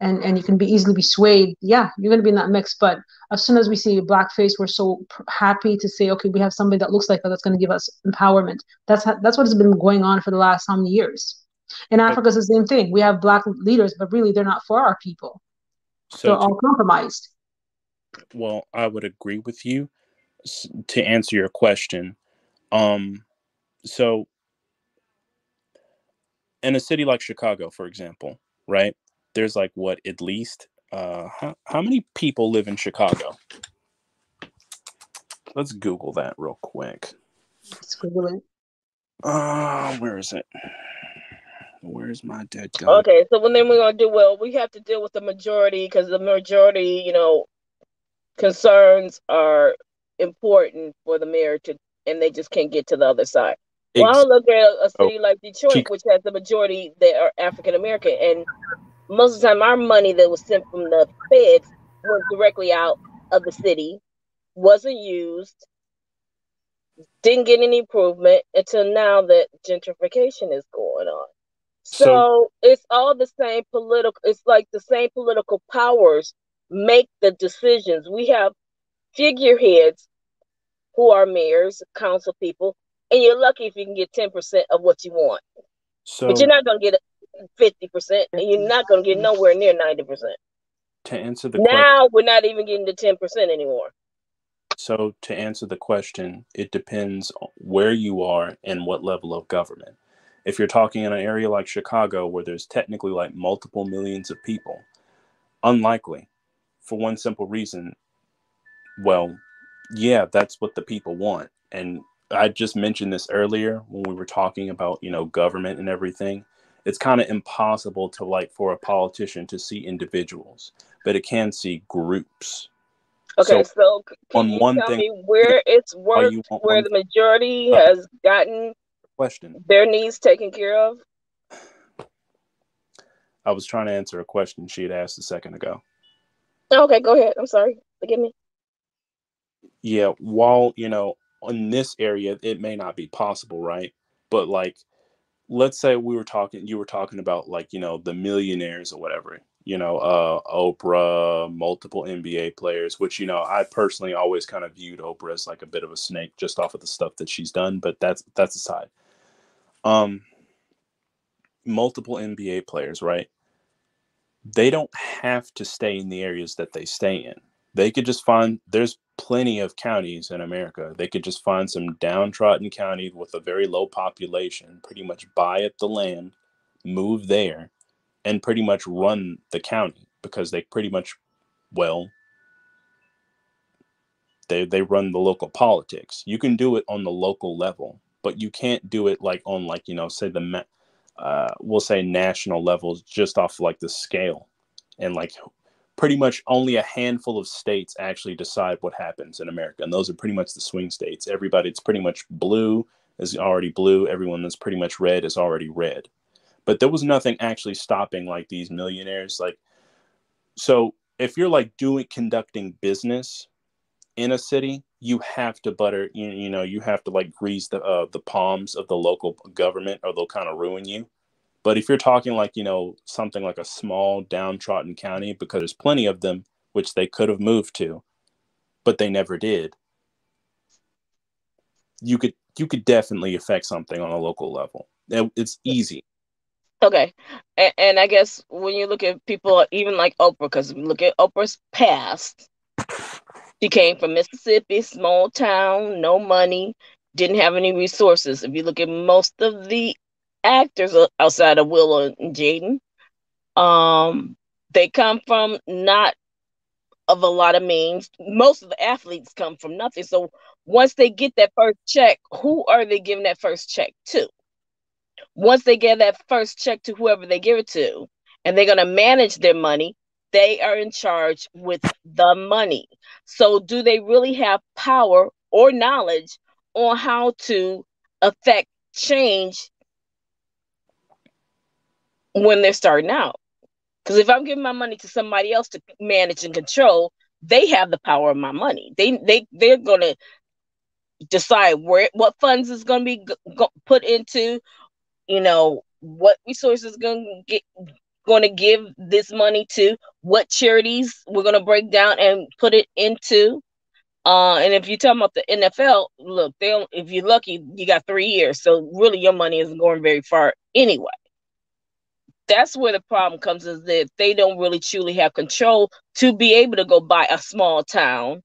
and you can be easily be swayed. Yeah, you're going to be in that mix. But as soon as we see blackface, we're so happy to say, okay, we have somebody that looks like that, that's going to give us empowerment. That's what has been going on for the last how many years. In Africa, it's the same thing. We have black leaders, but really they're not for our people. So they're all compromised. Well, I would agree with you. To answer your question, so in a city like Chicago, for example, right? There's like what, at least how many people live in Chicago? Let's Google that real quick. Let's Google it. Where is it? Where's my dead guy? Okay, so then we're gonna do, well, we have to deal with the majority, because the majority, you know, concerns are important for the mayor to, and they just can't get to the other side. Well, I'll look at a city like Detroit, which has the majority that are African American, and most of the time our money that was sent from the feds went directly out of the city, wasn't used, didn't get any improvement until now that gentrification is going on. So it's all the same political, it's like the same political powers make the decisions. We have figureheads who are mayors, council people, and you're lucky if you can get 10% of what you want. But you're not going to get 50%, and you're not going to get nowhere near 90%. To answer the now, we're not even getting to 10% anymore. So to answer the question, it depends where you are and what level of government. If you're talking in an area like Chicago, where there's technically like multiple millions of people, unlikely, for one simple reason. Well, yeah, that's what the people want. And I just mentioned this earlier when we were talking about, you know, government and everything. It's kind of impossible to, like, for a politician to see individuals, but it can see groups. Okay, so can you tell me where it's worked, where the majority has gotten their needs taken care of? I was trying to answer a question she had asked a second ago. Okay, go ahead. I'm sorry. Forgive me. Yeah, while, you know, in this area, it may not be possible, right? But, like, let's say you were talking about, like, you know, the millionaires or whatever, you know, Oprah, multiple NBA players, which, you know, I personally always kind of viewed Oprah as like a bit of a snake just off of the stuff that she's done, but that's aside. Multiple NBA players, right? They don't have to stay in the areas that they stay in. They could just there's plenty of counties in America. They could just find some downtrodden county with a very low population, pretty much buy up the land, move there, and pretty much run the county, because they pretty much, well, they run the local politics. You can do it on the local level, but you can't do it like on, like, you know, say we'll say national levels, just off like the scale. And like pretty much only a handful of states actually decide what happens in America. And those are pretty much the swing states. Everybody that's pretty much blue is already blue. Everyone that's pretty much red is already red. But there was nothing actually stopping like these millionaires. Like, so if you're like conducting business in a city, you have to you have to like grease the palms of the local government, or they'll kind of ruin you. But if you're talking like, you know, something like a small downtrodden county, because there's plenty of them, which they could have moved to, but they never did, you could definitely affect something on a local level. It's easy. Okay. And I guess when you look at people, even like Oprah, because look at Oprah's past, she came from Mississippi, small town, no money, didn't have any resources. If you look at most of the actors outside of Willow and Jaden. They come from not of a lot of means. Most of the athletes come from nothing. So once they get that first check, who are they giving that first check to? Once they give that first check to whoever they give it to, and they're going to manage their money, they are in charge with the money. So do they really have power or knowledge on how to affect change when they're starting out? Because if I'm giving my money to somebody else to manage and control, they have the power of my money. They're going to decide what funds is going to be put into, what resources going to give this money to, what charities we're going to break down and put it into. And if you're talking about the NFL, look, if you're lucky, you got 3 years. So really your money isn't going very far anyway. That's where the problem comes, is that they don't really truly have control to be able to go buy a small town.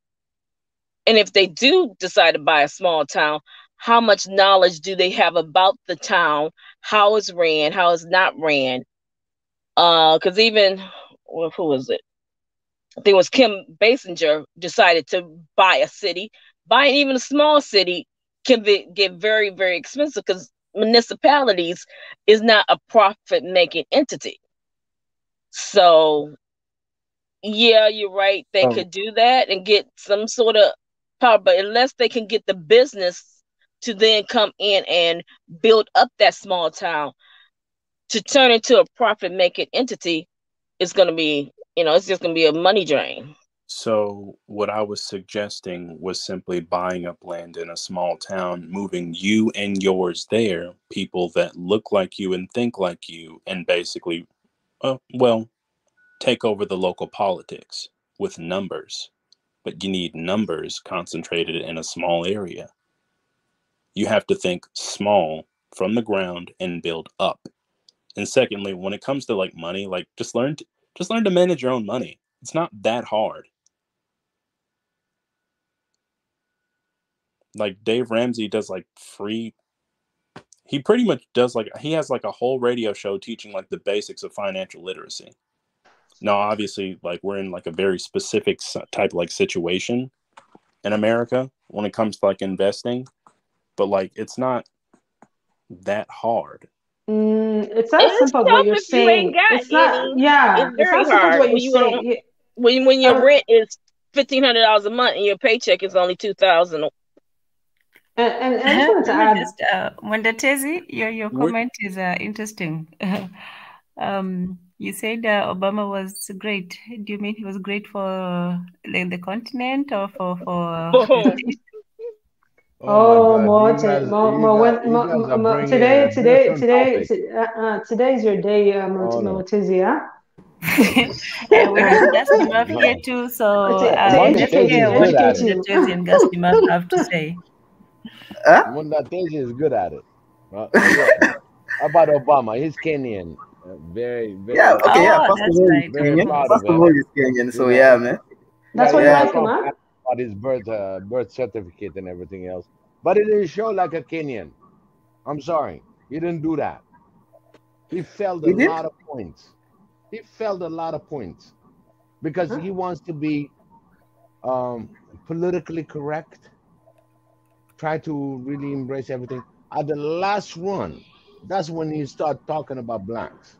And if they do decide to buy a small town, how much knowledge do they have about the town, how it's ran, how it's not ran? Because even, who was it? I think it was Kim Basinger decided to buy a city. Buying even a small city can get very, very expensive, because municipalities is not a profit-making entity. So, yeah, you're right. They could do that and get some sort of power, but unless they can get the business to then come in and build up that small town to turn into a profit-making entity, it's going to be, it's just going to be a money drain. So what I was suggesting was simply buying up land in a small town, moving you and yours there, people that look like you and think like you, and basically, take over the local politics with numbers. But you need numbers concentrated in a small area. You have to think small from the ground and build up. And secondly, when it comes to like money, like just learn to manage your own money. It's not that hard. Like Dave Ramsey does like free. He pretty much does he has like a whole radio show teaching like the basics of financial literacy. Now, obviously, like we're in like a very specific type of like situation in America when it comes to like investing, but like it's not that hard. It's not simple what you're saying. It's not. Yeah, it's very hard what you're saying. When your rent is $1,500 a month and your paycheck is only $2,000. And I just wanted to add, Mwendatezi, your comment is interesting. You said Obama was great. Do you mean he was great for the continent or for today is your day, Mwendatezi, yeah? We have Gus Dimaf here too, so let's hear what Mwendatezi and Gus Dimaf have to say. Mwendatezi is good at it. About Obama, he's Kenyan. Very, very. Yeah, okay, yeah. First of all, he's Kenyan. So yeah, man. That's what you like him, huh? About his birth certificate and everything else, but it didn't show like a Kenyan. I'm sorry, he didn't do that. He failed a lot of points. He failed a lot of points because he wants to be politically correct. Try to really embrace everything. At the last one, that's when he start talking about blacks.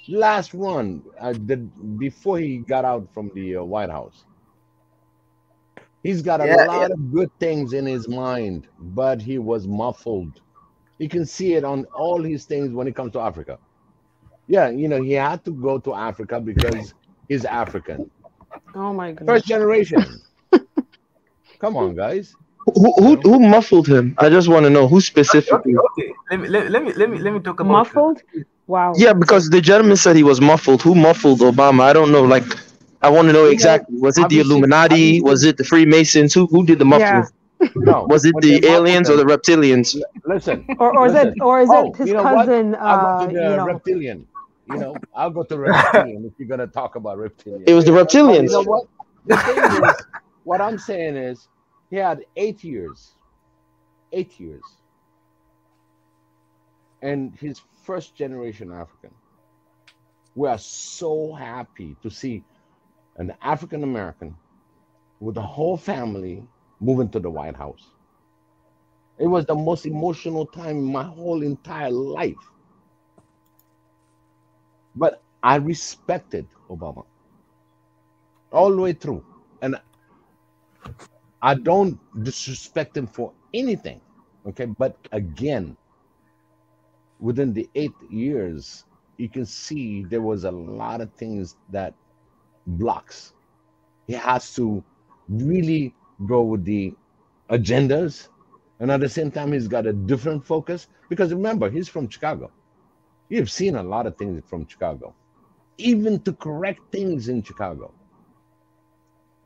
Last one, before he got out from the White House. He's got a lot of good things in his mind, but he was muffled. You can see it on all his things when it comes to Africa. Yeah, he had to go to Africa because he's African. Oh my goodness. First generation. Come on, guys. Who muffled him? I just want to know who specifically. Okay. Let me talk about muffled. Wow. Yeah, because the gentleman said he was muffled. Who muffled Obama? I don't know. Like, I want to know exactly. Was it the Illuminati? Was it the Freemasons? Who did the muffling? Yeah. No. Was it the aliens or the reptilians? Listen. Or is it his cousin? I'll go to the reptilian. I'll go to reptilian if you're gonna talk about reptilian. It was the reptilians. You know what? The thing is, what I'm saying is, he had 8 years. 8 years. and he's first generation African. We are so happy to see an African American with the whole family moving to the White House. It was the most emotional time in my whole entire life. But I respected Obama all the way through. And I don't disrespect him for anything. Okay. But again, within the 8 years, you can see there was a lot of things that blocks. He has to really go with the agendas, and at the same time he's got a different focus, because remember, he's from Chicago. You've seen a lot of things from Chicago, even to correct things in Chicago.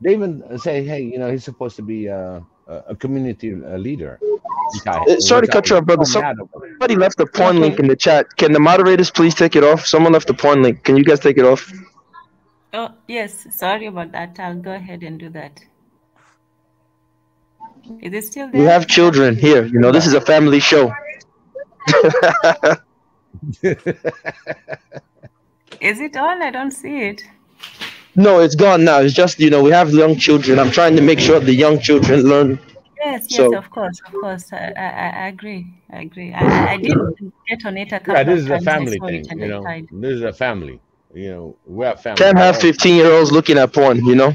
They even say, hey, you know, he's supposed to be a community leader. Sorry to cut you off, brother. Somebody left the porn link in the chat. Can the moderators please take it off? Someone left the porn link. Can you guys take it off? Oh, yes. Sorry about that. I'll go ahead and do that. Is it still there? We have children here. You know, this is a family show. Is it on? I don't see it. No, it's gone now. It's just, you know, we have young children. I'm trying to make sure the young children learn. Yes, yes, of course. I agree. I did get on it a couple of times. This is a family thing, you know. This is a family. You know, we're a family. Can't have 15-year-olds looking at porn, you know.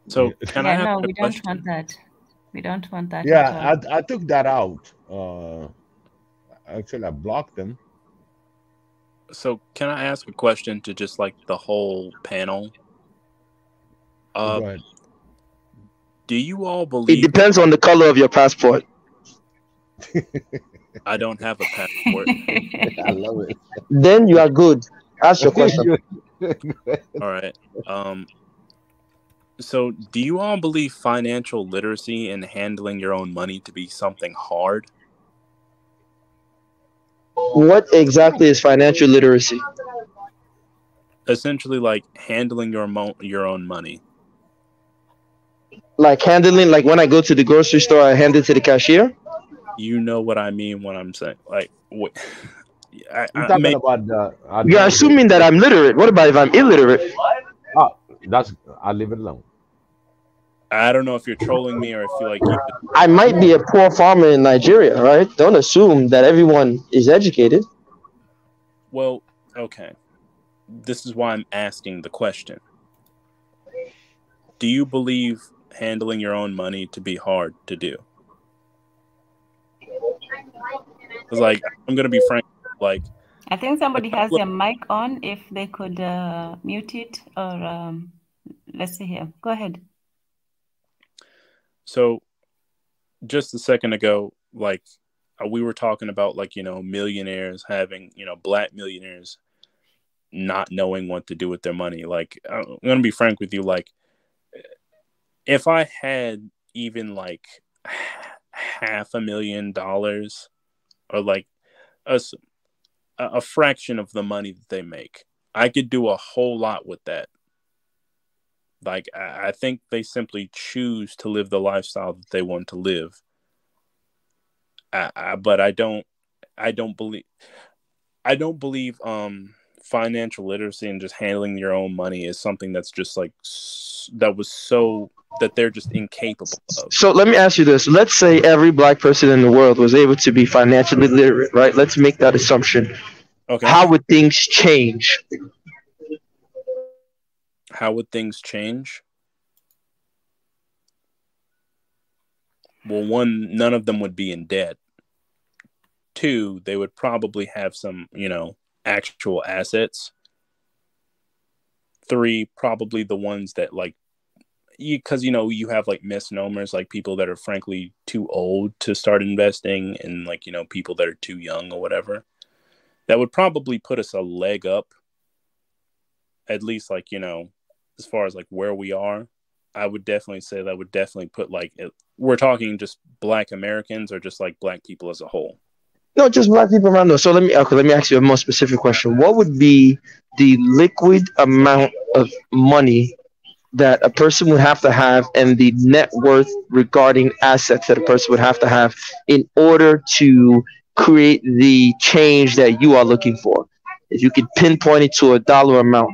So can I have no, we don't want that. We don't want that. Yeah, I took that out. Actually, I blocked them. So can I ask a question to just like the whole panel? Go ahead. Do you all believe? It depends on the color of your passport. I don't have a passport. I love it. Then you are good. Ask your question. All right. So do you all believe financial literacy and handling your own money to be something hard? What exactly is financial literacy? Essentially, like handling your own money. Like handling, like when I go to the grocery store, I hand it to the cashier? You know what I mean when I'm saying, like, what? You're assuming that I'm literate. What about if I'm illiterate? I'll leave it alone. I don't know if you're trolling me or if you like. I might be a poor farmer in Nigeria, right? Don't assume that everyone is educated. Well, okay. This is why I'm asking the question. Do you believe handling your own money to be hard to do? Because, like, I'm gonna be frank. Like, I think somebody has their mic on. If they could mute it, or let's see here. Go ahead. So, just a second ago, like, we were talking about, like, you know, millionaires having, you know, black millionaires not knowing what to do with their money. Like, I'm gonna be frank with you. Like, if I had even like $500,000 or like a fraction of the money that they make, I could do a whole lot with that. Like, I think they simply choose to live the lifestyle that they want to live. But I don't believe financial literacy and just handling your own money is something that's just like that they're just incapable of. So let me ask you this. Let's say every black person in the world was able to be financially literate, right? Let's make that assumption. Okay. How would things change? How would things change? Well, one, none of them would be in debt. Two, they would probably have some, you know, actual assets. Three, probably the ones that, like, because, you know, you have like misnomers, like people that are frankly too old to start investing, and like, you know, people that are too young or whatever. That would probably put us a leg up, at least, like, you know, as far as like where we are. I would definitely say that would definitely put, like, we're talking just black Americans or just like black people as a whole. No, just black people around those. So let me ask you a more specific question. What would be the liquid amount of money that a person would have to have, and the net worth regarding assets that a person would have to have in order to create the change that you are looking for? If you could pinpoint it to a dollar amount.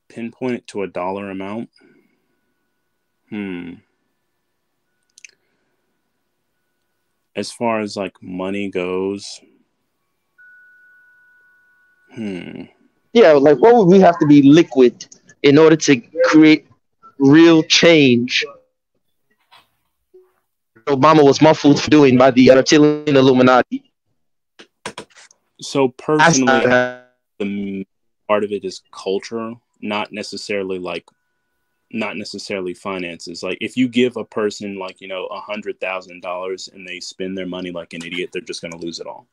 Pinpoint it to a dollar amount? As far as like money goes, Yeah, like what would we have to be liquid in order to create real change? Obama was muffled for doing by the reptilian Illuminati. So personally, the part of it is culture, not necessarily finances. Like if you give a person like, you know, $100,000 and they spend their money like an idiot, they're just going to lose it all.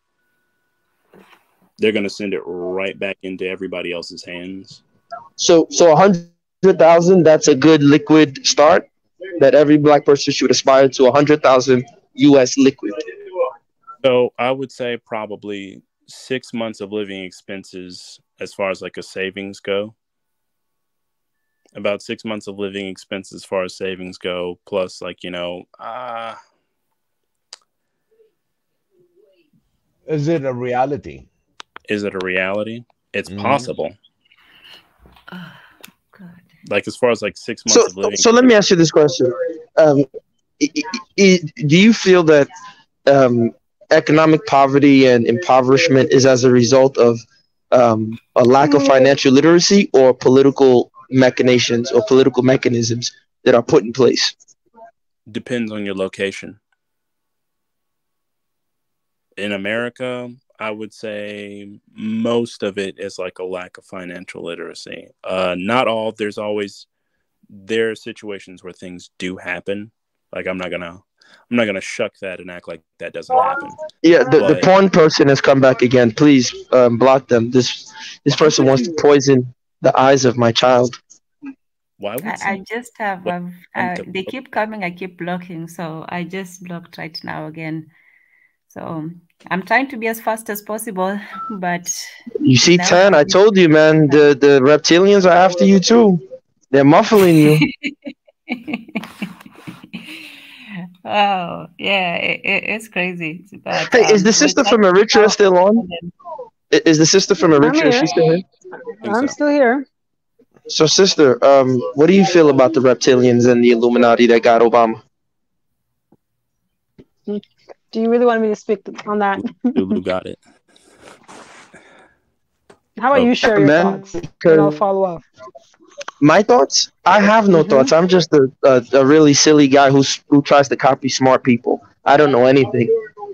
They're going to send it right back into everybody else's hands. So 100,000, that's a good liquid start that every black person should aspire to. 100,000 US liquid. So I would say probably 6 months of living expenses as far as like a savings go. About 6 months of living expenses as far as savings go, plus like, you know, Is it a reality? Is it a reality? It's possible. Oh, God. Like as far as like 6 months of living. So let me ask you this question. Do you feel that economic poverty and impoverishment is as a result of a lack of financial literacy or political machinations or political mechanisms that are put in place? Depends on your location. In America, I would say most of it is like a lack of financial literacy. Not all. There are situations where things do happen. Like I'm not gonna shuck that and act like that doesn't happen. Yeah, the porn person has come back again. Please block them. This person wants to poison the eyes of my child. Why would I just have they keep coming, I keep blocking, so I just blocked right now again. So I'm trying to be as fast as possible, but you see, 10, I told you, man, the reptilians are after you too. They're muffling you. Oh, yeah, it's crazy. But, hey, is the sister from Eritrea still on? Is the sister from Eritrea, she's still here? I'm still here. So, sister, what do you feel about the reptilians and the Illuminati that got Obama? Do you really want me to speak on that? Lulu got it. How about you share your thoughts? And I'll follow up. My thoughts? I have no thoughts. I'm just a really silly guy who tries to copy smart people. I don't know anything.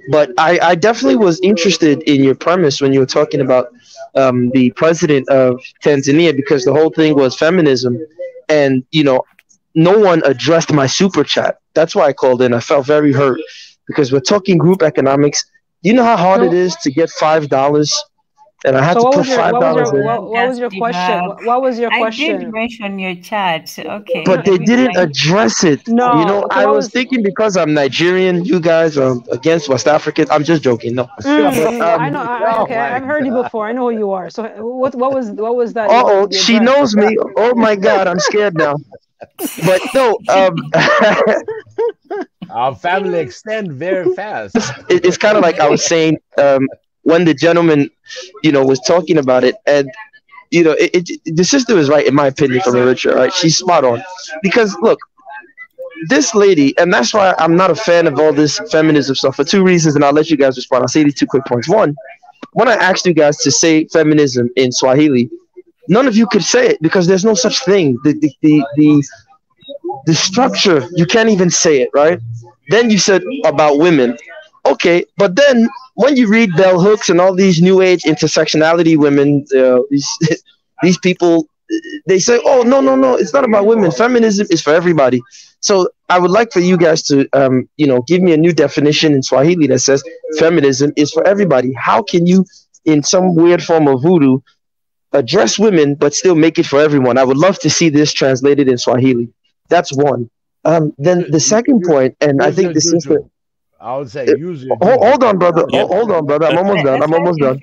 But I definitely was interested in your premise when you were talking about the president of Tanzania, because the whole thing was feminism. And, you know, no one addressed my super chat. That's why I called in. I felt very hurt because we're talking group economics. Do you know how hard it is to get $5? And I had to put $5 in. What was your question? What was your question? I did mention your chat. Okay. But they didn't address it. No. You know, Okay, I was thinking because I'm Nigerian, you guys are against West African. I'm just joking. No. I know. Okay, I've heard you before. I know who you are. So what was that? Oh, she knows me. Oh my God, I'm scared now. But no. Our family extend very fast. It's kind of like I was saying. When the gentleman, you know, was talking about it, and you know, the sister is right in my opinion from Eritrea, right? She's spot on, because look, this lady, and that's why I'm not a fan of all this feminism stuff for two reasons, and I'll let you guys respond. I'll say these 2 quick points. One, when I asked you guys to say feminism in Swahili, none of you could say it because there's no such thing. The structure, you can't even say it, right? Then you said about women. Okay, but then when you read bell hooks and all these new age intersectionality women, these people, they say, oh, no, it's not about women. Feminism is for everybody. So I would like for you guys to, you know, give me a new definition in Swahili that says feminism is for everybody. How can you, in some weird form of voodoo, address women but still make it for everyone? I would love to see this translated in Swahili. That's one. Then the second point, and I think the sister... I would say use it. Hold on, brother. Yep. Hold on, brother. I'm almost done.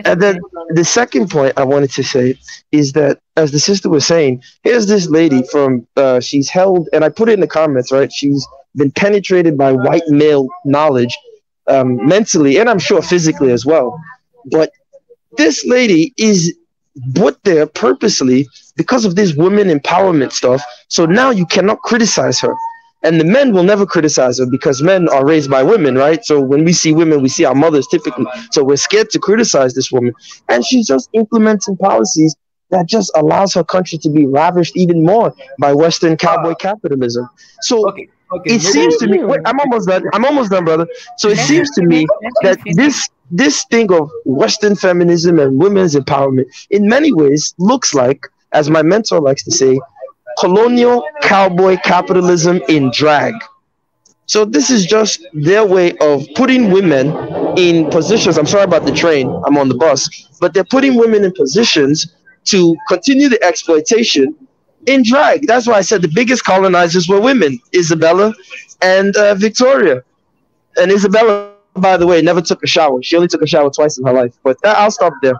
And then the second point I wanted to say is that, as the sister was saying, here's this lady from, she's held, and I put it in the comments, right? She's been penetrated by white male knowledge, mentally, and I'm sure physically as well. But this lady is put there purposely because of this women empowerment stuff. So now you cannot criticize her. And the men will never criticize her because men are raised by women, right? So when we see women, we see our mothers typically. So we're scared to criticize this woman. And she's just implementing policies that just allows her country to be ravished even more by Western cowboy capitalism. So Okay, it seems to me, wait, I'm almost done. I'm almost done, brother. So it seems to me that this thing of Western feminism and women's empowerment, in many ways, looks like, as my mentor likes to say, colonial cowboy capitalism in drag. So this is just their way of putting women in positions. I'm sorry about the train. I'm on the bus, but they're putting women in positions to continue the exploitation in drag. That's why I said the biggest colonizers were women, Isabella and Victoria. And Isabella, by the way, never took a shower. She only took a shower twice in her life. But I'll stop there.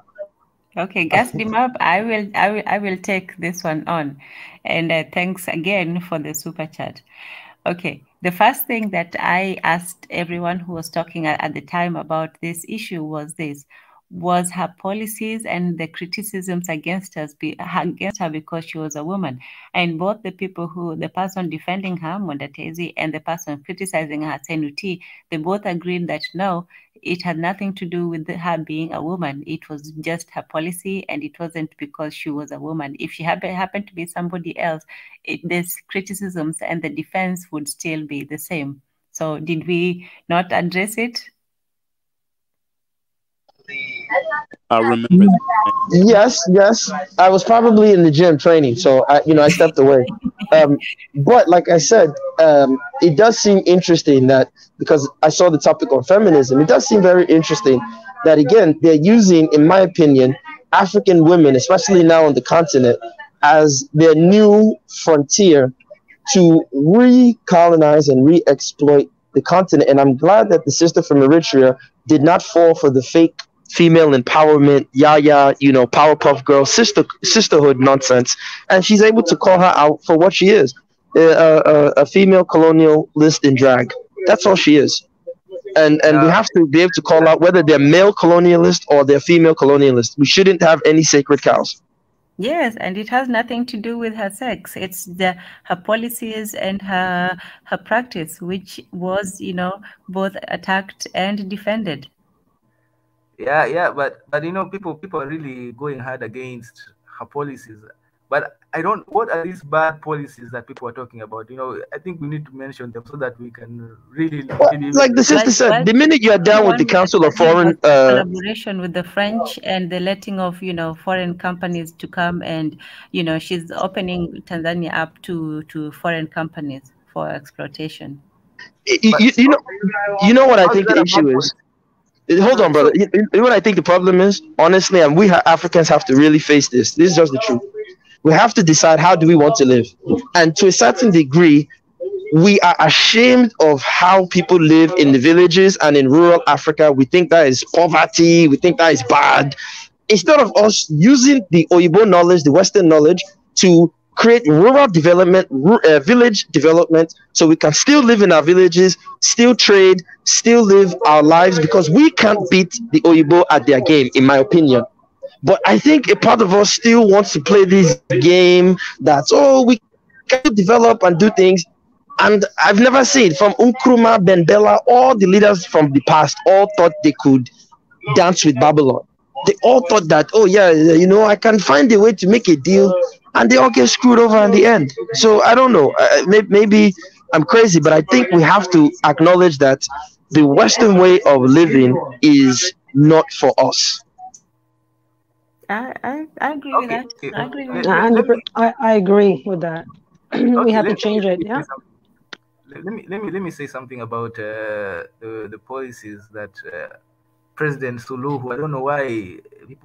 Okay, Gaslimab, I will take this one on, and thanks again for the super chat. Okay, the first thing that I asked everyone who was talking at the time about this issue was her policies and the criticisms against her because she was a woman. And both the person defending her, Mondatezi, and the person criticizing her, Senuti, they both agreed that no, it had nothing to do with her being a woman. It was just her policy, and it wasn't because she was a woman. If she happened to be somebody else, these criticisms and the defense would still be the same. So did we not address it? I remember that. Yes. I was probably in the gym training, so I stepped away. But like I said, it does seem interesting that, because I saw the topic on feminism, it does seem very interesting that, again, they're using, in my opinion, African women, especially now on the continent, as their new frontier to recolonize and re-exploit the continent. And I'm glad that the sister from Eritrea did not fall for the fake female empowerment, Powerpuff Girl sisterhood nonsense, and she's able to call her out for what she is, a female colonialist in drag. That's all she is, and we have to be able to call out whether they're male colonialist or they're female colonialist. We shouldn't have any sacred cows. Yes, and it has nothing to do with her sex. It's her policies and her practice, which was, both attacked and defended. Yeah, but people are really going hard against her policies. But what are these bad policies that people are talking about? I think we need to mention them so that we can really like the sister said, the minute you are down with the Council of Foreign collaboration with the French and the letting of foreign companies to come, and she's opening Tanzania up to foreign companies for exploitation. You know what I think the issue is? Hold on, brother. You know what I think the problem is? Honestly, and we Africans have to really face this. This is just the truth. We have to decide, how do we want to live? And to a certain degree, we are ashamed of how people live in the villages and in rural Africa. We think that is poverty. We think that is bad. Instead of us using the Oyibo knowledge, the Western knowledge, to create rural development, village development, so we can still live in our villages, still trade, still live our lives, because we can't beat the Oyibo at their game, in my opinion. But I think a part of us still wants to play this game that's, we can develop and do things. And I've never seen, from Nkrumah, Benbella, all the leaders from the past all thought they could dance with Babylon. They all thought that, I can find a way to make a deal, and they all get screwed over in the end. So I don't know. Maybe I'm crazy, but I think we have to acknowledge that the Western way of living is not for us. I agree with that. I agree with that. I agree with that. We have to change it. Yeah. Let me say something about the policies that President Suluhu. I don't know why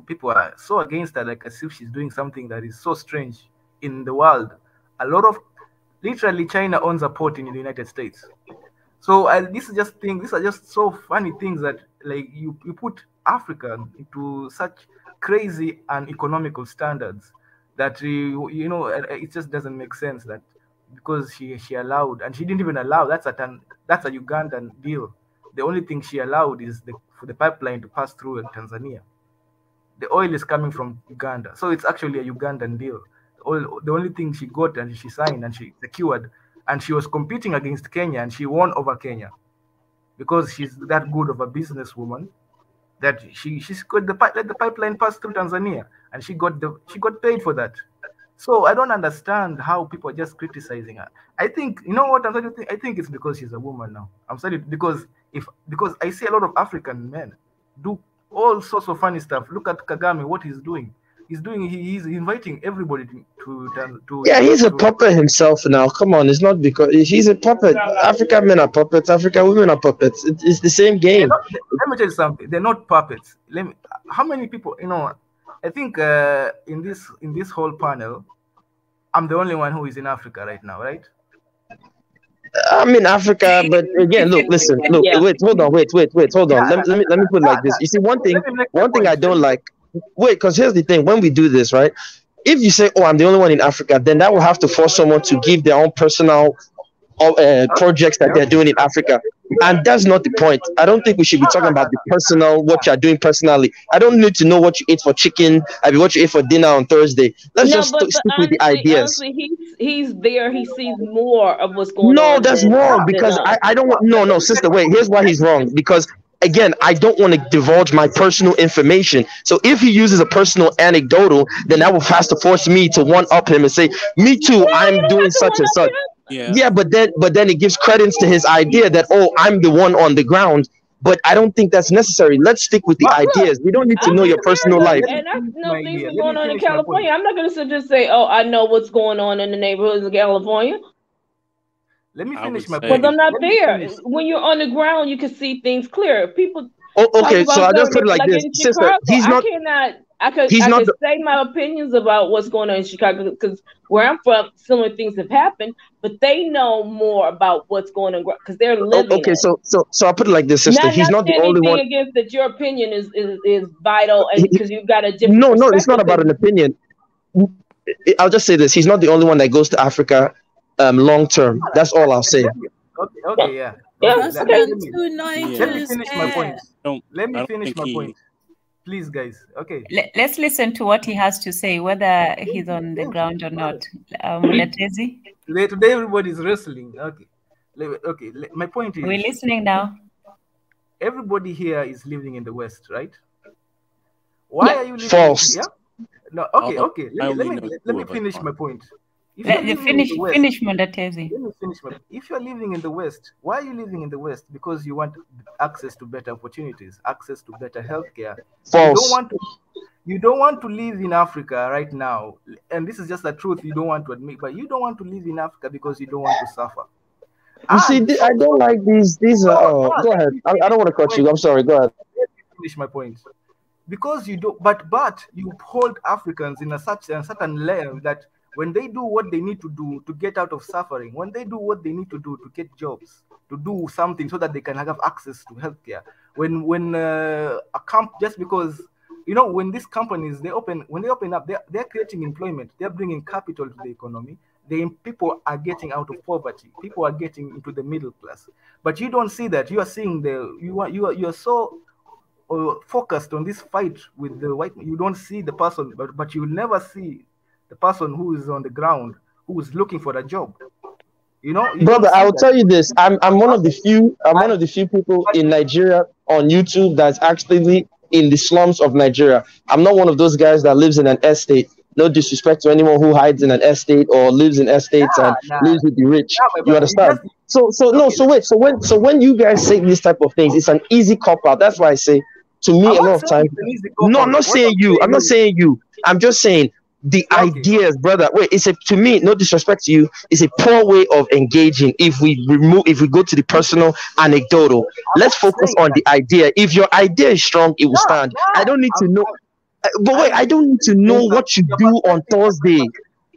people are so against her, like as if she's doing something that is so strange in the world. Literally, China owns a port in the United States. So these are just so funny things that, like, you put Africa into such crazy and economical standards that it just doesn't make sense that because she allowed, and she didn't even allow, that's a Ugandan deal. The only thing she allowed is for the pipeline to pass through Tanzania. The oil is coming from Uganda, so it's actually a Ugandan deal. The only thing she got and she signed and she secured, and she was competing against Kenya, and she won over Kenya because she's that good of a businesswoman that she's got let the pipeline pass through Tanzania, and she got paid for that. So I don't understand how people are just criticizing her. I think, you know what, I'm starting to think, I think it's because she's a woman now. I'm starting because I see a lot of African men do all sorts of funny stuff. Look at Kagame, what he's doing. He's inviting everybody to Yeah, he's a puppet himself now. Come on, it's not because he's a puppet. African men are puppets. African women are puppets. It's the same game. Let me tell you something. They're not puppets. How many people? I think in this whole panel, I'm the only one who is in Africa right now, right? I'm in Africa, but again, look, listen, look, wait, hold on. Let me put it like this. You see, one thing I don't like. Wait, because here's the thing: when we do this, right? If you say, "Oh, I'm the only one in Africa," then that will have to force someone to give their own personal projects that they're doing in Africa, and that's not the point. I don't think we should be talking about the personal, what you're doing personally. I don't need to know what you ate for chicken. I mean, what you ate for dinner on Thursday. Let's just stick with the ideas. Honestly, he's there. He sees more of what's going on. No, that's wrong because I don't want. No, sister, wait. Here's why he's wrong. Because again, I don't want to divulge my personal information. So if he uses a personal anecdotal, then that will have to force me to one up him and say, "Me too. I'm doing such and such." Yeah, but then it gives credence to his idea that, oh, I'm the one on the ground. But I don't think that's necessary. Let's stick with the ideas. We don't need to know your personal life. And I know things are going on in California. I'm not going to just say, oh, I know what's going on in the neighborhoods of California. Let me finish my point. Because I'm not there. When you're on the ground, you can see things clear. People. Oh, okay, so I just put it like this, sister. He's not. I could say my opinions about what's going on in Chicago because where I'm from, similar things have happened, but they know more about what's going on because they're living. Okay, so I'll put it like this, sister. He's not the only one. Against that, your opinion is vital, and because you've got a different. No, it's not about an opinion. I'll just say this: he's not the only one that goes to Africa, long term. That's all I'll say. Okay, yeah. Let me finish my point. Let me finish my point. Please, guys. Okay. Let's listen to what he has to say, whether he's on the ground or not. Letezi? Today, everybody's wrestling. Okay. My point is. We're listening now. Everybody here is living in the West, right? Why are you living? False. Yeah. No. Okay. Let me finish my point. Finish, Mondatezi. Let me finish my. If you're living in the West, why are you living in the West? Because you want access to better opportunities, access to better healthcare. False. You don't want to live in Africa right now, and this is just the truth. You don't want to admit, but you don't want to live in Africa because you don't want to suffer. You see, I don't like these. Go ahead. I don't want to cut you. I'm sorry. Go ahead. Let me finish my point. Because you don't, but you hold Africans in a certain level that. When they do what they need to do to get out of suffering, when they do what they need to do to get jobs, to do something so that they can have access to healthcare, when a camp, just because, when these companies, when they open up, they're creating employment, they're bringing capital to the economy, people are getting out of poverty, people are getting into the middle class. But you don't see that. You are seeing you are so focused on this fight with the white. You don't see the person, but you will never see the person who is on the ground, who is looking for a job. Brother, I will tell you this. I'm one of the few people in Nigeria on YouTube that's actually in the slums of Nigeria. I'm not one of those guys that lives in an estate. No disrespect to anyone who hides in an estate or lives in estates and lives with the rich. You understand? So when you guys say these type of things, it's an easy cop out. That's why I say, to me, a lot of times. No, I'm not saying you. I'm just saying. The ideas, brother. Wait, to me, no disrespect to you, it's a poor way of engaging. If we go to the personal anecdotal, let's focus on the idea. If your idea is strong, it will stand. I don't need to know. But wait, I don't need to know what you do on Thursday.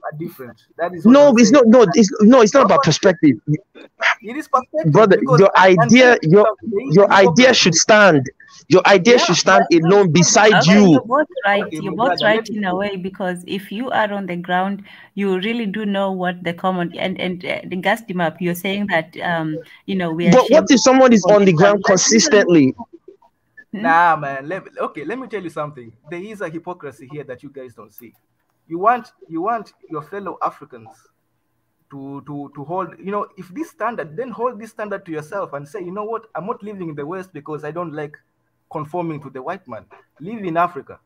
are different. That is what No, I'm it's saying. not. No, it's not about perspective, It is perspective, brother. because Your idea, there is your a idea hypocrisy. should stand. Your idea Yeah, should stand but alone beside Okay, you. you're both right. okay, You're my both brother, right let me in a way, because if you are on the ground, you really do know what the common and the gas up. You're saying that we are But what ashamed if someone is for on the this ground consistently? Nah, man. Let me tell you something. There is a hypocrisy here that you guys don't see. You want your fellow Africans to hold, if this standard, then hold this standard to yourself and say, you know what, I'm not living in the West because I don't like conforming to the white man. Live in Africa.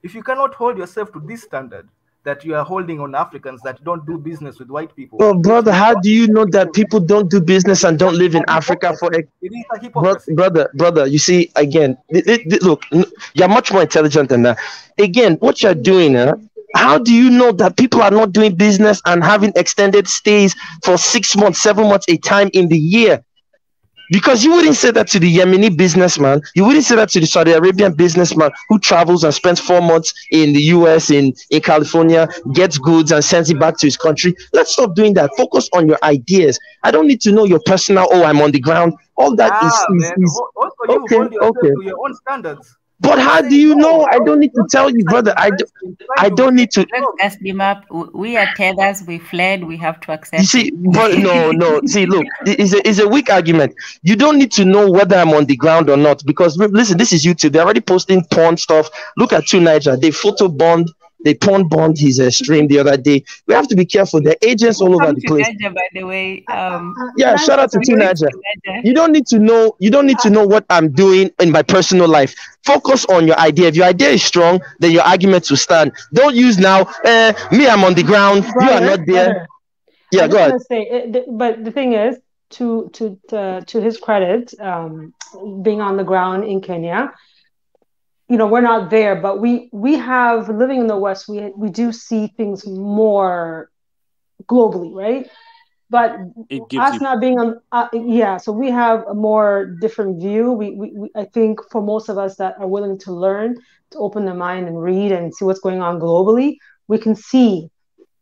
If you cannot hold yourself to this standard that you are holding on Africans that don't do business with white people. Well, brother, how do you know that people don't do business and don't live in Africa for It is a hypocrisy. brother, you see, again, look, you're much more intelligent than that. Again, what you're doing, how do you know that people are not doing business and having extended stays for 6 months, 7 months a time in the year? Because you wouldn't say that to the Yemeni businessman. You wouldn't say that to the Saudi Arabian businessman who travels and spends 4 months in the US, in California, gets goods and sends it back to his country. Let's stop doing that. Focus on your ideas. I don't need to know your personal, I'm on the ground. All that man. is Also, you hold yourself to your own standards. But how do you know? I don't need to tell you, brother. I don't need to. Let's gas them up. We are tethers. We fled. We have to accept. You see, but no. See, look, it's a weak argument. You don't need to know whether I'm on the ground or not, because listen, this is YouTube. They're already posting porn stuff. Look at Two Niger. They photo bond. They porn bond his stream the other day. We have to be careful. There are agents all over the place. Niger, by the way. Yeah, shout out to Two Niger. You don't need to know. You don't need to know what I'm doing in my personal life. Focus on your idea. If your idea is strong, then your arguments will stand. Don't use now. Me, I'm on the ground. You are not there. Yeah, go ahead. But the thing is, to his credit, being on the ground in Kenya, we're not there, but we have, living in the West, we do see things more globally, right? But us not being on, so we have a more different view. We I think for most of us that are willing to learn, to open their mind and read and see what's going on globally, we can see,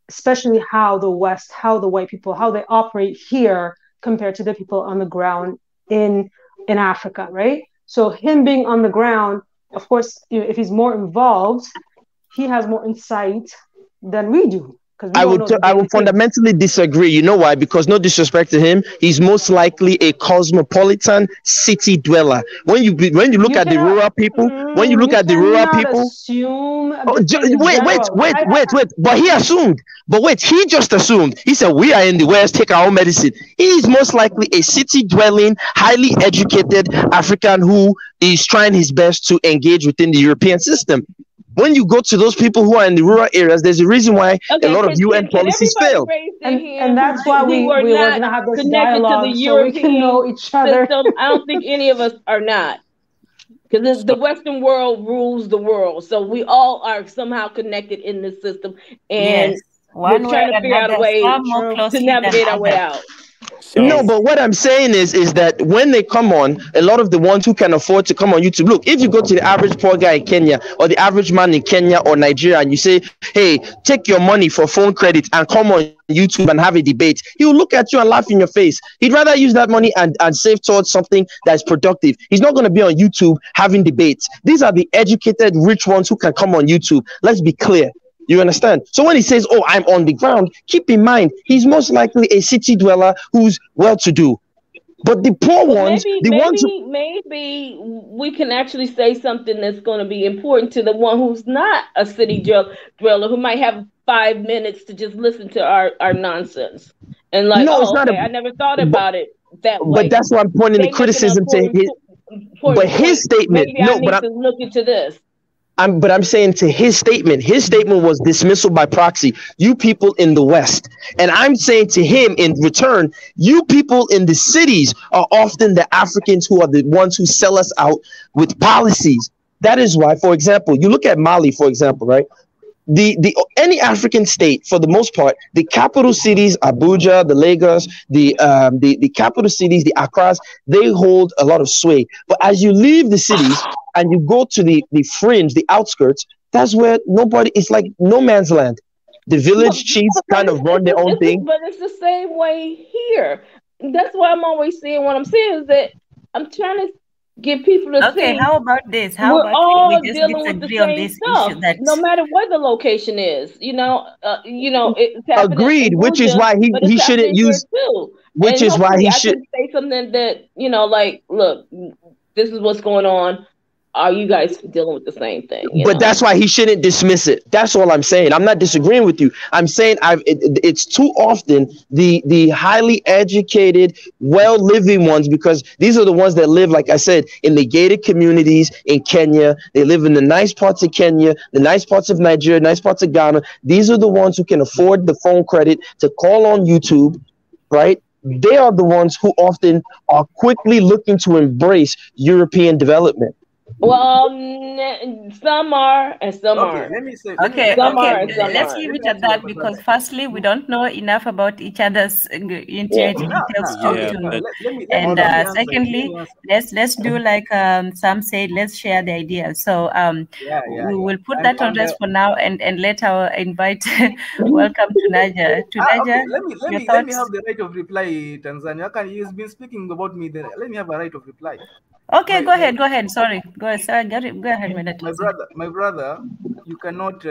especially how the West, how the white people, how they operate here compared to the people on the ground in Africa, right? So him being on the ground, of course, if he's more involved, he has more insight than we do. I would fundamentally disagree. You know why? Because no disrespect to him, he's most likely a cosmopolitan city dweller. When you look at the rural people, wait. But he assumed. But wait, he just assumed. He said we are in the West, take our own medicine. He is most likely a city dwelling, highly educated African who is trying his best to engage within the European system. When you go to those people who are in the rural areas, there's a reason why a lot of UN policies fail. And that's why we were going to have this dialogue so we can know each other. System. I don't think any of us are not. Because the Western world rules the world. So we all are somehow connected in this system. And we're trying to figure out a way to navigate our way out. No, but what I'm saying is that when they come on, a lot of the ones who can afford to come on YouTube, look, if you go to the average poor guy in Kenya or the average man in Kenya or Nigeria and you say, hey, take your money for phone credit and come on YouTube and have a debate, he'll look at you and laugh in your face. He'd rather use that money and save towards something that's productive. He's not going to be on YouTube having debates. These are the educated, rich ones who can come on YouTube. Let's be clear. You understand? So when he says, oh, I'm on the ground, keep in mind, he's most likely a city dweller who's well-to-do. But the poor ones, maybe we can actually say something that's going to be important to the one who's not a city dweller, who might have 5 minutes to just listen to our nonsense. And like, I never thought about it that way. But that's why I'm pointing the criticism to his, but his statement. Maybe I need to look into this. But I'm saying to his statement was dismissal by proxy. You people in the West. And I'm saying to him in return, you people in the cities are often the Africans who are the ones who sell us out with policies. That is why, for example, you look at Mali, for example, right? Any African state, for the most part, the capital cities, Abuja, the Lagos, the capital cities, the Accras, they hold a lot of sway. But as you leave the cities and you go to the fringe, the outskirts, that's where it's like no man's land. The village chiefs kind of run their own thing. But it's the same way here. That's why I'm always saying what I'm saying is that I'm trying to get people to see. Okay, how about this? How We're about all we just dealing with the disagree on same this stuff, issue that no matter where the location is. It's happening. Agreed, in which is Georgia, why but he it's shouldn't happening here use. too. Which And is why he hopefully I should. can say something that like, look, this is what's going on. Are you guys dealing with the same thing? But that's why he shouldn't dismiss it. That's all I'm saying. I'm not disagreeing with you. I'm saying it's too often the highly educated, well-living ones, because these are the ones that live, like I said, in the gated communities in Kenya. They live in the nice parts of Kenya, the nice parts of Nigeria, nice parts of Ghana. These are the ones who can afford the phone credit to call on YouTube, right? They are the ones who often are quickly looking to embrace European development. Well, some are and some aren't. Let me say. Let's leave it at that, because firstly, we don't know enough about each other's intimate details and secondly, let's do like some say, let's share the ideas. So we will put that on rest for now and let our invite welcome to Naja. Okay, let me have the right of reply, Tanzania. He's been speaking about me. Then let me have a right of reply. Okay, go ahead. Sorry, go ahead. My brother, you cannot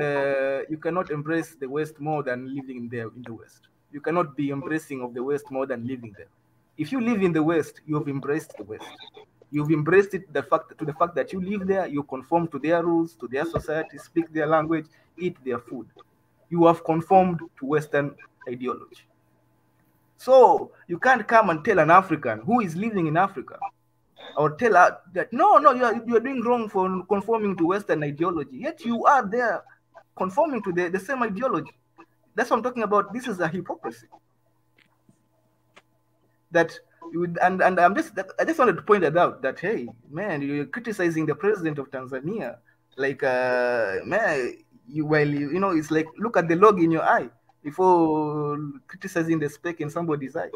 embrace the West more than living in the West. You cannot be embracing of the West more than living there. If you live in the West, you have embraced the West. You've embraced it the fact that you live there. You conform to their rules, to their society, speak their language, eat their food. You have conformed to Western ideology. So you can't come and tell an African who is living in Africa, or tell her that no, you are doing wrong for conforming to Western ideology. Yet you are there conforming to the same ideology. That's what I'm talking about. This is a hypocrisy. That you would, and I just wanted to point that out. That hey, man, you're criticizing the president of Tanzania, like it's like look at the log in your eye before criticizing the speck in somebody's eye.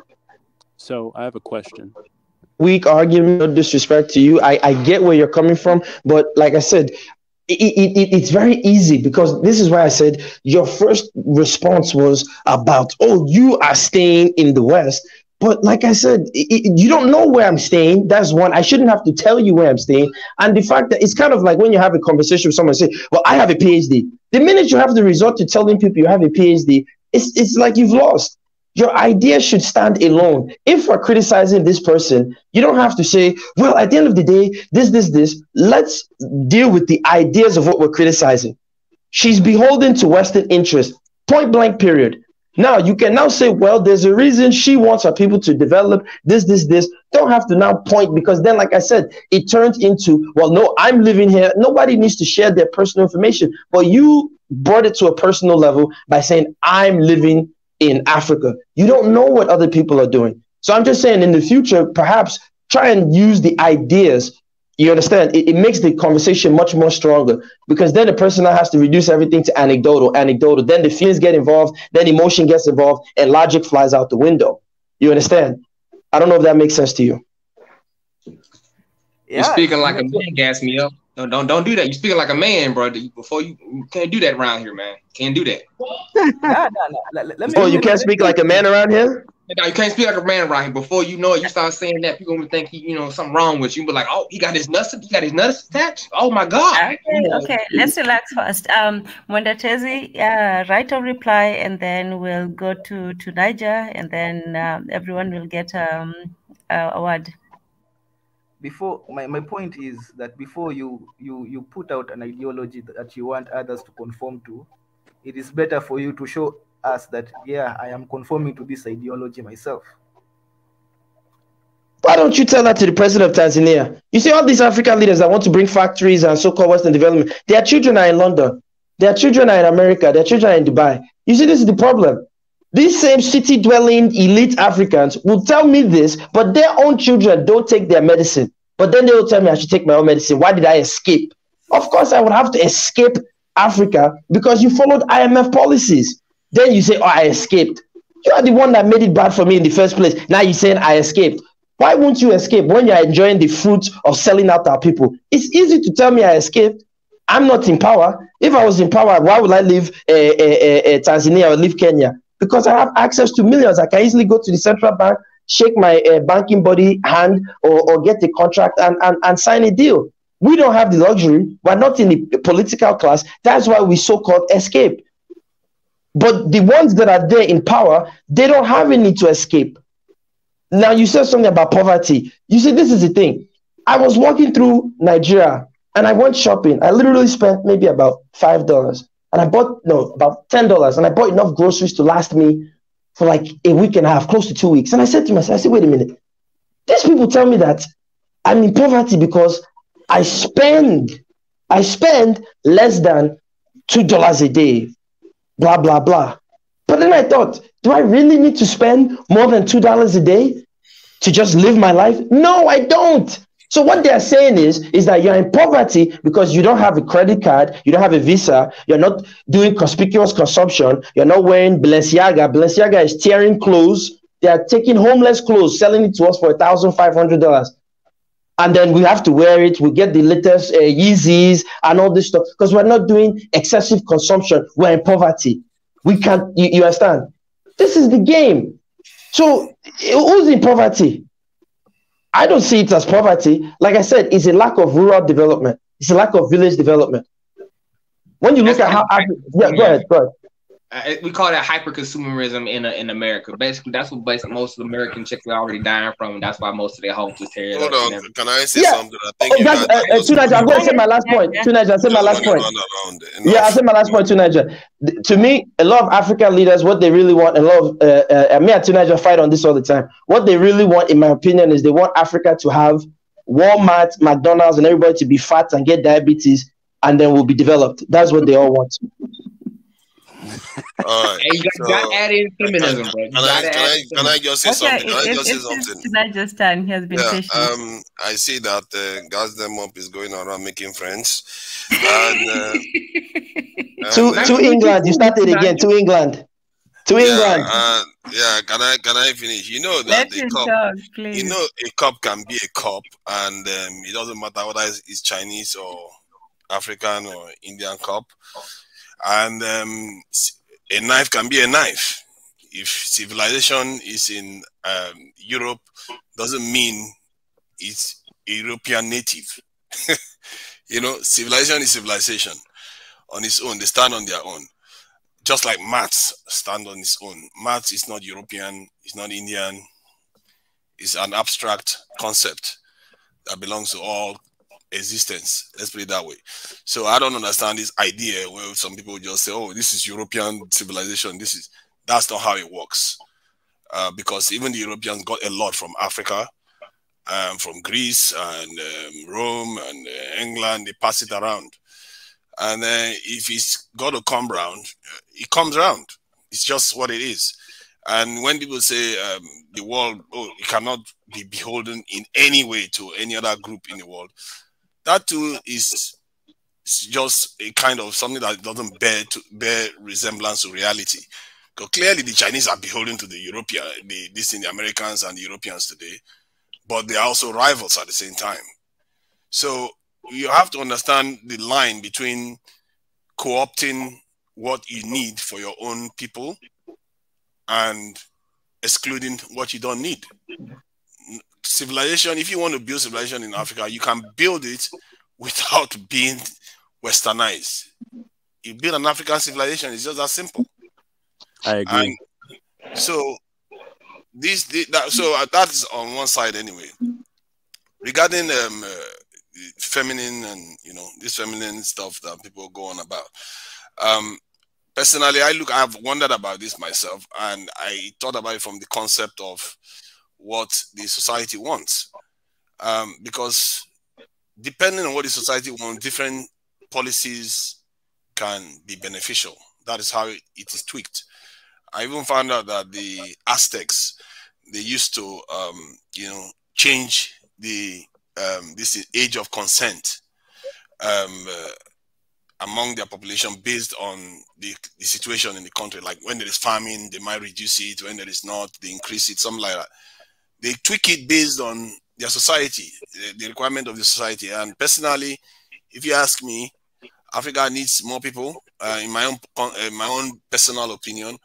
So I have a question. Weak argument, no disrespect to you. I get where you're coming from, but like I said, it's very easy, because this is why I said your first response was about, oh, you are staying in the West. But like I said, you don't know where I'm staying. That's one. I shouldn't have to tell you where I'm staying. And the fact that it's kind of like when you have a conversation with someone and say, well, I have a PhD. The minute you have to resort to telling people you have a PhD, it's like you've lost. Your idea should stand alone. If we're criticizing this person, you don't have to say, well, at the end of the day, this. Let's deal with the ideas of what we're criticizing. She's beholden to Western interests, point blank, period. Now, you can now say, well, there's a reason she wants her people to develop this. Don't have to now point, because then, like I said, it turns into, well, no, I'm living here. Nobody needs to share their personal information. But you brought it to a personal level by saying, I'm living in Africa. You don't know what other people are doing. So I'm just saying, in the future, perhaps try and use the ideas. You understand? It makes the conversation much more stronger, because then the person now has to reduce everything to anecdotal. Then the feelings get involved, then emotion gets involved, and logic flies out the window. You understand? I don't know if that makes sense to you. You're speaking like a man, gas me up. No, don't do that. You're speaking like a man, bro. Before you can't do that around here, man. Can't do that. No. You can't speak like a man around here? No, you can't speak like a man around here. Before you know it, you start saying that, people will think something wrong with you. But like, oh, he got his nuts attached. Oh my God. Okay. Let's relax first. Mwendatezi, write a reply, and then we'll go to Niger, and then everyone will get a word. Before my point is that before you put out an ideology that you want others to conform to, it is better for you to show us that, yeah, I am conforming to this ideology myself. Why don't you tell that to the president of Tanzania? You see all these African leaders that want to bring factories and so-called Western development, their children are in London, their children are in America, their children are in Dubai. You see, this is the problem. These same city-dwelling elite Africans will tell me this, but their own children don't take their medicine. But then they will tell me I should take my own medicine. Why did I escape? Of course, I would have to escape Africa because you followed IMF policies. Then you say, oh, I escaped. You are the one that made it bad for me in the first place. Now you're saying I escaped. Why won't you escape when you're enjoying the fruits of selling out our people? It's easy to tell me I escaped. I'm not in power. If I was in power, why would I leave Tanzania or leave Kenya? Because I have access to millions. I can easily go to the central bank, shake my banking body hand, or get a contract and sign a deal. We don't have the luxury. We're not in the political class. That's why we so-called escape. But the ones that are there in power, they don't have a need to escape. Now, you said something about poverty. You see, this is the thing. I was walking through Nigeria and I went shopping. I literally spent maybe about $5. And I bought, no, about $10. And I bought enough groceries to last me for like a week and a half, close to 2 weeks. And I said to myself, I said, wait a minute. These people tell me that I'm in poverty because I spend less than $2 a day, blah, blah, blah. But then I thought, do I really need to spend more than $2 a day to just live my life? No, I don't. So what they're saying is that you're in poverty because you don't have a credit card, you don't have a visa, you're not doing conspicuous consumption, you're not wearing Balenciaga. Balenciaga is tearing clothes. They are taking homeless clothes, selling it to us for $1,500. And then we have to wear it. We get the latest Yeezys and all this stuff because we're not doing excessive consumption. We're in poverty. We can't, you understand? This is the game. So who's in poverty? I don't see it as poverty. Like I said, it's a lack of rural development. It's a lack of village development. When you look at how, yeah, go ahead. We call that hyper-consumerism in America. Basically, that's what most of the American chicks are already dying from, and that's why most of their homes are tearing up. Hold on, can I say something? I think Tunaja, I'm going to say my last point. Tunaja, say my last point. Yeah, I'll say my last point, Tunaja. To me, a lot of African leaders, what they really want, a lot of me and Tunaja fight on this all the time. What they really want, in my opinion, is they want Africa to have Walmart, McDonald's, and everybody to be fat and get diabetes, and then we'll be developed. That's what they all want. All right. Hey, you got to add in feminism, bro. Can I just say something? He has been patient. I see that Gas Them Up is going around making friends. And, to England, you started again. To England. To England. Yeah, can I finish? You know that you know a cup can be a cup, and it doesn't matter whether it's Chinese or African or Indian cup. And a knife can be a knife. If civilization is in Europe, doesn't mean it's European native. You know, civilization is civilization on its own. They stand on their own. Just like maths stand on its own. Maths is not European, it's not Indian. It's an abstract concept that belongs to all existence. Let's put it that way. So I don't understand this idea where some people just say, oh, this is European civilization. That's not how it works. Because even the Europeans got a lot from Africa, from Greece and Rome and England. They pass it around. And if it's got to come round, it comes round. It's just what it is. And when people say the world, it cannot be beholden in any way to any other group in the world, that too is just a kind of something that doesn't bear resemblance to reality. Because clearly the Chinese are beholden to the European, the Americans and the Europeans today, but they are also rivals at the same time. So you have to understand the line between co-opting what you need for your own people and excluding what you don't need. Civilization, if you want to build civilization in Africa, you can build it without being westernized. You build an African civilization, it's just that simple. I agree. And so that's on one side anyway. Regarding feminine and this feminine stuff that people go on about. Personally, I've wondered about this myself, and I thought about it from the concept of what the society wants. Because depending on what the society wants, different policies can be beneficial. That is how it is tweaked. I even found out that the Aztecs, they used to, change the this age of consent among their population based on the situation in the country. Like when there is famine, they might reduce it. When there is not, they increase it, something like that. They tweak it based on their society, the requirement of the society. And personally, if you ask me, Africa needs more people, in my own personal opinion,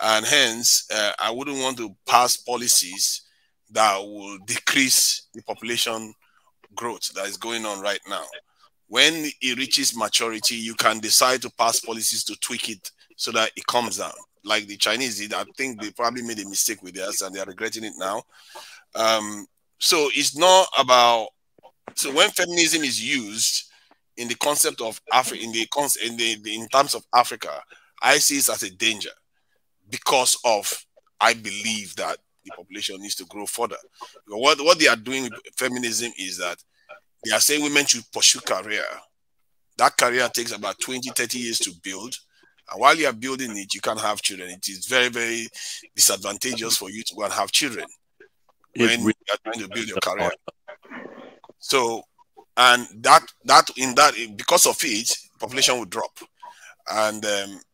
and hence I wouldn't want to pass policies that will decrease the population growth that is going on right now. When it reaches maturity, you can decide to pass policies to tweak it so that it comes down. Like the Chinese did, I think they probably made a mistake with theirs and they are regretting it now. So it's not about. So when feminism is used in the concept of Africa, in terms of Africa, I see it as a danger because of I believe that the population needs to grow further. What they are doing with feminism is that they are saying women should pursue career. That career takes about 20, 30 years to build. And while you are building it, you can't have children. It is very, very disadvantageous for you to go and have children when you are trying to build your career. So, and because of it, population will drop. And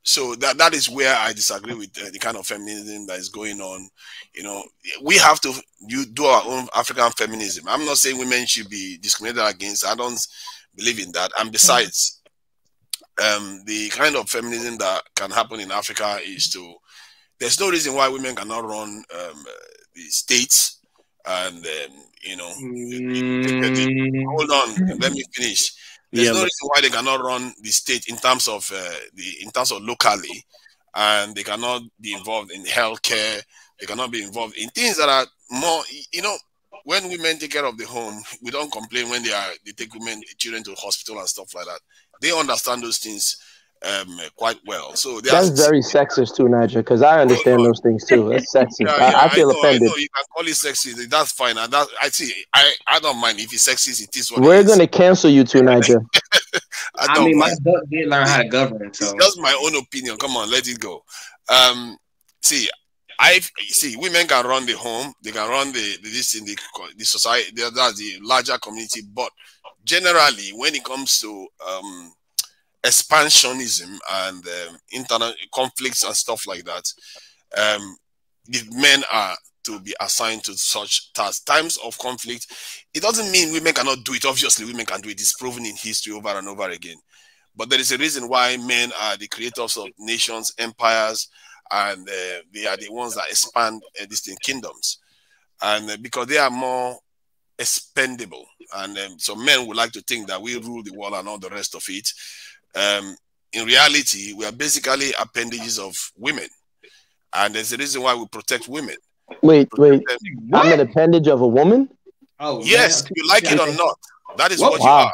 so that is where I disagree with the kind of feminism that is going on. You know, we have to do our own African feminism. I'm not saying women should be discriminated against. I don't believe in that. And besides, the kind of feminism that can happen in Africa is there's no reason why women cannot run the states. And you know, hold on, let me finish. There's no reason why they cannot run the state in terms of locally, and they cannot be involved in healthcare. They cannot be involved in things that are more. You know, when women take care of the home, we don't complain when they take children to the hospital and stuff like that. They understand those things quite well. So that's very sexist too, Niger, because I understand those things too. That's sexist. I feel offended. I know you can call it sexist. That's fine. And I don't mind if it's sexist. It is what we're going to cancel you too, Niger. I mean, my duck did learn how to govern. So. It's just my own opinion. Come on, let it go. See, women can run the home. They can run the society. That's the larger community. But generally, when it comes to expansionism and internal conflicts and stuff like that, the men are to be assigned to such tasks. Times of conflict, it doesn't mean women cannot do it. Obviously, women can do it. It's proven in history over and over again. But there is a reason why men are the creators of nations, empires, and they are the ones that expand distinct kingdoms. And because they are more expendable. And so men would like to think that we rule the world and all the rest of it. In reality, we are basically appendages of women, and there's a reason why we protect women. Wait, I'm an appendage of a woman? Oh, yes, man. You like it or not, that is what you are.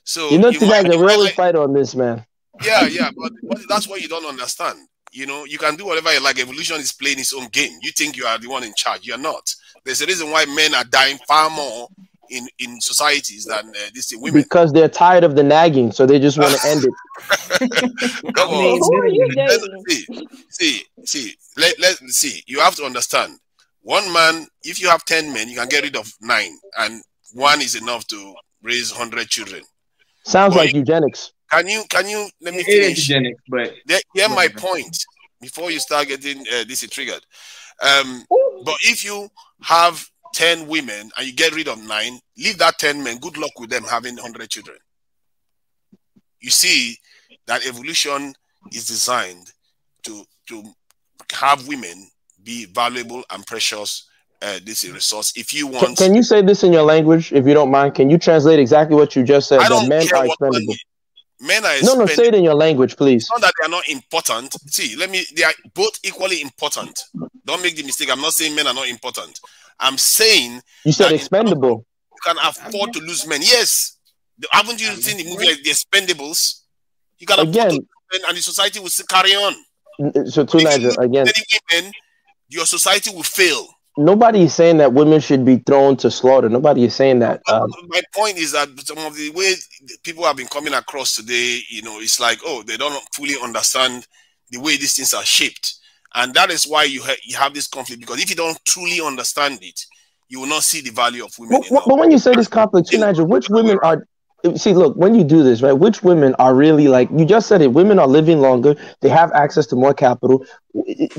So you guys are really fight on this, man. Yeah, but that's what you don't understand. You know, you can do whatever you like. Evolution is playing its own game. You think you are the one in charge. You're not. There's a reason why men are dying far more in societies than these women, because they're tired of the nagging, so they just want to end it. Come on. Who are you dating? Let's see. You have to understand. One man, if you have 10 men, you can get rid of 9, and 1 is enough to raise 100 children. Sounds like eugenics. Can you let me finish? Eugenics, but hear my point before you start getting this triggered. But if you have 10 women and you get rid of 9, leave that 10 men. Good luck with them having 100 children. You see that evolution is designed to have women be valuable and precious. This is a resource. If you want, can you say this in your language, if you don't mind? Can you translate exactly what you just said? That men are expendable. Men are expendable. No, say it in your language, please. It's not that they are not important. See, they are both equally important. Don't make the mistake. I'm not saying men are not important. I'm saying you said expendable. You can afford to lose men. Yes. Haven't you seen the movie like The Expendables? You can afford to lose men and the society will still carry on. So tonight again, women, your society will fail. Nobody is saying that women should be thrown to slaughter. Nobody is saying that. My point is that some of the ways people have been coming across today, you know, it's like, oh, they don't fully understand the way these things are shaped. And that is why you have this conflict, because if you don't truly understand it, you will not see the value of women. But when you say this conflict, Nigel, which women are... See, look, when you do this, right, which women are really, like, you just said it, women are living longer, they have access to more capital.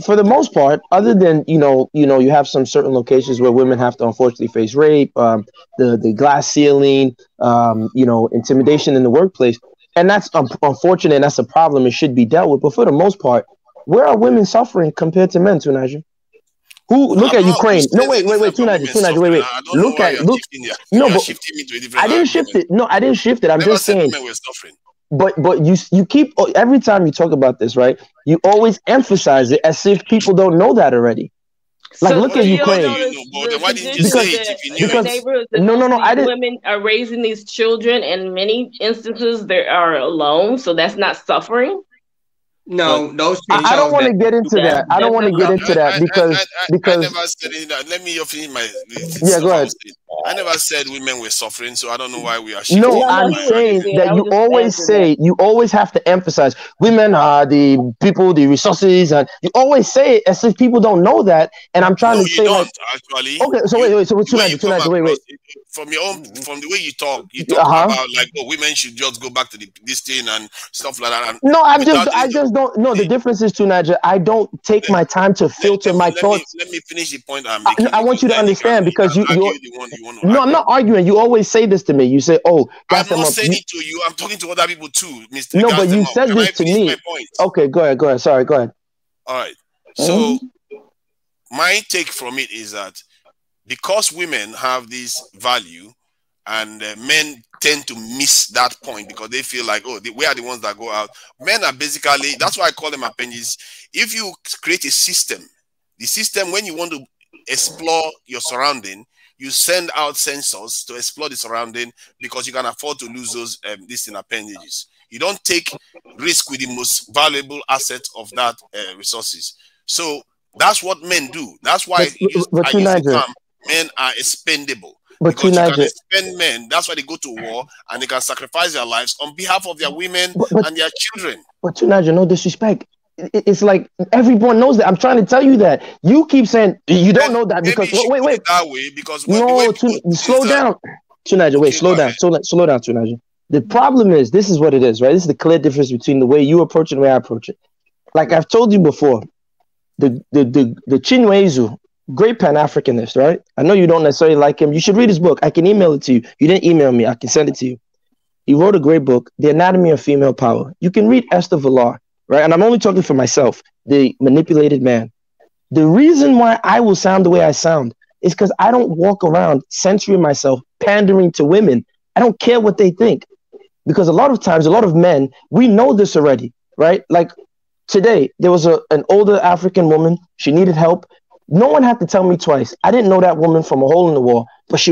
For the most part, other than, you have some certain locations where women have to unfortunately face rape, the glass ceiling, intimidation in the workplace. And that's unfortunate, and that's a problem. It should be dealt with. But for the most part, where are women suffering compared to men, Tunaja? Who look at Ukraine? No, wait, Tunaja, wait. Look. No, but shifting me to a different I didn't shift it. No, I didn't shift it. I'm just saying. Women were suffering. But you keep, every time you talk about this, right? You always emphasize it as if people don't know that already. Like, So look at Ukraine. Why didn't you say it if you knew because neighborhoods no, I didn't. Women are raising these children, and in many instances they are alone, so that's not suffering. No, those. I don't want to get into that. I don't want to get into that because I never said that. Let me finish my. Yeah, go ahead. I never said women were suffering, so I don't know why we are. No, I'm saying that you always say, you always have to emphasize women are the people, the resources, and you always say it as if people don't know that. And I'm trying to say, don't, like, actually. Okay, so wait. So wait. From the way you talk about like, women should just go back to this thing and stuff like that. And no, I just don't. No, the difference is, Tunaja, I don't take my time to filter my thoughts. Let me finish the point I'm making. I want you to understand because you. No, I'm not arguing. You always say this to me. You say, "Oh, I'm not saying it to you. I'm talking to other people too, Mr. No, but you said this to me. Okay, go ahead. Sorry, go ahead. All right. So my take from it is that because women have this value, and men tend to miss that point because they feel like, we are the ones that go out. Men are basically, that's why I call them appendages. If you create a system, the system, when you want to explore your surrounding, you send out sensors to explore the surrounding because you can afford to lose those appendages. You don't take risk with the most valuable asset of that resources. So that's what men do. That's why men are expendable. But because you can expend men. That's why they go to war and they can sacrifice their lives on behalf of their women and their children. But Tunaja, no disrespect. It's like everyone knows that. I'm trying to tell you that. You keep saying you don't know that because wait. That way because slow down, Tunaja. Wait, slow down, Tunaja. The problem is, this is what it is, right? This is the clear difference between the way you approach it and the way I approach it. Like I've told you before, the Chinwezu, great Pan-Africanist, right? I know you don't necessarily like him. You should read his book. I can email it to you. You didn't email me. I can send it to you. He wrote a great book, The Anatomy of Female Power. You can read Esther Villar, right? And I'm only talking for myself, the manipulated man. The reason why I will sound the way I sound is because I don't walk around censoring myself, pandering to women. I don't care what they think. Because a lot of times, a lot of men, we know this already, right? Like today, there was an older African woman. She needed help. No one had to tell me twice. I didn't know that woman from a hole in the wall, but she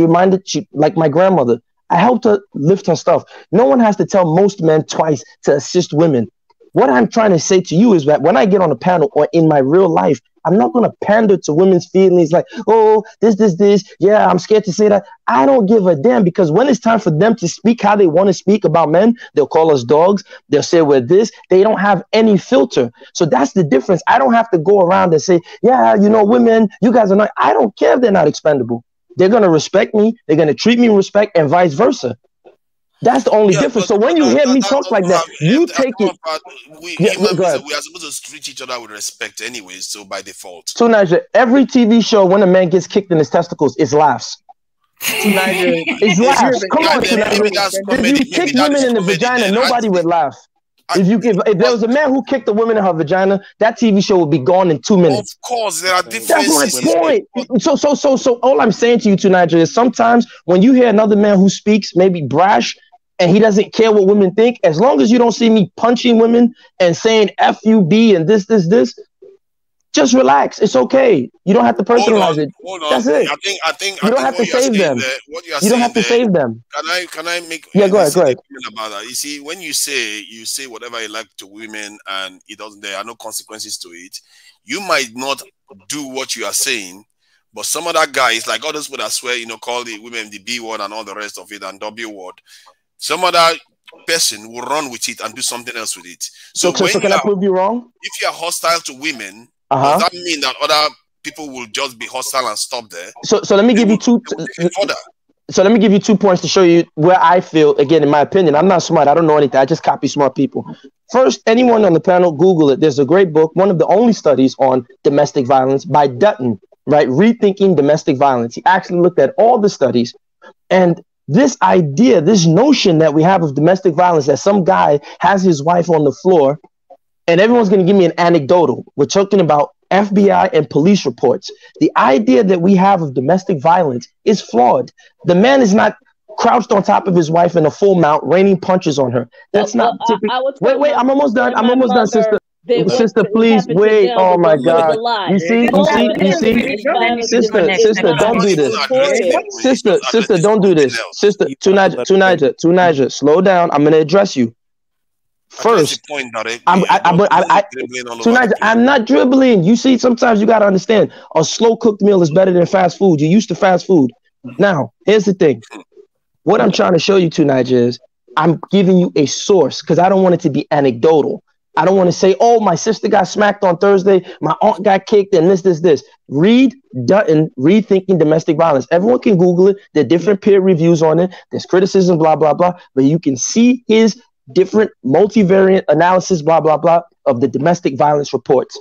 like my grandmother. I helped her lift her stuff. No one has to tell most men twice to assist women. What I'm trying to say to you is that when I get on a panel or in my real life, I'm not going to pander to women's feelings like, oh, this. Yeah, I'm scared to say that. I don't give a damn because when it's time for them to speak how they want to speak about men, they'll call us dogs. They'll say we're this. They don't have any filter. So that's the difference. I don't have to go around and say, yeah, women, you guys are not. I don't care if they're not expendable. They're going to respect me. They're going to treat me with respect and vice versa. That's the only difference. So when you hear me talk like that, you take it. We are supposed to treat each other with respect anyways, so by default. Tunaja, every TV show, when a man gets kicked in his testicles, it's laughs. It's laughs. Come on, Tunaja. If you kick women in the vagina, nobody would laugh. If there was a man who kicked a woman in her vagina, that TV show would be gone in 2 minutes. Of course, there are differences. That's my point. So all I'm saying to you, Tunaja, is sometimes when you hear another man who speaks maybe brash, and he doesn't care what women think, as long as you don't see me punching women and saying FUB and this, just relax. It's okay. You don't have to personalize it. That's it. I think you don't have to save them. You don't have to save them. Can I make go ahead. About that? You see, when you say whatever you like to women and there are no consequences to it, you might not do what you are saying, but some other guys, like all those people that swear, call the women the B word and all the rest of it and W word. Some other person will run with it and do something else with it. So can I prove you wrong? If you are hostile to women, does that mean that other people will just be hostile and stop there? So let me give you two. So let me give you 2 points to show you where I feel. Again, in my opinion, I'm not smart. I don't know anything. I just copy smart people. First, anyone on the panel, Google it. There's a great book, one of the only studies on domestic violence by Dutton, right? Rethinking Domestic Violence. He actually looked at all the studies, and this idea, this notion that we have of domestic violence, that some guy has his wife on the floor, and everyone's going to give me an anecdotal. We're talking about FBI and police reports. The idea that we have of domestic violence is flawed. The man is not crouched on top of his wife in a full mount, raining punches on her. That's not typical. Wait, I'm almost done. I'm almost done, sister. Sister, please wait. Oh my God! You see, sister, don't do this. Sister, don't do this. Sister, Tunaja, slow down. I'm gonna address you. First, I'm not dribbling. You see, sometimes you gotta understand. A slow cooked meal is better than fast food. You're used to fast food. Now, here's the thing. What I'm trying to show you, Tunaja, is I'm giving you a source because I don't want it to be anecdotal. I don't want to say, oh, my sister got smacked on Thursday, my aunt got kicked, and this. Read Dutton, Rethinking Domestic Violence. Everyone can Google it. There are different peer reviews on it. There's criticism, blah, blah, blah. But you can see his different multivariant analysis, blah, blah, blah, of the domestic violence reports.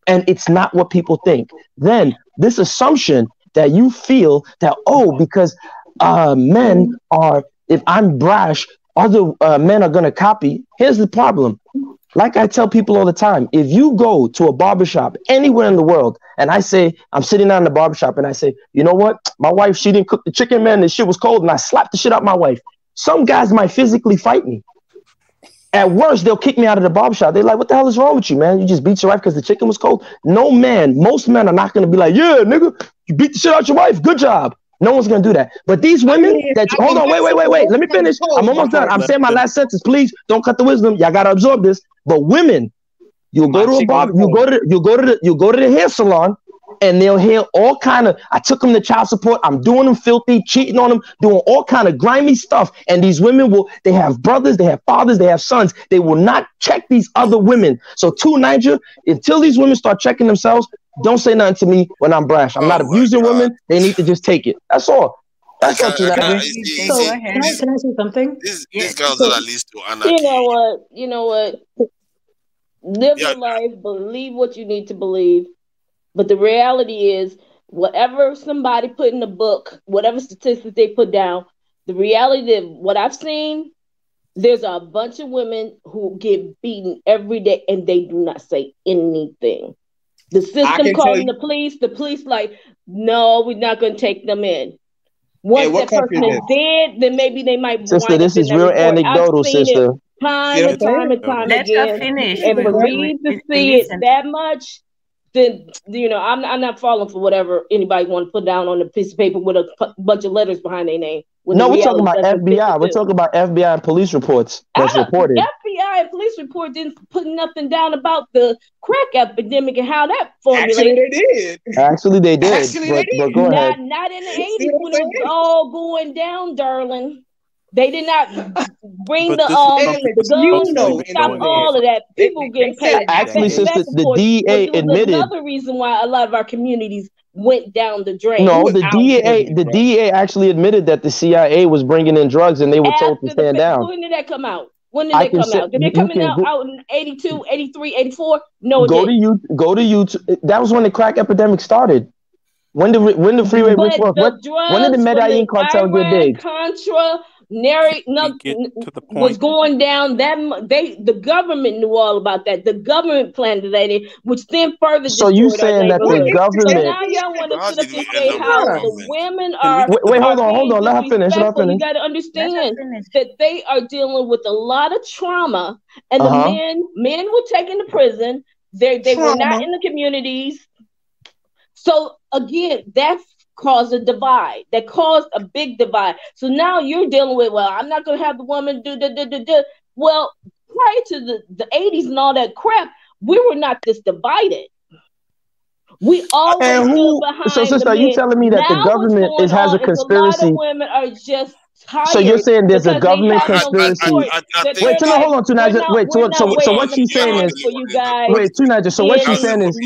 And it's not what people think. Then this assumption that you feel that, oh, because men are, if I'm brash, other men are going to copy. Here's the problem. Like I tell people all the time, if you go to a barbershop anywhere in the world, and I say, I'm sitting down in the barbershop and I say, you know what? My wife, she didn't cook the chicken, man. The shit was cold, and I slapped the shit out of my wife. Some guys might physically fight me. At worst, they'll kick me out of the barbershop. They're like, what the hell is wrong with you, man? You just beat your wife because the chicken was cold? No man, most men are not going to be like, yeah, nigga, you beat the shit out your wife. Good job. No one's going to do that. But these women hold on, wait. Let me finish. I'm almost done. I'm saying my last sentence. Please don't cut the wisdom. Y'all got to absorb this. But women, you'll go to a barber, you'll go to the hair salon, and they'll hear all kind of, I took them to child support, I'm doing them filthy, cheating on them, doing all kind of grimy stuff. And these women they have brothers, they have fathers, they have sons. They will not check these other women. So Niger, until these women start checking themselves, don't say nothing to me when I'm brash. I'm not abusing women. They need to just take it. That's all. That's all, Niger. So can I say something? This girl's not at least to anarchy. You know what? Live your life, believe what you need to believe. But the reality is, whatever somebody put in the book, whatever statistics they put down, the reality of what I've seen, there's a bunch of women who get beaten every day and they do not say anything. The system calling the police like, no, we're not going to take them in. Once that person is dead, then maybe they might. Sister, this is real anecdotal, sister. Time and time again. Let her finish. And for me to see it that much, then I'm not falling for whatever anybody want to put down on a piece of paper with a bunch of letters behind their name. No, we're talking about FBI. We're talking about FBI and police reports that's reported. FBI and police report didn't put nothing down about the crack epidemic and how that formulated. Actually, they did. But go ahead. Not in the 80s when it was all going down, darling. They did not bring the guns, stop all of that. People getting paid. Actually, sister, the DEA admitted. Another reason why a lot of our communities went down the drain. No, the DEA actually admitted that the CIA was bringing in drugs and they were told to stand down. When did that come out? When did they come out? Did they come out in 82, 83, 84? No, go to YouTube. That was when the crack epidemic started. When the freeway rich was? When did the Medellin cartel get big? Contra. Was going down. The government knew all about that. The government planned that in, which then further. So you saying that the government? So now y'all want to sit up and say how the women are. Wait, hold on. Let her finish. You got to understand that they are dealing with a lot of trauma, and the men were taken to prison. They were not in the communities. So again, that's caused a divide. That caused a big divide. So now you're dealing with, well, I'm not going to have the woman do. Well, prior to the 80s and all that crap, we were not this divided. We always stood behind. So, sister, are you telling me that the government has a conspiracy? A lot of women are just tired. So you're saying there's a government conspiracy? Wait, hold on, Tunaja. Wait, so what she's saying is, wait, Tunaja. So what she's saying is,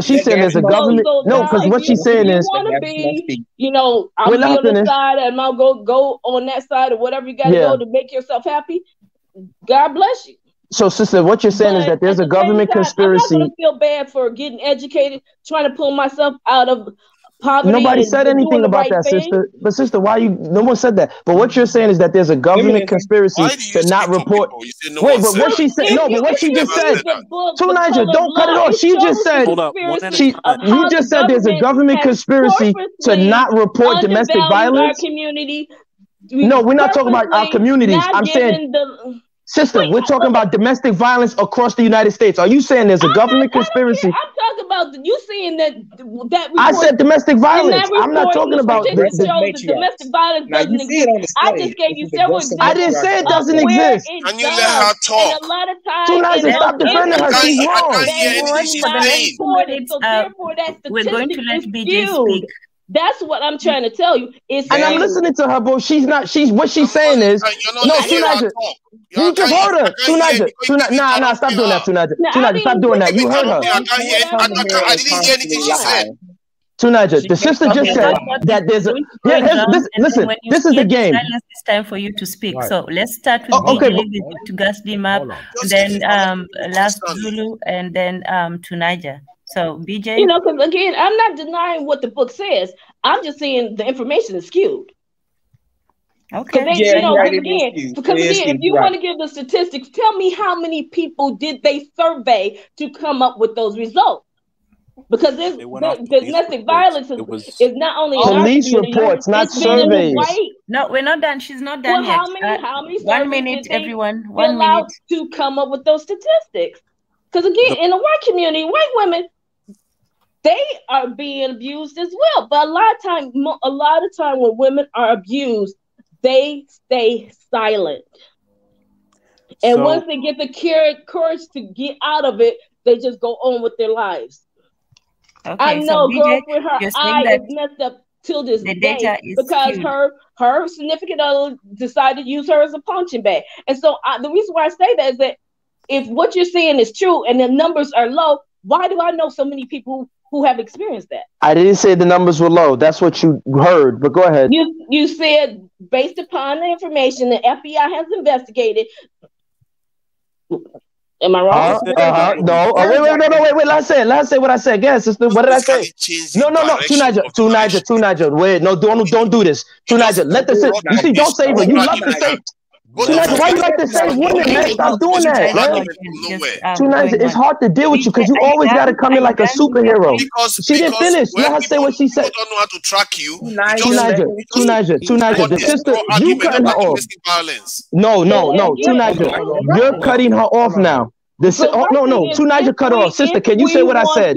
she's saying there's a government. No, because what she's saying is, I'm on the side, and I'll go on that side or whatever you got to go to make yourself happy. God bless you. So, sister, what you're saying is that there's a government conspiracy. I'm not going to feel bad for getting educated, trying to pull myself out of poverty. Nobody said anything doing the about right that, thing. sister. But sister, why you? No one said that. But what you're saying is that there's a government conspiracy to not report. Wait, but what she said? No, but what she just said. Tunisia, don't cut it off. She just said. Hold up, one at a She. time. You just said there's a government conspiracy to not report domestic violence. Our community. No, we're not talking about our communities. I'm saying. Sister, we're talking about domestic violence across the United States. Are you saying there's a government conspiracy? I'm talking about you saying that I said domestic violence. I'm not talking about the domestic violence doesn't exist. I just gave you several examples. I didn't say it doesn't exist. Can you let her talk? And a lot of times, Tunisia, stop defending her. She's wrong. We're going to let BJ speak. That's what I'm trying to tell you. And I'm listening to her, but she's not. What she's saying is, no, Tunisia. You just heard her, Tunisia. Nah, stop doing that, Tunisia. Tunisia, stop doing that. You heard her. I didn't hear anything she said. Tunisia, the sister just said that there's a. Listen, this is the game. It's time for you to speak. Right. So let's start with BJ, to Gasly Map, then last Zulu, and then Tunisia. So BJ, because again, I'm not denying what the book says. I'm just saying the information is skewed. Okay. Because if you want to give the statistics, tell me how many people did they survey to come up with those results? Because domestic violence is not only police reports, not surveys. No, we're not done. She's not done yet. How many 1 minute, everyone. 1 minute to come up with those statistics. Because again, in the white community, white women, they are being abused as well. But a lot of time when women are abused, they stay silent. And once they get the courage to get out of it, they just go on with their lives. Okay, I know, BJ, girlfriend, her eye is messed up till this day because her significant other decided to use her as a punching bag. And so the reason why I say that is that if what you're saying is true and the numbers are low, why do I know so many people who have experienced that? I didn't say the numbers were low. That's what you heard, but go ahead. You said based upon the information the FBI has investigated. Am I wrong? No. Wait. Let's say what I said. Yes, sister. What did I say? No. Tunisia. Wait, no, don't do this. Tunisia, let the sit. You see, don't save her. You love to save. Tunisia, why you like to save women, man? Stop doing that, man. Tunisia, it's hard to deal with you because you always got to come in like a superhero. She didn't finish. Let her say what she said. People don't know how to track you. Tunisia. The sister, you cutting her off. No. Tunisia, you're cutting her off now. Tunisia cut off. Sister, can you say what I said?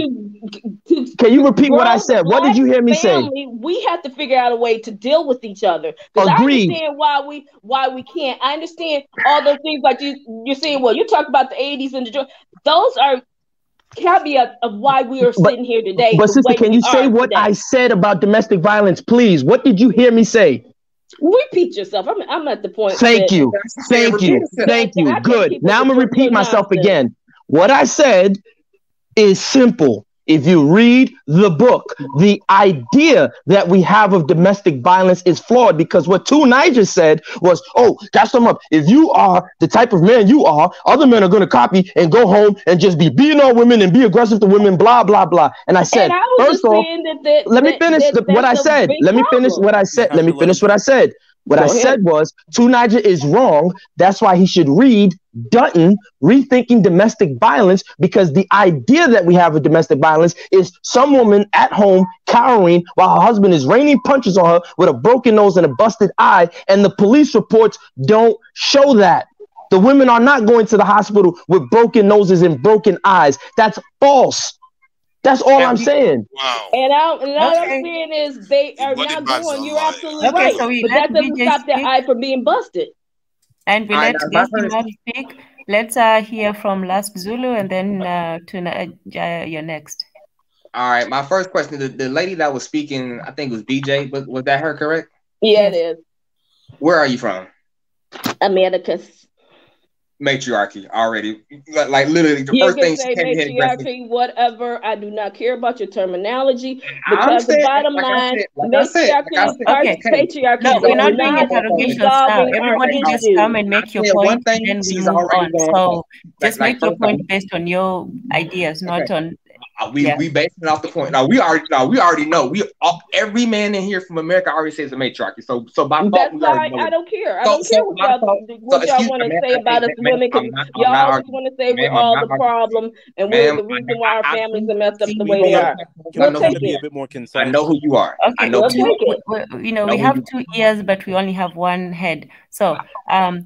Can you repeat what I said? What did you hear me say? We have to figure out a way to deal with each other. Agreed. I understand why we can't. I understand all those things like you're saying. Well, you talk about the 80s and the those are caveats of why we are sitting here today. But sister, can you say what I said about domestic violence, please? What did you hear me say? Repeat yourself. I'm at the point. Thank you. Good. Now I'm gonna repeat myself again. What I said is simple. If you read the book, the idea that we have of domestic violence is flawed because what Tunisia said was, that's up. If you are the type of man you are, other men are going to copy and go home and just be beating on women and be aggressive to women, blah, blah, blah. And I said, first off, let me finish what I said. Let me finish what I said. What I said was, Tunisia is wrong. That's why he should read Dutton, Rethinking Domestic Violence, because the idea that we have of domestic violence is some woman at home cowering while her husband is raining punches on her with a broken nose and a busted eye, and the police reports don't show that. The women are not going to the hospital with broken noses and broken eyes. That's false. That's all I'm saying. Wow. And all I'm saying is they are not going. You're absolutely right. So but that doesn't stop their eye from being busted. And we let Gasly speak. Let's hear from Last Zulu and then you're next. All right. My first question, the lady that was speaking, I think it was BJ. Was that her correct? Yeah, it is. Where are you from? Americas. Matriarchy already, like literally the first thing she came in. Matriarchy, whatever. I do not care about your terminology because the bottom line, patriarchy. No, we're not doing interrogations now. Everybody just come and make your point, and then we move on. So just make your point based on your ideas, not on We basing it off the point. Now we already know. Every man in here from America already says a matriarchy. So by that's why I don't care. I don't care what y'all want to say about us women, because y'all always want to say we're all the problem and we're the reason why our families are messed up the way they are. We'll take it. A bit more concise. I know who you are. Okay, I know who you are. You know, we have 2 ears, but we only have 1 head. So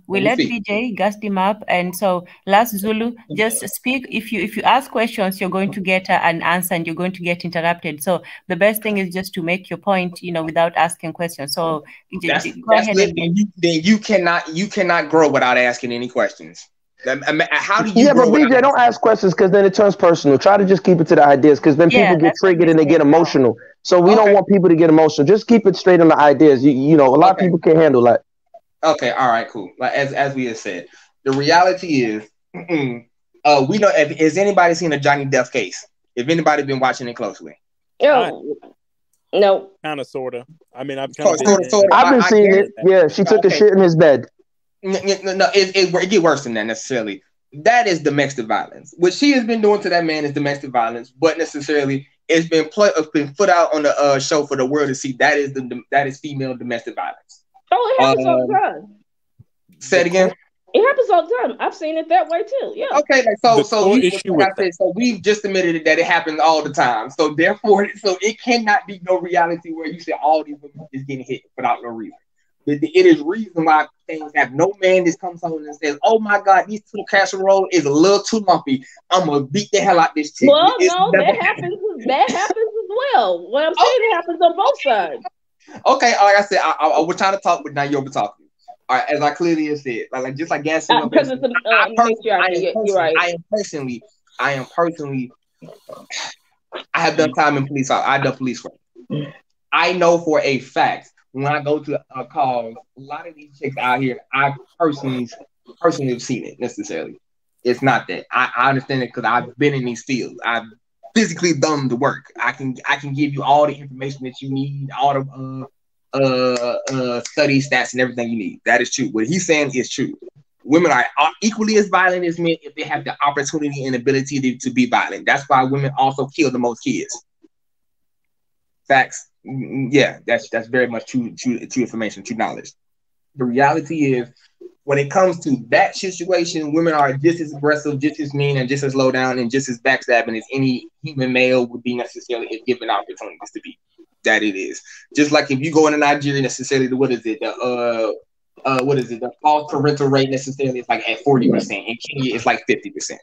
we let DJ gassed him up, and so last Zulu, just speak. If you ask questions, you're going to get an answer, and you're going to get interrupted. So the best thing is just to make your point, you know, without asking questions. So go ahead. Then you cannot grow without asking any questions. How do you? Yeah, but BJ, don't ask questions, because then it turns personal. Try to just keep it to the ideas, because then people get triggered and they get emotional. So we don't want people to get emotional. Just keep it straight on the ideas. You know, a lot of people can't handle that. Okay, all right, cool. Like as we have said, the reality is, we know. Has anybody seen a Johnny Depp case? If anybody been watching it closely? No. Kind of, sort of. I mean, I've been seeing it. Yeah, she took a shit in his bed. No, it get worse than that necessarily. That is domestic violence. What she has been doing to that man is domestic violence, but necessarily it's been put out on the show for the world to see. That is female domestic violence. Oh, it happens all the time. Say it again. It happens all the time. I've seen it that way too. Yeah. Okay, so we've just admitted that it happens all the time. So therefore, it cannot be no reality where you say all these women is getting hit without no reason. It is reason why things have. No man just comes home and says, "Oh my God, this little casserole is a little too lumpy. I'm gonna beat the hell out this chick." Well, no, that happens as well. What I'm saying, it happens on both sides. Okay, like I said, we're trying to talk, but now you're talking. All right, as I clearly have said, like just like Gansy, because it's you're right. I am personally. I have done time in police. I've done police work. I know for a fact. When I go to calls, a lot of these chicks out here, I personally have seen it necessarily. It's not that. I understand it because I've been in these fields. I've physically done the work. I can give you all the information that you need, all the study stats and everything you need. That is true. What he's saying is true. Women are equally as violent as men if they have the opportunity and ability to be violent. That's why women also kill the most kids. Facts. Yeah, that's very much true information, true knowledge. The reality is, when it comes to that situation, women are just as aggressive, just as mean, and just as low down and just as backstabbing as any human male would be necessarily if given opportunities to be. That it is. Just like if you go into Nigeria, necessarily, the false parental rate necessarily is like at 40%. In Kenya, it's like 50%.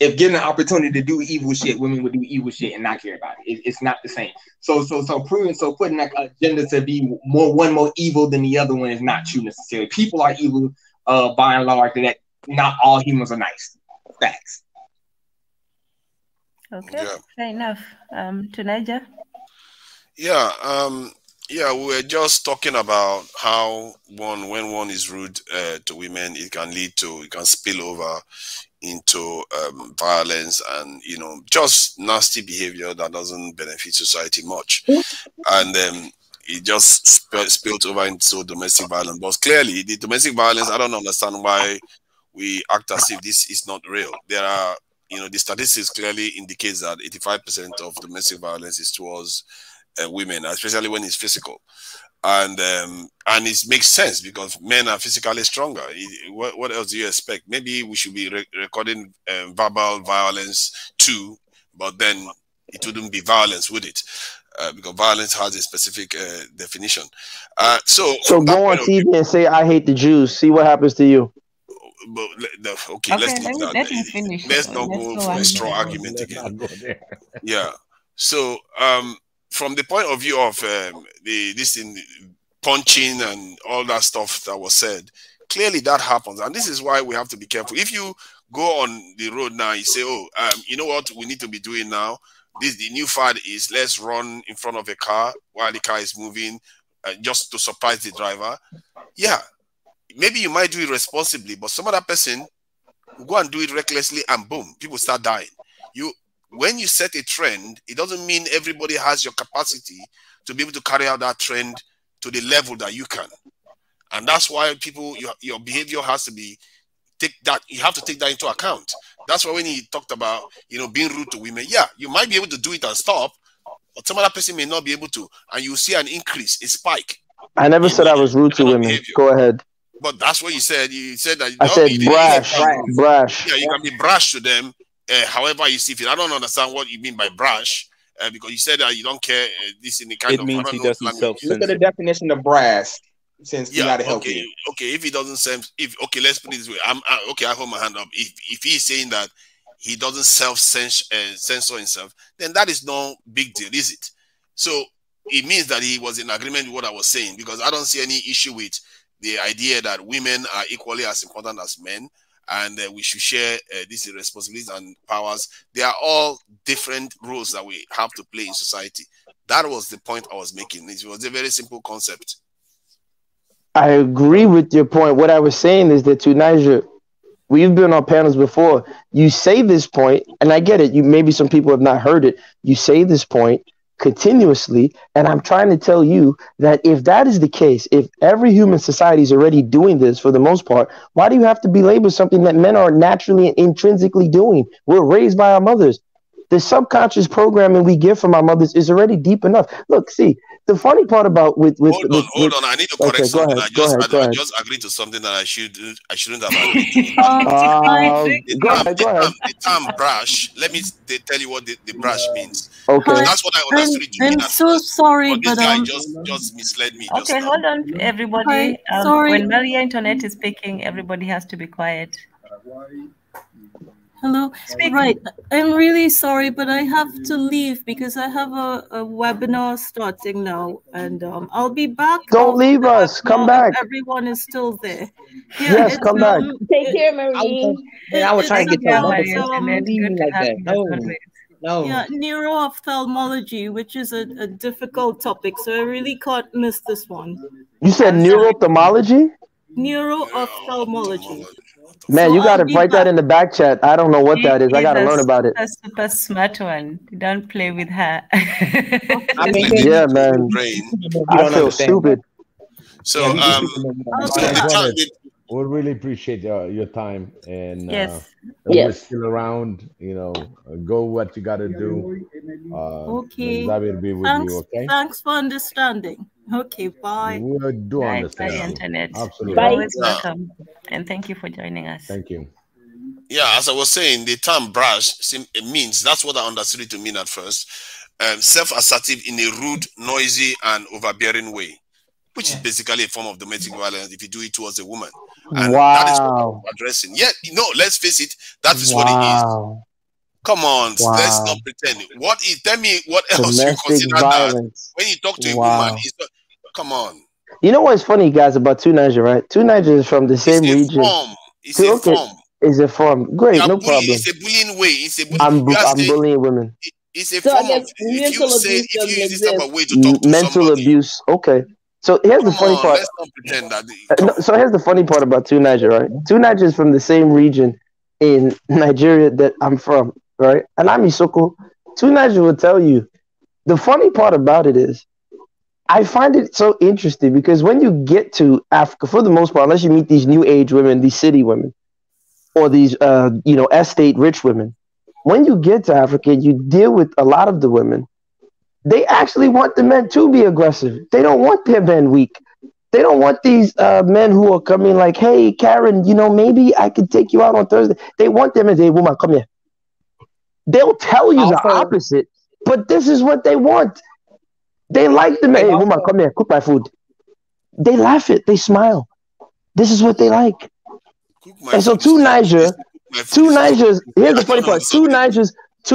If given an opportunity to do evil shit, women would do evil shit and not care about it. It's not the same. So putting that agenda to be one more evil than the other one is not true necessarily. People are evil by and large, and that not all humans are nice. Facts. Okay, fair enough. Tunaja? Yeah, we were just talking about how when one is rude to women, it can spill over into violence and just nasty behavior that doesn't benefit society much, and it just spilled over into domestic violence. But clearly, the domestic violence, I don't understand why we act as if this is not real. There are, the statistics clearly indicates that 85% of domestic violence is towards women, especially when it's physical. And it makes sense because men are physically stronger. What else do you expect? Maybe we should be recording verbal violence too, but then it wouldn't be violence, would it? Because violence has a specific definition. So go on TV and say, "I hate the Jews." See what happens to you. Okay, let's leave that. Let me finish. Let's not go for a strong argument again. Yeah. So from the point of view of this in punching and all that stuff that was said, clearly that happens, and this is why we have to be careful. If you go on the road now, you say, "Oh, you know what we need to be doing now? The new fad is let's run in front of a car while the car is moving, just to surprise the driver." Yeah, maybe you might do it responsibly, but some other person will go and do it recklessly, and boom, people start dying. When you set a trend, it doesn't mean everybody has your capacity to be able to carry out that trend to the level that you can. And that's why your behavior has to be take that into account. That's why when he talked about, you know, being rude to women, yeah, you might be able to do it and stop, but some other person may not be able to, and you see an increase, a spike. I never said I was rude to women. Behavior. Go ahead. But that's what you said. You said that. I said brash. Brash. Yeah, you can be brash to them. However you see fit. I don't understand what you mean by brash, because you said that you don't care. This in the kind of. It means he doesn't self-censor. Look at the definition of brash. Since you gotta help you. Okay, if he doesn't let's put it this way. I hold my hand up. If he's saying that he doesn't censor himself, then that is no big deal, is it? So it means that he was in agreement with what I was saying, because I don't see any issue with the idea that women are equally as important as men, and we should share these responsibilities and powers. They are all different roles that we have to play in society. That was the point I was making. It was a very simple concept. I agree with your point. What I was saying is that, to Niger, we've been on panels before. You say this point, and I get it. Maybe some people have not heard it. You say this point continuously, and I'm trying to tell you that if that is the case, if every human society is already doing this for the most part, why do you have to be labeled something that men are naturally and intrinsically doing? We're raised by our mothers. The subconscious programming we get from our mothers is already deep enough. Look, see, the funny part about hold on. I need to correct something. I just agreed to something that I shouldn't have agreed to. Go ahead. The term brash. Let me tell you what the brash means. Okay. That's what I understood. I'm so sorry, but this guy just misled me. Okay, hold on, everybody. Sorry. When Maria Antoinette is speaking, everybody has to be quiet. Hello. Right. I'm really sorry, but I have to leave because I have a webinar starting now, and I'll be back. Don't leave us. Come back. Everyone is still there. Yeah, yes, come back. Take care, Marie. I was trying to get to like that. No. Yeah, neuro-ophthalmology, which is a difficult topic, so I really can't miss this one. You said neuro-ophthalmology? Neuro-ophthalmology. Man, so you got to write that in the back chat. I don't know what that is. I got to learn about it. A super smart one. Don't play with her. Yeah, man. I feel stupid. So, we really appreciate your time, and we're still around. You know, go what you got to do. Okay. Xavier will be with you. Okay. Thanks for understanding. Okay, bye. We do understand. Bye, Internet. Absolutely. You're always welcome, and thank you for joining us. Thank you. Yeah, as I was saying, the term brash means, that's what I understood it to mean at first, self-assertive in a rude, noisy, and overbearing way, which is basically a form of domestic violence if you do it towards a woman. And that is what I'm addressing. Yeah, let's face it, that is what it is. Come on, let's not pretend. Tell me what else you consider that when you talk to a woman. Come on. You know what's funny, guys, about 2 Niger, right? 2 Niger is from the same region. It's a form. It's a form. Great, no problem. It's a bullying way. I'm bullying women. It's a form of, if you use this type of way to talk to mental somebody. Abuse. Okay. So here's the funny part. Let's not pretend that. So here's the funny part about 2 Niger, right? 2 Niger is from the same region in Nigeria that I'm from, right? And I'm Isoko. 2 Niger will tell you. The funny part about it is, I find it so interesting because when you get to Africa, for the most part, unless you meet these new age women, these city women, or these estate rich women, when you get to Africa, you deal with a lot of the women. They actually want the men to be aggressive. They don't want their men weak. They don't want these men who are coming like, hey, Karen, maybe I could take you out on Thursday. They want them as a woman, come here. They'll tell you the opposite, but this is what they want. They like the man. Hey, woman, come here, cook my food. They laugh it. They smile. This is what they like. And so 2 Nigers, here's the funny part. 2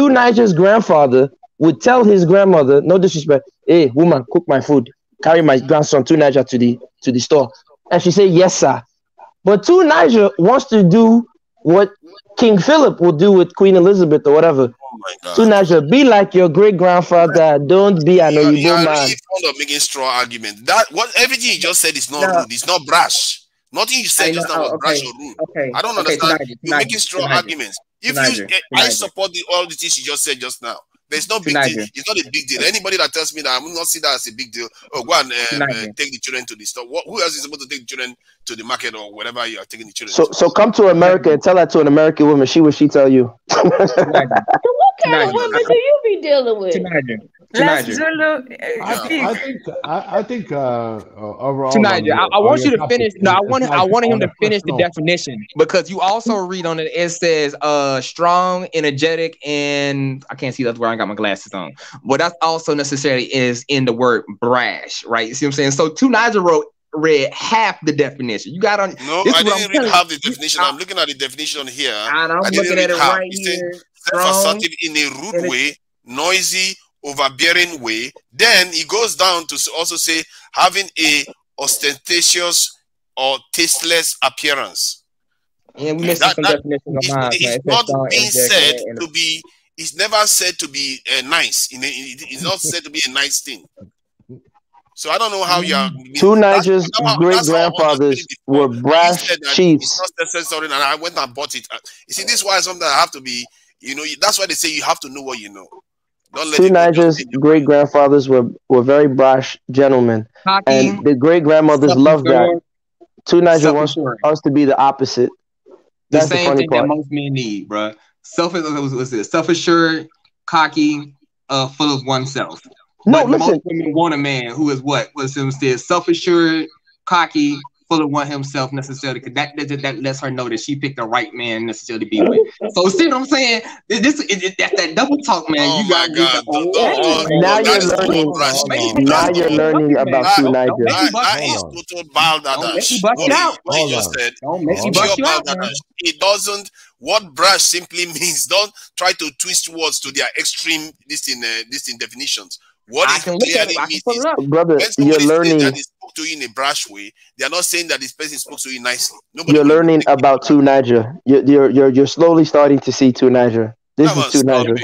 Nigers' grandfather would tell his grandmother, no disrespect, hey, woman, cook my food. Carry my grandson 2 Niger to the store. And she said, yes, sir. But 2 Niger wants to do what King Philip will do with Queen Elizabeth or whatever. Oh 2 Niger, be like your great grandfather. Don't be an Oyibo man. Really fond of making straw argument. Everything you just said is not rude. It's not brash. Nothing you said just now was brash or rude. Okay. I don't understand. You're making straw arguments. I support all the things you just said just now. There's no big deal. It's not a big deal. Anybody that tells me that, I will not see that as a big deal. Oh, go and take the children to the store. Who else is supposed to take the children to the market or wherever you are taking the children? So come to America and tell that to an American woman. What she tell you? What kind of women do you be dealing with? Let's Zulu. I think overall. I want you to finish. No, I wanted him to finish the definition, because you also read on it. It says strong, energetic, and I can't see that's where I got my glasses on. But that's also necessarily is in the word brash, right? You see what I'm saying? So Niger read half the definition. You got on. No, I didn't read half the definition. I'm looking at the definition here. And I'm looking at it right here. Self-assertive in a rude way, noisy, overbearing way. Then he goes down to also say having a ostentatious or tasteless appearance. Yeah, we missed some definitions of mine. It's not being said to be. It's never said to be nice. It's not said to be a nice thing. So I don't know how you are. Two Niger's great grandfathers were brash chiefs. It's not necessary, and I went and bought it. You see, this is why something I have to be. You know, that's why they say you have to know what you know. Two Niger's great grandfathers were very brash gentlemen, and the great grandmothers loved that. Two Niger wants us to be the opposite. That's the same thing that most men need, bro. Self-assured, cocky, full of oneself. No, but listen. Most women want a man who is what him said, self-assured, cocky, full of one himself necessarily, because that lets her know that she picked the right man necessarily to be with. So see what I'm saying? That's that double talk, man. Oh you got now you're learning about Two Niger. That is total balderdash. What you just said. Don't make me bust you out, man. It doesn't. What brash simply means. Don't try to twist words to their extreme this in definitions. What it clearly means is, brother, you're learning that he spoke to you in a brash way. They are not saying that this person spoke to you nicely. You're learning about Two Niger. You're slowly starting to see Two Niger. This is Two Niger.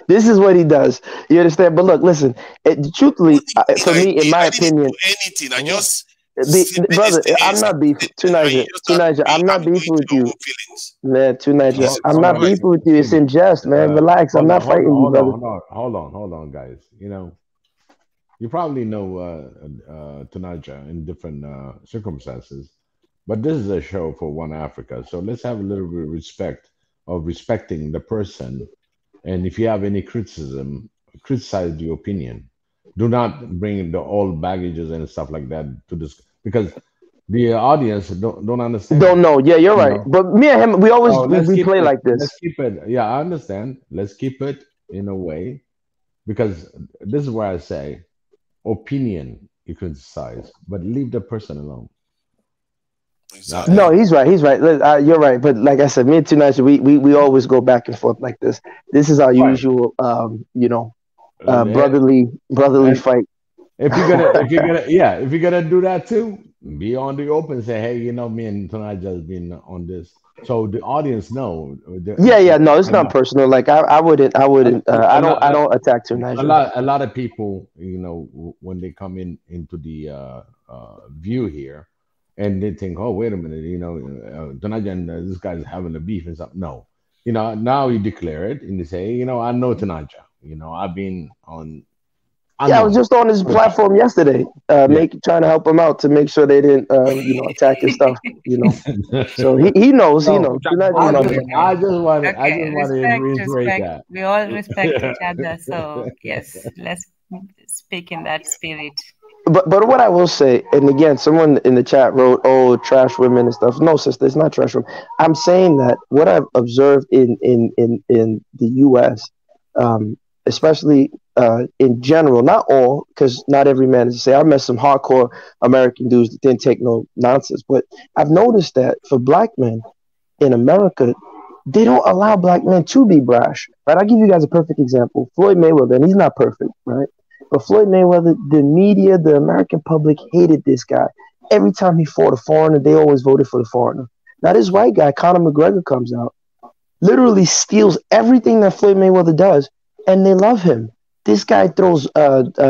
This is what he does. You understand? But look, listen. Truthfully, for me, in my opinion, anything. I just. Brother, I'm not beefing. Two Niger, I'm not beefing with you, man. Two Niger, I'm not beefing with you. It's in jest, man. Relax. I'm not fighting you, brother. Hold on, guys. You know, you probably know Two Niger in different circumstances, but this is a show for One Africa, so let's have a little bit of respecting the person. And if you have any criticism, criticize the opinion. Do not bring the old baggages and stuff like that to this, because the audience don't understand. Don't know. Yeah, you're right. But me and him, we always we play like this. Let's keep it. Yeah, I understand. Let's keep it in a way, because this is where I say, opinion you criticize, but leave the person alone. Exactly. No, he's right. You're right. But like I said, me and Two Niger, we always go back and forth like this. This is our usual, brotherly fight. If you're gonna do that too, be on the open. Say, hey, me and tonight just been on this, so the audience know. No, it's not personal. Like I wouldn't. I don't attack Two Niger. A lot of people, when they come into the view here, and they think, oh, wait a minute, tonight and this guy's having a beef and something. No, now you declare it and you say, I know Tanaja. I've been on. I was just on his platform yesterday, trying to help him out to make sure they didn't, attack his stuff. So he knows. He knows. I just want to reiterate that we all respect each other. So yes, let's speak in that spirit. But what I will say, and again, someone in the chat wrote, "Oh, trash women and stuff." No, sister, it's not trash women. I'm saying that what I've observed in the U.S. Especially in general, not all, because not every man is the same. I met some hardcore American dudes that didn't take no nonsense, but I've noticed that for black men in America, they don't allow black men to be brash. Right? I'll give you guys a perfect example. Floyd Mayweather, and he's not perfect, right? But Floyd Mayweather, the media, the American public hated this guy. Every time he fought a foreigner, they always voted for the foreigner. Now this white guy, Conor McGregor, comes out, literally steals everything that Floyd Mayweather does, and they love him. This guy throws,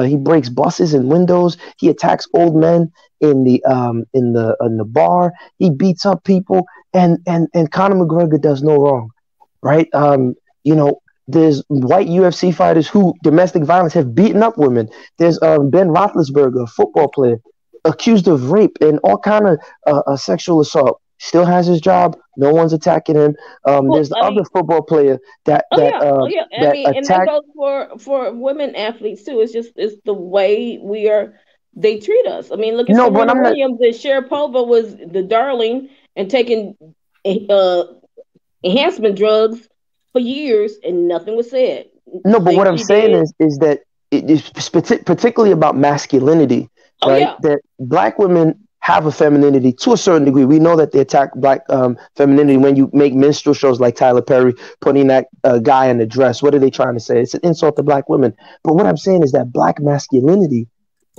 he breaks buses and windows. He attacks old men in the bar. He beats up people, and Conor McGregor does no wrong, right? You know, there's white UFC fighters who domestic violence have beaten up women. There's Ben Roethlisberger, a football player, accused of rape and all kind of sexual assault. Still has his job. No one's attacking him. There's the other football player that and that goes for women athletes too. It's the way they treat us. I mean, look at Serena Williams and Sharapova was the darling and taking enhancement drugs for years and nothing was said. No, but what I'm saying is that it is particularly about masculinity, right? That black women have a femininity to a certain degree. We know that they attack black femininity when you make minstrel shows like Tyler Perry putting that guy in a dress. What are they trying to say? It's an insult to black women. But what I'm saying is that black masculinity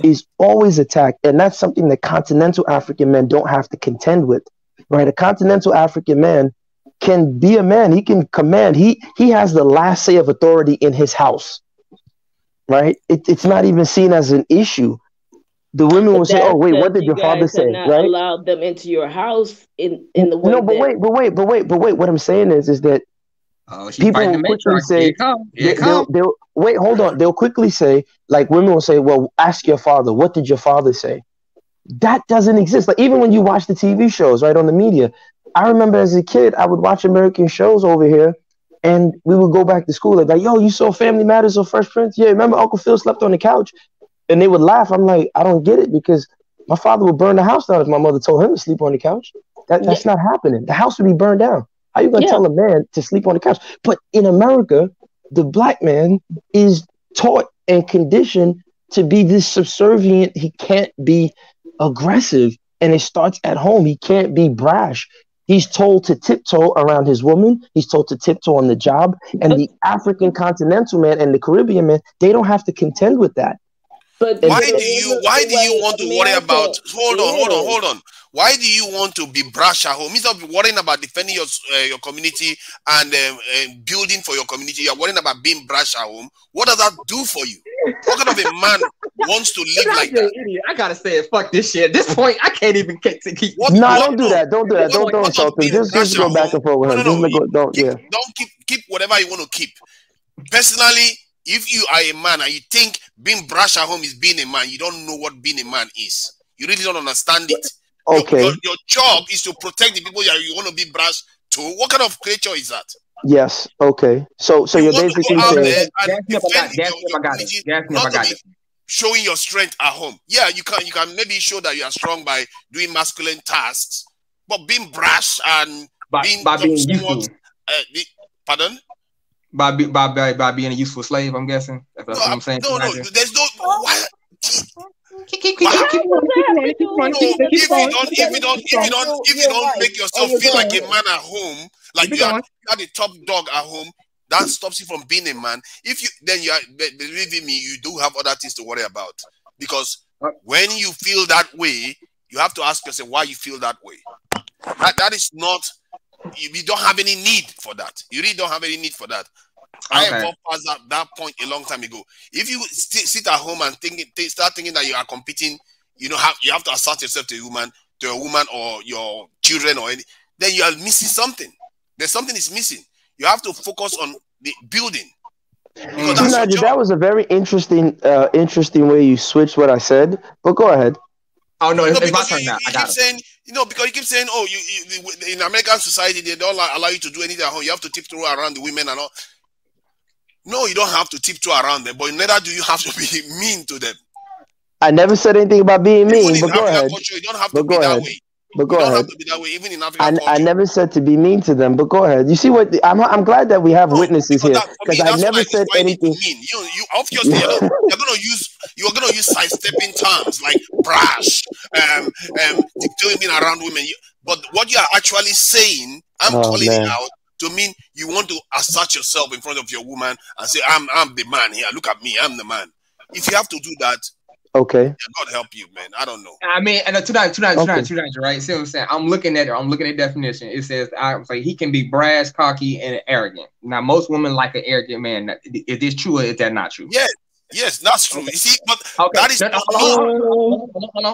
is always attacked, and that's something that continental African men don't have to contend with, right? A continental African man can be a man. He can command. He has the last say of authority in his house, right? It's not even seen as an issue. The women will say, "Oh, wait, what did your father say?" Right? Allowed them into your house in the way. No, but wait. What I'm saying is that people will quickly say, they'll wait. Hold on. They'll quickly say, like women will say, "Well, ask your father. What did your father say?" That doesn't exist. Like even when you watch the TV shows, right, on the media. I remember as a kid, I would watch American shows over here, and we would go back to school. Like, yo, you saw Family Matters or Fresh Prince? Yeah, remember Uncle Phil slept on the couch? And they would laugh. I'm like, I don't get it, because my father would burn the house down if my mother told him to sleep on the couch. That's not happening. The house would be burned down. How you gonna tell a man to sleep on the couch? But in America, the black man is taught and conditioned to be this subservient. He can't be aggressive, and it starts at home. He can't be brash. He's told to tiptoe around his woman. He's told to tiptoe on the job. And the African continental man and the Caribbean man, they don't have to contend with that. But why do you want to worry about? Hold on. Why do you want to be brash at home? Instead of worrying about defending your community and building for your community, you're worrying about being brash at home. What does that do for you? What kind of a man wants to live like that? Idiot. I gotta say it. Fuck this shit. At this point, I can't even keep. Don't do that. Don't insult him. Just go back and forth with him. Don't keep whatever you want to keep. Personally, if you are a man and you think being brash at home is being a man, you don't know what being a man is. You really don't understand it. Okay. Your job is to protect the people that you want to be brash to. What kind of creature is that? Yes. Okay. So you're basically saying showing your strength at home. Yeah, you can maybe show that you are strong by doing masculine tasks, but being brash and being useful. Pardon? By being a useful slave, I'm guessing. That's what I'm saying. No, there's no. Why? Keep on. If you don't make yourself feel like a man at home, like you are the top dog at home, that stops you from being a man. Believe me, you do have other things to worry about. Because when you feel that way, you have to ask yourself why you feel that way. That is not. You don't have any need for that. You really don't have any need for that. I have gone past that point a long time ago. If you sit at home and start thinking that you are competing, you have to assert yourself to a woman or your children or any, then you are missing something. There's something is missing. You have to focus on the building. That was a very interesting way you switched what I said. But go ahead. Oh no, it's my turn now. I got it. Because you keep saying, oh, in American society they don't allow you to do anything at home. You have to tiptoe around the women and all. No, you don't have to tiptoe around them, but neither do you have to be mean to them. I never said anything about being mean, but go ahead. Culture, you don't have to be that way. But go ahead. Have to be that way, even in African culture. I never said to be mean to them, but go ahead. You see what I'm glad that we have witnesses here, because I never said anything. You obviously you're gonna use sidestepping terms like brash, tiptoeing around women. But what you are actually saying, I'm calling it out to mean you want to assert yourself in front of your woman and say, I'm the man here. Look at me, I'm the man. If you have to do that, okay, God help you, man. I don't know. I mean, and tonight, right? See what I'm saying? I'm looking at definition. It says, I'm like, he can be brash, cocky, and arrogant. Now, most women like an arrogant man. Is this true or is that not true? Yes. Yes, that's true. You see, but okay, that is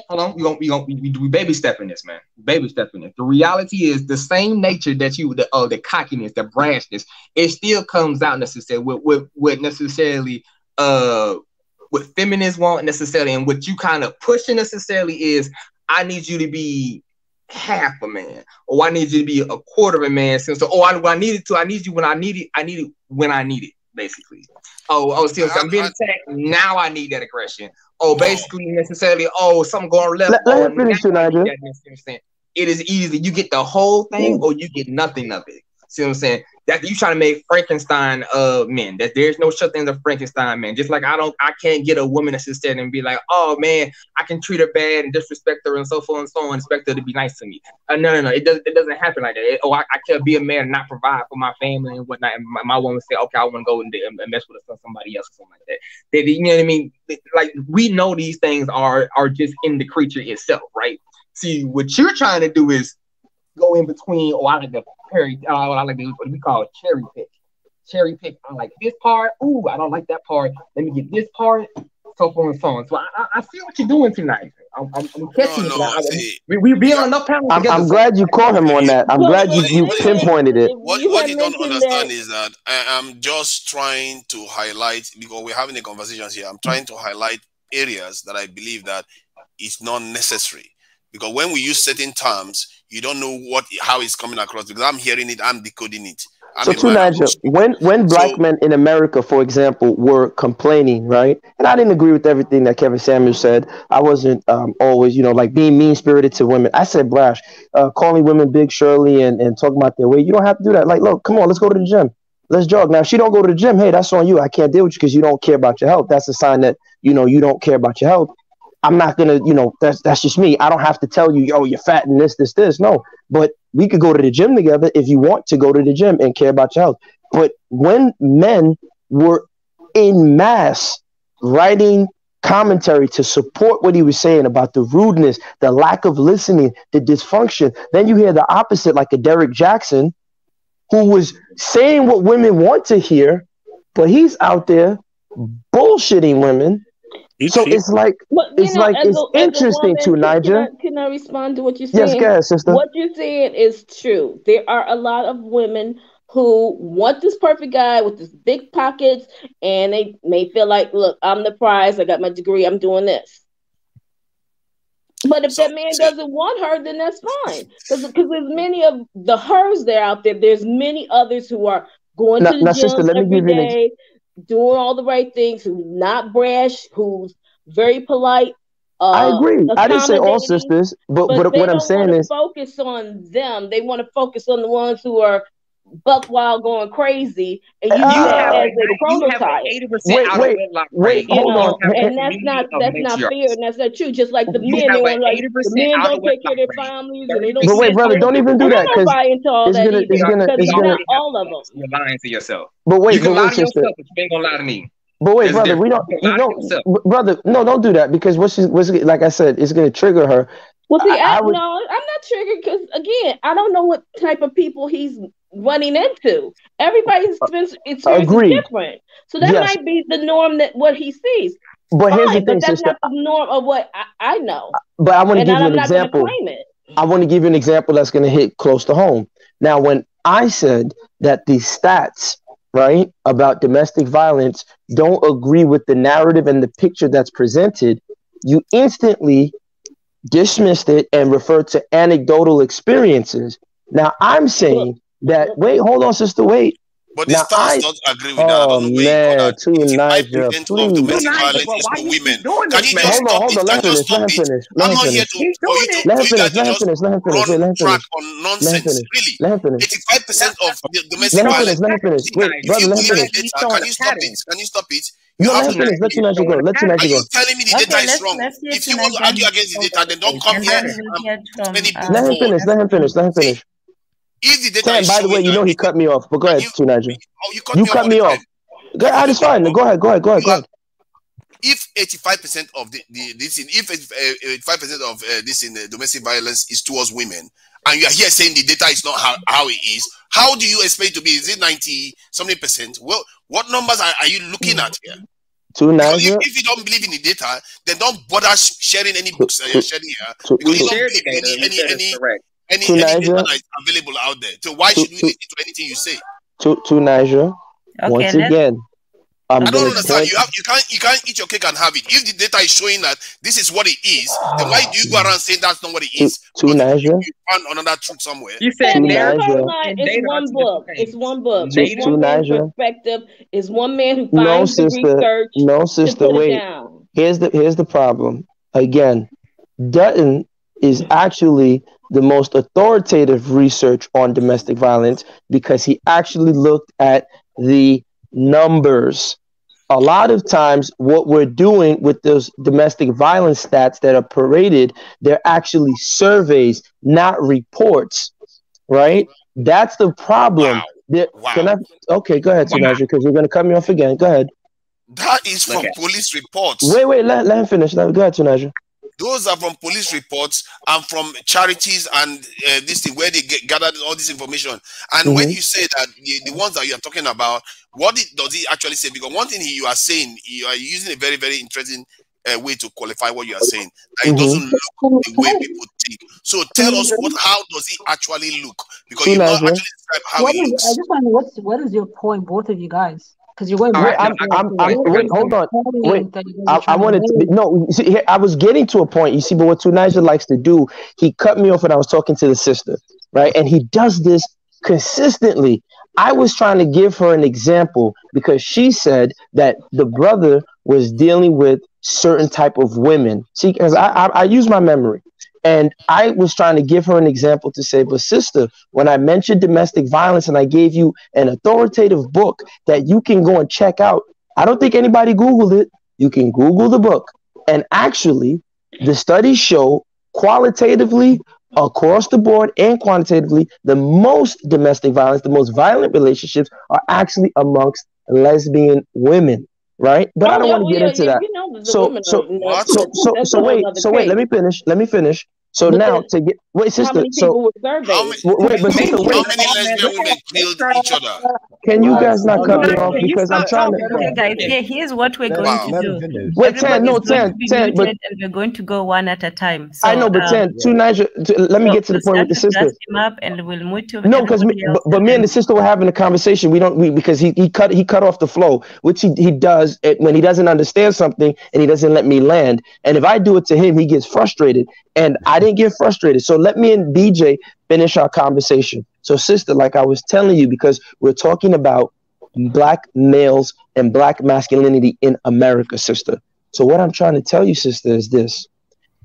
hold on. We baby stepping this, man. Baby stepping this. The reality is the same nature that the cockiness, the brashness, it still comes out necessarily with necessarily what feminists want necessarily, and what you kind of pushing necessarily is, I need you to be half a man, or I need you to be a quarter of a man. So, I need you when I need it. I need it when I need it, basically. See, I'm being attacked. Now I need that aggression. Basically, necessarily, something going left. Let him finish, Nigel. It is easy. You get the whole thing, or you get nothing of it. See what I'm saying? That you trying to make Frankenstein men. That there's no such thing as a Frankenstein man. Just like I can't get a woman to sit there and be like, oh man, I can treat her bad and disrespect her and so forth and so on, and expect her to be nice to me. No. It doesn't happen like that. I can't be a man and not provide for my family and whatnot. And my woman say, okay, I want to go and mess with somebody else or something like that. You know what I mean? Like, we know these things are just in the creature itself, right? See, what you're trying to do is go in between. I like the I like what we call cherry pick. Cherry pick. I like this part. Ooh, I don't like that part. Let me get this part. So forth and so on. So I see what you're doing tonight. I'm catching it. We be on enough panels together. I'm glad you caught him on that. I'm glad you pinpointed it. What you don't understand is that I'm just trying to highlight, because we're having a conversation here. I'm trying to highlight areas that I believe that it's not necessary. Because when we use certain terms, you don't know how it's coming across. Because I'm hearing it, I'm decoding it. Nigel, when black men in America, for example, were complaining, right? And I didn't agree with everything that Kevin Samuels said. I wasn't always, like being mean-spirited to women. I said brash, calling women Big Shirley and talking about their weight. You don't have to do that. Like, look, come on, let's go to the gym. Let's jog. Now, if she don't go to the gym, hey, that's on you. I can't deal with you because you don't care about your health. That's a sign that, you don't care about your health. I'm not gonna, that's just me. I don't have to tell you, yo, you're fat and this. No, but we could go to the gym together if you want to go to the gym and care about your health. But when men were in mass writing commentary to support what he was saying about the rudeness, the lack of listening, the dysfunction, then you hear the opposite, like a Derek Jackson, who was saying what women want to hear, but he's out there bullshitting women. So it's like, it's interesting to Niger. Can I respond to what you're saying? Yes, go ahead, sister. What you're saying is true. There are a lot of women who want this perfect guy with this big pockets, and they may feel like, look, I'm the prize. I got my degree. I'm doing this. But if that man doesn't want her, then that's fine. Because there's many of the hers there out there. There's many others who are going to the gym every day, doing all the right things, who's not brash, who's very polite. I agree. I didn't say all sisters, but what I'm saying is focus on them. They want to focus on the ones who are buck wild going crazy, and you have as a prototype. Wait, hold on. And that's not fair, and that's not true. Just like the men, they want the men don't take care of their families, and they don't. But wait, brother, don't even do that, because it's not all of them. You're lying to yourself. But wait, you can lie to yourself, but you ain't gonna lie to me. But wait, brother, brother, don't do that, because what's like I said, it's gonna trigger her. Well, see, I'm not triggered because, again, I don't know what type of people he's running into. Everybody's experience is different, so that might be the norm, that what he sees. But here's the thing, that's sister, not the norm of what I know. But I want to give you an example. I want to give you an example that's going to hit close to home. Now, when I said that the stats, right, about domestic violence don't agree with the narrative and the picture that's presented, you instantly dismissed it and referred to anecdotal experiences. Now, I'm saying that, wait, hold on, sister, wait. But the stats don't agree with that. I don't know where you got that. 85% of domestic violence is for women. Can you just stop it? Can you stop it? I'm not here for you guys to just run track on nonsense. Really, 85% of the domestic violence. Wait, brother, let him finish. Can you stop it? Can you stop it? No, let him finish. Let Tinaja go. Let Tinaja go. Are you telling me the data is wrong? If you want to argue against the data, then don't come here. Let him finish. Let him finish. Let him finish. If the data is by the way, you know he cut me off. But go ahead, Tinaja. You cut me off. That's fine. Go ahead. If 85% of if 85% of this in domestic violence is towards women, and you are here saying the data is not how it is, how do you expect it to be? Is it 90-something%? Well, what numbers are you looking at here? If you don't believe in the data, then don't bother sharing any books that you're sharing here, because you don't believe any data that is available out there. So why should we listen to anything you say? To Niger, once again, I don't understand. You can't eat your cake and have it. If the data is showing that this is what it is, then why do you go around saying that's not what it is? To Niger, you found another truth somewhere. You said it's one book. It's one book. It's one man's perspective. It's one man who finds the research. No, sister, wait. Here's the problem. Again, Dutton is actually the most authoritative research on domestic violence because he actually looked at the numbers. A lot of times what we're doing with those domestic violence stats that are paraded, they're actually surveys, not reports, right? That's the problem. Wow. Okay, go ahead, Tunaja, because you're going to cut me off again. Go ahead. That is from police reports. Wait, let him finish. Go ahead, Tunaja. Those are from police reports and from charities and this thing where they gathered all this information. And when you say that the ones that you are talking about, what does he actually say? Because one thing you are saying, you are using a very, very interesting way to qualify what you are saying. That it doesn't look the way people think. So tell us how does it actually look? Because you not actually describe how it looks. I just want to know what is your point, both of you guys? Because you're going back. Wait, hold on. Wait, I wanted to. No, see, I was getting to a point. You see, but what Tunaja likes to do, he cut me off when I was talking to the sister, right? And he does this consistently. I was trying to give her an example because she said that the brother was dealing with certain type of women. See, because I use my memory. And I was trying to give her an example to say, but sister, when I mentioned domestic violence and I gave you an authoritative book that you can go and check out, I don't think anybody Googled it. You can Google the book. And actually, the studies show qualitatively across the board and quantitatively, the most domestic violence, the most violent relationships are actually amongst lesbian women. Right, but I don't want to get into that. So wait. Let me finish. So now to get sister. So wait, but sister, wait. How many lesbian women killed each other? Can you guys not cut me off because I'm trying to? Okay, guys. Here's what we're going to do. Wait, 10, but we're going to go one at a time. So, I know, but 10, let me get to the point with the sister. Him up and we'll move to no, because but me and the sister were having a conversation. Because he cut off the flow, which he does when he doesn't understand something and he doesn't let me land. And if I do it to him, he gets frustrated. And I didn't get frustrated. So let me and BJ finish our conversation. So sister, like I was telling you, because we're talking about black males and black masculinity in America, sister. So what I'm trying to tell you, sister, is this.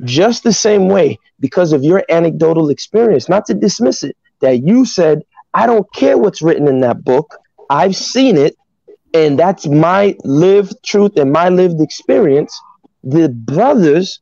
Just the same way, because of your anecdotal experience, not to dismiss it, that you said, I don't care what's written in that book. I've seen it. And that's my lived truth and my lived experience. The brothers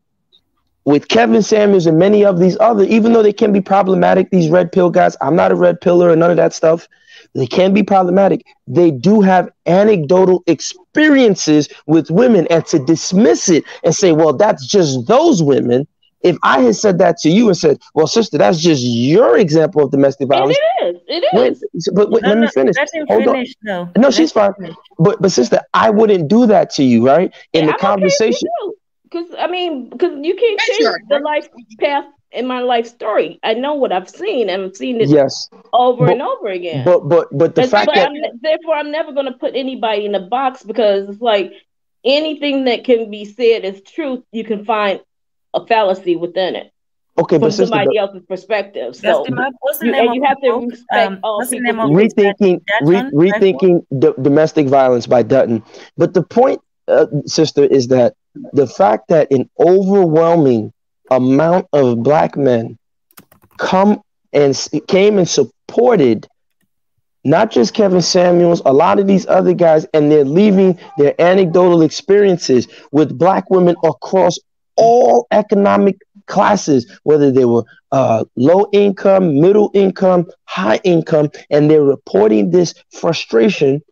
with Kevin Samuels and many of these other, even though they can be problematic, these red pill guys, I'm not a red pillar and none of that stuff. They can be problematic. They do have anecdotal experiences with women, and to dismiss it and say, well, that's just those women. If I had said that to you and said, well, sister, that's just your example of domestic violence. It is. But let me finish. Hold on. No, she's fine. But sister, I wouldn't do that to you, right? In the conversation. Because you can't change the life path in my life story. I know what I've seen, and I've seen it over and over again. But the fact that therefore I'm never going to put anybody in a box, because it's like anything that can be said as truth, you can find a fallacy within it. Okay, from somebody else's perspective. So you have to respect all people. Rethinking domestic violence by Dutton. But the point, sister, is that the fact that an overwhelming amount of black men came and supported not just Kevin Samuels, a lot of these other guys, and they're leaving their anecdotal experiences with black women across all economic classes, whether they were low income, middle income, high income, and they're reporting this frustration.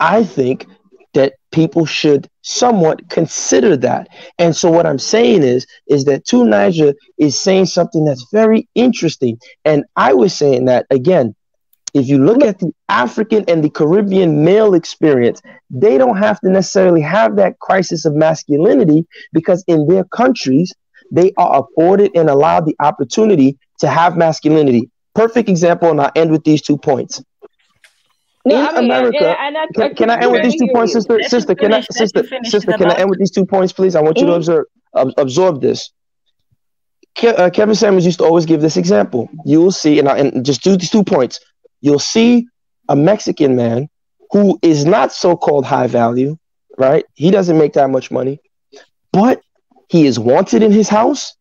I think that people should somewhat consider that. And so what I'm saying is that Tunaja is saying something that's very interesting. And I was saying that, again, If you look at the African and the Caribbean male experience, they don't have to necessarily have that crisis of masculinity because in their countries, they are afforded and allowed the opportunity to have masculinity. Perfect example, and I'll end with these 2 points. No, In America, can I end with these 2 points, sister? Can I end with these 2 points, please? I want you to absorb this. Kevin Samuels used to always give this example. You will see, and just do these 2 points. You'll see a Mexican man who is not so-called high value, right? He doesn't make that much money, but he is wanted in his house.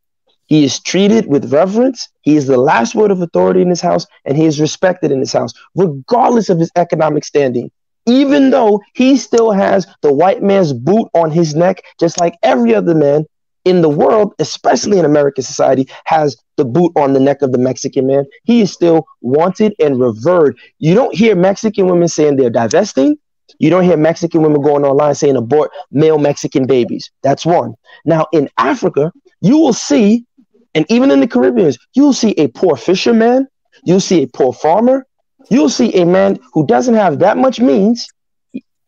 He is treated with reverence. He is the last word of authority in his house, and he is respected in his house, regardless of his economic standing. Even though he still has the white man's boot on his neck, just like every other man in the world, especially in American society, has the boot on the neck of the Mexican man. He is still wanted and revered. You don't hear Mexican women saying they're divesting. You don't hear Mexican women going online saying abort male Mexican babies. That's one. Now, in Africa, you will see, and even in the Caribbean, you'll see a poor fisherman. You'll see a poor farmer. You'll see a man who doesn't have that much means,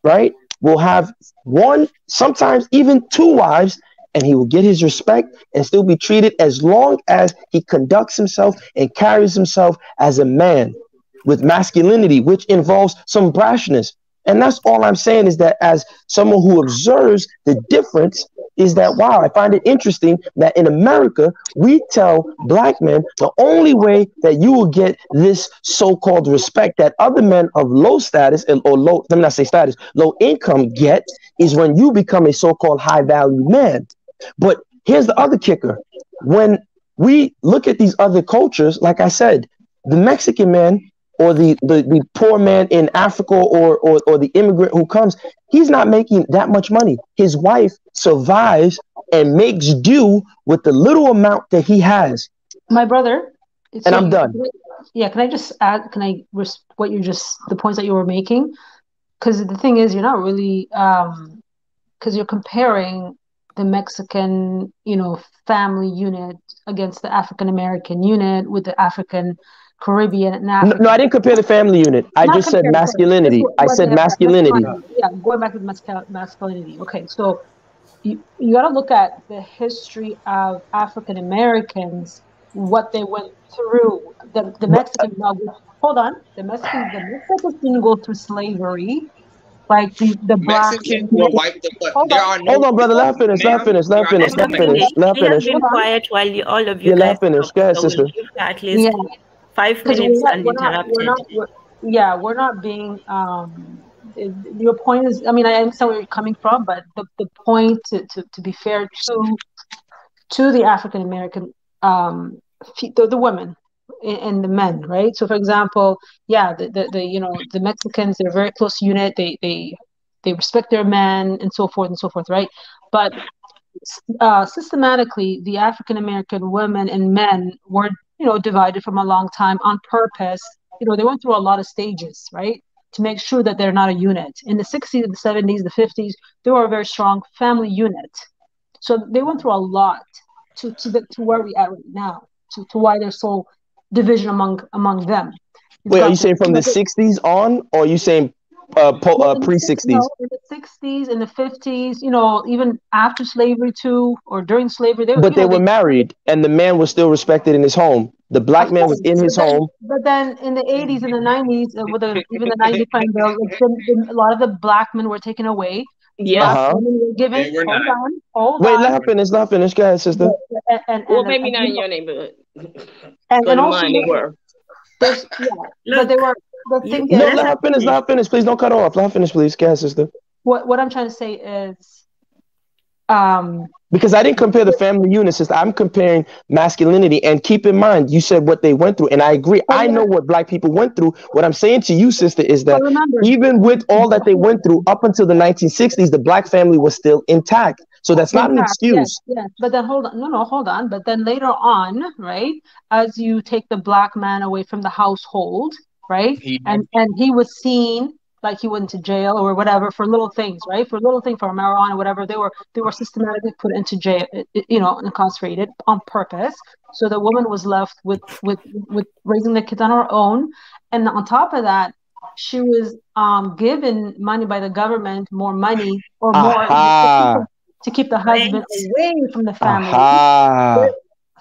right? Will have one, sometimes even 2 wives, and he will get his respect and still be treated as long as he conducts himself and carries himself as a man with masculinity, which involves some brashness. And that's all I'm saying is that as someone who observes the difference is that, wow, I find it interesting that in America, we tell black men the only way that you will get this so-called respect that other men of low status or low, let me not say status, low income get is when you become a so-called high value man. But here's the other kicker. When we look at these other cultures, like I said, the Mexican man or the poor man in Africa or the immigrant who comes, he's not making that much money. His wife survives and makes do with the little amount that he has. My brother. And I'm done. Yeah, can I just add, the points that you were making? Because the thing is, you're not really, because you're comparing the Mexican, family unit against the African American unit with the African Caribbean and African. No, I didn't compare the family unit. I just said masculinity. I said masculinity. Yeah, going back to masculinity. Okay, so you got to look at the history of African Americans, what they went through. The Mexicans. Hold on. The Mexicans didn't go through slavery. Like the Mexicans were wiped up, but there are no. Hold on, brother. Let finish. He has been quiet while all of you guys finish. Go ahead, sister. At least 5 minutes uninterrupted. We're not being. Your point is. I mean, I understand where you're coming from, but the point to be fair to the African American, the women and the men, right? So, for example, the Mexicans, they're a very close unit. They respect their men and so forth, right? But systematically, the African American women and men were, divided from a long time on purpose. They went through a lot of stages, right, to make sure that they're not a unit. In the 60s, the 70s, the 50s, they were a very strong family unit. So they went through a lot to where we are right now, to why they're so division among them. Wait, are you saying from the 60s on, or are you saying pre-60s? No, in the 60s, in the 50s, even after slavery too, or during slavery. They were married, and the man was still respected in his home. The black man was in his home. But then in the 80s and the 90s, even the 90s crime bill, a lot of the black men were taken away. Yeah. Women were given. Hold on. Wait, let her finish. Go ahead, sister. Well, maybe not in your neighborhood. And also, they were. But they were. The thing is, let her finish. Please don't cut her off. Let her finish, please. Go ahead, sister. What I'm trying to say is, because I didn't compare the family unit, sister. I'm comparing masculinity. And keep in mind, you said what they went through, and I agree. I know what black people went through. What I'm saying to you, sister, is that even with all that they went through up until the 1960s, the black family was still intact. So that's not an excuse. Yes. But then hold on. But then later on, right, as you take the black man away from the household, right, and he was seen like he went to jail or whatever for little things, right? For little thing, for marijuana, whatever. They were systematically put into jail, incarcerated on purpose. So the woman was left with raising the kids on her own, and on top of that, she was given money by the government, more money or more to keep the husband away from the family.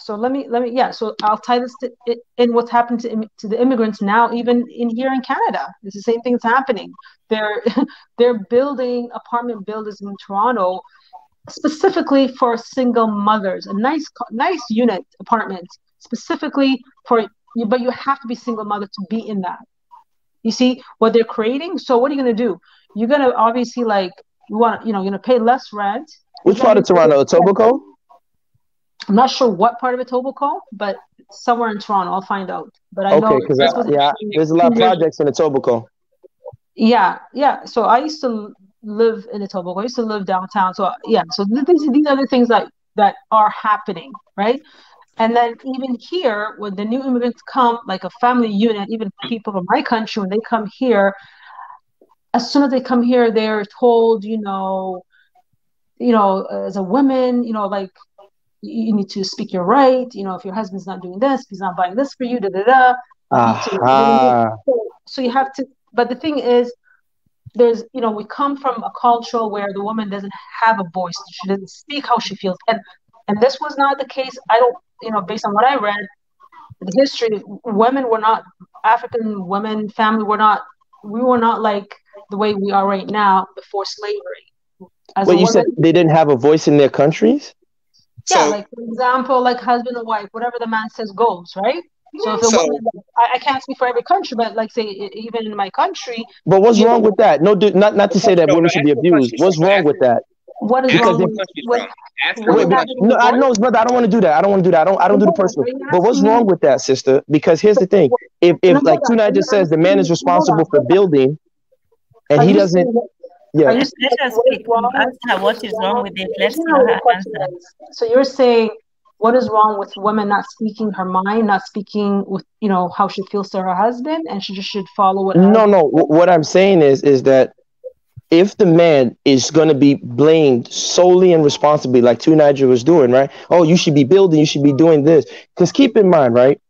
So let me so I'll tie this in what's happened to the immigrants now, even in here in Canada. It's the same thing that's happening. They're building apartment buildings in Toronto specifically for single mothers, a nice unit apartments specifically for you, but you have to be single mother to be in that. You see what they're creating? So what are you going to do? You're going to obviously you're going to pay less rent. Which part of Toronto? Etobicoke? I'm not sure what part of Etobicoke, but somewhere in Toronto. I'll find out. But I know there's a lot of projects in Etobicoke. Yeah. So I used to live in Etobicoke. I used to live downtown. So so these are the things that are happening, right? And then even here, when the new immigrants come, like a family unit, even people from my country, when they come here, as soon as they come here, they're told, as a woman, like, you need to speak your right. If your husband's not doing this, he's not buying this for you, So you have to, but the thing is, there's, we come from a culture where the woman doesn't have a voice. She doesn't speak how she feels. And this was not the case. I don't, based on what I read, the history, women were not, African women, family we were not like the way we are right now before slavery. You said they didn't have a voice in their countries? Yeah, like for example, like husband and wife, whatever the man says goes, right? So if a woman, I can't speak for every country, but like say even in my country. But what's wrong with that? No, not to say that women should be abused. What's wrong with that? What is wrong with no, I know, brother. I don't want to do that. I don't do the personal. But what's wrong with that, sister? Because here's the thing: if like Tunai just says the man is responsible for building, and he doesn't. Yeah. Let us speak. Ask her what is wrong with it. Let's hear her answer. So you're saying, what is wrong with women not speaking her mind, not speaking with how she feels to her husband, and she just should follow what? No. What I'm saying is that if the man is going to be blamed solely and responsibly, like Tunai was doing, right? Oh, you should be building, you should be doing this. Because keep in mind, right?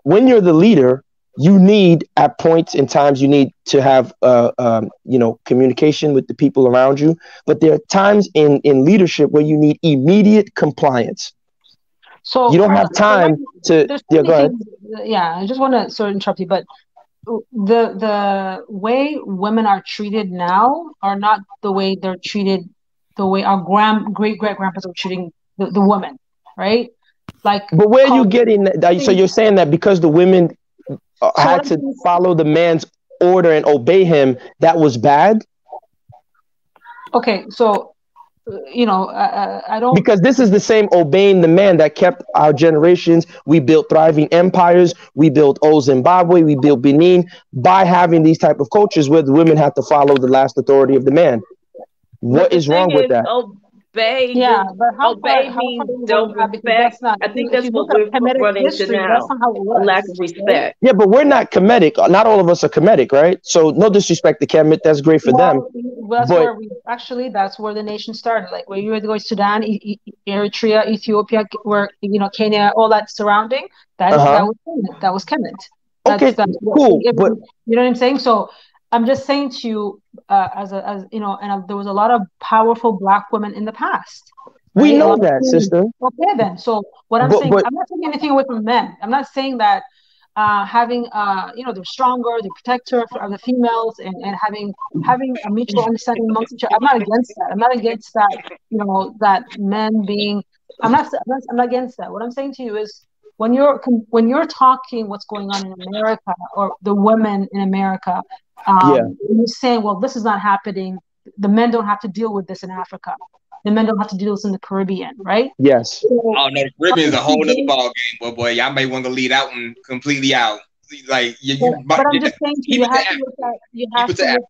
When you're the leader, you need at points in times you need to have communication with the people around you, but there are times in leadership where you need immediate compliance. So you don't have time to go ahead. I just want to interrupt you, but the way women are treated now are not the way they're treated, the way our great grandpas were treating the woman, right? Like, but where are you getting that? So you're saying that because the women had to follow the man's order and obey him, that was bad? Okay, so I don't, because this is the same obeying the man that kept our generations. We built thriving empires. We built old Zimbabwe. We built Benin by having these type of cultures where the women have to follow the last authority of the man. What is wrong with that? Obey, but how obey far means don't respect. I think that's what we're running into now. That's not how it works. Lack of respect. Yeah, but we're not Kemetic. Not all of us are Kemetic, right? So no disrespect to Kemet. That's great for them. That's where the nation started. Like where you were going, Sudan, Eritrea, Ethiopia, where Kenya, all that surrounding. That was Kemet. Okay, cool. But you know what I'm saying? So I'm just saying to you, there was a lot of powerful Black women in the past. Right? We know that, sister. Okay, then. So what I'm saying, I'm not taking anything away from men. I'm not saying that having, they're stronger, they protect her for the females, and having a mutual understanding amongst each other. I'm not against that. I'm not against that. That men being. I'm not against that. What I'm saying to you is, when you're talking what's going on in America or the women in America. You're saying, well, this is not happening. The men don't have to deal with this in Africa. The men don't have to deal with this in the Caribbean, right? Yes. So, no, the Caribbean is a whole other ball game, boy. Y'all may want to leave that one completely out. Like, but I'm just saying, you have to look at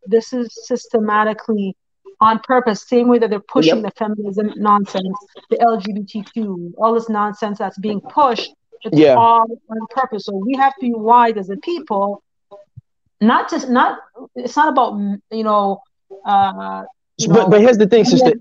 this is systematically on purpose. Same way that they're pushing the feminism nonsense, the LGBTQ, all this nonsense that's being pushed. It's all on purpose. So we have to be wise as a people. It's not about, But here's the thing, sister.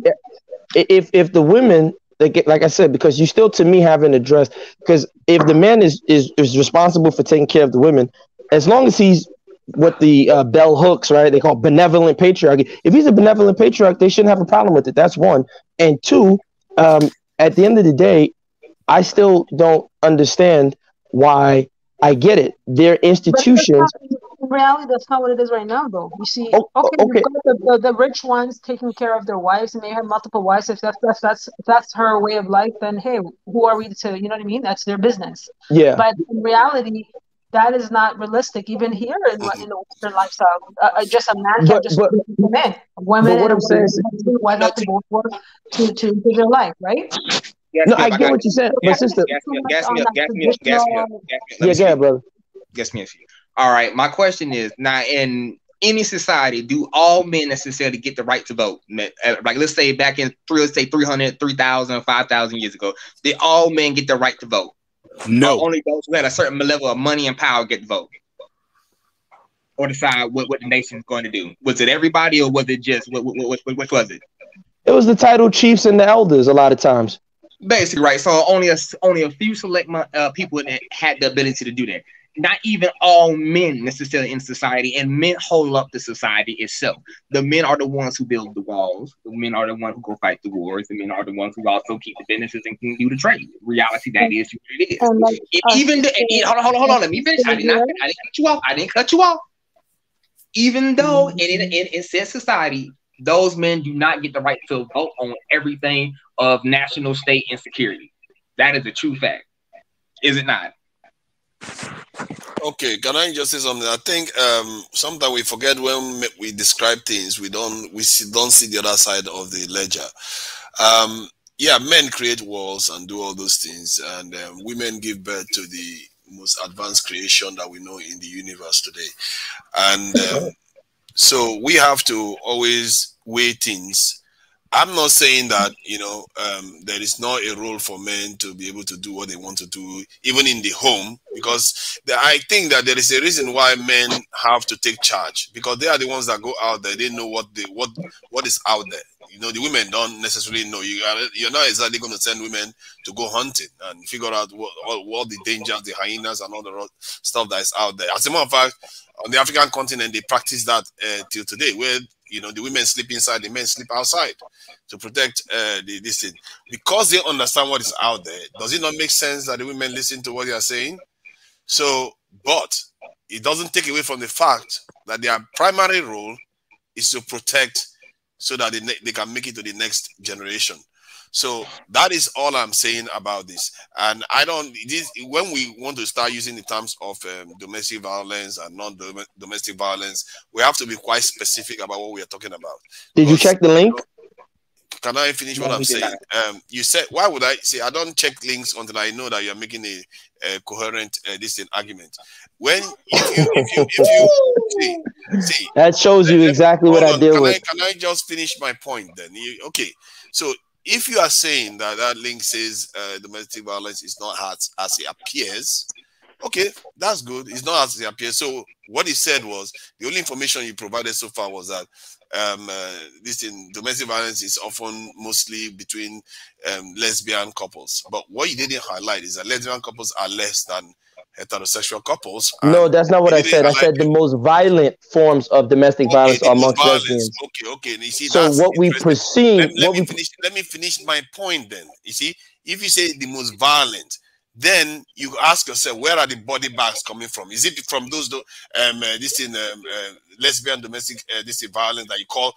If the women, like I said, because you still, to me, haven't addressed, because if the man is responsible for taking care of the women, as long as he's what the bell hooks, right? They call benevolent patriarchy. If he's a benevolent patriarch, they shouldn't have a problem with it. That's one. And two, at the end of the day, I still don't understand why. I get it. They're institutions. In reality, that's not what it is right now, though. You see, you've got the rich ones taking care of their wives, and they have multiple wives. If that's her way of life, then hey, who are we to, you know what I mean? That's their business. Yeah. But in reality, that is not realistic, even here in the Western lifestyle. Just a man can't just be a man. Women and wives have to both work to do their life, right? No, I get what you said, but sister, gas me up. Yeah, brother. Gas me up. All right, my question is, now in any society, do all men necessarily get the right to vote? Like, let's say back in 300, 3,000, 5,000 years ago, did all men get the right to vote? No. Or only those who had a certain level of money and power get to vote? Or decide what the nation is going to do? Was it everybody, or was it just, which was it? It was the title chiefs and the elders a lot of times. Basically, right. So only a few select people that had the ability to do that. Not even all men necessarily in society, and men hold up the society itself. The men are the ones who build the walls. The men are the ones who go fight the wars. The men are the ones who also keep the businesses and can do the trade. Reality, that is what it is. Hold on. Let me finish. I didn't cut you off. Even though in said society, those men do not get the right to vote on everything of national, state, and security. That is a true fact. Is it not? Okay, can I just say something? I think sometimes we forget when we describe things, we don't see the other side of the ledger. Yeah, men create walls and do all those things, and women give birth to the most advanced creation that we know in the universe today. And so we have to always weigh things. I'm not saying that, there is not a role for men to be able to do what they want to do, even in the home, because I think that there is a reason why men have to take charge, because they are the ones that go out there. They know what is out there. The women don't necessarily know. You're not exactly going to send women to go hunting and figure out what the dangers, the hyenas, and all the stuff that is out there. As a matter of fact, on the African continent, they practice that till today, where the women sleep inside, the men sleep outside to protect this thing, because they understand what is out there. Does it not make sense that the women listen to what they are saying? So, but it doesn't take away from the fact that their primary role is to protect, so that they can make it to the next generation. So that is all I'm saying about this. And when we want to start using the terms of domestic violence and non-domestic violence, we have to be quite specific about what we are talking about. Did you check the link? Can I finish what I'm saying? You said, why would I say I don't check links until I know that you're making a coherent argument? If you see, that shows you exactly what I deal with. Can I just finish my point then? Okay, so if you are saying that link says domestic violence is not as it appears, okay, that's good. It's not as it appears. So what he said was, the only information you provided so far was that domestic violence is often mostly between lesbian couples. But what you didn't highlight is that lesbian couples are less than heterosexual couples. No, that's not what I said. I said the most violent forms of domestic violence are amongst lesbians. Okay. And you see, so what we perceive. Let me finish my point then. You see, if you say the most violent, then you ask yourself, where are the body bags coming from? Is it from those lesbian domestic violence that you call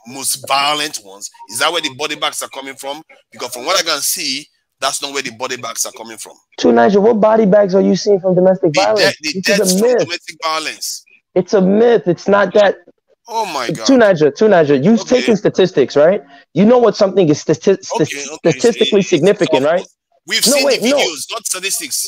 most violent ones? Is that where the body bags are coming from? Because from what I can see, that's not where the body bags are coming from. Nigel, what body bags are you seeing from domestic violence? The deaths from domestic violence. It's a myth. It's not that. Oh my God. Nigel, you've taken statistics, right? You know what something is statistically significant, right? We've seen the videos, not statistics.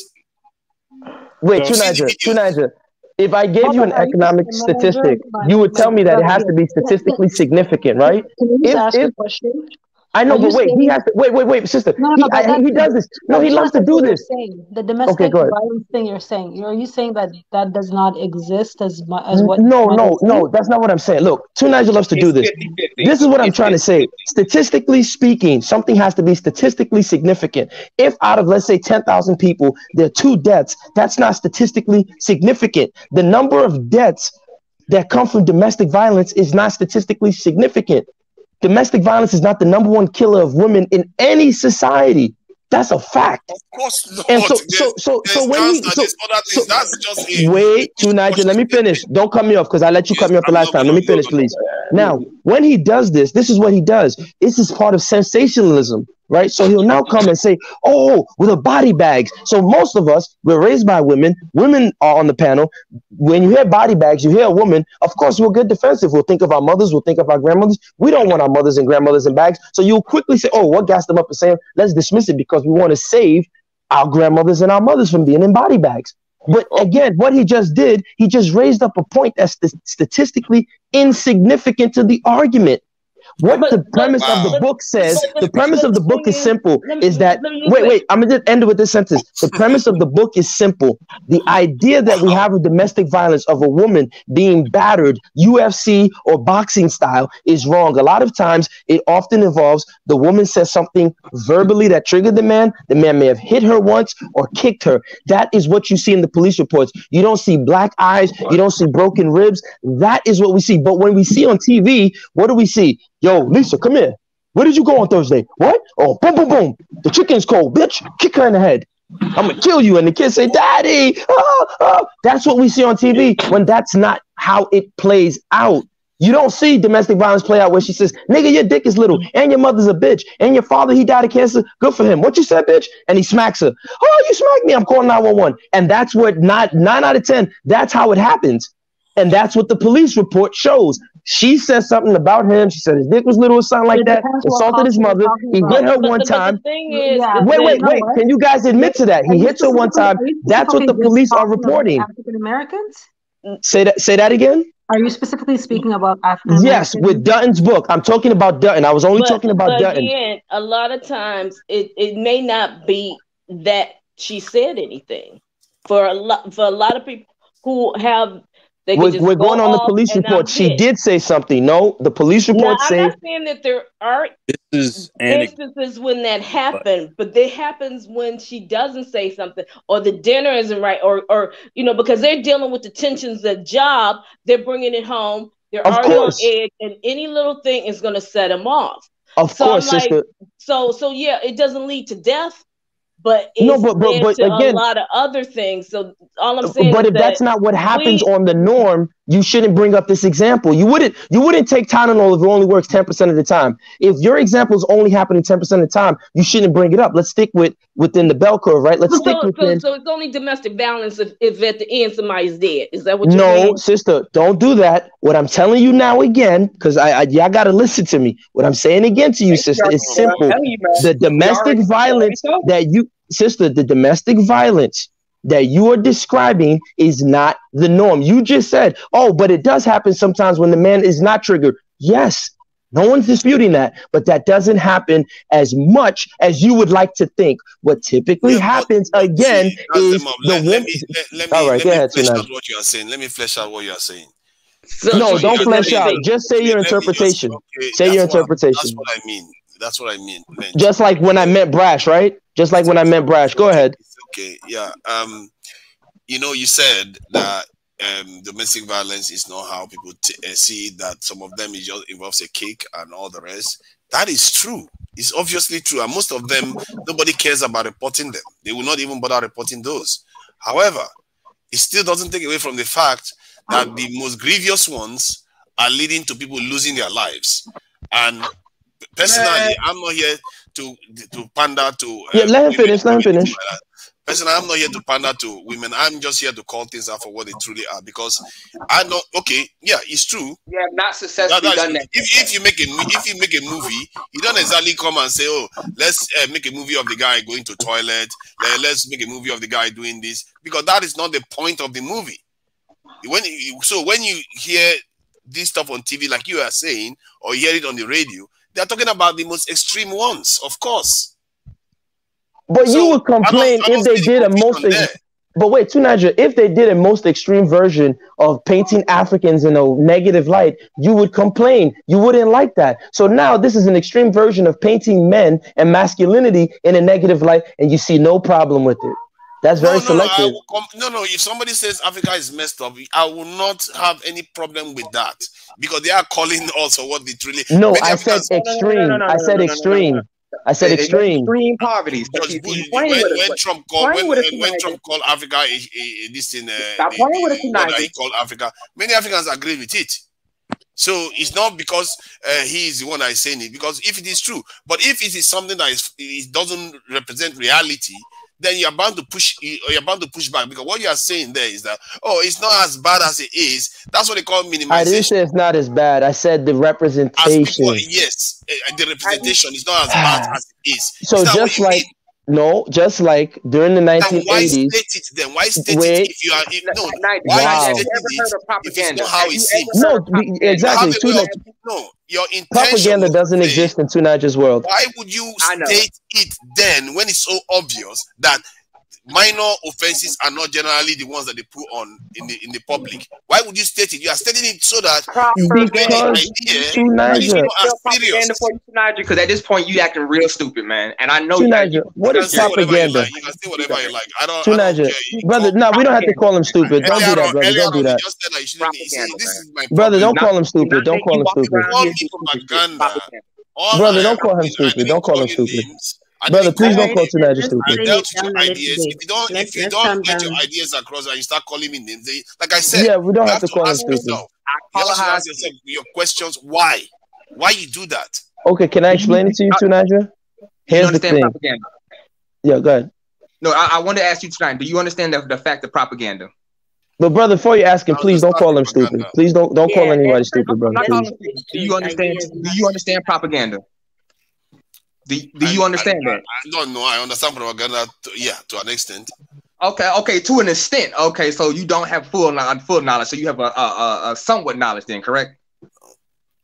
Wait, Nigel. If I gave you an economic statistic, you would tell me that it has to be statistically significant, right? Can you ask a question? I know, but wait, he has to wait, sister. No, He does this. No, he loves to do this. The domestic violence thing you're saying. Are you saying that does not exist as what? No, that's not what I'm saying. Look, Tunaja loves to do this. 50-50. This is what I'm trying to say. Statistically speaking, something has to be statistically significant. If out of, let's say, 10,000 people, there are 2 deaths, that's not statistically significant. The number of deaths that come from domestic violence is not statistically significant. Domestic violence is not the number 1 killer of women in any society. That's a fact. Of course not. And so when that's just a wait, Tunaja, let me finish. Don't cut me off because I let you cut me off the last time. Let me finish, please. Now, when he does this, this is what he does. This is part of sensationalism, right? So he'll now come and say, oh, with a body bags. So most of us, we're raised by women. Women are on the panel. When you hear body bags, you hear a woman, of course, we'll get defensive. We'll think of our mothers. We'll think of our grandmothers. We don't want our mothers and grandmothers in bags. So you'll quickly say, oh, what gassed them up and saying, let's dismiss it because we want to save our grandmothers and our mothers from being in body bags. But again, what he just did, he just raised up a point that's statistically insignificant to the argument. What the premise of the book says, the premise of the book is simple, is that, wait, I'm going to end it with this sentence. The premise of the book is simple. The idea that we have a domestic violence of a woman being battered, UFC or boxing style, is wrong. A lot of times, it often involves the woman says something verbally that triggered the man may have hit her once or kicked her. That is what you see in the police reports. You don't see black eyes, you don't see broken ribs. That is what we see. But when we see on TV, what do we see? Yo, Lisa, come here. Where did you go on Thursday? What? Oh, boom, boom, boom. The chicken's cold, bitch. Kick her in the head. I'm going to kill you. And the kids say, Daddy. Oh. That's what we see on TV when that's not how it plays out. You don't see domestic violence play out where she says, nigga, your dick is little and your mother's a bitch and your father, he died of cancer. Good for him. What you said, bitch? And he smacks her. Oh, you smacked me. I'm calling 911. And that's what 9 out of 10, that's how it happens. And that's what the police report shows. She said something about him. She said his dick was little or something like that. Assaulted his mother. He hit her one time. Wait. Can you guys admit to that? He hits her one time. That's what the police are reporting. African Americans? Say that again. Are you specifically speaking about African Americans? Yes, with Dutton's book. I'm talking about Dutton. I was only talking about Dutton. Again, a lot of times it may not be that she said anything. For a lot of people who have. We're going on the police report. She did say something. No, the police report says. I'm not saying that there aren't instances when that happened, but it happens when she doesn't say something, or the dinner isn't right, or because they're dealing with the tensions of the job, they're bringing it home, they're already on edge, and any little thing is going to set them off. Of course, sister. So yeah, it doesn't lead to death. But but again, a lot of other things. So all I'm saying but if that's not what happens on the norm, you shouldn't bring up this example. You wouldn't take Tylenol if it only works 10% of the time. If your example is only happening 10% of the time, you shouldn't bring it up. Let's stick within the bell curve, right? So it's only domestic violence if at the end somebody's dead. Is that what you're saying? No, sister, don't do that. What I'm telling you now again, because y'all gotta listen to me. What I'm saying again to you, sister, is simple. The domestic violence the domestic violence that you are describing is not the norm. You just said, oh, but it does happen sometimes when the man is not triggered. Yes, no one's disputing that, but that doesn't happen as much as you would like to think. What typically happens again is the woman. All right, go ahead, flesh out what you are saying. Let me flesh out what you are saying. No, don't flesh out. Just say your interpretation. Say your interpretation. That's what I mean. Just like when I meant brash, right? Just like when I meant brash. Go ahead. Okay, yeah. You said that domestic violence is not how people see it, that some of them it just involves a kick and all the rest. That is true. It's obviously true. And most of them, nobody cares about reporting them. They will not even bother reporting those. However, it still doesn't take away from the fact that the most grievous ones are leading to people losing their lives. And personally, I'm not here to pander to. Let him finish. Personally, I'm not here to pander to women. I'm just here to call things out for what they truly are. Because I know, it's true. You have not successfully done that. If you make a movie, you don't exactly come and say, "Oh, let's make a movie of the guy going to toilet. Let's make a movie of the guy doing this," because that is not the point of the movie. When you hear this stuff on TV, like you are saying, or you hear it on the radio, They're talking about the most extreme ones, of course. But so you would complain if they did a most. But wait, Tunaja, if they did a most extreme version of painting Africans in a negative light, you would complain. You wouldn't like that. So now this is an extreme version of painting men and masculinity in a negative light, and you see no problem with it. That's very selective. No, if somebody says Africa is messed up, I will not have any problem with that, because they are calling also what they truly. No, I said extreme. I said extreme. I said extreme poverty. When Trump called Africa this thing, what he called Africa, many Africans agree with it. So it's not because he is the one that is saying it, because if it is true, but if it is something that it doesn't represent reality, then you're bound to push. You're bound to push back, because what you are saying there is that, oh, it's not as bad as it is. That's what they call minimization. I didn't say it's not as bad. I said the representation. Yes, the representation is not as bad as it is. So just like just like during the 1980s. Then why state it then? Why state it if you are why state it if it's not how it seems? No, exactly. No, your intention. Propaganda doesn't exist in Tunaja's world. Why would you state it then when it's so obvious that minor offenses are not generally the ones that they put on in the public? Why would you state it? You are stating it so that because at this point you acting real stupid, man. And I know what is propaganda? You can say whatever you like. I don't care. Brother, no, we don't have to call him stupid. Don't do that, brother. Don't do that. Brother, don't call him stupid. Don't call him stupid. Brother, don't call him stupid. Don't call him stupid. Brother, please don't call Tunaja stupid. I dealt with your ideas. If you don't get your ideas across and you start calling me names, like I said, we don't have to call him stupid. You have to ask yourself your questions. Why you do that? Okay, can I explain it to you, Tunaja? Here's the thing. Propaganda? Yeah, go ahead. No, I want to ask you tonight. Do you understand the fact of propaganda? But brother, before you ask him, please don't call him stupid. Please don't call anybody stupid, brother. Do you understand? Do you understand propaganda? Do you understand that? I don't know. I understand propaganda, to an extent. Okay, to an extent. Okay, so you don't have full knowledge, so you have a somewhat knowledge then, correct?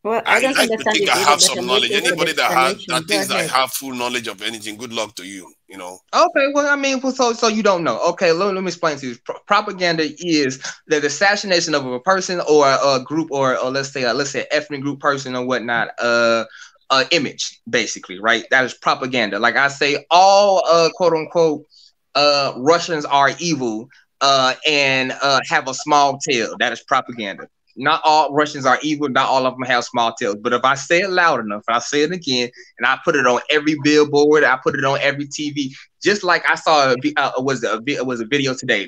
Well, I like to think I have some knowledge. Anybody that thinks that I have full knowledge of anything, good luck to you. You know. Okay, well, I mean, so you don't know. Okay, let me explain to you. Propaganda is the assassination of a person or a group, or let's say ethnic group person or whatnot. Image, basically, right? That is propaganda. Like I say, all quote unquote Russians are evil and have a small tail. That is propaganda. Not all Russians are evil. Not all of them have small tails. But if I say it loud enough, I say it again, and I put it on every billboard, I put it on every TV. Just like I saw it was a video today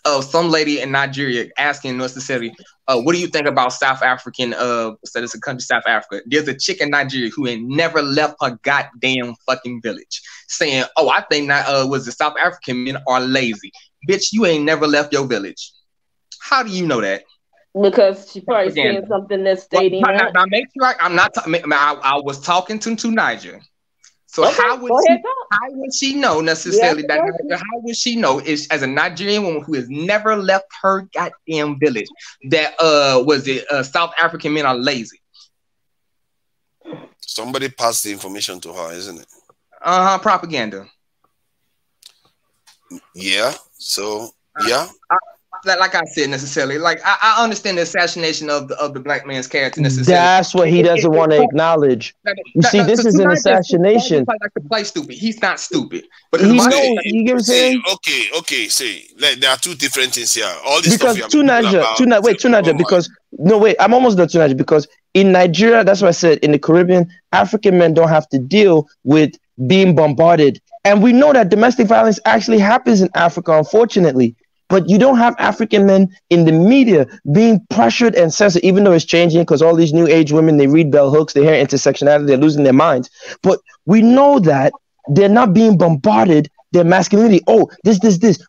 of some lady in Nigeria asking necessarily, what do you think about South African, so it's a country, South Africa. There's a chick in Nigeria who ain't never left her goddamn fucking village saying, oh, I think that was the South African men are lazy. Bitch, you ain't never left your village. How do you know that? Because she probably saying something that's stating that. Now make sure I was talking to Niger. So okay, how would she know necessarily that? How would she know is as a Nigerian woman who has never left her goddamn village that South African men are lazy? Somebody passed the information to her, isn't it? Propaganda. Yeah. So yeah. Like I said, necessarily, like I understand the assassination of the black man's character. Necessarily, that's what he doesn't want to acknowledge. You see, this is an assassination. Like to play stupid. He's not stupid, but he knows. You get what I'm saying? Okay. See, there are two different things here. All this because stuff Tunaja. Because I'm almost done, Tunaja. Because in Nigeria, that's what I said. In the Caribbean, African men don't have to deal with being bombarded, and we know that domestic violence actually happens in Africa, unfortunately. But you don't have African men in the media being pressured and censored, even though it's changing because all these new age women, they read bell hooks, they hear intersectionality, they're losing their minds. But we know that they're not being bombarded, their masculinity. Oh, this.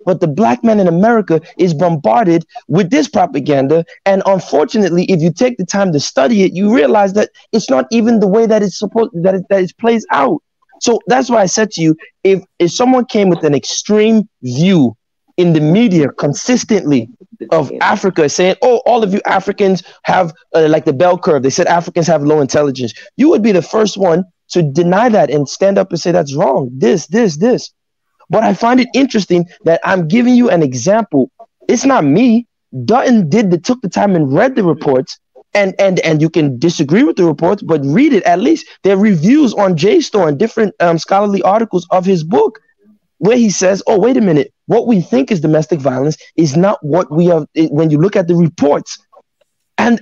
But the black man in America is bombarded with this propaganda. And unfortunately, if you take the time to study it, you realize that it's not even the way that it's supposed that it plays out. So that's why I said to you, if someone came with an extreme view in the media consistently, of Africa saying, oh, all of you Africans have like the bell curve. They said Africans have low intelligence. You would be the first one to deny that and stand up and say that's wrong. This. But I find it interesting that I'm giving you an example. It's not me. Dutton took the time and read the reports, and you can disagree with the reports, but read it at least. There are reviews on JSTOR and different scholarly articles of his book where he says, oh, wait a minute, what we think is domestic violence is not what we are when you look at the reports. And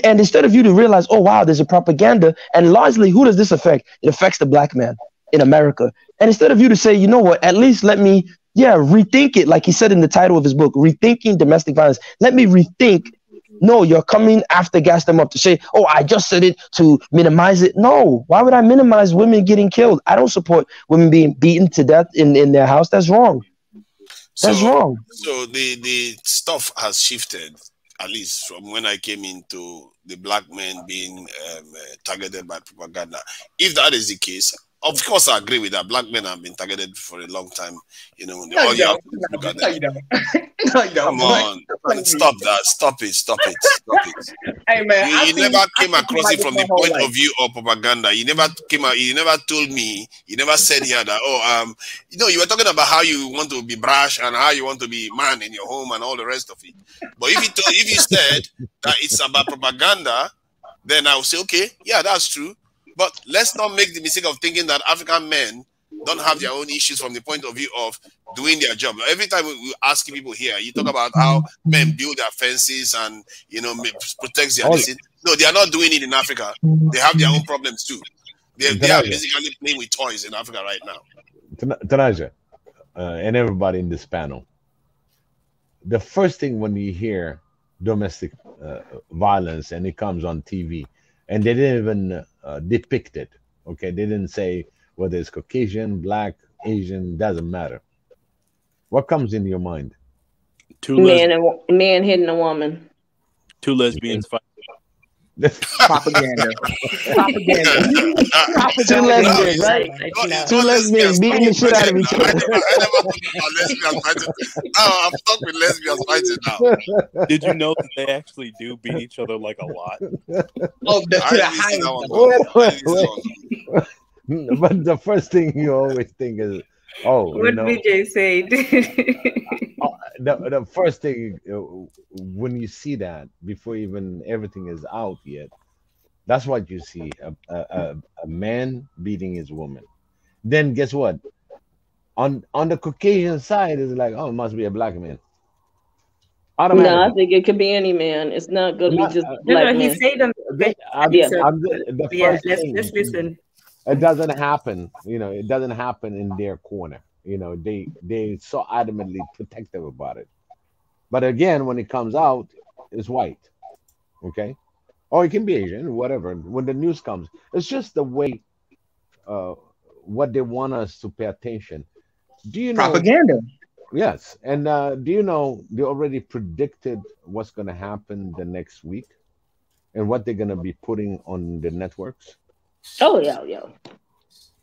instead of you to realize, oh, wow, there's a propaganda, and largely, who does this affect? It affects the black man in America. And instead of you to say, you know what, at least let me, rethink it, like he said in the title of his book, Rethinking Domestic Violence. Let me rethink. No, you're coming after gas them up to say, oh, I just said it to minimize it. No, why would I minimize women getting killed? I don't support women being beaten to death in their house. That's wrong. That's wrong. So the stuff has shifted, at least from when I came into the black men being targeted by propaganda. If that is the case, of course I agree with that. Black men have been targeted for a long time. You know, No, you don't. No, you don't. No, you don't. Come on, stop that. Stop it. Hey man, you never came across it from the point of view of propaganda. You never came out. You never told me. You never said here that you were talking about how you want to be brash and how you want to be man in your home and all the rest of it. But if you said that it's about propaganda, then I will say, okay, yeah, that's true. But let's not make the mistake of thinking that African men don't have their own issues from the point of view of doing their job. Every time we ask people here, you talk about how men build their fences and protect their destiny. No, they are not doing it in Africa. They have their own problems too. They are basically playing with toys in Africa right now. Tanaja, and everybody in this panel, the first thing when you hear domestic violence and it comes on TV, and they didn't even depict it. Okay, they didn't say whether it's Caucasian, Black, Asian, doesn't matter. What comes in your mind? Man hitting a woman. Two lesbians fighting. Propaganda. Two lesbians, right? Two lesbians beating the shit out of each other. I'm stuck with lesbians fighting now. Did you know that they actually do beat each other like a lot? Oh, to the highest. But the first thing you always think is, what BJ said. The first thing when you see that, before even everything is out yet, that's what you see: a man beating his woman. Then guess what? On the Caucasian side, it's like, oh, it must be a black man. No, I think it could be any man. It's not going to be just black man. He said let's listen. It doesn't happen, it doesn't happen in their corner. They so adamantly protective about it. But again, when it comes out, it's white. Okay? Or it can be Asian, whatever. When the news comes, it's just the way what they want us to pay attention. Do you know propaganda? Yes. And do you know they already predicted what's gonna happen the next week and what they're gonna be putting on the networks? Oh yeah.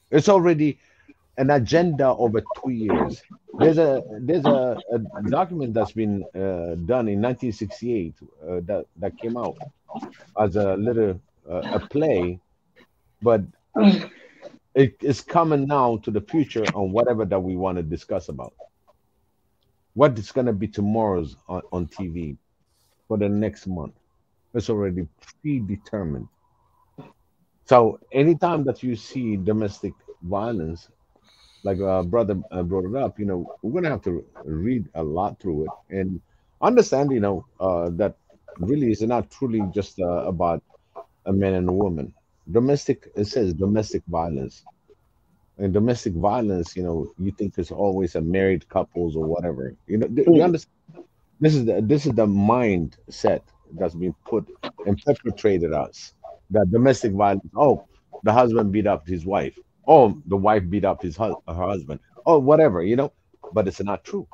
It's already an agenda over 2 years. There's a document that's been done in 1968 that came out as a little a play, but it is coming now to the future on whatever that we want to discuss about. What is going to be tomorrow's on TV for the next month? It's already predetermined. So anytime that you see domestic violence, like brother brought it up, we're going to have to read a lot through it and understand, that really is not truly just about a man and a woman. It says domestic violence. And domestic violence, you think it's always a married couples or whatever. You understand? This is the mindset that's been put and perpetrated us. That domestic violence, the husband beat up his wife. Oh, the wife beat up her husband. Oh, whatever, but it's not true.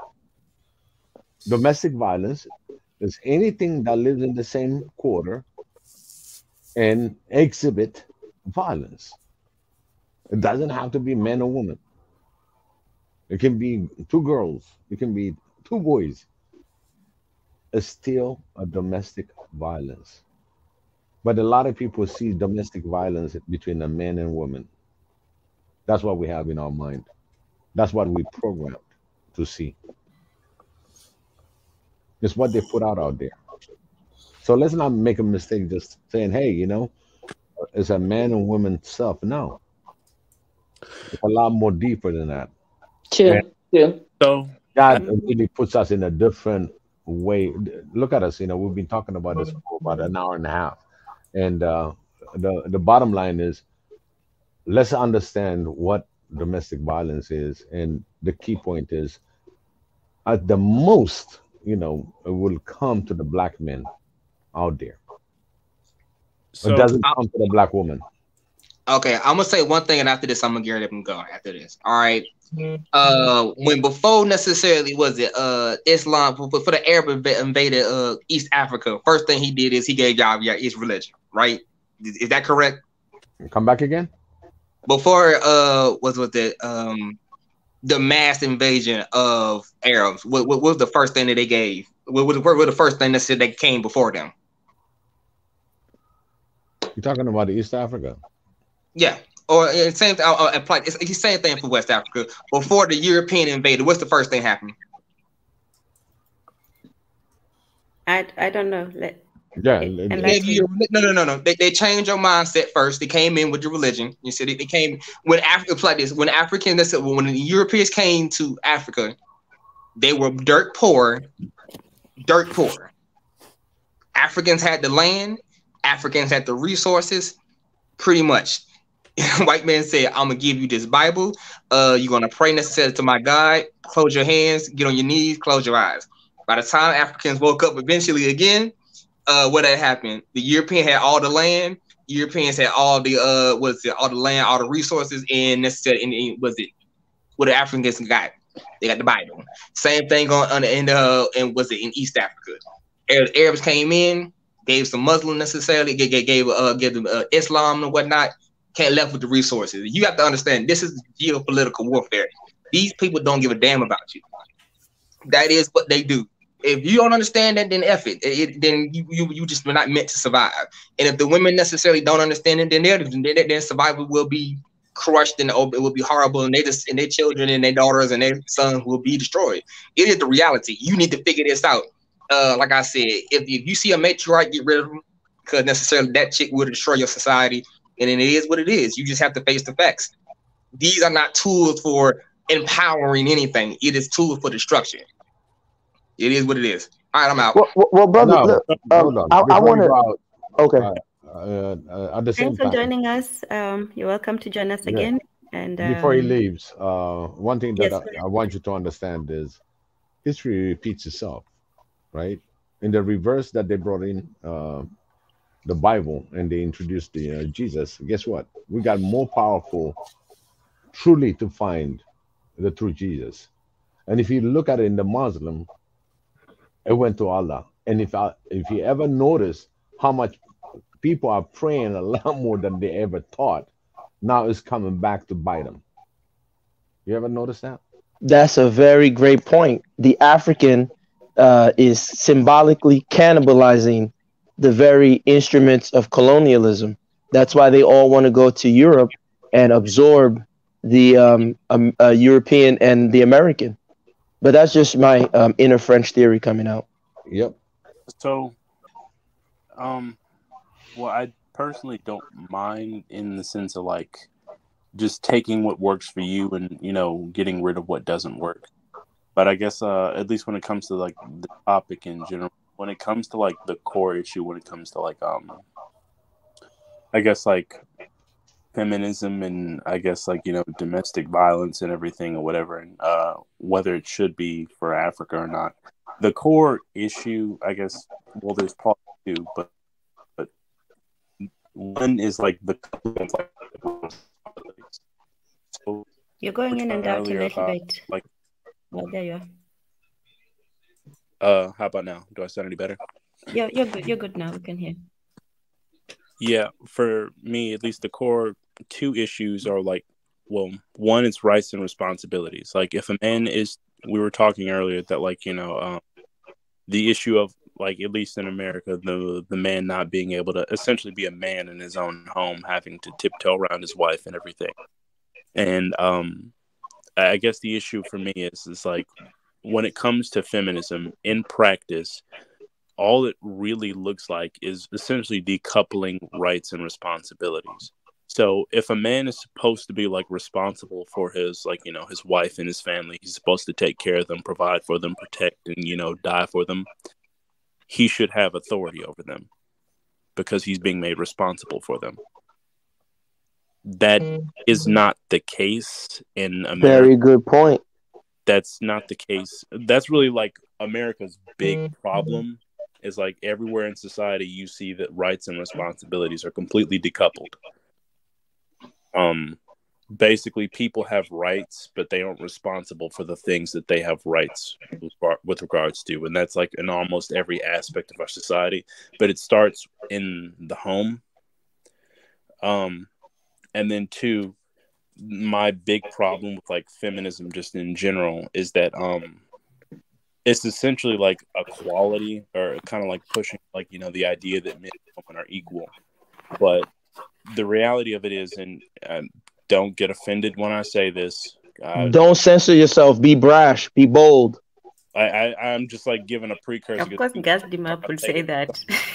Domestic violence is anything that lives in the same quarter and exhibit violence. It doesn't have to be man or woman. It can be two girls. It can be two boys. is still a domestic violence. But a lot of people see domestic violence between a man and woman. That's what we have in our mind. That's what we programmed to see. It's what they put out there. So let's not make a mistake just saying, hey, it's a man and woman stuff. No. It's a lot more deeper than that. True. So God really puts us in a different way. Look at us, we've been talking about this for about an hour and a half. And the bottom line is, let's understand what domestic violence is. And the key point is, at the most, it will come to the black men out there. So it doesn't come to the black woman. Okay, I'm gonna say one thing, and after this, I'm gonna get up and go. After this, all right. When before necessarily was it Islam for the Arab invaded East Africa, first thing he did is he gave y'all his religion, right? Is that correct? Come back again. Before the mass invasion of Arabs, what was the first thing that they gave? What was the first thing that said they came before them? You're talking about East Africa. Yeah, or same thing. Apply. It's the same thing for West Africa. Before the European invaded, what's the first thing happened? I don't know. No. They changed your mindset first. They came in with your religion. You see, they came when Africa like this. When Africans, when the Europeans came to Africa, they were dirt poor. Africans had the land. Africans had the resources. Pretty much. White man said, I'm gonna give you this Bible. You're gonna pray necessarily to my God. Close your hands, get on your knees, close your eyes. By the time Africans woke up eventually again, what had happened? The European had all the land. Europeans had all the all the land, all the resources, and necessarily what the Africans got? They got the Bible. Same thing in East Africa. Arabs came in, gave some Muslim necessarily, gave them Islam and whatnot. Can't left with the resources. You have to understand, this is geopolitical warfare. These people don't give a damn about you. That is what they do. If you don't understand that, then F it. Then you just were not meant to survive. And if the women necessarily don't understand it, then survival will be crushed and it will be horrible, and their children and their daughters and their sons will be destroyed. It is the reality. You need to figure this out. Like I said, if you see a matriarch, get rid of them, because necessarily that chick will destroy your society. And it is what it is. You just have to face the facts. These are not tools for empowering anything. It is tools for destruction. It is what it is. All right, I'm out. Well brother, No, hold on. I want to. Okay. At the same Thanks for time, joining us. You're welcome to join us again. And before he leaves, one thing that yes, I want you to understand is history repeats itself, right? In the reverse that they brought in the Bible and they introduced the Jesus, guess what? We got more powerful truly to find the true Jesus. And if you look at it in the Muslim, it went to Allah. And if you ever notice how much people are praying a lot more than they ever thought, now it's coming back to bite them. You ever notice that? That's a very great point. The African is symbolically cannibalizing the very instruments of colonialism. That's why they all want to go to Europe and absorb the European and the American. But that's just my inner French theory coming out. Yep. So, well, I personally don't mind in the sense of like just taking what works for you and, getting rid of what doesn't work. But I guess at least when it comes to like the topic in general, when it comes to like the core issue, when it comes to like I guess like feminism and I guess like domestic violence and everything or whatever, and whether it should be for Africa or not, the core issue, I guess, well, there's probably two, but one is like the so you're going in and out a little bit. Like, well, there you are. How about now? Do I sound any better? You're good. You're good now. We can hear. Yeah, for me, at least the core two issues are like, well, one is rights and responsibilities. Like if a man is, we were talking earlier that like, the issue of like at least in America, the man not being able to essentially be a man in his own home, having to tiptoe around his wife and everything. And I guess the issue for me is like when it comes to feminism in practice, all it really looks like is essentially decoupling rights and responsibilities. So if a man is supposed to be like responsible for his, like, you know, his wife and his family, he's supposed to take care of them, provide for them, protect, and, you know, die for them. He should have authority over them because he's being made responsible for them. That is not the case in America. Very good point. That's not the case. That's really like America's big problem is like everywhere in society you see that rights and responsibilities are completely decoupled. Basically people have rights, but they aren't responsible for the things that they have rights with regards to. And that's like in almost every aspect of our society, but it starts in the home. And then two, my big problem with like feminism just in general is that it's essentially like equality, or kind of like pushing like, you know, the idea that men and women are equal. But the reality of it is, and don't get offended when I say this. Don't censor yourself. Be brash. Be bold. I'm just like giving a precursor. Of course, Gasdimap will say that.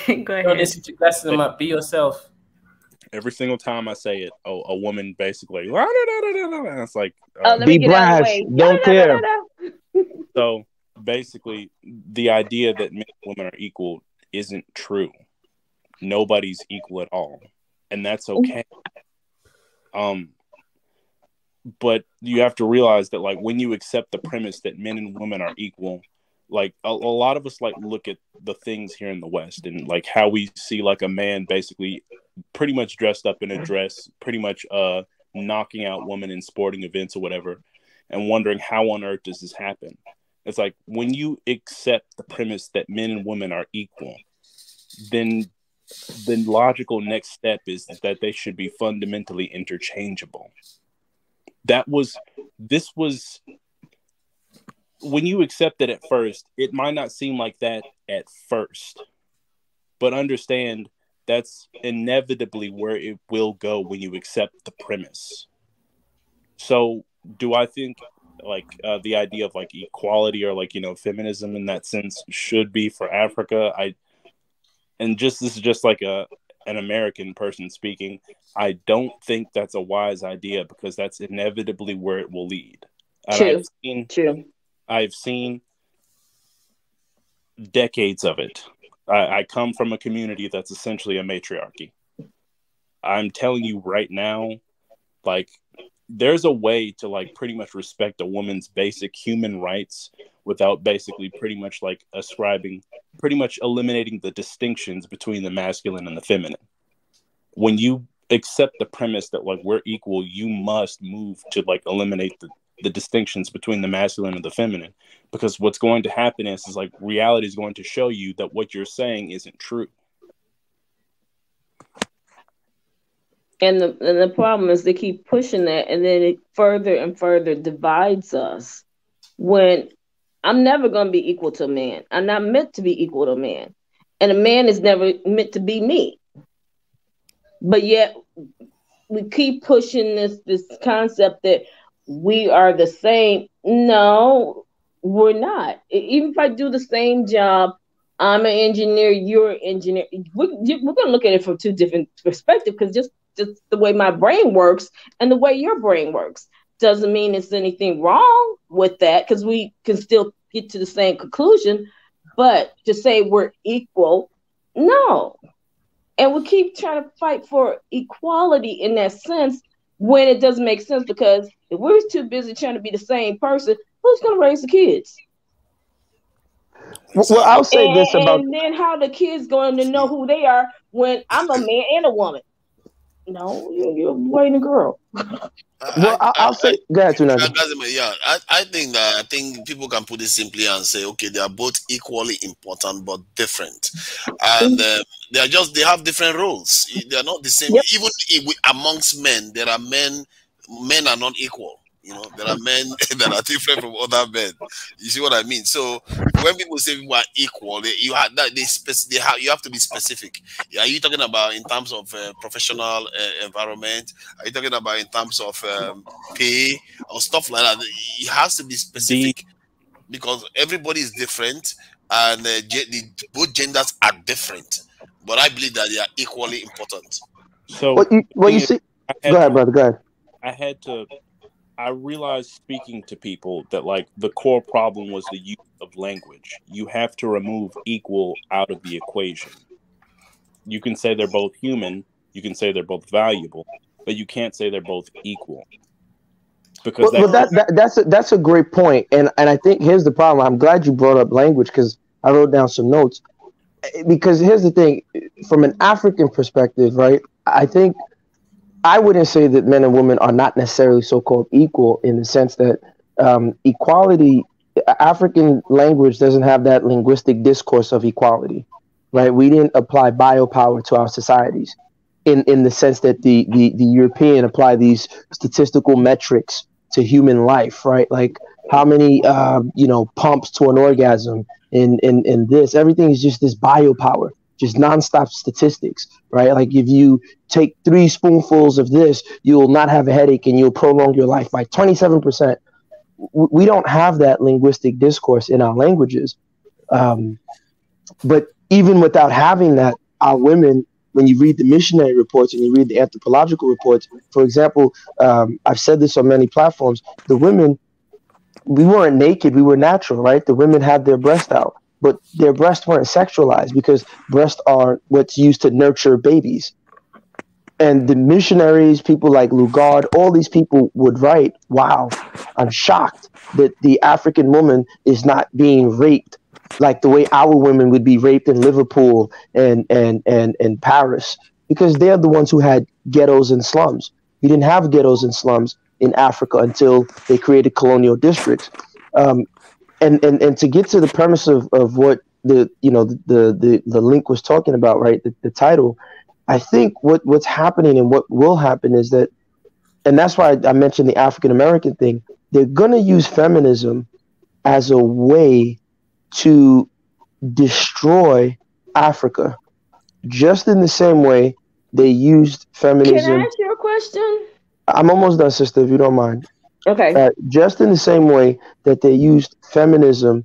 Go ahead. No, this is Gasdimap. Be yourself. Every single time I say it, a woman basically, and it's like, be brash. Don't care. So basically, the idea that men and women are equal isn't true. Nobody's equal at all, and that's okay. But you have to realize that, like, when you accept the premise that men and women are equal, like a lot of us like look at the things here in the West and like how we see like a man basically pretty much dressed up in a dress, pretty much knocking out women in sporting events or whatever, and wondering how on earth does this happen. It's like when you accept the premise that men and women are equal, then the logical next step is that they should be fundamentally interchangeable. This was when you accept it at first, it might not seem like that at first, but understand that's inevitably where it will go when you accept the premise. So do I think like the idea of like equality or like, you know, feminism in that sense should be for Africa? This is just like an American person speaking. I don't think that's a wise idea because that's inevitably where it will lead. And True. I've seen decades of it. I come from a community that's essentially a matriarchy. I'm telling you right now, like, there's a way to like pretty much respect a woman's basic human rights without basically pretty much like pretty much eliminating the distinctions between the masculine and the feminine. When you accept the premise that like we're equal, you must move to like eliminate the distinctions between the masculine and the feminine, because what's going to happen is like reality is going to show you that what you're saying isn't true. And the problem is they keep pushing that, and then it further and further divides us. When I'm never going to be equal to a man. I'm not meant to be equal to a man. And a man is never meant to be me. But yet we keep pushing this concept that we are the same. No, we're not. Even if I do the same job, I'm an engineer, you're an engineer. We're going to look at it from two different perspectives, because just the way my brain works and the way your brain works doesn't mean there's anything wrong with that, because we can still get to the same conclusion. But to say we're equal, no. And we keep trying to fight for equality in that sense when it doesn't make sense, because if we're too busy trying to be the same person, who's going to raise the kids? Well, I'll say this about... And then how the kids going to know who they are when I'm a man and a woman? No, you're a boy and a girl. Well, I'll say... Go ahead, Tunazi. Yeah, I think people can put it simply and say, okay, they are both equally important but different, and they have different roles. They are not the same. Yep. Even amongst men, there are men are not equal. You know, there are men that are different from other men. You see what I mean? So when people say people are equal, you have to be specific. Are you talking about in terms of professional environment? Are you talking about in terms of pay or stuff like that? It has to be specific because everybody is different, and both genders are different. But I believe that they are equally important. So, you see, go ahead, brother. Go ahead. I realized speaking to people that like the core problem was the use of language. You have to remove equal out of the equation. You can say they're both human, you can say they're both valuable, but you can't say they're both equal. Because that's a great point. And I think here's the problem. I'm glad you brought up language because I wrote down some notes. Because here's the thing, from an African perspective, right? I think I wouldn't say that men and women are not necessarily so-called equal in the sense that equality, African language doesn't have that linguistic discourse of equality, right? We didn't apply biopower to our societies in the sense that the European apply these statistical metrics to human life, right? Like how many, pumps to an orgasm in this, everything is just this biopower. Just nonstop statistics, right? Like if you take 3 spoonfuls of this, you'll not have a headache and you'll prolong your life by 27%. We don't have that linguistic discourse in our languages. But even without having that, our women, when you read the missionary reports and you read the anthropological reports, for example, I've said this on many platforms, the women, we weren't naked, we were natural, right? The women had their breast out. But their breasts weren't sexualized because breasts are what's used to nurture babies. And the missionaries, people like Lugard, all these people would write, wow, I'm shocked that the African woman is not being raped like the way our women would be raped in Liverpool and Paris, because they're the ones who had ghettos and slums. You didn't have ghettos and slums in Africa until they created colonial districts. And to get to the premise of what the link was talking about, right? The title, I think what's happening and what will happen is that, and that's why I mentioned the African American thing. They're gonna use feminism as a way to destroy Africa, just in the same way they used feminism. Can I ask you a question? I'm almost done, sister, if you don't mind. Okay. Just in the same way that they used feminism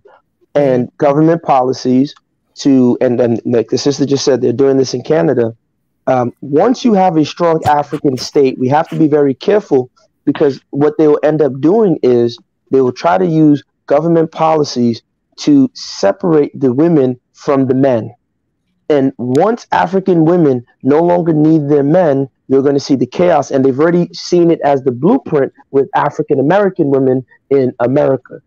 and government policies to, and then like the sister just said, they're doing this in Canada. Once you have a strong African state, we have to be very careful, because what they will end up doing is they will try to use government policies to separate the women from the men. And once African women no longer need their men, you're going to see the chaos. And they've already seen it as the blueprint with African American women in America,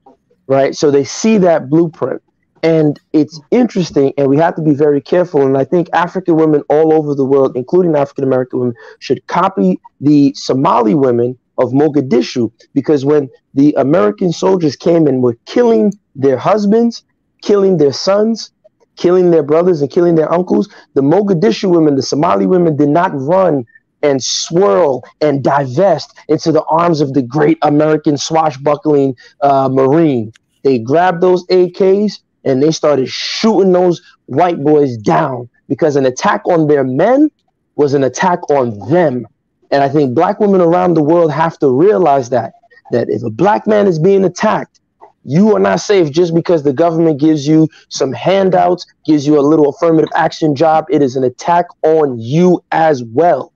right? So they see that blueprint. And it's interesting, and we have to be very careful. And I think African women all over the world, including African American women, should copy the Somali women of Mogadishu, because when the American soldiers came and were killing their husbands, killing their sons, killing their brothers and killing their uncles, the Mogadishu women, the Somali women, did not run and swirl and divest into the arms of the great American swashbuckling Marine. They grabbed those AKs and they started shooting those white boys down, because an attack on their men was an attack on them. And I think black women around the world have to realize that if a black man is being attacked, you are not safe just because the government gives you some handouts, gives you a little affirmative action job. It is an attack on you as well.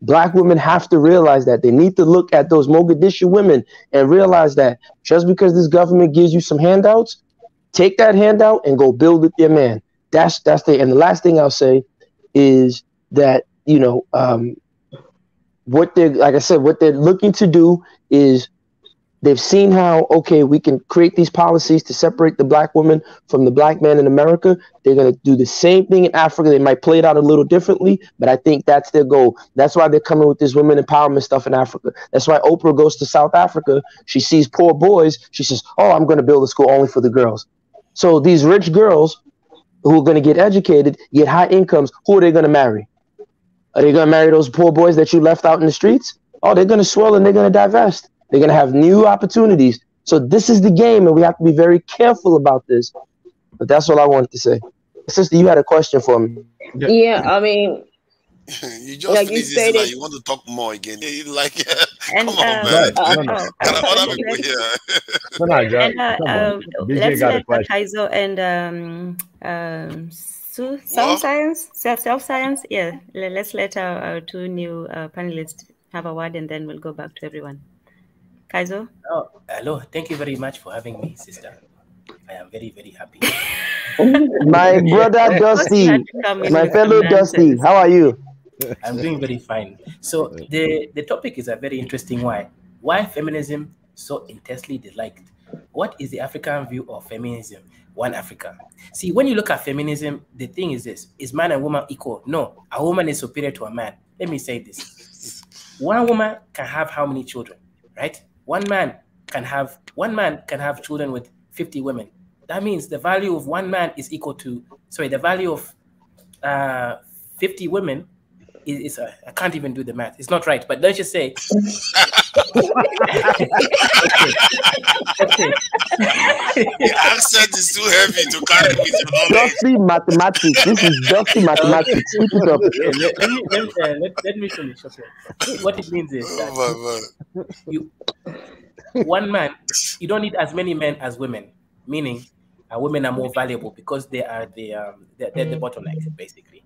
Black women have to realize that. They need to look at those Mogadishu women and realize that just because this government gives you some handouts, take that handout and go build with your man. And the last thing I'll say is that, what they're looking to do is, they've seen how, okay, we can create these policies to separate the black woman from the black man in America. They're going to do the same thing in Africa. They might play it out a little differently, but I think that's their goal. That's why they're coming with this women empowerment stuff in Africa. That's why Oprah goes to South Africa. She sees poor boys. She says, oh, I'm going to build a school only for the girls. So these rich girls who are going to get educated, get high incomes, who are they going to marry? Are they going to marry those poor boys that you left out in the streets? Oh, they're going to swirl and they're going to divest. They're going to have new opportunities. So this is the game, and we have to be very careful about this. But that's all I wanted to say. Sister, you had a question for me. Yeah, I mean, you just like finished this, like you want to talk more again. You like, and, come on, man. Other people here. Let's let Kaizo and self-science. Yeah, let's let our two new panelists have a word, and then we'll go back to everyone. Kaizo? Oh, hello. Thank you very much for having me, sister. I am very, very happy. My brother Dusty, my fellow Dusty, how are you? I'm doing very fine. So the topic is a very interesting one. Why feminism so intensely disliked? What is the African view of feminism? One Africa. See, when you look at feminism, the thing is this: is man and woman equal? No, a woman is superior to a man. Let me say this: one woman can have how many children, right? One man can have children with 50 women. That means the value of one man is equal to, the value of 50 women is I can't even do the math. It's not right, but let's just say. Okay. The accent is too heavy to carry with your knowledge. Dusty mathematics. This is Dusty mathematics. Keep it up. Let me finish. Okay. What it means is that one man, you don't need as many men as women. Meaning, women are more valuable because they are they're the bottleneck, basically.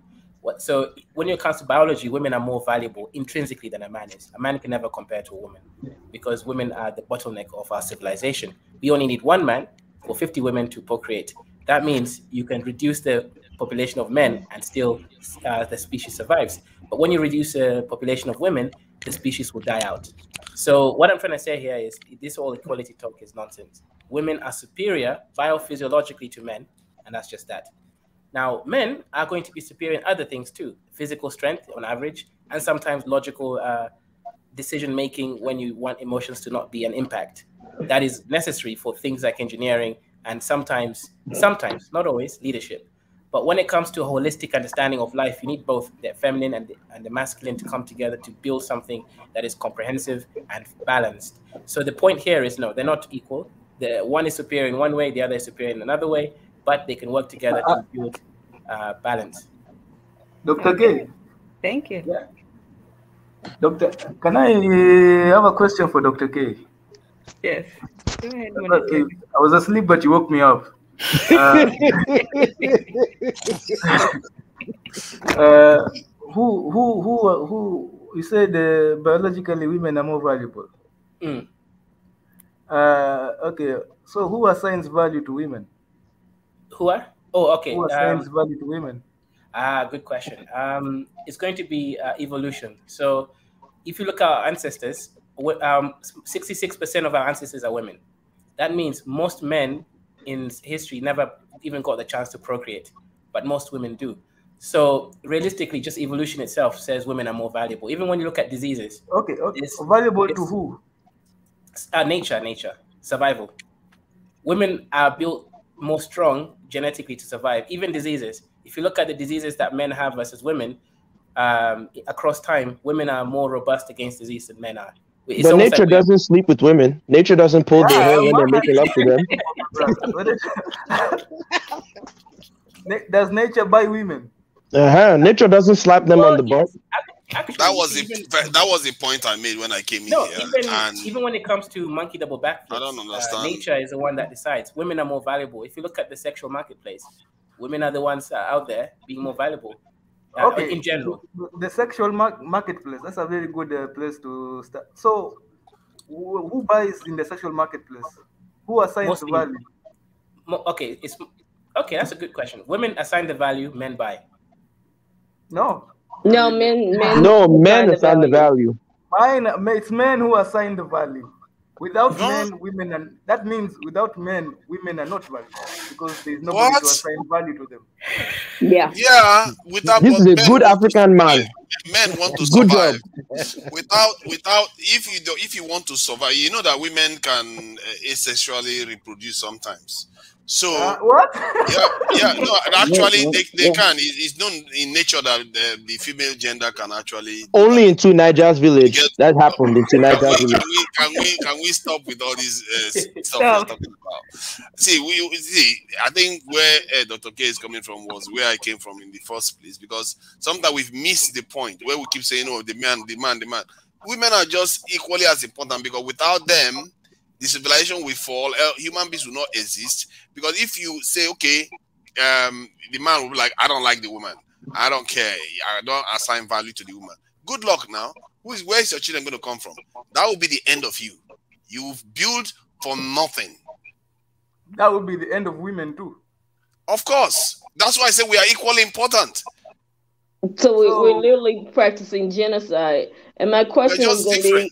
So when it comes to biology, women are more valuable intrinsically than a man is. A man can never compare to a woman because women are the bottleneck of our civilization. We only need one man for 50 women to procreate. That means you can reduce the population of men and still the species survives. But when you reduce the population of women, the species will die out. So what I'm trying to say here is this whole equality talk is nonsense. Women are superior biophysiologically to men, and that's just that. Now, men are going to be superior in other things too, physical strength on average, and sometimes logical decision-making when you want emotions to not be an impact. That is necessary for things like engineering and sometimes, not always, leadership. But when it comes to a holistic understanding of life, you need both the feminine and the masculine to come together to build something that is comprehensive and balanced. So the point here is, no, they're not equal. The one is superior in one way, the other is superior in another way, but they can work together to build balance. Dr. K. Thank you. Yeah. Doctor, can I have a question for Dr. K? Yes. Go ahead, I was asleep, but you woke me up. Who you said biologically women are more valuable? Okay, so who assigns value to women? Who are? Oh, okay. Who assigns value to women? Good question. It's going to be evolution. So if you look at our ancestors, 66% of our ancestors are women. That means most men in history never even got the chance to procreate, but most women do. So realistically, just evolution itself says women are more valuable. Even when you look at diseases. Okay. Valuable to who? Nature, survival. Women are built more strong genetically to survive. Even diseases. If you look at the diseases that men have versus women, across time, women are more robust against disease than men are. It's but nature doesn't sleep with women. Nature doesn't pull their hair when they're making love to them. Does nature buy women? Nature doesn't slap them on the butt. Actually, that was the point I made when I came in here. Even when it comes to monkey double backflips, I don't understand. Nature is the one that decides. Women are more valuable. If you look at the sexual marketplace, women are the ones that are out there being more valuable. In general, the sexual marketplace, that's a very good place to start. So who buys in the sexual marketplace? Who assigns the value? Okay, that's a good question. Women assign the value, men buy. No, men assign the value. It's men who assign the value. Without men, women, and that means without men, women are not valuable because there is nobody to assign value to them. Yeah. Without this is a good African man. Men want to survive. Without if you want to survive, you know that women can asexually reproduce sometimes. So what? No, actually they can. It's known in nature that the female gender can actually only in Niger's village that happened in Niger's village. Can we stop with all this stuff we're talking about? See, I think where Dr. K is coming from was where I came from in the first place, because sometimes we've missed the point where we keep saying, oh, the man. Women are just equally as important, because without them, the civilization will fall. Human beings will not exist. Because if you say, okay, the man will be like, I don't like the woman. I don't care. I don't assign value to the woman. Good luck now. Where's your children going to come from? That will be the end of you. You've built for nothing. That would be the end of women too. Of course. That's why I say we are equally important. So we're literally practicing genocide. And my question was going to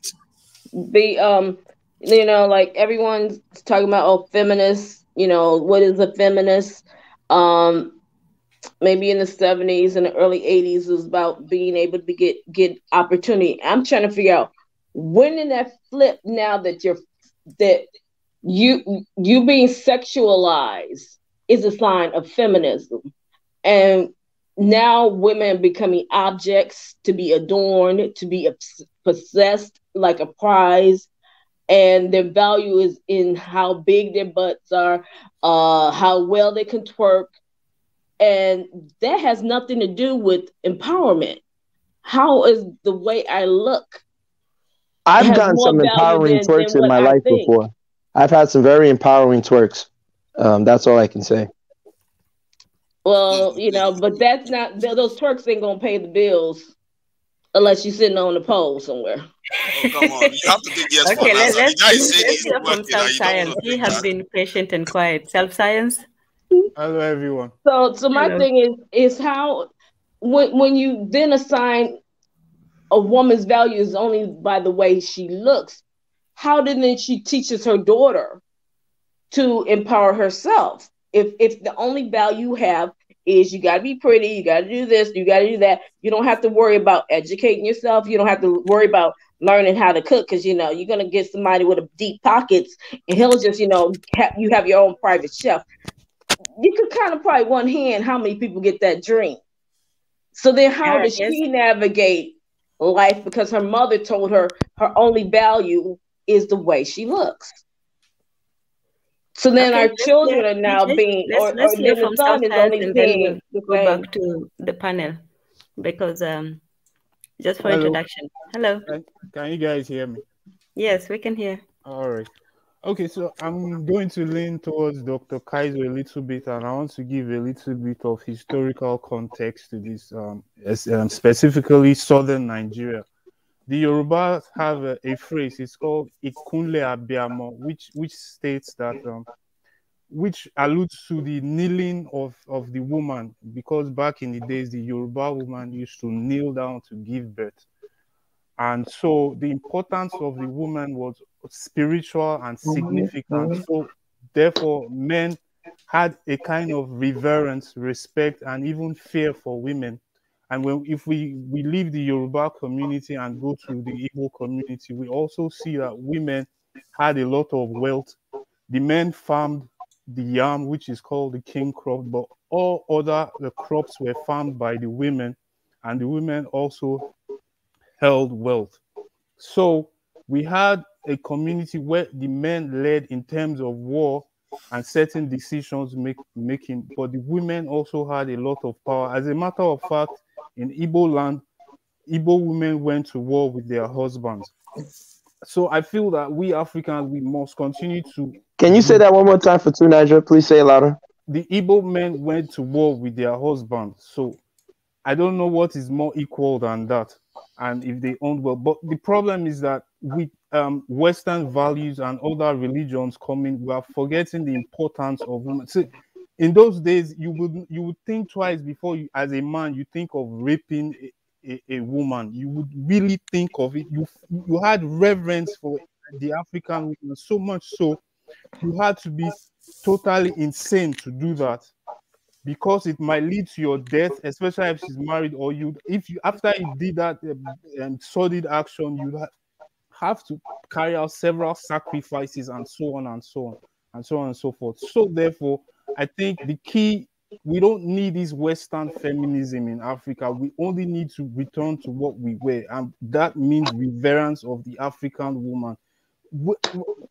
be, like everyone's talking about, oh, feminists, what is a feminist? Maybe in the 70s and the early 80s, it was about being able to get opportunity. I'm trying to figure out, when did that flip now that you being sexualized is a sign of feminism? And now women are becoming objects to be adorned, to be possessed like a prize. And their value is in how big their butts are, how well they can twerk. And that has nothing to do with empowerment. How is the way I look? I've gotten some empowering twerks in my life before. I've had some very empowering twerks. That's all I can say. Well, but that's not, those twerks ain't gonna pay the bills unless you're sitting on the pole somewhere. Oh, come on. You have to take yes for Okay, an answer. let's hear from self-science. You have been patient and quiet. Self-science? Hello, everyone. So my thing is how, when you then assign a woman's value is only by the way she looks, how then she teaches her daughter to empower herself? If the only value you have is you got to be pretty, you got to do this, you got to do that, you don't have to worry about educating yourself, you don't have to worry about learning how to cook, because you're going to get somebody with a deep pockets and he'll just, you have your own private chef. You could kind of probably one hand how many people get that dream. So then how does she navigate life, because her mother told her her only value is the way she looks? So then our children are now being, let's hear from self-science, and then we'll go back to the panel, because just for introduction. Hello. Can you guys hear me? Yes, we can hear. All right. Okay, so I'm going to lean towards Dr. Kaiser a little bit, and I want to give a little bit of historical context to this, specifically southern Nigeria. The Yorubas have a phrase. It's called "Ikunle Abiamo," which states that, which alludes to the kneeling of the woman, because back in the days, the Yoruba woman used to kneel down to give birth, and so the importance of the woman was spiritual and significant. So therefore, men had a kind of reverence, respect, and even fear for women. And if we leave the Yoruba community and go to the Igbo community, we also see that women had a lot of wealth. The men farmed the yam, which is called the king crop, but all the crops were farmed by the women, and the women also held wealth. So we had a community where the men led in terms of war and certain decisions making, but the women also had a lot of power. As a matter of fact, in Igbo land, Igbo women went to war with their husbands. So I feel that we Africans, we must continue to... Can you say that one more time for Niger? Please say it louder. The Igbo men went to war with their husbands. So I don't know what is more equal than that, and if they owned well. But the problem is that with Western values and other religions coming, we are forgetting the importance of women. So in those days, you would think twice before you, as a man, you think of raping a woman. You would really think of it. You had reverence for the African woman, so much so you had to be totally insane to do that, because it might lead to your death, especially if she's married, or after you did that sordid action, you have to carry out several sacrifices and so on and so on. and so on and so forth. So therefore, I think the key, we don't need this Western feminism in Africa. We only need to return to what we were, and that means reverence of the African woman.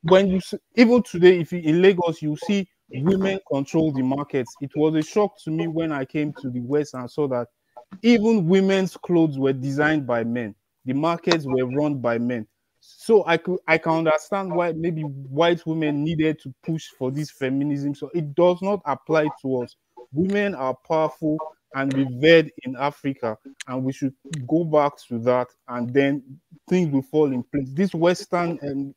When you even today, if you in Lagos, you see women control the markets. It was a shock to me when I came to the West and saw that even women's clothes were designed by men. The markets were run by men. So I can understand why maybe white women needed to push for this feminism. So it does not apply to us. Women are powerful and revered in Africa, and we should go back to that, and then things will fall in place. This Western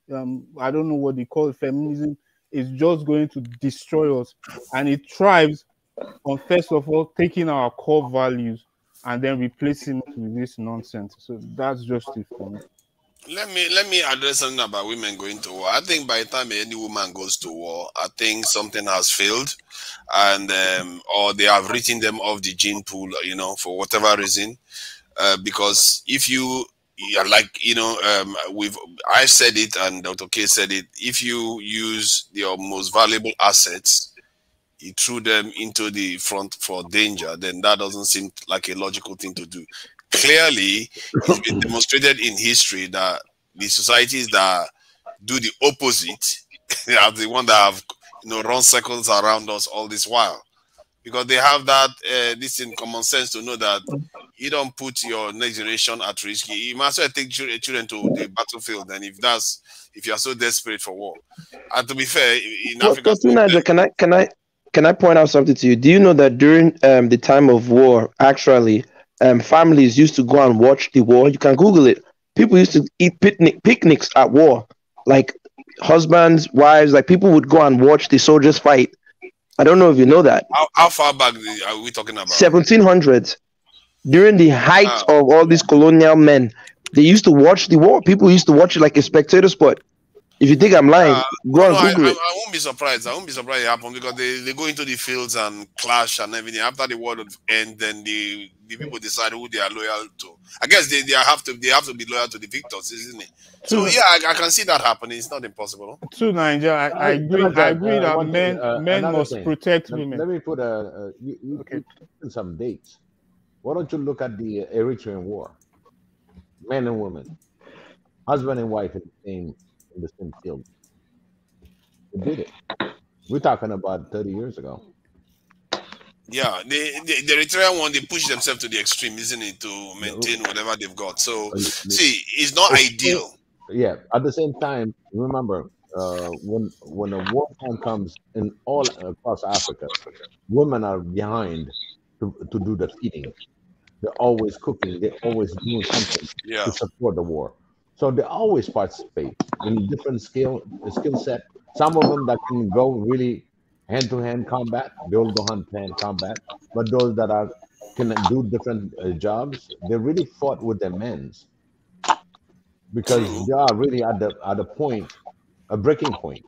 I don't know what they call it, feminism, is just going to destroy us, and it thrives on, first of all, taking our core values and then replacing it with this nonsense. So that's just it for me. Let me address something about women going to war. I think by the time any woman goes to war, I think something has failed, and or they have written them off the gene pool, you know, for whatever reason. Because if you are like, you know, I've said it and Dr. K said it. If you use your most valuable assets, you threw them into the front for danger, then that doesn't seem like a logical thing to do. Clearly, it's been demonstrated in history that the societies that do the opposite are the ones that have, you know, run circles around us all this while, because they have that this in common sense to know that you don't put your next generation at risk. You must well take children to the battlefield, and if you are so desperate for war. And to be fair, in Africa, can I point out something to you? Do you know that during the time of war, actually, families used to go and watch the war? You can Google it. People used to eat picnics at war, like husbands, wives, like people would go and watch the soldiers fight. I don't know if you know that. How far back are we talking about? 1700s, during the height of all these colonial men, they used to watch the war. People used to watch it like a spectator sport. If you think I'm lying, go and Google it. I won't be surprised. I won't be surprised it happened, because they go into the fields and clash and everything. After the war would end, then the people decide who they are loyal to. I guess they have to be loyal to the victors, isn't it? So yeah, I can see that happening. It's not impossible. To Nigeria, I agree that men must protect women. Let me put some dates. Why don't you look at the Eritrean War? Men and women, husband and wife in the same field. They did it. We're talking about 30 years ago. Yeah, the Eritrean one, they push themselves to the extreme, isn't it, to maintain whatever they've got. So, see, it's not ideal. Yeah, at the same time, remember, when a wartime comes in all across Africa, women are behind to do the feeding. They're always cooking. They're always doing something to support the war. So they always participate in different skill set. Some of them that can go really hand-to-hand combat, they'll go hand-to-hand combat. But those that can do different jobs, they really fought with their men's, because they are really at a point, a breaking point.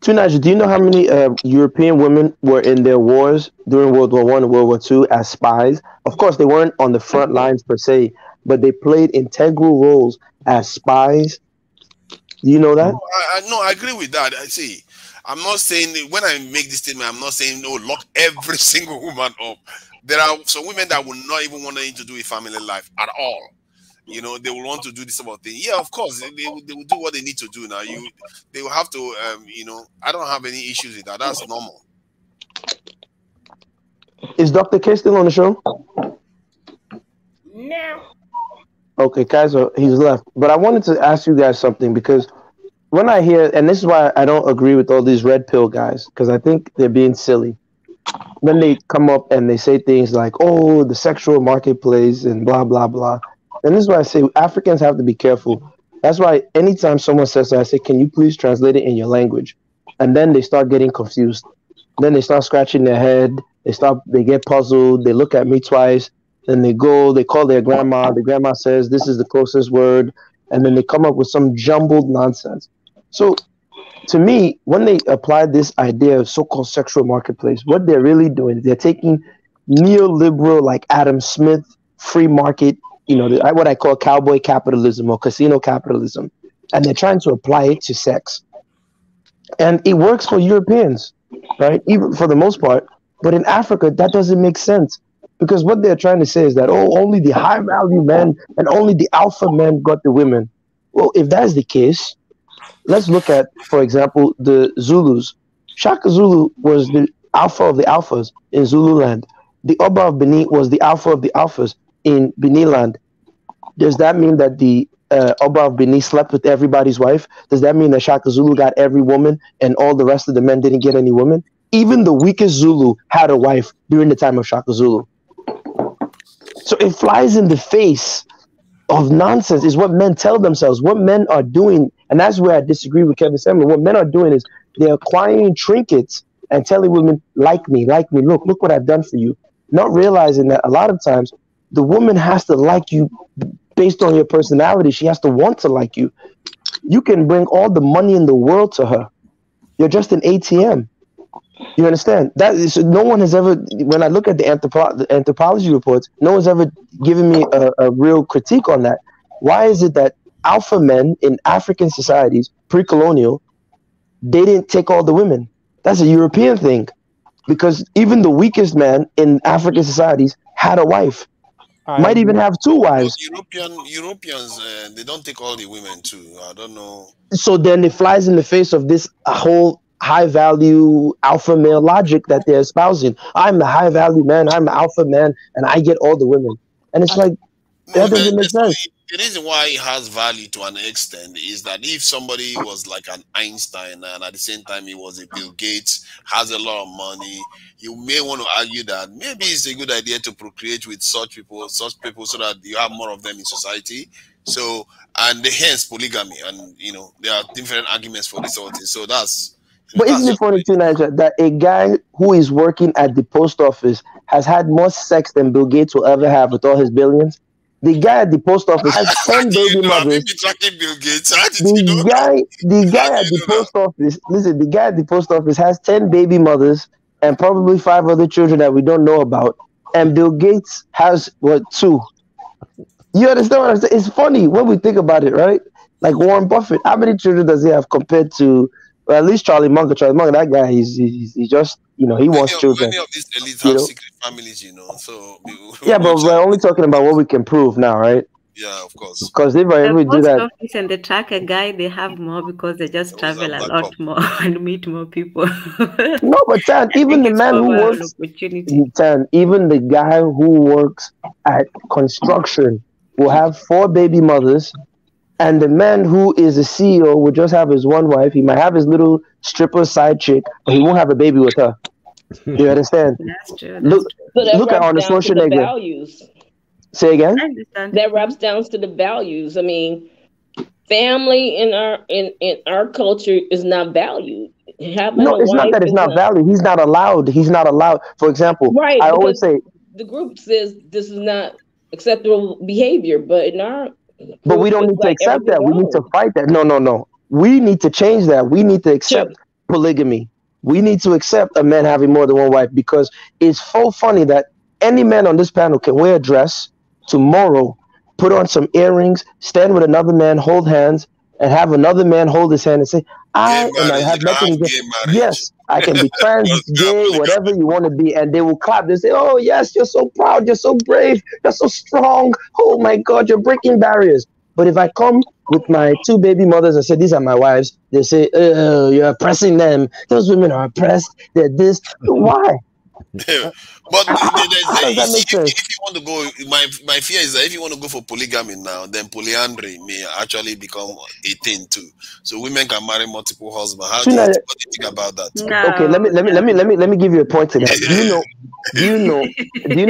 Tunaj, do you know how many European women were in their wars during World War I and World War II as spies? Of course, they weren't on the front lines per se, but they played integral roles as spies. Do you know that? No, I agree with that. I see. I'm not saying, when I make this statement, I'm not saying, no, lock every single woman up. There are some women that will not even want anything to do with family life at all. You know, they will want to do this sort of thing. Yeah, of course, they will do what they need to do now. They will have to, you know, I don't have any issues with that. That's normal. Is Dr. K still on the show? No. Okay, Kaiser, he's left. But I wanted to ask you guys something, because when I hear, and this is why I don't agree with all these red pill guys, because I think they're being silly. When they come up and they say things like, oh, the sexual marketplace and blah, blah, blah. And this is why I say Africans have to be careful. That's why anytime someone says that, I say, can you please translate it in your language? And then they start getting confused. Then they start scratching their head. They get puzzled. They look at me twice. Then they call their grandma. The grandma says, this is the closest word. And then they come up with some jumbled nonsense. So to me, when they apply this idea of so-called sexual marketplace, what they're really doing, they're taking neoliberal, like Adam Smith, free market, you know, what I call cowboy capitalism or casino capitalism, and they're trying to apply it to sex. And it works for Europeans, right? Even for the most part. But in Africa, that doesn't make sense. Because what they're trying to say is that, oh, only the high value men and only the alpha men got the women. Well, if that's the case, let's look at, for example, the Zulus. Shaka Zulu was the alpha of the alphas in Zululand. The Oba of Benin was the alpha of the alphas in Beninland. Does that mean that the Oba of Benin slept with everybody's wife? Does that mean that Shaka Zulu got every woman and all the rest of the men didn't get any women? Even the weakest Zulu had a wife during the time of Shaka Zulu. So it flies in the face of nonsense, is what men tell themselves, what men are doing. And that's where I disagree with Kevin Samuel. What men are doing is they're acquiring trinkets and telling women, like me, look what I've done for you. Not realizing that a lot of times the woman has to like you based on your personality. She has to want to like you. You can bring all the money in the world to her. You're just an ATM. You understand? That is, no one has ever, when I look at the anthropology reports, no one's ever given me a real critique on that. Why is it that alpha men in African societies, pre-colonial, they didn't take all the women? That's a European thing. Because even the weakest man in African societies had a wife. Might even have two wives. Europeans, they don't take all the women too. I don't know. So then it flies in the face of this whole high value alpha male logic that they're espousing. I'm the high value man, I'm the alpha man, and I get all the women. And it's like, that doesn't make sense. The reason why it has value to an extent is that if somebody was like an Einstein and at the same time he was a Bill Gates, has a lot of money, you may want to argue that maybe it's a good idea to procreate with such people so that you have more of them in society. So, and hence polygamy, and you know, there are different arguments for this sort of thing. So that's. But isn't it funny too, Niger, that a guy who is working at the post office has had more sex than Bill Gates will ever have with all his billions? The guy at the post office has 10 baby mothers. The guy at the post office, listen, the guy at the post office has 10 baby mothers and probably 5 other children that we don't know about. And Bill Gates has, what, 2? You understand what I'm saying? It's funny when we think about it, right? Like Warren Buffett, how many children does he have compared to, well, at least Charlie Munger, that guy, he's just, you know, he wants children. Many of these elites have secret families, you know. So yeah, but we're only talking about what we can prove now, right? Yeah, of course. Because if we do that, office and the tracker guy, they have more because they just travel a lot more and meet more people. No, but Tan, even the man who works, Tan, even the guy who works at construction will have 4 baby mothers. And the man who is a CEO will just have his one wife. He might have his little stripper side chick, but he won't have a baby with her. You understand? That's true. Look at Arnold Schwarzenegger. Say again? That wraps down to the values. I mean, family in our culture is not valued. No, it's not that it's not valued. He's not allowed. He's not allowed. For example, right, I always say the group says this is not acceptable behavior, but in our But we don't need to accept that. We need to fight that. No. We need to change that. We need to accept polygamy. We need to accept a man having more than one wife, because it's so funny that any man on this panel can wear a dress tomorrow, put on some earrings, stand with another man, hold hands, and have another man hold his hand and say, I have nothing. Yes, I can be trans, gay, whatever you want to be. And they will clap. They say, oh, yes, you're so proud. You're so brave. You're so strong. Oh, my God, you're breaking barriers. But if I come with my 2 baby mothers and say, these are my wives, they say, you're oppressing them. Those women are oppressed. They're this. Why? But if you want to go, my fear is that if you want to go for polygamy now, then polyandry may actually become a thing too. So women can marry multiple husbands. What do you think about that? No. Okay, let me give you a point to that. Do you know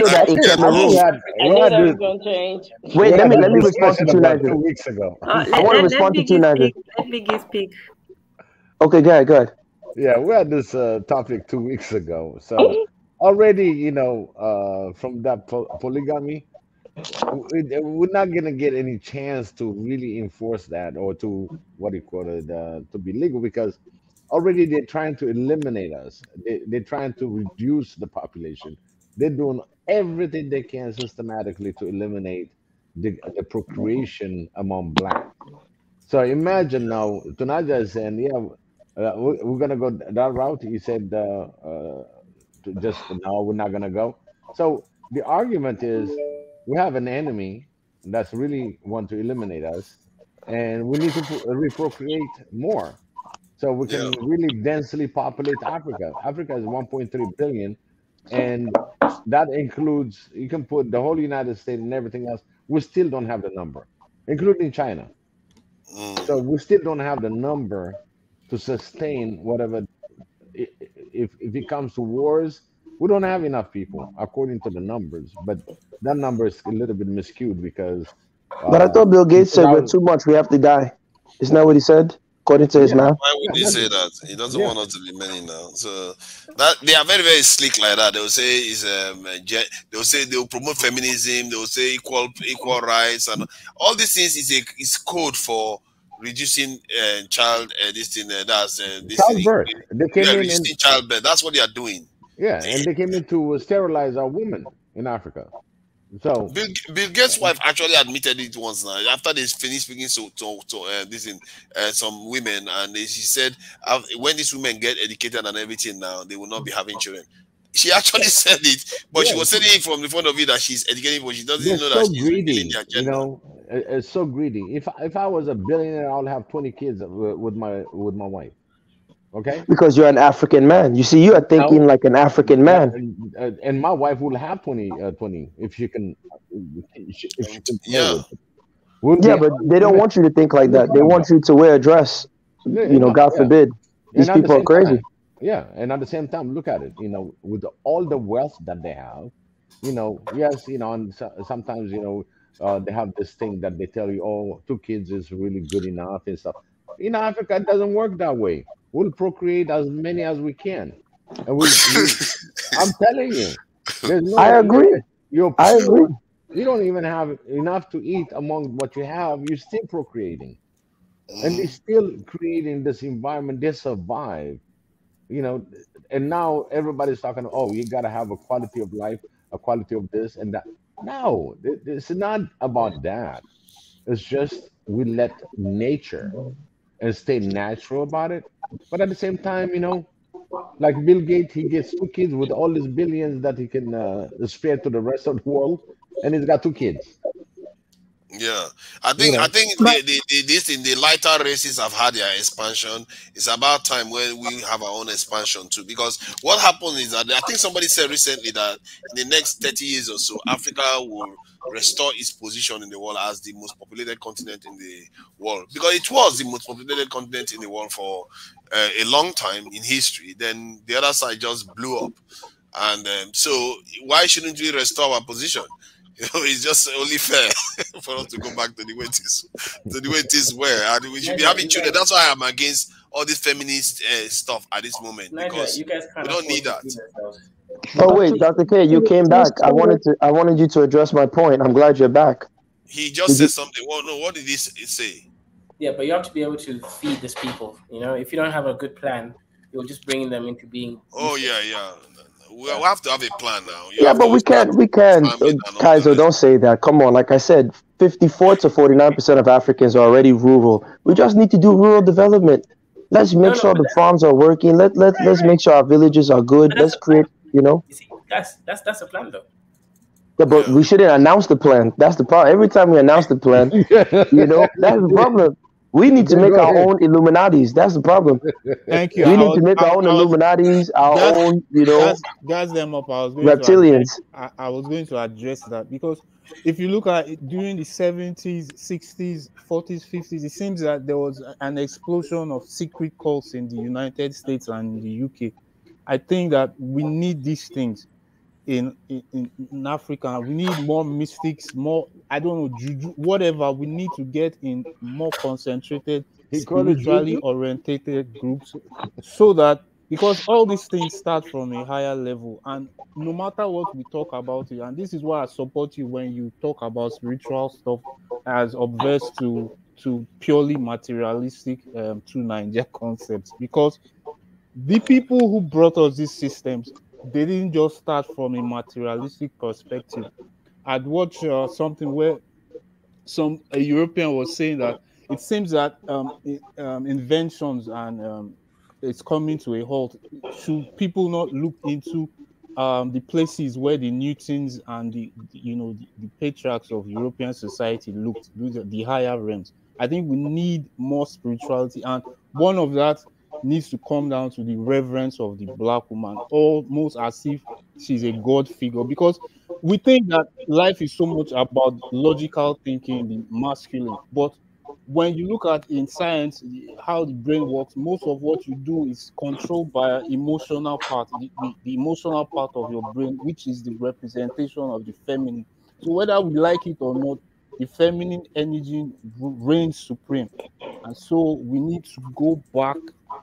that in Cameroon? Wait, let me respond to Niger. 2 weeks ago. I want to respond to Niger. Let Biggie speak. Okay, go ahead. Yeah, we had this topic 2 weeks ago. So already, you know, from that polygamy, we're not gonna get any chance to really enforce that, or to to be legal, because already they're trying to eliminate us. They're trying to reduce the population. They're doing everything they can systematically to eliminate the procreation among blacks. So imagine now, Tunaja is saying, yeah, we're gonna go that route. He said, just no, we're not gonna go. So the argument is, we have an enemy that's really want to eliminate us, and we need to reprocreate more, so we Yeah. can really densely populate Africa. Africa is 1.3 billion, and that includes, you can put the whole United States and everything else. We still don't have the number, including China. So we still don't have the number to sustain whatever. If it comes to wars, we don't have enough people according to the numbers, but that number is a little bit miscued because. But I thought Bill Gates said we're too much, we have to die. Isn't that what he said? According to his math. Why would he say that? He doesn't want us to be many now. So that they are very, very slick like that. They will say they will say they will promote feminism. They will say equal rights, and all these things is code for reducing child this thing that's this childbirth. They came in reducing and childbirth. That's what they are doing. yeah, and they came in to sterilize our women in Africa. So Bill Gates' wife actually admitted it once now after they finished speaking to some women, and she said when these women get educated and everything now, they will not be having children. She actually said it, but she was saying it from the point of view that she's educating, but she doesn't know that she's greedy. their agenda. You know, it's so greedy. If I was a billionaire, I'll have 20 kids with my wife. Okay, because you're an African man. You see, you are thinking like an African man. And my wife will have 20 if she can. If she can play with it. Yeah, but they don't want you to think like that. They want you to wear a dress. You know, God forbid. These people are crazy. And at the same time, look at it. You know, with all the wealth that they have, you know, yes, you know, and sometimes, you know, they have this thing that they tell you, oh, 2 kids is really good enough and stuff. In Africa, it doesn't work that way. We'll procreate as many as we can, and I'm telling you, there's no. I agree. I agree. You don't even have enough to eat among what you have. You're still procreating, and they're still creating this environment. They survive, you know. And now everybody's talking. Oh, you got to have a quality of life, a quality of this and that. No, it's not about that. It's just we let nature and stay natural about it. But at the same time, you know, like Bill Gates, he gets 2 kids with all his billions that he can spare to the rest of the world, and he's got 2 kids. Yeah, I think the lighter races have had their expansion. It's about time when we have our own expansion too. Because what happens is that I think somebody said recently that in the next 30 years or so, Africa will restore its position in the world as the most populated continent in the world. Because it was the most populated continent in the world for a long time in history. Then the other side just blew up, and so why shouldn't we restore our position? You know, it's just only fair for us to go back to the way it is were, and we should be having children. That's why I'm against all this feminist stuff at this moment, because we don't need that. Oh wait, Dr. K, you came back. I wanted you to address my point. I'm glad you're back. He just said something. Well, no, what did he say? Yeah, but you have to be able to feed these people. You know, if you don't have a good plan, you're just bringing them into being. Oh yeah. We'll have to have a plan now. But we can't. Kaiser, don't say that. Come on. Like I said, 54 to 49% of Africans are already rural. We just need to do rural development. Let's make sure the farms are working. Let's make sure our villages are good. Let's create, you know. You see, that's a plan though. Yeah, but we shouldn't announce the plan. That's the problem. Every time we announce the plan, you know, that's the problem. We need to make our own Illuminatis. That's the problem. Thank you. We need to make our own Illuminatis, our own, you know, gas them up. reptilians. I was going to address that because if you look at it during the 70s, 60s, 40s, 50s, it seems that there was an explosion of secret cults in the United States and the UK. I think that we need these things in Africa. We need more mystics, more, I don't know, juju, whatever. We need to get in more concentrated, spiritually orientated groups, so that, because all these things start from a higher level, and no matter what we talk about it, and this is why I support you when you talk about spiritual stuff as obverse to purely materialistic to Nigeria concepts, because the people who brought us these systems, they didn't just start from a materialistic perspective. I'd watched something where a European was saying that it seems that inventions and it's coming to a halt. Should people not look into the places where the Newtons and the patriarchs of European society looked, the higher realms? I think we need more spirituality, and one of that needs to come down to the reverence of the Black woman, almost as if she's a god figure, because we think that life is so much about logical thinking, the masculine, but when you look at in science how the brain works, most of what you do is controlled by emotional part, the emotional part of your brain, which is the representation of the feminine. So whether we like it or not, the feminine energy reigns supreme, and so we need to go back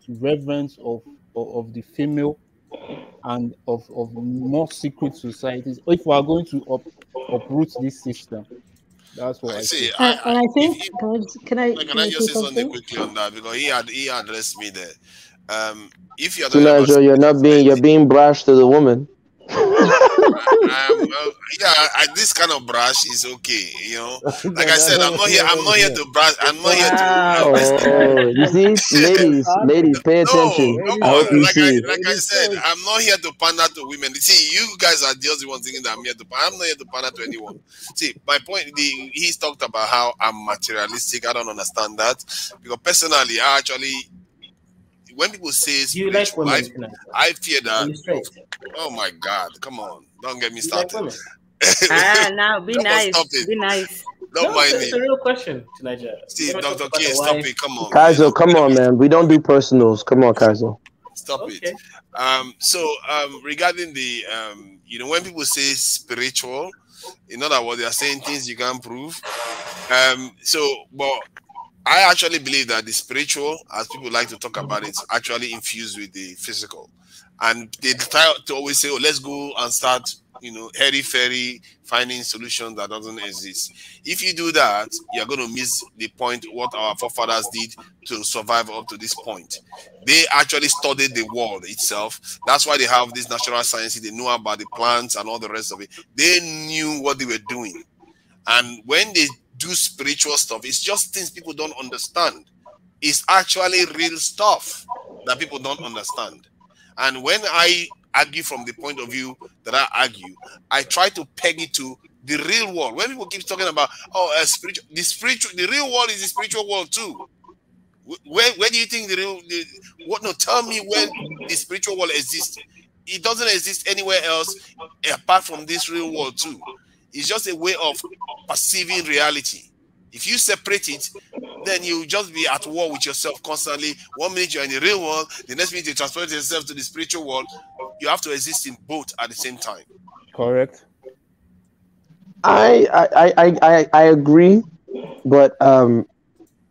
to reverence of the female and of more secret societies if we are going to uproot this system. That's what I see. And I think, can I just say something quickly on that, because he addressed me there. If you're Tunaja, you're being brash to the woman. This kind of brash is okay, you know. Like I said, I'm not here to brash. I'm not here to. You see, ladies, pay attention. I hope you see. Like I said, I'm not here to pander to women. See, you guys are just the ones thinking that I'm here to. I'm not here to pander to anyone. See, my point. He's talked about how I'm materialistic. I don't understand that, because personally, I actually, when people say spiritual, I fear that. Oh my God! Come on, don't get me started. Now be nice. Be nice. Don't mind me. It's a real question, Nigeria. See, Dr. K, stop it. Come on, Kaizo, come on, man. We don't do personals. Come on, Kaizo. Stop it. So regarding the when people say spiritual, in other words, they are saying things you can't prove. But I actually believe that the spiritual, as people like to talk about it, is actually infused with the physical. And they try to always say, oh, let's go and start, hairy-fairy, finding solutions that doesn't exist. If you do that, you're going to miss the point, what our forefathers did to survive up to this point. They actually studied the world itself. That's why they have this natural sciences. They know about the plants and all the rest of it. They knew what they were doing. And when they do spiritual stuff, it's just things people don't understand. It's actually real stuff that people don't understand. And when I argue from the point of view that I argue, I try to peg it to the real world. When people keep talking about the real world is the spiritual world too. Where do you think tell me when the spiritual world exists? It doesn't exist anywhere else apart from this real world too. It's just a way of perceiving reality. If you separate it, then you just be at war with yourself constantly. 1 minute you're in the real world, the next minute you transfer yourself to the spiritual world. You have to exist in both at the same time. Correct. I agree, but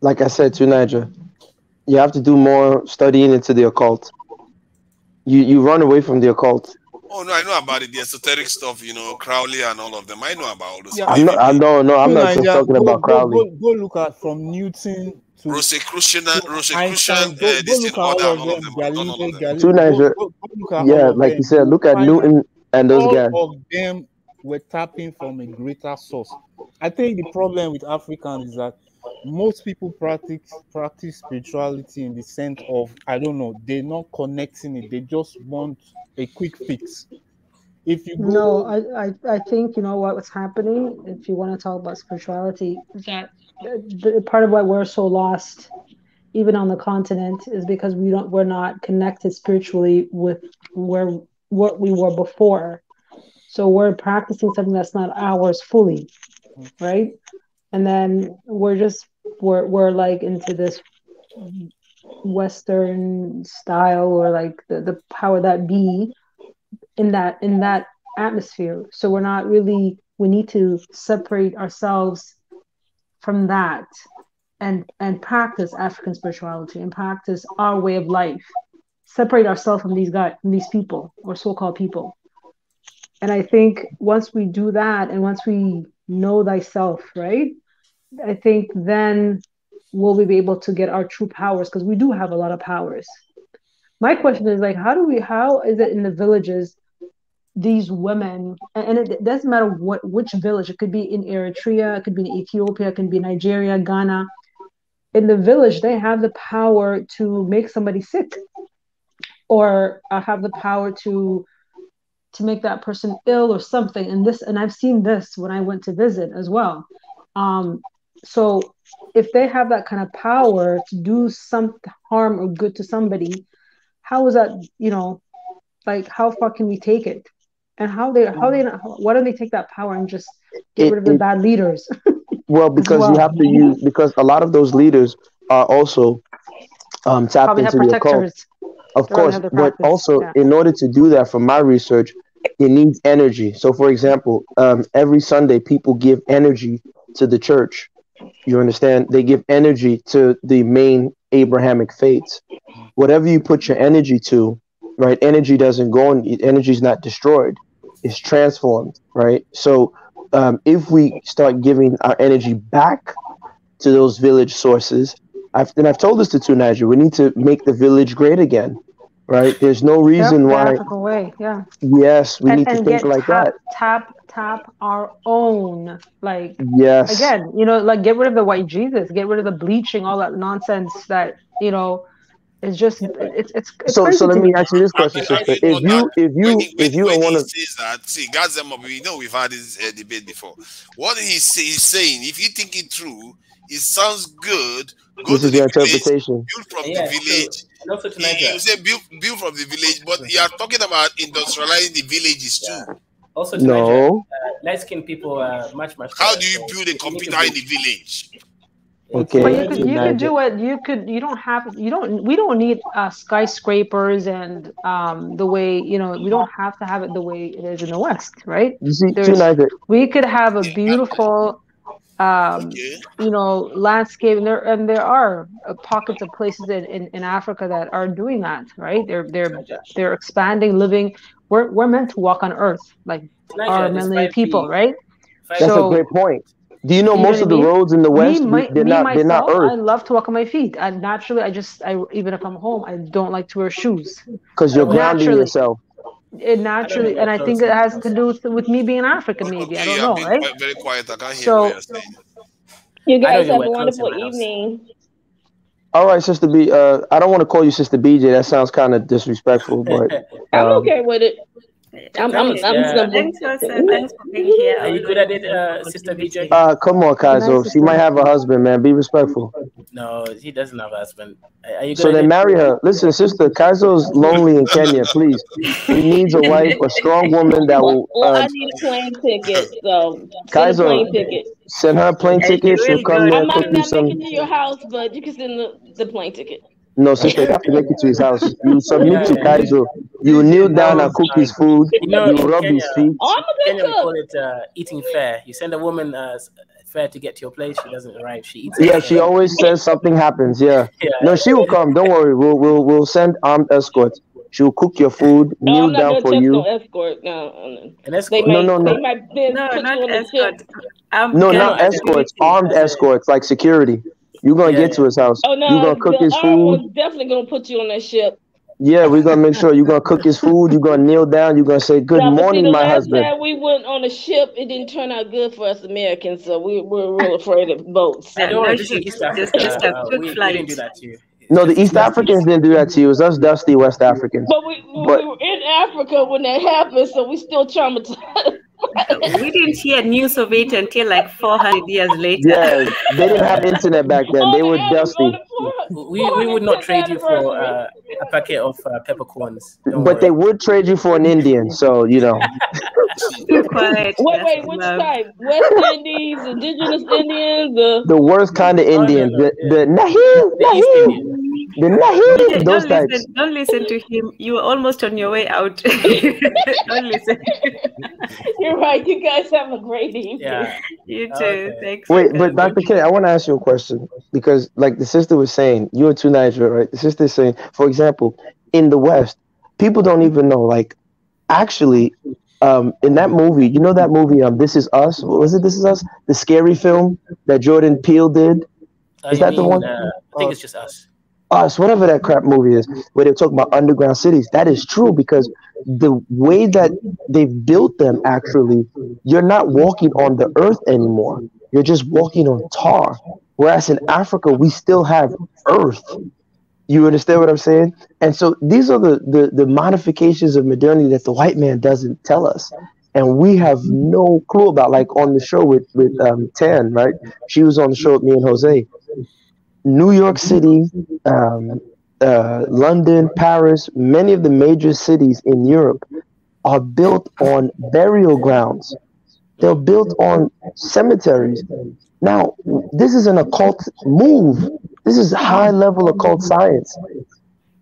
like I said to Niger, you have to do more studying into the occult. You run away from the occult. Oh no, I know about it. The esoteric stuff, Crowley and all of them. I know about all those. Yeah. I'm not just talking about Crowley. Go look at from Newton to Rosicrucian, Einstein. Go look at all of them. Yeah, like you said, look at Newton and those guys. All of them were tapping from a greater source. I think the problem with Africans is that most people practice spirituality in the sense of, I don't know, they're not connecting it. They just want a quick fix. If you go... No, I think what's happening, if you want to talk about spirituality, is that part of why we're so lost, even on the continent, is because we're not connected spiritually with what we were before. So we're practicing something that's not ours fully, right? And then we're like into this Western style, or like the power that be in that atmosphere. So we're not really, we need to separate ourselves from that and practice African spirituality and practice our way of life. Separate ourselves from these people, or so-called people. And I think once we do that, and once we know thyself, right? I think then will we be able to get our true powers, because we do have a lot of powers. My question is, like, how is it in the villages, these women, and it doesn't matter which village, it could be in Eritrea, it could be in Ethiopia, it could be Nigeria, Ghana. In the village, they have the power to make somebody sick. or have the power to make that person ill or something. And I've seen this when I went to visit as well. So if they have that kind of power to do some harm or good to somebody, how is that, like, how far can we take it? And why don't they take that power and just get rid of the bad leaders? Well, because you have to use, because a lot of those leaders are also tapped probably into have the occult. protectors. Of They already course, have their but practice. also Yeah. in order to do that, from my research, it needs energy. So, for example, every Sunday people give energy to the church. You understand? They give energy to the main Abrahamic faiths. Whatever you put your energy to, right? Energy doesn't go on. Energy is not destroyed; it's transformed, right? So, if we start giving our energy back to those village sources, I've told this to Two Niger, we need to make the village great again, right? There's no reason the why. African way, yeah. Yes, we need to And think get like that. tap our own, like, Yes. again, like, get rid of the white Jesus, get rid of the bleaching, all that nonsense that it's just it's So crazy let to me me. ask you this question, sister. If you are one of, see, guys, we know we've had this debate before. What he's saying, if you think it through, it sounds good. Go this to is the your village, interpretation. build from the village. And also to You say build from the village, but you are talking about industrializing the villages too. Also to No. light-skinned people are much. How do you build a computer in the village? Okay. But you could do it. We don't need skyscrapers and the way, we don't have to have it the way it is in the West, right? You see, Two Niger. We could have a beautiful landscape, and there are pockets of places in Africa that are doing that, right? They're expanding, living. We're meant to walk on earth, like our many people, right? That's a great point. Do you know most of the roads in the West, they're not earth? I love to walk on my feet. And naturally, even if I'm home, I don't like to wear shoes. Because you're grounding yourself. Naturally, and I think it has to do with me being African, maybe. I don't know, right? Very quiet. I can't hear what you're saying. You guys have a wonderful evening. All right, Sister B. I don't want to call you Sister BJ. That sounds kind of disrespectful, but I'm okay with it. I'm simple. Thanks for being here. Are you good at it, Sister BJ? Come on, Kaizo. She might have a husband, man. Be respectful. No, he doesn't have a husband. Are you good So at then it? marry her. Listen, Sister, Kaizo's lonely in Kenya. Please, he needs a wife, a strong woman that will. I need a plane ticket, so send a Kaizo, plane ticket. send her a plane ticket. She'll come there, I might cook you not some. make it to your house, but you can send the plane ticket. No, sister, you have to make it to his house. You submit to Kaizo. You kneel down and cook his food. You rub his feet. Kenya, we call it eating fair. You send a woman fair to get to your place. She doesn't arrive. She eats. Yeah, she always says something happens. Yeah. No, she will come. Don't worry. We'll send armed escorts. She will cook your food, kneel I'm not down gonna for trust you. no escort. No. An escort. They No. might then put you on the ship. No, not escorts. Armed escorts, like security. You're gonna get to his house. Oh no, You're gonna cook his our food. one's definitely gonna put you on that ship. Yeah, we're gonna make sure you're gonna cook his food. You're gonna kneel down. You're gonna say, "Good morning, my husband." Last time we went on a ship, it didn't turn out good for us Americans, so we're real afraid of boats. Don't worry, this is East Africa. We didn't do that to you. No, the East Africans didn't do that to you. It was us dusty West Africans. But we were in Africa when that happened, so we still traumatized. We didn't hear news of it until like 400 years later. Yeah, they didn't have internet back then. They were dusty. We would not trade you for a packet of peppercorns. But they would trade you for an Indian, so you know. Quiet. Wait, which type? West Indies, indigenous Indians, the worst kind of Indians, the Nahil, those types. Don't listen to him. You are almost on your way out. Don't listen. You're right. You guys have a great evening. Yeah. You too. Thanks. Wait, but Dr. K, I want to ask you a question because, like the sister was saying, you were 2 Niger, right? The sister is saying, for example, in the West, people don't even know. Like, actually, in that movie, you know that movie, This Is Us? What was it? This Is Us? The scary film that Jordan Peele did. Is that the one? I think it's just Us. Us, whatever that crap movie is, where they're talking about underground cities. That is true because the way that they've built them, actually, you're not walking on the earth anymore. You're just walking on tar. Whereas in Africa, we still have earth. You understand what I'm saying? And so these are the modifications of modernity that the white man doesn't tell us. And we have no clue about, like on the show with Tan, right? She was on the show with me and Jose. New York City, London, Paris, many of the major cities in Europe are built on burial grounds. They're built on cemeteries. Now, this is an occult move. This is high level occult science.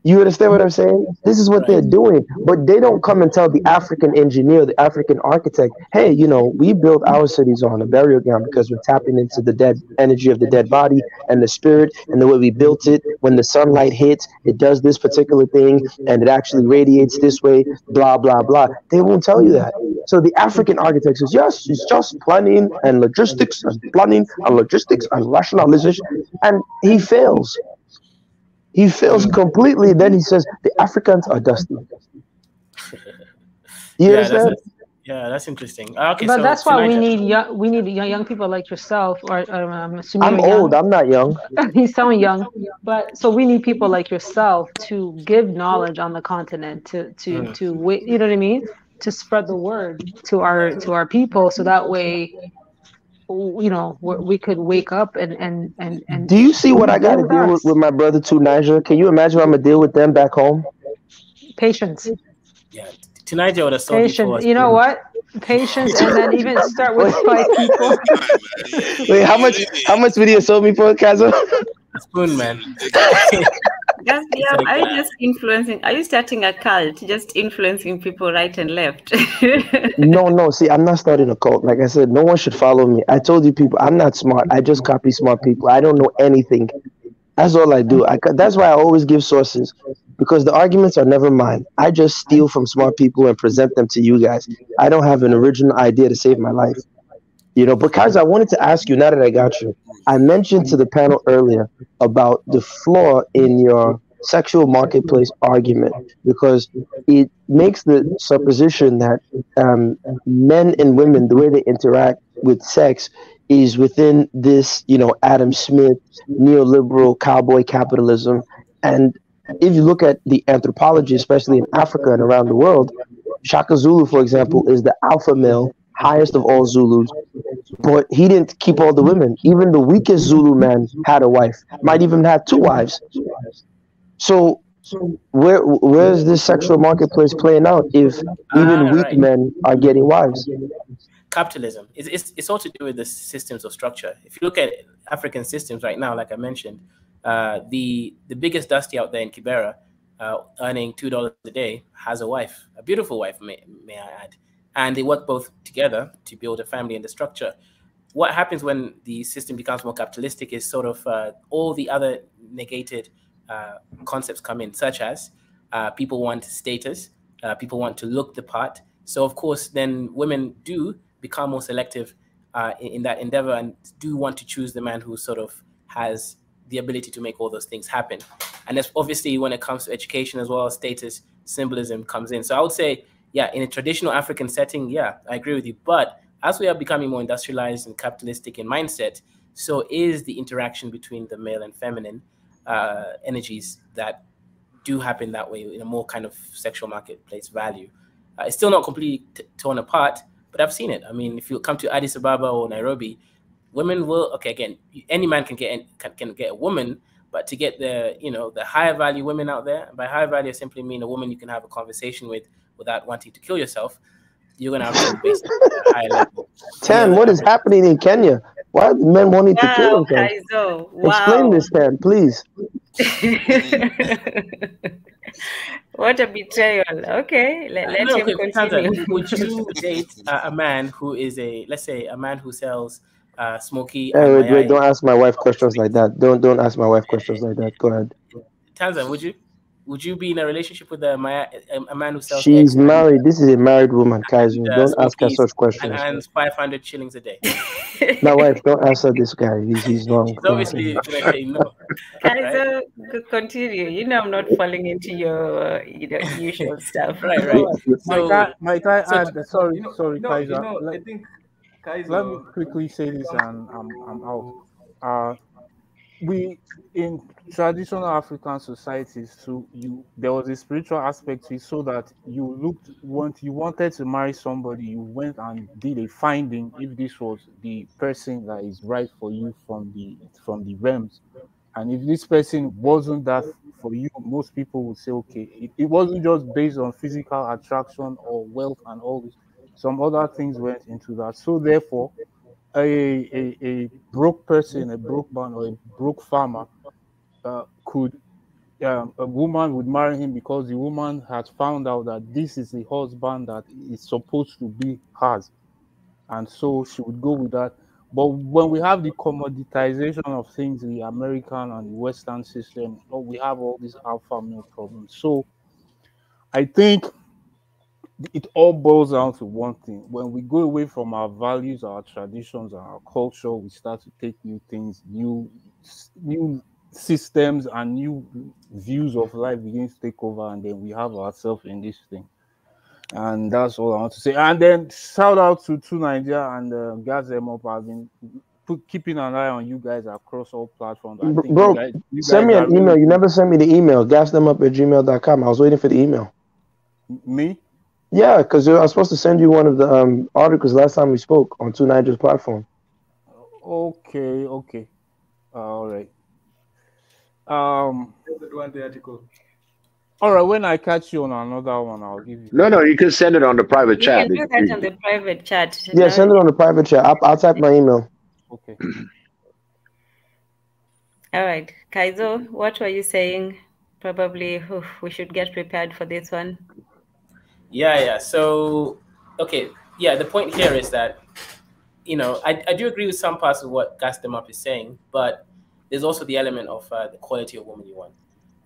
You understand what I'm saying? This is what they're doing, but they don't come and tell the African engineer, the African architect, hey, you know, we built our cities on a burial ground because we're tapping into the dead energy of the dead body and the spirit, and the way we built it, when the sunlight hits, it does this particular thing, and it actually radiates this way, blah, blah, blah. They won't tell you that. So the African architect says, yes, it's just planning and logistics and planning and logistics and rationalization, and he fails. He fails completely. Then he says the Africans are dusty. You understand? That's interesting. Okay, but so that's why we Chimamanda. need young people like yourself, or I'm assuming I'm you're old. young. I'm not young. You sound young, but so we need people like yourself to give knowledge on the continent, to wait. You know what I mean? To spread the word to our people, so that way, you know, we could wake up and. Do you see what I got to deal with my brother too, Niger? Can you imagine what I'm gonna deal with them back home? To Patience. Niger would have sold you for Patience. us. You know what? Patience, and then even start with 5 people. Wait, how much video sold me for, Kazo? Spoon, man. Are you just influencing? Are you starting a cult, just influencing people right and left? No. See, I'm not starting a cult. Like I said, no one should follow me. I told you people, I'm not smart. I just copy smart people. I don't know anything. That's all I do. That's why I always give sources, because the arguments are never mine. I just steal from smart people and present them to you guys. I don't have an original idea to save my life. You know, because I wanted to ask you, now that I got you, I mentioned to the panel earlier about the flaw in your sexual marketplace argument, because it makes the supposition that men and women, the way they interact with sex, is within this, you know, Adam Smith, neoliberal cowboy capitalism. And if you look at the anthropology, especially in Africa and around the world, Shaka Zulu, for example, is the alpha male, highest of all Zulus, but he didn't keep all the women. Even the weakest Zulu man had a wife, might even have 2 wives. So where's this sexual marketplace playing out if even weak men are getting wives? Capitalism. It's all to do with the systems of structure. If you look at African systems right now, like I mentioned, the biggest dusty out there in Kibera, earning $2 a day, has a wife, a beautiful wife, may I add, and they work both together to build a family and the structure. What happens when the system becomes more capitalistic is sort of all the other negated concepts come in, such as people want status, people want to look the part. So of course, then women do become more selective in that endeavor and do want to choose the man who sort of has the ability to make all those things happen. And that's obviously when it comes to education as well, status, symbolism comes in. So I would say, yeah, in a traditional African setting, yeah, I agree with you. But as we are becoming more industrialized and capitalistic in mindset, so is the interaction between the male and feminine energies that do happen that way in a more kind of sexual marketplace value. It's still not completely torn apart, but I've seen it. I mean, if you come to Addis Ababa or Nairobi, women will, okay, again, any man can get a woman, but to get the, you know, the higher value women out there, by higher value I simply mean a woman you can have a conversation with without wanting to kill yourself, you're going to have to basically a higher level. Tan, what is happening in Kenya? Why are the men wanting to kill themselves? Kaizo, Explain this, Tan, please. What a betrayal. Okay, let him continue. Would you date a man who is let's say a man who sells smoky? Hey, wait, don't ask my wife questions like that. Don't ask my wife questions like that. Go ahead. Tanzan, would you be in a relationship with a man who sells? She's married. This is a married woman, Kaiser. Don't ask her such questions. And 500 shillings a day. My wife, don't answer this guy. He's wrong. She's obviously going to say no. Kaiser, continue. You know, I'm not falling into your usual stuff. Right. Might I add? Sorry, Kaiser. I think Kaiser. Let me quickly say this, and I'm out. in traditional African societies too, there was a spiritual aspect to it, so that you wanted to marry somebody, you went and did a finding if this was the person that is right for you from the realms. And if this person wasn't that for you, most people would say, okay, it wasn't just based on physical attraction or wealth and all this. Some other things went into that. So therefore, a broke person, a broke man, or a broke farmer a woman would marry him because the woman had found out that this is the husband that is supposed to be hers. And so she would go with that. But when we have the commoditization of things, the American and the Western system, we have all these alpha male problems. So I think it all boils down to one thing. When we go away from our values, our traditions, and our culture, we start to take new things, new systems and new views of life begin to take over, and then we have ourselves in this thing. And that's all I want to say. And then shout out to Nigeria and Gas Them Up. I've been keeping an eye on you guys across all platforms. I think bro, you send me guys an email. You never sent me the email. gasthemup@gmail.com. I was waiting for the email. Me? Yeah, because I was supposed to send you one of the articles last time we spoke on Two Nigeria's platform. Okay. All right. The article. All right, when I catch you on another one, I'll give you. No, you can send it on the private chat. You can do that on the private chat. Yeah, send it on the private chat. I'll type my email. Okay. All right, Kaizo, what were you saying? Probably we should get prepared for this one. Yeah. So, okay. Yeah, the point here is that, I do agree with some parts of what Gas Them Up is saying, but there's also the element of the quality of woman you want.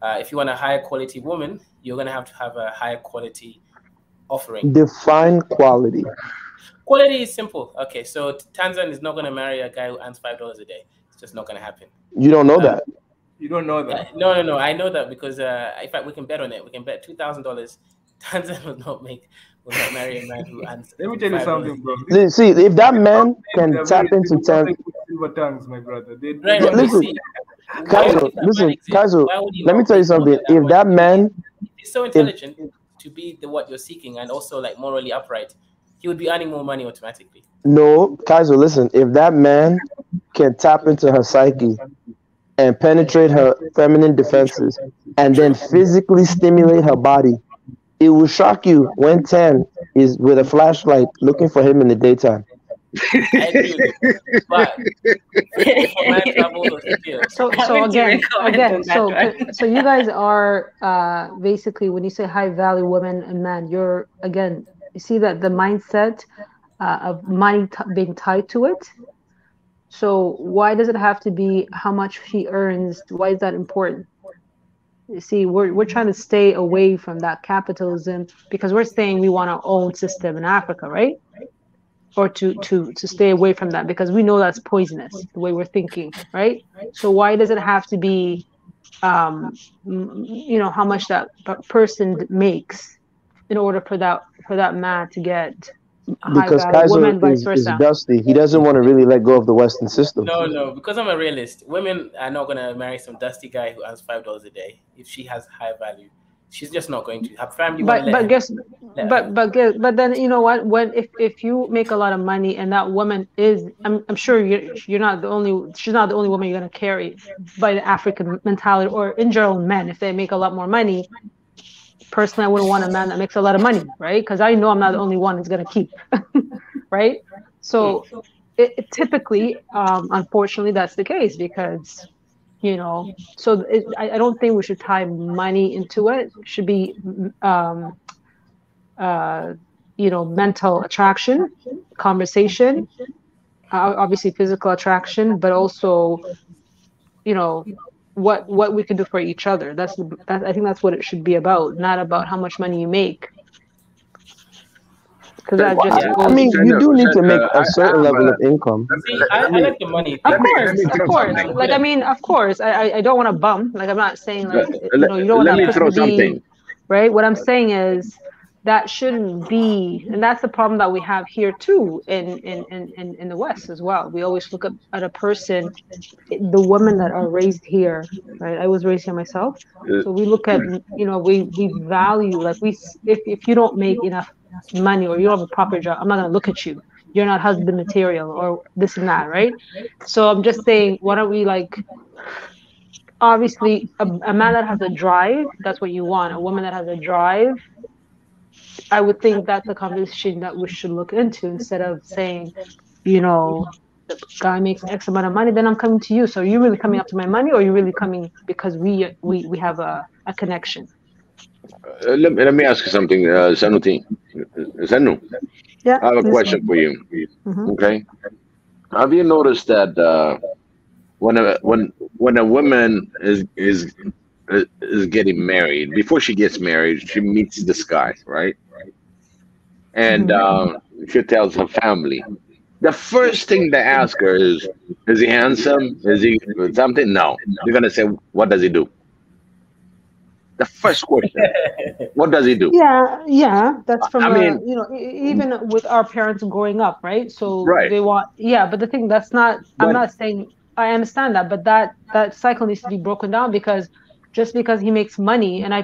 If you want a higher quality woman, you're going to have a higher quality offering. Define quality. Quality is simple. Okay, so Tanzan is not going to marry a guy who earns $5 a day. It's just not going to happen. You don't know that. You don't know that. No. I know that because in fact we can bet on it. We can bet $2,000. Tanzan will not marry a man who earns. Let me tell you something, bro. See, if that man can tap into silver tongues, my brother. Listen, Kaizo, let me tell you something. If that man is so intelligent to be what you're seeking and also like morally upright, he would be earning more money automatically. No, Kaizo, listen. If that man can tap into her psyche and penetrate her feminine defenses and then physically stimulate her body, it will shock you when Tan is with a flashlight looking for him in the daytime. I agree with you. But so you guys are basically, when you say high value women and men, you're again, you see that the mindset of money being tied to it. So why does it have to be how much she earns? Why is that important? You see, we're trying to stay away from that capitalism because we're saying we want our own system in Africa, right? Or to stay away from that because we know that's poisonous, the way we're thinking, right? So why does it have to be, how much that person makes in order for that man to get because Kaizo is dusty. He doesn't want to really let go of the Western system. No, because I'm a realist. Women are not going to marry some dusty guy who earns $5 a day if she has high value. She's just not going to. Her family but then you know what? When if you make a lot of money and that woman is, I'm sure she's not the only woman you're going to carry by the African mentality or in general men. If they make a lot more money, personally, I wouldn't want a man that makes a lot of money, right? Because I know I'm not the only one who's going to keep, right? So it typically, unfortunately, that's the case because. So I don't think we should tie money into it. It should be, mental attraction, conversation, obviously physical attraction, but also, what we can do for each other. I think that's what it should be about, not about how much money you make. Because you do need to make a certain level of income. See, I like the money. Of course. Of course. I don't want to bum. Like, I'm not saying like you don't want that person to be right. What I'm saying is, that shouldn't be, and that's the problem that we have here too in the West as well. We always look at a person, the women that are raised here, right? I was raised here myself, so we look at, you know, we value, like, if you don't make enough money or you don't have a proper job, I'm not gonna look at you. You're not husband material or this and that, right? So I'm just saying, why don't we, like, obviously a man that has a drive, that's what you want. A woman that has a drive, I would think that's a conversation that we should look into, instead of saying, you know, the guy makes X amount of money, then I'm coming to you. So are you really coming up to my money, or are you really coming because we have a connection? Let me ask you something, Sanuti. Sanu, yeah, I have a question for you. Okay, have you noticed that when a woman is getting married, before she gets married, she meets this guy, right? And she tells her family. The first thing they ask her is he handsome? Is he something? No. They're gonna say, what does he do? The first question. What does he do? Yeah, that's from you know, even with our parents growing up, right? So they want, but the thing, that's not, I'm not saying, I understand that, but that cycle needs to be broken down, because just because he makes money, and I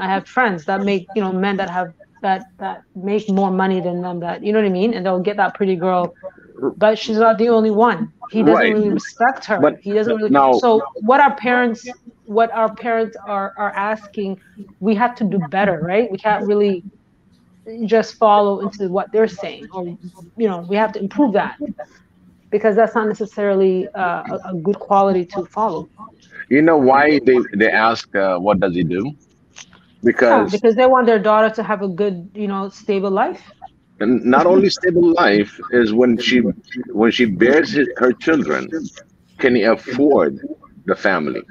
have friends that make, you know, men that have that make more money than them, that, you know what I mean, and they'll get that pretty girl, but she's not the only one. He doesn't really respect her. He doesn't really. So what our parents are asking, we have to do better, right? We can't really just follow into what they're saying, or, you know, we have to improve that, because that's not necessarily a good quality to follow. You know why they ask what does he do? Because they want their daughter to have a good, you know, stable life. And not only stable life is when she bears her children, can he afford the family?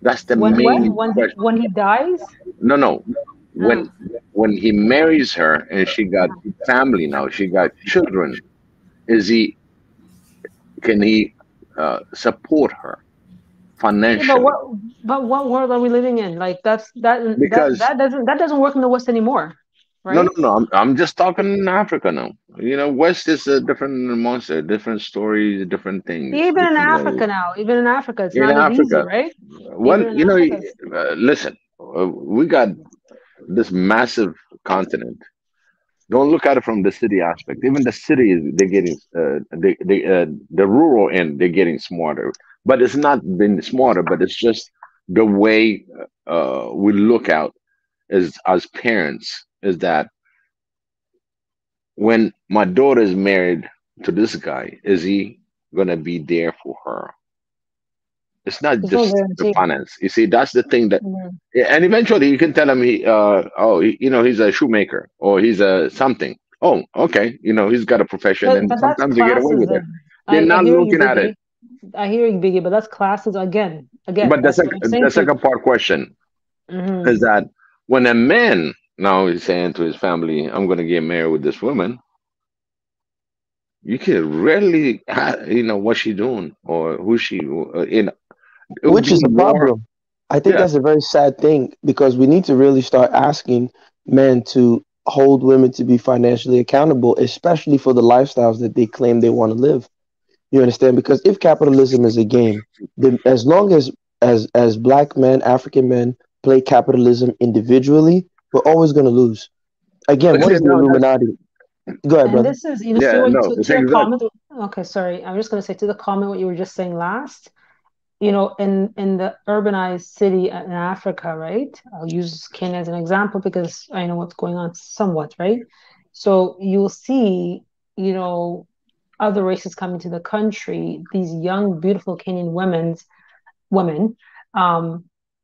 That's the main question. When he dies? No. When he marries her and she got family now, she got children, can he support her financially? Yeah, but what world are we living in? Like, that doesn't work in the West anymore. Right? No. I'm just talking in Africa now. You know, West is a different monster, different stories, different things. Even in Africa now, it's not as easy, right? Well, you know, listen, we got this massive continent. Don't look at it from the city aspect. Even the cities, they're getting the rural end, they're getting smarter. But it's not been smarter, but it's just the way we look out as parents. Is that when my daughter is married to this guy, is he gonna be there for her? It's not just the finance. You see, that's the thing that, and eventually you can tell him you know, he's a shoemaker or he's a something. Oh, okay, you know, he's got a profession, and sometimes you get away with it. They're not looking at it. I hear you, Biggie, but that's classes again. But the second part question is that when a man now he's saying to his family, I'm going to get married with this woman, you can rarely, you know, what's she doing or who she, you know. Which is a problem. I think that's a very sad thing, because we need to really start asking men to hold women to be financially accountable, especially for the lifestyles that they claim they want to live. You understand? Because if capitalism is a game, then as long as Black men, African men play capitalism individually, we're always going to lose. Again, what is the Illuminati? Go ahead, brother. This is, you know, to your comment. Okay, sorry. I'm just going to say to the comment what you were just saying last. You know, in the urbanized city in Africa, right? I'll use Kenya as an example because I know what's going on somewhat, right? So you'll see, you know, other races coming to the country. These young, beautiful Kenyan women,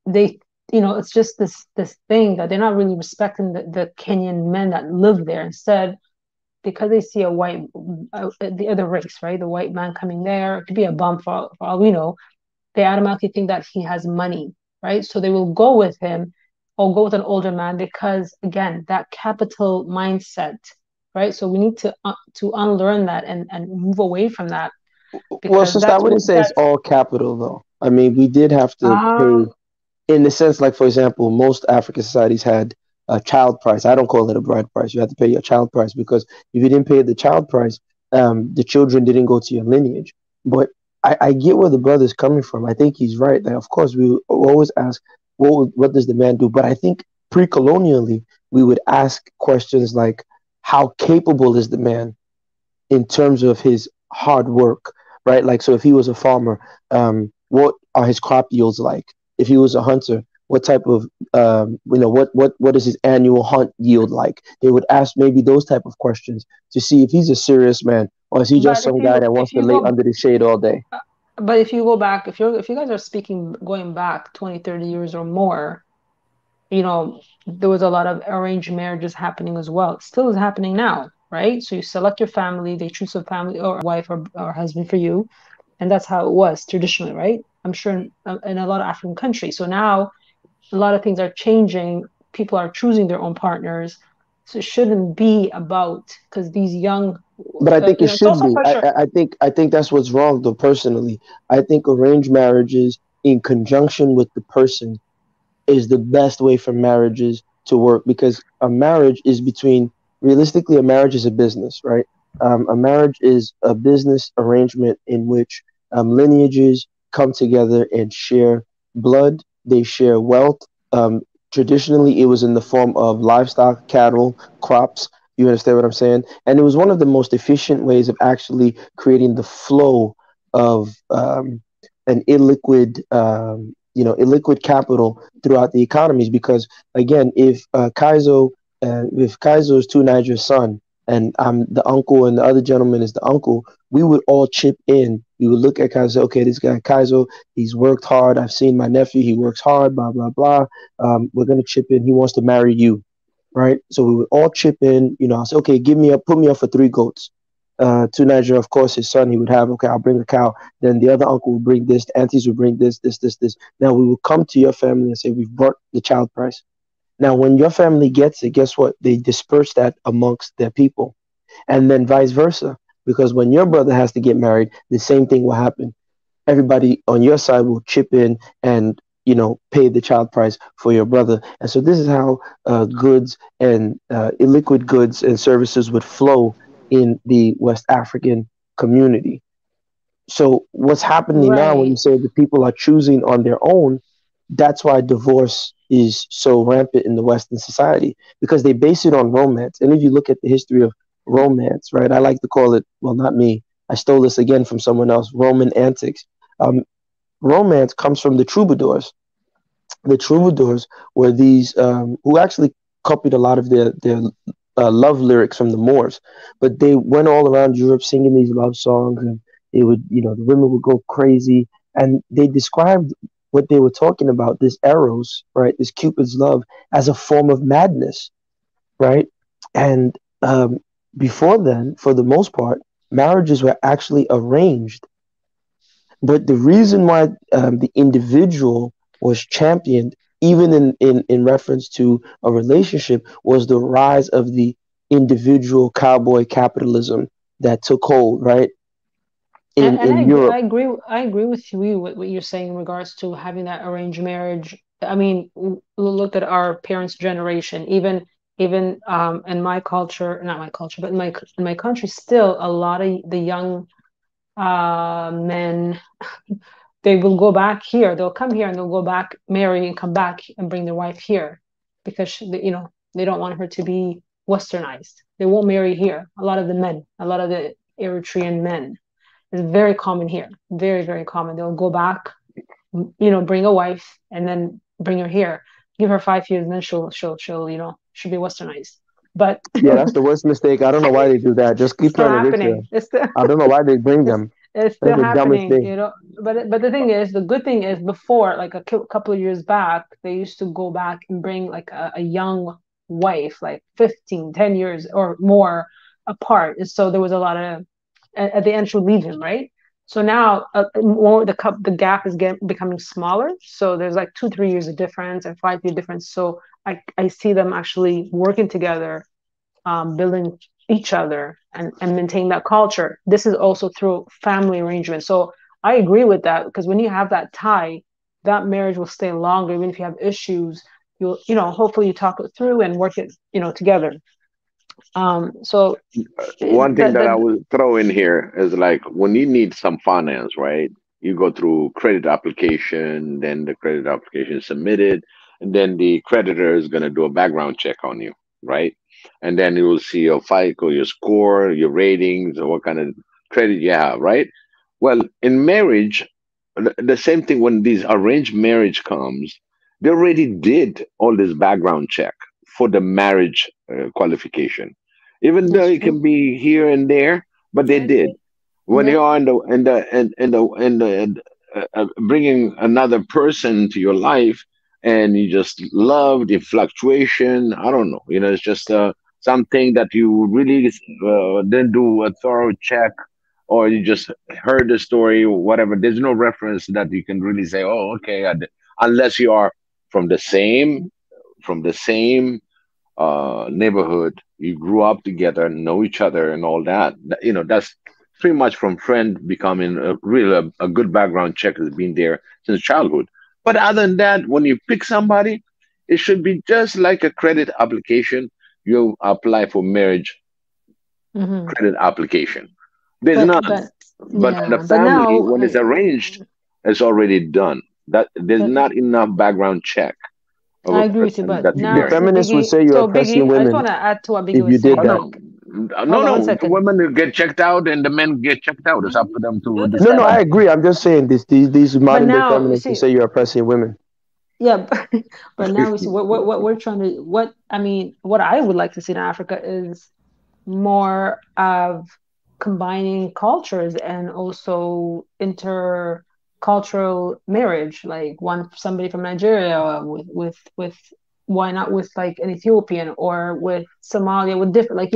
they, you know, it's just this thing that they're not really respecting the Kenyan men that live there. Instead, because they see the other race, right, the white man coming there, it could be a bum for all we know, they automatically think that he has money, right? So they will go with him or go with an older man because, again, that capital mindset, right? So we need to unlearn that and move away from that. Well, sister, I wouldn't say it's all capital, though. I mean, we did have to pay, in the sense, like, for example, most African societies had a child price. I don't call it a bride price. You have to pay your child price, because if you didn't pay the child price, the children didn't go to your lineage. But I get where the brother's coming from. I think he's right. That of course we always ask, what does the man do? But I think pre-colonially we would ask questions like, how capable is the man in terms of his hard work, right? Like, so if he was a farmer, what are his crop yields like? If he was a hunter, what type of, what is his annual hunt yield like? They would ask maybe those type of questions to see if he's a serious man, or is he just some guy that wants to lay under the shade all day. But if you go back, if you guys are speaking going back 20, 30 years or more, there was a lot of arranged marriages happening as well. It still is happening now, right? So you select your family, they choose a family or wife or husband for you, and that's how it was traditionally, right? I'm sure in a lot of African countries. So now a lot of things are changing. People are choosing their own partners. So it shouldn't be about, because these young. But I think it should be. I think that's what's wrong, though. Personally, I think arranged marriages in conjunction with the person is the best way for marriages to work, because a marriage is realistically, a marriage is a business, right? A marriage is a business arrangement in which lineages come together and share blood, they share wealth. Traditionally, it was in the form of livestock, cattle, crops. You understand what I'm saying? And it was one of the most efficient ways of actually creating the flow of an illiquid illiquid capital throughout the economies. Because again, if Kaizo's two Niger's son, and I'm the uncle and the other gentleman is the uncle, we would all chip in. We would look at Kaizo, okay, this guy Kaizo, he's worked hard. I've seen my nephew, he works hard, blah, blah, blah. We're going to chip in. He wants to marry you, right? So we would all chip in. I'll say, okay, put me up for 3 goats. To Niger, of course, his son, he would have, okay, I'll bring a cow. Then the other uncle would bring this, the aunties would bring this. Now we will come to your family and say, we've brought the child price. Now, when your family gets it, guess what? They disperse that amongst their people. And then vice versa. Because when your brother has to get married, the same thing will happen. Everybody on your side will chip in and, pay the child price for your brother. And so this is how goods and illiquid goods and services would flow in the West African community. So what's happening now, when you say the people are choosing on their own, that's why divorce is so rampant in the Western society, because they base it on romance. And if you look at the history of romance, right, I like to call it, well, not me, I stole this again from someone else, Roman antics. Romance comes from the troubadours. The troubadours were these who actually copied a lot of their love lyrics from the Moors, but they went all around Europe singing these love songs, and it would, the women would go crazy, and they described what they were talking about, this eros, right, this Cupid's love, as a form of madness, right? And before then, for the most part, marriages were actually arranged. But the reason why the individual was championed, even in reference to a relationship, was the rise of the individual cowboy capitalism that took hold, right? In Europe. I agree with you what you're saying in regards to having that arranged marriage. I mean, look at our parents' generation. Even in my culture, not my culture, but in my country, still a lot of the young men, they will go back here. They'll come here and they'll go back, marry, and come back and bring their wife here, because they don't want her to be westernized. They won't marry here. A lot of the Eritrean men. It's very common here. Very, very common. They'll go back, bring a wife and then bring her here. Give her 5 years and then she'll be westernized. But yeah, that's the worst mistake. I don't know why they do that. Just keep trying to reach them. I don't know why they bring them. It's still happening, But the thing is, the good thing is, before, like a couple of years back, they used to go back and bring like a young wife, like 10 years or more apart. And so there was a lot of, at the end she'll leave him, right? So now the gap is becoming smaller. So there's like 2-3 years of difference and 5 year difference. So I see them actually working together, building each other and maintain that culture. This is also through family arrangement. So I agree with that, because when you have that tie, that marriage will stay longer. Even if you have issues, hopefully you talk it through and work it, together. So one thing that I will throw in here is like when you need some finance, right? You go through credit application, then the credit application is submitted, and then the creditor is going to do a background check on you, right? And then you will see your FICO, your score, your ratings, or what kind of credit you have, right? Well, in marriage, the same thing when these arranged marriage comes, they already did all this background check for the marriage qualification, even though it can be here and there, but they did. When you're in the bringing another person to your life, and you just love the fluctuation, I don't know, it's just something that you really didn't do a thorough check, or you just heard the story, whatever. There's no reference that you can really say, oh, okay, unless you are from the same neighborhood, you grew up together, know each other, and all that. That's pretty much from friend becoming a good background check has been there since childhood. But other than that, when you pick somebody, it should be just like a credit application. You apply for marriage credit application. There's none. But on the family, when it's arranged, it's already done. That there's not enough background check. I agree with you, but now the feminists would say you're oppressing women. I just want to add to what Biggie if you was did saying. that. No, the women get checked out and the men get checked out. It's up for them to decide. No, I agree. I'm just saying these modern day feminists would say you're oppressing women. Yeah, but now we see what we're trying to. What I would like to see in Africa is more of combining cultures and also intercultural marriage, like somebody from Nigeria with why not with like an Ethiopian, or with Somalia, with different,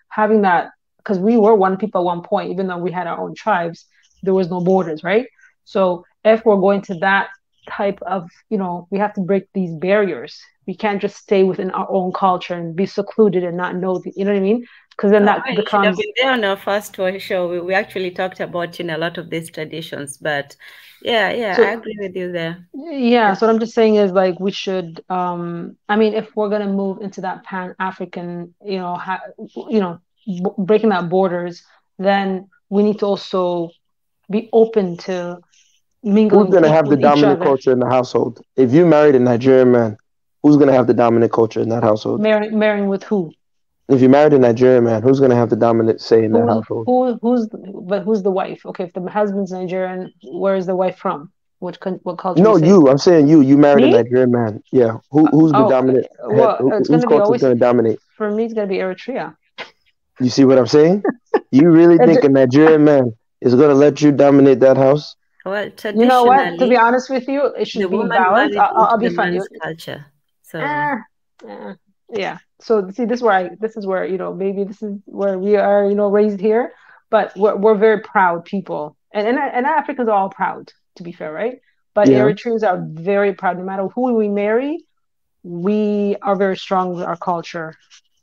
having that, because we were one people at one point, even though we had our own tribes, there was no borders, right? So if we're going to that type of, we have to break these barriers. We can't just stay within our own culture and be secluded and not know, you know what I mean? Because then that becomes. Should have been there on our first show. We actually talked about a lot of these traditions, but so, I agree with you there. Yeah, so what I'm just saying is like we should. If we're gonna move into that Pan-African, breaking that borders, then we need to also be open to mingling. Who's gonna have the dominant culture in the household? If you married a Nigerian man, who's gonna have the dominant culture in that household? Marrying with who? If you married a Nigerian man, who's going to have the dominant say in that household? Who's the wife? Okay, if the husband's Nigerian, where is the wife from? What culture? No, you. I'm saying you. You married a Nigerian man. Yeah. Who's the dominant? Whose culture is going to dominate? For me, it's going to be Eritrea. You see what I'm saying? You really think a Nigerian man is going to let you dominate that house? Well, you know what? To be honest with you, it should be balanced. I'll be funny. Culture. So. Yeah. So see, this is where maybe this is where we are, raised here, but we're very proud people, and Africans are all proud, to be fair, right? But Eritreans are very proud. No matter who we marry, we are very strong with our culture.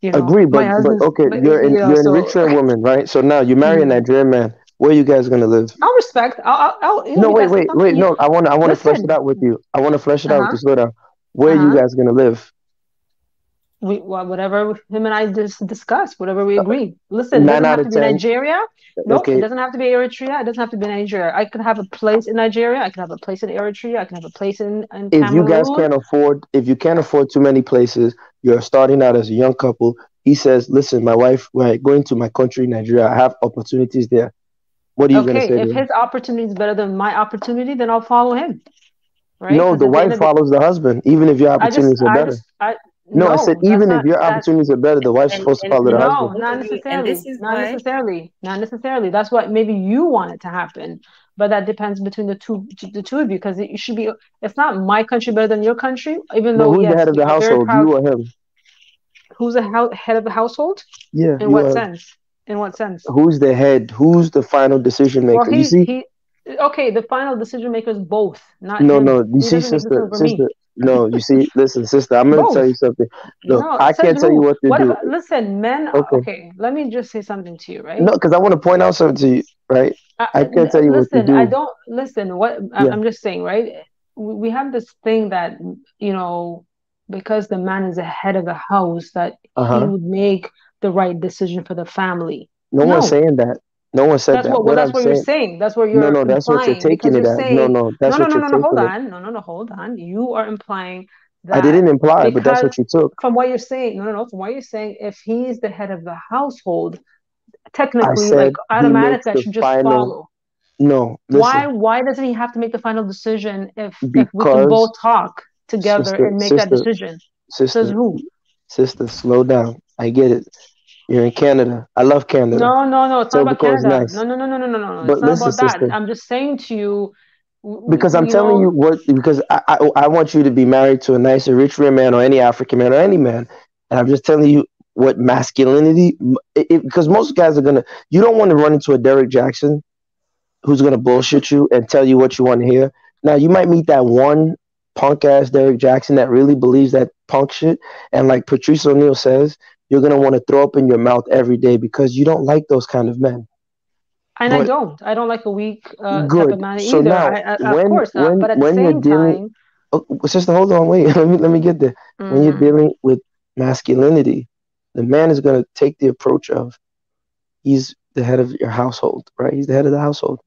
Agree, but okay, you're an Eritrean woman, right? So now you marry a Nigerian man. Where are you guys gonna live? I'll respect. No, wait. No, I want to flesh it out with you. I want to flesh it out with you. Slow down. Where are you guys gonna live? Whatever him and I just discussed, whatever we agree. Listen, it doesn't have to be Nigeria. Nope, it doesn't have to be Eritrea. It doesn't have to be Nigeria. I could have a place in Nigeria. I could have a place in Eritrea. I can have a place in Cameroon. If you can't afford too many places, you're starting out as a young couple. He says, listen, my wife, we're going to my country, Nigeria. I have opportunities there. What are you going to say? If his opportunity is better than my opportunity, then I'll follow him. Right? No, the wife follows the husband, even if your opportunities are better. No, I said even if your opportunities are better, the wife's supposed to follow the husband. No, not necessarily. That's what maybe you want it to happen, but that depends between the two of you, because it should be. It's not my country better than your country, even though. Who's the head of the household, you or him? Who's the head of the household? Yeah. In what sense? In what sense? Who's the head? Who's the final decision maker? Well, you see. The final decision maker is both. Not no. Him. You see, sister. No, you see, listen, sister, I'm going to tell you something. Look, I can't tell you what to do. Listen, men, okay, let me just say something to you, right? No, because I want to point out something to you, right? I can't tell you what to do. I don't, listen, I'm just saying, right? We have this thing that, because the man is the head of the house that he would make the right decision for the family. No one's saying that. No one said that's that. What that's what you're saying. That's what you're implying. That's what you're taking it as. That's what you're taking hold on. No, hold on. You are implying that I didn't imply, but that's what you took. From what you're saying, from what you're saying, if he's the head of the household, technically, like automatically, I should just follow. No, listen. Why doesn't he have to make the final decision if we can both talk together and make that decision? Says who? Sister, slow down. I get it. You're in Canada. I love Canada. No. It's not about Canada. Nice. No. But it's not about that. I'm just saying to you. Because I'm telling you what. Because I want you to be married to a nice, rich man, or any African man, or any man, and I'm just telling you what masculinity. Because most guys are gonna. You don't want to run into a Derek Jackson, who's gonna bullshit you and tell you what you want to hear. Now you might meet that one punk ass Derek Jackson that really believes that punk shit, and like Patrice O'Neal says, you're going to want to throw up in your mouth every day because you don't like those kind of men. And I don't like a weak type of man so either. Now, of course, but at the same time... Sister, hold on, wait. Let me get there. Mm-hmm. When you're dealing with masculinity, the man is going to take the approach of, he's the head of your household, right? He's the head of the household.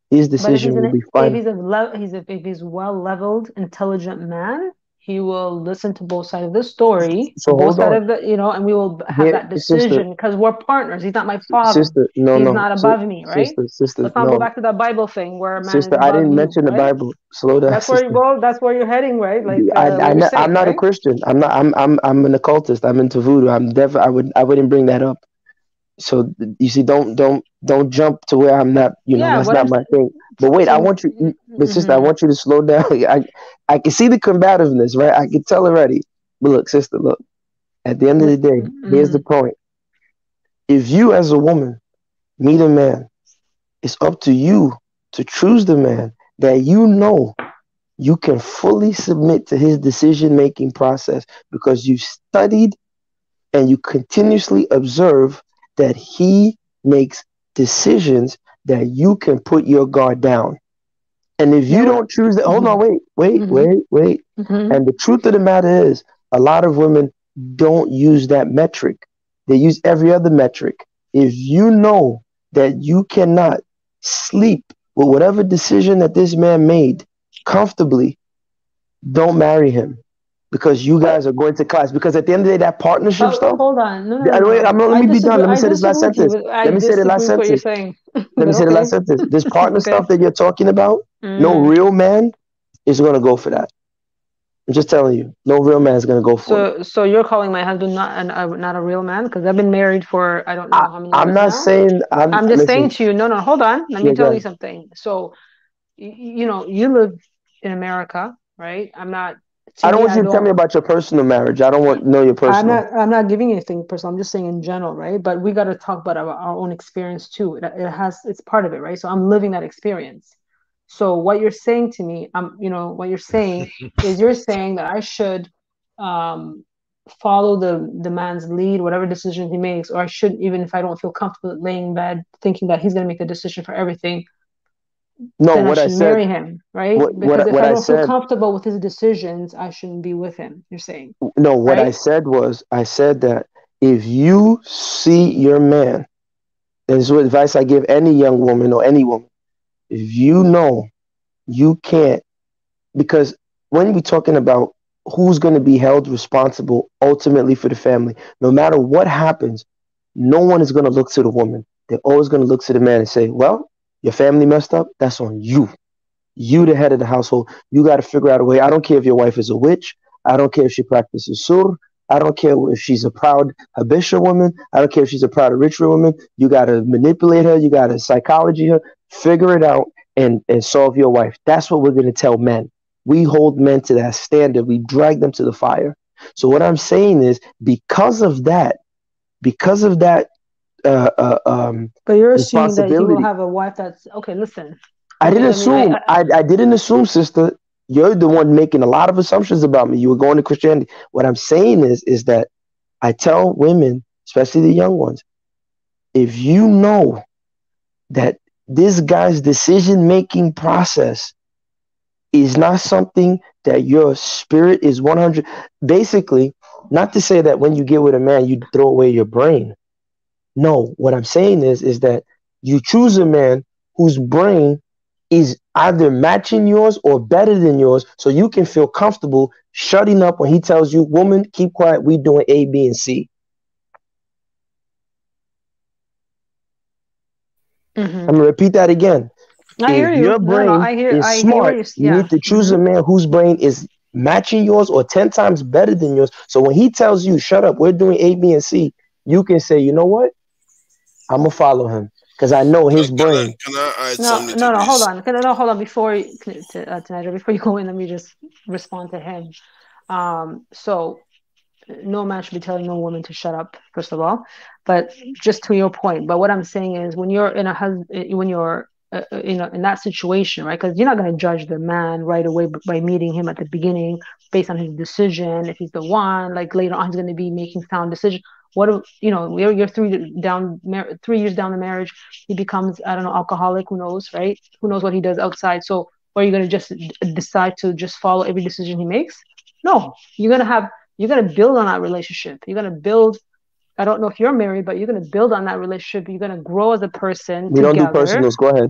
His decision will be final. If he's well-leveled, intelligent man, he will listen to both sides of the story, both sides of the, and we will have that decision because we're partners. He's not my father. He's not above me, right? Sister, let's not go back to that Bible thing where a man is above I didn't mention the Bible. Slow down. That's where you're heading, right? Like I'm not a Christian. I'm not. I'm an occultist. I'm into voodoo. I wouldn't bring that up. So you see, don't jump to where I'm not. That's not my thing. But wait, I want you, but sister, I want you to slow down. I can see the combativeness, right? I can tell already. But look, sister, look. At the end of the day, here's the point. If you, as a woman, meet a man, it's up to you to choose the man that you can fully submit to his decision-making process because you studied and you continuously observe that he makes decisions that you can put your guard down. And if you don't choose that, hold on, wait. And the truth of the matter is, a lot of women don't use that metric. They use every other metric. If you know that you cannot sleep with whatever decision that this man made comfortably, don't marry him. Because you guys are going to clash. Because at the end of the day, that partnership stuff. Hold on. No. Let me be done. Let me say this last sentence. Let me say the last sentence. Let me say the last sentence. This partner stuff that you're talking about, no real man is going to go for that. I'm just telling you, no real man is going to go for it. So you're calling my husband not a real man? Because I've been married for I don't know how many years I'm not now. saying. I'm just saying to you. No. Hold on. Let me tell you something. So, you live in America, right? I'm not. I don't want you to tell me about your personal marriage. I don't want to know your personal. I'm not giving anything personal. I'm just saying in general, right? But we got to talk about our own experience too. It's part of it, right? So I'm living that experience. So what you're saying to me, what you're saying is you're saying that I should follow the man's lead, whatever decision he makes, or I shouldn't, even if I don't feel comfortable laying in bed, thinking that he's going to make the decision for everything. No, then what I should marry him, right? Because if I don't feel said, comfortable with his decisions, I shouldn't be with him. You're saying? No, what I said was, I said that if you see your man, and this is what advice I give any young woman or any woman, if you know you can't, because when we're talking about who's going to be held responsible ultimately for the family, no matter what happens, no one is going to look to the woman. They're always going to look to the man and say, well, your family messed up, that's on you. You, the head of the household, you got to figure out a way. I don't care if your wife is a witch. I don't care if she practices sur. I don't care if she's a proud Habesha woman. I don't care if she's a proud Eritrea woman. You got to manipulate her. You got to psychology her. Figure it out and solve your wife. That's what we're going to tell men. We hold men to that standard. We drag them to the fire. So what I'm saying is, because of that, but you're assuming that he will have a wife that's okay. Listen, I didn't assume. I didn't assume, sister. You're the one making a lot of assumptions about me. You were going to Christianity. What I'm saying is that I tell women, especially the young ones, if you know that this guy's decision-making process is not something that your spirit is 100. Basically, not to say that when you get with a man, you throw away your brain. No, what I'm saying is that you choose a man whose brain is either matching yours or better than yours, so you can feel comfortable shutting up when he tells you, woman, keep quiet, we doing A, B, and C. I'm gonna repeat that again. I hear If you. your brain is smart, you need to choose a man whose brain is matching yours or 10 times better than yours. So when he tells you, shut up, we're doing A, B, and C, you can say, you know what? I'm gonna follow him because I know his brain. Can I add No, something no, to no, this? hold on. No, hold on. Before you go in, let me just respond to him. So no man should be telling no woman to shut up, first of all. But just to your point. But what I'm saying is, when you're in when you're in that situation, right? Because you're not going to judge the man right away by meeting him at the beginning based on his decision. If he's the one, like later on, he's going to be making sound decisions. What you're 3 years down the marriage, he becomes, I don't know, alcoholic. Who knows, right? Who knows what he does outside? So, are you going to just decide to just follow every decision he makes? No, you're going to build on that relationship. You're going to build. I don't know if you're married, but you're going to build on that relationship. You're going to grow as a person We together. don't do personals. Go ahead.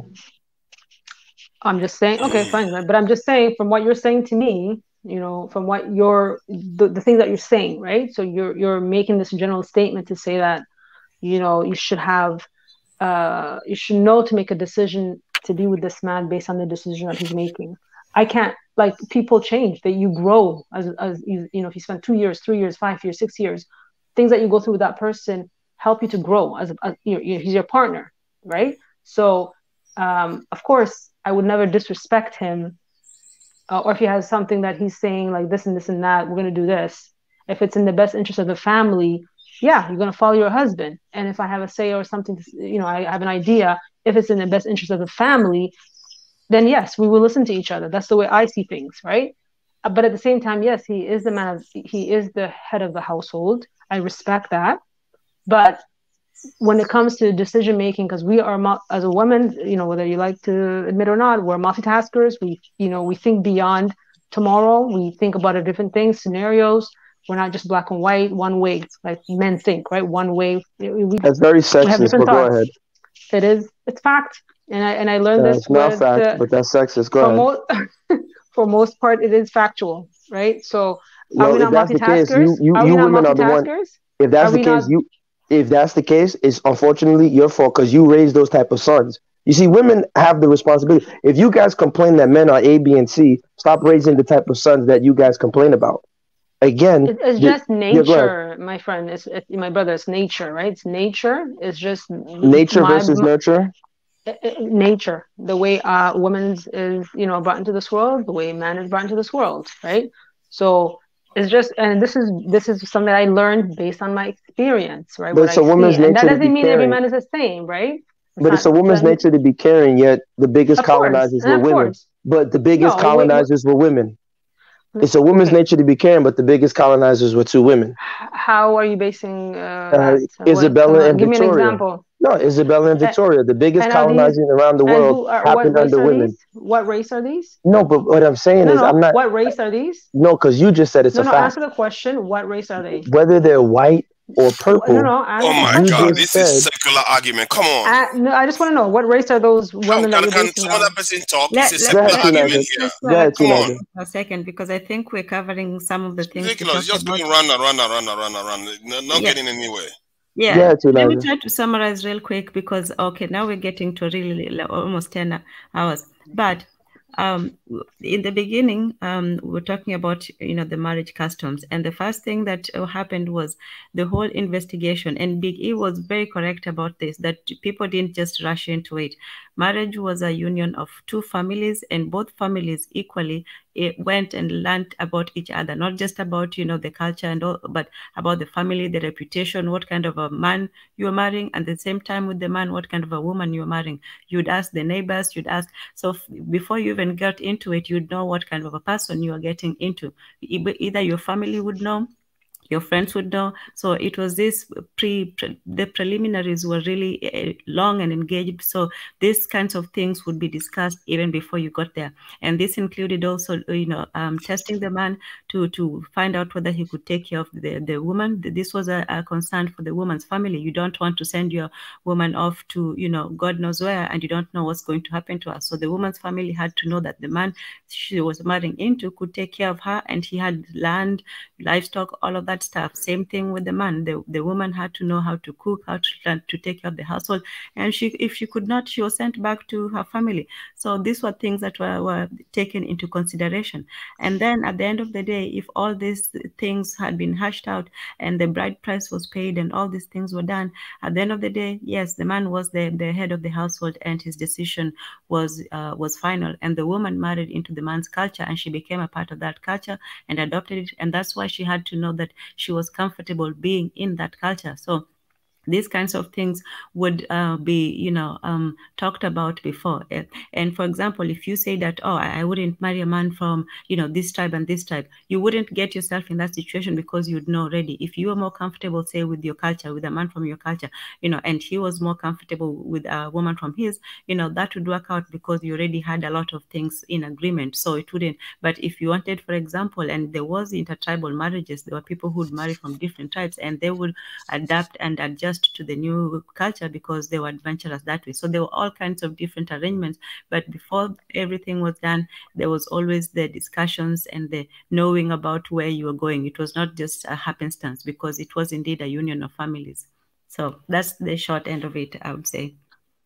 I'm just saying, okay, fine. But I'm just saying, from what you're saying to me, from what the things that you're saying, right? So you're making this general statement to say that, you should have, you should know to make a decision to be with this man based on the decision that he's making. I can't, like, people change, that you grow as if you spend 2 years, 3 years, 5 years, 6 years, things that you go through with that person help you to grow as he's your partner, right? So, of course, I would never disrespect him, or if he has something that he's saying like this and this and that, we're going to do this. If it's in the best interest of the family, yeah, you're going to follow your husband. And if I have a say or something, I have an idea, if it's in the best interest of the family, then yes, we will listen to each other. That's the way I see things, right? But at the same time, yes, he is he is the head of the household. I respect that. But when it comes to decision making, because we are, as a woman, whether you like to admit or not, we're multitaskers. We think beyond tomorrow. We think about different things, scenarios. We're not just black and white, one way, like men think, right? One way. That's very sexist, but go ahead. It's fact. And I learned this. It's not fact, but that's sexist. Go ahead. For most part, it is factual, right? So well, are we not multitaskers? You women are the one. If that's the case, if that's the case, it's unfortunately your fault because you raised those type of sons. You see, women have the responsibility. If you guys complain that men are A, B, and C, stop raising the type of sons that you guys complain about. Again, it's just nature, my friend. It's my brother. It's nature, right? It's nature. It's just nature versus nurture. Nature, the way women's is brought into this world, the way man is brought into this world, right? So it's just, and this is something I learned based on my experience, right? But it's a woman's nature. And that doesn't mean every man is the same, right? But it's a woman's nature to be caring. Yet the biggest colonizers were women. But the biggest colonizers were women. It's a woman's nature to be caring, but the biggest colonizers were 2 women. How are you basing that? Isabella and give Victoria. Me an example. No, Isabella and Victoria, the biggest colonizing around the world happened under women. What race are these? No, but what I'm saying is I'm not. What race are these? No, because you just said it's a fact. Answer the question. What race are they? Whether they're white or purple. Oh my God, this is secular argument. Come on. No, I just want to know, what race are those women that you're basing on? Can some other person talk? This is secular argument here. Come on. A second, because I think we're covering some of the things. Ridiculous. Just going round. Not getting anywhere. Yeah, let me try to summarize real quick because, okay, now we're getting to really almost 10 hours. But in the beginning, we're talking about, the marriage customs. And the first thing that happened was the whole investigation. And Big E was very correct about this, that people didn't just rush into it. Marriage was a union of 2 families, and both families equally went and learned about each other, not just about, the culture and all, but about the family, the reputation, what kind of a man you're marrying, and at the same time with the man, what kind of a woman you're marrying. You'd ask the neighbors, you'd ask. So before you even got into it, you'd know what kind of a person you are getting into. Either your family would know, your friends would know. So it was this the preliminaries were really long and engaged. So these kinds of things would be discussed even before you got there. And this included also, testing the man to find out whether he could take care of the woman. This was a concern for the woman's family. You don't want to send your woman off to, God knows where, and you don't know what's going to happen to her. So the woman's family had to know that the man she was marrying into could take care of her, and he had land, livestock, all of that stuff. Same thing with the man. The woman had to know how to cook, how to take care of the household, and if she could not, she was sent back to her family. So these were things that were taken into consideration. And then at the end of the day, if all these things had been hashed out and the bride price was paid and all these things were done, at the end of the day, yes, the man was the head of the household and his decision was final. And the woman married into the man's culture, and she became a part of that culture and adopted it. And that's why she had to know that she was comfortable being in that culture. So these kinds of things would be, talked about before. And for example, if you say that, oh, I wouldn't marry a man from, this tribe and this tribe, you wouldn't get yourself in that situation because you'd know already. If you were more comfortable, say, with your culture, with a man from your culture, and he was more comfortable with a woman from his, that would work out because you already had a lot of things in agreement. So it wouldn't. But if you wanted, for example, and there was intertribal marriages, there were people who would marry from different tribes, and they would adapt and adjust to the new culture because they were adventurous that way. So there were all kinds of different arrangements, but before everything was done, there was always the discussions and the knowing about where you were going. It was not just a happenstance because it was indeed a union of families. So that's the short end of it, I would say.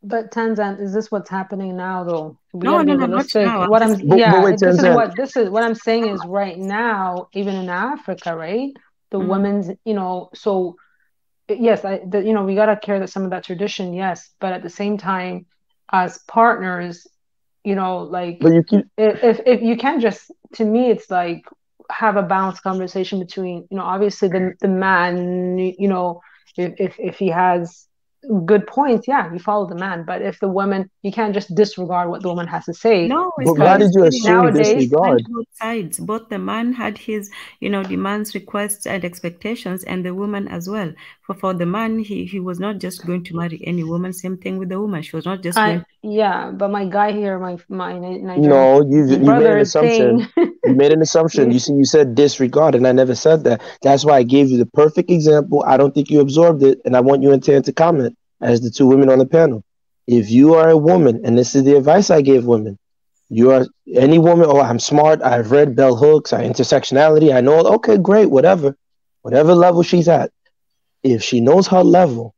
But Tanzan, is this what's happening now, though? No, not now. What this is what I'm saying is right now, even in Africa, right? The women's, so yes, we gotta carry some of that tradition, yes, but at the same time, as partners, but if you can't just, to me, it's like have a balanced conversation between, obviously the man, if he has good points, yeah, you follow the man. But if the woman, you can't just disregard what the woman has to say. No, but why did you assume disregard? Both sides, both the man had his, demands, requests, and expectations, and the woman as well. For the man, he was not just going to marry any woman. Same thing with the woman; she was not just going. Yeah, but my guy here, my no, you made an assumption. You made an assumption. You see, you said disregard, and I never said that. That's why I gave you the perfect example. I don't think you absorbed it, and I want you and Tan to comment as the two women on the panel. If you are a woman, and this is the advice I gave women, you are any woman, oh, I'm smart, I've read bell hooks, intersectionality, I know, okay, great, whatever level she's at. If she knows her level,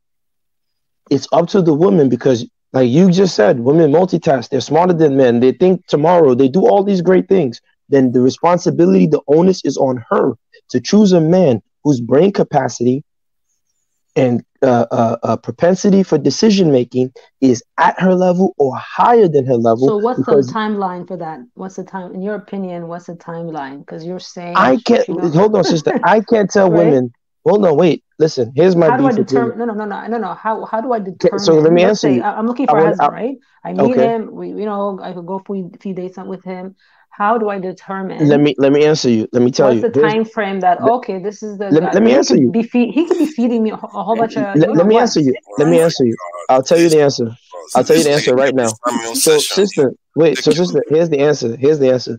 it's up to the woman, because like you just said, women multitask, they're smarter than men, they think tomorrow, they do all these great things. Then the responsibility, the onus is on her to choose a man whose brain capacity and propensity for decision making is at her level or higher than her level. So what's the timeline for that? What's the time, in your opinion, what's the timeline? Because you're saying I can't hold on, sister. I can't tell right? women. Hold on, wait. Listen, here's my. How do I determine? No. How do I determine? So let me answer you. I'm looking for a husband, right? I meet him. I could go for a few dates with him. How do I determine? Let me answer you. Let me tell you. What's the time frame that this is the? Let me answer you. He could be feeding me a whole bunch of. Let me answer you. Let me answer you. I'll tell you the answer. I'll tell you the answer right now. So, sister, wait. So, sister, here's the answer.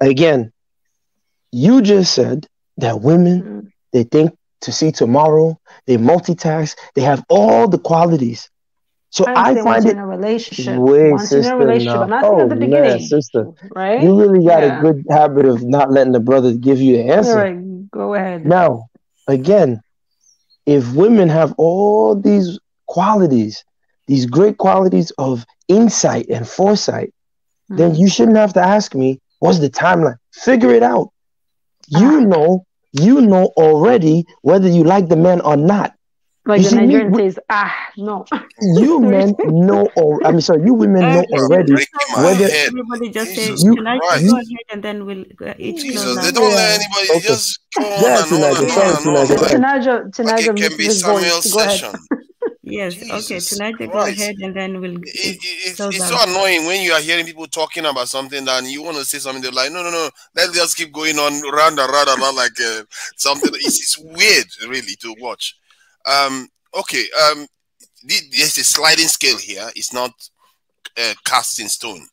Again, you just said that women they think to see tomorrow. They multitask. They have all the qualities. So I find it in a relationship. Once in a relationship. I'm not saying at the beginning, sister. Right? You really got a good habit of not letting the brother give you the answer. All right, go ahead. Now, again, if women have all these qualities, these great qualities of insight and foresight, then you shouldn't have to ask me, what's the timeline? Figure it out. You know already whether you like the man or not. Like the Nigerian says, no. You men know, you women know already whether everybody just say, can I go ahead and then we'll each close they don't let anybody just go on and on. Tanaja it can be Samuel's session. Yes. Jesus Okay. Tonight we go Christ. ahead and then we'll. It's so annoying when you are hearing people talking about something and you want to say something. They're like, no, let's just keep going on round and round and round like something. It's weird, really, to watch. Okay. There's a sliding scale here. It's not cast in stone.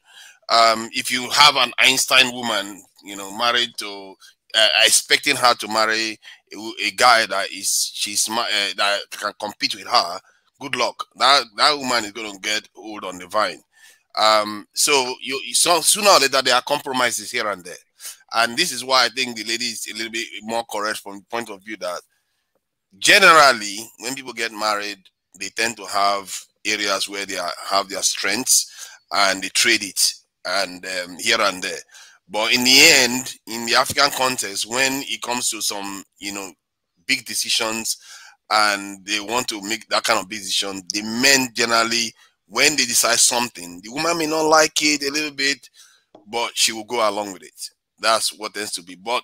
If you have an Einstein woman, married to, expecting her to marry a guy that that can compete with her, good luck. That woman is going to get old on the vine. So sooner or later there are compromises here and there, and this is why I think the lady is a little bit more correct from the point of view that generally when people get married, they tend to have areas where they have their strengths and they trade it, and here and there. But in the end, in the African context, when it comes to some big decisions and they want to make that kind of big decision, the men generally, when they decide something, the woman may not like it a little bit, but she will go along with it. That's what tends to be. But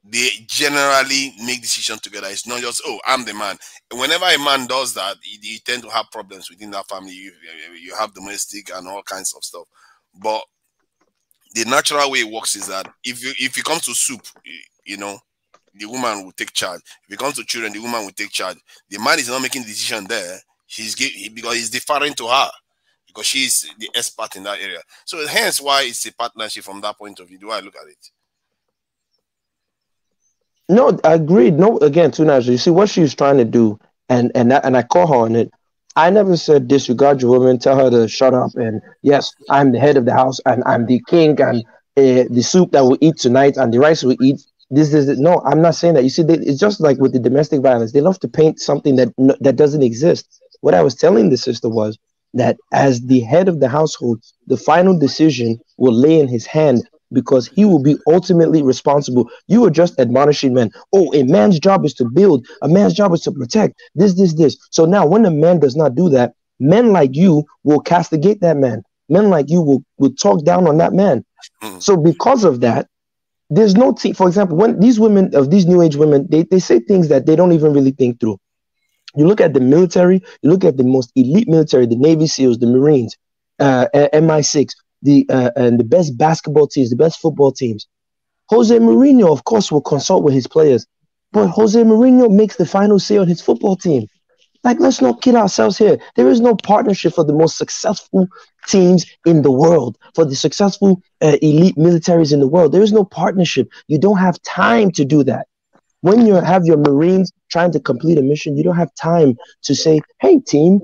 they generally make decisions together. It's not just, oh, I'm the man. And whenever a man does that, you tend to have problems within that family. You have domestic and all kinds of stuff. But the natural way it works is that if it comes to soup, the woman will take charge. If it comes to children, the woman will take charge. The man is not making the decision there. Because he's deferring to her, because she's the expert in that area. So hence why it's a partnership from that point of view. Do I look at it? No, I agreed. No, again, too natural. You see what she was trying to do, and I call her on it. I never said disregard your woman, tell her to shut up, and yes, I'm the head of the house, and I'm the king, and the soup that we'll eat tonight, and the rice we'll eat. This is no, I'm not saying that. You see, it's just like with the domestic violence. They love to paint something that doesn't exist. What I was telling the sister was that as the head of the household, the final decision will lay in his hand, because he will be ultimately responsible. You are just admonishing men. Oh, a man's job is to build. A man's job is to protect. This. So now when a man does not do that, men like you will castigate that man. Men like you will talk down on that man. So because of that, there's no team. For example, when these women, of these new age women, they say things that they don't even really think through. You look at the military, you look at the most elite military, the Navy SEALs, the Marines, MI6, and the best basketball teams, the best football teams. Jose Mourinho, of course, will consult with his players, but Jose Mourinho makes the final say on his football team. Like, let's not kid ourselves here. There is no partnership for the most successful teams in the world, for the successful elite militaries in the world. There is no partnership. You don't have time to do that. When you have your Marines trying to complete a mission, you don't have time to say, hey, team,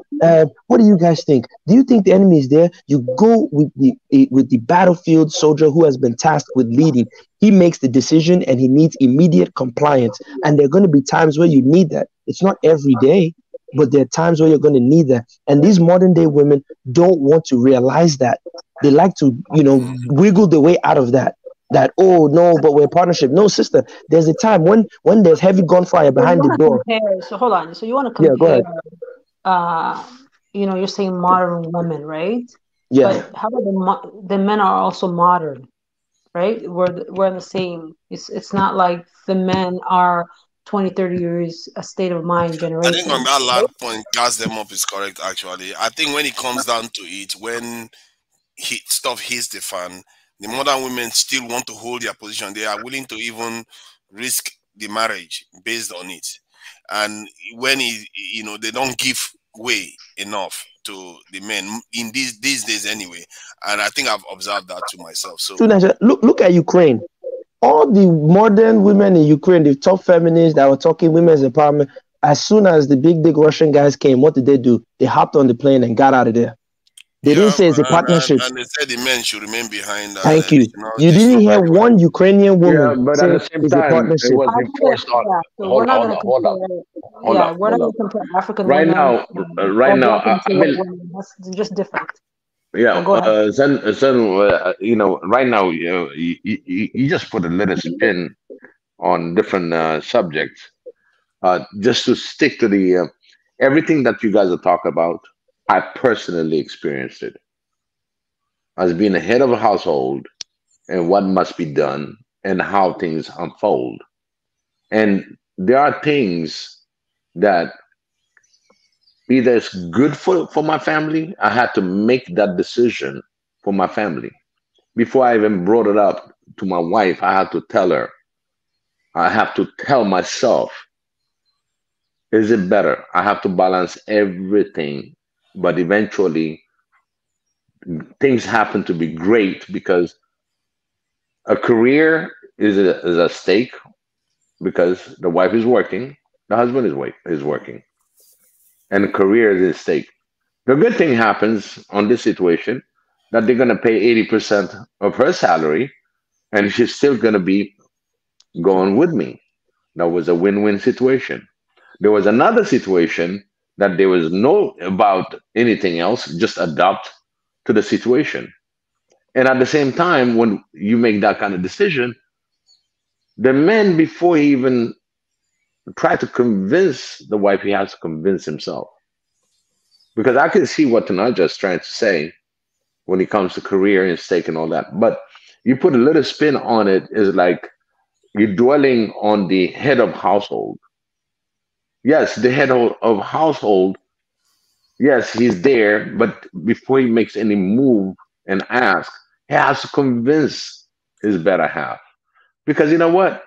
what do you guys think? Do you think the enemy is there? You go with the battlefield soldier who has been tasked with leading. He makes the decision and he needs immediate compliance. And there are going to be times where you need that. It's not every day, but there are times where you're going to need that. And these modern day women don't want to realize that. They like to, wiggle their way out of that. That, oh no, but we're a partnership. No, sister, there's a time when there's heavy gunfire behind the door. So hold on. So you want to compare, you're saying modern women, right? Yeah. But how about the men are also modern, right? We're the same. It's not like the men are 20, 30 years a state of mind generation. I think on that last point, gas them up is correct, actually. I think when it comes down to it, when stuff hits the fan, the modern women still want to hold their position. They are willing to even risk the marriage based on it. And when they don't give way enough to the men in these days anyway. And I think I've observed that to myself. So look at Ukraine. All the modern women in Ukraine, the top feminists that were talking women's empowerment, as soon as the big Russian guys came, what did they do? They hopped on the plane and got out of there. They didn't say it's a partnership. And they said the men should remain behind. Thank you. You didn't hear one Ukrainian woman but say at the same it's a time, partnership. it was enforced on. Hold on. We're not going to compare African right women. now, I mean, that's just different. Yeah, Zen, right now, you just put a little spin on different subjects. Just to stick to the everything that you guys are talking about, I personally experienced it as being the head of a household and what must be done and how things unfold. And there are things that either it's good for my family. I had to make that decision for my family. Before I even brought it up to my wife, I had to tell her. I have to tell myself, is it better? I have to balance everything. But eventually, things happen to be great because a career is a stake because the wife is working, the husband is working, and the career is at stake. The good thing happens on this situation that they're going to pay 80% of her salary, and she's still going to be going with me. That was a win-win situation. There was another situation that there was no about anything else, just adapt to the situation. And at the same time, when you make that kind of decision, the man, before he even try to convince the wife, he has to convince himself. Because I can see what Tanaja is trying to say when it comes to career and stake and all that. But you put a little spin on it, is like you're dwelling on the head of household. Yes, the head of household, yes, he's there, but before he makes any move and ask, he has to convince his better half. Because you know what?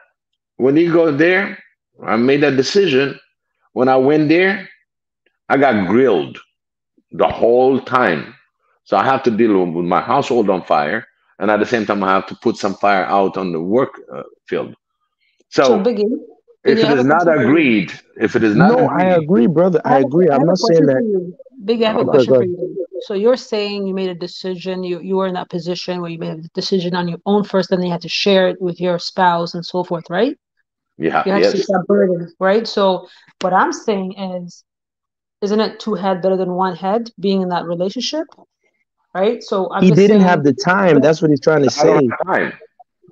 When he goes there, I made that decision. When I went there, I got grilled the whole time. So I have to deal with my household on fire. And at the same time, I have to put some fire out on the work field. So Biggie, if it is not agreed, I agree, brother. I agree. I'm not saying that. Biggie, I have a question for you. So you're saying you made a decision, you were in that position where you made a decision on your own first, then you had to share it with your spouse and so forth, right? Yeah. You have to take that burden, right? So what I'm saying is, isn't it two head better than one head being in that relationship? Right? So he didn't have the time. That's what he's trying to say.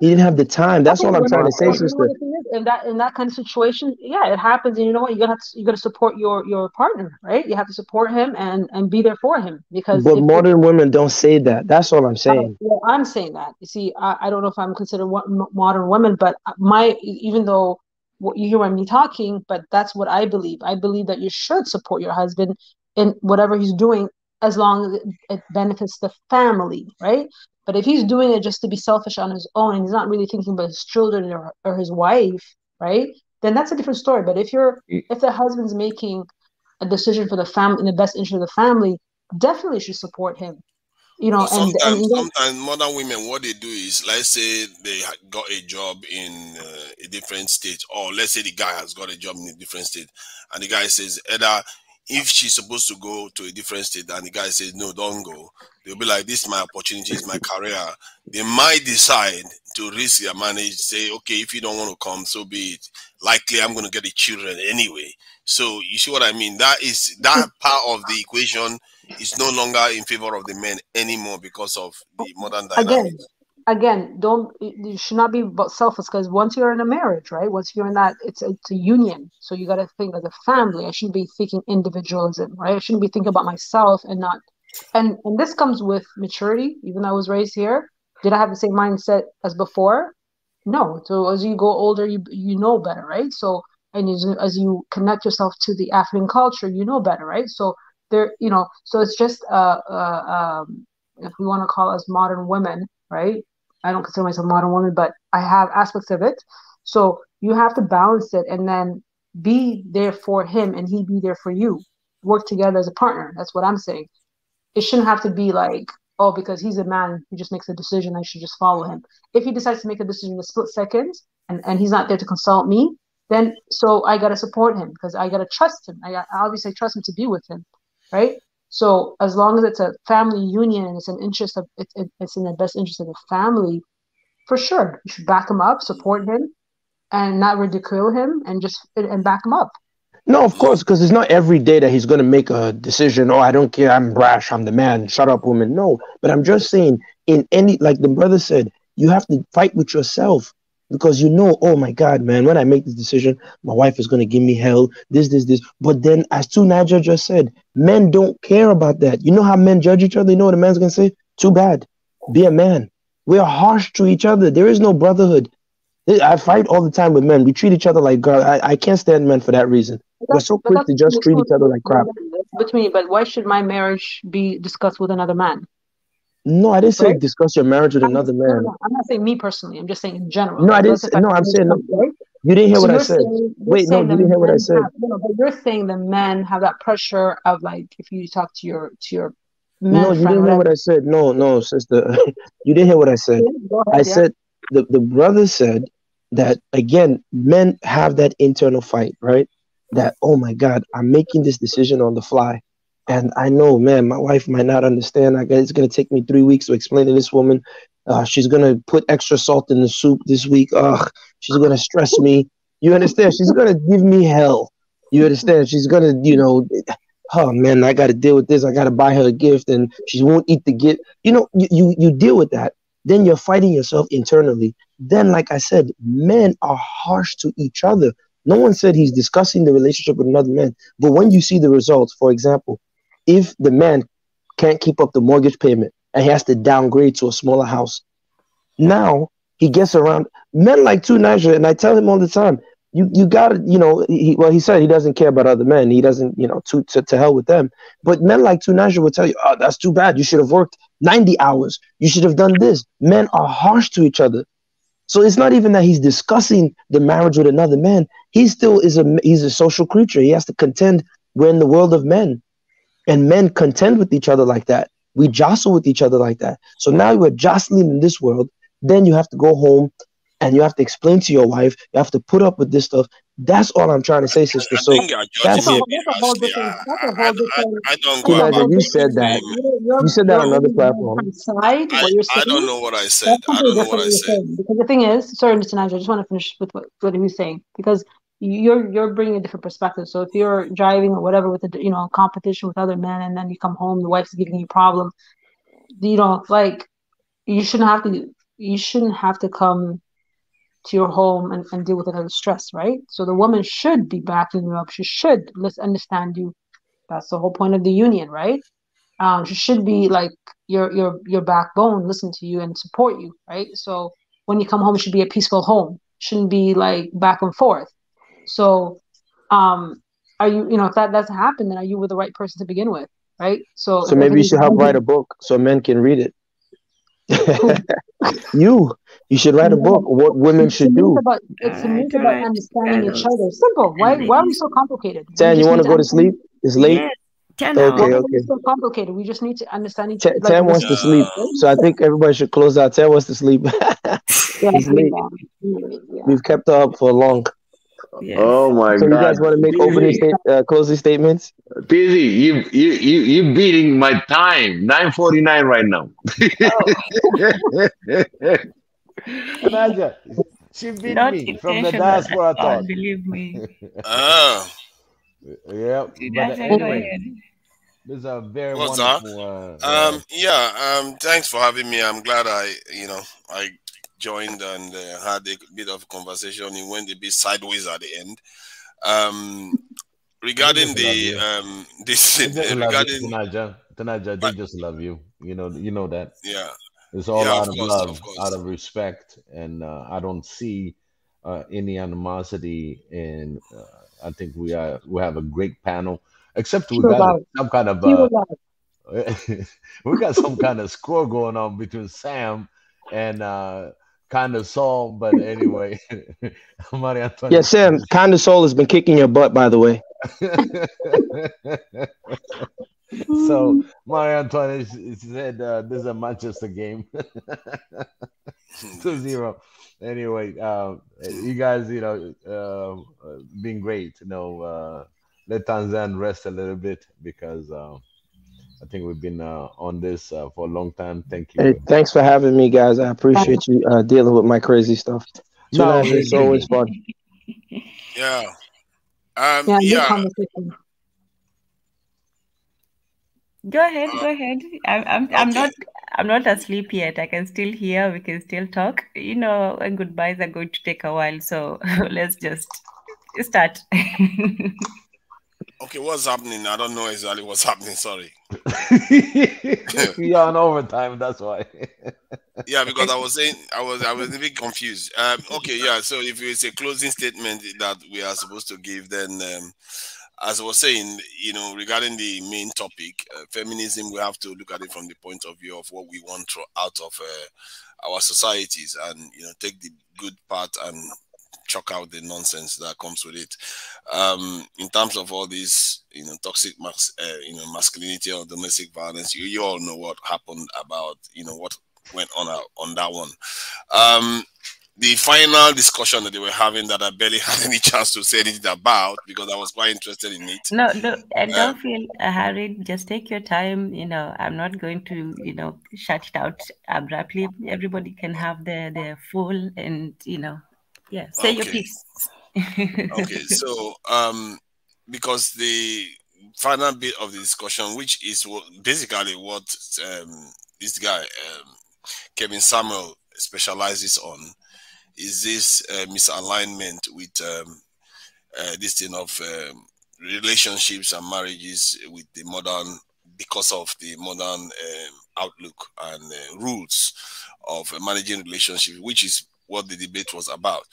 He didn't have the time. That's all I'm trying to say, sister. In that kind of situation, yeah, it happens. And you know what? You gotta support your partner, right? You have to support him and be there for him, because. But modern women don't say that. That's all I'm saying. Well, I'm saying that. You see, I don't know if I'm considered modern women, but even though you hear me talking, but that's what I believe. I believe that you should support your husband in whatever he's doing, as long as it benefits the family, right? But if he's doing it just to be selfish on his own and he's not really thinking about his children or his wife, right? Then that's a different story. But if the husband's making a decision for the family, in the best interest of the family, definitely should support him. You know, sometimes modern women, what they do is, let's say they got a job in a different state, or let's say the guy has got a job in a different state, and the guy says, either if she's supposed to go to a different state and the guy says, no, don't go, they'll be like, this is my opportunity, it's my career. They might decide to risk their marriage, say, okay, if you don't want to come, so be it. Likely I'm going to get the children anyway. So you see what I mean? That part of the equation is no longer in favor of the men anymore because of the modern dynamics. Again, you should not be selfish, because once you're in a marriage, right? Once you're in that, it's a union. So you got to think as a family. I shouldn't be thinking individualism, right? I shouldn't be thinking about myself and not. And this comes with maturity. Even though I was raised here, did I have the same mindset as before? No. So as you go older, you know better, right? So as you connect yourself to the African culture, you know better, right? So so it's just if we want to call us modern women, right? I don't consider myself a modern woman, but I have aspects of it. So you have to balance it and then be there for him and he be there for you. Work together as a partner. That's what I'm saying. It shouldn't have to be like, oh, because he's a man, he just makes a decision, I should just follow him. If he decides to make a decision in a split second and he's not there to consult me, then so I got to support him, because I got to trust him. I obviously trust him to be with him, right? So as long as it's a family union and it's it's in the best interest of the family, for sure, you should back him up, support him, and not ridicule him, and back him up. No, of course, because it's not every day that he's going to make a decision. Oh, I don't care. I'm brash. I'm the man. Shut up, woman. No, but I'm just saying, in any, like the brother said, you have to fight with yourself, because oh my God, man, when I make this decision, my wife is going to give me hell, this. But then, as Naja just said, men don't care about that. You know how men judge each other? You know what a man's going to say? Too bad. Be a man. We are harsh to each other. There is no brotherhood. I fight all the time with men. We treat each other like God. I can't stand men for that reason. We're so quick to just treat each other like crap. But why should my marriage be discussed with another man? No, I didn't say discuss your marriage with another man. No, I'm not saying me personally. I'm just saying in general. No, I didn't say, no, I'm saying, no, you didn't hear what I said. Wait, no, you didn't hear what I said. But you're saying the men have that pressure of, like, if you talk to your men No, you didn't hear what I said. No, sister. You didn't hear what I said. I said, the brother said that, again, men have that internal fight, right? That, oh my God, I'm making this decision on the fly. And I know, man, my wife might not understand. It's going to take me 3 weeks to explain to this woman. She's going to put extra salt in the soup this week. She's going to stress me. You understand? She's going to give me hell. You understand? She's going to, oh, man, I got to deal with this. I got to buy her a gift, and she won't eat the gift. You deal with that. Then you're fighting yourself internally. Then, like I said, men are harsh to each other. No one said he's discussing the relationship with another man. But when you see the results, for example, if the man can't keep up the mortgage payment and he has to downgrade to a smaller house, now he gets around men like Niger, and I tell him all the time, you gotta, he said he doesn't care about other men. He doesn't, to hell with them. But men like Niger will tell you, oh, that's too bad. You should have worked 90 hours. You should have done this. Men are harsh to each other. So it's not even that he's discussing the marriage with another man. He still he's a social creature. He has to contend. We're in the world of men. And men contend with each other like that. We jostle with each other like that. So now you're jostling in this world. Then you have to go home and you have to explain to your wife. You have to put up with this stuff. That's all I'm trying to say, sister. So that's it. I don't go about you said that. You said that on another platform. I don't know what I said. I don't know what I said. Because the thing is, sorry, Mr. Nigel, I just want to finish with what he was saying. Because you're bringing a different perspective. So if you're driving or whatever with a competition with other men, and then you come home, the wife's giving you problems, you shouldn't have to come to your home and deal with it as stress, right? So the woman should be backing you up. She should understand you. That's the whole point of the union, right? She should be like your backbone, listen to you and support you, right? So when you come home, it should be a peaceful home. Shouldn't be like back and forth. So, are you, if that doesn't happen, then are you with the right person to begin with, right? So maybe you should help write a book so men can read it. You should write a book. What women should do. It's about understanding each other. Simple. Why are we so complicated? Tan, you want to go to sleep? It's late. Yes. Okay. It's so complicated. We just need to understand each other. Tan wants to sleep, so I think everybody should close out. Tan wants to sleep. It's late. We've kept her up for long. Yes. Oh my God! You guys want to make closing statements? Busy, you beating my time. 9:49 right now. Naja, she beat me from the diaspora thought. Believe me. Yeah, but anyway, this is a very wonderful. Thanks for having me. I'm glad I joined and had a bit of conversation. It went a bit sideways at the end. Regarding Tanaja, they just love you. You know that. Yeah. It's all out of love, out of respect, and I don't see any animosity. And I think we have a great panel, except we got some kind of we got some kind of score going on between Sam and kind of Saul, but anyway. Yeah, Sam, kind of Saul has been kicking your butt, by the way. So Maria Antoinette said this is a Manchester game. 2-0. Anyway, you guys, being great. Let Tanzan rest a little bit because I think we've been on this for a long time. Thank you. Hey, thanks for having me, guys. I appreciate you dealing with my crazy stuff. It's always fun. Yeah. Go ahead. I'm not asleep yet. I can still hear. We can still talk. And goodbyes are going to take a while. So let's just start. Okay, what's happening? I don't know exactly what's happening. Sorry. You're on overtime. That's why. Yeah, because I was saying I was a bit confused. Okay, yeah. So if it's a closing statement that we are supposed to give, then as I was saying, regarding the main topic, feminism, we have to look at it from the point of view of what we want out of our societies, and take the good part and chuck out the nonsense that comes with it. In terms of all this, toxic masculinity or domestic violence, you all know what happened about, what went on that one. The final discussion that they were having that I barely had any chance to say anything about because I was quite interested in it. No, and don't feel hurried. Just take your time. I'm not going to, shut it out abruptly. Everybody can have their full and, yeah, say your piece. Okay, so because the final bit of the discussion, which is basically what this guy Kevin Samuel specializes on, is this misalignment with this thing of relationships and marriages with the modern, because of the modern outlook and rules of managing relationships, which is what the debate was about.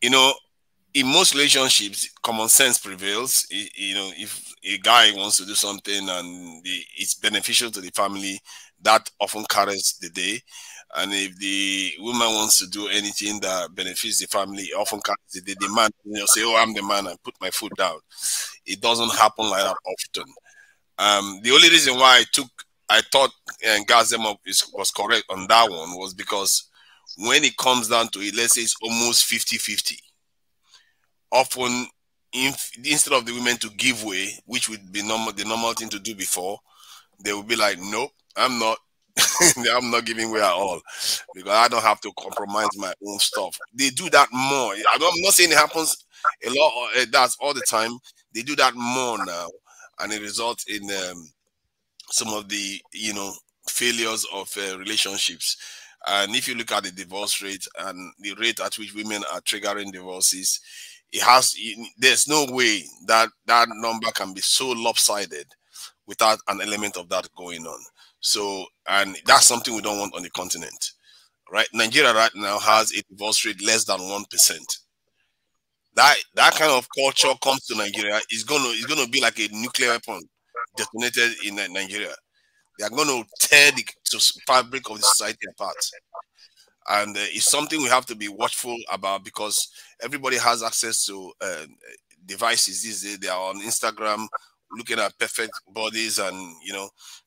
In most relationships, common sense prevails. If a guy wants to do something and it's beneficial to the family, that often carries the day. And if the woman wants to do anything that benefits the family, it often carries the day. The man, say, "Oh, I'm the man," and put my foot down. It doesn't happen like that often. The only reason why I thought Gazem was correct on that one was because when it comes down to it, let's say it's almost 50-50. Often, instead of the women to give way, which would be the normal thing to do before, they will be like, "Nope, I'm not. I'm not giving way at all because I don't have to compromise my own stuff." They do that more. I'm not saying it happens a lot, or that's all the time. They do that more now, and it results in some of the failures of relationships. And if you look at the divorce rate and the rate at which women are triggering divorces, there's no way that number can be so lopsided without an element of that going on. So, and that's something we don't want on the continent, right? Nigeria right now has a divorce rate less than 1%. That kind of culture comes to Nigeria, is gonna be like a nuclear weapon detonated in Nigeria. They are going to tear the fabric of the society apart. And it's something we have to be watchful about, because everybody has access to devices these days. They are on Instagram looking at perfect bodies and,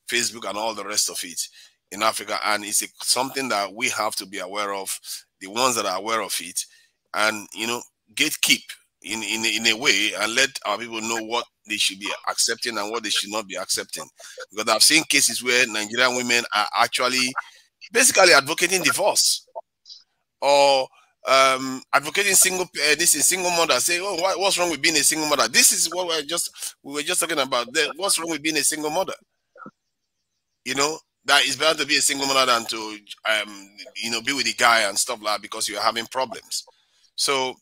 Facebook and all the rest of it in Africa. And it's something that we have to be aware of, the ones that are aware of it, and, gatekeep in a way, and let our people know what they should be accepting and what they should not be accepting. Because I've seen cases where Nigerian women are actually basically advocating divorce, or advocating single mother. Say, "Oh, what's wrong with being a single mother?" This is what we were just talking about. What's wrong with being a single mother? That it's better to be a single mother than to be with a guy and stuff like that because you're having problems. So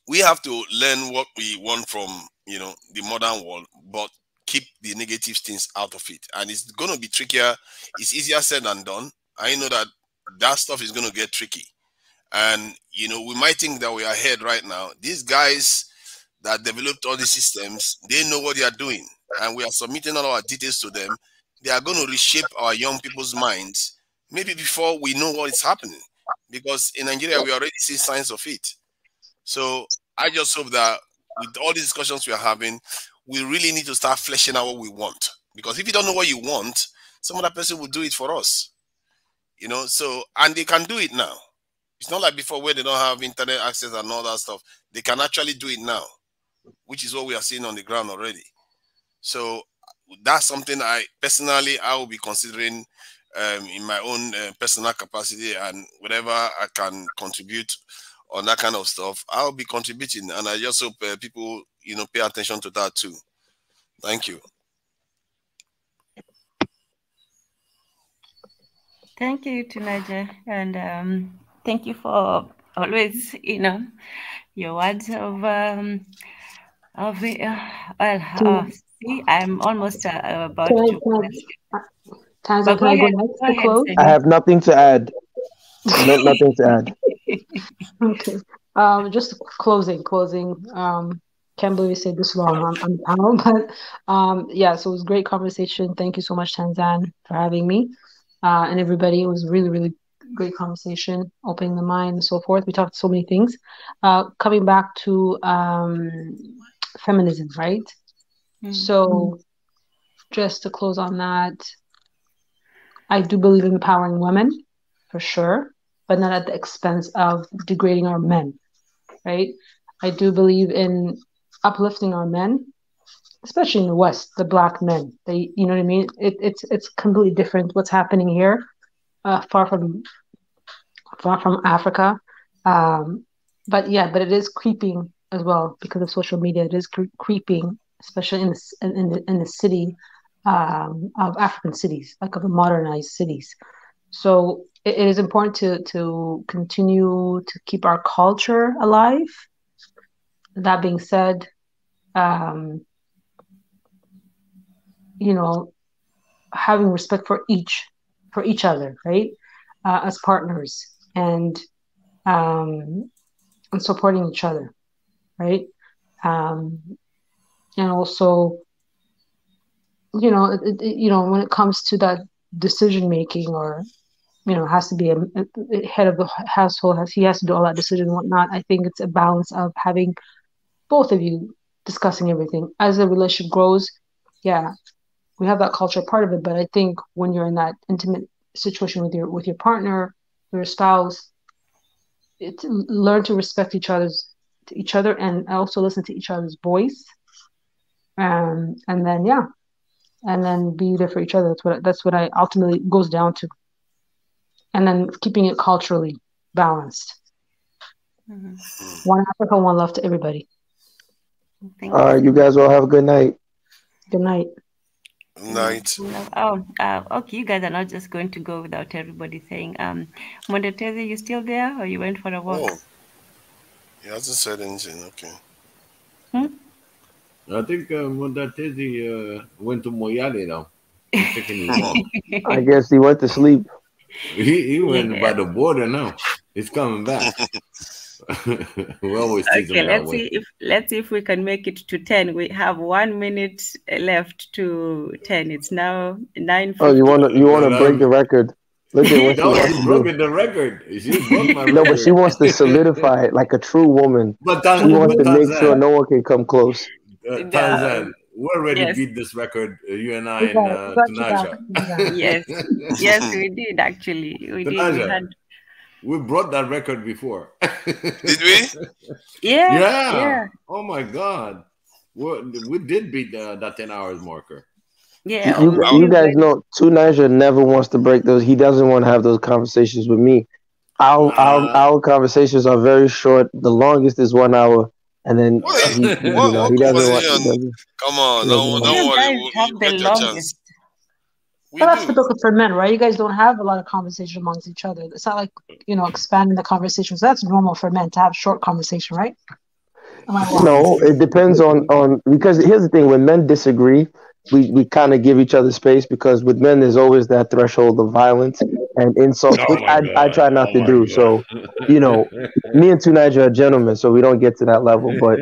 we have to learn what we want from the modern world, but keep the negative things out of it. And it's going to be trickier. It's easier said than done. I know that stuff is going to get tricky. And we might think that we are ahead right now. These guys that developed all these systems, they know what they are doing, and we are submitting all our details to them. They are going to reshape our young people's minds, maybe before we know what is happening, because in Nigeria we already see signs of it. So I just hope that with all these discussions we are having, we really need to start fleshing out what we want. Because if you don't know what you want, some other person will do it for us. So, and they can do it now. It's not like before where they don't have internet access and all that stuff. They can actually do it now, which is what we are seeing on the ground already. So that's something I will be considering in my own personal capacity, and whatever I can contribute on that kind of stuff, I'll be contributing. And I just hope people, pay attention to that too. Thank you. Thank you, Tunaja. And thank you for always, your words of See, I'm almost about Can to. Tanzan, can I go next to close? I have nothing to add. Nothing to add. Okay. Just closing. Can't believe we stayed this long on the panel, but yeah, so it was a great conversation. Thank you so much, Tanzan, for having me. And everybody, it was really, really great conversation, opening the mind and so forth. We talked so many things. Coming back to feminism, right? So just to close on that, I do believe in empowering women, for sure, but not at the expense of degrading our men, right? I do believe in uplifting our men, especially in the West, the Black men. You know what I mean? It's completely different what's happening here, far from Africa. But it is creeping as well because of social media. It is creeping, especially in the city of African cities, like of the modernized cities. So it is important to continue to keep our culture alive. That being said, having respect for each other, right? As partners and supporting each other, right? And also, when it comes to that decision making, or has to be a head of the household, he has to do all that decision and whatnot. I think it's a balance of having both of you discussing everything as the relationship grows. Yeah, we have that culture part of it, but I think when you're in that intimate situation with your partner, your spouse, learn to respect each other, and also listen to each other's voice, and then be there for each other. That's what I ultimately goes down to, and then keeping it culturally balanced. One Africa, one love to everybody. All right, you guys all have a good night. Good night. Night. Okay, you guys are not just going to go without everybody saying, Mondetezi, you still there, or you went for a walk? Oh, he hasn't said anything. Okay. I think Mondetezi went to Moyale now. I guess he went to sleep. He went by the border now. He's coming back. We always teach him that way. Let's see if we can make it to 10. We have 1 minute left to 10. It's now 9:50. Oh, you wanna break the record? Look at what she wants to do. Broken the record. She broke my record. No, but she wants to solidify it like a true woman. She wants to make sure no one can come close. Tanzan, we already beat this record, you and I, and Tunaja. Yes, we did actually. We did. We brought that record before. Did we? Yeah. Oh my God. We did beat that 10 hours marker. Yeah. You guys know Tunaja never wants to break those. He doesn't want to have those conversations with me. Our conversations are very short. The longest is 1 hour. And then he doesn't want. Come on, don't worry. We'll get your chance. But that's typical for men, right? You guys don't have a lot of conversation amongst each other. It's not like, expanding the conversations. That's normal for men to have short conversation, right? No, it depends on because here's the thing: when men disagree, we kind of give each other space, because with men there's always that threshold of violence and insult, which I try not to do. So, me and Tunaja are gentlemen, so we don't get to that level. But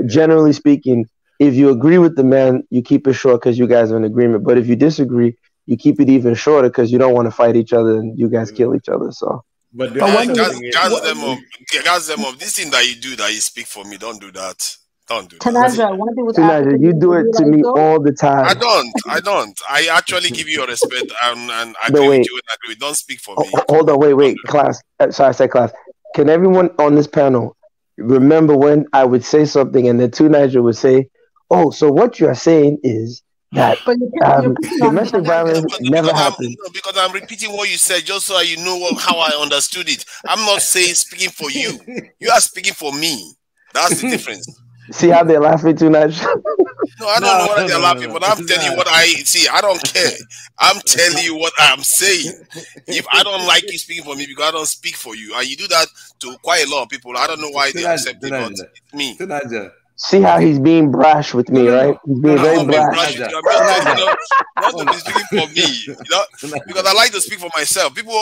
generally speaking, if you agree with the man, you keep it short because you guys are in agreement. But if you disagree, you keep it even shorter because you don't want to fight each other and you guys kill each other. So, gas them up. This thing that you do, that you speak for me, don't do that. Don't do that. Tunaja, you do it to me all the time. I don't. I actually give you your respect and agree with you and agree. Don't speak for me. Hold on, wait, class. Sorry, I said class. Can everyone on this panel remember when I would say something and then Tunaja would say, "Oh, so what you are saying is that domestic violence never happened." Because I'm repeating what you said just so you know how I understood it. I'm not saying speaking for you. You are speaking for me. That's the difference. See how they're laughing too much? No, I don't know why they're laughing, but I'm telling you what I see. I don't care. I'm telling you what I'm saying. If I don't like you speaking for me because I don't speak for you, and you do that to quite a lot of people, I don't know why they accept it, but it's me. See how he's being brash with me, right? He's being very brash. I'm just telling you, not to be speaking for me, because I like to speak for myself. People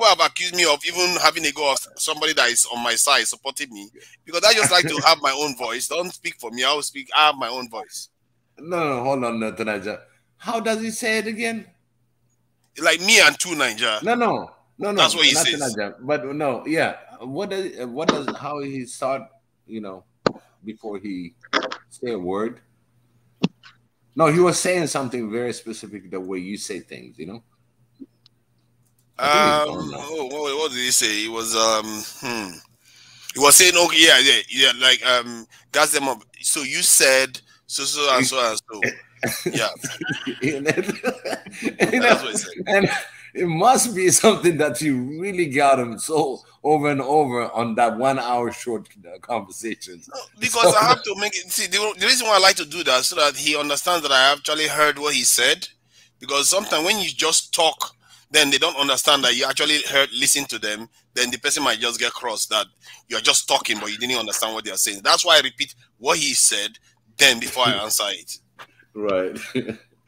have accused me of even having a go of somebody that is on my side supporting me, because I just like to have my own voice. Don't speak for me. I have my own voice. No, hold on, Tunaja. How does he say it again? Like me and two Niger. No. That's what he says. Tunaja, but no, yeah. What does how he start? Before he say a word. No, he was saying something very specific. The way you say things, What did he say? He was he was saying, okay, yeah, like gas them up. So you said so and so and so. Yeah. That's what he said. And it must be something that you really got him so over and over on that 1 hour short conversation. No, because I have to make it. See, the reason why I like to do that so that he understands that I actually heard what he said. Because sometimes when you just talk, then they don't understand that you actually listen to them. Then the person might just get cross that you're just talking, but you didn't understand what they're saying. That's why I repeat what he said, then before I answer it. Right.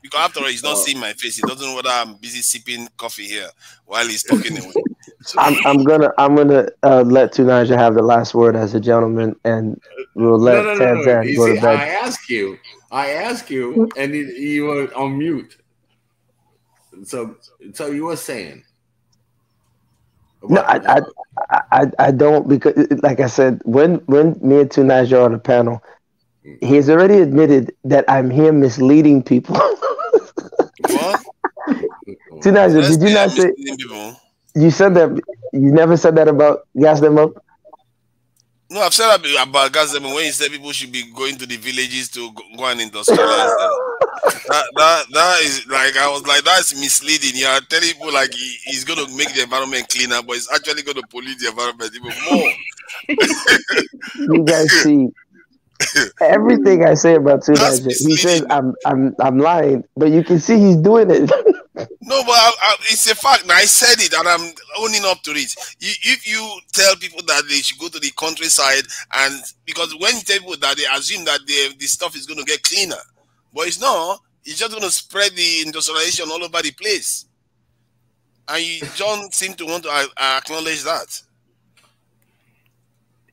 Because after all, he's not seeing my face. He doesn't know whether I'm busy sipping coffee here while he's talking away. So. I'm gonna let Tunaja have the last word as a gentleman, and we'll let Tanzan go to bed. I ask you, and you were on mute. So you were saying? No, I don't, because like I said, when me and Tunaja are on the panel, he's already admitted that I'm here misleading people. What? Tunaja, did you not say? You said that. You never said that about gas them up. No, I've said that about gas them up when you said people should be going to the villages to go and industrialize them. That is like, I was like, that's misleading. You are telling people like he's going to make the environment cleaner, but it's actually going to pollute the environment even more. You guys see. Everything I say about Tunaja, he says I'm lying, but you can see he's doing it. No, but it's a fact. I said it, and I'm owning up to it. If you tell people that they should go to the countryside, and because when you tell people that, they assume that the stuff is going to get cleaner, but it's not. It's just going to spread the industrialization all over the place, and you don't seem to want to acknowledge that.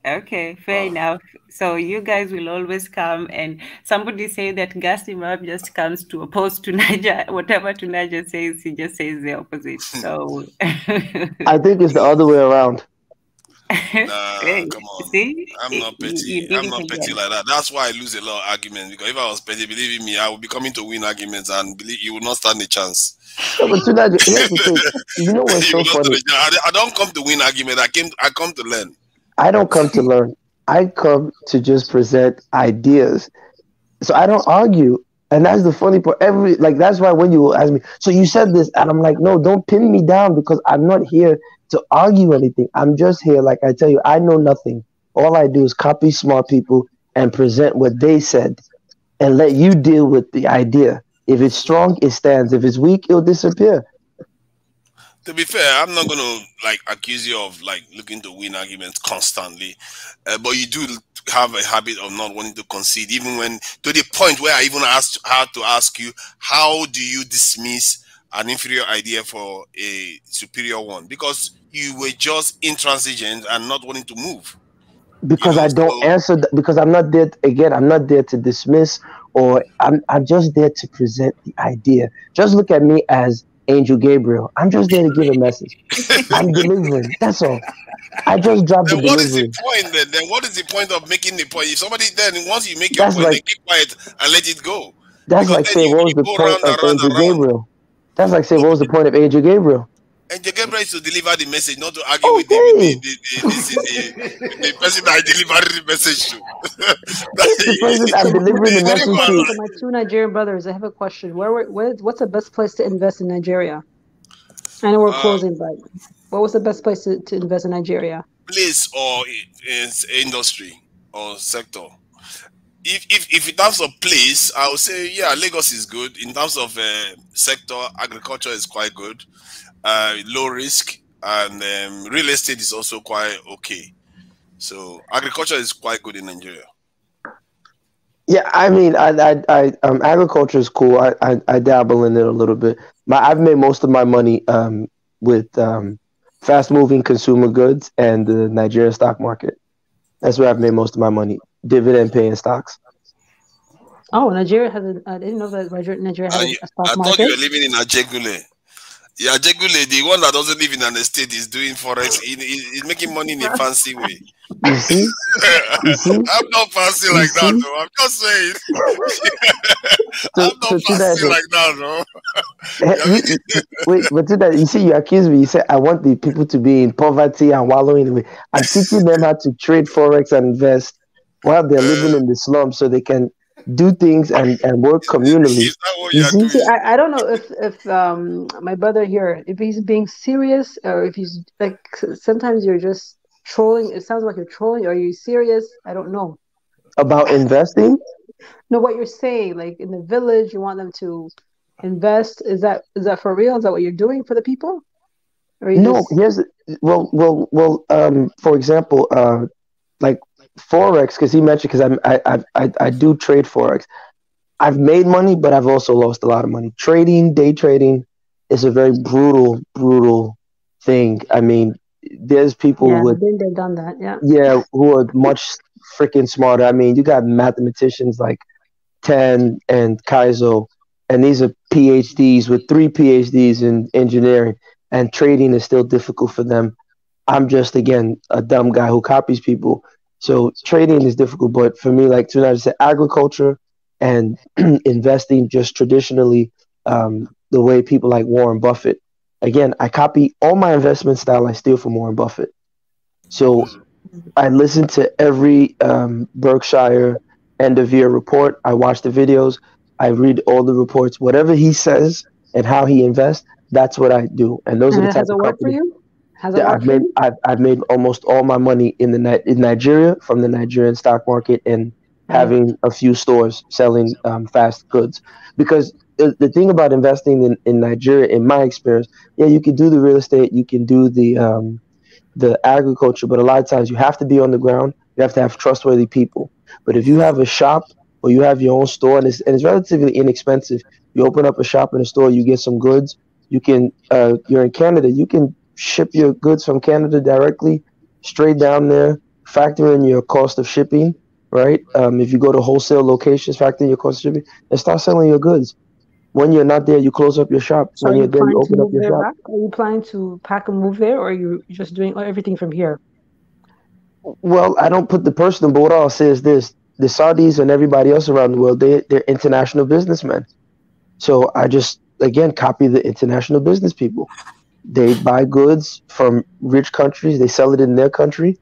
Okay, fair enough. So you guys will always come, and somebody say that Gasimab just comes to oppose Tunaja. Whatever Tunaja says, he just says the opposite. So I think it's the other way around. Come on. See? I'm not petty. I'm not petty like that. That's why I lose a lot of arguments. Because if I was petty, believe in me, I would be coming to win arguments, and you will not stand a chance. No, but Tunaja, here's the thing. You know what's so funny? I don't come to win argument. I come to learn. I don't come to learn. I come to just present ideas. So I don't argue. And that's the funny part. That's why when you ask me, so you said this, and I'm like, no, don't pin me down, because I'm not here to argue anything. I'm just here, like I tell you, I know nothing. All I do is copy smart people and present what they said and let you deal with the idea. If it's strong, it stands. If it's weak, it'll disappear. To be fair, I'm not going to accuse you of looking to win arguments constantly, but you do have a habit of not wanting to concede, even when to the point where I even had to ask you, how do you dismiss an inferior idea for a superior one? Because you were just intransigent and not wanting to move. Because I don't answer, because I'm not there. I'm not there to dismiss, or I'm just there to present the idea. Just look at me as Angel Gabriel. I'm just there to give a message. I'm delivering. That's all. I just dropped the delivery. What is the point then? What is the point of making the point? If somebody once you make your point, they keep quiet and let it go. That's like saying, what was the point of Angel Gabriel? That's like saying, what was the point of Angel Gabriel? Angel Gabriel is to deliver the message, not to argue with the person that I delivered the message to. The person I'm delivering the message to. For my two Nigerian brothers, I have a question. What's the best place to invest in Nigeria? I know we're closing, but what was the best place to invest in Nigeria? Place or industry or sector? If in terms of place, I would say, yeah, Lagos is good. In terms of sector, agriculture is quite good. Low risk, and real estate is also quite okay. So agriculture is quite good in Nigeria. Yeah, I mean, agriculture is cool. I dabble in it a little bit. I've made most of my money with fast moving consumer goods and the Nigerian stock market. That's where I've made most of my money. Dividend paying stocks. Oh, Nigeria has a. I didn't know that Nigeria had a stock I market. thought you were living in Ajegule. Yeah, Ajegule, the one that doesn't live in an estate, is doing forex. He's making money in a fancy way. You see? You see? I'm not fancy You like see? that, though. I'm just saying. I'm not fancy like that, though. Wait, but to that, you see, you accuse me. You say I want the people to be in poverty and wallowing in it. I'm teaching them how to trade forex and invest while they're living in the slums, so they can do things and work communally. You see? See, I don't know if my brother here, if he's being serious or if he's like, sometimes you're just trolling. It sounds like you're trolling. Are you serious? I don't know. About investing? No, what you're saying, like in the village, you want them to invest. Is that for real? Is that what you're doing for the people? Or No, here's for example, like forex, because he mentioned, because I do trade forex. I've made money, but I've also lost a lot of money. Day trading is a very brutal thing. I mean, there's people with been there, done that. who are much freaking smarter. I mean, you got mathematicians like Tan and Kaizo, and these are PhDs with 3 PhDs in engineering, and trading is still difficult for them. I'm just, again, a dumb guy who copies people. So trading is difficult, but for me, like tonight, I said agriculture and investing just traditionally, the way people like Warren Buffett. Again, I copy all my investment style I steal from Warren Buffett. So I listen to every Berkshire end of year report. I watch the videos. I read all the reports. Whatever he says and how he invests, that's what I do. And those are the type of companies. I've made almost all my money in Nigeria from the Nigerian stock market and having a few stores selling fast goods. Because the thing about investing in Nigeria, in my experience, you can do the real estate, you can do the agriculture, but a lot of times you have to be on the ground. You have to have trustworthy people. But if you have a shop or you have your own store, and it's relatively inexpensive, you open up a shop in a store, you get some goods. You can you're in Canada, you can ship your goods from Canada directly straight down there. Factor in your cost of shipping, right? If you go to wholesale locations, factor in your cost of shipping and start selling your goods. When you're not there, you close up your shop. So when you're there, you open up your shop. Back? Are you planning to pack and move there, or are you just doing everything from here? Well, I don't put the personal, but what I'll say is this: the Saudis and everybody else around the world, they're international businessmen. So I just, again, copy the international business people. They buy goods from rich countries. They sell it in their country.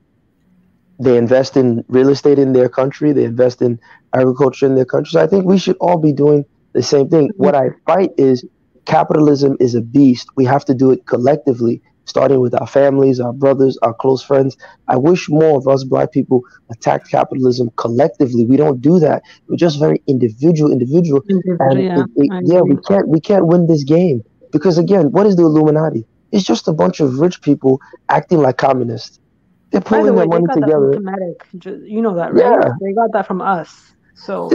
They invest in real estate in their country. They invest in agriculture in their country. So I think we should all be doing the same thing. What I fight is capitalism is a beast. We have to do it collectively, starting with our families, our brothers, our close friends. I wish more of us Black people attacked capitalism collectively. We don't do that. We're just very individual. And we can't win this game. Because again, what is the Illuminati? It's just a bunch of rich people acting like communists. They're pulling their money together. You know that, right? Yeah. They got that from us. So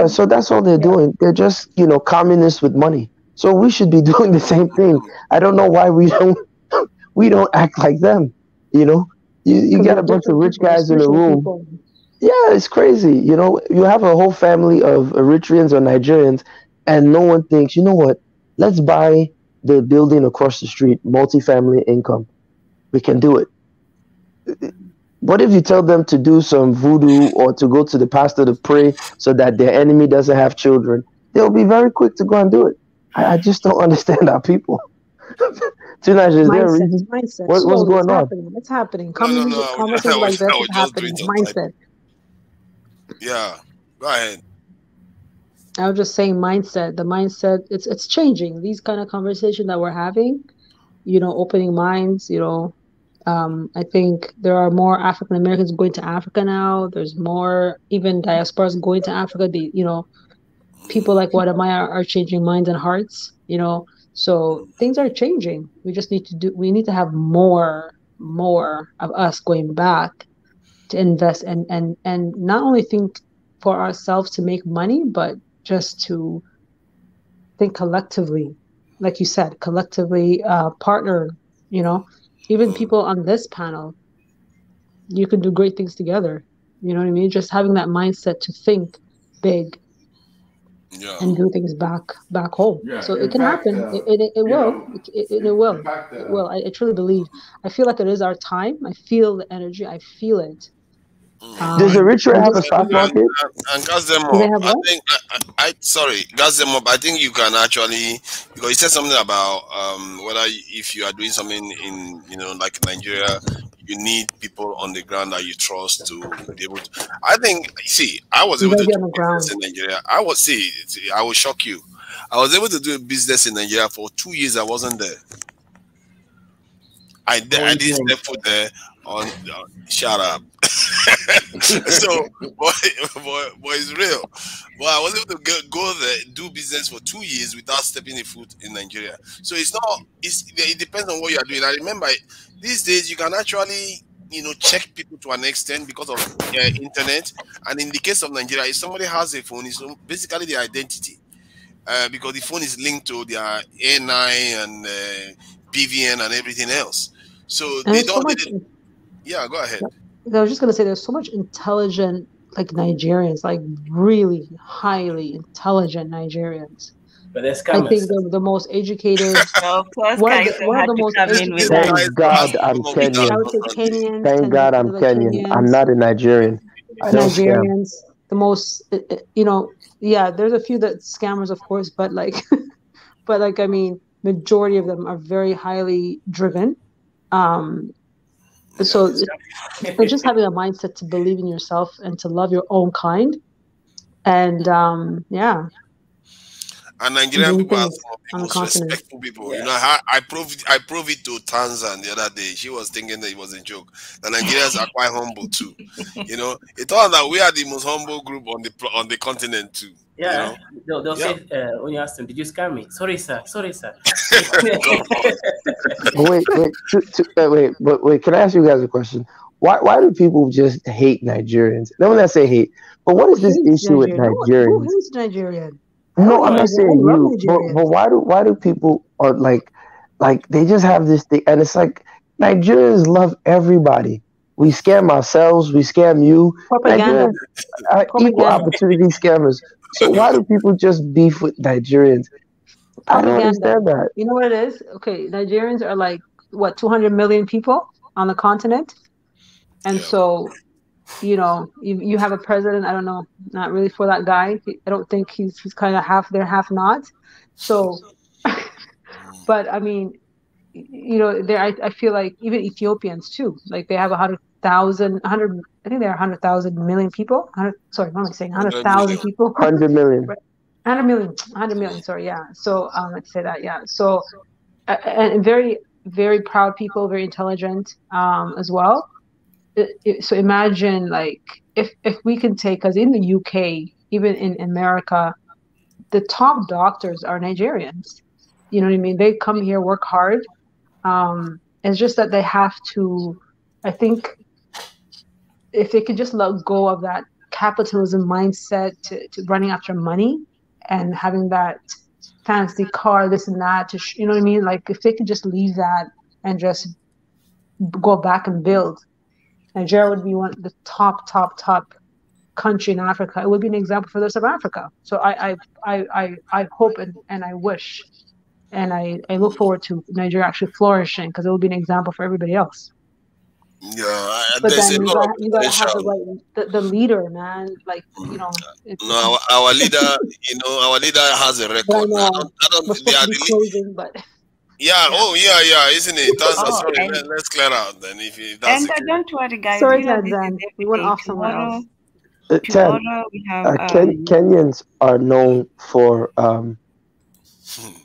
so that's all they're doing. They're just, communists with money. So we should be doing the same thing. I don't know why we don't act like them. You got a bunch of rich guys in the room. Yeah, it's crazy. You have a whole family of Eritreans or Nigerians, and no one thinks, you know what? Let's buy the building across the street, multifamily income. We can do it. What if you tell them to do some voodoo or to go to the pastor to pray so that their enemy doesn't have children? They'll be very quick to go and do it. I just don't understand our people. Mindset. What's going on? It's happening. Conversations like this is happening. Mindset. Yeah, go ahead. I was just saying mindset. The mindset, it's changing. These kind of conversations that we're having, opening minds, I think there are more African Americans going to Africa now. There's more even diasporas going to Africa. People like Wadamaya are changing minds and hearts, So things are changing. We just need to have more of us going back to invest and not only think for ourselves to make money, but just to think collectively, like you said, collectively partner, you know, even people on this panel, you can do great things together. You know what I mean? Just having that mindset to think big and do things back home. Yeah, So in it can fact, happen. It will. It will. fact, It will. I truly believe. I feel like it is our time. I feel the energy. I feel it. Does Eritrea have a stock market? And gas them Do they up. have I what? think sorry, gas them up. I think you can actually, because you said something about whether if you are doing something in like Nigeria, you need people on the ground that you trust to be able to. I think I was You able gotta to be do on the ground. business in Nigeria. I will shock you. I was able to do a business in Nigeria for 2 years. I wasn't there. I didn't step foot there on shut up. So, boy, it's real. But I was able to go there, do business for 2 years without stepping a foot in Nigeria. So it depends on what you are doing. I remember these days you can actually check people to an extent because of internet. And in the case of Nigeria, if somebody has a phone, it's basically their identity. Because the phone is linked to their NI and PVN and everything else. So And they there's don't. so much. Yeah, go ahead. I was just gonna say there's so much intelligent Nigerians, like really highly intelligent Nigerians. But they're I scammers. think they're the most educated. So, of course, one of Kaiser the had to most come in with educated. that. Thank God I'm I Kenyan. would say Kenyans. Thank God I'm Kenyan. I'm not a Nigerian. I don't scam. Nigerians, the most, yeah, there's a few that scammers, of course, but I mean, majority of them are very highly driven. So it's just having a mindset to believe in yourself and to love your own kind. And yeah. And Nigerian people are some of the on the most continent. respectful people. You know, I proved it to Tanzan the other day. She was thinking that it was a joke. The Nigerians are quite humble too. It turned out that we are the most humble group on the continent too. Yeah, they'll say when you ask them, "Did you scam me?" Sorry, sir. Sorry, sir. Wait. Can I ask you guys a question? Why do people just hate Nigerians? No, when I say hate, but what is this issue with Nigerians? Who hates Nigerian? No, I'm not saying you, but why do people are like they just have this thing, and it's like Nigerians love everybody. We scam ourselves, we scam you. Propaganda. Nigerians are equal opportunity scammers. So why do people just beef with Nigerians? I don't understand that. You know what it is? Okay, Nigerians are like 200 million people on the continent, and so. You have a president. I don't know, not really for that guy. I don't think he's kind of half there, half not. So, but I mean, I feel like even Ethiopians too. Like they have 100,000. I think there are 100,000 million people. Sorry, what am I saying? 100,000 people. 100 million. 100 million. 100 million. Sorry, yeah. So let's say that, yeah. So, and very, very proud people, very intelligent as well. So imagine if we can take, because in the UK, even in America, the top doctors are Nigerians. You know what I mean? They come here, work hard. It's just that they have to, I think, if they could just let go of that capitalism mindset to running after money and having that fancy car, this and that, you know what I mean? Like if they could just leave that and just go back and build. Nigeria would be one of the top country in Africa. It would be an example for the rest of Africa. So I hope and I wish and I look forward to Nigeria actually flourishing, because it will be an example for everybody else. Yeah, but then you gotta have the leader, man. No, our leader, our leader has a record. They are closing, but. Yeah. Oh, yeah. Isn't it? Sorry. Let's clear out then. If that's and don't worry, guys. Sorry, Dan. We went off somewhere else. Tomorrow we have Kenyans are known for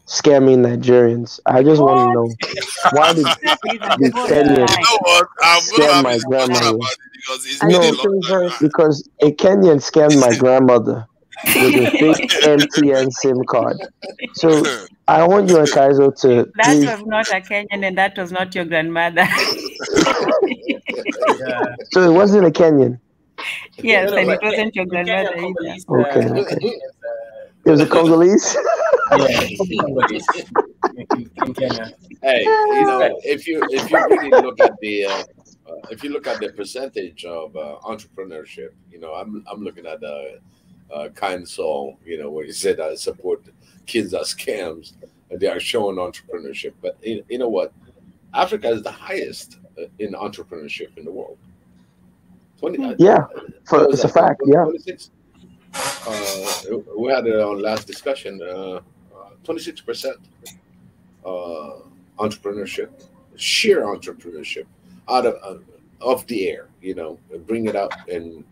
scamming Nigerians. I just want to know, why did the Kenyans scam my grandmother? No, because a Kenyan scammed my grandmother with a fake MTN SIM card. So I want you and Kaiser to. That was not a Kenyan, and that was not your grandmother. So it wasn't a Kenyan. Yes, No, and but it wasn't your in Kenya, grandmother either. Congolese, Okay. Kenyans, It was a Congolese. yeah, Congolese in Kenya. Hey, you know, if you really look at the if you look at the percentage of entrepreneurship, you know, I'm looking at Kind Soul, you know, where he said I support kids as scams, and they are showing entrepreneurship. But you know what? Africa is the highest in entrepreneurship in the world. 20, Yeah, it's a fact. Yeah. 26. We had it on last discussion. 26% entrepreneurship, sheer entrepreneurship, out of the air. You know, bring it up and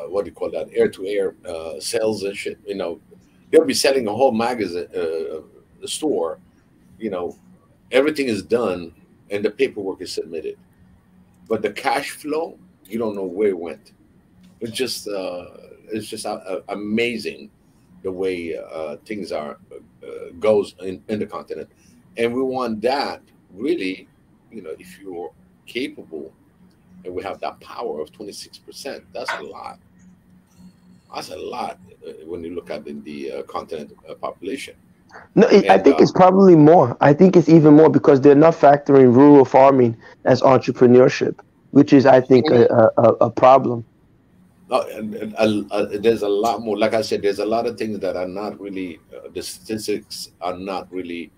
what do you call that? Air to air sales and shit. You know, they'll be selling a whole magazine, store. You know, everything is done and the paperwork is submitted, but the cash flow, you don't know where it went. It's just amazing the way things are goes in the continent, and we want that really. You know, if you're capable and we have that power of 26%, that's a lot. That's a lot when you look at the continent population. No, I think it's probably more. I think it's even more because they're not factoring rural farming as entrepreneurship, which is, I think, a problem. There's a lot more. Like I said, there's a lot of things that are not really, the statistics are not really,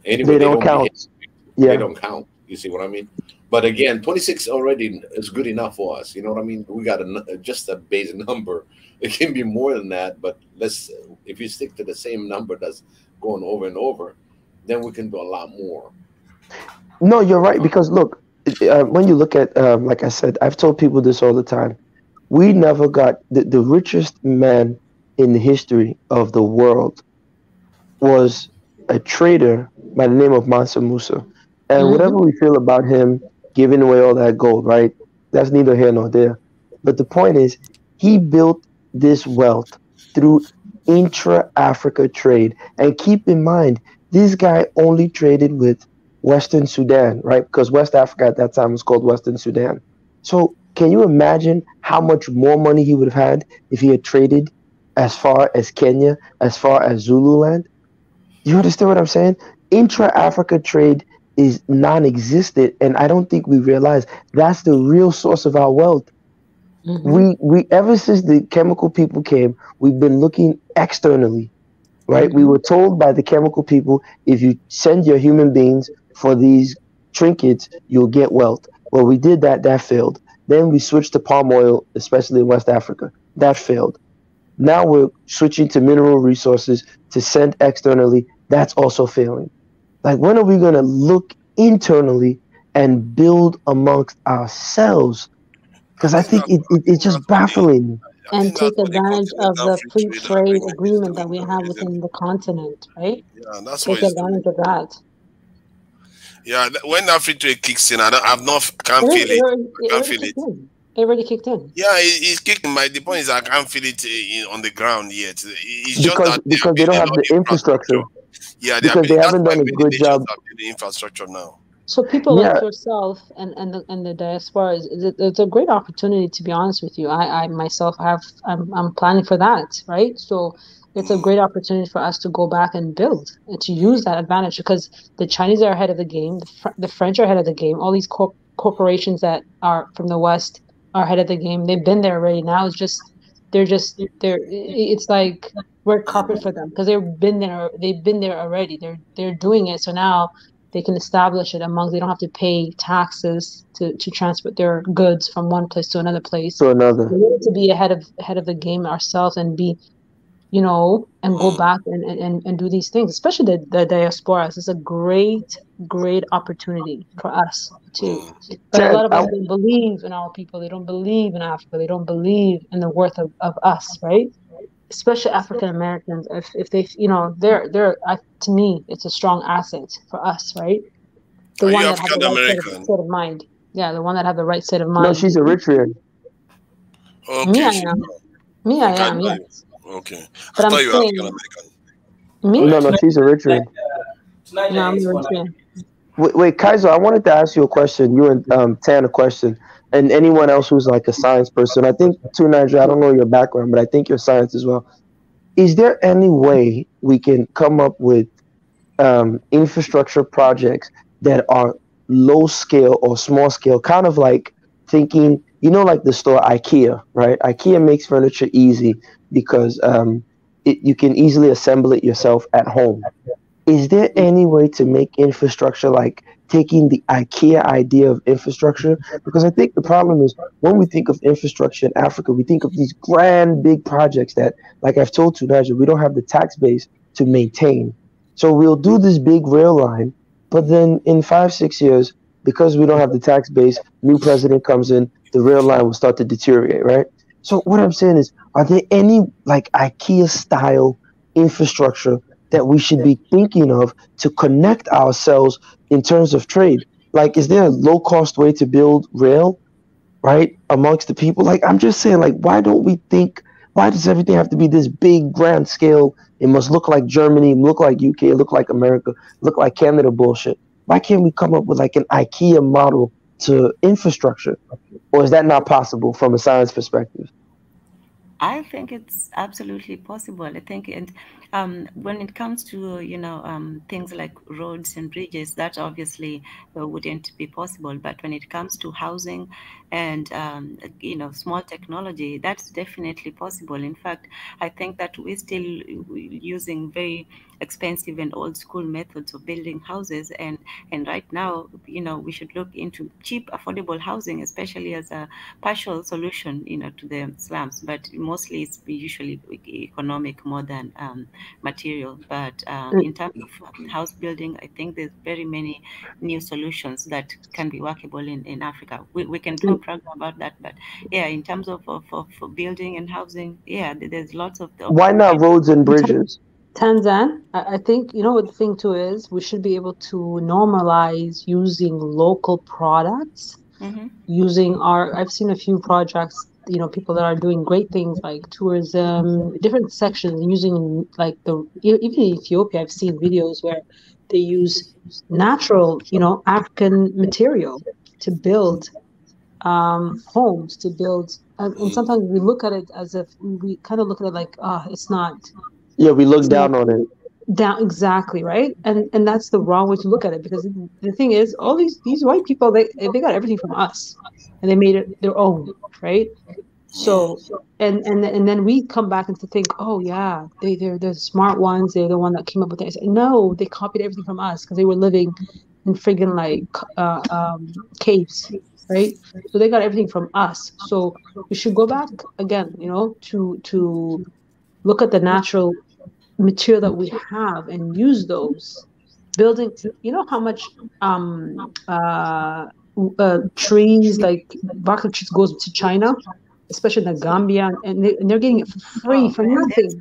anyway, they don't count. They don't count. You see what I mean? But again, 26 already is good enough for us. You know what I mean? We got just a base number. It can be more than that, but if you stick to the same number that's going over and over, then we can do a lot more. No, you're right. Because look, when you look at, like I said, I've told people this all the time. We never got the richest man in the history of the world was a trader by the name of Mansa Musa. And whatever we feel about him giving away all that gold, right? That's neither here nor there. But the point is, he built this wealth through intra-Africa trade. And keep in mind, this guy only traded with Western Sudan, right? Because West Africa at that time was called Western Sudan. So can you imagine how much more money he would have had if he had traded as far as Kenya, as far as Zululand? You understand what I'm saying? Intra-Africa trade is non-existent, and I don't think we realize that's the real source of our wealth. We ever since the chemical people came, we've been looking externally, right? We were told by the chemical people, if you send your human beings for these trinkets, you'll get wealth. Well, we did that failed. Then we switched to palm oil, especially in West Africa. That failed. Now we're switching to mineral resources to send externally. That's also failing. Like, when are we going to look internally and build amongst ourselves? Because I think it's just baffling. And take advantage of the free trade agreement that we have within the continent, right? Yeah, that's take what advantage of that. Yeah, when that free trade kicks in, I can't feel it. It already kicked in. Yeah, it's kicking. The point is, I can't feel it on the ground yet. It's because they don't have the infrastructure. Yeah, because they haven't done a good job. The infrastructure now. So people like yourself and the diaspora, it's a great opportunity, to be honest with you. I myself I'm planning for that, right? So it's a great opportunity for us to go back and build and to use that advantage, because the Chinese are ahead of the game, the French are ahead of the game, all these corporations that are from the West are ahead of the game. They've been there already. Now it's like red carpet for them, because they've been there already. They're doing it, so now they can establish it they don't have to pay taxes to transport their goods from one place to another place. To another. We need to be ahead of the game ourselves and be, and go back and do these things, especially the diaspora. It's a great opportunity for us too. But a lot of us don't believe in our people. They don't believe in Africa. They don't believe in the worth of us, right? Especially African Americans. If they, they're to me, it's a strong asset for us, right? The one that have the right state of mind. Yeah, the one that have the right state of mind. No, she's Eritrean. Okay. Me, I am. Yes. Okay. But I thought you were saying, African American. No, she's Eritrean. No, I'm Eritrean. Wait, Kaiser, I wanted to ask you a question. You and Tan a question. and anyone else who's like a science person, I think too, Nigeria, I don't know your background, but I think you're science as well. Is there any way we can come up with infrastructure projects that are low scale or small scale, kind of like thinking, like the store IKEA, right? IKEA makes furniture easy because you can easily assemble it yourself at home. Is there any way to make infrastructure like taking the IKEA idea of infrastructure? Because I think the problem is when we think of infrastructure in Africa, we think of these grand, big projects that, like I've told you, Nigel, we don't have the tax base to maintain. So we'll do this big rail line, but then in 5-6 years, because we don't have the tax base, new president comes in, the rail line will start to deteriorate, right? So what I'm saying is, are there any like IKEA style infrastructure that we should be thinking of to connect ourselves in terms of trade? Like, is there a low cost way to build rail, right, amongst the people? Like, I'm just saying, like, why does everything have to be this big grand scale? It must look like Germany, look like UK, look like America, look like Canada bullshit. Why can't we come up with like an IKEA model to infrastructure? Or is that not possible from a science perspective? I think it's absolutely possible. I think, and when it comes to things like roads and bridges, that obviously wouldn't be possible. But when it comes to housing and small technology, that's definitely possible. In fact, I think that we're still using very expensive and old school methods of building houses, and right now, we should look into cheap, affordable housing, especially as a partial solution, to the slums. But mostly it's usually economic more than material. But in terms of house building, I think there's very many new solutions that can be workable in Africa. We can do a program about that, but yeah, in terms of building and housing, yeah, there's lots of. Why not roads and bridges? Tanzan, I think, what the thing too is, we should be able to normalize using local products, using I've seen a few projects, people that are doing great things like tourism, different sections, using like even in Ethiopia, I've seen videos where they use natural, African material to build homes, to build, and sometimes we look at it as if we kind of look at it like, it's not. Yeah, we look down on it. Down, exactly, right? And that's the wrong way to look at it, because the thing is, all these white people, they got everything from us, and they made it their own, right? So and then we come back and to think, oh yeah, they're the smart ones, they're the one that came up with it. No, they copied everything from us because they were living in friggin' like caves, right? So they got everything from us. So we should go back again, to look at the natural material that we have and use those. Building, how much trees, like bark of trees, goes to China, especially in Gambia, and they're getting it for free, for nothing.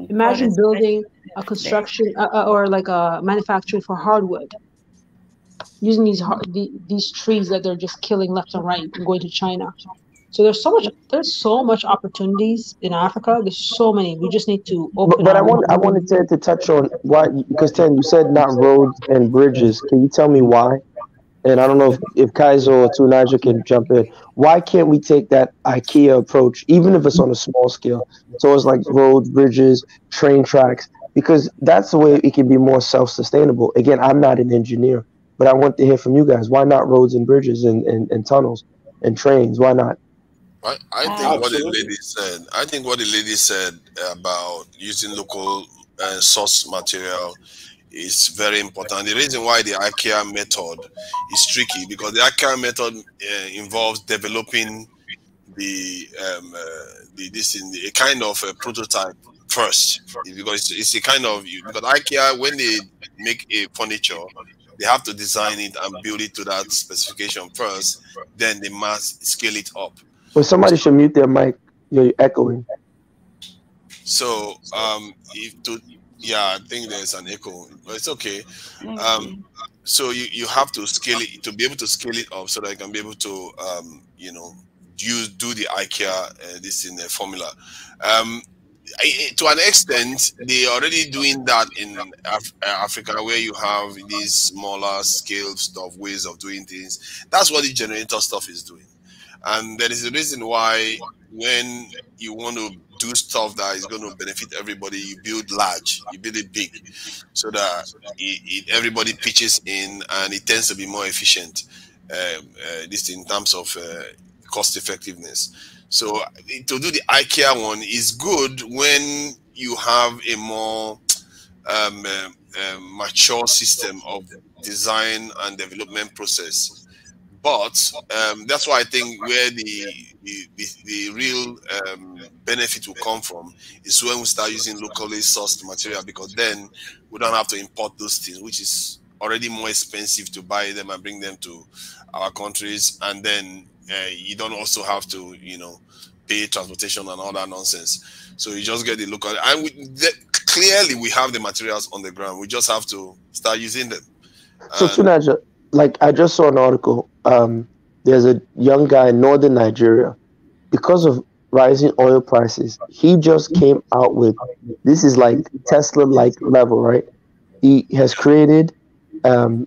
Imagine building a construction or like a manufacturing for hardwood, using these trees that they're just killing left and right and going to China. So there's so much opportunities in Africa. There's so many. We just need to open. But I wanted to touch on why, because Ten, you said not roads and bridges. Can you tell me why? And I don't know if Kaizo or Tunaja can jump in. Why can't we take that IKEA approach, even if it's on a small scale? So it's like roads, bridges, train tracks, because that's the way it can be more self-sustainable. Again, I'm not an engineer, but I want to hear from you guys. Why not roads and bridges and tunnels and trains? Why not? I think what the lady said. I think what the lady said about using local source material is very important. The reason why the IKEA method is tricky, because the IKEA method involves developing a kind of a prototype first, because it's a kind of, because IKEA, when they make a furniture, they have to design it and build it to that specification first, then they must scale it up. Well, somebody should mute their mic. You're echoing. So, I think there's an echo, but it's okay. So you have to scale it to be able to scale it up, so that you can be able to, do the IKEA this in the formula. To an extent, they're already doing that in Africa, where you have these smaller scale stuff, ways of doing things. That's what the generator stuff is doing. And there is a reason why when you want to do stuff that is going to benefit everybody, you build large, you build it big, so that everybody pitches in, and it tends to be more efficient. This in terms of cost effectiveness. So to do the IKEA one is good when you have a more mature system of design and development process. But that's why I think where the real benefit will come from is when we start using locally sourced material, because then we don't have to import those things, which is already more expensive to buy them and bring them to our countries. And then you don't also have to, pay transportation and all that nonsense. So you just get the local. And clearly we have the materials on the ground. We just have to start using them. So Tunaja, like I just saw an article. There's a young guy in northern Nigeria. Because of rising oil prices, he just came out with, this is like Tesla-like level, right? He has created, what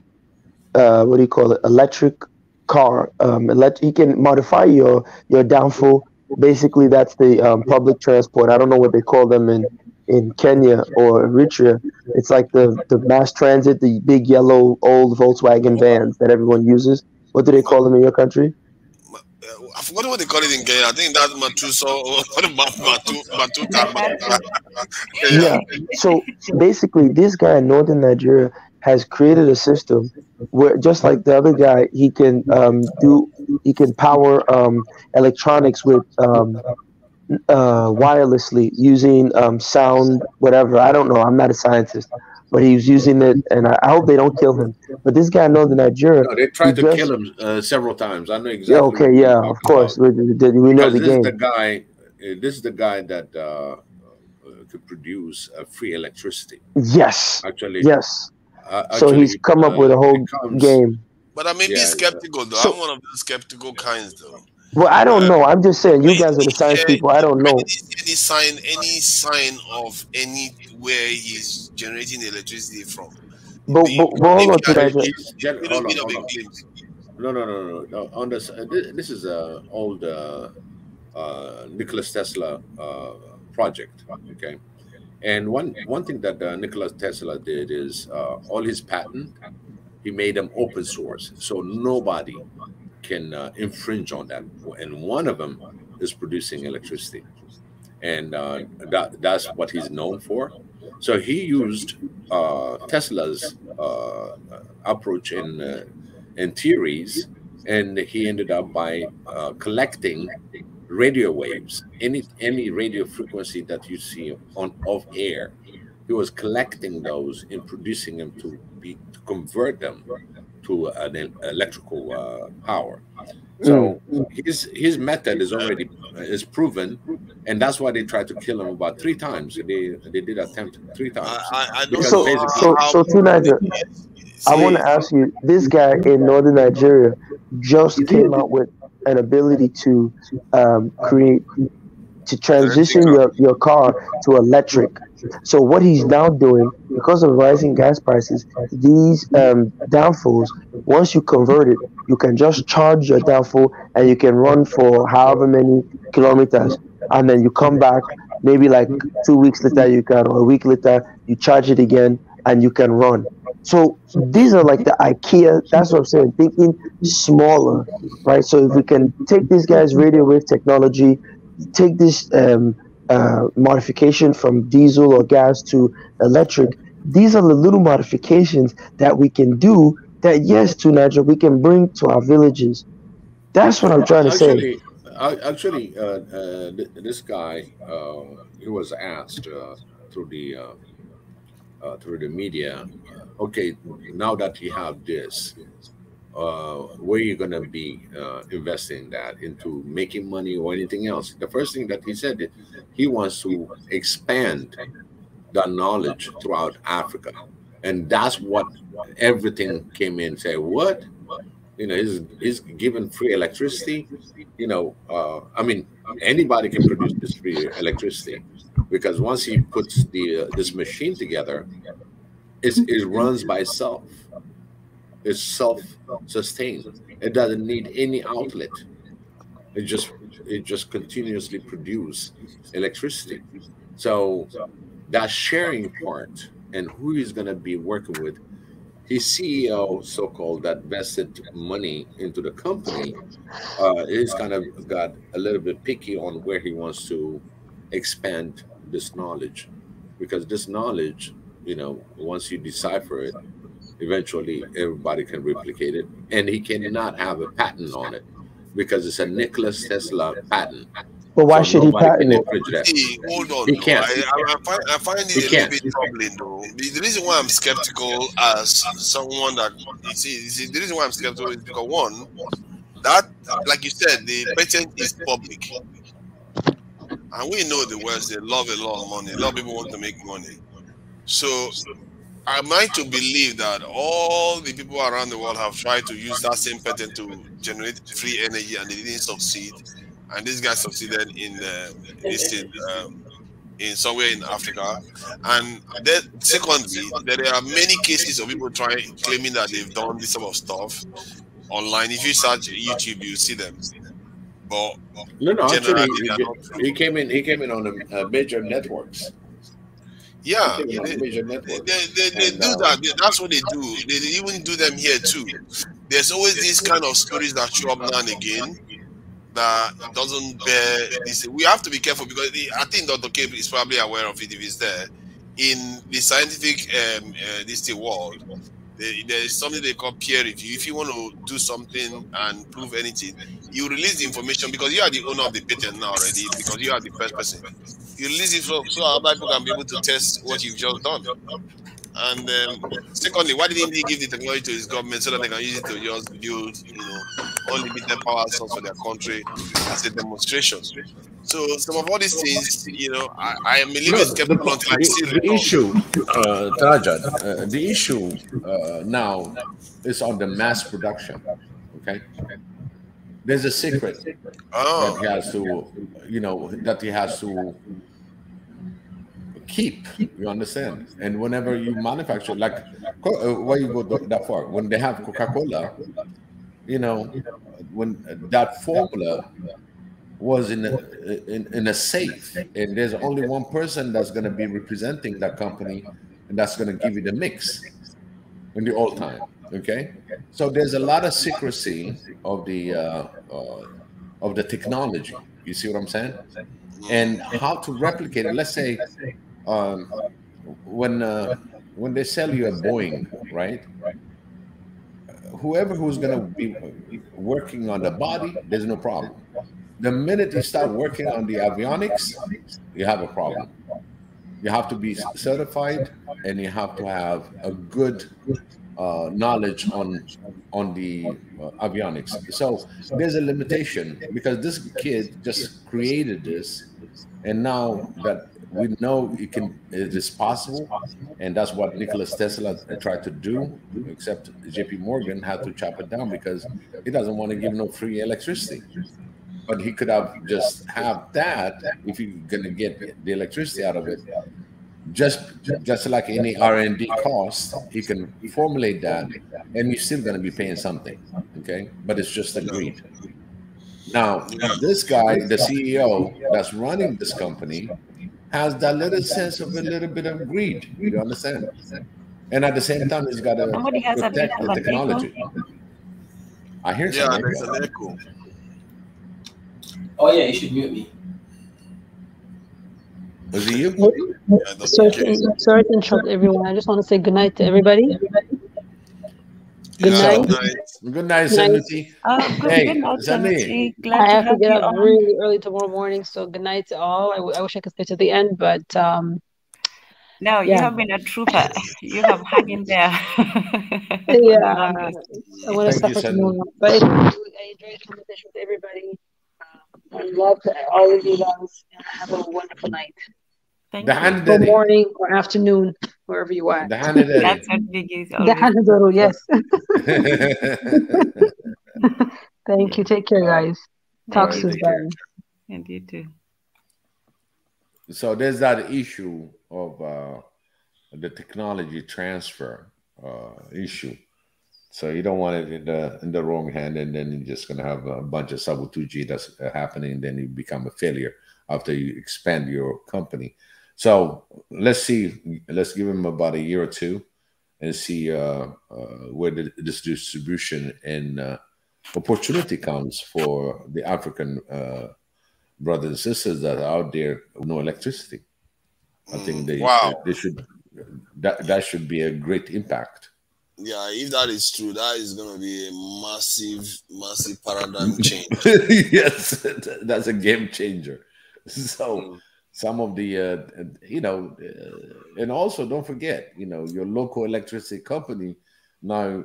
do you call it? Electric car. He can modify your downfall. Basically, that's the public transport. I don't know what they call them in Kenya or Eritrea. It's like the mass transit, the big yellow old Volkswagen vans that everyone uses. What do they call them in your country? I forgot what they call it in Kenya. I think that's Matuso or Yeah. So basically, this guy in northern Nigeria has created a system where, just like the other guy, he can power electronics with wirelessly using sound, whatever. I don't know. I'm not a scientist, but he was using it, and I hope they don't kill him. But this guy in northern Nigeria, No, they tried to kill him several times. I know exactly. Yeah, okay, yeah, of course. We know the game. This is the guy that could produce free electricity. Yes. Actually. Yes. So he's come up with a whole game. But I may be skeptical, though. I'm one of the skeptical kinds, though. Well, I don't know. I'm just saying, you guys are the science people. I don't know. Any sign of anywhere he's generating electricity from? But hold on to that. No. On this, this is an old Nikola Tesla project. Okay, and one thing that Nikola Tesla did is all his patent, he made them open source, so nobody can infringe on that. And one of them is producing electricity, and that's what he's known for. So he used Tesla's approach and theories, and he ended up by collecting radio waves, any radio frequency that you see off air. He was collecting those and producing them to convert them to an electrical power. So his method is proven, and that's why they tried to kill him about 3 times. They did attempt 3 times. So tonight, I want to ask you: this guy in northern Nigeria just came out with an ability to transition your car to electric. So what he's now doing, because of rising gas prices, these downfalls, once you convert it, you can just charge your downfall and you can run for however many kilometers, and then you come back maybe like 2 weeks later, or a week later, you charge it again and you can run. So these are like the IKEA, that's what I'm saying, thinking smaller, right? So if we can take this guy's radio wave technology, take this modification from diesel or gas to electric, these are the little modifications that we can do that, yes, to Nigeria, we can bring to our villages. That's what I'm trying to say. Actually, this guy, he was asked through the media, okay, now that you have this, where are you going to be investing that into, making money or anything else? The first thing that he said is he wants to expand the knowledge throughout Africa, and that's what everything came in. Say what? He's given free electricity. I mean, anybody can produce this free electricity, because once he puts this machine together, it runs by itself. It's self-sustained. It doesn't need any outlet. It just continuously produce electricity. So that sharing part and who he's going to be working with, his CEO, so-called, that vested money into the company, he's kind of got a little bit picky on where he wants to expand this knowledge, because this knowledge, once you decipher it, eventually everybody can replicate it, and he cannot have a patent on it because it's a Nikola Tesla patent. But why So should he nobody can patent it? infringe that. Hey, hold on, He though. can't. I find it He a little can't. bit troubling, though. The reason why I'm skeptical, as someone that you see, the reason why I'm skeptical is because, one, that, like you said, the patent is public, and we know the West, they love a lot of money. A lot of people want to make money. So am I to believe that all the people around the world have tried to use that same patent to generate free energy and they didn't succeed, and this guy succeeded in in somewhere in Africa? And then, secondly, there are many cases of people claiming that they've done this sort of stuff online. If you search YouTube, you see them. But No, generally, actually, they are not true. he came in on the major networks. Yeah, He came in on major networks. they do that. That's what they do. They even do them here too. There's always these kind of stories that show up now and again that doesn't bear this. We have to be careful, because I think Dr. Cape is probably aware of it if he's there. In the scientific world, there is something they call peer review. If you want to do something and prove anything, you release the information, because you are the owner of the patent now already, because you are the first person. You release it so other people can be able to test what you've just done. And secondly, why didn't he give the technology to his government so that they can use it to just build, unlimited power source for their country as a demonstration? So some of all these things, I am a little bit skeptical until I see the issue, Tarajat, the issue now is on the mass production. Okay, there's a secret that he has to, keep. You understand? And whenever you manufacture, like, why you go that far? When they have Coca-Cola, when that formula was in a safe, and there's only one person that's going to be representing that company, and that's going to give you the mix in the old time. Okay, so there's a lot of secrecy of the technology. You see what I'm saying? And how to replicate it. Let's say when they sell you a Boeing, right? Whoever who's going to be working on the body, there's no problem. The minute you start working on the avionics, you have a problem. You have to be certified, and you have to have a good knowledge on the avionics. So there's a limitation, because this kid just created this, and now that we know it is possible, and that's what Nikola Tesla tried to do, except JP Morgan had to chop it down because he doesn't want to give no free electricity. But he could have just have that if you're going to get the electricity out of it. Just like any R&D cost, he can formulate that, and you're still going to be paying something, okay? But it's just a greed. Now, this guy, the CEO that's running this company, has that little sense of a little bit of greed. You understand? And at the same time, he's got to protect the technology. I hear some there's an echo. Oh yeah, you should mute me. Was it you? Sorry to interrupt everyone. I just want to say good night to everybody. Good night. Good night, Sanity. Good night, Sanity. I have to get up really early tomorrow morning, so good night to all. I wish I could stay to the end, but no, you have been a trooper. You have hung in there. Yeah, I want to suffer tomorrow. But I enjoyed the conversation with everybody. I love all of you guys, and have a wonderful night. Thank you. Good morning or afternoon, wherever you are. That's what Biggie is always. Yes. Thank you. Take care, guys. Talk soon. And you too. So there's that issue of the technology transfer issue. So you don't want it in the wrong hand, and then you're just gonna have a bunch of sabotage that's happening. Then you become a failure after you expand your company. So let's see. Let's give him about a year or two, and see where this distribution and opportunity comes for the African brothers and sisters that are out there with no electricity. I think they should. That should be a great impact. Yeah, if that is true, that is going to be a massive paradigm change. Yes, that's a game changer. So some of the, and also don't forget, your local electricity company, now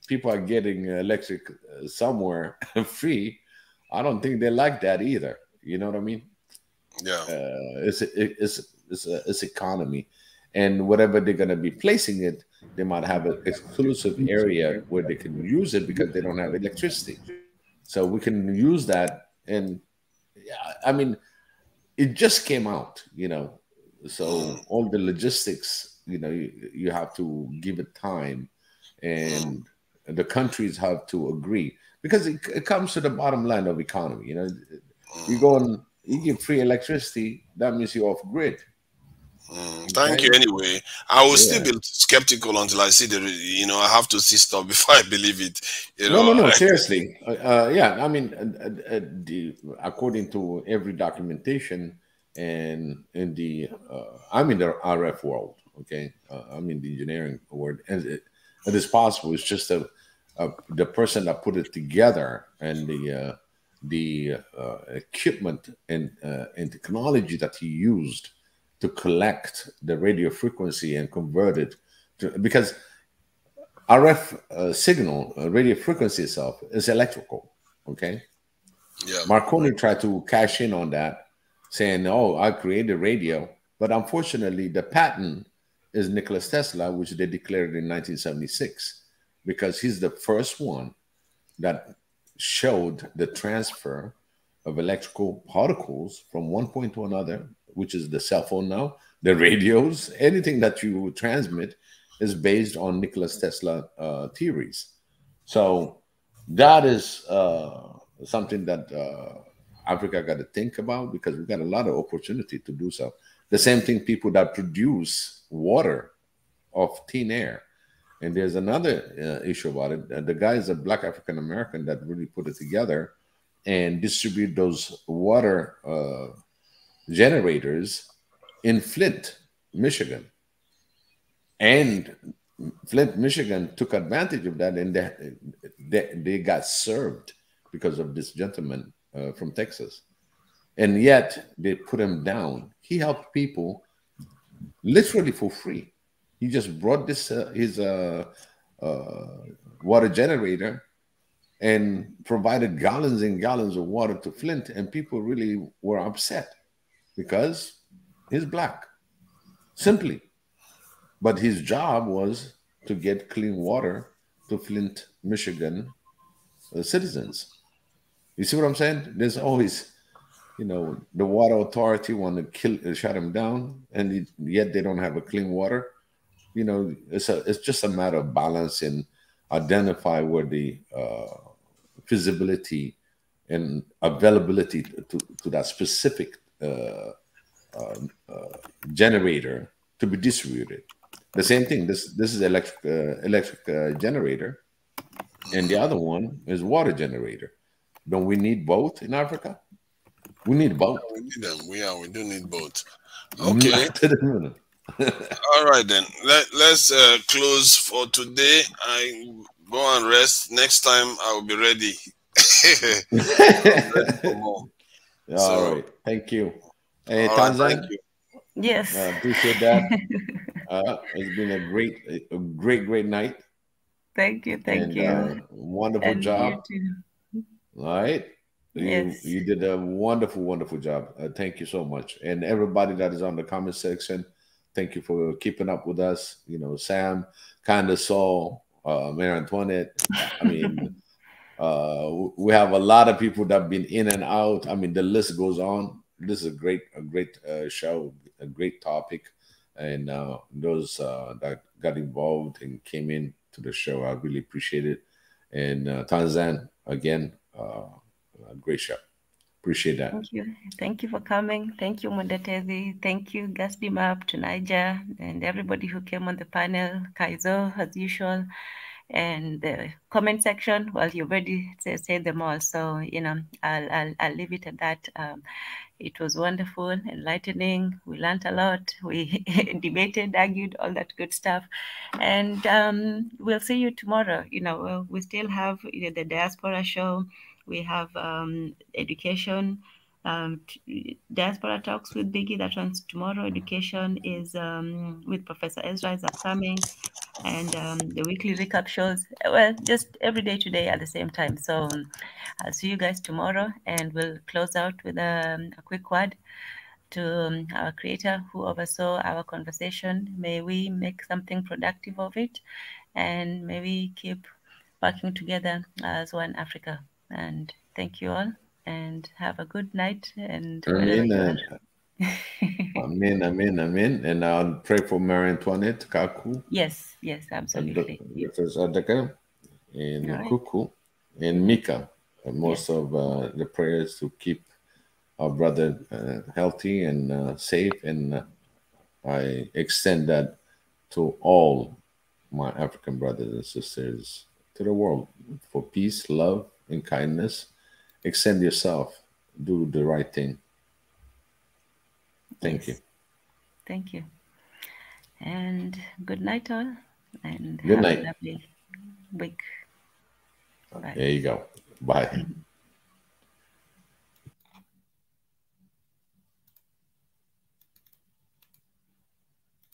people are getting electric somewhere free. I don't think they like that either. You know what I mean? Yeah. It's economy. And whatever they're going to be placing it, they might have an exclusive area where they can use it because they don't have electricity. So we can use that. And I mean, it just came out, so all the logistics, you have to give it time, and the countries have to agree, because it comes to the bottom line of economy. You go and you give free electricity, that means you're off grid. Thank you. Anyway, I will still be skeptical until I see I have to see stuff before I believe it. No, seriously. I mean, according to every documentation, and in the I'm in the RF world, okay. I'm in the engineering world, and it is possible. It's just the person that put it together, and the equipment and technology that he used to collect the radio frequency and convert it to, because RF signal, radio frequency itself is electrical, okay? Yeah. Marconi tried to cash in on that, saying, "Oh, I created radio," but unfortunately, the patent is Nikola Tesla, which they declared in 1976, because he's the first one that showed the transfer of electrical particles from one point to another, which is the cell phone now, the radios, anything that you transmit is based on Nikola Tesla theories. So that is something that Africa got to think about, because we've got a lot of opportunity to do so. The same thing, people that produce water off thin air. And there's another issue about it. The guy is a Black African American that really put it together and distribute those water generators in Flint, Michigan. And Flint, Michigan took advantage of that, and they got served because of this gentleman from Texas. And yet they put him down. He helped people literally for free. He just brought this his water generator and provided gallons and gallons of water to Flint, and people really were upset because he's Black, simply. But his job was to get clean water to Flint, Michigan citizens. You see what I'm saying? There's always, the water authority want to shut him down, and yet they don't have a clean water. It's just a matter of balance and identify where the feasibility and availability to that specific generator to be distributed. The same thing. This is electric generator, and the other one is water generator. Don't we need both in Africa? We need both. We need them. We do need both. Okay. All right then. Let's close for today. I go and rest. Next time I will be ready. All right. Thank you. Hey, Tanzan. Thank you. Yes. Appreciate that. It's been a great night. Thank you. Wonderful And job. you too. All right. Yes. You did a wonderful job. Thank you so much. And everybody that is on the comment section, thank you for keeping up with us. Sam, Kinda Saul, Mary Antoinette. I mean, we have a lot of people that have been in and out. I mean, the list goes on. This is a great show, a great topic. And those that got involved and came in, to the show. I really appreciate it. And Tanzan, again, great show. Appreciate that. Thank you. Thank you for coming. Thank you, Mundetezi. Thank you, Gasdimap, to Niger, and everybody who came on the panel, Kaizo, as usual. And the comment section, well, you've already said them all. So, you know, I'll leave it at that. It was wonderful, enlightening. We learned a lot. We debated, argued, all that good stuff. And we'll see you tomorrow. You know, we still have the Diaspora Show. We have education, Diaspora Talks with Biggie. That one's tomorrow. Education is with Professor Ezra is upcoming. And the weekly recap shows, well, just every day today at the same time. So I'll see you guys tomorrow, and we'll close out with a quick word to our creator who oversaw our conversation. May we make something productive of it, and may we keep working together as one Africa. And thank you all, and have a good night. And Amen, amen, amen. And I'll pray for Marie Antoinette, Kaku. Yes, absolutely. Dr. Adaka and Kuku and Mika. And most of the prayers to keep our brother healthy and safe. And I extend that to all my African brothers and sisters to the world for peace, love, and kindness. Extend yourself. Do the right thing. Thank you. Thank you. And good night, all. And good night. A lovely week. Bye. There you go. Bye.